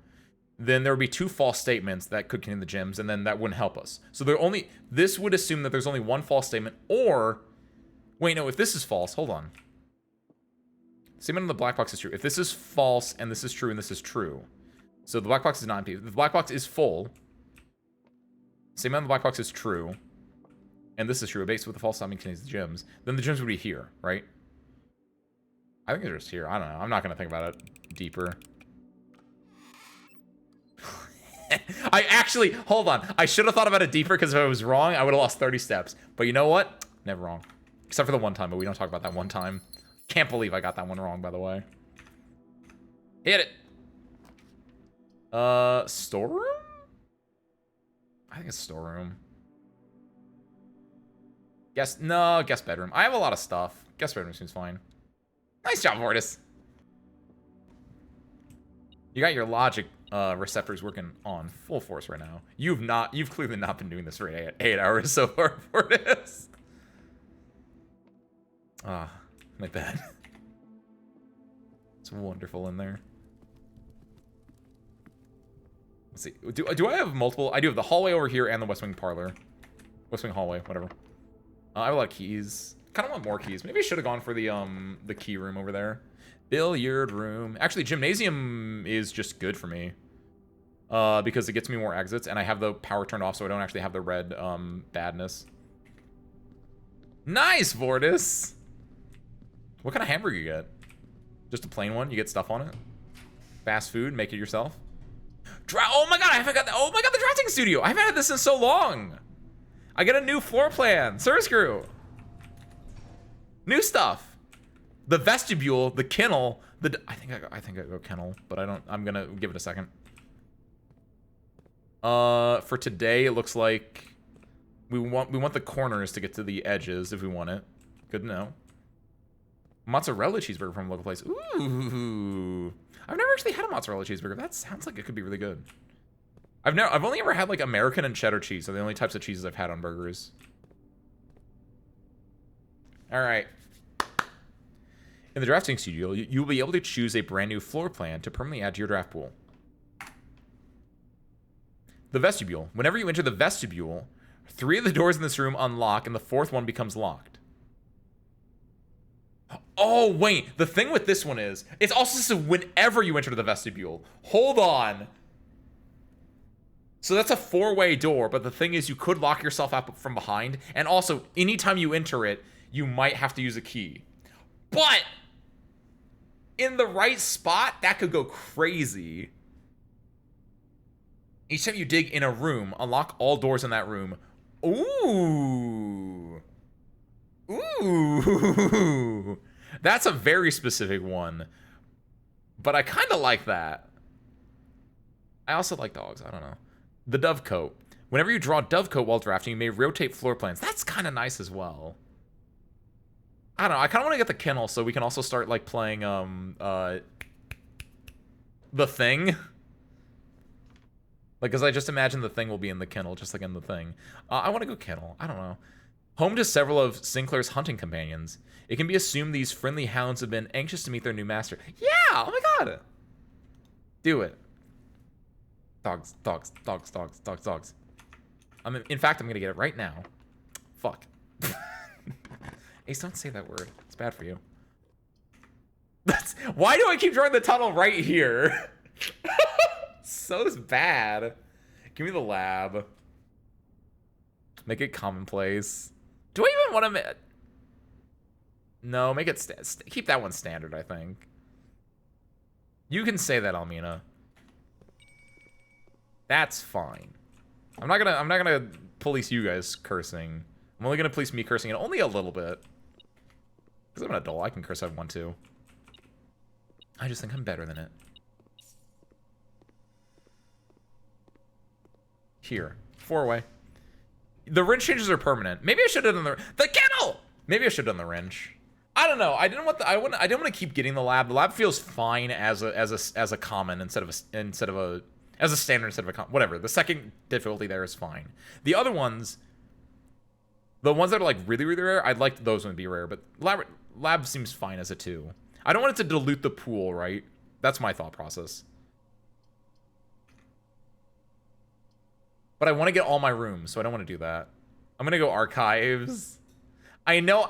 then there would be 2 false statements that could contain the gems, and then that wouldn't help us. So this would assume that there's only one false statement, or... Wait, no, if this is false, hold on. Statement on the black box is true. If this is false, and this is true, and this is true. So the black box is not empty. If the black box is full, statement on the black box is true, and this is true, a base with a false statement contains the gems, then the gems would be here, right? I think they're just here. I don't know. I'm not going to think about it deeper. Hold on. I should have thought about it deeper, because if I was wrong, I would have lost 30 steps. But you know what? Never wrong. Except for the one time, but we don't talk about that one time. Can't believe I got that one wrong, by the way. Hit it. Storeroom? I think it's storeroom. Guest bedroom. I have a lot of stuff. Guest bedroom seems fine. Nice job, Vortis. You got your logic receptors working on full force right now. You've clearly not been doing this for 8 hours so far, Vortis. Ah, my bad. It's wonderful in there. Let's see. Do I have multiple? I do have the hallway over here and the West Wing parlor. West Wing hallway, whatever. I have a lot of keys. Kind of want more keys. Maybe I should have gone for the key room over there. Billiard room. Actually, gymnasium is just good for me. Because it gets me more exits, and I have the power turned off, so I don't actually have the red badness. Nice, Vortis! What kind of hamburger you get? Just a plain one? You get stuff on it? Fast food? Make it yourself? Oh my god, I haven't got that. Oh my god, the drafting studio! I haven't had this in so long! I get a new floor plan. Surscrew! New stuff! The vestibule, the kennel, I think I go kennel, but I'm gonna give it a second. For today, it looks like we want the corners to get to the edges if we want it. Good to know. Mozzarella cheeseburger from a local place. Ooh. I've never actually had a mozzarella cheeseburger. That sounds like it could be really good. I've only ever had like American and cheddar cheese. They're the only types of cheeses I've had on burgers. All right. In the drafting studio, you'll be able to choose a brand new floor plan to permanently add to your draft pool. The vestibule. Whenever you enter the vestibule, 3 of the doors in this room unlock, and the 4th one becomes locked. Oh, wait. The thing with this one is, it's also so whenever you enter the vestibule. Hold on. So that's a 4-way door, but the thing is you could lock yourself up from behind, and also, anytime you enter it, you might have to use a key. But in the right spot, that could go crazy. Each time you dig in a room, unlock all doors in that room. Ooh. Ooh. That's a very specific one. But I kind of like that. I also like dogs. I don't know. The Dovecoat. Whenever you draw Dovecoat while drafting, you may rotate floor plans. That's kind of nice as well. I don't know. I kind of want to get the kennel so we can also start, like, playing, The Thing. Like, because I just imagine The Thing will be in the kennel, just like in The Thing. I want to go kennel. I don't know. Home to several of Sinclair's hunting companions. It can be assumed these friendly hounds have been anxious to meet their new master. Yeah! Oh my god! Do it. Dogs, dogs, dogs, dogs, dogs, dogs. In fact, I'm gonna get it right now. Fuck. Ace, don't say that word. It's bad for you. Why do I keep drawing the tunnel right here? So bad. Give me the lab. Make it commonplace. Do I even want to... No, make it... keep that one standard, I think. You can say that, Almina. That's fine. I'm not gonna police you guys cursing. I'm only gonna police me cursing, and only a little bit. Because I'm an adult, I can curse if I want to. I just think I'm better than it. Here. 4-way. The wrench changes are permanent. Maybe I should have done the kennel! Maybe I should have done the wrench. I don't know. I didn't want to keep getting the lab. The lab feels fine as a common instead of a standard instead of a common. Whatever. The second difficulty there is fine. The other ones, the ones that are like really, really rare, I'd like those ones to be rare, but lab seems fine as a 2. I don't want it to dilute the pool, right? That's my thought process. But I want to get all my rooms, so I don't want to do that. I'm gonna go archives. I know,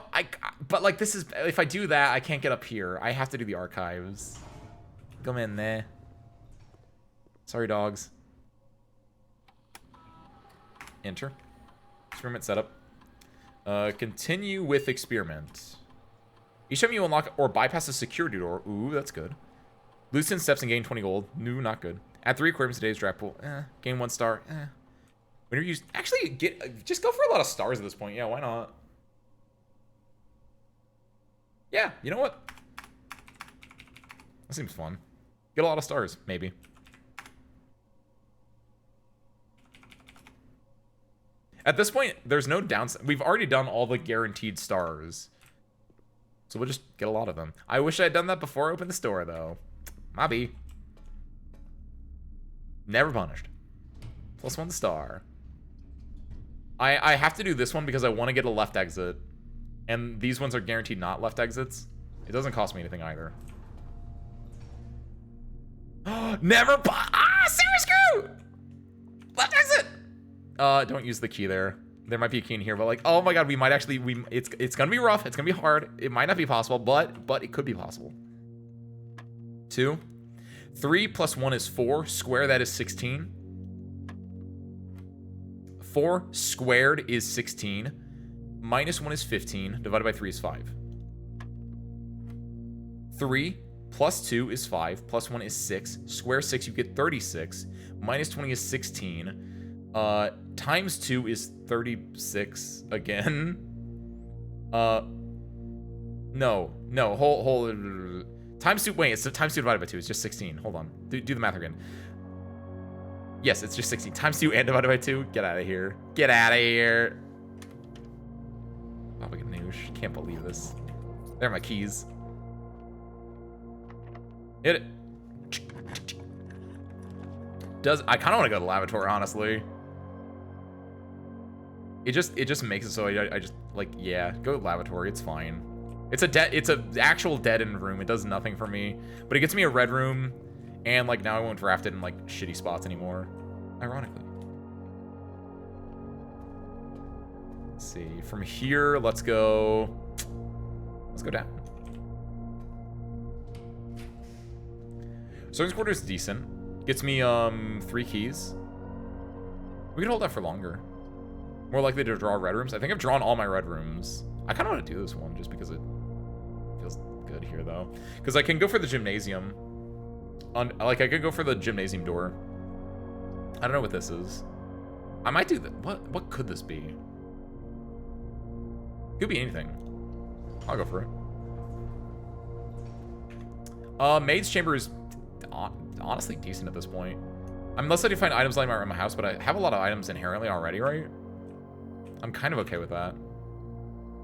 but like this is, if I do that, I can't get up here. I have to do the archives. Come in there. Sorry, dogs. Enter. Experiment setup. Continue with experiment. Each time you unlock or bypass a security door, ooh, that's good. Lose 10 steps and gain 20 gold. No, not good. Add 3 aquariums to today's draft pool. Gain 1 star. Whenever you actually just go for a lot of stars at this point. Yeah, why not? Yeah, you know what? That seems fun. Get a lot of stars, maybe. At this point, there's no downside. We've already done all the guaranteed stars. So we'll just get a lot of them. I wish I had done that before I opened the store, though. Maybe. Never punished. +1 star. I have to do this one because I want to get a left exit. And these ones are guaranteed not left exits. It doesn't cost me anything either. Never Sarah screw! Left exit! Don't use the key there. There might be a key in here, but like, oh my god, we might actually, it's gonna be rough, it's gonna be hard. It might not be possible, but it could be possible. 2. 3 + 1 is 4. Square that is 16. 4 squared is 16. -1 is 15. Divided by 3 is 5. 3 + 2 is 5. +1 is 6. Square 6, you get 36. -20 is 16. Times 2 is 36 again. No, hold. Times 2, wait, it's times 2 divided by 2. It's just 16. Hold on. Do the math again. Yes, it's just 16. Times 2 and divided by 2. Get out of here. Get out of here. Baba Ganoush. Can't believe this. There are my keys. Hit it. I kind of want to go to the lavatory, honestly. It just makes it so I just like, yeah, go to the lavatory. It's fine. It's an actual dead-end room. It does nothing for me, but it gets me a red room, and like now I won't draft it in like shitty spots anymore. Ironically. Let's see. From here, let's go down. Servants' quarters is decent. Gets me 3 keys. We could hold that for longer. More likely to draw red rooms. I think I've drawn all my red rooms. I kind of want to do this one just because it feels good here, though. Because I can go for the gymnasium. Like, I could go for the gymnasium door. I don't know what this is. I might do that. What could this be? Could be anything. I'll go for it. Maid's chamber is honestly decent at this point. Unless I do find items lying around my house, but I have a lot of items inherently already, right? I'm kind of okay with that.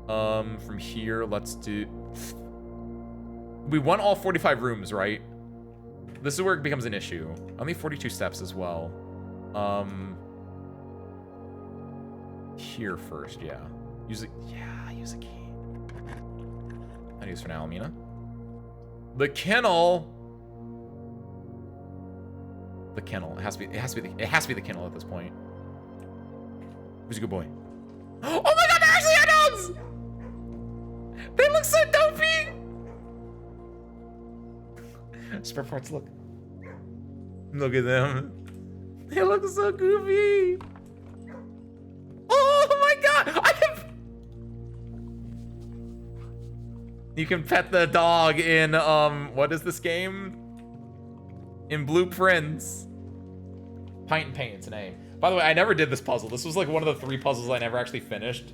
From here, let's do... We want all 45 rooms, right? This is where it becomes an issue. Only 42 steps as well. Here first, yeah. Use a key. I use for now, Almina. The kennel. The kennel. It has to be the kennel at this point. Who's a good boy? Oh my god, they're actually unknowns! They look so dopey! Spare parts, look. Look at them. They look so goofy. Oh my god! You can pet the dog in, what is this game? In Blueprints. Pint and Paint, it's an A. By the way, I never did this puzzle. This was like one of the 3 puzzles I never actually finished.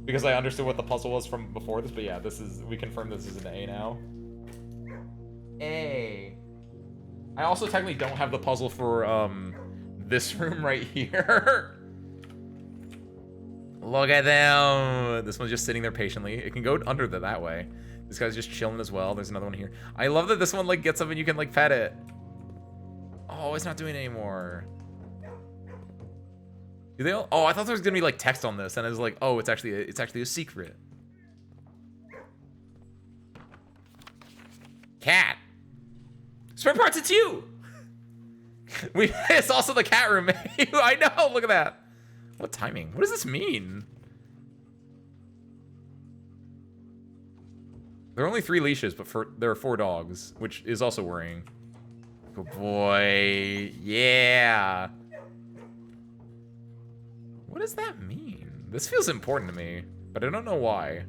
Because I understood what the puzzle was from before this. But yeah, we confirmed this is an A now. A. I also technically don't have the puzzle for, this room right here. Look at them. This one's just sitting there patiently. It can go under that way. This guy's just chilling as well. There's another one here. I love that this one like gets up and you can like pet it. Oh, it's not doing it anymore. Do they all? Oh, I thought there was gonna be like text on this, and it was like, oh, it's actually a secret. Cat. Spare parts, it's you. It's also the cat room. I know. Look at that. What timing? What does this mean? There are only 3 leashes, but there are 4 dogs, which is also worrying. Good boy. Yeah. What does that mean? This feels important to me, but I don't know why.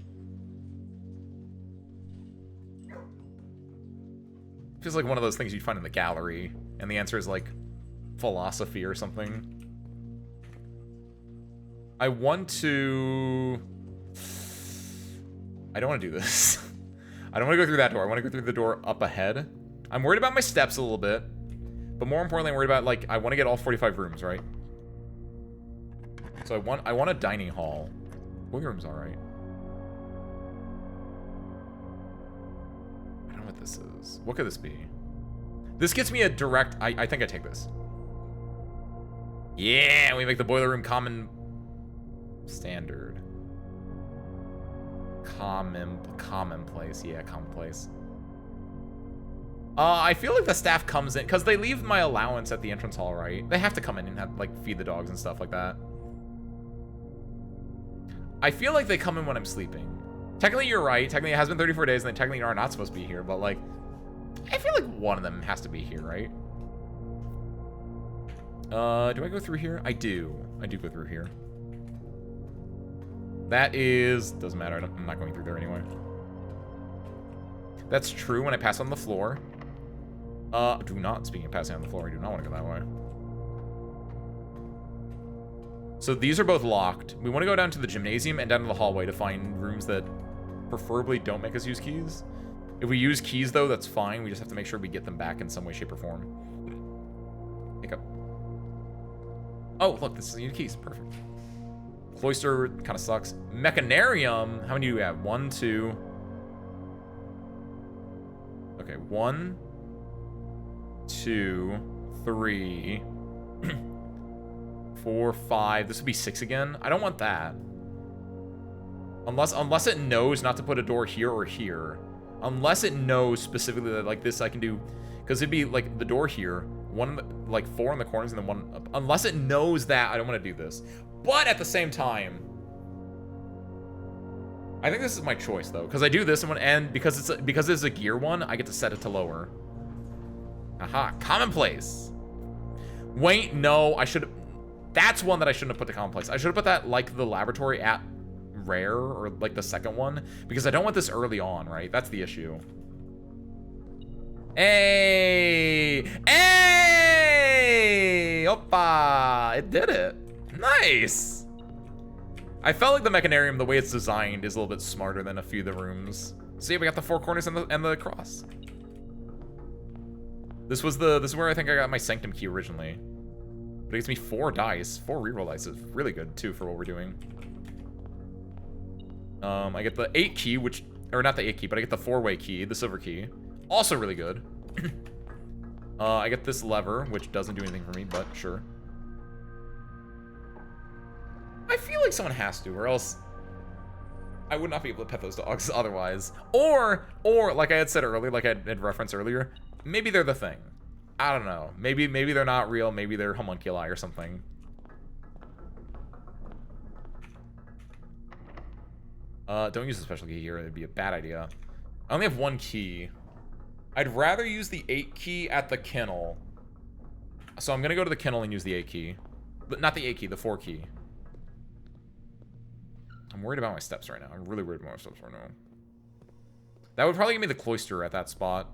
Feels like one of those things you'd find in the gallery, and the answer is like philosophy or something. I don't want to do this. I don't want to go through that door. I want to go through the door up ahead. I'm worried about my steps a little bit, but more importantly, I'm worried about like I want to get all 45 rooms, right? So I want a dining hall. Living room's all right. I don't know what this is. What could this be? This gets me a direct... I think I take this. Yeah, we make the boiler room common... Standard. Commonplace. Yeah, commonplace. I feel like the staff comes in... Because they leave my allowance at the entrance hall, right? They have to come in and have, like, feed the dogs and stuff like that. I feel like they come in when I'm sleeping. Technically, you're right. Technically, it has been 34 days, and they technically are not supposed to be here. But, like, I feel like one of them has to be here, right? Do I go through here? I do. I do go through here. That is... Doesn't matter. I'm not going through there anyway. That's true when I pass on the floor. Do not... Speaking of passing on the floor, I do not want to go that way. So these are both locked. We want to go down to the gymnasium and down to the hallway to find rooms that preferably don't make us use keys. If we use keys, though, that's fine. We just have to make sure we get them back in some way, shape, or form. Pick up. Oh, look, this is new keys. Perfect. Cloister kind of sucks. Mechanarium. How many do we have? 1, 2. Okay, 1, 2, 3. 4, 5. This would be 6 again. I don't want that. Unless it knows not to put a door here or here. Unless it knows specifically that like this I can do, because it'd be like the door here, one like 4 in the corners and then 1 up. Unless it knows that, I don't want to do this. But at the same time, I think this is my choice though, because I do this one, and because it's a gear one, I get to set it to lower. Aha, commonplace. Wait, no, I should. That's one that I shouldn't have put to commonplace. I should have put that like the laboratory at rare, or like the second one, because I don't want this early on, right? That's the issue. Hey, hey, oppa! It did it. Nice. I felt like the Mechanarium, the way it's designed, is a little bit smarter than a few of the rooms. See, we got the four corners and the cross. This is where I think I got my Sanctum key originally. But it gives me 4 dice, 4 reroll dice. Is really good too for what we're doing. I get the 8 key, or not the 8 key, but I get the 4-way key, the silver key. Also really good. I get this lever, which doesn't do anything for me, but sure. I feel like someone has to, or else I would not be able to pet those dogs otherwise. Or like I had said earlier, like I had referenced earlier, maybe they're the thing. I don't know. Maybe they're not real. Maybe they're homunculi or something. Don't use the special key here. It'd be a bad idea. I only have 1 key. I'd rather use the 8 key at the kennel. So I'm gonna go to the kennel and use the 8 key. But not the 8 key, the 4 key. I'm worried about my steps right now. I'm really worried about my steps right now. That would probably give me the cloister at that spot.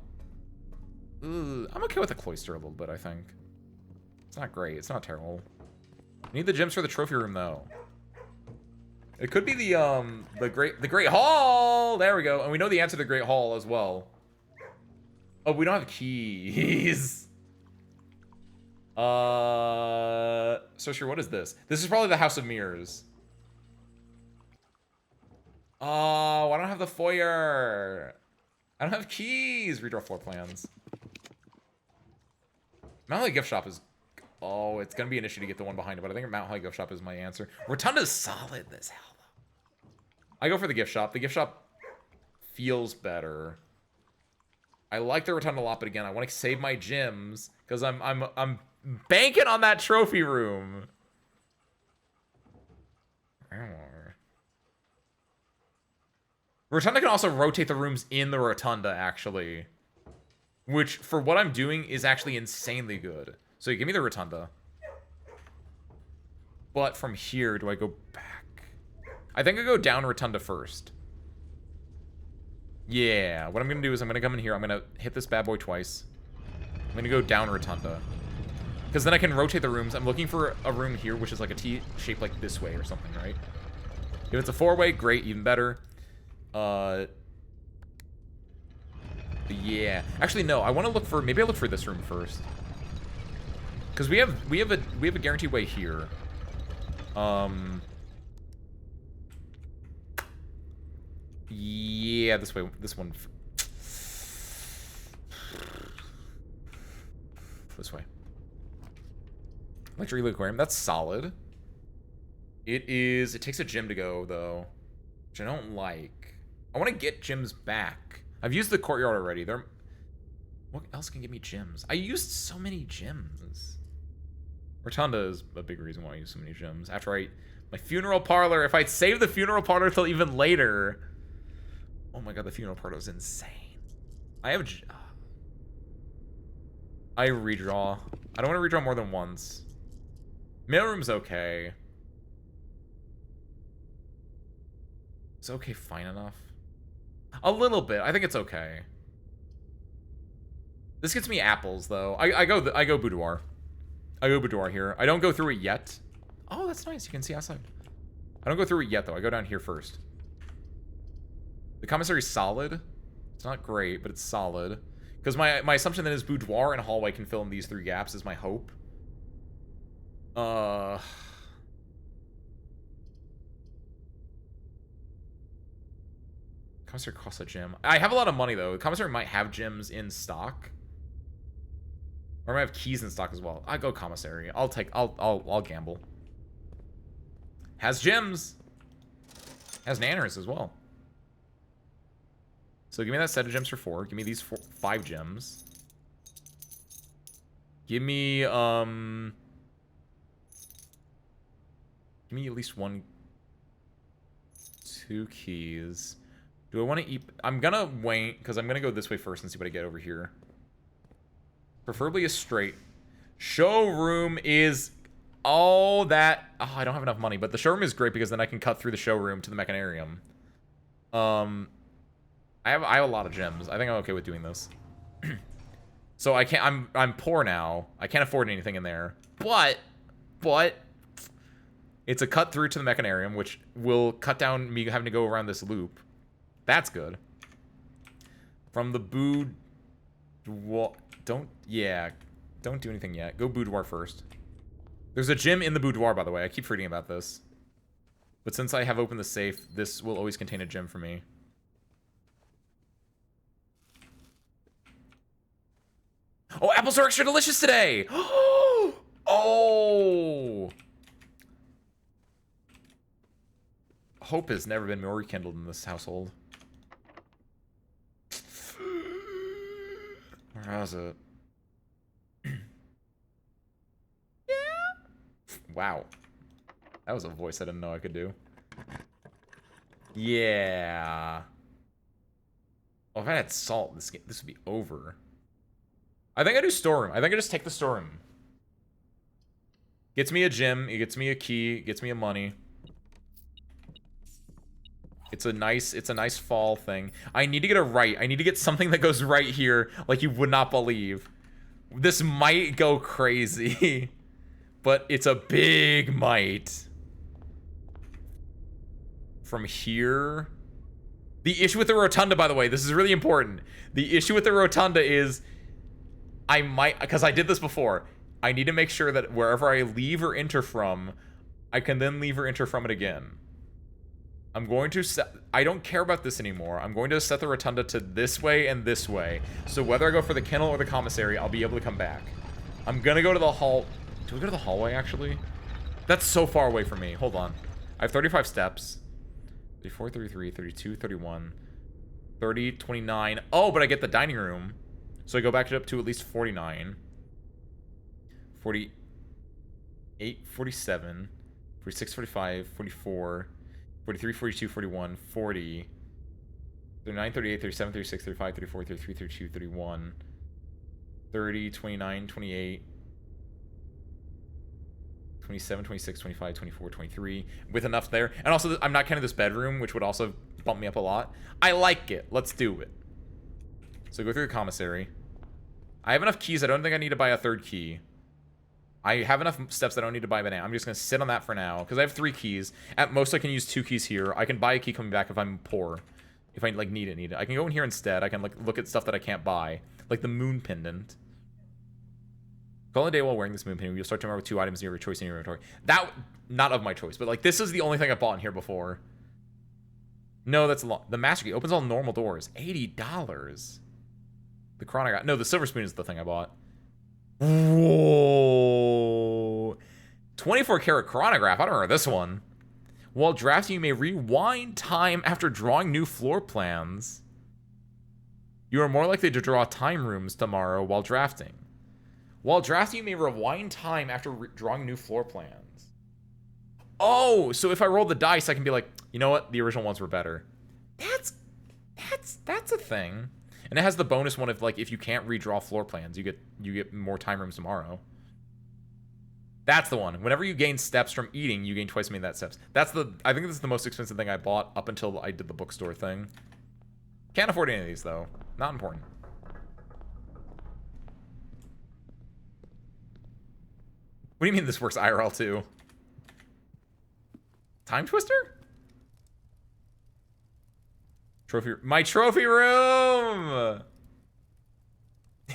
Ugh, I'm okay with the cloister a little bit, I think. It's not great. It's not terrible. I need the gems for the trophy room, though. It could be the Great Hall! There we go. And we know the answer to the Great Hall as well. Oh, we don't have keys. Sorcerer, what is this? This is probably the House of Mirrors. Oh, I don't have the foyer. I don't have keys. Redraw floor plans. Mount Holly Gift Shop is... Oh, it's going to be an issue to get the one behind it, but I think Mount Holly Gift Shop is my answer. Rotunda's solid as hell, though. I go for the gift shop. The gift shop feels better. I like the Rotunda a lot, but again, I want to save my gems because I'm banking on that trophy room. Rotunda can also rotate the rooms in the Rotunda, actually. Which, for what I'm doing, is actually insanely good. So you give me the Rotunda. But from here, do I go back? I think I go down Rotunda first. Yeah, what I'm going to do is I'm going to come in here. I'm going to hit this bad boy twice. I'm going to go down Rotunda. Because then I can rotate the rooms. I'm looking for a room here, which is like a T shaped like this way or something, right? If it's a 4-way, great, even better. Yeah. Actually, no. I want to look for... Maybe I look for this room first. Because we have a guaranteed way here. Yeah, this way. This one. This way. Electric Aquarium. That's solid. It is... It takes a gym to go, though. Which I don't like. I want to get gyms back. I've used the courtyard already. What else can give me gyms? I used so many gyms. Rotunda is a big reason why I use so many gyms. After my funeral parlor, if I'd saved the funeral parlor till even later. Oh my god, the funeral parlor is insane. I redraw. I don't want to redraw more than once. Mailroom's okay. Is okay fine enough? A little bit. I think it's okay. This gets me apples, though. I go boudoir. I go boudoir here. I don't go through it yet. Oh, that's nice. You can see outside. I don't go through it yet, though. I go down here first. The commissary's solid. It's not great, but it's solid. Because my assumption then is boudoir and hallway can fill in these 3 gaps is my hope. Commissary costs a gym. I have a lot of money, though. The commissary might have gyms in stock. Or I might have keys in stock as well. I go commissary. I'll gamble. Has gyms. Has nanners as well. So give me that set of gems for 4. Give me these 5 gems. Give me at least 1, 2 keys. Do I want to eat? I'm gonna wait, because I'm gonna go this way first and see what I get over here. Preferably a straight. Showroom is all that... Oh, I don't have enough money, but the showroom is great because then I can cut through the showroom to the mechanarium. I have a lot of gems. I think I'm okay with doing this. So I can't... I'm poor now. I can't afford anything in there. But... It's a cut through to the mechanarium, which will cut down me having to go around this loop. That's good. From the boudoir... Don't do anything yet. Go boudoir first. There's a gym in the boudoir, by the way. I keep forgetting about this. But since I have opened the safe, this will always contain a gem for me. Oh, apples are extra delicious today! Oh! Hope has never been more rekindled in this household. Where is it? Wow. That was a voice I didn't know I could do. Yeah. Oh, if I had salt, this would be over. I think I do storeroom. I think I just take the storeroom. Gets me a gem, it gets me a key, it gets me a money. It's a nice fall thing. I need to get a right. I need to get something that goes right here like you would not believe. This might go crazy. But it's a big might. From here... The issue with the rotunda, by the way, this is really important. The issue with the rotunda is... I might... Because I did this before. I need to make sure that wherever I leave or enter from, I can then leave or enter from it again. I'm going to set... I don't care about this anymore. I'm going to set the rotunda to this way and this way. So whether I go for the kennel or the commissary, I'll be able to come back. I'm gonna go to the hall... Do we go to the hallway, actually? That's so far away from me. Hold on. I have 35 steps. 34, 33, 32, 31, 30, 29. Oh, but I get the dining room. So I go back up to at least 49. 48, 47, 46, 45, 44, 43, 42, 41, 40, 39, 38, 37, 36, 35, 34, 33, 32, 31, 30, 29, 28, 27, 26, 25, 24, 23, with enough there. And also, I'm not counting this bedroom, which would also bump me up a lot. I like it. Let's do it. So go through the commissary. I have enough keys. I don't think I need to buy a third key. I have enough steps I don't need to buy banana. I'm just going to sit on that for now, because I have 3 keys. At most, I can use 2 keys here. I can buy a key coming back if I'm poor. If I, like, need it. I can go in here instead. I can, like, look at stuff that I can't buy. Like the moon pendant. Call a day while wearing this moon pendant. You'll start tomorrow with 2 items of your choice in your inventory. That, not of my choice, but, like, this is the only thing I bought in here before. No, that's a lot. The master key opens all normal doors. $80. The chronograph. No, the silver spoon is the thing I bought. Whoa. 24 karat chronograph. I don't remember this one. While drafting, you may rewind time after drawing new floor plans. You are more likely to draw time rooms tomorrow while drafting. While drafting, you may rewind time after drawing new floor plans. Oh, so if I roll the dice, I can be like, you know what? The original ones were better. That's a thing. And it has the bonus one of, like, if you can't redraw floor plans, you get more time rooms tomorrow. That's the one. Whenever you gain steps from eating, you gain twice as many that steps. I think this is the most expensive thing I bought up until I did the bookstore thing. Can't afford any of these, though. Not important. What do you mean this works IRL too? Time Twister? My trophy room!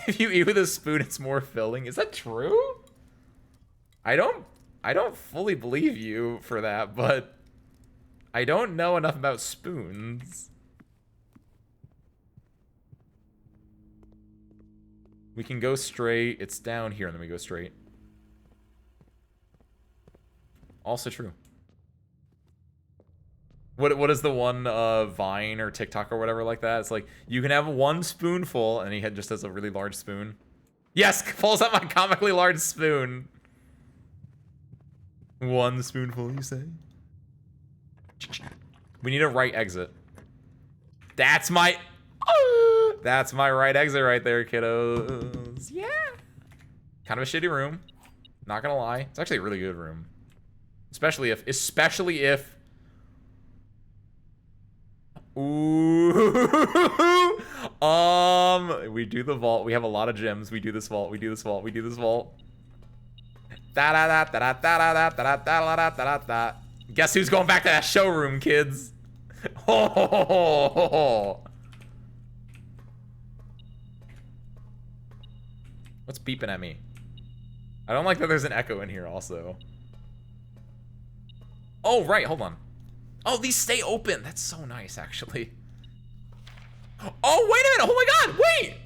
If you eat with a spoon, it's more filling. Is that true? I don't fully believe you for that, but I don't know enough about spoons. We can go straight. It's down here, and then we go straight. Also true. What is the one Vine or TikTok or whatever like that? It's like, you can have 1 spoonful, and he just has a really large spoon. Yes, pulls out my comically large spoon. 1 spoonful, you say? We need a right exit. That's my right exit right there, kiddos. Yeah. Kind of a shitty room. Not gonna lie. It's actually a really good room. Especially if ooh. We do the vault. We have a lot of gems. We do this vault. We do this vault. We do this vault. Guess who's going back to that showroom, kids? What's beeping at me? I don't like that there's an echo in here also. Oh, right, hold on. Oh, these stay open. That's so nice, actually. Oh, wait a minute. Oh my god, wait.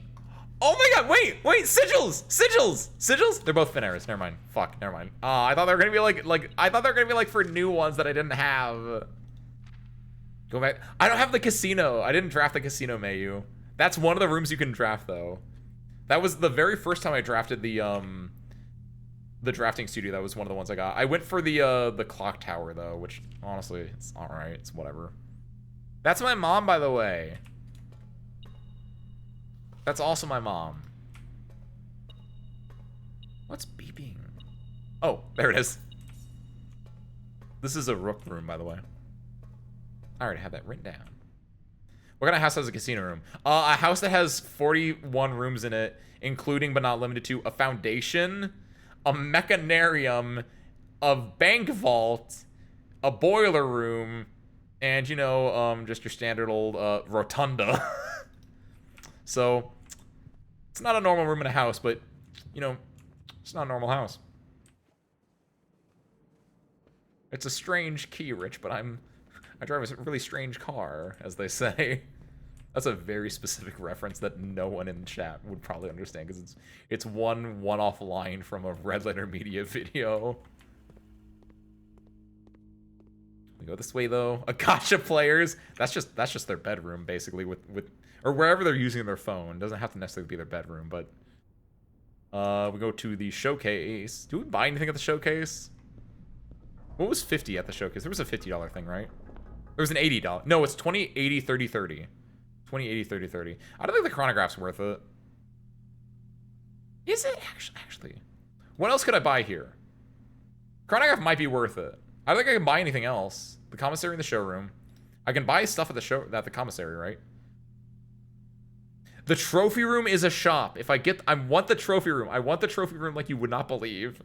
Oh my god, wait, sigils. They're both fin errors. Never mind. Fuck, never mind. I thought they were gonna be I thought they were gonna be like for new ones that I didn't have. Go back. I don't have the casino. I didn't draft the casino, Mayu. That's one of the rooms you can draft though. That was the very first time I drafted the drafting studio. That was one of the ones I got. I went for the clock tower though, which honestly, it's all right. It's whatever. That's my mom, by the way. That's also my mom. What's beeping? Oh, there it is. This is a rook room, by the way. I already had that written down. What kind of house has a casino room? A house that has 41 rooms in it, including but not limited to a foundation, a mechanarium, a bank vault, a boiler room, and, you know, just your standard old rotunda. So, it's not a normal room in a house, but, you know, it's not a normal house. It's a strange key, Rich, but I drive a really strange car, as they say. That's a very specific reference that no one in chat would probably understand, because it's one-off line from a Red Letter Media video. We go this way though. Gacha players. That's just their bedroom, basically, with or wherever they're using their phone. Doesn't have to necessarily be their bedroom, but we go to the showcase. Do we buy anything at the showcase? What was 50 at the showcase? There was a $50 thing, right? There was an $80. No, it's 20, 80, 30, 30. 20, 80, 30, 30. I don't think the chronograph's worth it. Is it? Actually. What else could I buy here? Chronograph might be worth it. I don't think I can buy anything else. The commissary in the showroom. I can buy stuff at the commissary, right? The trophy room is a shop. If I want the trophy room. I want the trophy room like you would not believe.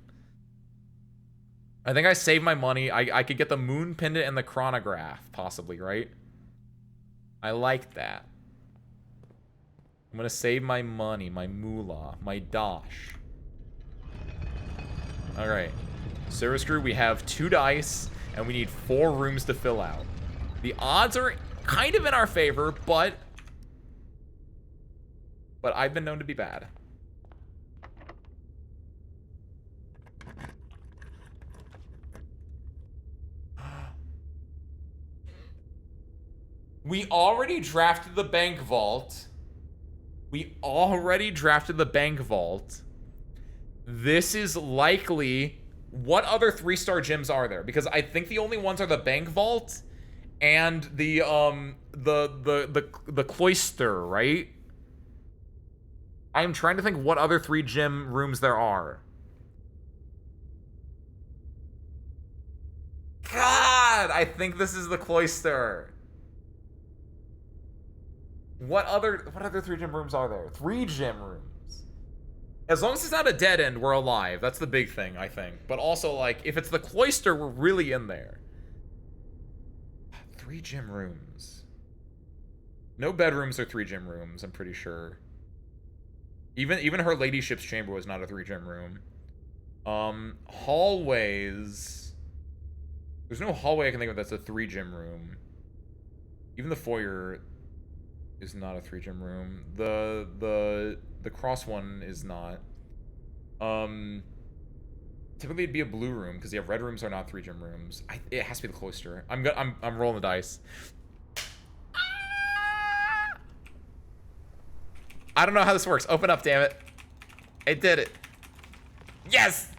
I think I saved my money. I could get the moon pendant and the chronograph, possibly, right? I like that. I'm gonna save my money, my moolah, my dosh. Alright. Service Screw, we have 2 dice, and we need 4 rooms to fill out. The odds are kind of in our favor, but I've been known to be bad. We already drafted the bank vault. This is likely... What other 3-star gyms are there? Because I think the only ones are the bank vault and the cloister, right? I'm trying to think what other 3 gym rooms there are. God, I think this is the cloister. What other 3 gym rooms are there? 3 gym rooms. As long as it's not a dead end, we're alive. That's the big thing, I think. But also, like, if it's the cloister, we're really in there. 3 gym rooms. No bedrooms are 3 gym rooms, I'm pretty sure. Even her ladyship's chamber was not a 3 gym room. Hallways. There's no hallway I can think of that's a 3 gym room. Even the foyer is not a 3 gym room. The cross one is not. Typically it'd be a blue room because red rooms are not 3 gym rooms. It has to be the cloister. I'm rolling the dice. I don't know how this works. Open up, damn it. It did it. Yes!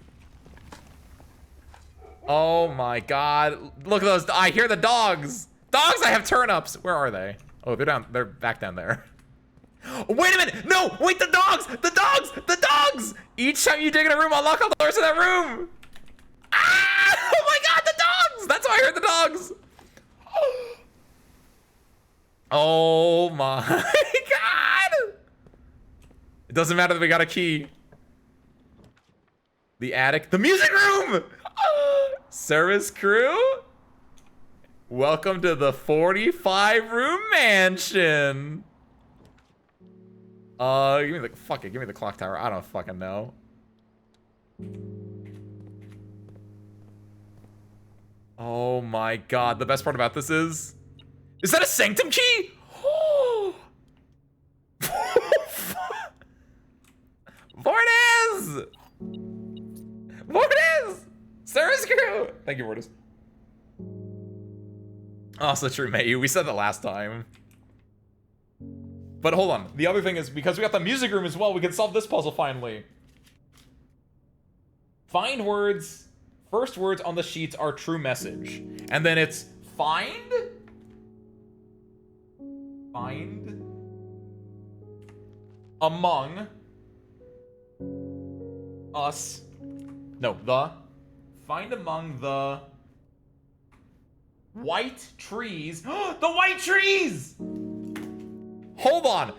Oh my god. Look at those. I hear the dogs. Dogs, I have turnips. Where are they? Oh, they're back down there. Wait a minute! No! Wait, the dogs! The dogs! The dogs! Each time you dig in a room, unlock all the doors in that room! Ah! Oh my god, the dogs! That's why I heard the dogs! Oh my god! It doesn't matter that we got a key. The attic. The music room! Service crew? Welcome to the 45-room mansion. Give me the fuck it. Give me the clock tower. I don't fucking know. Oh my god. The best part about this is that a sanctum key? Vortis! Vortis! Service crew! Thank you, Vortis. Also true, mate. We said that last time. But hold on. The other thing is, because we got the music room as well, we can solve this puzzle finally. Find words. First words on the sheets are true message. And then it's find. Find. Among. Us. No, the. Find among the. White trees. The white trees! Hold on.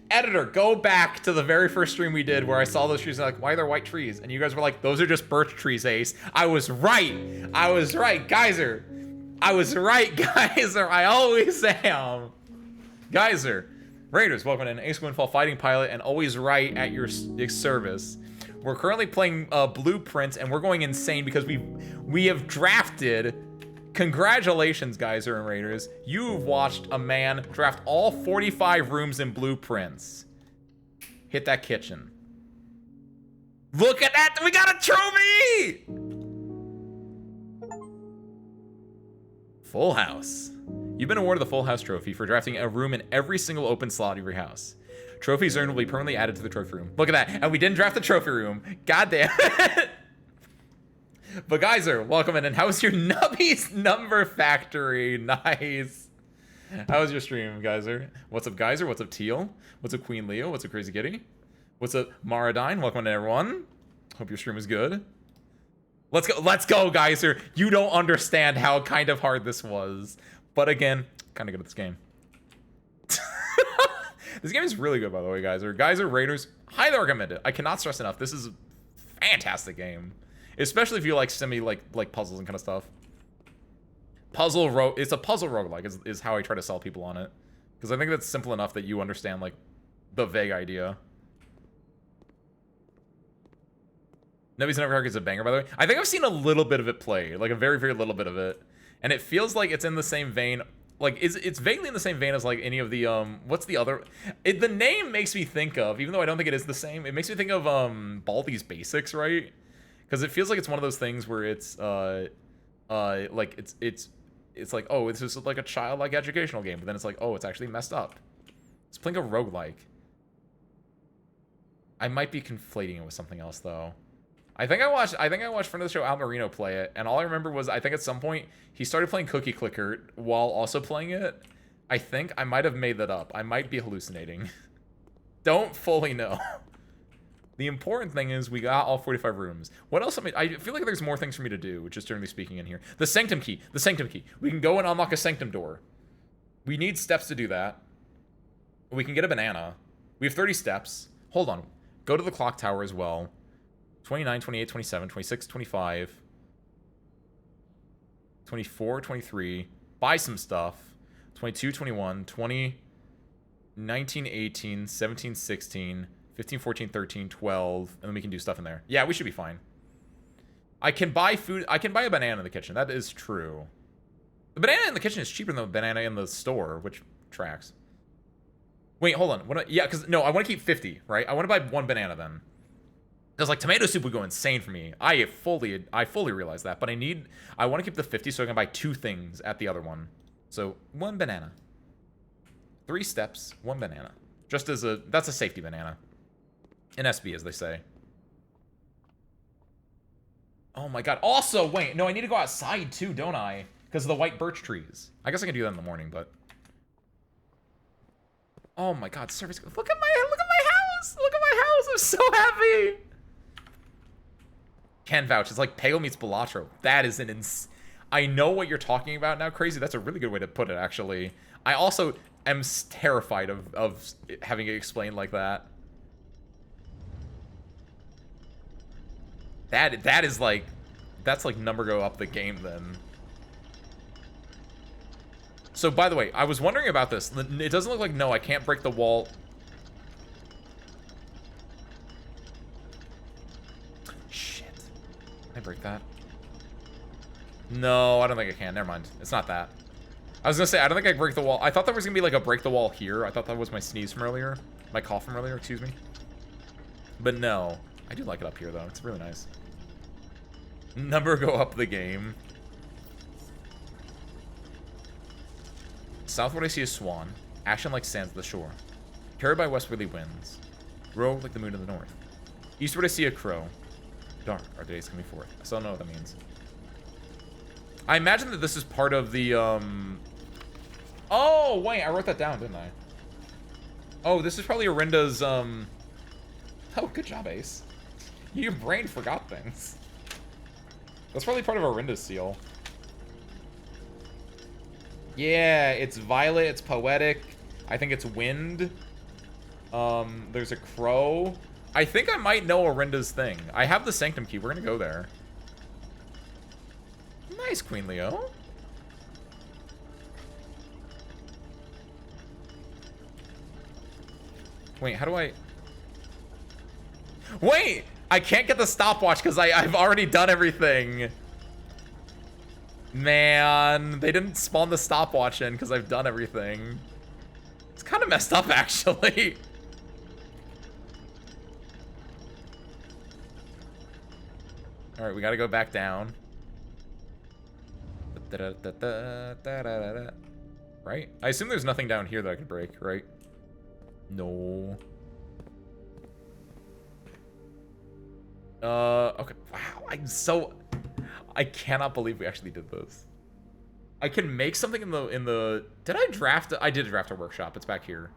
Editor, go back to the very first stream we did where I saw those trees and like, why are there white trees? And you guys were like, those are just birch trees, Ace. I was right. I was right, Geyser. I was right, Geyser. I always am. Geyser. Raiders, welcome in. Ace Windfall Fighting Pilot and always right at your service. We're currently playing Blueprints and we're going insane because we have drafted. Congratulations, Geyser and Raiders. You've watched a man draft all 45 rooms in Blueprints. Hit that kitchen. Look at that! We got a trophy! Full House. You've been awarded the Full House trophy for drafting a room in every single open slot of your house. Trophies earned will be permanently added to the trophy room. Look at that. And we didn't draft the trophy room. God damn it. But Geyser, welcome in. And how's your Nubby's Number Factory? Nice. How was your stream, Geyser? What's up, Geyser? What's up, Teal? What's up, Queen Leo? What's up, Crazy Kitty? What's up, Maradine? Welcome in, everyone. Hope your stream is good. Let's go, Geyser. You don't understand how kind of hard this was. But again, kind of good at this game. This game is really good, by the way, Geyser. Geyser, Raiders, highly recommend it. I cannot stress enough. This is a fantastic game. Especially if you like like puzzles and kind of stuff. It's a puzzle roguelike is how I try to sell people on it. Because I think that's simple enough that you understand like the vague idea. Nubby's Number Factory is a banger, by the way. I think I've seen a little bit of it played, like a very, very little bit of it. And it feels like it's in the same vein. Like, it's vaguely in the same vein as, like, any of the, what's the other... the name makes me think of, even though I don't think it is the same, it makes me think of, Baldi's Basics, right? Because it feels like it's one of those things where it's, like, it's like, oh, it's just, like, a childlike educational game, but then it's like, oh, it's actually messed up. It's playing a roguelike. I might be conflating it with something else, though. I think I watched friend of the show Al Marino play it, and all I remember was I think at some point he started playing Cookie Clicker while also playing it. I think I might have made that up. I might be hallucinating. Don't fully know. The important thing is we got all 45 rooms. What else? I feel like there's more things for me to do, just generally speaking in here. The Sanctum Key. The Sanctum Key. We can go and unlock a Sanctum door. We need steps to do that. We can get a banana. We have 30 steps. Hold on. Go to the clock tower as well. 29, 28, 27, 26, 25, 24, 23, buy some stuff, 22, 21, 20, 19, 18, 17, 16, 15, 14, 13, 12, and then we can do stuff in there. Yeah, we should be fine. I can buy food. I can buy a banana in the kitchen. That is true. The banana in the kitchen is cheaper than the banana in the store, which tracks. Wait, hold on. Yeah, because, no, I want to keep 50, right? I want to buy one banana then. Because like tomato soup would go insane for me. I fully realize that, but I want to keep the 50 so I can buy 2 things at the other one. So 1 banana. 3 steps, 1 banana. Just as that's a safety banana. An SB, as they say. Oh my god. Also, wait, no, I need to go outside too, don't I? Because of the white birch trees. I guess I can do that in the morning, but... Oh my god, service... Look at my house! Look at my house! I'm so happy! Can vouch. It's like Pego meets Balatro. That is an I know what you're talking about now, Crazy. That's a really good way to put it, actually. I also am terrified of having it explained like that. That is like... That's like number go up the game, then. So, by the way, I was wondering about this. It doesn't look like... No, I can't break the wall. Shit. Can I break that? No, I don't think I can. Never mind. It's not that. I was gonna say, I don't think I can break the wall. I thought there was gonna be like a break the wall here. I thought that was my sneeze from earlier. My cough from earlier, excuse me. But no. I do like it up here, though. It's really nice. Number go up the game. Southward I see a swan. Ashen like sands at the shore. Carried by westerly winds. Grow like the moon in the north. Eastward I see a crow. Dark are the days coming forth. I still don't know what that means. I imagine that this is part of the, Oh, wait, I wrote that down, didn't I? Oh, this is probably Orinda's, Oh, good job, Ace. Your brain forgot things. That's probably part of Orinda's seal. Yeah, it's violet, it's poetic. I think it's wind. There's a crow. I think I might know Orinda's thing. I have the Sanctum key. We're gonna go there. Nice, Queen Leo. Wait, how do I... Wait! I can't get the stopwatch because I've already done everything. Man, they didn't spawn the stopwatch in because I've done everything. It's kind of messed up, actually. All right, we got to go back down. Right? I assume there's nothing down here that I could break, right? No. Okay. Wow, I cannot believe we actually did this. I can make something in the... Did I draft... I did draft a workshop. It's back here.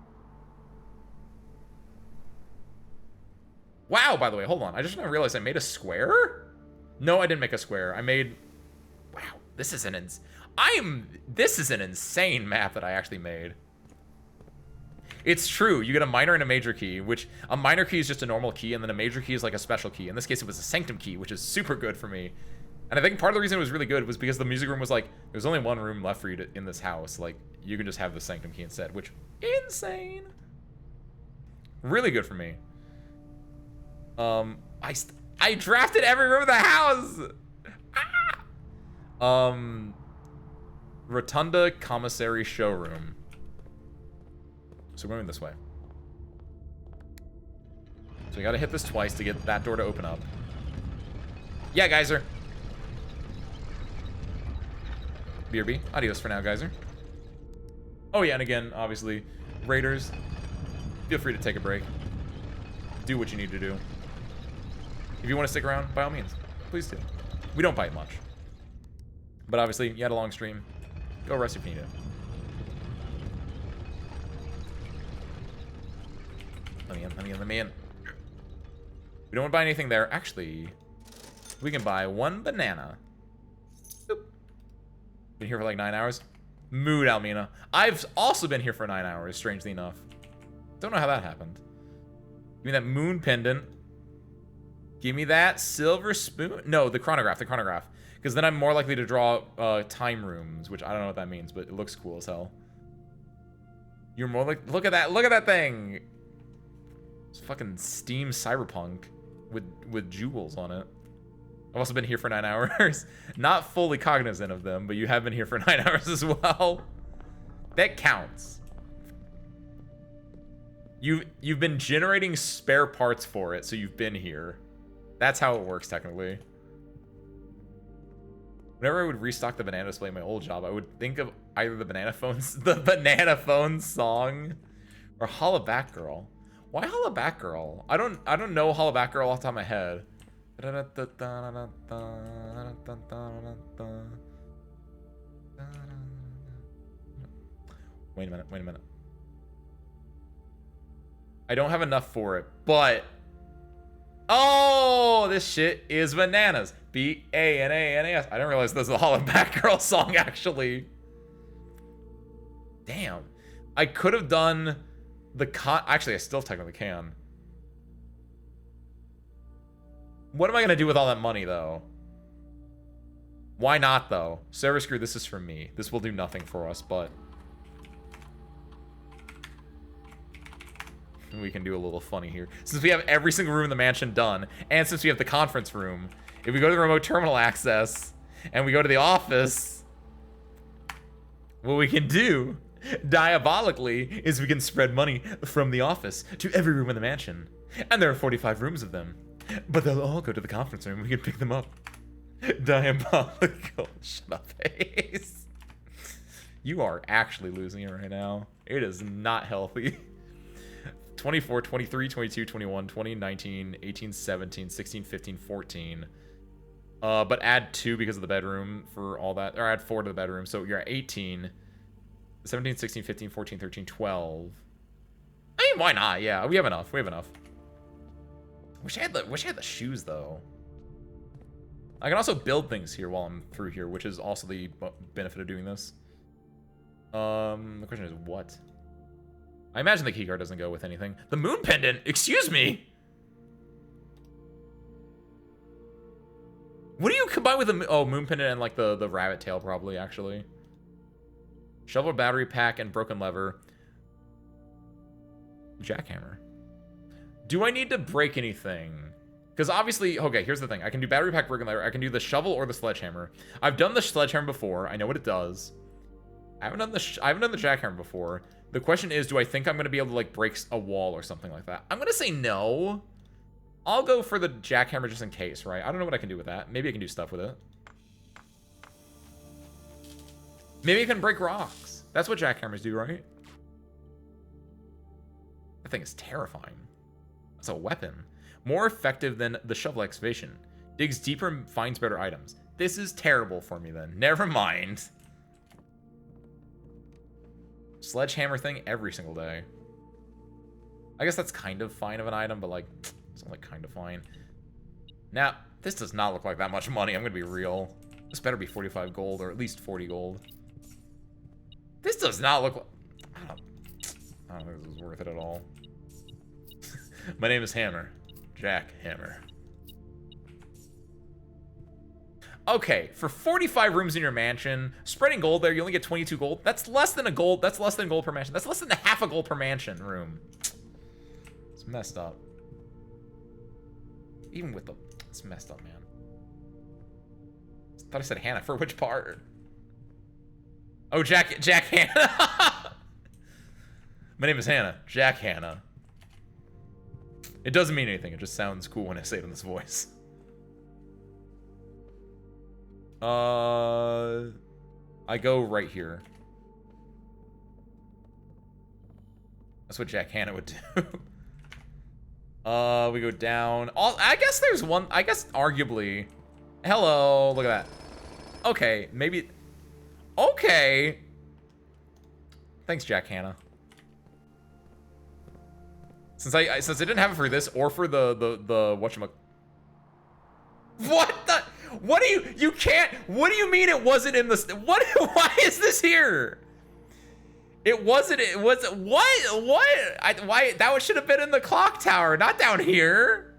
Wow, by the way, hold on. I just now realized I made a square? No, I didn't make a square. I made... Wow, this is an... This is an insane map that I actually made. It's true. You get a minor and a major key, which a minor key is just a normal key, and then a major key is like a special key. In this case, it was a Sanctum key, which is super good for me. And I think part of the reason it was really good was because the music room was like, there's only one room left for you in this house. Like, you can just have the Sanctum key instead, which, insane. Really good for me. I drafted every room of the house. Ah! Rotunda Commissary Showroom. So we're going this way. So we gotta hit this twice to get that door to open up. Yeah, Geyser. BRB. Adios for now, Geyser. Oh yeah, and again, obviously, Raiders, feel free to take a break. Do what you need to do. If you want to stick around, by all means, please do. We don't bite much. But obviously, you had a long stream. Go rest if you need it. Let me in. We don't want to buy anything there. Actually, we can buy one banana. Boop. Been here for like 9 hours. Mood, Almina. I've also been here for 9 hours, strangely enough. Don't know how that happened. Give me that moon pendant. Give me that silver spoon. No, the chronograph. Because then I'm more likely to draw time rooms, which I don't know what that means, but it looks cool as hell. You're more like... Look at that thing. It's fucking Steam Cyberpunk with jewels on it. I've also been here for 9 hours. Not fully cognizant of them, but you have been here for 9 hours as well. That counts. You've been generating spare parts for it, so you've been here. That's how it works, technically. Whenever I would restock the banana display in my old job, I would think of either the banana phone song, or Holla Back Girl. Why Holla Back Girl? I don't know Holla Back Girl off the top of my head. Wait a minute, wait a minute. I don't have enough for it, but... Oh, this shit is bananas. B-A-N-A-N-A-S. I didn't realize this was a Hollow Batgirl song, actually. Damn. I could have done the Actually, I still technically can. What am I going to do with all that money, though? Why not, though? Server Screw, this is from me. This will do nothing for us, but... we can do a little funny here. Since we have every single room in the mansion done, and since we have the conference room, if we go to the remote terminal access, and we go to the office, what we can do, diabolically, is we can spread money from the office to every room in the mansion. And there are 45 rooms of them. But they'll all go to the conference room. We can pick them up. Diabolical. Shut up, Ace. You are actually losing it right now. It is not healthy. 24, 23, 22, 21, 20, 19, 18, 17, 16, 15, 14. But add 2 because of the bedroom for all that. Or add 4 to the bedroom. So you're at 18. 17, 16, 15, 14, 13, 12. I mean, why not? Yeah, we have enough. We have enough. Wish I had the shoes, though. I can also build things here while I'm through here, which is also the benefit of doing this. The question is what? I imagine the keycard doesn't go with anything. The moon pendant? Excuse me? What do you combine with the... Oh, moon pendant and, like, the rabbit tail, probably, actually. Shovel, battery pack, and broken lever. Jackhammer. Do I need to break anything? Because obviously... Okay, here's the thing. I can do battery pack, broken lever. I can do the shovel or the sledgehammer. I've done the sledgehammer before. I know what it does. I haven't done the jackhammer before. The question is, do I think I'm going to be able to, like, break a wall or something like that? I'm going to say no. I'll go for the jackhammer just in case, right? I don't know what I can do with that. Maybe I can do stuff with it. Maybe I can break rocks. That's what jackhammers do, right? That thing is terrifying. That's a weapon. More effective than the shovel excavation. Digs deeper and finds better items. This is terrible for me, then. Never mind. Sledgehammer thing every single day. I guess that's kind of fine of an item, but, like, it's only kind of fine. Now, this does not look like that much money. I'm going to be real. This better be 45 gold, or at least 40 gold. This does not look like... I don't think this is worth it at all. My name is Hammer. Jack Hammer. Okay, for 45 rooms in your mansion, spreading gold there, you only get 22 gold. That's less than a gold. That's less than gold per mansion. That's less than half a gold per mansion room. It's messed up. Even with the... It's messed up, man. I thought I said Hannah. For which part? Oh, Jack Hannah. My name is Hannah. Jack Hannah. It doesn't mean anything. It just sounds cool when I say it in this voice. I go right here. That's what Jack Hannah would do. We go down. I guess there's one. I guess arguably. Hello. Look at that. Okay. Maybe. Okay. Thanks, Jack Hannah. Since I didn't have it for this or for the whatchamacallit. What the? What do you can't, what do you mean it wasn't in the, why is this here? It wasn't, it was, why, that should have been in the clock tower, not down here.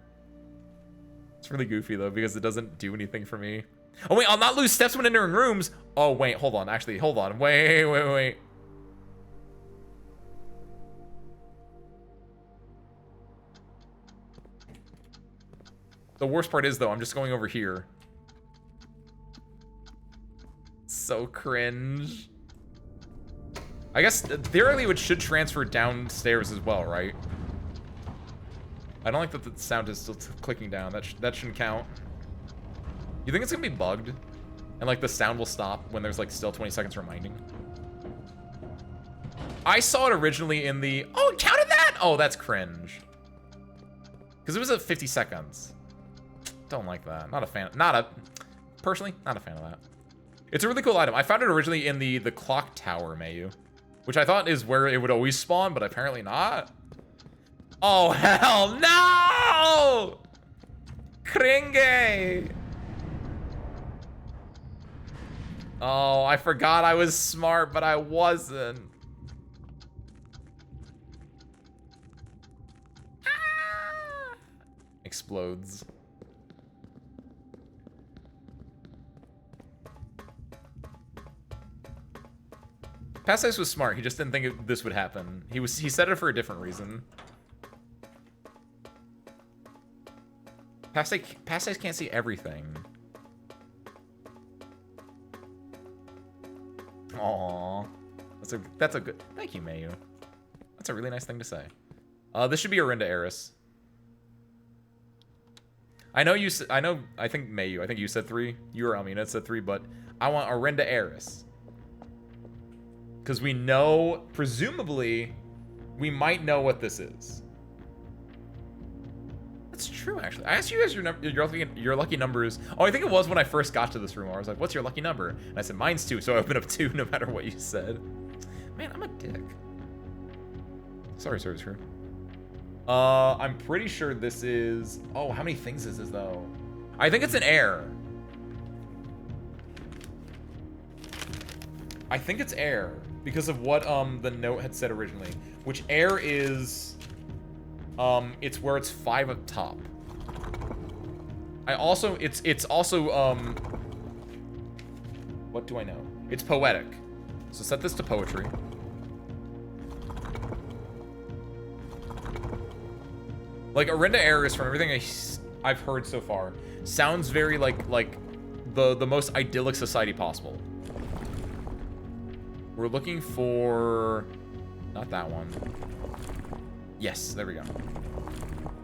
It's really goofy though, because it doesn't do anything for me. Oh wait, I'll not lose steps when entering rooms. Oh wait, hold on, actually, hold on, wait. The worst part is though, I'm just going over here. So cringe. I guess theoretically it should transfer downstairs as well, right? I don't like that the sound is still clicking down. That shouldn't count. You think it's gonna be bugged? And like the sound will stop when there's like still 20 seconds reminding? I saw it originally in the... Oh, it counted that? Oh, that's cringe. Because it was at 50 seconds. Don't like that. Not a fan. Personally, not a fan of that. It's a really cool item. I found it originally in the clock tower, Mayu, which I thought is where it would always spawn, but apparently not. Oh, hell no! Kringe! Oh, I forgot I was smart, but I wasn't. Ah! Explodes. Pastice was smart. He just didn't think this would happen. He said it for a different reason. Pastice can't see everything. Aww. That's a good. Thank you, Mayu. That's a really nice thing to say. This should be Orinda Eris. I know you. I think Mayu. I think you said 3. You or Almina said 3, but I want Orinda Eris. Because we know, presumably, we might know what this is. That's true, actually. I asked you guys your lucky numbers. Oh, I think it was when I first got to this room. I was like, what's your lucky number? And I said, mine's 2, so I opened up 2 no matter what you said. Man, I'm a dick. Sorry, service crew. I'm pretty sure this is... Oh, how many things is this, though? I think it's an air. I think it's air. Because of what the note had said originally. Which air is... it's where it's 5 up top. It's also, what do I know? It's poetic. So set this to poetry. Like, Orinda Eris, from everything I've heard so far, sounds very like the most idyllic society possible. We're looking for... Not that one. Yes, there we go.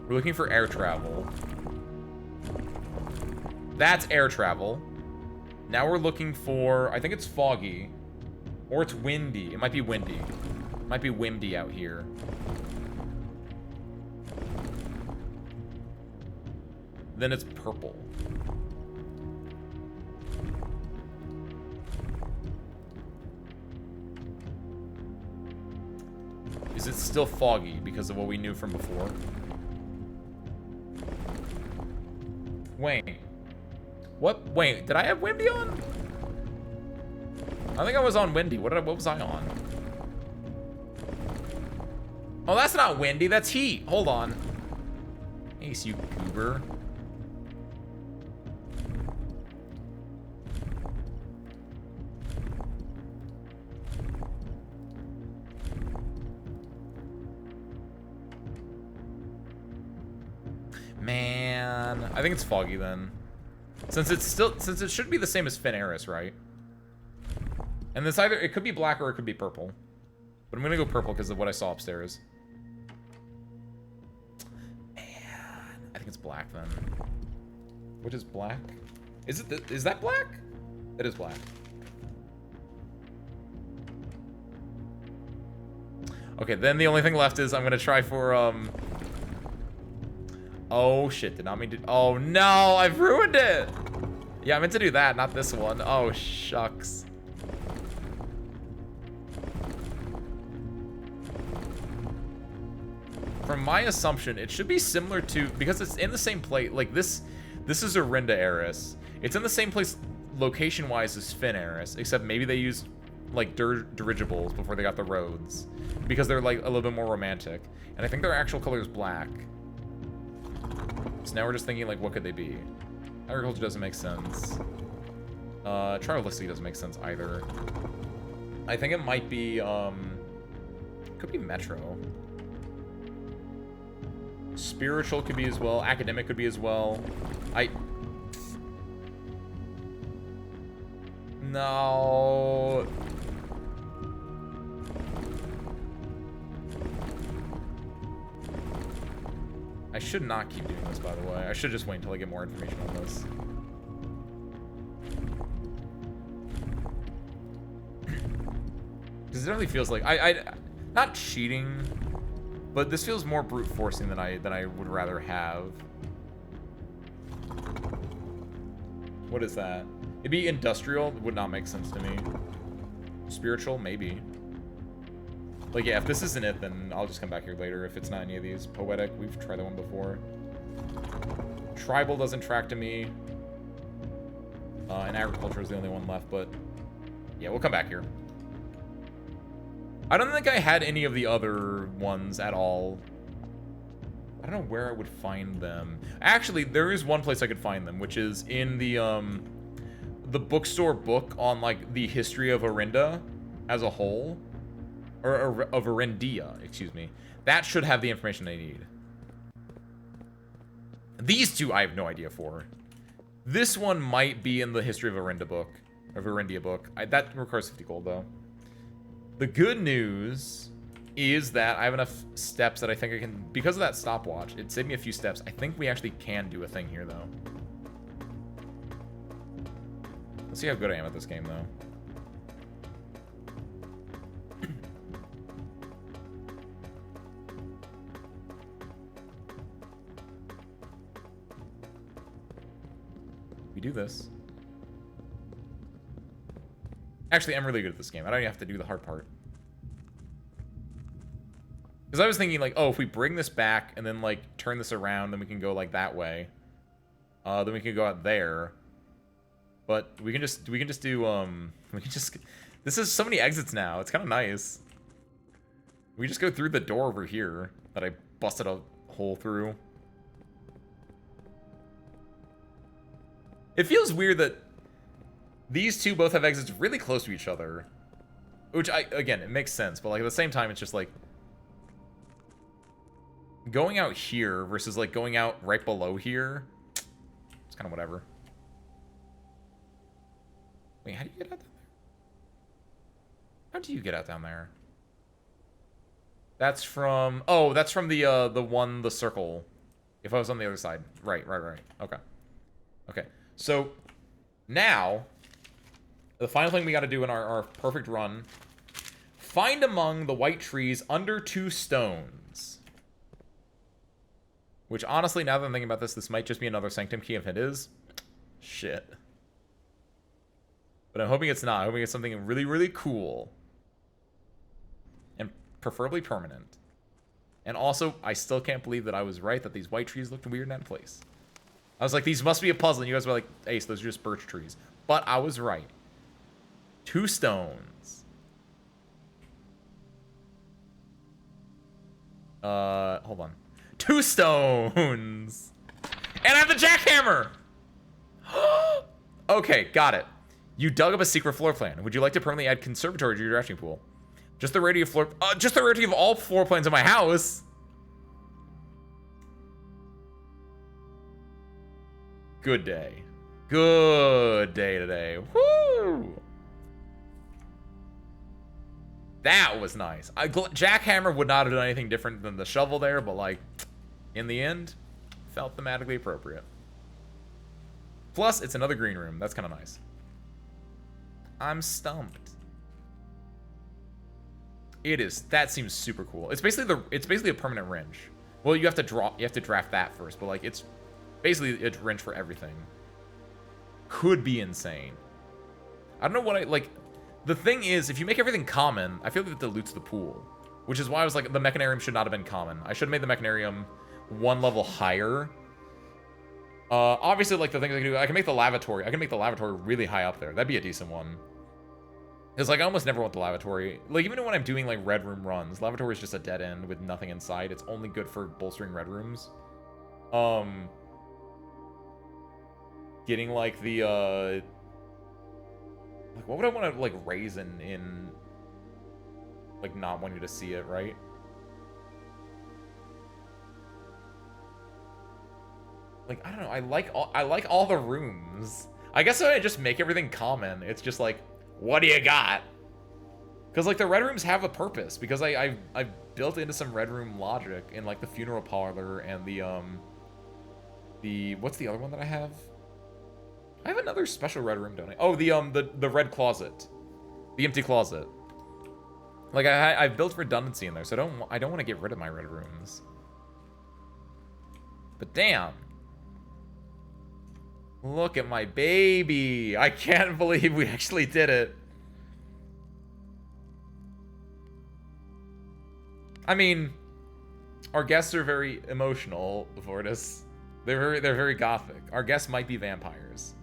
We're looking for air travel. That's air travel. Now we're looking for... I think it's foggy. Or it's windy. It might be windy. It might be windy out here. Then it's purple. Is it still foggy because of what we knew from before? Wait. What? Wait, did I have windy on? I think I was on windy. What was I on? Oh, that's not windy. That's heat. Hold on. Ace, you goober. Man, I think it's foggy then. Since it should be the same as Fin Eris, right? And this it could be black or it could be purple. But I'm gonna go purple because of what I saw upstairs. Man, I think it's black then. What is black? Is that black? It is black. Okay, then the only thing left is I'm gonna try for oh shit, did not mean to... Oh no, I've ruined it! Yeah, I meant to do that, not this one. Oh, shucks. From my assumption, it should be similar to... Because it's in the same plate, like this is Orinda Eris. It's in the same place location-wise as Fin Eris, except maybe they used like dirigibles before they got the roads. Because they're like a little bit more romantic. And I think their actual color is black. So now we're just thinking, like, what could they be? Agriculture doesn't make sense. Tribalistic doesn't make sense either. I think it might be, could be Metro. Spiritual could be as well. Academic could be as well. No. I should not keep doing this, by the way. I should just wait until I get more information on this. Because it really feels like not cheating, but this feels more brute forcing than I would rather have. What is that? It'd be industrial. It would not make sense to me. Spiritual, maybe. Like, yeah, if this isn't it, then I'll just come back here later if it's not any of these. Poetic, we've tried that one before. Tribal doesn't track to me. And agriculture is the only one left, but yeah, we'll come back here. I don't think I had any of the other ones at all. I don't know where I would find them. Actually, there is one place I could find them, which is in the bookstore book on, like, the history of Orinda as a whole. Or of Orindia, excuse me. That should have the information I need. These two I have no idea for. This one might be in the history of Orinda book. Of Orindia book. That requires 50 gold, though. The good news is that I have enough steps that I think I can... Because of that stopwatch, it saved me a few steps. I think we actually can do a thing here, though. Let's see how good I am at this game, though. We do this. Actually, I'm really good at this game. I don't even have to do the hard part. Because I was thinking, like, oh, if we bring this back and then, like, turn this around, then we can go, like, that way. Then we can go out there. But we can just do, we can just... This is so many exits now. It's kind of nice. We just go through the door over here that I busted a hole through. It feels weird that these two both have exits really close to each other. Which, again, it makes sense. But, like, at the same time, it's just, like... Going out here versus, like, going out right below here. It's kind of whatever. Wait, how do you get out down there? How do you get out down there? That's from... Oh, that's from the circle. If I was on the other side. Right. Okay. Okay. So, now, the final thing we got to do in our perfect run, find among the white trees under 2 stones. Which, honestly, now that I'm thinking about this might just be another Sanctum Key. If it is, shit. But I'm hoping it's not. I'm hoping it's something really, really cool. And preferably permanent. And also, I still can't believe that I was right that these white trees looked weird in that place. I was like, these must be a puzzle. And you guys were like, Ace, those are just birch trees. But I was right. 2 stones. Hold on. 2 stones. And I have the jackhammer. Okay, got it. You dug up a secret floor plan. Would you like to permanently add conservatory to your drafting pool? Just the rarity of all floor plans in my house. Good day. Good day today. Woo! That was nice. Jackhammer would not have done anything different than the shovel there, but, like, in the end, felt thematically appropriate. Plus, it's another green room. That's kind of nice. I'm stumped. It is. That seems super cool. It's basically a permanent wrench. Well, you have to draft that first, but, like, it's basically a wrench for everything. Could be insane. I don't know what like. The thing is, if you make everything common, I feel like it dilutes the pool. Which is why I was like, the Mechanarium should not have been common. I should have made the Mechanarium 1 level higher. Obviously, like, the things I can do, I can make the lavatory. I can make the lavatory really high up there. That'd be a decent one. Because, like, I almost never want the lavatory. Like, even when I'm doing, like, red room runs, lavatory is just a dead end with nothing inside. It's only good for bolstering red rooms. Getting, like, the, like, what would I want to, like, raise in, like, not wanting to see it, right? Like, I don't know. I like all the rooms. I guess if I just make everything common, it's just like, what do you got? Because, like, the red rooms have a purpose. Because I've built into some red room logic in, like, the funeral parlor and the what's the other one that I have? I have another special red room, don't I? Oh, the red closet, the empty closet. Like, I've built redundancy in there, so I don't want to get rid of my red rooms. But damn. Look at my baby. I can't believe we actually did it. I mean, our guests are very emotional, Vortis. They're very gothic. Our guests might be vampires.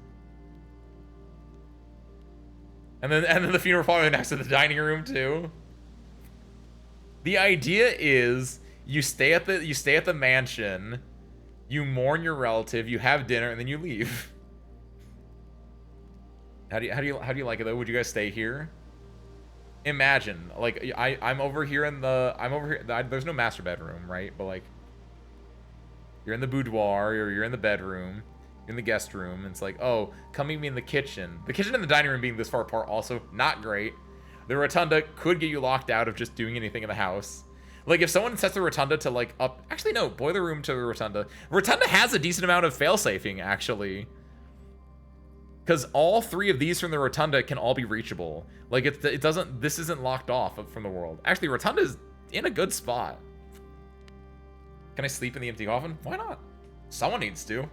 And then the funeral parlor next to the dining room too. The idea is you stay at the mansion, you mourn your relative, you have dinner, and then you leave. How do you like it though? Would you guys stay here? Imagine, like, I'm over here. There's no master bedroom, right? But like, you're in the boudoir, or you're in the bedroom, you're in the guest room, and it's like, oh, come meet me in the kitchen. The kitchen and the dining room being this far apart, also not great. The rotunda could get you locked out of just doing anything in the house. Like, if someone sets the rotunda to like up, actually no, boiler room to the rotunda. Rotunda has a decent amount of fail-safing actually. Because all three of these from the rotunda can all be reachable. Like, this isn't locked off from the world. Actually, rotunda is in a good spot. Can I sleep in the empty coffin? Why not? Someone needs to.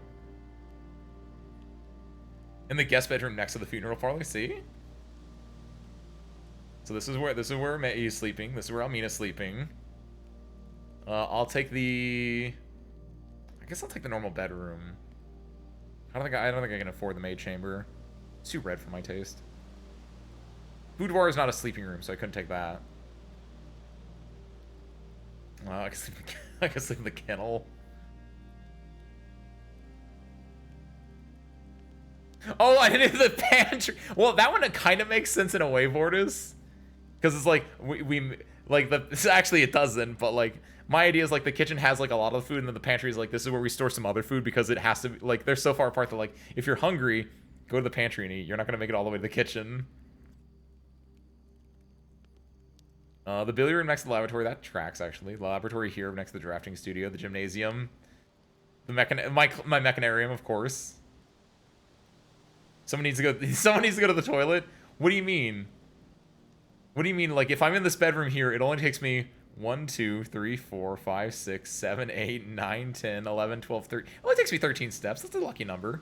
In the guest bedroom next to the funeral parlor, see? So this is where Mei's sleeping. This is where Almina's sleeping. I'll take the... I guess I'll take the normal bedroom. I don't think I can afford the maid chamber. It's too red for my taste. Boudoir is not a sleeping room, so I couldn't take that. I can sleep in the kennel. Oh, I didn't do the pantry. Well, that one kind of makes sense in a way, Vortis. Because it's like, actually it doesn't, but like, my idea is like the kitchen has like a lot of the food, and then the pantry is like, this is where we store some other food, because it has to be, like, they're so far apart that like, if you're hungry, go to the pantry and eat. You're not going to make it all the way to the kitchen. The billiard room next to the laboratory, that tracks actually. The laboratory here next to the drafting studio, the gymnasium, the my mechanarium, of course. Someone needs to go to the toilet. What do you mean? What do you mean? Like, if I'm in this bedroom here, it only takes me 1, 2, 3, 4, 5, 6, 7, 8, 9, 10, 11, 12, 13. It only takes me 13 steps. That's a lucky number.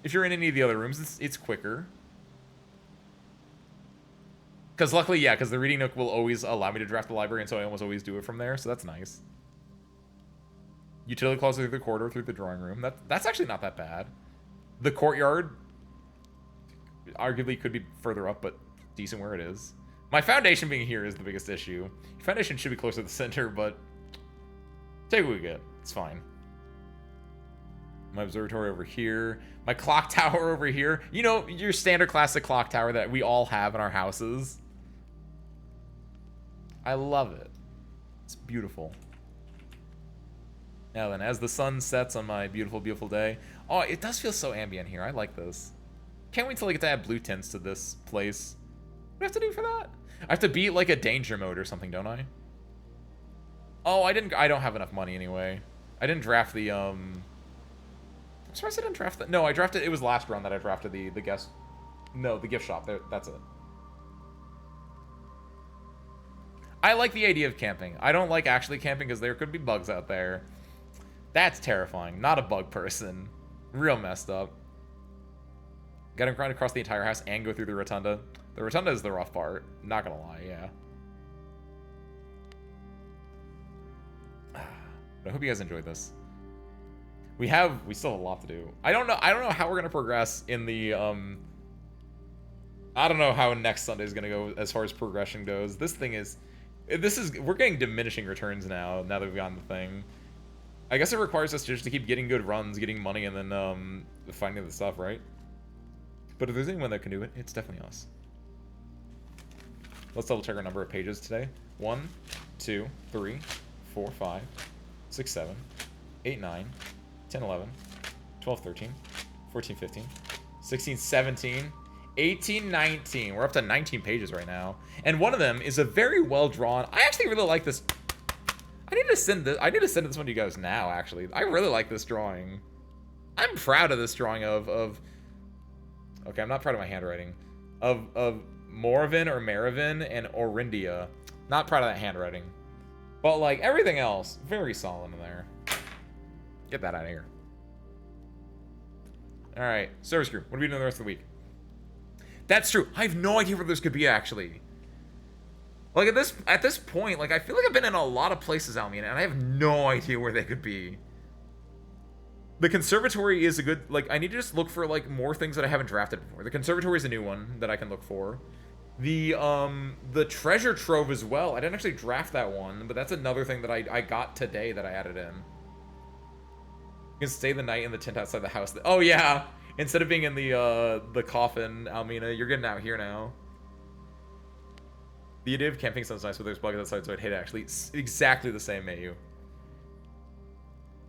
If you're in any of the other rooms, it's quicker. Because luckily, yeah, because the reading nook will always allow me to draft the library, and so I almost always do it from there, so that's nice. Utility closet through the corridor, through the drawing room. That's actually not that bad. The courtyard, arguably, could be further up, but decent where it is. My foundation being here is the biggest issue. Foundation should be closer to the center, but take what we get. It's fine. My observatory over here. My clock tower over here. You know, your standard classic clock tower that we all have in our houses. I love it. It's beautiful. Now then, as the sun sets on my beautiful, beautiful day. Oh, it does feel so ambient here. I like this. Can't wait till I get to add blue tints to this place. What do I have to do for that? I have to beat like a danger mode or something, don't I? Oh, I don't have enough money anyway. I didn't draft the, I'm surprised I didn't draft that. No, I drafted, it was last run that I drafted the guest. No, the gift shop. That's it. I like the idea of camping. I don't like actually camping because there could be bugs out there. That's terrifying. Not a bug person. Real messed up. Gotta grind across the entire house and go through the rotunda. The rotunda is the rough part. Not gonna lie, yeah. But I hope you guys enjoyed this. We still have a lot to do. I don't know how we're gonna progress in the I don't know how next Sunday is gonna go as far as progression goes. We're getting diminishing returns now that we've gotten the thing. I guess it requires us just to keep getting good runs, getting money, and then finding the stuff, right? But if there's anyone that can do it, it's definitely us. Let's double check our number of pages today. 1, 2, 3, 4, 5, 6, 7, 8, 9, 10, 11, 12, 13, 14, 15, 16, 17, 18, 19. We're up to 19 pages right now. And one of them is a very well drawn. I actually really like this. I need to send this one to you guys now, actually. I really like this drawing. I'm proud of this drawing of okay, I'm not proud of my handwriting. Of Moravin or Maravin and Orindia. Not proud of that handwriting. But like everything else, very solid in there. Get that out of here. All right, service crew. What are we doing the rest of the week? That's true. I have no idea where this could be actually. Like at this point, like I feel like I've been in a lot of places, Almina, and I have no idea where they could be. The conservatory is a good, like, I need to just look for like more things that I haven't drafted before. The conservatory is a new one that I can look for. The treasure trove as well. I didn't actually draft that one, but that's another thing that I got today that I added in. You can stay the night in the tent outside the house. Oh yeah, instead of being in the coffin, Almina, you're getting out here now. The idea of camping sounds nice, but there's bugs outside, so I'd hate it actually. It's exactly the same, Mayu.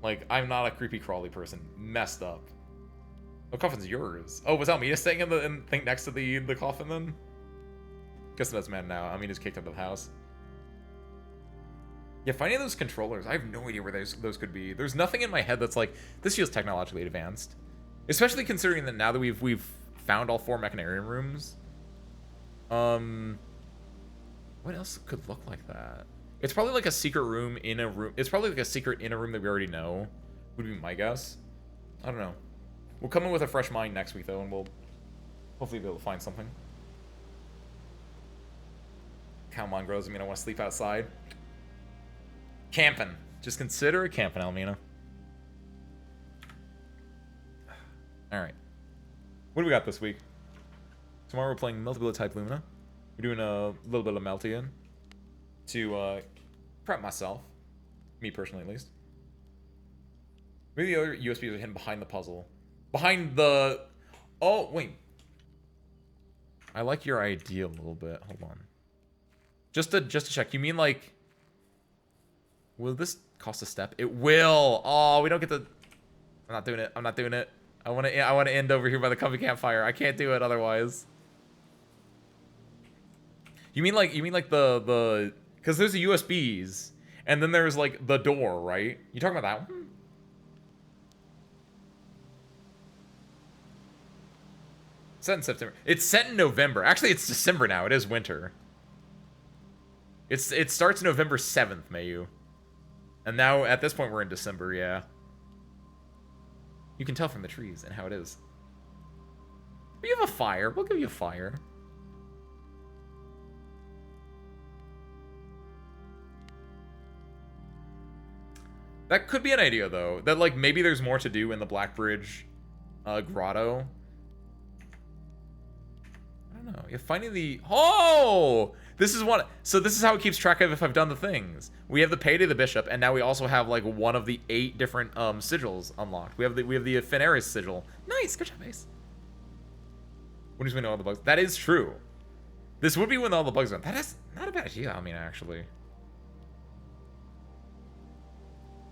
Like, I'm not a creepy crawly person. Messed up. What coffin's yours? Oh, was Almina staying in the thing next to the coffin then? Guess it doesn't matter now. Almina's kicked out of the house. Yeah, finding those controllers, I have no idea where those could be. There's nothing in my head that's like, this feels technologically advanced. Especially considering that now that we've found all 4 Mechanarium rooms. What else could look like that? It's probably like a secret room in a room. It's probably like a secret in a room that we already know. Would be my guess. I don't know. We'll come in with a fresh mind next week, though, and we'll hopefully be able to find something. Come on, Grows. I mean, I want to sleep outside. Camping. Just consider it camping, Almina. Alright. What do we got this week? Tomorrow we're playing Multiple Type Lumina. We're doing a little bit of Meltian to prep myself. Me personally, at least. Maybe the other USBs are hidden behind the puzzle. Behind the... Oh, wait. I like your idea a little bit. Hold on. Just to check. You mean, like... Will this cost a step? It will! Oh, we don't get to... I'm not doing it. I'm not doing it. I want to end over here by the comfy campfire. I can't do it otherwise. You mean like the because there's the USBs and then there's like the door, right? You talking about that one? Set in September. It's set in November. Actually, it's December now. It is winter. It starts November 7th, Mayu. And now at this point we're in December, yeah. You can tell from the trees and how it is. But you have a fire. We'll give you a fire. That could be an idea, though. That, like, maybe there's more to do in the Black Bridge grotto. I don't know. You're finding the... Oh! This is one... So this is how it keeps track of if I've done the things. We have the Payday the Bishop, and now we also have, like, one of the 8 different sigils unlocked. We have the Fenaris sigil. Nice! Good job, Ace. When is when all the bugs... That is true. This would be when all the bugs are... That is not a bad idea, I mean, actually.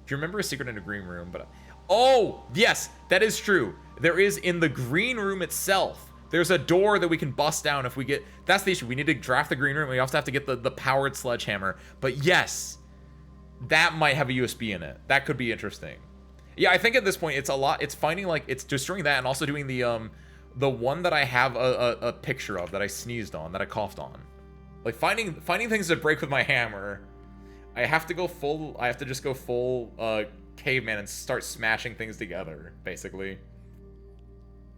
Do you remember a secret in a green room? But oh, yes, that is true. There is in the green room itself. There's a door that we can bust down if we get... That's the issue. We need to draft the green room. We also have to get the powered sledgehammer. But yes, that might have a USB in it. That could be interesting. Yeah, I think at this point it's a lot. It's finding like it's destroying that and also doing the one that I have a picture of that I sneezed on, that I coughed on. Like finding things to break with my hammer. I have to go full... I have to just go full caveman and start smashing things together, basically.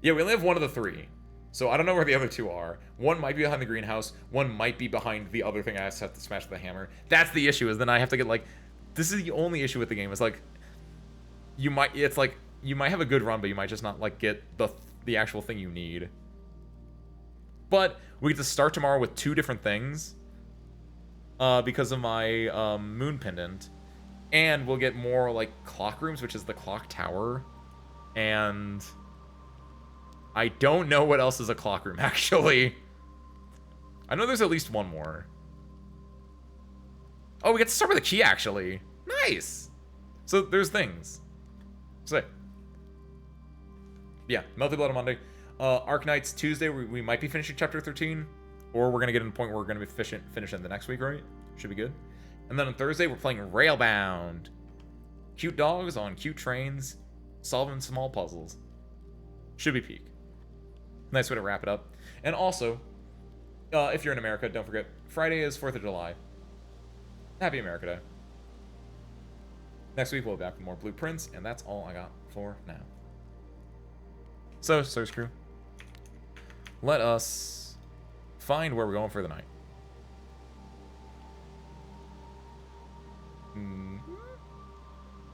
Yeah, we only have one of the 3. So I don't know where the other 2 are. One might be behind the greenhouse. One might be behind the other thing I just have to smash with the hammer. That's the issue, is then I have to get, like... This is the only issue with the game. It's like... You might... It's like... You might have a good run, but you might just not, like, get the actual thing you need. But we get to start tomorrow with 2 different things. Because of my moon pendant, and we'll get more like clock rooms, which is the clock tower, and I don't know what else is a clock room actually. I know there's at least one more. Oh, we get to start with a key actually. Nice. So there's things. So yeah, Melted Blood on Monday. Arknights Tuesday. We might be finishing chapter 13. Or we're going to get to the point where we're going to be finishing the next week, right? Should be good. And then on Thursday, we're playing Railbound. Cute dogs on cute trains, solving small puzzles. Should be peak. Nice way to wrap it up. And also, if you're in America, don't forget, Friday is 4th of July. Happy America Day. Next week, we'll be back with more blueprints, and that's all I got for now. So, Search Crew, let us find where we're going for the night.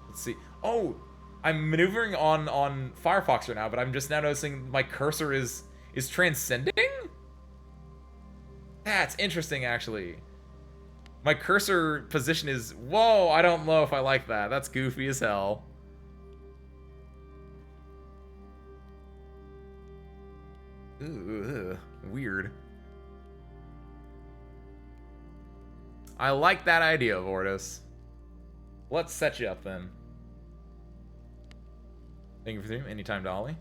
Let's see. Oh, I'm maneuvering on Firefox right now, but I'm just now noticing my cursor is transcending? That's interesting, actually. My cursor position is... Whoa, I don't know if I like that. That's goofy as hell. Ugh, weird. I like that idea, Vortis. Let's set you up then. Thank you for the stream. Anytime, Dolly.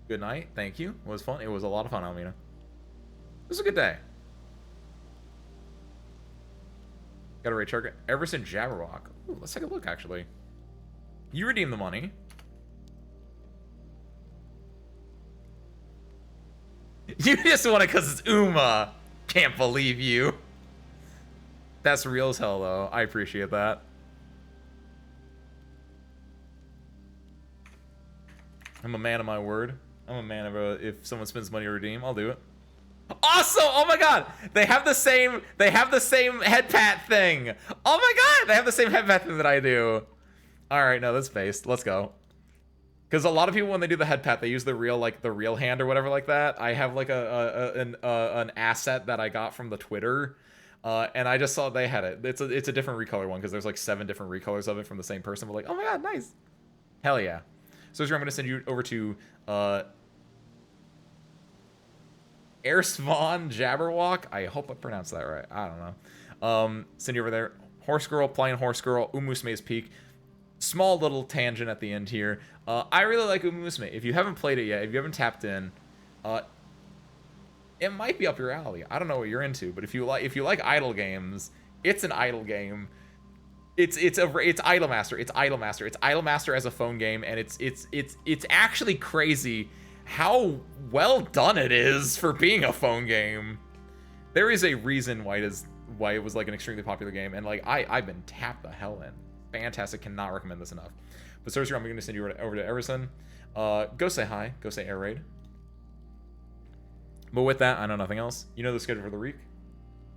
Good night. Thank you. It was fun. It was a lot of fun, Almina. It was a good day. Got a Ray Target. Everson Jabberwock. Ooh, let's take a look, actually. You redeemed the money. You just want it because it's Uma. Can't believe you. That's real as hell, though. I appreciate that. I'm a man of my word. I'm a man of if someone spends money to redeem, I'll do it. Awesome! Oh my god! They have the same head pat thing. Oh my god! They have the same head pat thing that I do. Alright, no, that's based. Let's go. Because a lot of people, when they do the head pat, they use the real hand or whatever like that. I have like an asset that I got from the Twitter. And I just saw they had it. It's a different recolor one because there's like 7 different recolors of it from the same person. But like, oh my god, nice. Hell yeah. So I'm going to send you over to Ersvon Jabberwock. I hope I pronounced that right. I don't know. Send you over there. Horse Girl, playing Horse Girl, Umusme's Peak. Small little tangent at the end here. I really like Umusme. If you haven't played it yet, if you haven't tapped in, it might be up your alley. I don't know what you're into, but if you like idle games, it's an idle game. It's Idolmaster. It's Idolmaster. It's Idolmaster as a phone game, and it's actually crazy how well done it is for being a phone game. There is a reason why it was like an extremely popular game, and like I've been tapped the hell in. Fantastic. Cannot recommend this enough. But Sorcerer, I'm going to send you over to Everson. Go say hi. Go say air raid. But with that, I know nothing else. You know the schedule for the week.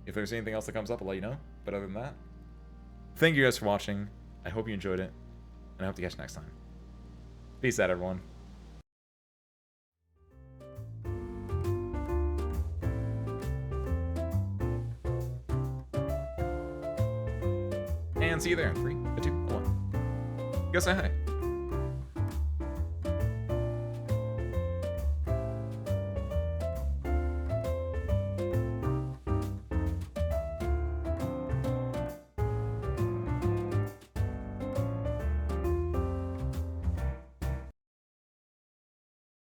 If there's anything else that comes up, I'll let you know. But other than that, thank you guys for watching. I hope you enjoyed it, and I hope to catch you next time. Peace out, everyone. And see you there in 3, 2, 1. Go say hi.